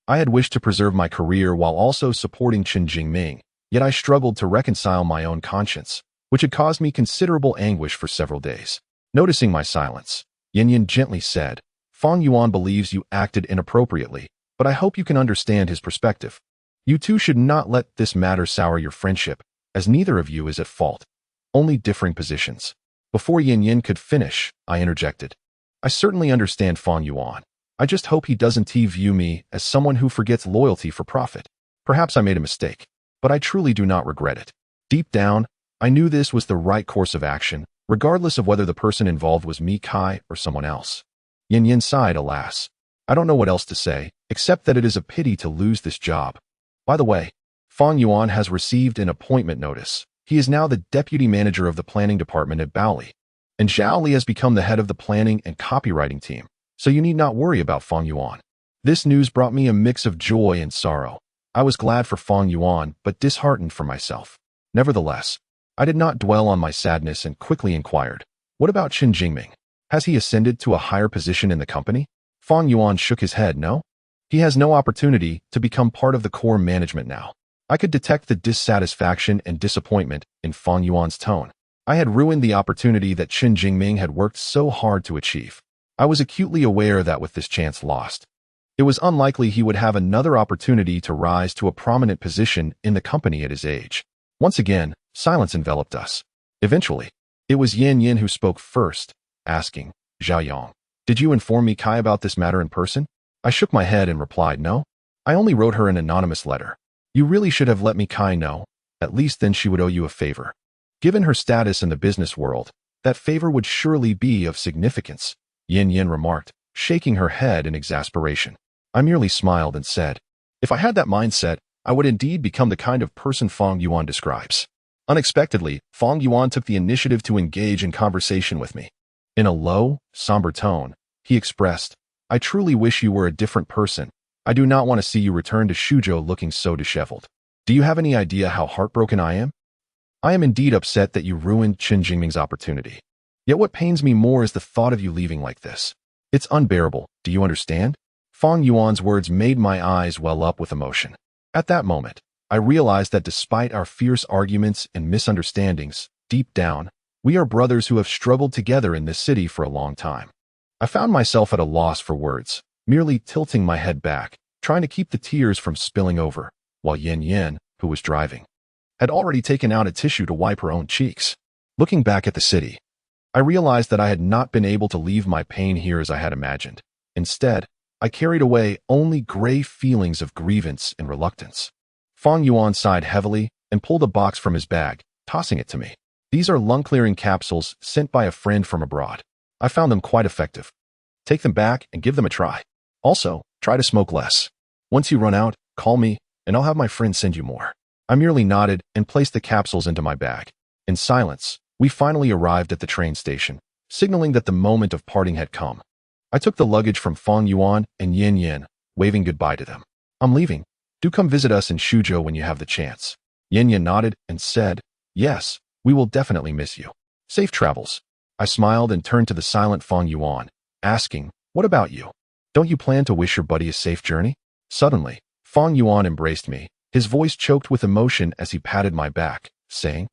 I had wished to preserve my career while also supporting Chen Jingming, yet I struggled to reconcile my own conscience, which had caused me considerable anguish for several days. Noticing my silence, Yin gently said, "Fang Yuan believes you acted inappropriately, but I hope you can understand his perspective. You two should not let this matter sour your friendship, as neither of you is at fault, only differing positions." Before Yin could finish, I interjected, "I certainly understand Fang Yuan. I just hope he doesn't view me as someone who forgets loyalty for profit. Perhaps I made a mistake, but I truly do not regret it." Deep down, I knew this was the right course of action, regardless of whether the person involved was Mi Kai or someone else. Yin Yin sighed, alas. I don't know what else to say, except that it is a pity to lose this job. By the way, Fong Yuan has received an appointment notice. He is now the deputy manager of the planning department at Baoli. And Zhao Li has become the head of the planning and copywriting team, so you need not worry about Fong Yuan. This news brought me a mix of joy and sorrow. I was glad for Fong Yuan, but disheartened for myself. Nevertheless, I did not dwell on my sadness and quickly inquired, what about Qin Jingming? Has he ascended to a higher position in the company? Fong Yuan shook his head. No. He has no opportunity to become part of the core management now. I could detect the dissatisfaction and disappointment in Fong Yuan's tone. I had ruined the opportunity that Qin Jingming had worked so hard to achieve. I was acutely aware that with this chance lost, it was unlikely he would have another opportunity to rise to a prominent position in the company at his age. Once again, silence enveloped us. Eventually, it was Yin Yin who spoke first, asking, Zhao Yang, did you inform me Kai about this matter in person? I shook my head and replied, no. I only wrote her an anonymous letter. You really should have let me Kai know. At least then she would owe you a favor. Given her status in the business world, that favor would surely be of significance, Yin Yin remarked, shaking her head in exasperation. I merely smiled and said, if I had that mindset, I would indeed become the kind of person Fong Yuan describes. Unexpectedly, Fong Yuan took the initiative to engage in conversation with me. In a low, somber tone, he expressed, I truly wish you were a different person. I do not want to see you return to Shuzhou looking so disheveled. Do you have any idea how heartbroken I am? I am indeed upset that you ruined Qin Jingming's opportunity. Yet what pains me more is the thought of you leaving like this. It's unbearable, do you understand? Fong Yuan's words made my eyes well up with emotion. At that moment, I realized that despite our fierce arguments and misunderstandings, deep down, we are brothers who have struggled together in this city for a long time. I found myself at a loss for words, merely tilting my head back, trying to keep the tears from spilling over, while Yin Yin, who was driving, had already taken out a tissue to wipe her own cheeks. Looking back at the city, I realized that I had not been able to leave my pain here as I had imagined. Instead, I carried away only gray feelings of grievance and reluctance. Fong Yuan sighed heavily and pulled a box from his bag, tossing it to me. These are lung-clearing capsules sent by a friend from abroad. I found them quite effective. Take them back and give them a try. Also, try to smoke less. Once you run out, call me, and I'll have my friend send you more. I merely nodded and placed the capsules into my bag. In silence, we finally arrived at the train station, signaling that the moment of parting had come. I took the luggage from Fong Yuan and Yin Yin, waving goodbye to them. I'm leaving. Do come visit us in Shuzhou when you have the chance. Yin Yin nodded and said, yes, we will definitely miss you. Safe travels. I smiled and turned to the silent Fong Yuan, asking, what about you? Don't you plan to wish your buddy a safe journey? Suddenly, Fong Yuan embraced me, his voice choked with emotion as he patted my back, saying,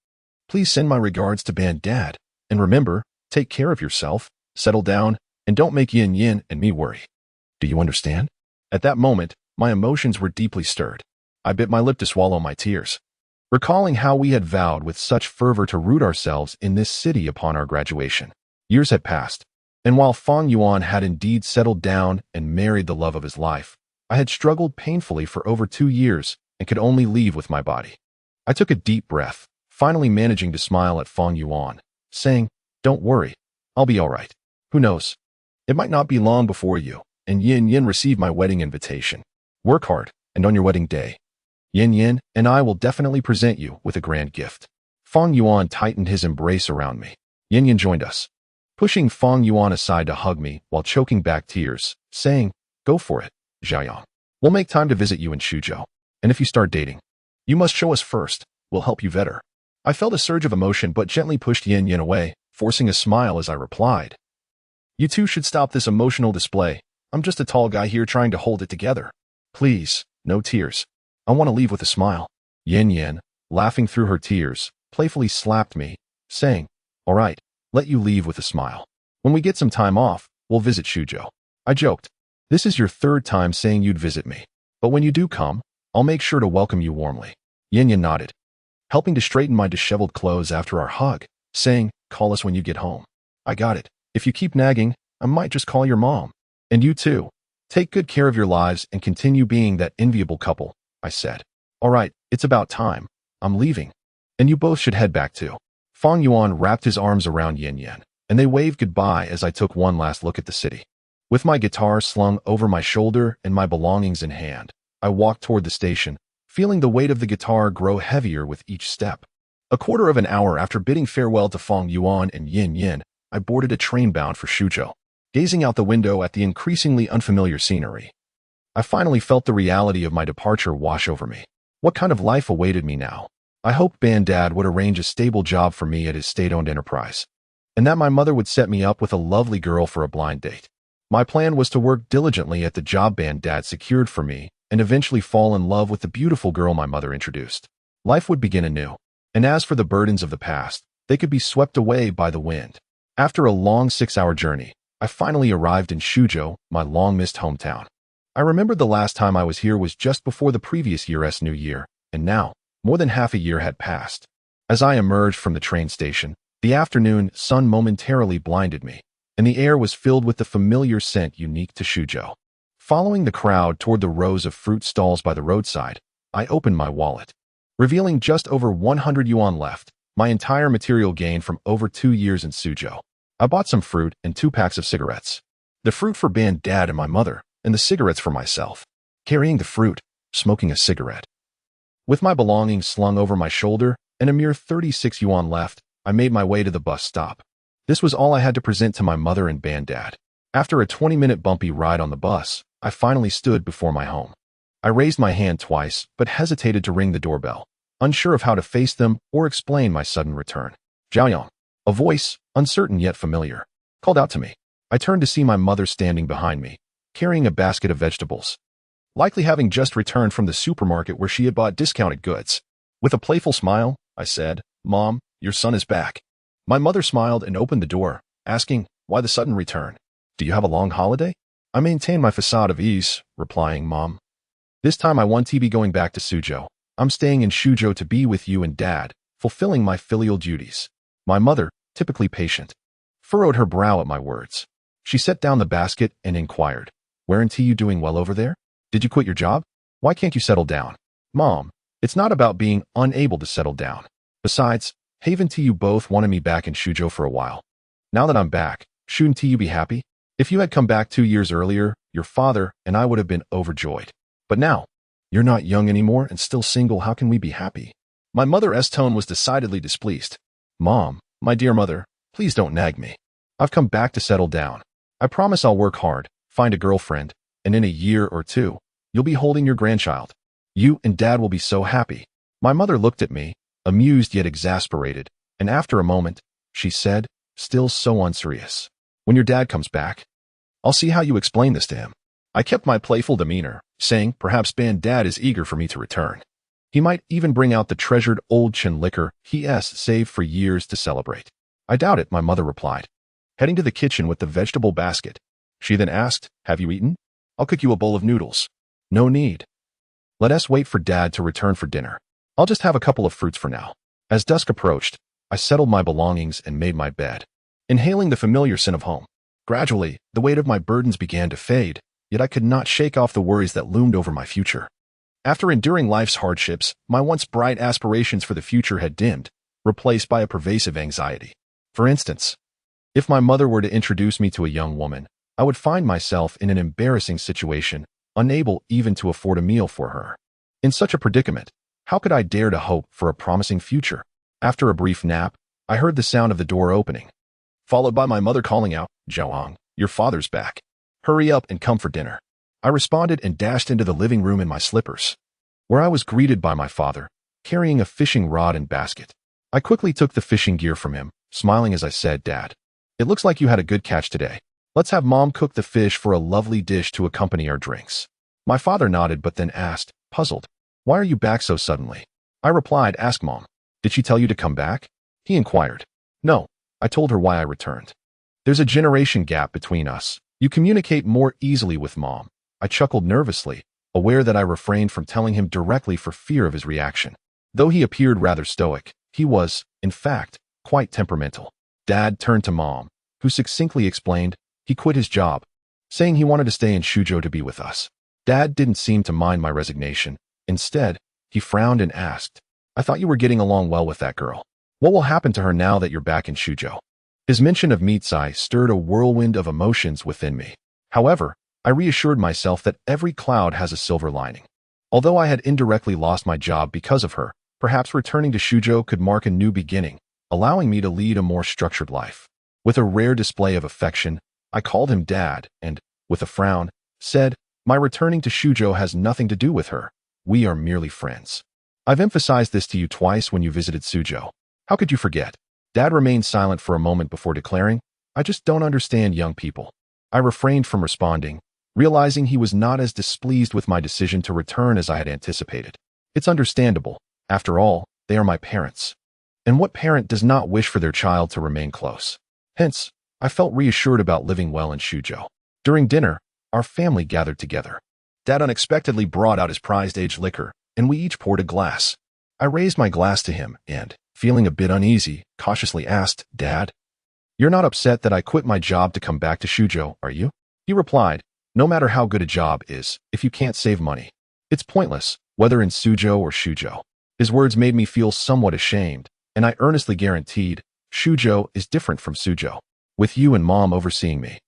please send my regards to Ban Dad, and remember, take care of yourself, settle down, and don't make Yin Yin and me worry. Do you understand? At that moment, my emotions were deeply stirred. I bit my lip to swallow my tears, recalling how we had vowed with such fervor to root ourselves in this city upon our graduation. Years had passed, and while Fong Yuan had indeed settled down and married the love of his life, I had struggled painfully for over 2 years and could only leave with my body. I took a deep breath, finally managing to smile at Fong Yuan, saying, don't worry, I'll be all right. Who knows? It might not be long before you and Yin Yin receive my wedding invitation. Work hard, and on your wedding day, Yin Yin and I will definitely present you with a grand gift. Fong Yuan tightened his embrace around me. Yin Yin joined us, pushing Fong Yuan aside to hug me while choking back tears, saying, go for it, Zhao Yang. We'll make time to visit you in Shuzhou. And if you start dating, you must show us first. We'll help you vet her. I felt a surge of emotion but gently pushed Yin Yin away, forcing a smile as I replied, you two should stop this emotional display. I'm just a tall guy here trying to hold it together. Please, no tears. I want to leave with a smile. Yin Yin, laughing through her tears, playfully slapped me, saying, all right, let you leave with a smile. When we get some time off, we'll visit Shuzhou. I joked, this is your 3rd time saying you'd visit me. But when you do come, I'll make sure to welcome you warmly. Yin Yin nodded, helping to straighten my disheveled clothes after our hug, saying, call us when you get home. I got it. If you keep nagging, I might just call your mom. And you too. Take good care of your lives and continue being that enviable couple, I said. All right, it's about time. I'm leaving. And you both should head back too. Fong Yuan wrapped his arms around Yin Yin, and they waved goodbye as I took one last look at the city. With my guitar slung over my shoulder and my belongings in hand, I walked toward the station, feeling the weight of the guitar grow heavier with each step. A quarter of an hour after bidding farewell to Feng Yuan and Yin Yin, I boarded a train bound for Suzhou. Gazing out the window at the increasingly unfamiliar scenery, I finally felt the reality of my departure wash over me. What kind of life awaited me now? I hoped Dad would arrange a stable job for me at his state-owned enterprise, and that my mother would set me up with a lovely girl for a blind date. My plan was to work diligently at the job Dad secured for me and eventually fall in love with the beautiful girl my mother introduced. Life would begin anew, and as for the burdens of the past, they could be swept away by the wind. After a long 6-hour journey, I finally arrived in Suzhou, my long-missed hometown. I remembered the last time I was here was just before the previous year's New Year, and now, more than half a year had passed. As I emerged from the train station, the afternoon sun momentarily blinded me, and the air was filled with the familiar scent unique to Suzhou. Following the crowd toward the rows of fruit stalls by the roadside, I opened my wallet, revealing just over 100 yuan left, my entire material gain from over 2 years in Suzhou. I bought some fruit and 2 packs of cigarettes. The fruit for Dad and my mother, and the cigarettes for myself. Carrying the fruit, smoking a cigarette. With my belongings slung over my shoulder and a mere 36 yuan left, I made my way to the bus stop. This was all I had to present to my mother and Dad. After a 20-minute bumpy ride on the bus, I finally stood before my home. I raised my hand twice, but hesitated to ring the doorbell, unsure of how to face them or explain my sudden return. Zhaoyang. A voice, uncertain yet familiar, called out to me. I turned to see my mother standing behind me, carrying a basket of vegetables, likely having just returned from the supermarket where she had bought discounted goods. With a playful smile, I said, "Mom, your son is back." My mother smiled and opened the door, asking, "Why the sudden return? Do you have a long holiday?" I maintained my facade of ease, replying, "Mom, this time I won't be going back to Suzhou. I'm staying in Suzhou to be with you and Dad, fulfilling my filial duties." My mother, typically patient, furrowed her brow at my words. She set down the basket and inquired, "Weren't you doing well over there? Did you quit your job? Why can't you settle down?" "Mom, it's not about being unable to settle down. Besides, haven't you both wanted me back in Suzhou for a while? Now that I'm back, shouldn't you be happy? If you had come back 2 years earlier, your father and I would have been overjoyed. But now, you're not young anymore and still single. How can we be happy?" My mother's tone was decidedly displeased. "Mom, my dear mother, please don't nag me. I've come back to settle down. I promise I'll work hard, find a girlfriend, and in a year or 2, you'll be holding your grandchild. You and Dad will be so happy." My mother looked at me, amused yet exasperated, and after a moment, she said, still so unserious, "When your dad comes back, I'll see how you explain this to him." I kept my playful demeanor, saying perhaps Dad is eager for me to return. He might even bring out the treasured old Chin liquor he's saved for years to celebrate. "I doubt it," my mother replied, heading to the kitchen with the vegetable basket. She then asked, "Have you eaten? I'll cook you a bowl of noodles." "No need. Let us wait for Dad to return for dinner. I'll just have a couple of fruits for now." As dusk approached, I settled my belongings and made my bed, inhaling the familiar scent of home. Gradually, the weight of my burdens began to fade, yet I could not shake off the worries that loomed over my future. After enduring life's hardships, my once bright aspirations for the future had dimmed, replaced by a pervasive anxiety. For instance, if my mother were to introduce me to a young woman, I would find myself in an embarrassing situation, unable even to afford a meal for her. In such a predicament, how could I dare to hope for a promising future? After a brief nap, I heard the sound of the door opening, followed by my mother calling out, "Zhaoyang, your father's back. Hurry up and come for dinner." I responded and dashed into the living room in my slippers, where I was greeted by my father, carrying a fishing rod and basket. I quickly took the fishing gear from him, smiling as I said, "Dad, it looks like you had a good catch today. Let's have Mom cook the fish for a lovely dish to accompany our drinks." My father nodded but then asked, puzzled, "Why are you back so suddenly?" I replied, "Ask Mom. Did she tell you to come back?" He inquired. "No, I told her why I returned. There's a generation gap between us. You communicate more easily with Mom." I chuckled nervously, aware that I refrained from telling him directly for fear of his reaction. Though he appeared rather stoic, he was, in fact, quite temperamental. Dad turned to Mom, who succinctly explained he quit his job, saying he wanted to stay in Suzhou to be with us. Dad didn't seem to mind my resignation. Instead, he frowned and asked, "I thought you were getting along well with that girl. What will happen to her now that you're back in Suzhou?" His mention of Mitsai stirred a whirlwind of emotions within me. However, I reassured myself that every cloud has a silver lining. Although I had indirectly lost my job because of her, perhaps returning to Shujo could mark a new beginning, allowing me to lead a more structured life. With a rare display of affection, I called him Dad and, with a frown, said, "My returning to Shujo has nothing to do with her. We are merely friends. I've emphasized this to you twice when you visited Shujo. How could you forget?" Dad remained silent for a moment before declaring, "I just don't understand young people." I refrained from responding, realizing he was not as displeased with my decision to return as I had anticipated. It's understandable. After all, they are my parents. And what parent does not wish for their child to remain close? Hence, I felt reassured about living well in Shujo. During dinner, our family gathered together. Dad unexpectedly brought out his prized aged liquor, and we each poured a glass. I raised my glass to him and, feeling a bit uneasy, cautiously asked, "Dad, you're not upset that I quit my job to come back to Shujo, are you?" He replied, "No matter how good a job is, if you can't save money, it's pointless, whether in Shujo or Shujo." His words made me feel somewhat ashamed, and I earnestly guaranteed, "Shujo is different from Shujo. With you and Mom overseeing me,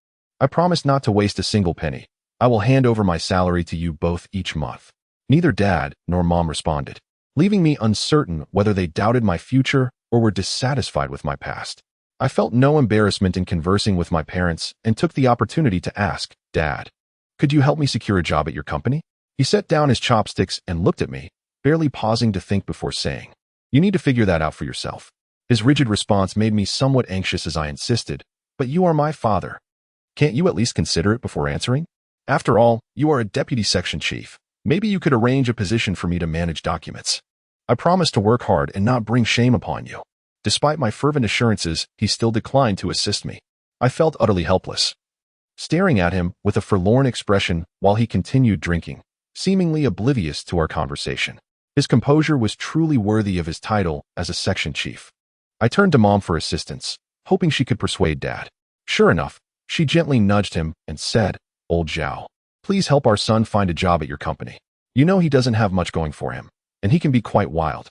I promise not to waste a single penny. I will hand over my salary to you both each month." Neither Dad nor Mom responded, leaving me uncertain whether they doubted my future or were dissatisfied with my past. I felt no embarrassment in conversing with my parents and took the opportunity to ask, "Dad, could you help me secure a job at your company?" He set down his chopsticks and looked at me, barely pausing to think before saying, "You need to figure that out for yourself." His rigid response made me somewhat anxious as I insisted, "But you are my father. Can't you at least consider it before answering? After all, you are a deputy section chief. Maybe you could arrange a position for me to manage documents." I promised to work hard and not bring shame upon you. Despite my fervent assurances, he still declined to assist me. I felt utterly helpless, staring at him with a forlorn expression while he continued drinking, seemingly oblivious to our conversation. His composure was truly worthy of his title as a section chief. I turned to Mom for assistance, hoping she could persuade Dad. Sure enough, she gently nudged him and said, "Old Zhao, please help our son find a job at your company. You know he doesn't have much going for him, and he can be quite wild.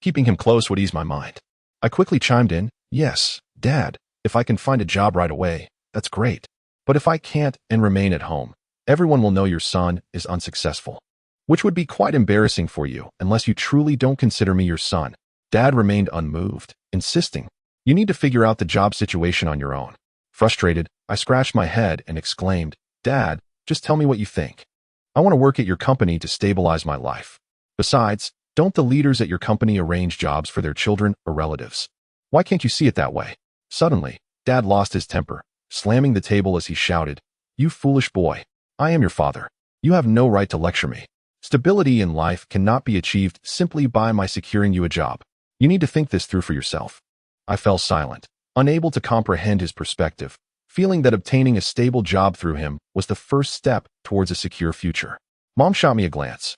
Keeping him close would ease my mind." I quickly chimed in, "Yes, Dad, if I can find a job right away, that's great. But if I can't and remain at home, everyone will know your son is unsuccessful, which would be quite embarrassing for you unless you truly don't consider me your son." Dad remained unmoved, insisting, "You need to figure out the job situation on your own." Frustrated, I scratched my head and exclaimed, "Dad, just tell me what you think. I want to work at your company to stabilize my life. Besides, don't the leaders at your company arrange jobs for their children or relatives? Why can't you see it that way?" Suddenly, Dad lost his temper, slamming the table as he shouted, "You foolish boy. I am your father. You have no right to lecture me. Stability in life cannot be achieved simply by my securing you a job. You need to think this through for yourself." I fell silent, unable to comprehend his perspective, feeling that obtaining a stable job through him was the first step towards a secure future. Mom shot me a glance,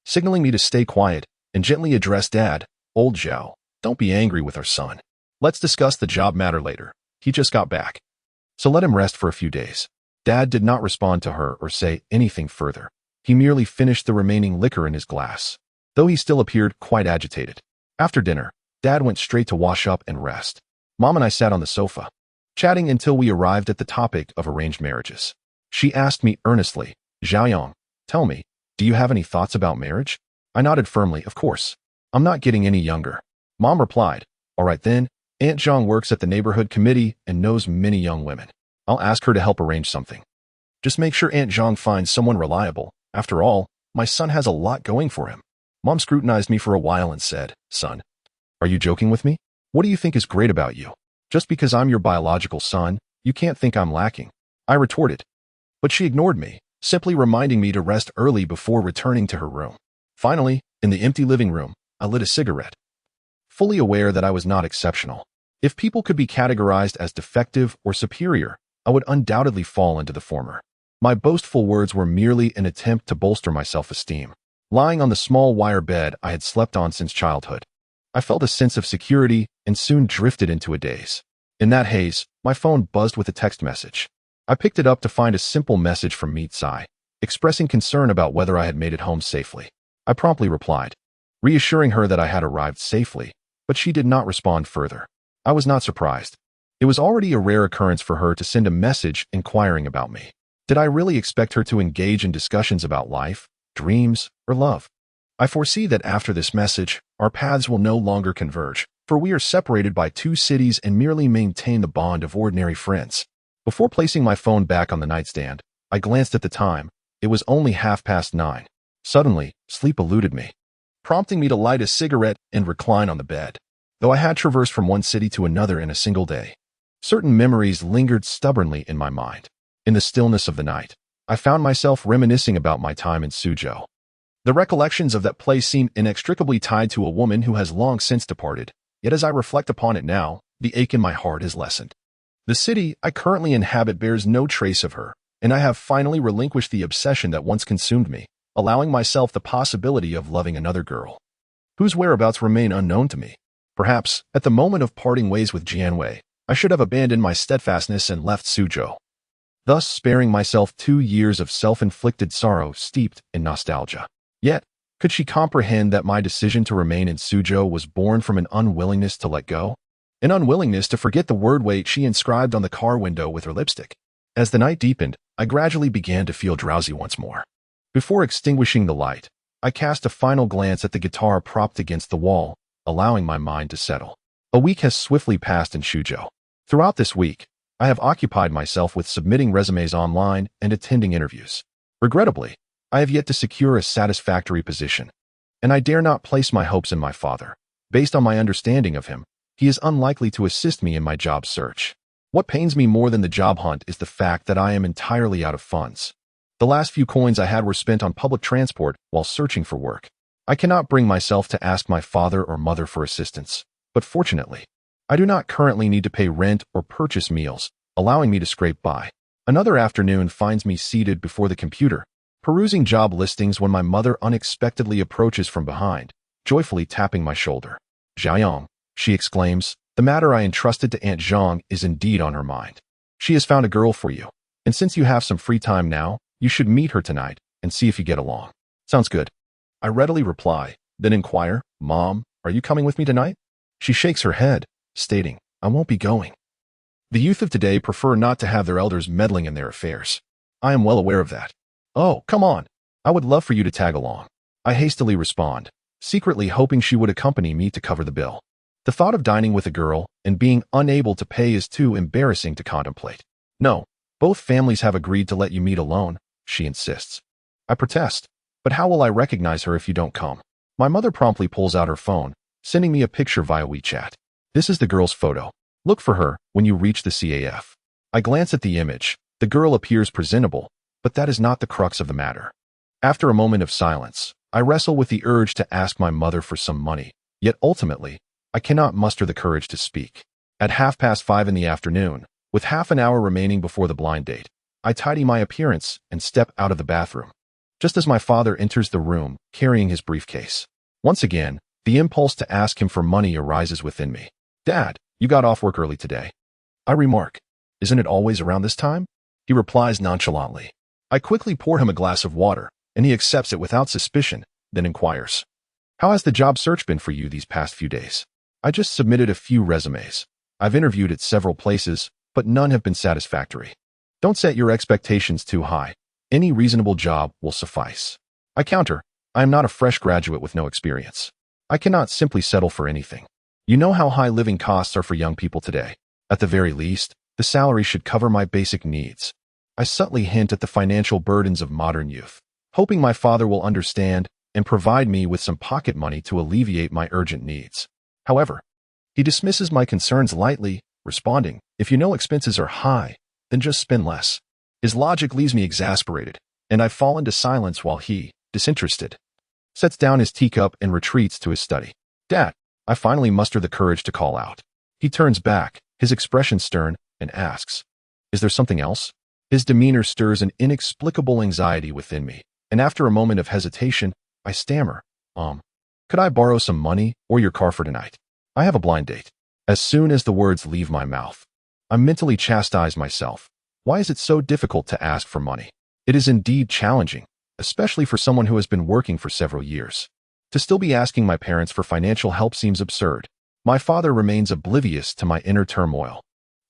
signaling me to stay quiet, and gently addressed Dad, "Old Zhao, don't be angry with our son. Let's discuss the job matter later. He just got back, so let him rest for a few days." Dad did not respond to her or say anything further. He merely finished the remaining liquor in his glass, though he still appeared quite agitated. After dinner, Dad went straight to wash up and rest. Mom and I sat on the sofa, chatting until we arrived at the topic of arranged marriages. She asked me earnestly, "Xiaoyang, tell me, do you have any thoughts about marriage?" I nodded firmly, "Of course. I'm not getting any younger." Mom replied, "All right then, Aunt Zhang works at the neighborhood committee and knows many young women. I'll ask her to help arrange something. Just make sure Aunt Zhang finds someone reliable. After all, my son has a lot going for him." Mom scrutinized me for a while and said, "Son, are you joking with me? What do you think is great about you? Just because I'm your biological son, you can't think I'm lacking." I retorted, but she ignored me, simply reminding me to rest early before returning to her room. Finally, in the empty living room, I lit a cigarette, fully aware that I was not exceptional. If people could be categorized as defective or superior, I would undoubtedly fall into the former. My boastful words were merely an attempt to bolster my self-esteem. Lying on the small wire bed I had slept on since childhood, I felt a sense of security and soon drifted into a daze. In that haze, my phone buzzed with a text message. I picked it up to find a simple message from Meet Sai, expressing concern about whether I had made it home safely. I promptly replied, reassuring her that I had arrived safely, but she did not respond further. I was not surprised. It was already a rare occurrence for her to send a message inquiring about me. Did I really expect her to engage in discussions about life, dreams, or love? I foresee that after this message, our paths will no longer converge, for we are separated by two cities and merely maintain the bond of ordinary friends. Before placing my phone back on the nightstand, I glanced at the time. It was only 9:30. Suddenly, sleep eluded me, prompting me to light a cigarette and recline on the bed. Though I had traversed from one city to another in a single day, certain memories lingered stubbornly in my mind. In the stillness of the night, I found myself reminiscing about my time in Suzhou. The recollections of that place seem inextricably tied to a woman who has long since departed, yet as I reflect upon it now, the ache in my heart has lessened. The city I currently inhabit bears no trace of her, and I have finally relinquished the obsession that once consumed me, allowing myself the possibility of loving another girl, whose whereabouts remain unknown to me. Perhaps, at the moment of parting ways with Jianwei, I should have abandoned my steadfastness and left Suzhou, thus sparing myself 2 years of self-inflicted sorrow steeped in nostalgia. Yet, could she comprehend that my decision to remain in Suzhou was born from an unwillingness to let go? An unwillingness to forget the word weight she inscribed on the car window with her lipstick. As the night deepened, I gradually began to feel drowsy once more. Before extinguishing the light, I cast a final glance at the guitar propped against the wall, allowing my mind to settle. A week has swiftly passed in Suzhou. Throughout this week, I have occupied myself with submitting resumes online and attending interviews. Regrettably, I have yet to secure a satisfactory position, and I dare not place my hopes in my father. Based on my understanding of him, he is unlikely to assist me in my job search. What pains me more than the job hunt is the fact that I am entirely out of funds. The last few coins I had were spent on public transport while searching for work. I cannot bring myself to ask my father or mother for assistance, but fortunately, I do not currently need to pay rent or purchase meals, allowing me to scrape by. Another afternoon finds me seated before the computer, perusing job listings when my mother unexpectedly approaches from behind, joyfully tapping my shoulder. "Jiayong," she exclaims, "the matter I entrusted to Aunt Zhang is indeed on her mind. She has found a girl for you, and since you have some free time now, you should meet her tonight and see if you get along." "Sounds good." I readily reply, then inquire, "Mom, are you coming with me tonight?" She shakes her head, stating, "I won't be going." The youth of today prefer not to have their elders meddling in their affairs. I am well aware of that. "Oh, come on. I would love for you to tag along." I hastily respond, secretly hoping she would accompany me to cover the bill. The thought of dining with a girl and being unable to pay is too embarrassing to contemplate. "No, both families have agreed to let you meet alone," she insists. I protest, "But how will I recognize her if you don't come?" My mother promptly pulls out her phone, sending me a picture via WeChat. "This is the girl's photo. Look for her when you reach the CAF." I glance at the image. The girl appears presentable, but that is not the crux of the matter. After a moment of silence, I wrestle with the urge to ask my mother for some money, yet ultimately, I cannot muster the courage to speak. At 5:30 in the afternoon, with half an hour remaining before the blind date, I tidy my appearance and step out of the bathroom, just as my father enters the room, carrying his briefcase. Once again, the impulse to ask him for money arises within me. "Dad, you got off work early today." I remark, "Isn't it always around this time?" He replies nonchalantly. I quickly pour him a glass of water, and he accepts it without suspicion, then inquires, "How has the job search been for you these past few days?" "I just submitted a few resumes. I've interviewed at several places, but none have been satisfactory." "Don't set your expectations too high. Any reasonable job will suffice." I counter, "I am not a fresh graduate with no experience. I cannot simply settle for anything. You know how high living costs are for young people today. At the very least, the salary should cover my basic needs." I subtly hint at the financial burdens of modern youth, hoping my father will understand and provide me with some pocket money to alleviate my urgent needs. However, he dismisses my concerns lightly, responding, "If you know expenses are high, then just spend less." His logic leaves me exasperated, and I fall into silence while he, disinterested, sets down his teacup and retreats to his study. "Dad," I finally muster the courage to call out. He turns back, his expression stern, and asks, "Is there something else?" His demeanor stirs an inexplicable anxiety within me, and after a moment of hesitation, I stammer, Could I borrow some money or your car for tonight? I have a blind date." As soon as the words leave my mouth, I mentally chastise myself. Why is it so difficult to ask for money? It is indeed challenging, especially for someone who has been working for several years. To still be asking my parents for financial help seems absurd. My father remains oblivious to my inner turmoil.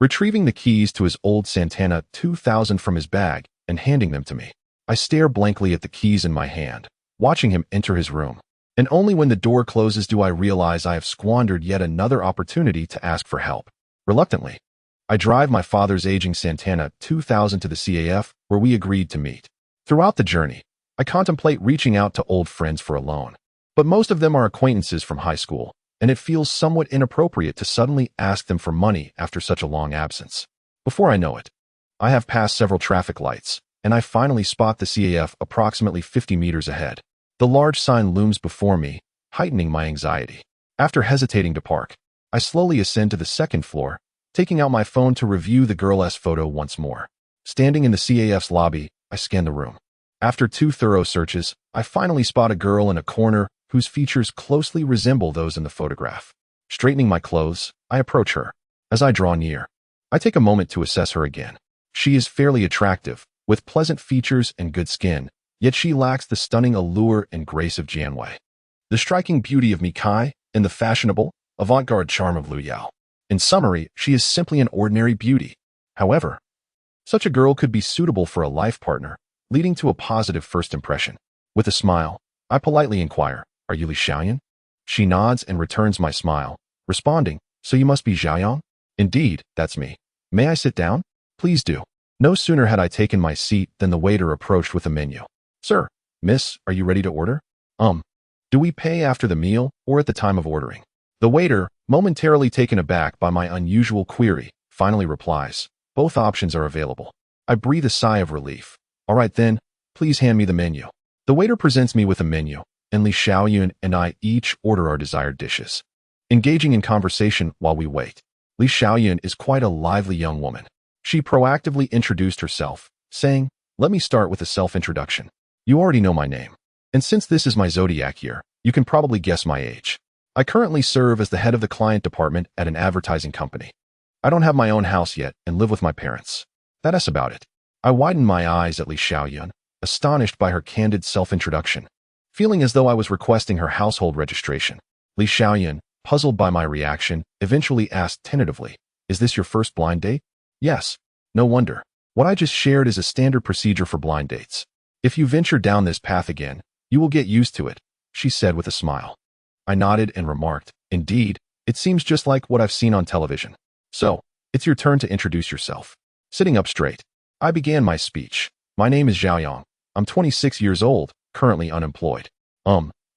Retrieving the keys to his old Santana 2000 from his bag and handing them to me. I stare blankly at the keys in my hand, watching him enter his room. And only when the door closes do I realize I have squandered yet another opportunity to ask for help. Reluctantly, I drive my father's aging Santana 2000 to the CAF, where we agreed to meet. Throughout the journey, I contemplate reaching out to old friends for a loan. But most of them are acquaintances from high school, and it feels somewhat inappropriate to suddenly ask them for money after such a long absence. Before I know it, I have passed several traffic lights, and I finally spot the CAF approximately 50 meters ahead. The large sign looms before me, heightening my anxiety. After hesitating to park, I slowly ascend to the second floor, taking out my phone to review the girl's photo once more. Standing in the CAF's lobby, I scan the room. After 2 thorough searches, I finally spot a girl in a corner whose features closely resemble those in the photograph. Straightening my clothes, I approach her. As I draw near, I take a moment to assess her again. She is fairly attractive, with pleasant features and good skin, yet she lacks the stunning allure and grace of Janwei, the striking beauty of Mikai, and the fashionable, avant-garde charm of Lu Yao. In summary, she is simply an ordinary beauty. However, such a girl could be suitable for a life partner, leading to a positive first impression. With a smile, I politely inquire, "Are you Li Xiaoyan?" She nods and returns my smile, responding, "So you must be Xiaoyang?" "Indeed, that's me. May I sit down?" "Please do." No sooner had I taken my seat than the waiter approached with a menu. "Sir, miss, are you ready to order?" Do we pay after the meal or at the time of ordering?" The waiter, momentarily taken aback by my unusual query, finally replies, "Both options are available." I breathe a sigh of relief. "All right then, please hand me the menu." The waiter presents me with a menu, and Li Xiaoyun and I each order our desired dishes. Engaging in conversation while we wait, Li Xiaoyun is quite a lively young woman. She proactively introduced herself, saying, "Let me start with a self-introduction. You already know my name. And since this is my zodiac year, you can probably guess my age. I currently serve as the head of the client department at an advertising company. I don't have my own house yet and live with my parents. That's about it." I widen my eyes at Li Xiaoyun, astonished by her candid self-introduction. Feeling as though I was requesting her household registration, Li Xiaoyun, puzzled by my reaction, eventually asked tentatively, "Is this your first blind date?" "Yes." "No wonder. What I just shared is a standard procedure for blind dates. If you venture down this path again, you will get used to it," she said with a smile. I nodded and remarked, "Indeed, it seems just like what I've seen on television. So, it's your turn to introduce yourself." Sitting up straight, I began my speech. "My name is Zhao Yang. I'm 26 years old, currently unemployed.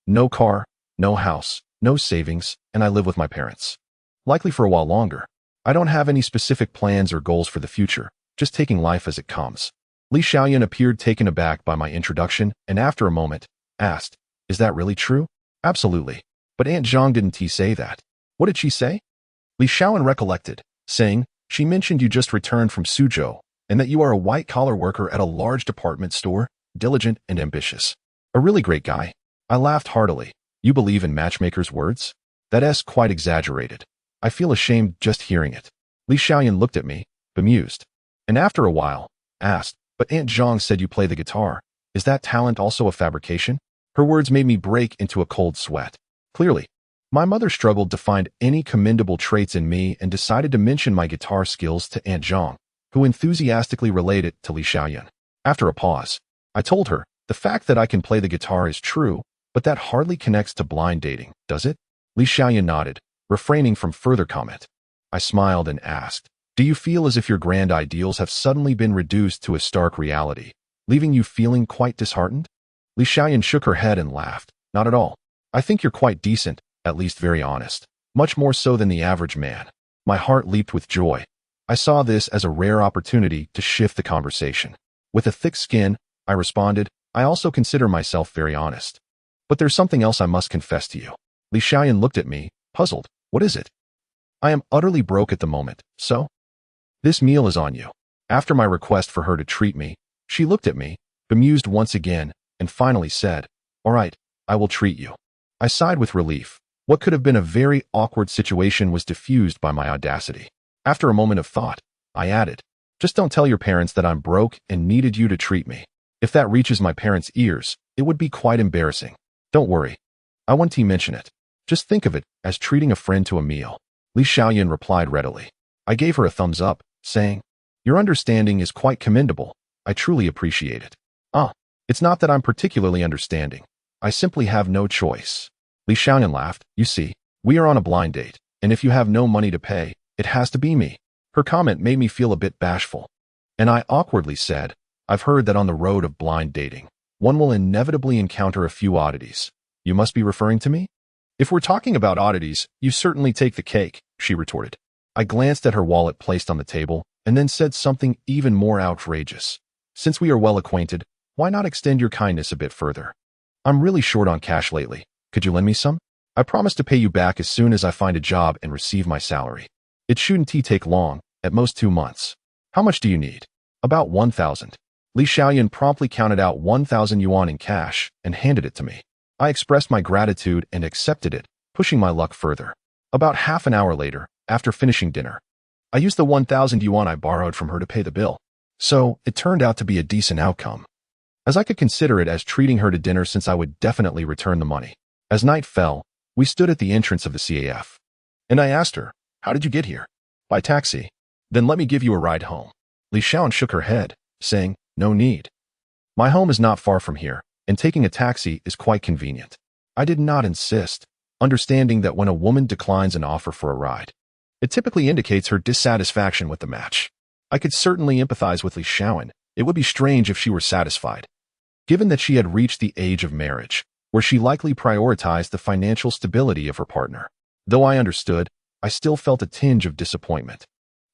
No car, no house, no savings, and I live with my parents. Likely for a while longer. I don't have any specific plans or goals for the future, just taking life as it comes." Li Xiaoyan appeared taken aback by my introduction and after a moment, asked, "Is that really true?" "Absolutely. But Aunt Zhang didn't say that." "What did she say?" Li Xiaoyan recollected, saying, "She mentioned you just returned from Suzhou and that you are a white-collar worker at a large department store, diligent and ambitious. A really great guy." I laughed heartily. "You believe in matchmakers' words? That's quite exaggerated. I feel ashamed just hearing it." Li Xiaoyan looked at me, bemused, and after a while, asked, "But Aunt Zhang said you play the guitar. Is that talent also a fabrication?" Her words made me break into a cold sweat. Clearly, my mother struggled to find any commendable traits in me and decided to mention my guitar skills to Aunt Zhang, who enthusiastically relayed it to Li Xiaoyan. After a pause, I told her, "The fact that I can play the guitar is true, but that hardly connects to blind dating, does it?" Li Xiaoyan nodded, refraining from further comment. I smiled and asked, "Do you feel as if your grand ideals have suddenly been reduced to a stark reality, leaving you feeling quite disheartened?" Li Xiaoyan shook her head and laughed. "Not at all. I think you're quite decent, at least very honest, much more so than the average man." My heart leaped with joy. I saw this as a rare opportunity to shift the conversation. With a thick skin, I responded, "I also consider myself very honest. But there's something else I must confess to you." Li Xiaoyan looked at me, puzzled. "What is it?" "I am utterly broke at the moment, so this meal is on you." After my request for her to treat me, she looked at me, bemused once again, and finally said, "All right, I will treat you." I sighed with relief. What could have been a very awkward situation was diffused by my audacity. After a moment of thought, I added, "Just don't tell your parents that I'm broke and needed you to treat me. If that reaches my parents' ears, it would be quite embarrassing. Don't worry. I won't mention it. Just think of it as treating a friend to a meal." Li Xiaoyan replied readily. I gave her a thumbs up, saying, "Your understanding is quite commendable, I truly appreciate it. It's not that I'm particularly understanding. I simply have no choice. Li Xiaoyan laughed. You see, we are on a blind date, and if you have no money to pay, it has to be me. Her comment made me feel a bit bashful. And I awkwardly said, I've heard that on the road of blind dating, one will inevitably encounter a few oddities. You must be referring to me? If we're talking about oddities, you certainly take the cake, she retorted. I glanced at her wallet placed on the table and then said something even more outrageous. Since we are well acquainted, why not extend your kindness a bit further? I'm really short on cash lately. Could you lend me some? I promise to pay you back as soon as I find a job and receive my salary. It shouldn't take long, at most 2 months. How much do you need? About 1,000. Li Xiaoyan promptly counted out 1,000 yuan in cash and handed it to me. I expressed my gratitude and accepted it, pushing my luck further. About half an hour later, after finishing dinner, I used the 1,000 yuan I borrowed from her to pay the bill. So, it turned out to be a decent outcome, as I could consider it as treating her to dinner since I would definitely return the money. As night fell, we stood at the entrance of the CAF. And I asked her, how did you get here? By taxi. Then let me give you a ride home. Li Xiaoyan shook her head, saying, no need. My home is not far from here, and taking a taxi is quite convenient. I did not insist, understanding that when a woman declines an offer for a ride, it typically indicates her dissatisfaction with the match. I could certainly empathize with Li Xiaoyan. It would be strange if she were satisfied, given that she had reached the age of marriage, where she likely prioritized the financial stability of her partner. Though I understood, I still felt a tinge of disappointment,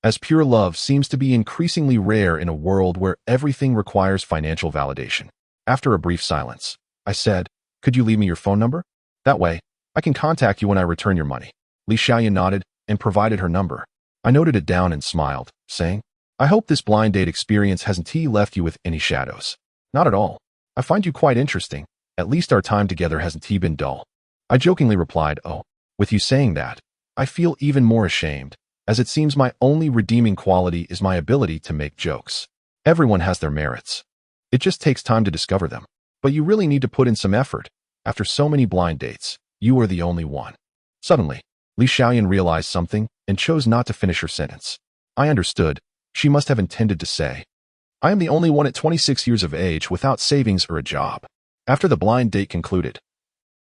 as pure love seems to be increasingly rare in a world where everything requires financial validation. After a brief silence, I said, could you leave me your phone number? That way, I can contact you when I return your money. Li Xiaoyan nodded and provided her number. I noted it down and smiled, saying, I hope this blind date experience hasn't left you with any shadows. Not at all. I find you quite interesting. At least our time together hasn't been dull. I jokingly replied, oh, with you saying that, I feel even more ashamed, as it seems my only redeeming quality is my ability to make jokes. Everyone has their merits. It just takes time to discover them. But you really need to put in some effort. After so many blind dates, you are the only one. Suddenly, Li Xiaoyan realized something and chose not to finish her sentence. I understood. She must have intended to say, I am the only one at 26 years of age without savings or a job. After the blind date concluded,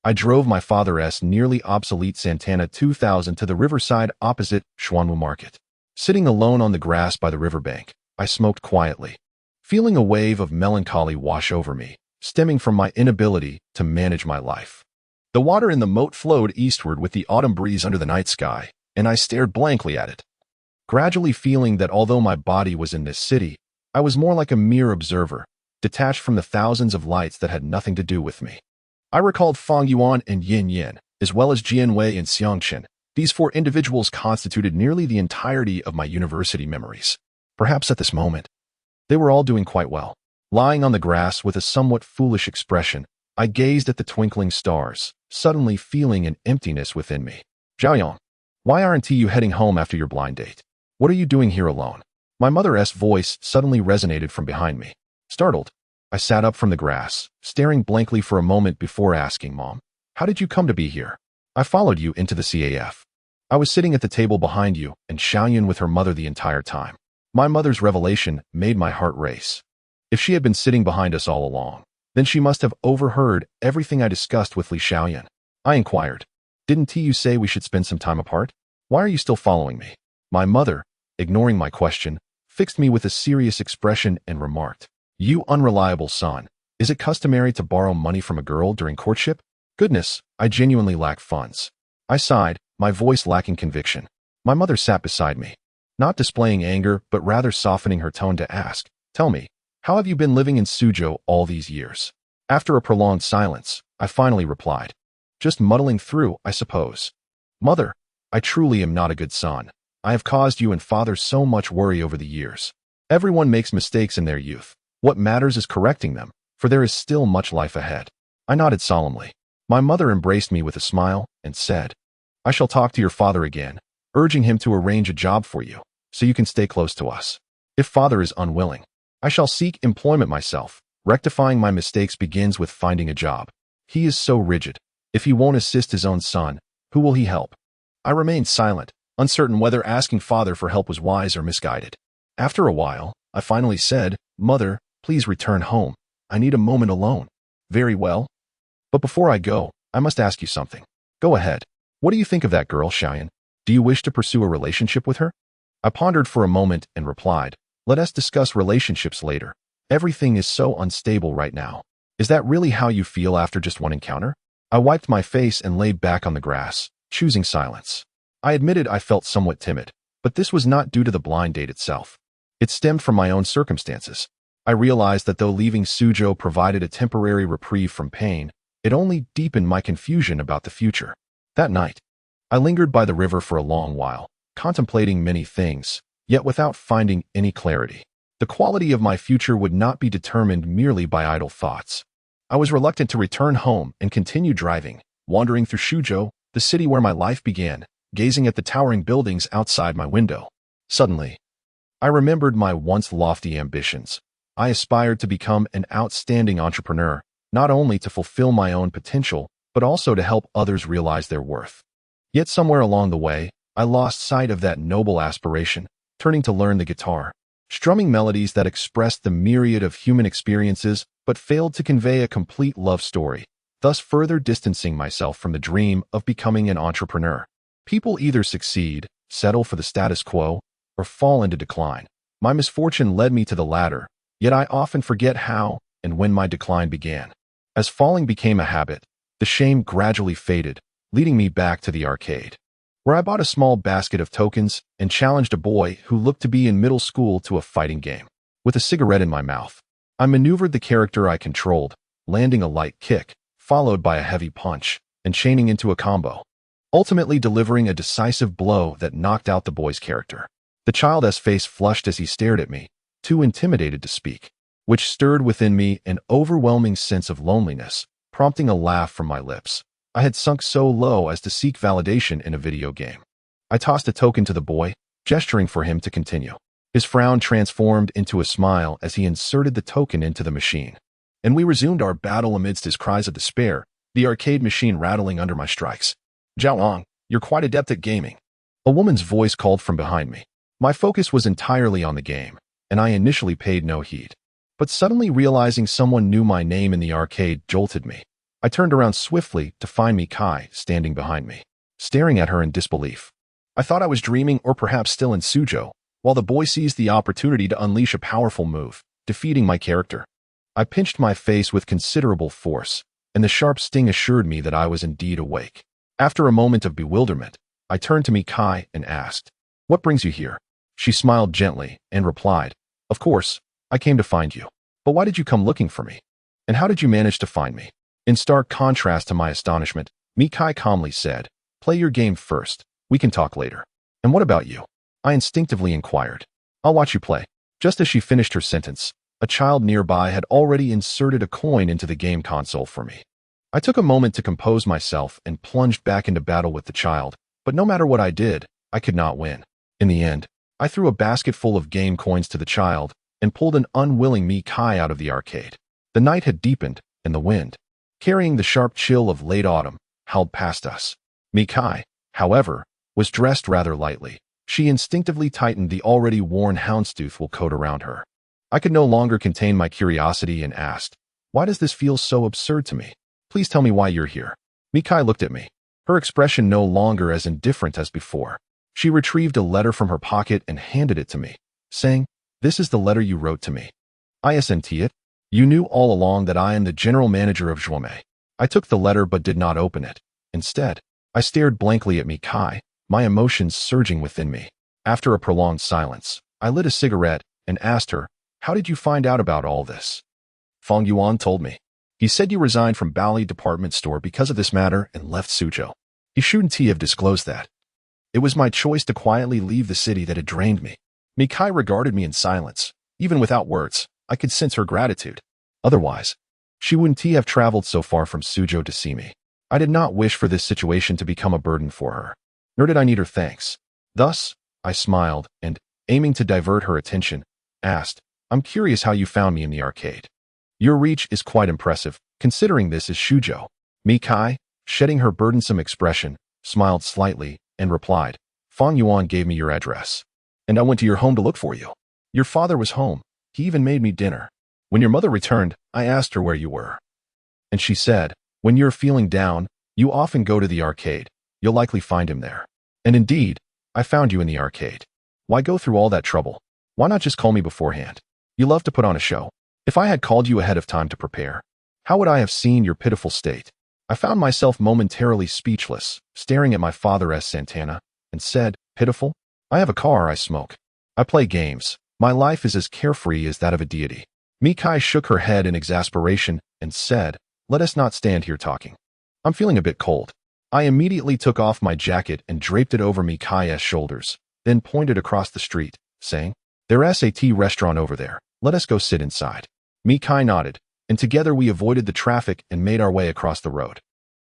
I drove my father's nearly obsolete Santana 2000 to the riverside opposite Xuanwu Market. Sitting alone on the grass by the riverbank, I smoked quietly, feeling a wave of melancholy wash over me, stemming from my inability to manage my life. The water in the moat flowed eastward with the autumn breeze under the night sky, and I stared blankly at it, gradually feeling that although my body was in this city, I was more like a mere observer, detached from the thousands of lights that had nothing to do with me. I recalled Fang Yuan and Yin Yin, as well as Jian Wei and Xiangqin. These 4 individuals constituted nearly the entirety of my university memories. Perhaps at this moment, they were all doing quite well. Lying on the grass with a somewhat foolish expression, I gazed at the twinkling stars, suddenly feeling an emptiness within me. Zhaoyong, why aren't you heading home after your blind date? What are you doing here alone? My mother's voice suddenly resonated from behind me. Startled, I sat up from the grass, staring blankly for a moment before asking, Mom, how did you come to be here? I followed you into the CAF. I was sitting at the table behind you and Xiaoyan with her mother the entire time. My mother's revelation made my heart race. If she had been sitting behind us all along, then she must have overheard everything I discussed with Li Xiaoyan. I inquired, didn't you say we should spend some time apart? Why are you still following me? My mother, ignoring my question, fixed me with a serious expression and remarked, you unreliable son, is it customary to borrow money from a girl during courtship? Goodness, I genuinely lack funds. I sighed, my voice lacking conviction. My mother sat beside me, not displaying anger but rather softening her tone to ask, tell me, how have you been living in Suzhou all these years? After a prolonged silence, I finally replied, just muddling through, I suppose. Mother, I truly am not a good son. I have caused you and father so much worry over the years. Everyone makes mistakes in their youth. What matters is correcting them, for there is still much life ahead. I nodded solemnly. My mother embraced me with a smile and said, I shall talk to your father again, urging him to arrange a job for you, so you can stay close to us. If father is unwilling, I shall seek employment myself. Rectifying my mistakes begins with finding a job. He is so rigid. If he won't assist his own son, who will he help? I remained silent, uncertain whether asking father for help was wise or misguided. After a while, I finally said, Mother, Please return home. I need a moment alone. Very well. But before I go, I must ask you something. Go ahead. What do you think of that girl, Cheyenne? Do you wish to pursue a relationship with her? I pondered for a moment and replied, let us discuss relationships later. Everything is so unstable right now. Is that really how you feel after just one encounter? I wiped my face and lay back on the grass, choosing silence. I admitted I felt somewhat timid, but this was not due to the blind date itself. It stemmed from my own circumstances. I realized that though leaving Suzhou provided a temporary reprieve from pain, it only deepened my confusion about the future. That night, I lingered by the river for a long while, contemplating many things, yet without finding any clarity. The quality of my future would not be determined merely by idle thoughts. I was reluctant to return home and continue driving, wandering through Suzhou, the city where my life began, gazing at the towering buildings outside my window. Suddenly, I remembered my once lofty ambitions. I aspired to become an outstanding entrepreneur, not only to fulfill my own potential, but also to help others realize their worth. Yet somewhere along the way, I lost sight of that noble aspiration, turning to learn the guitar, strumming melodies that expressed the myriad of human experiences but failed to convey a complete love story, thus further distancing myself from the dream of becoming an entrepreneur. People either succeed, settle for the status quo, or fall into decline. My misfortune led me to the latter, yet I often forget how and when my decline began. As falling became a habit, the shame gradually faded, leading me back to the arcade, where I bought a small basket of tokens and challenged a boy who looked to be in middle school to a fighting game. With a cigarette in my mouth, I maneuvered the character I controlled, landing a light kick, followed by a heavy punch, and chaining into a combo, ultimately delivering a decisive blow that knocked out the boy's character. The child's face flushed as he stared at me, too intimidated to speak, which stirred within me an overwhelming sense of loneliness, prompting a laugh from my lips. I had sunk so low as to seek validation in a video game. I tossed a token to the boy, gesturing for him to continue. His frown transformed into a smile as he inserted the token into the machine, and we resumed our battle amidst his cries of despair, the arcade machine rattling under my strikes. Zhao, you're quite adept at gaming. A woman's voice called from behind me. My focus was entirely on the game, and I initially paid no heed. But suddenly realizing someone knew my name in the arcade jolted me. I turned around swiftly to find Mikai standing behind me, staring at her in disbelief. I thought I was dreaming or perhaps still in Suzhou, while the boy seized the opportunity to unleash a powerful move, defeating my character. I pinched my face with considerable force, and the sharp sting assured me that I was indeed awake. After a moment of bewilderment, I turned to Mikai and asked, "What brings you here?" She smiled gently and replied, "Of course, I came to find you. But why did you come looking for me? And how did you manage to find me?" In stark contrast to my astonishment, Mikai calmly said, "Play your game first. We can talk later." "And what about you?" I instinctively inquired. "I'll watch you play." Just as she finished her sentence, a child nearby had already inserted a coin into the game console for me. I took a moment to compose myself and plunged back into battle with the child, but no matter what I did, I could not win. In the end, I threw a basket full of game coins to the child and pulled an unwilling Mikai out of the arcade. The night had deepened, and the wind, carrying the sharp chill of late autumn, howled past us. Mikai, however, was dressed rather lightly. She instinctively tightened the already worn houndstooth wool coat around her. I could no longer contain my curiosity and asked, "Why does this feel so absurd to me? Please tell me why you're here." Mikai looked at me, her expression no longer as indifferent as before. She retrieved a letter from her pocket and handed it to me, saying, "This is the letter you wrote to me." I sent it. "You knew all along that I am the general manager of Zhuomei." I took the letter but did not open it. Instead, I stared blankly at Mikai, my emotions surging within me. After a prolonged silence, I lit a cigarette and asked her, "How did you find out about all this?" "Feng Yuan told me. He said you resigned from Bali department store because of this matter and left Suzhou. He shouldn't have disclosed that. It was my choice to quietly leave the city that had drained me." Mikai regarded me in silence. Even without words, I could sense her gratitude. Otherwise, she wouldn't have traveled so far from Suzhou to see me. I did not wish for this situation to become a burden for her, nor did I need her thanks. Thus, I smiled and, aiming to divert her attention, asked, "I'm curious how you found me in the arcade. Your reach is quite impressive, considering this is Suzhou." Mikai, shedding her burdensome expression, smiled slightly and replied, "Feng Yuan gave me your address, and I went to your home to look for you. Your father was home. He even made me dinner." When your mother returned, I asked her where you were. And she said, when you're feeling down, you often go to the arcade. You'll likely find him there. And indeed, I found you in the arcade. Why go through all that trouble? Why not just call me beforehand? You love to put on a show. If I had called you ahead of time to prepare, how would I have seen your pitiful state? I found myself momentarily speechless, staring at my father as Santana, and said, pitiful? I have a car, I smoke. I play games. My life is as carefree as that of a deity. Mikai shook her head in exasperation and said, let us not stand here talking. I'm feeling a bit cold. I immediately took off my jacket and draped it over Mikai's shoulders, then pointed across the street, saying, there's a tea restaurant over there. Let us go sit inside. Mikai nodded, and together we avoided the traffic and made our way across the road.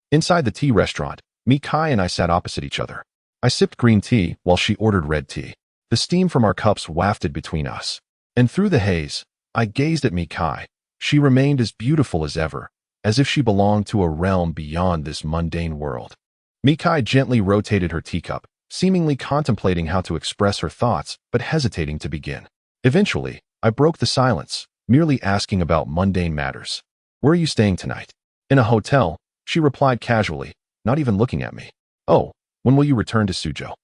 Inside the tea restaurant, Mikai and I sat opposite each other. I sipped green tea while she ordered red tea. The steam from our cups wafted between us. And through the haze, I gazed at Mikai. She remained as beautiful as ever, as if she belonged to a realm beyond this mundane world. Mikai gently rotated her teacup, seemingly contemplating how to express her thoughts, but hesitating to begin. Eventually, I broke the silence, merely asking about mundane matters. Where are you staying tonight? In a hotel, she replied casually, not even looking at me. Oh, when will you return to Suzhou?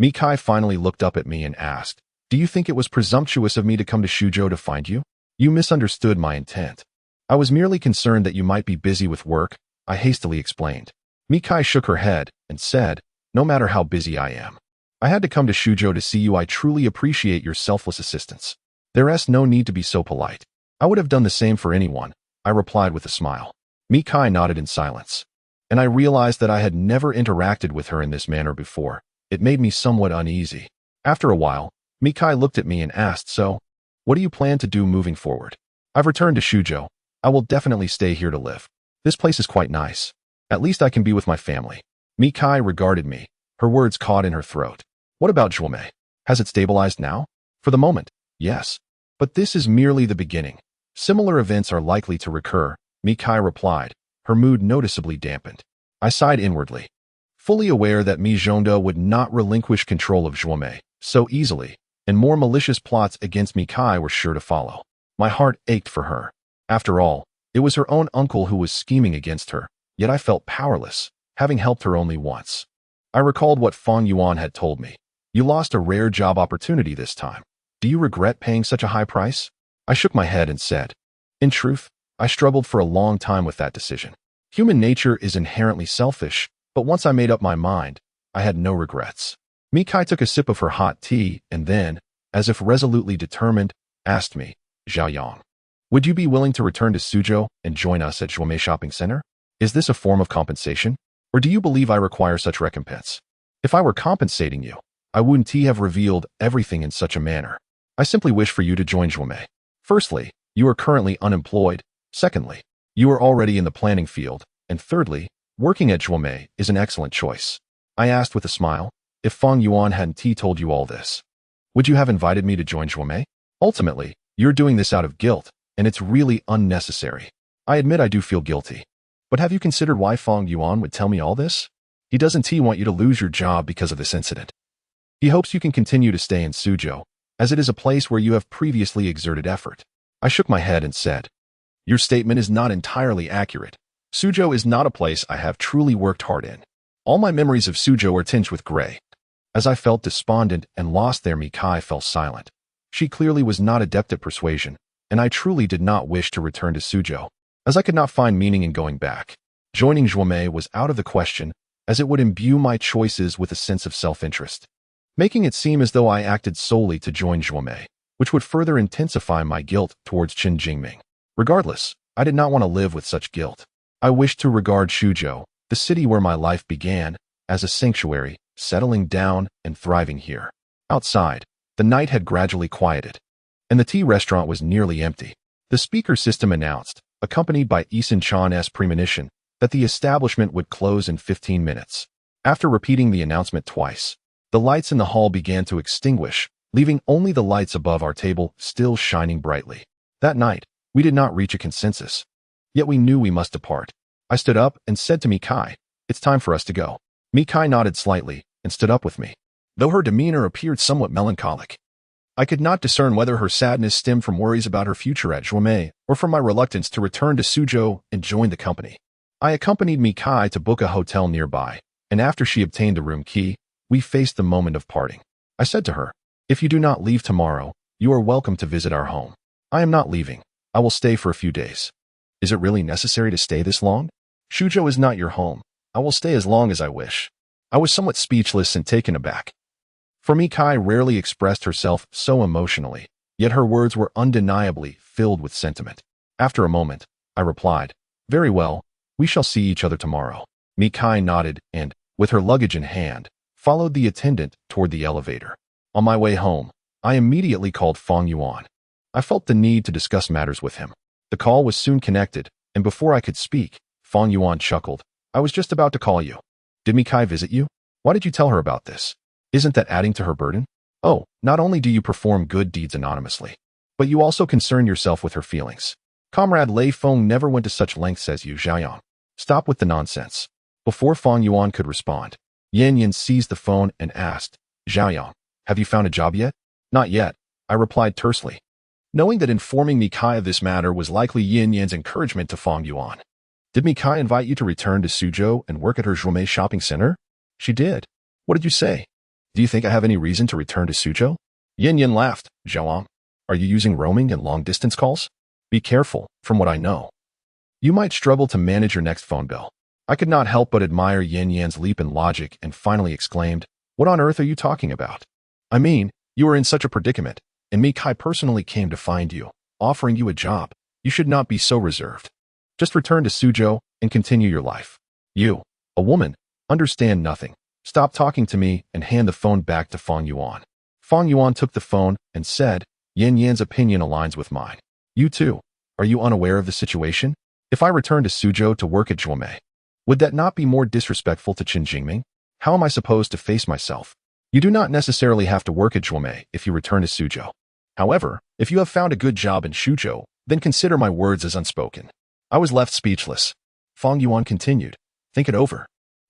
Mikai finally looked up at me and asked, do you think it was presumptuous of me to come to Suzhou to find you? You misunderstood my intent. I was merely concerned that you might be busy with work, I hastily explained. Mikai shook her head and said, no matter how busy I am, I had to come to Suzhou to see you. I truly appreciate your selfless assistance. There's no need to be so polite. I would have done the same for anyone, I replied with a smile. Mikai nodded in silence, and I realized that I had never interacted with her in this manner before. It made me somewhat uneasy. After a while, Mikai looked at me and asked, so, what do you plan to do moving forward? I've returned to Suzhou. I will definitely stay here to live. This place is quite nice. At least I can be with my family. Mikai regarded me, her words caught in her throat. What about Zhuomei? Has it stabilized now? For the moment, yes. But this is merely the beginning. Similar events are likely to recur, Mikai replied, her mood noticeably dampened. I sighed inwardly, fully aware that Mi Zhondo would not relinquish control of Zhuomei so easily, and more malicious plots against Mikai were sure to follow. My heart ached for her. After all, it was her own uncle who was scheming against her, yet I felt powerless, having helped her only once. I recalled what Feng Yuan had told me. You lost a rare job opportunity this time. Do you regret paying such a high price? I shook my head and said, in truth, I struggled for a long time with that decision. Human nature is inherently selfish, but once I made up my mind, I had no regrets. Mikai took a sip of her hot tea and then, as if resolutely determined, asked me, Zhaoyang, would you be willing to return to Suzhou and join us at Zhuomei Shopping Center? Is this a form of compensation? Or do you believe I require such recompense? If I were compensating you, I wouldn't have revealed everything in such a manner. I simply wish for you to join Zhuomei. Firstly, you are currently unemployed. Secondly, you are already in the planning field. And thirdly, working at Zhuomei is an excellent choice. I asked with a smile, if Feng Yuan hadn't told you all this, would you have invited me to join Zhuomei? Ultimately, you're doing this out of guilt, and it's really unnecessary. I admit I do feel guilty. But have you considered why Feng Yuan would tell me all this? He doesn't want you to lose your job because of this incident. He hopes you can continue to stay in Suzhou, as it is a place where you have previously exerted effort. I shook my head and said, your statement is not entirely accurate. Suzhou is not a place I have truly worked hard in. All my memories of Suzhou are tinged with gray. As I felt despondent and lost there, Mikai fell silent. She clearly was not adept at persuasion, and I truly did not wish to return to Suzhou, as I could not find meaning in going back. Joining Zhuomei was out of the question, as it would imbue my choices with a sense of self-interest, making it seem as though I acted solely to join Zhuomei, which would further intensify my guilt towards Qin Jingming. Regardless, I did not want to live with such guilt. I wished to regard Suzhou, the city where my life began, as a sanctuary, settling down and thriving here. Outside, the night had gradually quieted, and the tea restaurant was nearly empty. The speaker system announced, accompanied by Eason Chan's premonition, that the establishment would close in 15 minutes. After repeating the announcement twice, the lights in the hall began to extinguish, leaving only the lights above our table still shining brightly. That night, we did not reach a consensus. Yet we knew we must depart. I stood up and said to Mikai, it's time for us to go. Mikai nodded slightly and stood up with me, though her demeanor appeared somewhat melancholic. I could not discern whether her sadness stemmed from worries about her future at Zhuomei or from my reluctance to return to Suzhou and join the company. I accompanied Mikai to book a hotel nearby, and after she obtained the room key, we faced the moment of parting. I said to her, "If you do not leave tomorrow, you are welcome to visit our home. I am not leaving. I will stay for a few days." "Is it really necessary to stay this long?" "Suzhou is not your home. I will stay as long as I wish." I was somewhat speechless and taken aback. For Mikai rarely expressed herself so emotionally, yet her words were undeniably filled with sentiment. After a moment, I replied, "Very well, we shall see each other tomorrow." Mikai nodded and, with her luggage in hand, followed the attendant toward the elevator. On my way home, I immediately called Feng Yuan. I felt the need to discuss matters with him. The call was soon connected, and before I could speak, Feng Yuan chuckled. "I was just about to call you. Did Mikai visit you? Why did you tell her about this? Isn't that adding to her burden? Oh, not only do you perform good deeds anonymously, but you also concern yourself with her feelings. Comrade Lei Feng never went to such lengths as you, Xiaoyang. Stop with the nonsense." Before Feng Yuan could respond, Yan Yan seized the phone and asked, "Xiaoyang, have you found a job yet?" "Not yet," I replied tersely, knowing that informing Mikai of this matter was likely Yan Yan's encouragement to Feng Yuan. "Did Mikai invite you to return to Suzhou and work at her Zhuomei shopping center?" "She did." "What did you say?" "Do you think I have any reason to return to Suzhou?" Yan Yan laughed. "Xiaoyang, are you using roaming and long-distance calls? Be careful, from what I know. You might struggle to manage your next phone bill." I could not help but admire Yan Yan's leap in logic and finally exclaimed, "What on earth are you talking about?" "I mean, you are in such a predicament, and Mikai personally came to find you, offering you a job. You should not be so reserved. Just return to Suzhou and continue your life. You, a woman, understand nothing. Stop talking to me and hand the phone back to Feng Yuan." Feng Yuan took the phone and said, "Yan Yan's opinion aligns with mine. You too. Are you unaware of the situation? If I return to Suzhou to work at Zhuomei, would that not be more disrespectful to Qin Jingming? How am I supposed to face myself? You do not necessarily have to work at Zhuomei if you return to Suzhou. However, if you have found a good job in Suzhou, then consider my words as unspoken." I was left speechless. Feng Yuan continued, "Think it over.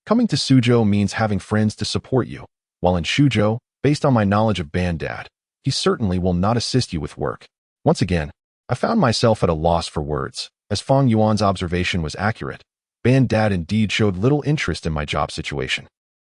Coming to Suzhou means having friends to support you, while in Suzhou, based on my knowledge of Bandad, he certainly will not assist you with work." Once again, I found myself at a loss for words, as Feng Yuan's observation was accurate. Bandad indeed showed little interest in my job situation.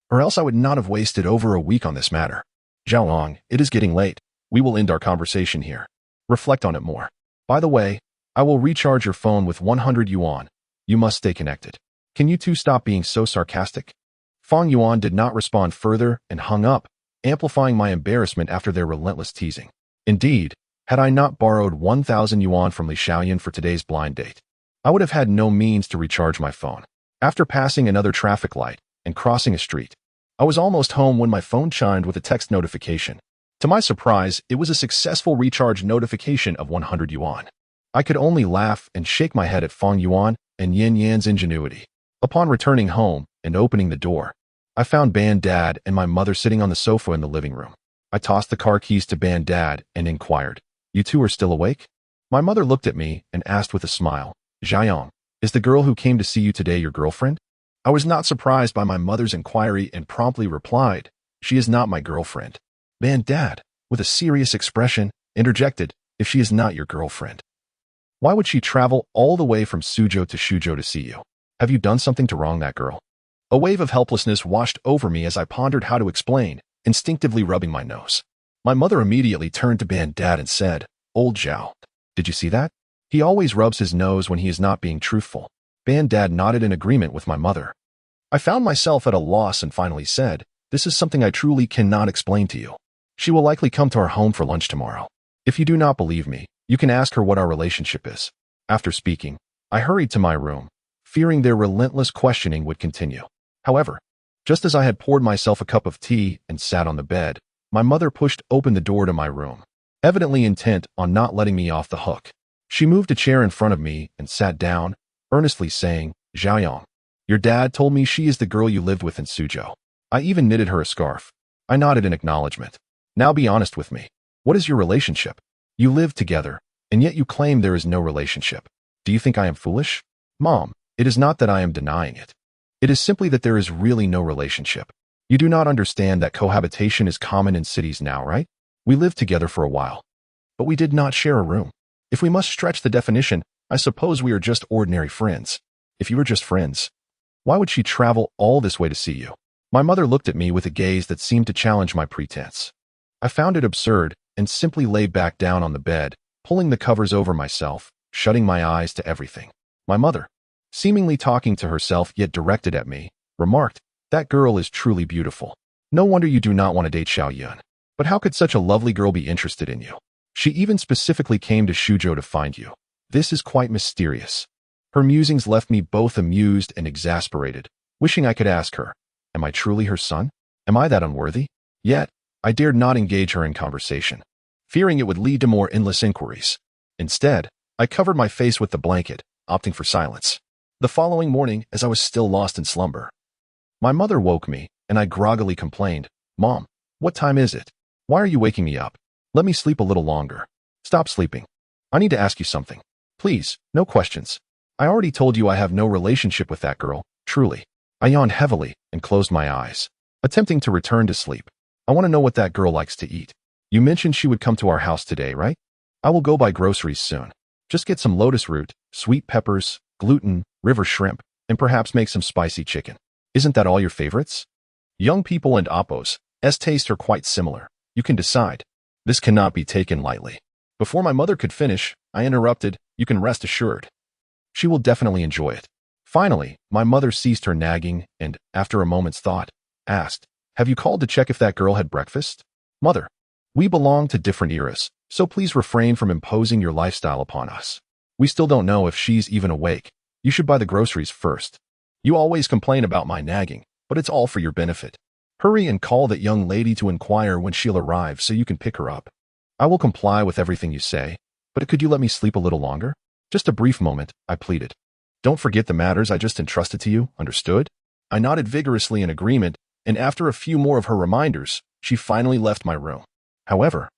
Or else I would not have wasted over a week on this matter. "Xiaoyang, it is getting late. We will end our conversation here. Reflect on it more. By the way, I will recharge your phone with 100 yuan. You must stay connected. Can you two stop being so sarcastic?" Feng Yuan did not respond further and hung up, amplifying my embarrassment after their relentless teasing. Indeed, had I not borrowed 1,000 yuan from Li Xiaoyan for today's blind date, I would have had no means to recharge my phone. After passing another traffic light and crossing a street, I was almost home when my phone chimed with a text notification. To my surprise, it was a successful recharge notification of 100 yuan. I could only laugh and shake my head at Feng Yuan and Yan Yan's ingenuity. Upon returning home and opening the door, I found Bandad and my mother sitting on the sofa in the living room. I tossed the car keys to Bandad and inquired, "You two are still awake?" My mother looked at me and asked with a smile, "Xiaoyang, is the girl who came to see you today your girlfriend?" I was not surprised by my mother's inquiry and promptly replied, "She is not my girlfriend." Bandad, with a serious expression, interjected, "If she is not your girlfriend, why would she travel all the way from Suzhou to see you? Have you done something to wrong that girl?" A wave of helplessness washed over me as I pondered how to explain, instinctively rubbing my nose. My mother immediately turned to Bandad and said, "Old Zhao, did you see that? He always rubs his nose when he is not being truthful." Bandad nodded in agreement with my mother. I found myself at a loss and finally said, "This is something I truly cannot explain to you. She will likely come to our home for lunch tomorrow. If you do not believe me, you can ask her what our relationship is." After speaking, I hurried to my room, fearing their relentless questioning would continue. However, just as I had poured myself a cup of tea and sat on the bed, my mother pushed open the door to my room, evidently intent on not letting me off the hook. She moved a chair in front of me and sat down, earnestly saying, "Xiaoyang, your dad told me she is the girl you lived with in Suzhou. I even knitted her a scarf." I nodded in acknowledgement. "Now be honest with me. What is your relationship? You live together, and yet you claim there is no relationship. Do you think I am foolish?" "Mom, it is not that I am denying it. It is simply that there is really no relationship. You do not understand that cohabitation is common in cities now, right? We lived together for a while, but we did not share a room. If we must stretch the definition, I suppose we are just ordinary friends. If you were just friends, why would she travel all this way to see you? My mother looked at me with a gaze that seemed to challenge my pretense. I found it absurd and simply lay back down on the bed, pulling the covers over myself, shutting my eyes to everything. My mother, seemingly talking to herself yet directed at me, remarked, "That girl is truly beautiful. No wonder you do not want to date Xiao Yun. But how could such a lovely girl be interested in you? She even specifically came to Suzhou to find you. This is quite mysterious." Her musings left me both amused and exasperated, wishing I could ask her, "Am I truly her son? Am I that unworthy?" Yet, I dared not engage her in conversation, fearing it would lead to more endless inquiries. Instead, I covered my face with the blanket, opting for silence. The following morning, as I was still lost in slumber, my mother woke me, and I groggily complained, "Mom, what time is it? Why are you waking me up? Let me sleep a little longer." "Stop sleeping. I need to ask you something. Please, no questions. I already told you I have no relationship with that girl, truly." I yawned heavily and closed my eyes, attempting to return to sleep. "I want to know what that girl likes to eat. You mentioned she would come to our house today, right? I will go buy groceries soon. Just get some lotus root, sweet peppers, gluten, river shrimp, and perhaps make some spicy chicken. Isn't that all your favorites?" Young people and oppos' tastes are quite similar. You can decide. This cannot be taken lightly. Before my mother could finish, I interrupted, "You can rest assured. She will definitely enjoy it." Finally, my mother ceased her nagging and, after a moment's thought, asked, "Have you called to check if that girl had breakfast?" "Mother, we belong to different eras, so please refrain from imposing your lifestyle upon us. We still don't know if she's even awake. You should buy the groceries first. You always complain about my nagging, but it's all for your benefit. Hurry and call that young lady to inquire when she'll arrive so you can pick her up. I will comply with everything you say, but could you let me sleep a little longer? Just a brief moment," I pleaded. "Don't forget the matters I just entrusted to you, understood?" I nodded vigorously in agreement, and after a few more of her reminders, she finally left my room. However,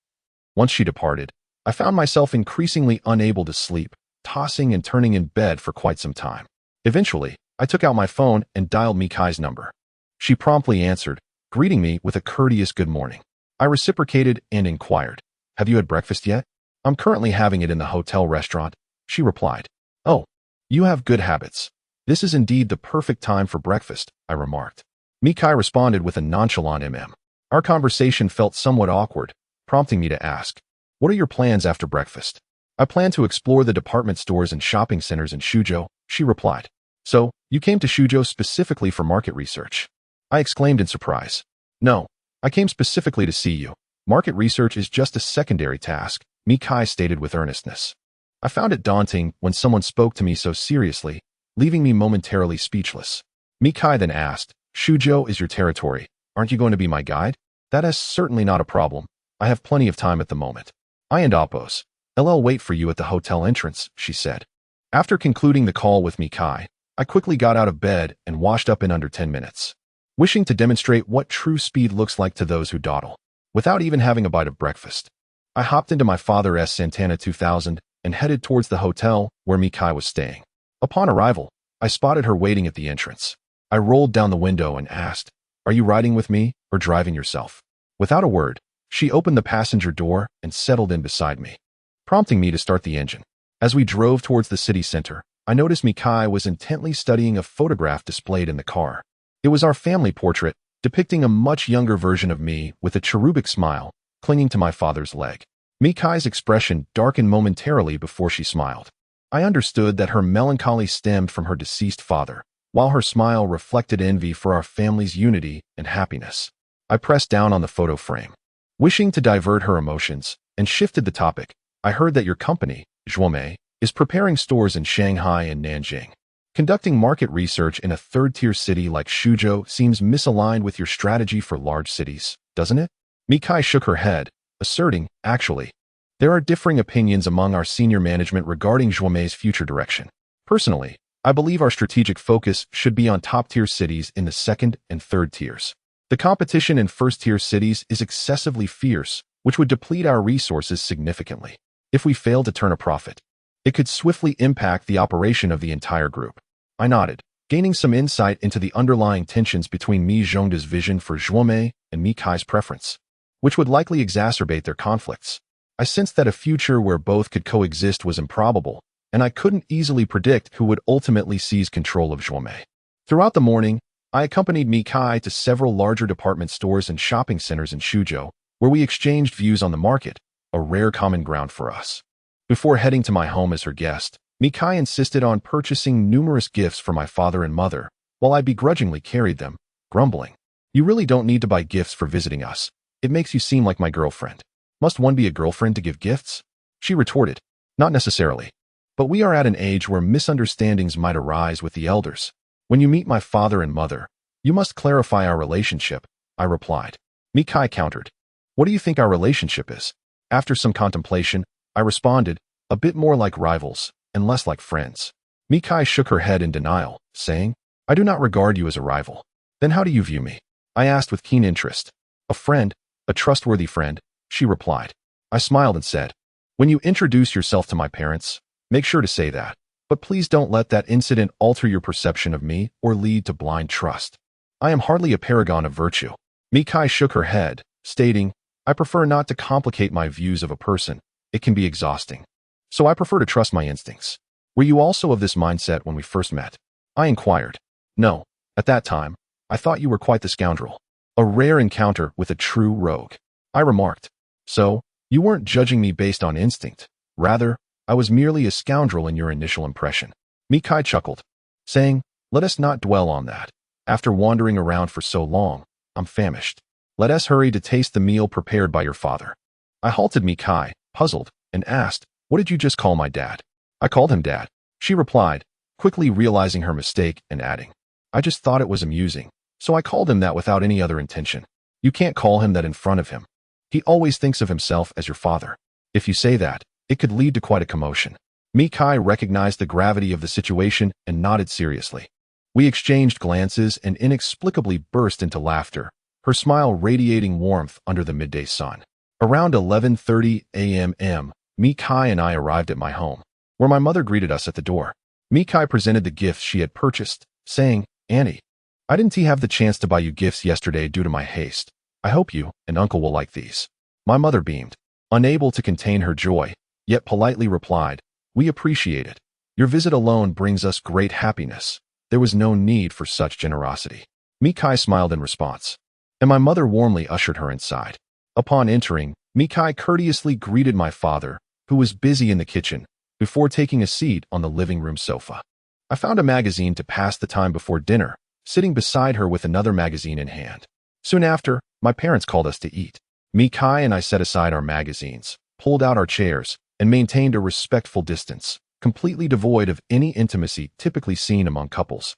once she departed, I found myself increasingly unable to sleep, tossing and turning in bed for quite some time. Eventually, I took out my phone and dialed Mikai's number. She promptly answered, greeting me with a courteous good morning. I reciprocated and inquired, "Have you had breakfast yet?" "I'm currently having it in the hotel restaurant," she replied. "Oh, you have good habits. This is indeed the perfect time for breakfast," I remarked. Mikai responded with a nonchalant Our conversation felt somewhat awkward, prompting me to ask, "What are your plans after breakfast?" "I plan to explore the department stores and shopping centers in Suzhou," she replied. "So, you came to Suzhou specifically for market research?" I exclaimed in surprise. "No, I came specifically to see you. Market research is just a secondary task," Mikai stated with earnestness. I found it daunting when someone spoke to me so seriously, leaving me momentarily speechless. Mikai then asked, "Suzhou is your territory. Aren't you going to be my guide?" "That is certainly not a problem. I have plenty of time at the moment. I and Oppos, LL wait for you at the hotel entrance," she said. After concluding the call with Mikai, I quickly got out of bed and washed up in under 10 minutes. Wishing to demonstrate what true speed looks like to those who dawdle. Without even having a bite of breakfast, I hopped into my father's Santana 2000 and headed towards the hotel where Mikai was staying. Upon arrival, I spotted her waiting at the entrance. I rolled down the window and asked, "Are you riding with me or driving yourself?" Without a word, she opened the passenger door and settled in beside me, prompting me to start the engine. As we drove towards the city center, I noticed Mikai was intently studying a photograph displayed in the car. It was our family portrait, depicting a much younger version of me with a cherubic smile, clinging to my father's leg. Mikai's expression darkened momentarily before she smiled. I understood that her melancholy stemmed from her deceased father, while her smile reflected envy for our family's unity and happiness. I pressed down on the photo frame, wishing to divert her emotions, and shifted the topic. "I heard that your company, Zhuomei, is preparing stores in Shanghai and Nanjing. Conducting market research in a third-tier city like Suzhou seems misaligned with your strategy for large cities, doesn't it?" Mikai shook her head, asserting, "Actually, there are differing opinions among our senior management regarding Zhuomei's future direction. Personally, I believe our strategic focus should be on top-tier cities in the second and third tiers. The competition in first-tier cities is excessively fierce, which would deplete our resources significantly. If we fail to turn a profit, it could swiftly impact the operation of the entire group." I nodded, gaining some insight into the underlying tensions between Mi Zhongda's vision for Zhuomei and Mikai's preference. which would likely exacerbate their conflicts. I sensed that a future where both could coexist was improbable, and I couldn't easily predict who would ultimately seize control of Zhuomei. Throughout the morning, I accompanied Mikai to several larger department stores and shopping centers in Suzhou, where we exchanged views on the market, a rare common ground for us. Before heading to my home as her guest, Mikai insisted on purchasing numerous gifts for my father and mother, while I begrudgingly carried them, grumbling. "You really don't need to buy gifts for visiting us. It makes you seem like my girlfriend. Must one be a girlfriend to give gifts?" She retorted. "Not necessarily. But we are at an age where misunderstandings might arise with the elders. When you meet my father and mother, you must clarify our relationship," I replied. Mikai countered. "What do you think our relationship is?" After some contemplation, I responded, "A bit more like rivals, and less like friends." Mikai shook her head in denial, saying, "I do not regard you as a rival." "Then how do you view me?" I asked with keen interest. "A friend, a trustworthy friend," she replied. I smiled and said, "When you introduce yourself to my parents, make sure to say that, but please don't let that incident alter your perception of me or lead to blind trust. I am hardly a paragon of virtue." Mikai shook her head, stating, "I prefer not to complicate my views of a person. It can be exhausting. So I prefer to trust my instincts." "Were you also of this mindset when we first met?" I inquired. "No. At that time, I thought you were quite the scoundrel. A rare encounter with a true rogue," I remarked. "So, you weren't judging me based on instinct. Rather, I was merely a scoundrel in your initial impression." Mikai chuckled, saying, "Let us not dwell on that. After wandering around for so long, I'm famished. Let us hurry to taste the meal prepared by your father." I halted Mikai, puzzled, and asked, "What did you just call my dad?" "I called him Dad," she replied, quickly realizing her mistake and adding, "I just thought it was amusing, so I called him that without any other intention." "You can't call him that in front of him. He always thinks of himself as your father. If you say that, it could lead to quite a commotion." Mikai recognized the gravity of the situation and nodded seriously. We exchanged glances and inexplicably burst into laughter, her smile radiating warmth under the midday sun. Around 11:30 a.m., Mikai and I arrived at my home, where my mother greeted us at the door. Mikai presented the gifts she had purchased, saying, "Annie, I didn't have the chance to buy you gifts yesterday due to my haste. I hope you and Uncle will like these." My mother beamed, unable to contain her joy, yet politely replied, "We appreciate it. Your visit alone brings us great happiness. There was no need for such generosity." Mikai smiled in response, and my mother warmly ushered her inside. Upon entering, Mikai courteously greeted my father, who was busy in the kitchen, before taking a seat on the living room sofa. I found a magazine to pass the time before dinner, sitting beside her with another magazine in hand. Soon after, my parents called us to eat. Mikai and I set aside our magazines, pulled out our chairs, and maintained a respectful distance, completely devoid of any intimacy typically seen among couples.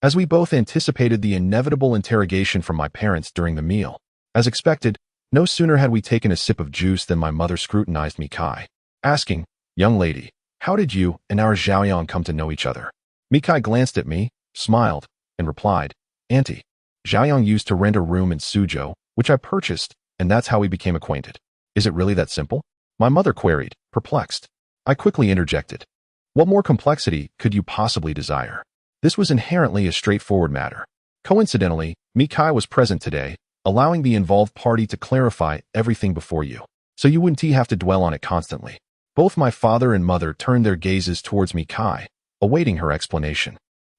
As we both anticipated the inevitable interrogation from my parents during the meal, as expected, no sooner had we taken a sip of juice than my mother scrutinized Mikai, asking, "Young lady, how did you and our Zhaoyang come to know each other?" Mikai glanced at me, smiled, and replied, "Auntie, Zhaoyang used to rent a room in Suzhou, which I purchased, and that's how we became acquainted." "Is it really that simple?" my mother queried, perplexed. I quickly interjected, "What more complexity could you possibly desire?" This was inherently a straightforward matter. Coincidentally, Mikai was present today, allowing the involved party to clarify everything before you, so you wouldn't have to dwell on it constantly. Both my father and mother turned their gazes towards Mikai, awaiting her explanation.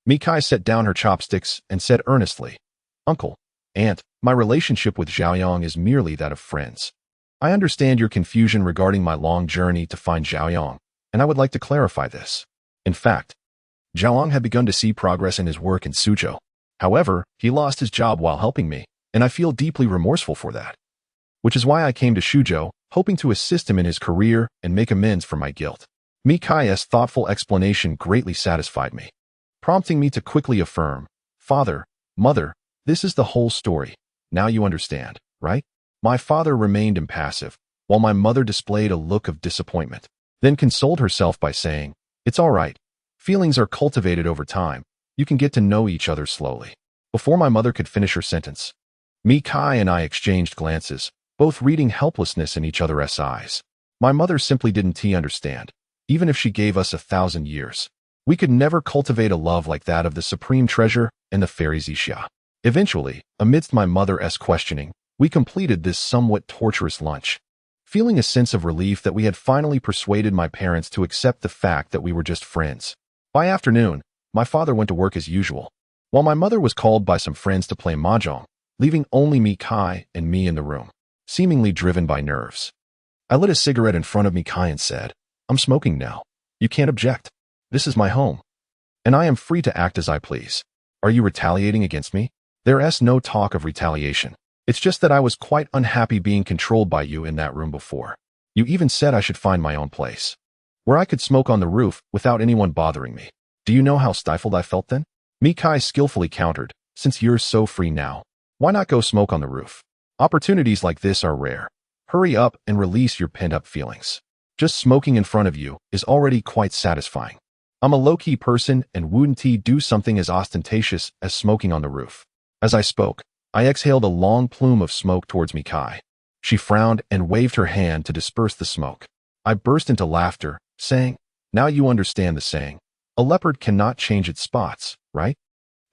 Mikai set down her chopsticks and said earnestly, "Uncle, Aunt, my relationship with Zhaoyang is merely that of friends. I understand your confusion regarding my long journey to find Zhaoyang, and I would like to clarify this. In fact, Zhaoyang had begun to see progress in his work in Suzhou. However, he lost his job while helping me, and I feel deeply remorseful for that. Which is why I came to Suzhou, hoping to assist him in his career and make amends for my guilt." Mikai's thoughtful explanation greatly satisfied me, prompting me to quickly affirm, "Father, Mother, this is the whole story. Now you understand, right?" My father remained impassive, while my mother displayed a look of disappointment, then consoled herself by saying, "It's all right. Feelings are cultivated over time. You can get to know each other slowly." Before my mother could finish her sentence, Mikai and I exchanged glances, both reading helplessness in each other's eyes. My mother simply didn't understand, even if she gave us 1,000 years. We could never cultivate a love like that of the supreme treasure and the fairy Xixia. Eventually, amidst my mother's questioning, We completed this somewhat torturous lunch, feeling a sense of relief that we had finally persuaded my parents to accept the fact that we were just friends. By afternoon, my father went to work as usual, while my mother was called by some friends to play mahjong, leaving only Mikai and me in the room, seemingly driven by nerves. I lit a cigarette in front of Mikai and said, "I'm smoking now. You can't object. This is my home, and I am free to act as I please. Are you retaliating against me?" There's no talk of retaliation. It's just that I was quite unhappy being controlled by you in that room before. You even said I should find my own place, where I could smoke on the roof without anyone bothering me. Do you know how stifled I felt then? Mikai skillfully countered, "Since you're so free now, why not go smoke on the roof? Opportunities like this are rare. Hurry up and release your pent-up feelings. Just smoking in front of you is already quite satisfying. I'm a low-key person and wouldn't do something as ostentatious as smoking on the roof." As I spoke, I exhaled a long plume of smoke towards Mikai. She frowned and waved her hand to disperse the smoke. I burst into laughter, saying, "Now you understand the saying, a leopard cannot change its spots, right?"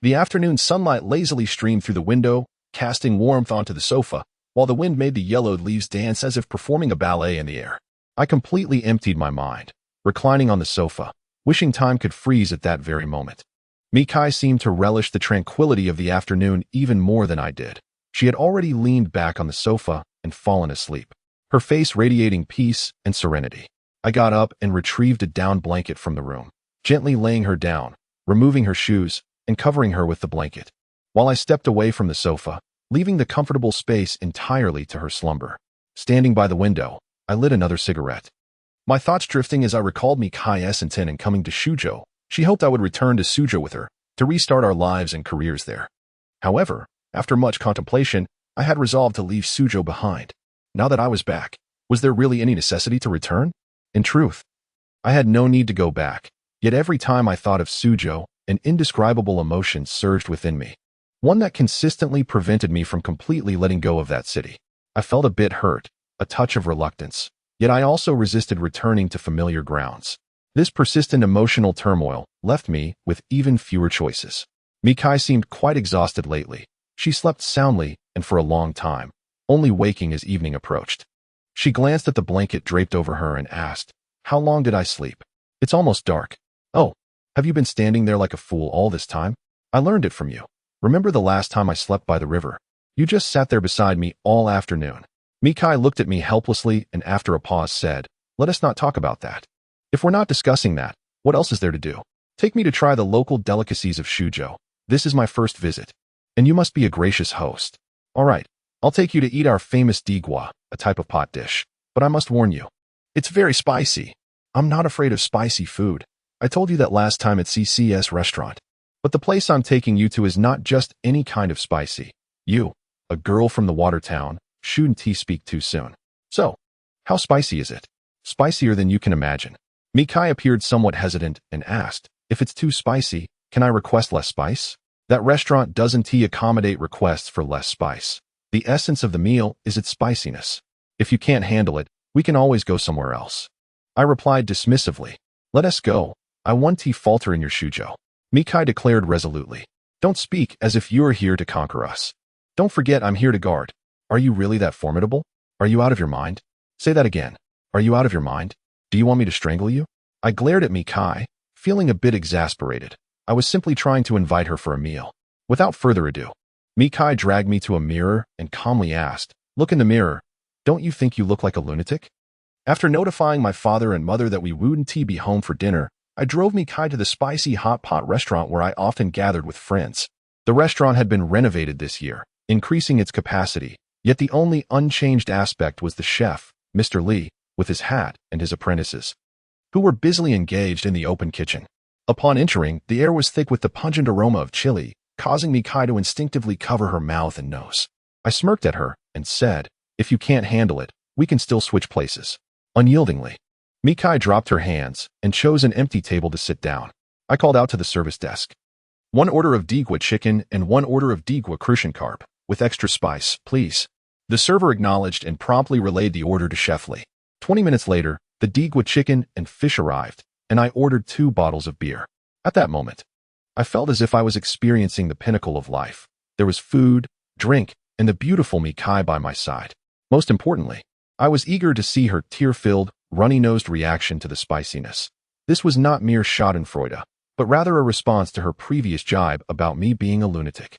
The afternoon sunlight lazily streamed through the window, casting warmth onto the sofa, while the wind made the yellowed leaves dance as if performing a ballet in the air. I completely emptied my mind, reclining on the sofa, wishing time could freeze at that very moment. Mikai seemed to relish the tranquility of the afternoon even more than I did. She had already leaned back on the sofa and fallen asleep, her face radiating peace and serenity. I got up and retrieved a down blanket from the room, gently laying her down, removing her shoes, and covering her with the blanket, while I stepped away from the sofa, leaving the comfortable space entirely to her slumber. Standing by the window, I lit another cigarette, my thoughts drifting as I recalled Mikai's intent in coming to Shujo. She hoped I would return to Suzhou with her, to restart our lives and careers there. However, after much contemplation, I had resolved to leave Suzhou behind. Now that I was back, was there really any necessity to return? In truth, I had no need to go back, yet every time I thought of Suzhou, an indescribable emotion surged within me, one that consistently prevented me from completely letting go of that city. I felt a bit hurt, a touch of reluctance, yet I also resisted returning to familiar grounds. This persistent emotional turmoil left me with even fewer choices. Mikai seemed quite exhausted lately. She slept soundly and for a long time, only waking as evening approached. She glanced at the blanket draped over her and asked, "How long did I sleep? It's almost dark." "Oh, have you been standing there like a fool all this time? I learned it from you. Remember the last time I slept by the river? You just sat there beside me all afternoon." Mikai looked at me helplessly and after a pause said, "Let us not talk about that. If we're not discussing that, what else is there to do? Take me to try the local delicacies of Shujo. This is my first visit, and you must be a gracious host. All right, I'll take you to eat our famous digua, a type of pot dish. But I must warn you, it's very spicy." "I'm not afraid of spicy food. I told you that last time at CCS restaurant. But the place I'm taking you to is not just any kind of spicy. You, a girl from the water town, shouldn't speak too soon. So, how spicy is it?" "Spicier than you can imagine." Mikai appeared somewhat hesitant and asked, "If it's too spicy, can I request less spice?" "That restaurant doesn't accommodate requests for less spice. The essence of the meal is its spiciness. If you can't handle it, we can always go somewhere else." I replied dismissively, "Let us go. I won't falter in your Shujo." Mikai declared resolutely, "Don't speak as if you're here to conquer us. Don't forget I'm here to guard. Are you really that formidable? Are you out of your mind? Say that again. Are you out of your mind? Do you want me to strangle you?" I glared at Mikai, feeling a bit exasperated. I was simply trying to invite her for a meal. Without further ado, Mikai dragged me to a mirror and calmly asked, "Look in the mirror. Don't you think you look like a lunatic?" After notifying my father and mother that we wouldn't be home for dinner, I drove Mikai to the spicy hot pot restaurant where I often gathered with friends. The restaurant had been renovated this year, increasing its capacity, yet the only unchanged aspect was the chef, Mr. Lee, with his hat and his apprentices, who were busily engaged in the open kitchen. Upon entering, the air was thick with the pungent aroma of chili, causing Mikai to instinctively cover her mouth and nose. I smirked at her and said, "If you can't handle it, we can still switch places." Unyieldingly, Mikai dropped her hands and chose an empty table to sit down. I called out to the service desk, "1 order of digua chicken and 1 order of digua crucian carp, with extra spice, please." The server acknowledged and promptly relayed the order to Chef Lee. 20 minutes later, the digua chicken and fish arrived, and I ordered 2 bottles of beer. At that moment, I felt as if I was experiencing the pinnacle of life. There was food, drink, and the beautiful Mikai by my side. Most importantly, I was eager to see her tear-filled, runny-nosed reaction to the spiciness. This was not mere schadenfreude, but rather a response to her previous jibe about me being a lunatic.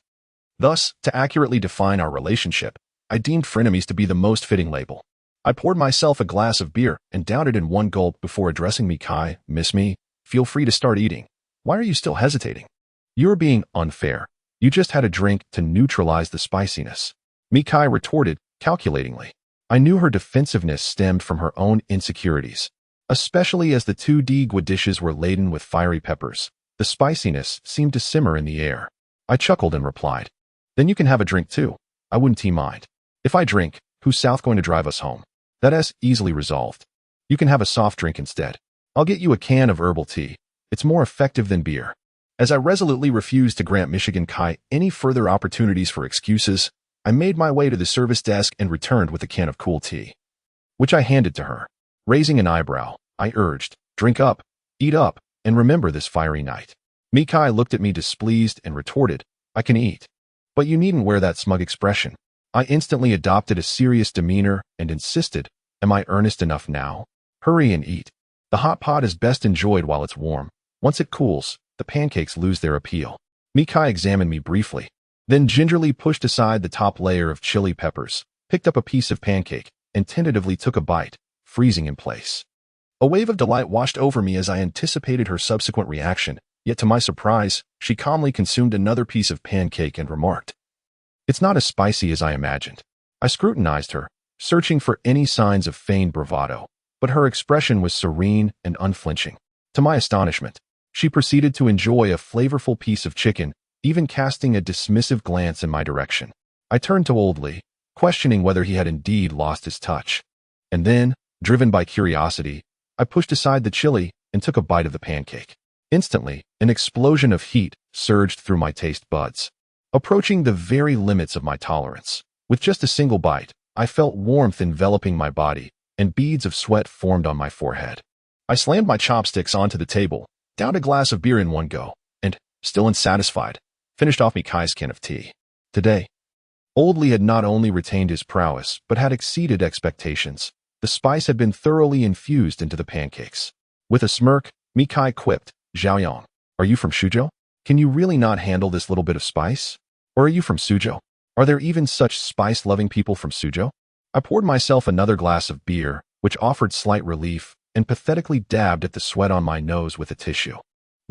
Thus, to accurately define our relationship, I deemed frenemies to be the most fitting label. I poured myself a glass of beer and downed it in one gulp before addressing Mikai. Miss me, feel free to start eating. Why are you still hesitating? You're being unfair. You just had a drink to neutralize the spiciness. Mikai retorted, calculatingly. I knew her defensiveness stemmed from her own insecurities. Especially as the 2 dishes were laden with fiery peppers, the spiciness seemed to simmer in the air. I chuckled and replied, then you can have a drink too. I wouldn't mind. If I drink, who's South going to drive us home? That's easily resolved. You can have a soft drink instead. I'll get you a can of herbal tea. It's more effective than beer. As I resolutely refused to grant Michigan Kai any further opportunities for excuses, I made my way to the service desk and returned with a can of cool tea, which I handed to her. Raising an eyebrow, I urged, drink up, eat up, and remember this fiery night. Mikai looked at me displeased and retorted, I can eat. But you needn't wear that smug expression. I instantly adopted a serious demeanor and insisted, am I earnest enough now? Hurry and eat. The hot pot is best enjoyed while it's warm. Once it cools, the pancakes lose their appeal. Mikai examined me briefly, then gingerly pushed aside the top layer of chili peppers, picked up a piece of pancake, and tentatively took a bite, freezing in place. A wave of delight washed over me as I anticipated her subsequent reaction, yet to my surprise, she calmly consumed another piece of pancake and remarked, it's not as spicy as I imagined. I scrutinized her, searching for any signs of feigned bravado, but her expression was serene and unflinching. To my astonishment, she proceeded to enjoy a flavorful piece of chicken, even casting a dismissive glance in my direction. I turned to Old Lee, questioning whether he had indeed lost his touch. And then, driven by curiosity, I pushed aside the chili and took a bite of the pancake. Instantly, an explosion of heat surged through my taste buds, approaching the very limits of my tolerance. With just a single bite, I felt warmth enveloping my body, and beads of sweat formed on my forehead. I slammed my chopsticks onto the table, downed a glass of beer in one go, and, still unsatisfied, finished off Mikai's can of tea. Today, Old Lee had not only retained his prowess, but had exceeded expectations. The spice had been thoroughly infused into the pancakes. With a smirk, Mikai quipped, Zhaoyang, are you from Suzhou? Can you really not handle this little bit of spice? Or are you from Suzhou? Are there even such spice-loving people from Suzhou? I poured myself another glass of beer, which offered slight relief, and pathetically dabbed at the sweat on my nose with a tissue.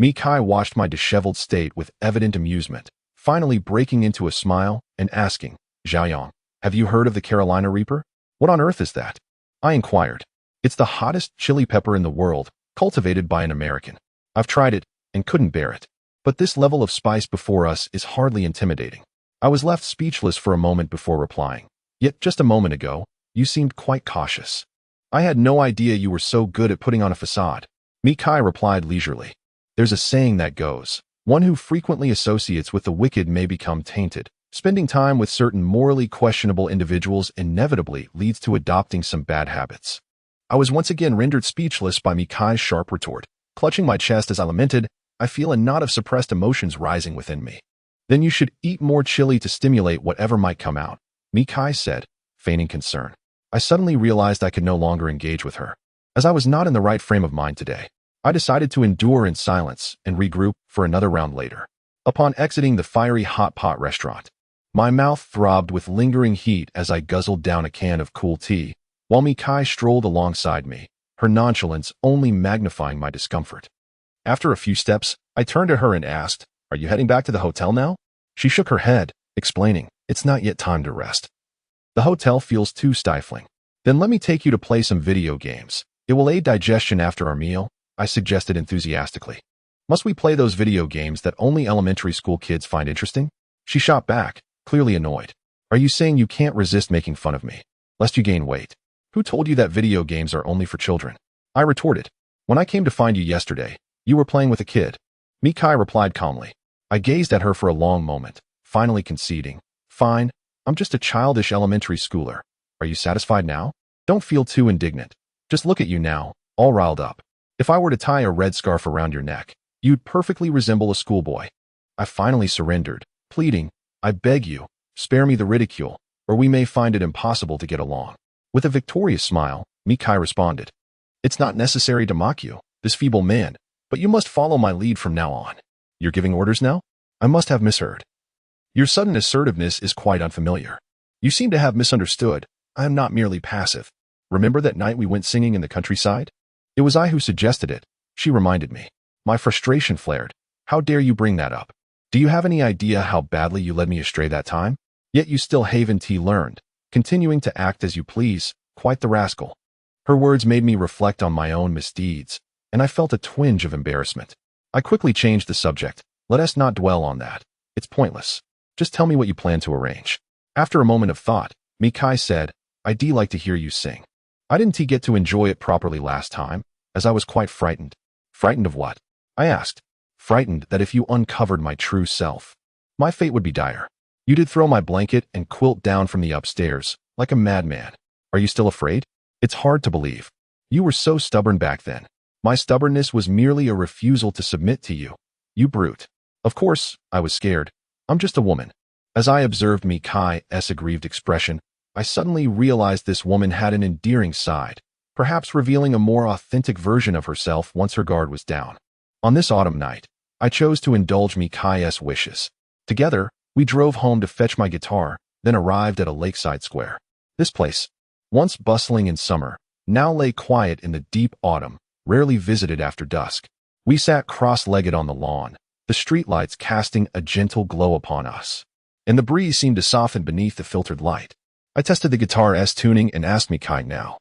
Mikai watched my disheveled state with evident amusement, finally breaking into a smile and asking, Zhaoyang, have you heard of the Carolina Reaper? What on earth is that? I inquired. It's the hottest chili pepper in the world, cultivated by an American. I've tried it and couldn't bear it. But this level of spice before us is hardly intimidating. I was left speechless for a moment before replying. Yet just a moment ago, you seemed quite cautious. I had no idea you were so good at putting on a facade. Mikai replied leisurely. There's a saying that goes, one who frequently associates with the wicked may become tainted. Spending time with certain morally questionable individuals inevitably leads to adopting some bad habits. I was once again rendered speechless by Mikai's sharp retort. Clutching my chest as I lamented, I feel a knot of suppressed emotions rising within me. Then you should eat more chili to stimulate whatever might come out, Mikai said, feigning concern. I suddenly realized I could no longer engage with her. As I was not in the right frame of mind today, I decided to endure in silence and regroup for another round later. Upon exiting the fiery hot pot restaurant, my mouth throbbed with lingering heat as I guzzled down a can of cool tea, while Mikai strolled alongside me, her nonchalance only magnifying my discomfort. After a few steps, I turned to her and asked, are you heading back to the hotel now? She shook her head, explaining, it's not yet time to rest. The hotel feels too stifling. Then let me take you to play some video games. It will aid digestion after our meal, I suggested enthusiastically. Must we play those video games that only elementary school kids find interesting? She shot back, clearly annoyed. Are you saying you can't resist making fun of me, lest you gain weight? Who told you that video games are only for children? I retorted. When I came to find you yesterday, you were playing with a kid. Mikai replied calmly. I gazed at her for a long moment, finally conceding. Fine, I'm just a childish elementary schooler. Are you satisfied now? Don't feel too indignant. Just look at you now, all riled up. If I were to tie a red scarf around your neck, you'd perfectly resemble a schoolboy. I finally surrendered, pleading, I beg you, Spare me the ridicule, or we may find it impossible to get along." With a victorious smile, Mikai responded, "It's not necessary to mock you, this feeble man, but you must follow my lead from now on." "You're giving orders now?" I must have misheard. "Your sudden assertiveness is quite unfamiliar. You seem to have misunderstood. I am not merely passive. Remember that night we went singing in the countryside? It was I who suggested it," she reminded me. My frustration flared. "How dare you bring that up? Do you have any idea how badly you led me astray that time? Yet you still haven't learned, continuing to act as you please, quite the rascal." Her words made me reflect on my own misdeeds, and I felt a twinge of embarrassment. I quickly changed the subject. "Let us not dwell on that. It's pointless. Just tell me what you plan to arrange." After a moment of thought, Mikai said, "I'd like to hear you sing. I didn't get to enjoy it properly last time, as I was quite frightened." "Frightened of what?" I asked. "Frightened that if you uncovered my true self, my fate would be dire. You did throw my blanket and quilt down from the upstairs, like a madman. Are you still afraid? It's hard to believe. You were so stubborn back then. My stubbornness was merely a refusal to submit to you. You brute." Of course, I was scared. I'm just a woman. As I observed Mikai's aggrieved expression, I suddenly realized this woman had an endearing side, perhaps revealing a more authentic version of herself once her guard was down. On this autumn night, I chose to indulge Mikai's wishes. Together, we drove home to fetch my guitar, then arrived at a lakeside square. This place, once bustling in summer, now lay quiet in the deep autumn, rarely visited after dusk. We sat cross-legged on the lawn, the streetlights casting a gentle glow upon us, and the breeze seemed to soften beneath the filtered light. I tested the guitar's tuning and asked Mikai, "Now,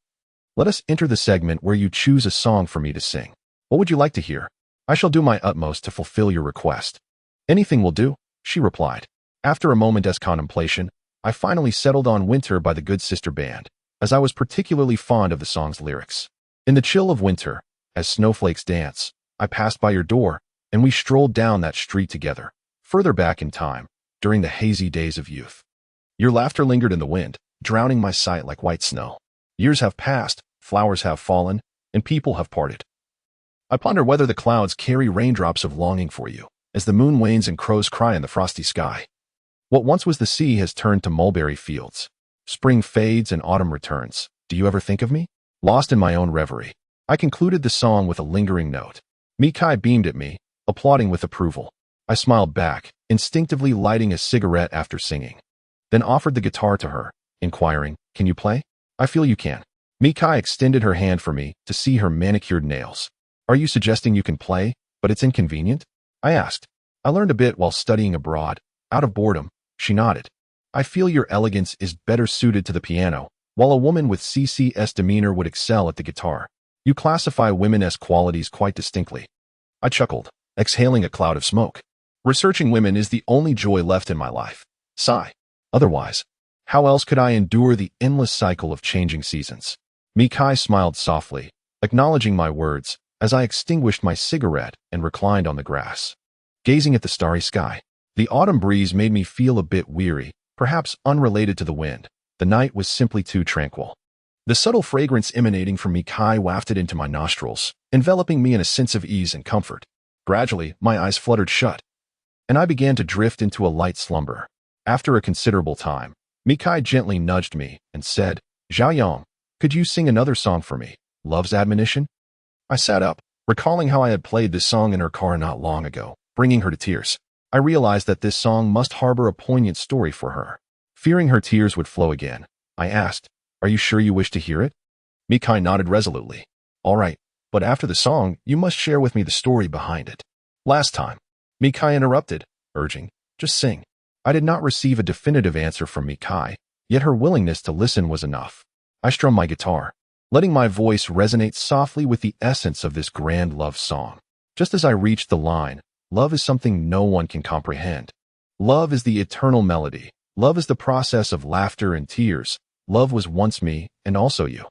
let us enter the segment where you choose a song for me to sing. What would you like to hear? I shall do my utmost to fulfill your request." "Anything will do," she replied. After a moment's contemplation, I finally settled on Winter by the Good Sister Band, as I was particularly fond of the song's lyrics. In the chill of winter, as snowflakes dance, I passed by your door, and we strolled down that street together, further back in time, during the hazy days of youth. Your laughter lingered in the wind, drowning my sight like white snow. Years have passed, flowers have fallen, and people have parted. I ponder whether the clouds carry raindrops of longing for you, as the moon wanes and crows cry in the frosty sky. What once was the sea has turned to mulberry fields. Spring fades and autumn returns. Do you ever think of me? Lost in my own reverie, I concluded the song with a lingering note. Mikai beamed at me, applauding with approval. I smiled back, instinctively lighting a cigarette after singing. Then offered the guitar to her, inquiring, "Can you play?" "I feel you can." Mikai extended her hand for me to see her manicured nails. "Are you suggesting you can play, but it's inconvenient?" I asked. "I learned a bit while studying abroad, out of boredom," she nodded. "I feel your elegance is better suited to the piano, while a woman with CC's demeanor would excel at the guitar. You classify women's qualities quite distinctly." I chuckled, exhaling a cloud of smoke. "Researching women is the only joy left in my life." Sigh. "Otherwise, how else could I endure the endless cycle of changing seasons?" Mikai smiled softly, acknowledging my words, as I extinguished my cigarette and reclined on the grass, gazing at the starry sky. The autumn breeze made me feel a bit weary, perhaps unrelated to the wind. The night was simply too tranquil. The subtle fragrance emanating from Mikai wafted into my nostrils, enveloping me in a sense of ease and comfort. Gradually, my eyes fluttered shut, and I began to drift into a light slumber. After a considerable time, Mikai gently nudged me and said, "Xiaoyong, could you sing another song for me, Love's Admonition?" I sat up, recalling how I had played this song in her car not long ago, bringing her to tears. I realized that this song must harbor a poignant story for her. Fearing her tears would flow again, I asked, "Are you sure you wish to hear it?" Mikai nodded resolutely. "All right, but after the song, you must share with me the story behind it." "Last time," Mikai interrupted, urging, "Just sing." I did not receive a definitive answer from Mikai, yet her willingness to listen was enough. I strummed my guitar, letting my voice resonate softly with the essence of this grand love song. Just as I reached the line, "Love is something no one can comprehend. Love is the eternal melody. Love is the process of laughter and tears. Love was once me and also you."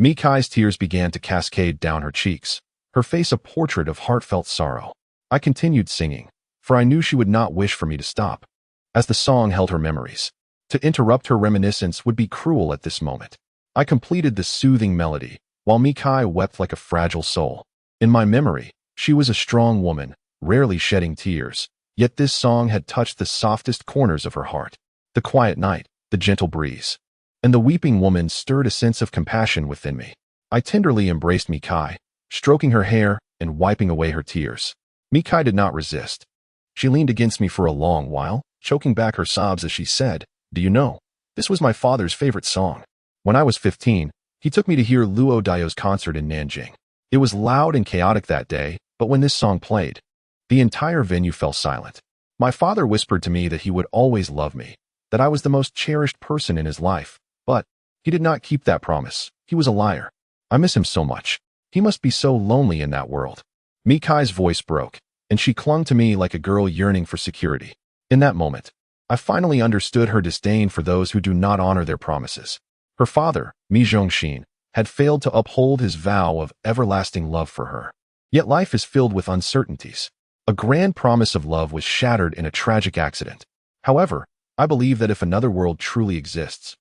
Mikai's tears began to cascade down her cheeks, her face a portrait of heartfelt sorrow. I continued singing, for I knew she would not wish for me to stop, as the song held her memories. To interrupt her reminiscence would be cruel at this moment. I completed the soothing melody, while Mikai wept like a fragile soul. In my memory, she was a strong woman, rarely shedding tears, yet this song had touched the softest corners of her heart. The quiet night, the gentle breeze, and the weeping woman stirred a sense of compassion within me. I tenderly embraced Mikai, stroking her hair and wiping away her tears. Mikai did not resist. She leaned against me for a long while, choking back her sobs as she said, "Do you know, this was my father's favorite song. When I was 15, he took me to hear Luo Dao's concert in Nanjing. It was loud and chaotic that day, but when this song played, the entire venue fell silent. My father whispered to me that he would always love me, that I was the most cherished person in his life, but he did not keep that promise. He was a liar. I miss him so much. He must be so lonely in that world." Mikai's voice broke, and she clung to me like a girl yearning for security. In that moment, I finally understood her disdain for those who do not honor their promises. Her father, Mi Zhongxin, had failed to uphold his vow of everlasting love for her. Yet life is filled with uncertainties. A grand promise of love was shattered in a tragic accident. However, I believe that if another world truly exists,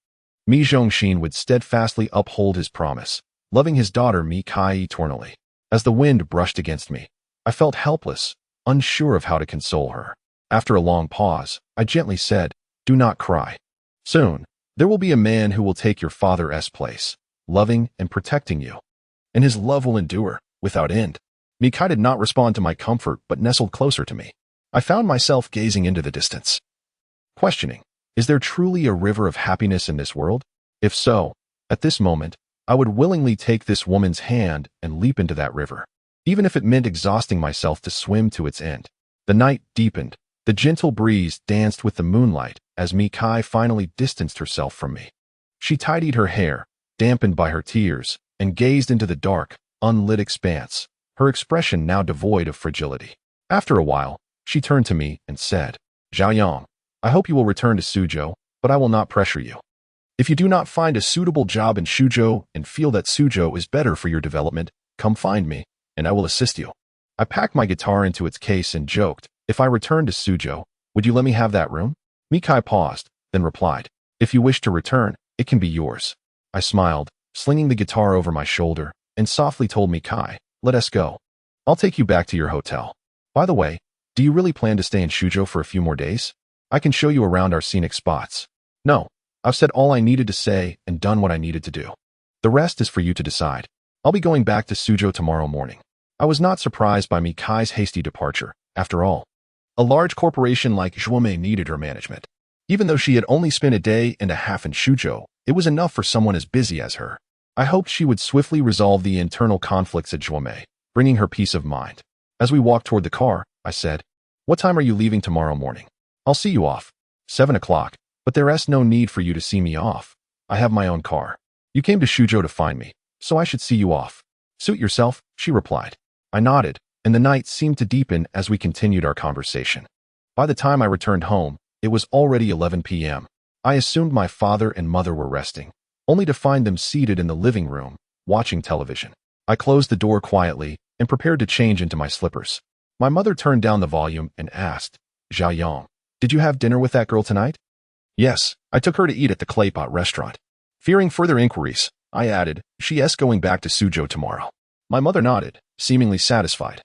Mi Zhongxin would steadfastly uphold his promise, loving his daughter Mi Kai eternally. As the wind brushed against me, I felt helpless, unsure of how to console her. After a long pause, I gently said, "Do not cry. Soon, there will be a man who will take your father's place, loving and protecting you. And his love will endure, without end." Mikai did not respond to my comfort but nestled closer to me. I found myself gazing into the distance, questioning, is there truly a river of happiness in this world? If so, at this moment, I would willingly take this woman's hand and leap into that river, even if it meant exhausting myself to swim to its end. The night deepened. The gentle breeze danced with the moonlight as Mikai finally distanced herself from me. She tidied her hair, dampened by her tears, and gazed into the dark, unlit expanse, her expression now devoid of fragility. After a while, she turned to me and said, "Zhaoyang, I hope you will return to Suzhou, but I will not pressure you. If you do not find a suitable job in Suzhou and feel that Suzhou is better for your development, come find me, and I will assist you." I packed my guitar into its case and joked, "If I return to Suzhou, would you let me have that room?" Mikai paused, then replied, "If you wish to return, it can be yours." I smiled, slinging the guitar over my shoulder, and softly told Mikai, "Let us go. I'll take you back to your hotel. By the way, do you really plan to stay in Suzhou for a few more days? I can show you around our scenic spots." "No, I've said all I needed to say and done what I needed to do. The rest is for you to decide. I'll be going back to Suzhou tomorrow morning." I was not surprised by Mikai's hasty departure. After all, a large corporation like Zhuomei needed her management. Even though she had only spent a day and a half in Suzhou, it was enough for someone as busy as her. I hoped she would swiftly resolve the internal conflicts at Zhuomei, bringing her peace of mind. As we walked toward the car, I said, "What time are you leaving tomorrow morning?" "I'll see you off. 7 o'clock, but there's no need for you to see me off. I have my own car. You came to Suzhou to find me, so I should see you off." "Suit yourself," she replied. I nodded, and the night seemed to deepen as we continued our conversation. By the time I returned home, it was already 11 p.m. I assumed my father and mother were resting, only to find them seated in the living room, watching television. I closed the door quietly and prepared to change into my slippers. My mother turned down the volume and asked, "Zhaoyang, did you have dinner with that girl tonight?" "Yes, I took her to eat at the Claypot restaurant." Fearing further inquiries, I added, "She's going back to Suzhou tomorrow." My mother nodded, seemingly satisfied,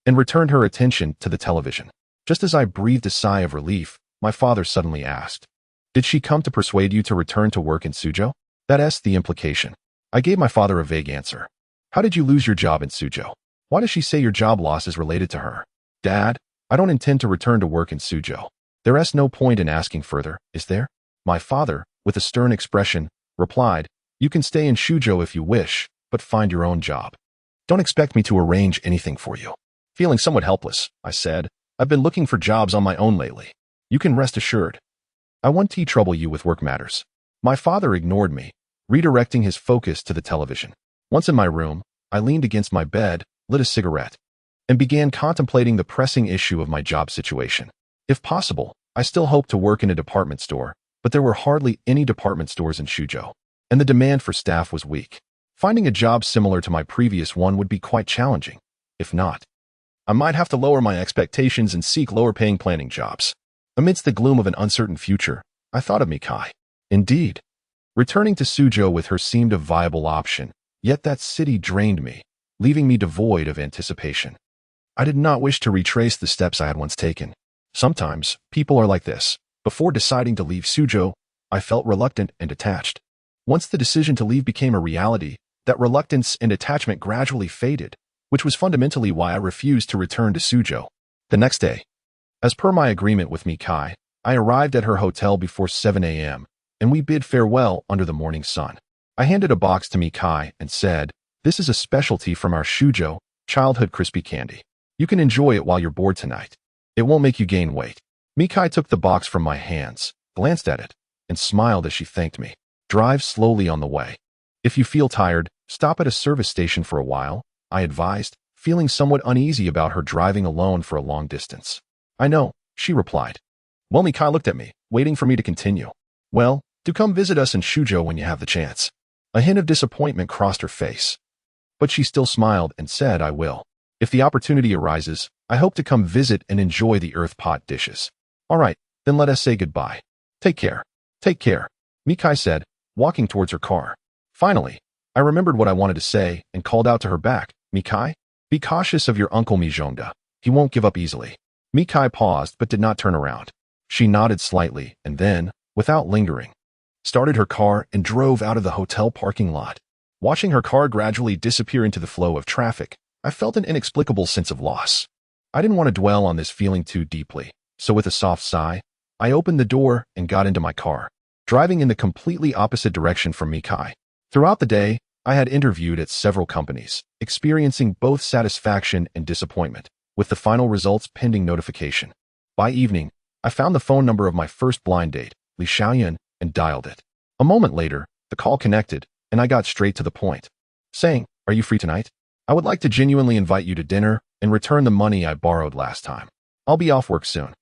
and returned her attention to the television. Just as I breathed a sigh of relief, my father suddenly asked, "Did she come to persuade you to return to work in Suzhou?" That's the implication. I gave my father a vague answer. "How did you lose your job in Suzhou? Why does she say your job loss is related to her?" "Dad, I don't intend to return to work in Suzhou. There's no point in asking further, is there?" My father, with a stern expression, replied, "You can stay in Suzhou if you wish, but find your own job. Don't expect me to arrange anything for you." Feeling somewhat helpless, I said, "I've been looking for jobs on my own lately. You can rest assured. I won't trouble you with work matters." My father ignored me, redirecting his focus to the television. Once in my room, I leaned against my bed, lit a cigarette, and began contemplating the pressing issue of my job situation. If possible, I still hoped to work in a department store, but there were hardly any department stores in Suzhou, and the demand for staff was weak. Finding a job similar to my previous one would be quite challenging. If not, I might have to lower my expectations and seek lower-paying planning jobs. Amidst the gloom of an uncertain future, I thought of Mikai. Indeed, returning to Suzhou with her seemed a viable option, yet that city drained me, leaving me devoid of anticipation. I did not wish to retrace the steps I had once taken. Sometimes, people are like this. Before deciding to leave Suzhou, I felt reluctant and detached. Once the decision to leave became a reality, that reluctance and attachment gradually faded, which was fundamentally why I refused to return to Suzhou. The next day, as per my agreement with Mikai, I arrived at her hotel before 7 a.m., and we bid farewell under the morning sun. I handed a box to Mikai and said, "This is a specialty from our Suzhou childhood crispy candy. You can enjoy it while you're bored tonight. It won't make you gain weight." Mikai took the box from my hands, glanced at it, and smiled as she thanked me. "Drive slowly on the way. If you feel tired, stop at a service station for a while," I advised, feeling somewhat uneasy about her driving alone for a long distance. "I know," she replied. Well, Mikai looked at me, waiting for me to continue. "Well, do come visit us in Suzhou when you have the chance." A hint of disappointment crossed her face, but she still smiled and said, "I will. If the opportunity arises, I hope to come visit and enjoy the earth pot dishes." "All right, then let us say goodbye. Take care." "Take care," Mikai said, walking towards her car. Finally, I remembered what I wanted to say and called out to her back, "Mikai, be cautious of your uncle Mijonda. He won't give up easily." Mikai paused but did not turn around. She nodded slightly and then, without lingering, started her car and drove out of the hotel parking lot. Watching her car gradually disappear into the flow of traffic, I felt an inexplicable sense of loss. I didn't want to dwell on this feeling too deeply, so with a soft sigh, I opened the door and got into my car, driving in the completely opposite direction from Mikai. Throughout the day, I had interviewed at several companies, experiencing both satisfaction and disappointment, with the final results pending notification. By evening, I found the phone number of my first blind date, Li Xiaoyan, and dialed it. A moment later, the call connected, and I got straight to the point, saying, "Are you free tonight? I would like to genuinely invite you to dinner and return the money I borrowed last time. I'll be off work soon.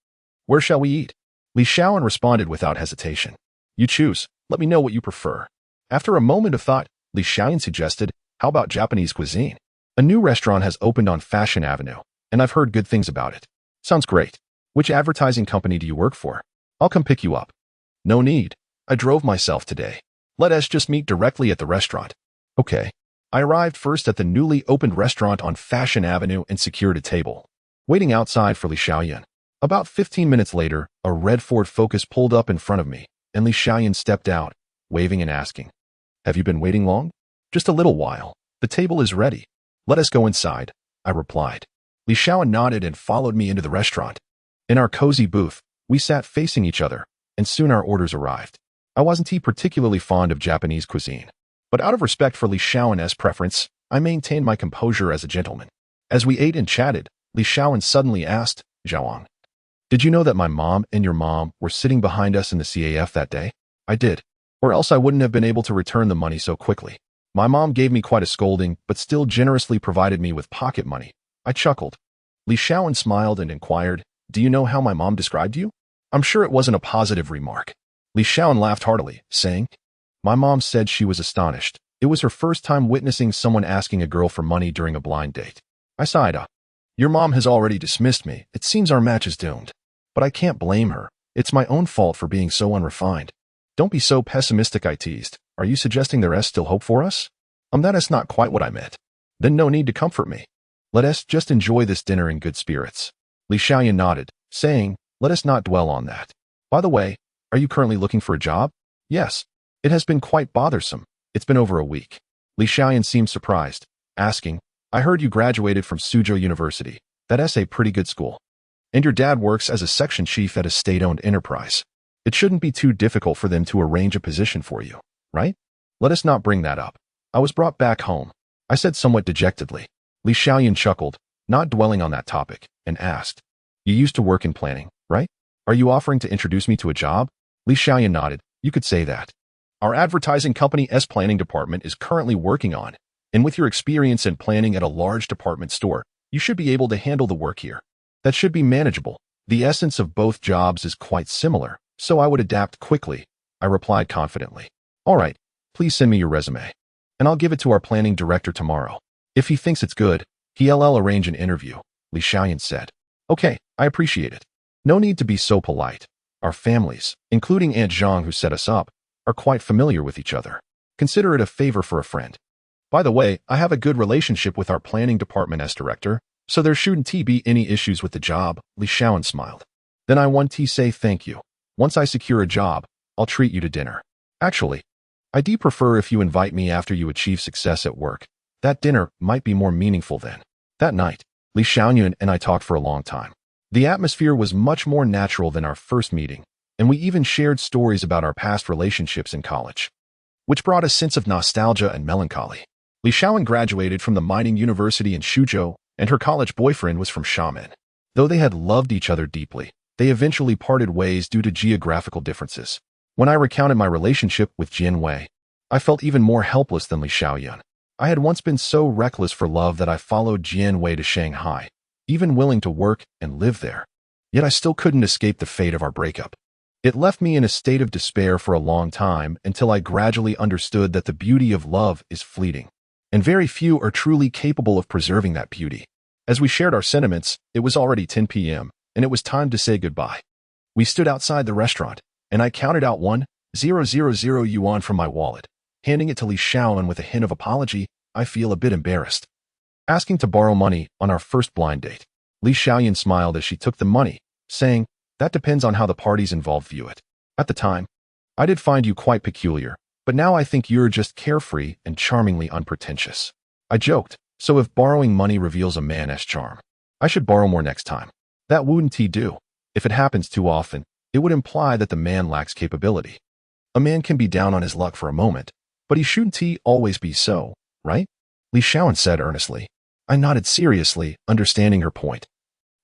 Where shall we eat?" Li Xiaoyan responded without hesitation. "You choose. Let me know what you prefer." After a moment of thought, Li Xiaoyan suggested, "How about Japanese cuisine? A new restaurant has opened on Fashion Avenue, and I've heard good things about it." "Sounds great. Which advertising company do you work for? I'll come pick you up." "No need. I drove myself today. Let us just meet directly at the restaurant." "Okay." I arrived first at the newly opened restaurant on Fashion Avenue and secured a table, waiting outside for Li Xiaoyan. About 15 minutes later, a red Ford Focus pulled up in front of me, and Li Xiaoyan stepped out, waving and asking, "Have you been waiting long?" "Just a little while. The table is ready. Let us go inside," I replied. Li Xiaoyan nodded and followed me into the restaurant. In our cozy booth, we sat facing each other, and soon our orders arrived. I wasn't particularly fond of Japanese cuisine, but out of respect for Li Xiaoyan's preference, I maintained my composure as a gentleman. As we ate and chatted, Li Xiaoyan suddenly asked, "Zhaoang, did you know that my mom and your mom were sitting behind us in the CAF that day?" "I did, or else I wouldn't have been able to return the money so quickly. My mom gave me quite a scolding, but still generously provided me with pocket money." I chuckled. Li Xiaoyan smiled and inquired, "Do you know how my mom described you?" "I'm sure it wasn't a positive remark." Li Xiaoyan laughed heartily, saying, "My mom said she was astonished. It was her first time witnessing someone asking a girl for money during a blind date." I sighed. "Your mom has already dismissed me. It seems our match is doomed." "But I can't blame her. It's my own fault for being so unrefined." "Don't be so pessimistic," I teased. "Are you suggesting there is still hope for us?" That is not quite what I meant." "Then no need to comfort me. Let us just enjoy this dinner in good spirits." Li Xiaoyan nodded, saying, "Let us not dwell on that. By the way, are you currently looking for a job?" "Yes. It has been quite bothersome. It's been over a week." Li Xiaoyan seemed surprised, asking, "I heard you graduated from Suzhou University. That's a pretty good school. And your dad works as a section chief at a state-owned enterprise. It shouldn't be too difficult for them to arrange a position for you, right?" "Let us not bring that up. I was brought back home," I said somewhat dejectedly. Li Xiaoyan chuckled, not dwelling on that topic, and asked, "You used to work in planning, right? Are you offering to introduce me to a job?" Li Xiaoyan nodded. "You could say that. Our advertising company's planning department is currently working on, and with your experience in planning at a large department store, you should be able to handle the work here. That should be manageable. The essence of both jobs is quite similar, so I would adapt quickly," I replied confidently. "All right, please send me your resume, and I'll give it to our planning director tomorrow. If he thinks it's good, he'll arrange an interview," Li Xiaoyan said. "Okay, I appreciate it. No need to be so polite. Our families, including Aunt Zhang who set us up, are quite familiar with each other. Consider it a favor for a friend. By the way, I have a good relationship with our planning department's director, so there shouldn't be any issues with the job." Li Xiaoyan smiled. "Then I want to say thank you. Once I secure a job, I'll treat you to dinner. Actually, I do prefer if you invite me after you achieve success at work. That dinner might be more meaningful then. That night, Li Xiaoyun and I talked for a long time. The atmosphere was much more natural than our first meeting, and we even shared stories about our past relationships in college, which brought a sense of nostalgia and melancholy. Li Xiaoyun graduated from the mining university in Suzhou, and her college boyfriend was from Xiamen. Though they had loved each other deeply, they eventually parted ways due to geographical differences. When I recounted my relationship with Jian Wei, I felt even more helpless than Li Xiaoyun. I had once been so reckless for love that I followed Jian Wei to Shanghai, even willing to work and live there. Yet I still couldn't escape the fate of our breakup. It left me in a state of despair for a long time until I gradually understood that the beauty of love is fleeting, and very few are truly capable of preserving that beauty. As we shared our sentiments, it was already 10 p.m., and it was time to say goodbye. We stood outside the restaurant, and I counted out 1,000 yuan from my wallet. Handing it to Li Xiaoyun with a hint of apology, I feel a bit embarrassed. Asking to borrow money on our first blind date. Li Xiaoyun smiled as she took the money, saying, "That depends on how the parties involved view it. At the time, I did find you quite peculiar, but now I think you're just carefree and charmingly unpretentious." I joked, "So if borrowing money reveals a man as charm, I should borrow more next time." That wouldn't he do? If it happens too often, it would imply that the man lacks capability. A man can be down on his luck for a moment, but he shouldn't he always be so, right? Li Xiaoyun said earnestly. I nodded seriously, understanding her point.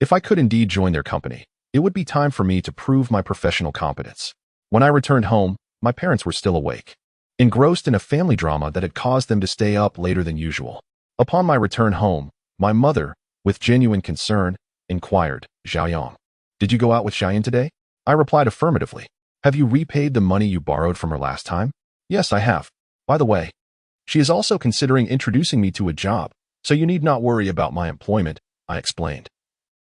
If I could indeed join their company, it would be time for me to prove my professional competence. When I returned home, my parents were still awake, engrossed in a family drama that had caused them to stay up later than usual. Upon my return home, my mother, with genuine concern, inquired, "Xiaoyang, did you go out with Xiaoyan today?" I replied affirmatively. "Have you repaid the money you borrowed from her last time?" "Yes, I have. By the way, she is also considering introducing me to a job, so you need not worry about my employment," I explained,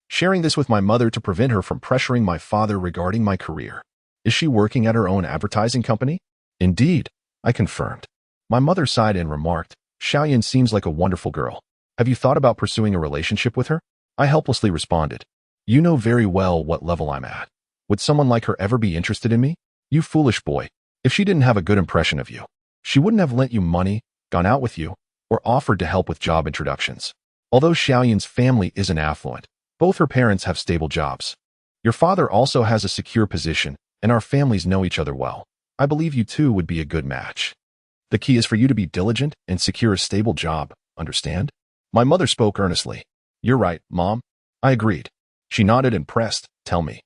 sharing this with my mother to prevent her from pressuring my father regarding my career. "Is she working at her own advertising company?" "Indeed," I confirmed. My mother sighed and remarked, "Xiaoyan seems like a wonderful girl. Have you thought about pursuing a relationship with her?" I helplessly responded, "You know very well what level I'm at. Would someone like her ever be interested in me? You foolish boy. If she didn't have a good impression of you, she wouldn't have lent you money, gone out with you, or offered to help with job introductions." Although Xiaoyan's family isn't affluent, both her parents have stable jobs. Your father also has a secure position, and our families know each other well. I believe you two would be a good match. The key is for you to be diligent and secure a stable job, understand? My mother spoke earnestly. "You're right, Mom." I agreed. She nodded and pressed, "Tell me,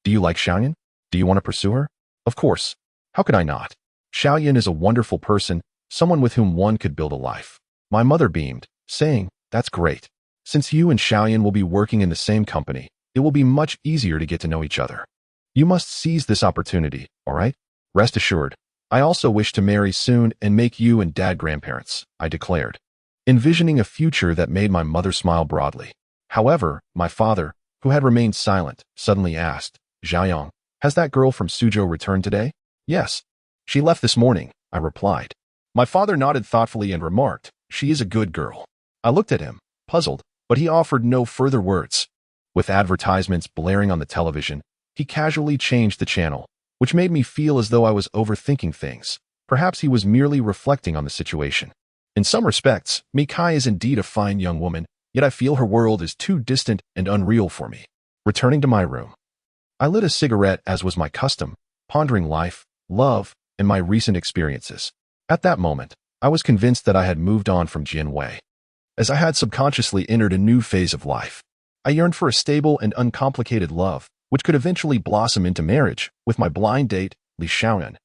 do you like Xiaoyan? Do you want to pursue her?" Of course. How could I not? Xiaoyan is a wonderful person, someone with whom one could build a life. My mother beamed, saying, "That's great. Since you and Xiaoyan will be working in the same company, it will be much easier to get to know each other. You must seize this opportunity, all right? Rest assured, I also wish to marry soon and make you and Dad grandparents," I declared, envisioning a future that made my mother smile broadly. However, my father, who had remained silent, suddenly asked, "Xiaoyang, has that girl from Suzhou returned today?" "Yes. She left this morning," I replied. My father nodded thoughtfully and remarked, "She is a good girl." I looked at him, puzzled, but he offered no further words. With advertisements blaring on the television, he casually changed the channel, which made me feel as though I was overthinking things. Perhaps he was merely reflecting on the situation. In some respects, Mikai is indeed a fine young woman, yet I feel her world is too distant and unreal for me. Returning to my room, I lit a cigarette as was my custom, pondering life, love, and my recent experiences. At that moment, I was convinced that I had moved on from Jian Wei, as I had subconsciously entered a new phase of life. I yearned for a stable and uncomplicated love, which could eventually blossom into marriage, with my blind date, Li Xiaoyan,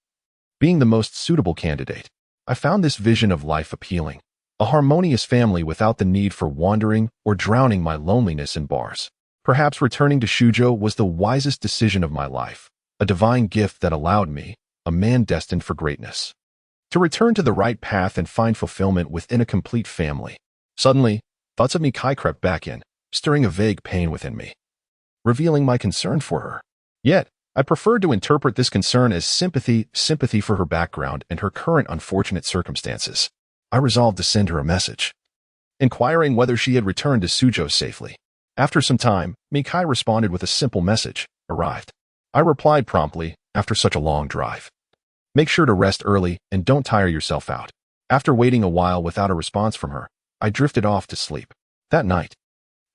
being the most suitable candidate. I found this vision of life appealing, a harmonious family without the need for wandering or drowning my loneliness in bars. Perhaps returning to Suzhou was the wisest decision of my life, a divine gift that allowed me, a man destined for greatness, to return to the right path and find fulfillment within a complete family. Suddenly, thoughts of Mikai crept back in, stirring a vague pain within me, revealing my concern for her. Yet, I preferred to interpret this concern as sympathy for her background and her current unfortunate circumstances. I resolved to send her a message, inquiring whether she had returned to Suzhou safely. After some time, Mikai responded with a simple message, "Arrived." I replied promptly after such a long drive. Make sure to rest early and don't tire yourself out. After waiting a while without a response from her, I drifted off to sleep. That night,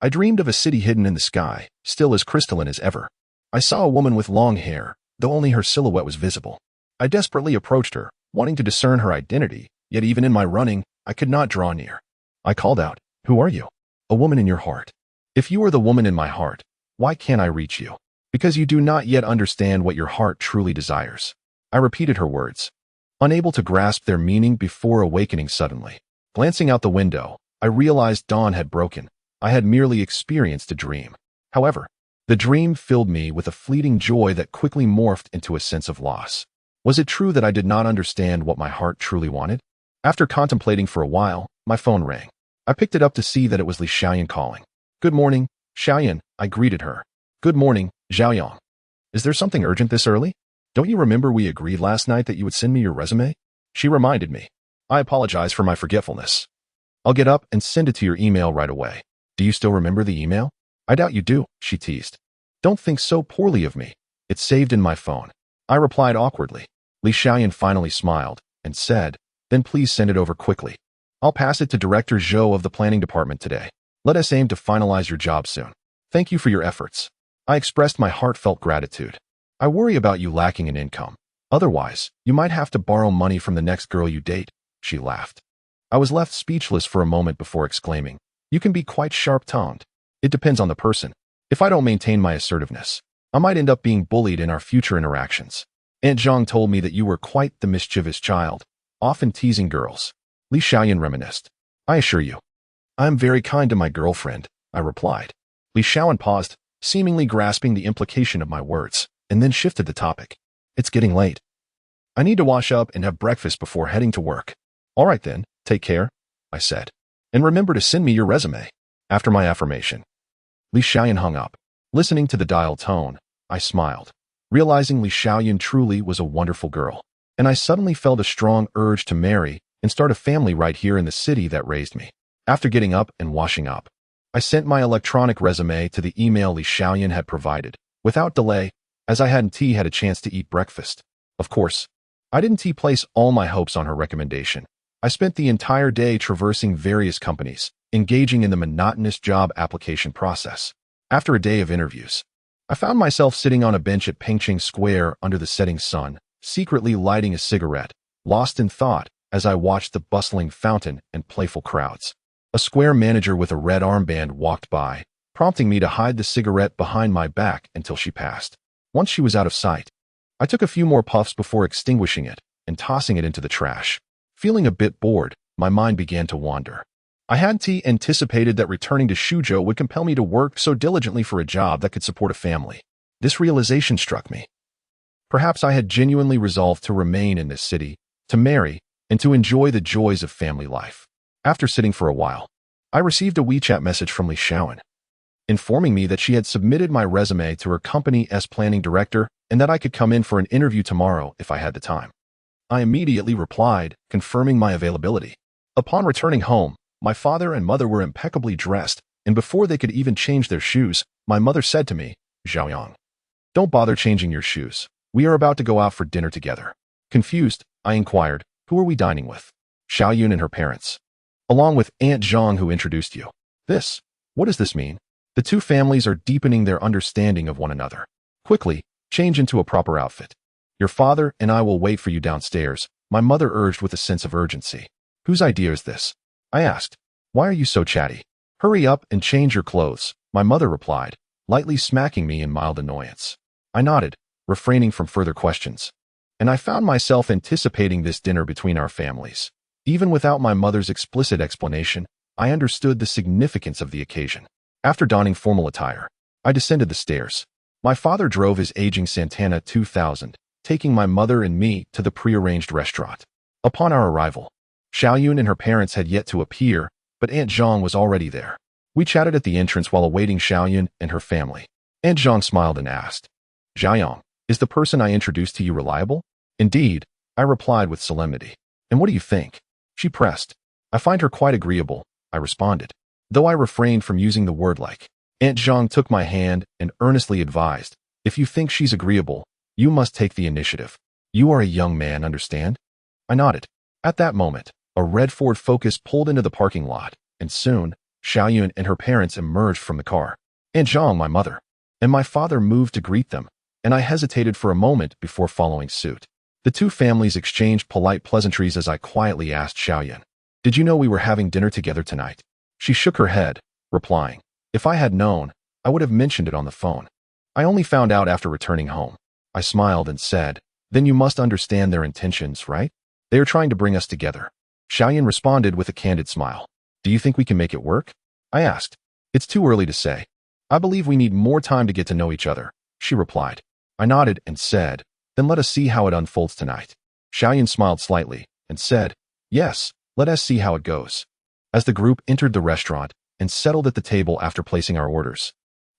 I dreamed of a city hidden in the sky, still as crystalline as ever. I saw a woman with long hair, though only her silhouette was visible. I desperately approached her, wanting to discern her identity, yet even in my running, I could not draw near. I called out, "Who are you?" "A woman in your heart." "If you are the woman in my heart, why can't I reach you?" "Because you do not yet understand what your heart truly desires." I repeated her words, unable to grasp their meaning before awakening suddenly. Glancing out the window, I realized dawn had broken. I had merely experienced a dream. However, the dream filled me with a fleeting joy that quickly morphed into a sense of loss. Was it true that I did not understand what my heart truly wanted? After contemplating for a while, my phone rang. I picked it up to see that it was Li Xiaoyan calling. "Good morning, Xiaoyan," I greeted her. "Good morning, Xiaoyang. Is there something urgent this early? Don't you remember we agreed last night that you would send me your resume?" She reminded me. I apologize for my forgetfulness. "I'll get up and send it to your email right away." "Do you still remember the email?" "I doubt you do," she teased. "Don't think so poorly of me. It's saved in my phone." I replied awkwardly. Li Xiaoyan finally smiled and said, "Then please send it over quickly. I'll pass it to Director Zhou of the planning department today. Let us aim to finalize your job soon. Thank you for your efforts." I expressed my heartfelt gratitude. "I worry about you lacking in income. Otherwise, you might have to borrow money from the next girl you date," she laughed. I was left speechless for a moment before exclaiming, "You can be quite sharp-tongued. It depends on the person. If I don't maintain my assertiveness, I might end up being bullied in our future interactions. Aunt Zhang told me that you were quite the mischievous child, often teasing girls." Li Xiaoyan reminisced. "I assure you, I am very kind to my girlfriend," I replied. Li Xiaoyan paused, seemingly grasping the implication of my words, and then shifted the topic. "It's getting late. I need to wash up and have breakfast before heading to work." "All right then, take care," I said. "And remember to send me your resume." After my affirmation, Li Xiaoyan hung up. Listening to the dial tone, I smiled, realizing Li Xiaoyan truly was a wonderful girl, and I suddenly felt a strong urge to marry and start a family right here in the city that raised me. After getting up and washing up, I sent my electronic resume to the email Li Xiaoyan had provided, without delay, as I hadn't had a chance to eat breakfast. Of course, I didn't place all my hopes on her recommendation. I spent the entire day traversing various companies, engaging in the monotonous job application process. After a day of interviews, I found myself sitting on a bench at Pengqing Square under the setting sun, secretly lighting a cigarette, lost in thought as I watched the bustling fountain and playful crowds. A square manager with a red armband walked by, prompting me to hide the cigarette behind my back until she passed. Once she was out of sight, I took a few more puffs before extinguishing it and tossing it into the trash. Feeling a bit bored, my mind began to wander. I hadn't anticipated that returning to Shuzhou would compel me to work so diligently for a job that could support a family. This realization struck me. Perhaps I had genuinely resolved to remain in this city, to marry, and to enjoy the joys of family life. After sitting for a while, I received a WeChat message from Li Xiaoyan, informing me that she had submitted my resume to her company's planning director and that I could come in for an interview tomorrow if I had the time. I immediately replied, confirming my availability. Upon returning home, my father and mother were impeccably dressed, and before they could even change their shoes, my mother said to me, "Xiaoyang, don't bother changing your shoes. We are about to go out for dinner together." Confused, I inquired, "Who are we dining with?" "Xiaoyun and her parents, along with Aunt Zhang who introduced you." What does this mean?" "The two families are deepening their understanding of one another. Quickly, change into a proper outfit. Your father and I will wait for you downstairs," my mother urged with a sense of urgency. "Whose idea is this?" I asked. "Why are you so chatty? Hurry up and change your clothes," my mother replied, lightly smacking me in mild annoyance. I nodded, refraining from further questions, and I found myself anticipating this dinner between our families. Even without my mother's explicit explanation, I understood the significance of the occasion. After donning formal attire, I descended the stairs. My father drove his aging Santana 2000, taking my mother and me to the prearranged restaurant. Upon our arrival, Xiaoyun and her parents had yet to appear, but Aunt Zhang was already there. We chatted at the entrance while awaiting Xiaoyun and her family. Aunt Zhang smiled and asked, "Xiaoyang, is the person I introduced to you reliable?" "Indeed," I replied with solemnity. "And what do you think?" she pressed. "I find her quite agreeable," I responded, though I refrained from using the word like. Aunt Zhang took my hand and earnestly advised, If you think she's agreeable, you must take the initiative. You are a young man, understand? I nodded. At that moment, a red Ford Focus pulled into the parking lot, and soon, Xiaoyun and her parents emerged from the car. Aunt Zhang, my mother, and my father moved to greet them, and I hesitated for a moment before following suit. The two families exchanged polite pleasantries as I quietly asked Xiaoyun, "Did you know we were having dinner together tonight?" She shook her head, replying, "If I had known, I would have mentioned it on the phone. I only found out after returning home." I smiled and said, "Then you must understand their intentions, right? They are trying to bring us together." Xiaoyun responded with a candid smile. "Do you think we can make it work?" I asked. "It's too early to say. I believe we need more time to get to know each other," she replied. I nodded and said, "Then let us see how it unfolds tonight." Xiaoyun smiled slightly and said, "Yes, let us see how it goes." As the group entered the restaurant and settled at the table after placing our orders,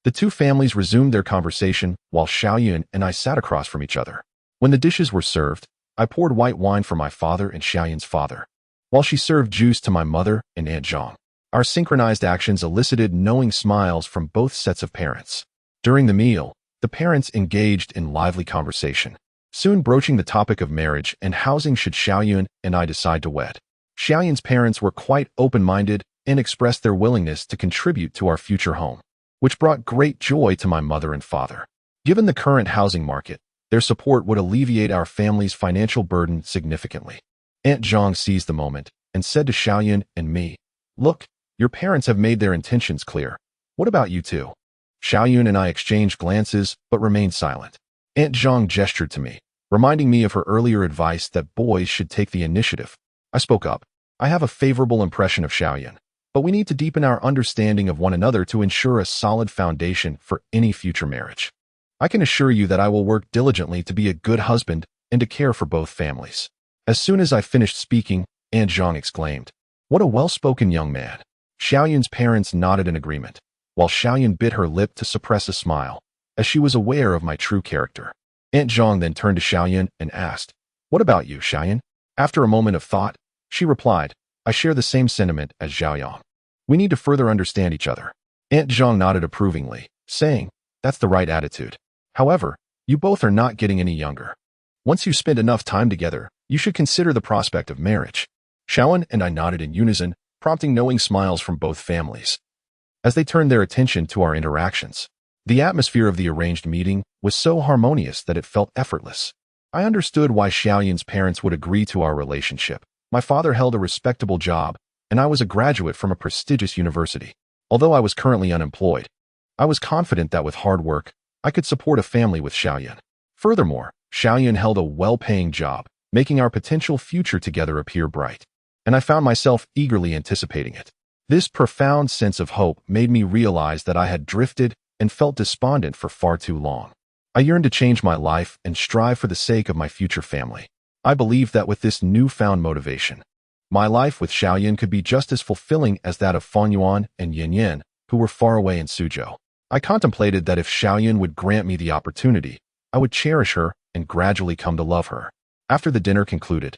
the two families resumed their conversation while Xiaoyun and I sat across from each other. When the dishes were served, I poured white wine for my father and Xiaoyun's father, while she served juice to my mother and Aunt Zhang. Our synchronized actions elicited knowing smiles from both sets of parents. During the meal, the parents engaged in lively conversation, soon broaching the topic of marriage and housing should Xiaoyun and I decide to wed. Xiaoyun's parents were quite open-minded and expressed their willingness to contribute to our future home, which brought great joy to my mother and father. Given the current housing market, their support would alleviate our family's financial burden significantly. Aunt Zhang seized the moment and said to Xiaoyun and me, "Look, your parents have made their intentions clear. What about you two?" Xiaoyun and I exchanged glances but remained silent. Aunt Zhang gestured to me, reminding me of her earlier advice that boys should take the initiative. I spoke up. "I have a favorable impression of Xiaoyun, but we need to deepen our understanding of one another to ensure a solid foundation for any future marriage. I can assure you that I will work diligently to be a good husband and to care for both families." As soon as I finished speaking, Aunt Zhang exclaimed, "What a well-spoken young man." Xiaoyun's parents nodded in agreement, while Xiaoyun bit her lip to suppress a smile, as she was aware of my true character. Aunt Zhang then turned to Xiaoyun and asked, "What about you, Xiaoyun?" After a moment of thought, she replied, "I share the same sentiment as Xiaoyang. We need to further understand each other." Aunt Zhang nodded approvingly, saying, "That's the right attitude. However, you both are not getting any younger. Once you spend enough time together, you should consider the prospect of marriage." Xiaoyun and I nodded in unison, prompting knowing smiles from both families. As they turned their attention to our interactions, the atmosphere of the arranged meeting was so harmonious that it felt effortless. I understood why Xiaoyun's parents would agree to our relationship. My father held a respectable job, and I was a graduate from a prestigious university. Although I was currently unemployed, I was confident that with hard work, I could support a family with Xiaoyun. Furthermore, Xiaoyun held a well-paying job, making our potential future together appear bright, and I found myself eagerly anticipating it. This profound sense of hope made me realize that I had drifted and felt despondent for far too long. I yearned to change my life and strive for the sake of my future family. I believed that with this newfound motivation, my life with Xiaoyun could be just as fulfilling as that of Fanyuan and Yanyan, who were far away in Suzhou. I contemplated that if Xiaoyun would grant me the opportunity, I would cherish her and gradually come to love her. After the dinner concluded,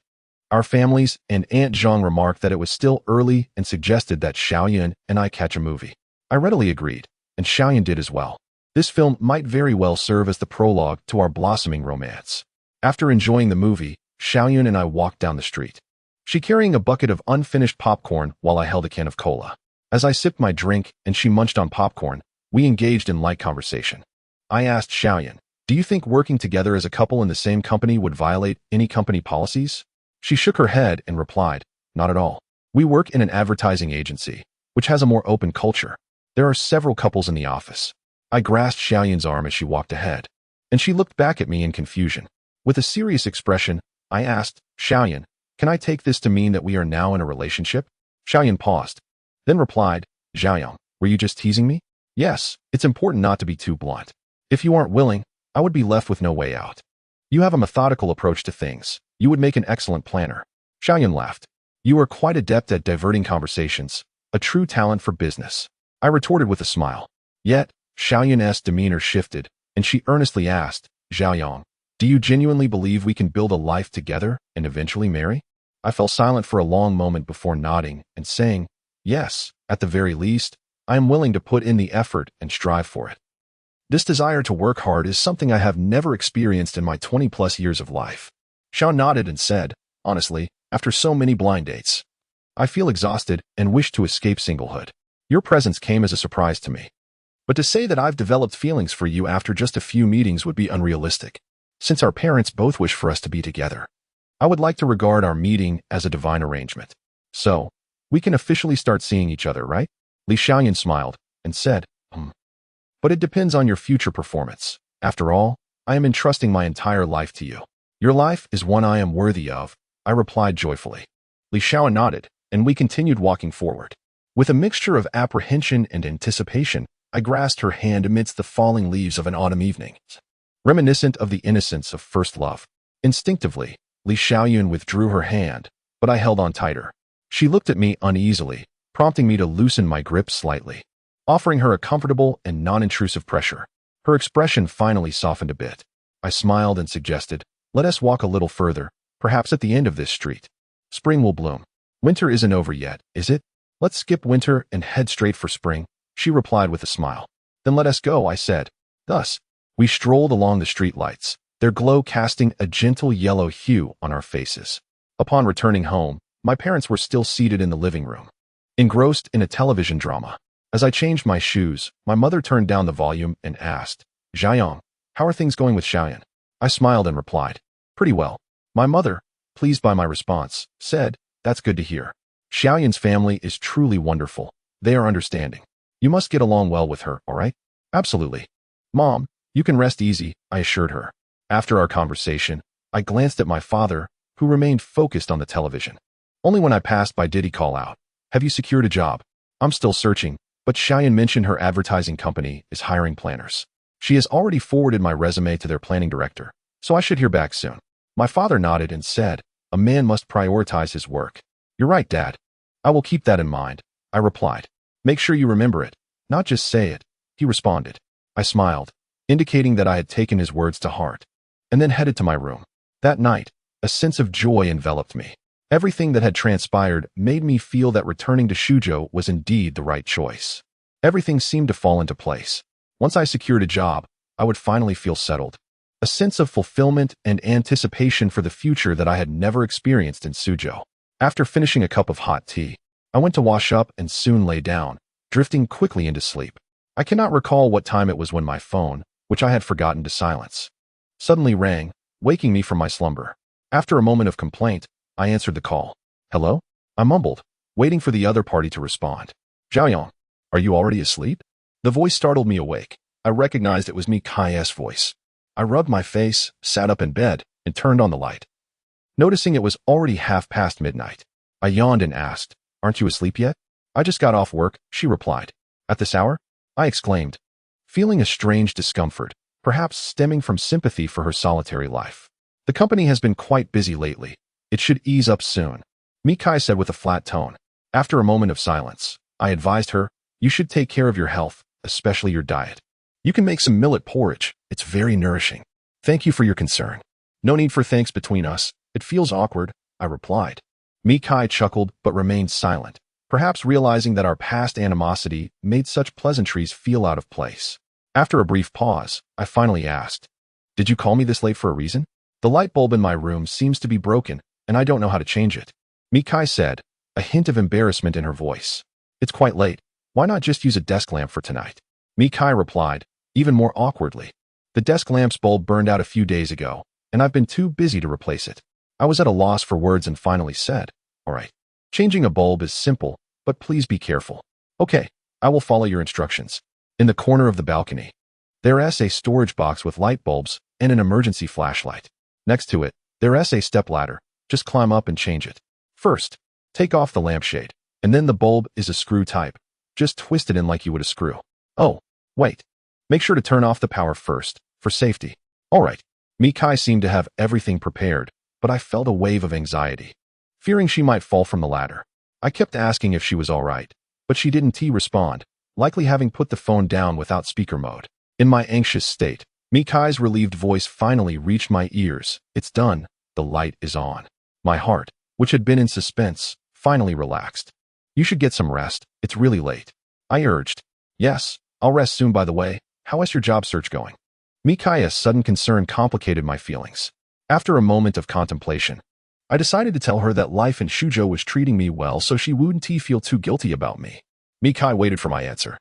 our families and Aunt Zhang remarked that it was still early and suggested that Xiaoyun and I catch a movie. I readily agreed, and Xiaoyun did as well. This film might very well serve as the prologue to our blossoming romance. After enjoying the movie, Xiaoyun and I walked down the street, she carrying a bucket of unfinished popcorn while I held a can of cola. As I sipped my drink and she munched on popcorn, we engaged in light conversation. I asked Xiaoyun, "Do you think working together as a couple in the same company would violate any company policies?" She shook her head and replied, "Not at all. We work in an advertising agency, which has a more open culture. There are several couples in the office." I grasped Xiaoyun's arm as she walked ahead, and she looked back at me in confusion. With a serious expression, I asked, "Xiaoyun, can I take this to mean that we are now in a relationship?" Xiaoyun paused, then replied, "Xiaoyang, were you just teasing me?" "Yes, it's important not to be too blunt. If you aren't willing, I would be left with no way out. You have a methodical approach to things. You would make an excellent planner." Xiaoyun laughed. "You are quite adept at diverting conversations, a true talent for business." I retorted with a smile. Yet, Xiaoyun's demeanor shifted, and she earnestly asked, "Xiaoyang, do you genuinely believe we can build a life together and eventually marry?" I fell silent for a long moment before nodding and saying, "Yes, at the very least, I am willing to put in the effort and strive for it." This desire to work hard is something I have never experienced in my 20-plus years of life. Xiao nodded and said, honestly, after so many blind dates, I feel exhausted and wish to escape singlehood. Your presence came as a surprise to me. But to say that I've developed feelings for you after just a few meetings would be unrealistic, since our parents both wish for us to be together. I would like to regard our meeting as a divine arrangement. So, we can officially start seeing each other, right? Li Xiaoyan smiled and said, But it depends on your future performance. After all, I am entrusting my entire life to you. Your life is one I am worthy of, I replied joyfully. Li Xiaoyan nodded, and we continued walking forward. With a mixture of apprehension and anticipation, I grasped her hand amidst the falling leaves of an autumn evening, reminiscent of the innocence of first love. Instinctively, Li Xiaoyan withdrew her hand, but I held on tighter. She looked at me uneasily, prompting me to loosen my grip slightly, offering her a comfortable and non-intrusive pressure. Her expression finally softened a bit. I smiled and suggested, let us walk a little further, perhaps at the end of this street. Spring will bloom. Winter isn't over yet, is it? Let's skip winter and head straight for spring, she replied with a smile. Then let us go, I said. Thus, we strolled along the streetlights, their glow casting a gentle yellow hue on our faces. Upon returning home, my parents were still seated in the living room, engrossed in a television drama. As I changed my shoes, my mother turned down the volume and asked, Xiaoyang, how are things going with Xiaoyan? I smiled and replied, pretty well. My mother, pleased by my response, said, that's good to hear. Xiaoyan's family is truly wonderful. They are understanding. You must get along well with her, all right? Absolutely. Mom, you can rest easy, I assured her. After our conversation, I glanced at my father, who remained focused on the television. Only when I passed by did he call out, have you secured a job? I'm still searching, but Xiaoyan mentioned her advertising company is hiring planners. She has already forwarded my resume to their planning director, so I should hear back soon. My father nodded and said, a man must prioritize his work. You're right, Dad. I will keep that in mind, I replied. Make sure you remember it, not just say it, he responded. I smiled, indicating that I had taken his words to heart, and then headed to my room. That night, a sense of joy enveloped me. Everything that had transpired made me feel that returning to Suzhou was indeed the right choice. Everything seemed to fall into place. Once I secured a job, I would finally feel settled. A sense of fulfillment and anticipation for the future that I had never experienced in Suzhou. After finishing a cup of hot tea, I went to wash up and soon lay down, drifting quickly into sleep. I cannot recall what time it was when my phone, which I had forgotten to silence, suddenly rang, waking me from my slumber. After a moment of complaint, I answered the call. Hello? I mumbled, waiting for the other party to respond. Xiaoyang, are you already asleep? The voice startled me awake. I recognized it was Mi Kai's voice. I rubbed my face, sat up in bed, and turned on the light. Noticing it was already past midnight, I yawned and asked, aren't you asleep yet? I just got off work, she replied. At this hour? I exclaimed, feeling a strange discomfort, perhaps stemming from sympathy for her solitary life. The company has been quite busy lately. It should ease up soon, Mi Kai said with a flat tone. After a moment of silence, I advised her, you should take care of your health, especially your diet. You can make some millet porridge. It's very nourishing. Thank you for your concern. No need for thanks between us. It feels awkward, I replied. Mi Kai chuckled but remained silent, perhaps realizing that our past animosity made such pleasantries feel out of place. After a brief pause, I finally asked, did you call me this late for a reason? The light bulb in my room seems to be broken, and I don't know how to change it. Mi Kai said, a hint of embarrassment in her voice. It's quite late. Why not just use a desk lamp for tonight? Mi Kai replied, even more awkwardly. The desk lamp's bulb burned out a few days ago, and I've been too busy to replace it. I was at a loss for words and finally said, all right. Changing a bulb is simple, but please be careful. Okay, I will follow your instructions. In the corner of the balcony, there is a storage box with light bulbs and an emergency flashlight. Next to it, there is a step ladder. Just climb up and change it. First, take off the lampshade, and then the bulb is a screw type. Just twist it in like you would a screw. Oh, wait. Make sure to turn off the power first, for safety. All right. Mi Kai seemed to have everything prepared, but I felt a wave of anxiety, fearing she might fall from the ladder. I kept asking if she was all right, but she didn't respond, likely having put the phone down without speaker mode. In my anxious state, Mi Kai's relieved voice finally reached my ears. It's done. The light is on. My heart, which had been in suspense, finally relaxed. You should get some rest. It's really late. I urged. Yes, I'll rest soon by the way. how is your job search going? Mikaya's sudden concern complicated my feelings. After a moment of contemplation, I decided to tell her that life in Shujo was treating me well so she wouldn't feel too guilty about me. Mikai waited for my answer.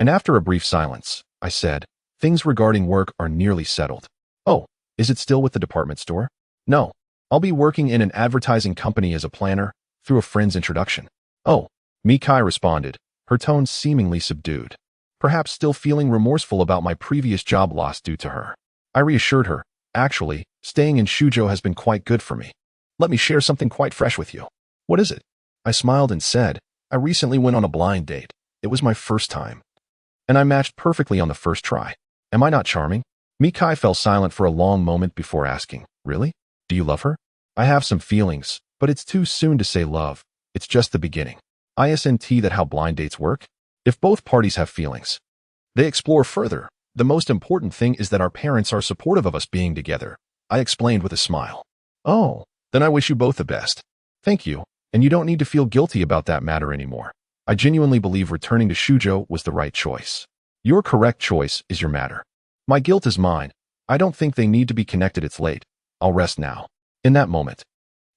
And after a brief silence, I said, things regarding work are nearly settled. Oh, is it still with the department store? No, I'll be working in an advertising company as a planner, through a friend's introduction. Oh, Mikai responded, her tone seemingly subdued. Perhaps still feeling remorseful about my previous job loss due to her. I reassured her, actually, staying in Shujo has been quite good for me. Let me share something quite fresh with you. What is it? I smiled and said, I recently went on a blind date. It was my first time. And I matched perfectly on the first try. Am I not charming? Mikai fell silent for a long moment before asking, really? Do you love her? I have some feelings, but it's too soon to say love. It's just the beginning. Isn't that how blind dates work? If both parties have feelings, they explore further. The most important thing is that our parents are supportive of us being together, I explained with a smile. Oh, then I wish you both the best. Thank you, and you don't need to feel guilty about that matter anymore. I genuinely believe returning to Shujo was the right choice. Your correct choice is your matter. My guilt is mine. I don't think they need to be connected. It's late. I'll rest now. In that moment,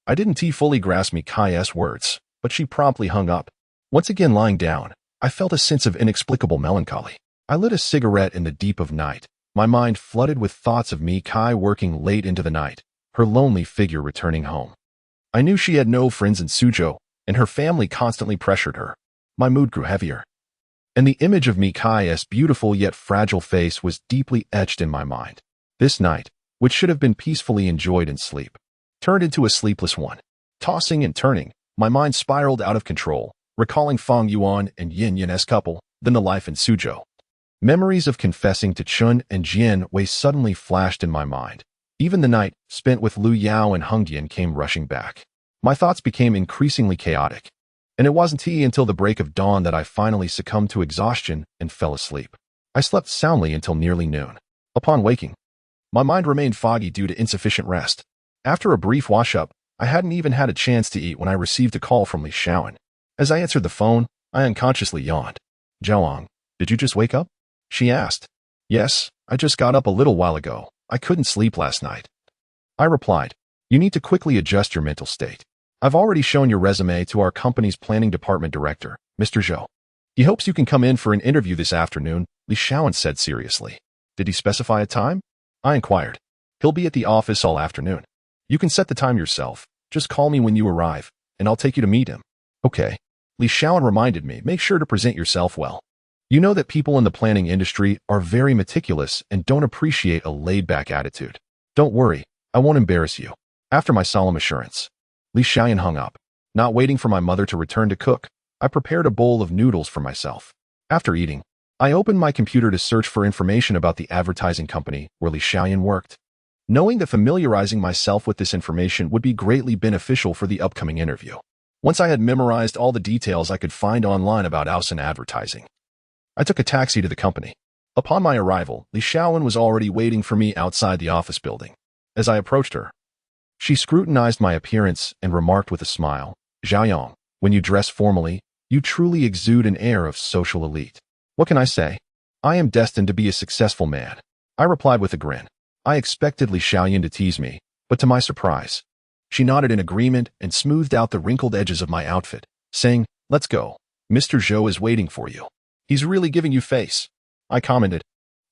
I didn't fully grasp Mikaya's words, but she promptly hung up. Once again lying down, I felt a sense of inexplicable melancholy. I lit a cigarette in the deep of night, my mind flooded with thoughts of Mikai working late into the night, her lonely figure returning home. I knew she had no friends in Shujo, and her family constantly pressured her. My mood grew heavier, and the image of Mikaya's beautiful yet fragile face was deeply etched in my mind. This night, which should have been peacefully enjoyed in sleep, turned into a sleepless one. Tossing and turning, my mind spiraled out of control, recalling Fang Yuan and Yin Yin's couple, then the life in Shujo. Memories of confessing to Chun and Jian Wei suddenly flashed in my mind. Even the night spent with Lu Yao and Heng Dian came rushing back. My thoughts became increasingly chaotic, and it wasn't until the break of dawn that I finally succumbed to exhaustion and fell asleep. I slept soundly until nearly noon. Upon waking, my mind remained foggy due to insufficient rest. After a brief wash-up, I hadn't even had a chance to eat when I received a call from Li Shaoan. As I answered the phone, I unconsciously yawned. Zhaoang, did you just wake up? She asked. Yes, I just got up a little while ago. I couldn't sleep last night. I replied, you need to quickly adjust your mental state. I've already shown your resume to our company's planning department director, Mr. Zhou. He hopes you can come in for an interview this afternoon, Li Shaoan said seriously. Did he specify a time? I inquired. He'll be at the office all afternoon. You can set the time yourself. Just call me when you arrive, and I'll take you to meet him. Okay. Li Shaoan reminded me, make sure to present yourself well. You know that people in the planning industry are very meticulous and don't appreciate a laid-back attitude. Don't worry, I won't embarrass you. After my solemn assurance, Li Shaoyan hung up. Not waiting for my mother to return to cook, I prepared a bowl of noodles for myself. After eating, I opened my computer to search for information about the advertising company where Li Shaoyan worked, knowing that familiarizing myself with this information would be greatly beneficial for the upcoming interview. Once I had memorized all the details I could find online about Ausen advertising, I took a taxi to the company. Upon my arrival, Li Shaoan was already waiting for me outside the office building. As I approached her, she scrutinized my appearance and remarked with a smile, Zhaoyang, when you dress formally, you truly exude an air of social elite. What can I say? I am destined to be a successful man. I replied with a grin. I expected Li Shaoyan to tease me, but to my surprise, she nodded in agreement and smoothed out the wrinkled edges of my outfit, saying, let's go. Mr. Zhou is waiting for you. He's really giving you face. I commented.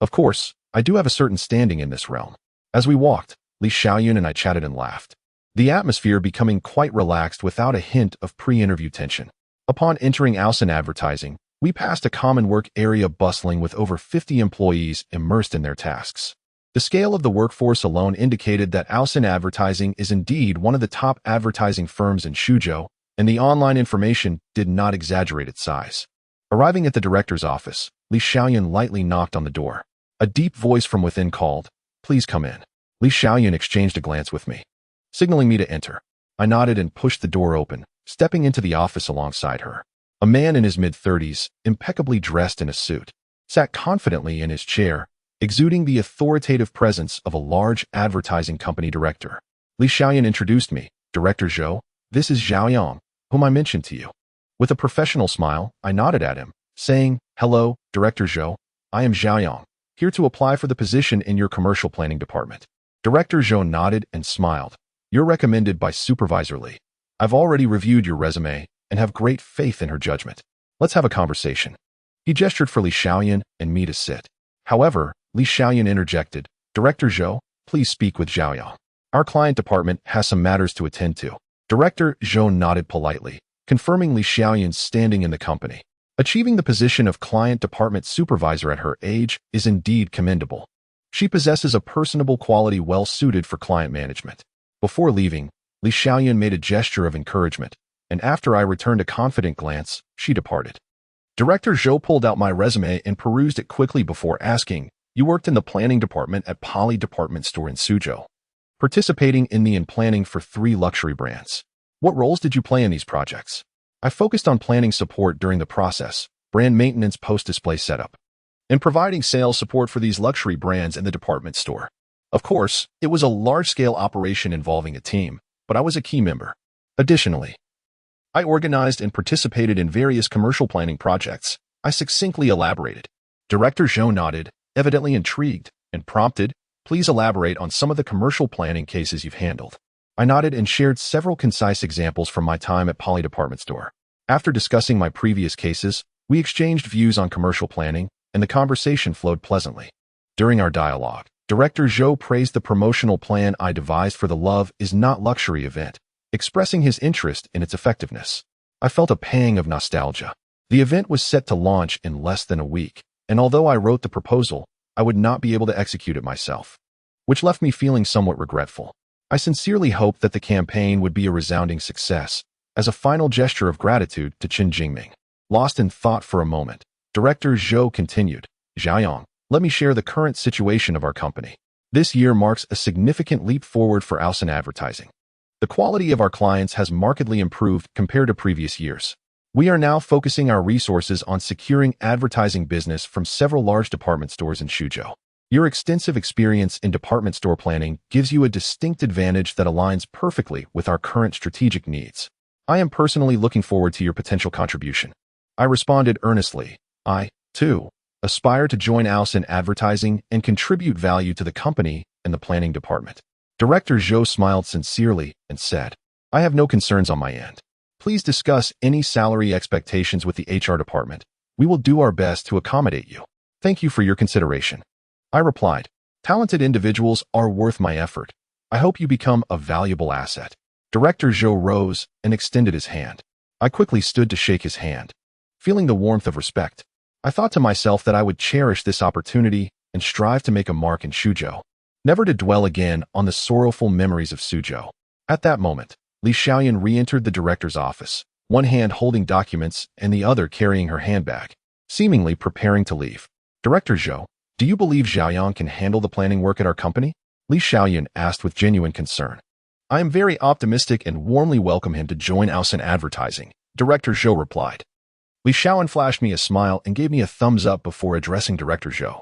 Of course, I do have a certain standing in this realm. As we walked, Li Shaoyan and I chatted and laughed, the atmosphere becoming quite relaxed without a hint of pre-interview tension. Upon entering Ausen advertising, we passed a common work area bustling with over 50 employees immersed in their tasks. The scale of the workforce alone indicated that Ausen advertising is indeed one of the top advertising firms in Shujo, and the online information did not exaggerate its size. Arriving at the director's office, Li Shaoyan lightly knocked on the door. A deep voice from within called, please come in. Li Shaoyan exchanged a glance with me, signaling me to enter. I nodded and pushed the door open, stepping into the office alongside her. A man in his mid-30s, impeccably dressed in a suit, sat confidently in his chair, exuding the authoritative presence of a large advertising company director. Li Shaoyan introduced me, Director Zhou, this is Zhaoyang, whom I mentioned to you. With a professional smile, I nodded at him, saying, hello, Director Zhou, I am Zhaoyang. here to apply for the position in your commercial planning department. Director Zhou nodded and smiled. You're recommended by Supervisor Li. I've already reviewed your resume and have great faith in her judgment. Let's have a conversation. He gestured for Li Xiaoyan and me to sit. However, Li Xiaoyan interjected, Director Zhou, please speak with Xiaoyang. Our client department has some matters to attend to. Director Zhou nodded politely, confirming Li Xiaoyan's standing in the company. Achieving the position of client department supervisor at her age is indeed commendable. She possesses a personable quality well suited for client management. Before leaving, Li Xiaoyan made a gesture of encouragement, and after I returned a confident glance, she departed. Director Zhou pulled out my resume and perused it quickly before asking, You worked in the planning department at Poly Department Store in Suzhou, participating in planning for 3 luxury brands. What roles did you play in these projects? I focused on planning support during the process, brand maintenance post-display setup, and providing sales support for these luxury brands in the department store. Of course, it was a large-scale operation involving a team, but I was a key member. Additionally, I organized and participated in various commercial planning projects. I succinctly elaborated. Director Zhou nodded, evidently intrigued, and prompted, Please elaborate on some of the commercial planning cases you've handled. I nodded and shared several concise examples from my time at Poly Department Store. After discussing my previous cases, we exchanged views on commercial planning, and the conversation flowed pleasantly. During our dialogue, Director Zhou praised the promotional plan I devised for the Love is Not Luxury event, expressing his interest in its effectiveness. I felt a pang of nostalgia. The event was set to launch in less than a week, and although I wrote the proposal, I would not be able to execute it myself, which left me feeling somewhat regretful. I sincerely hoped that the campaign would be a resounding success. As a final gesture of gratitude to Qin Jingming, lost in thought for a moment, Director Zhou continued, Xiaoyang, let me share the current situation of our company. This year marks a significant leap forward for Alsan advertising. The quality of our clients has markedly improved compared to previous years. We are now focusing our resources on securing advertising business from several large department stores in Suzhou. Your extensive experience in department store planning gives you a distinct advantage that aligns perfectly with our current strategic needs. I am personally looking forward to your potential contribution. I responded earnestly. I, too, aspire to join Alsan advertising and contribute value to the company and the planning department. Director Zhou smiled sincerely and said, I have no concerns on my end. Please discuss any salary expectations with the HR department. We will do our best to accommodate you. Thank you for your consideration. I replied, Talented individuals are worth my effort. I hope you become a valuable asset. Director Zhou rose and extended his hand. I quickly stood to shake his hand. Feeling the warmth of respect, I thought to myself that I would cherish this opportunity and strive to make a mark in Suzhou, never to dwell again on the sorrowful memories of Suzhou. At that moment, Li Xiaoyan re-entered the director's office, one hand holding documents and the other carrying her handbag, seemingly preparing to leave. Director Zhou, do you believe Xiaoyang can handle the planning work at our company? Li Xiaoyan asked with genuine concern. I am very optimistic and warmly welcome him to join Alsan advertising, Director Zhou replied. Li Xiaoyan flashed me a smile and gave me a thumbs up before addressing Director Zhou.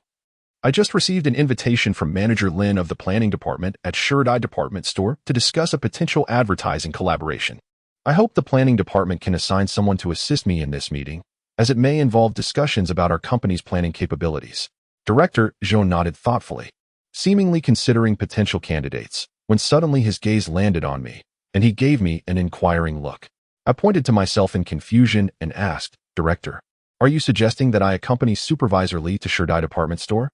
I just received an invitation from Manager Lin of the planning department at Sherdai Department Store to discuss a potential advertising collaboration. I hope the planning department can assign someone to assist me in this meeting, as it may involve discussions about our company's planning capabilities. Director Zhou nodded thoughtfully, seemingly considering potential candidates, when suddenly his gaze landed on me, and he gave me an inquiring look. I pointed to myself in confusion and asked, Director, are you suggesting that I accompany Supervisor Li to Sherdai Department Store?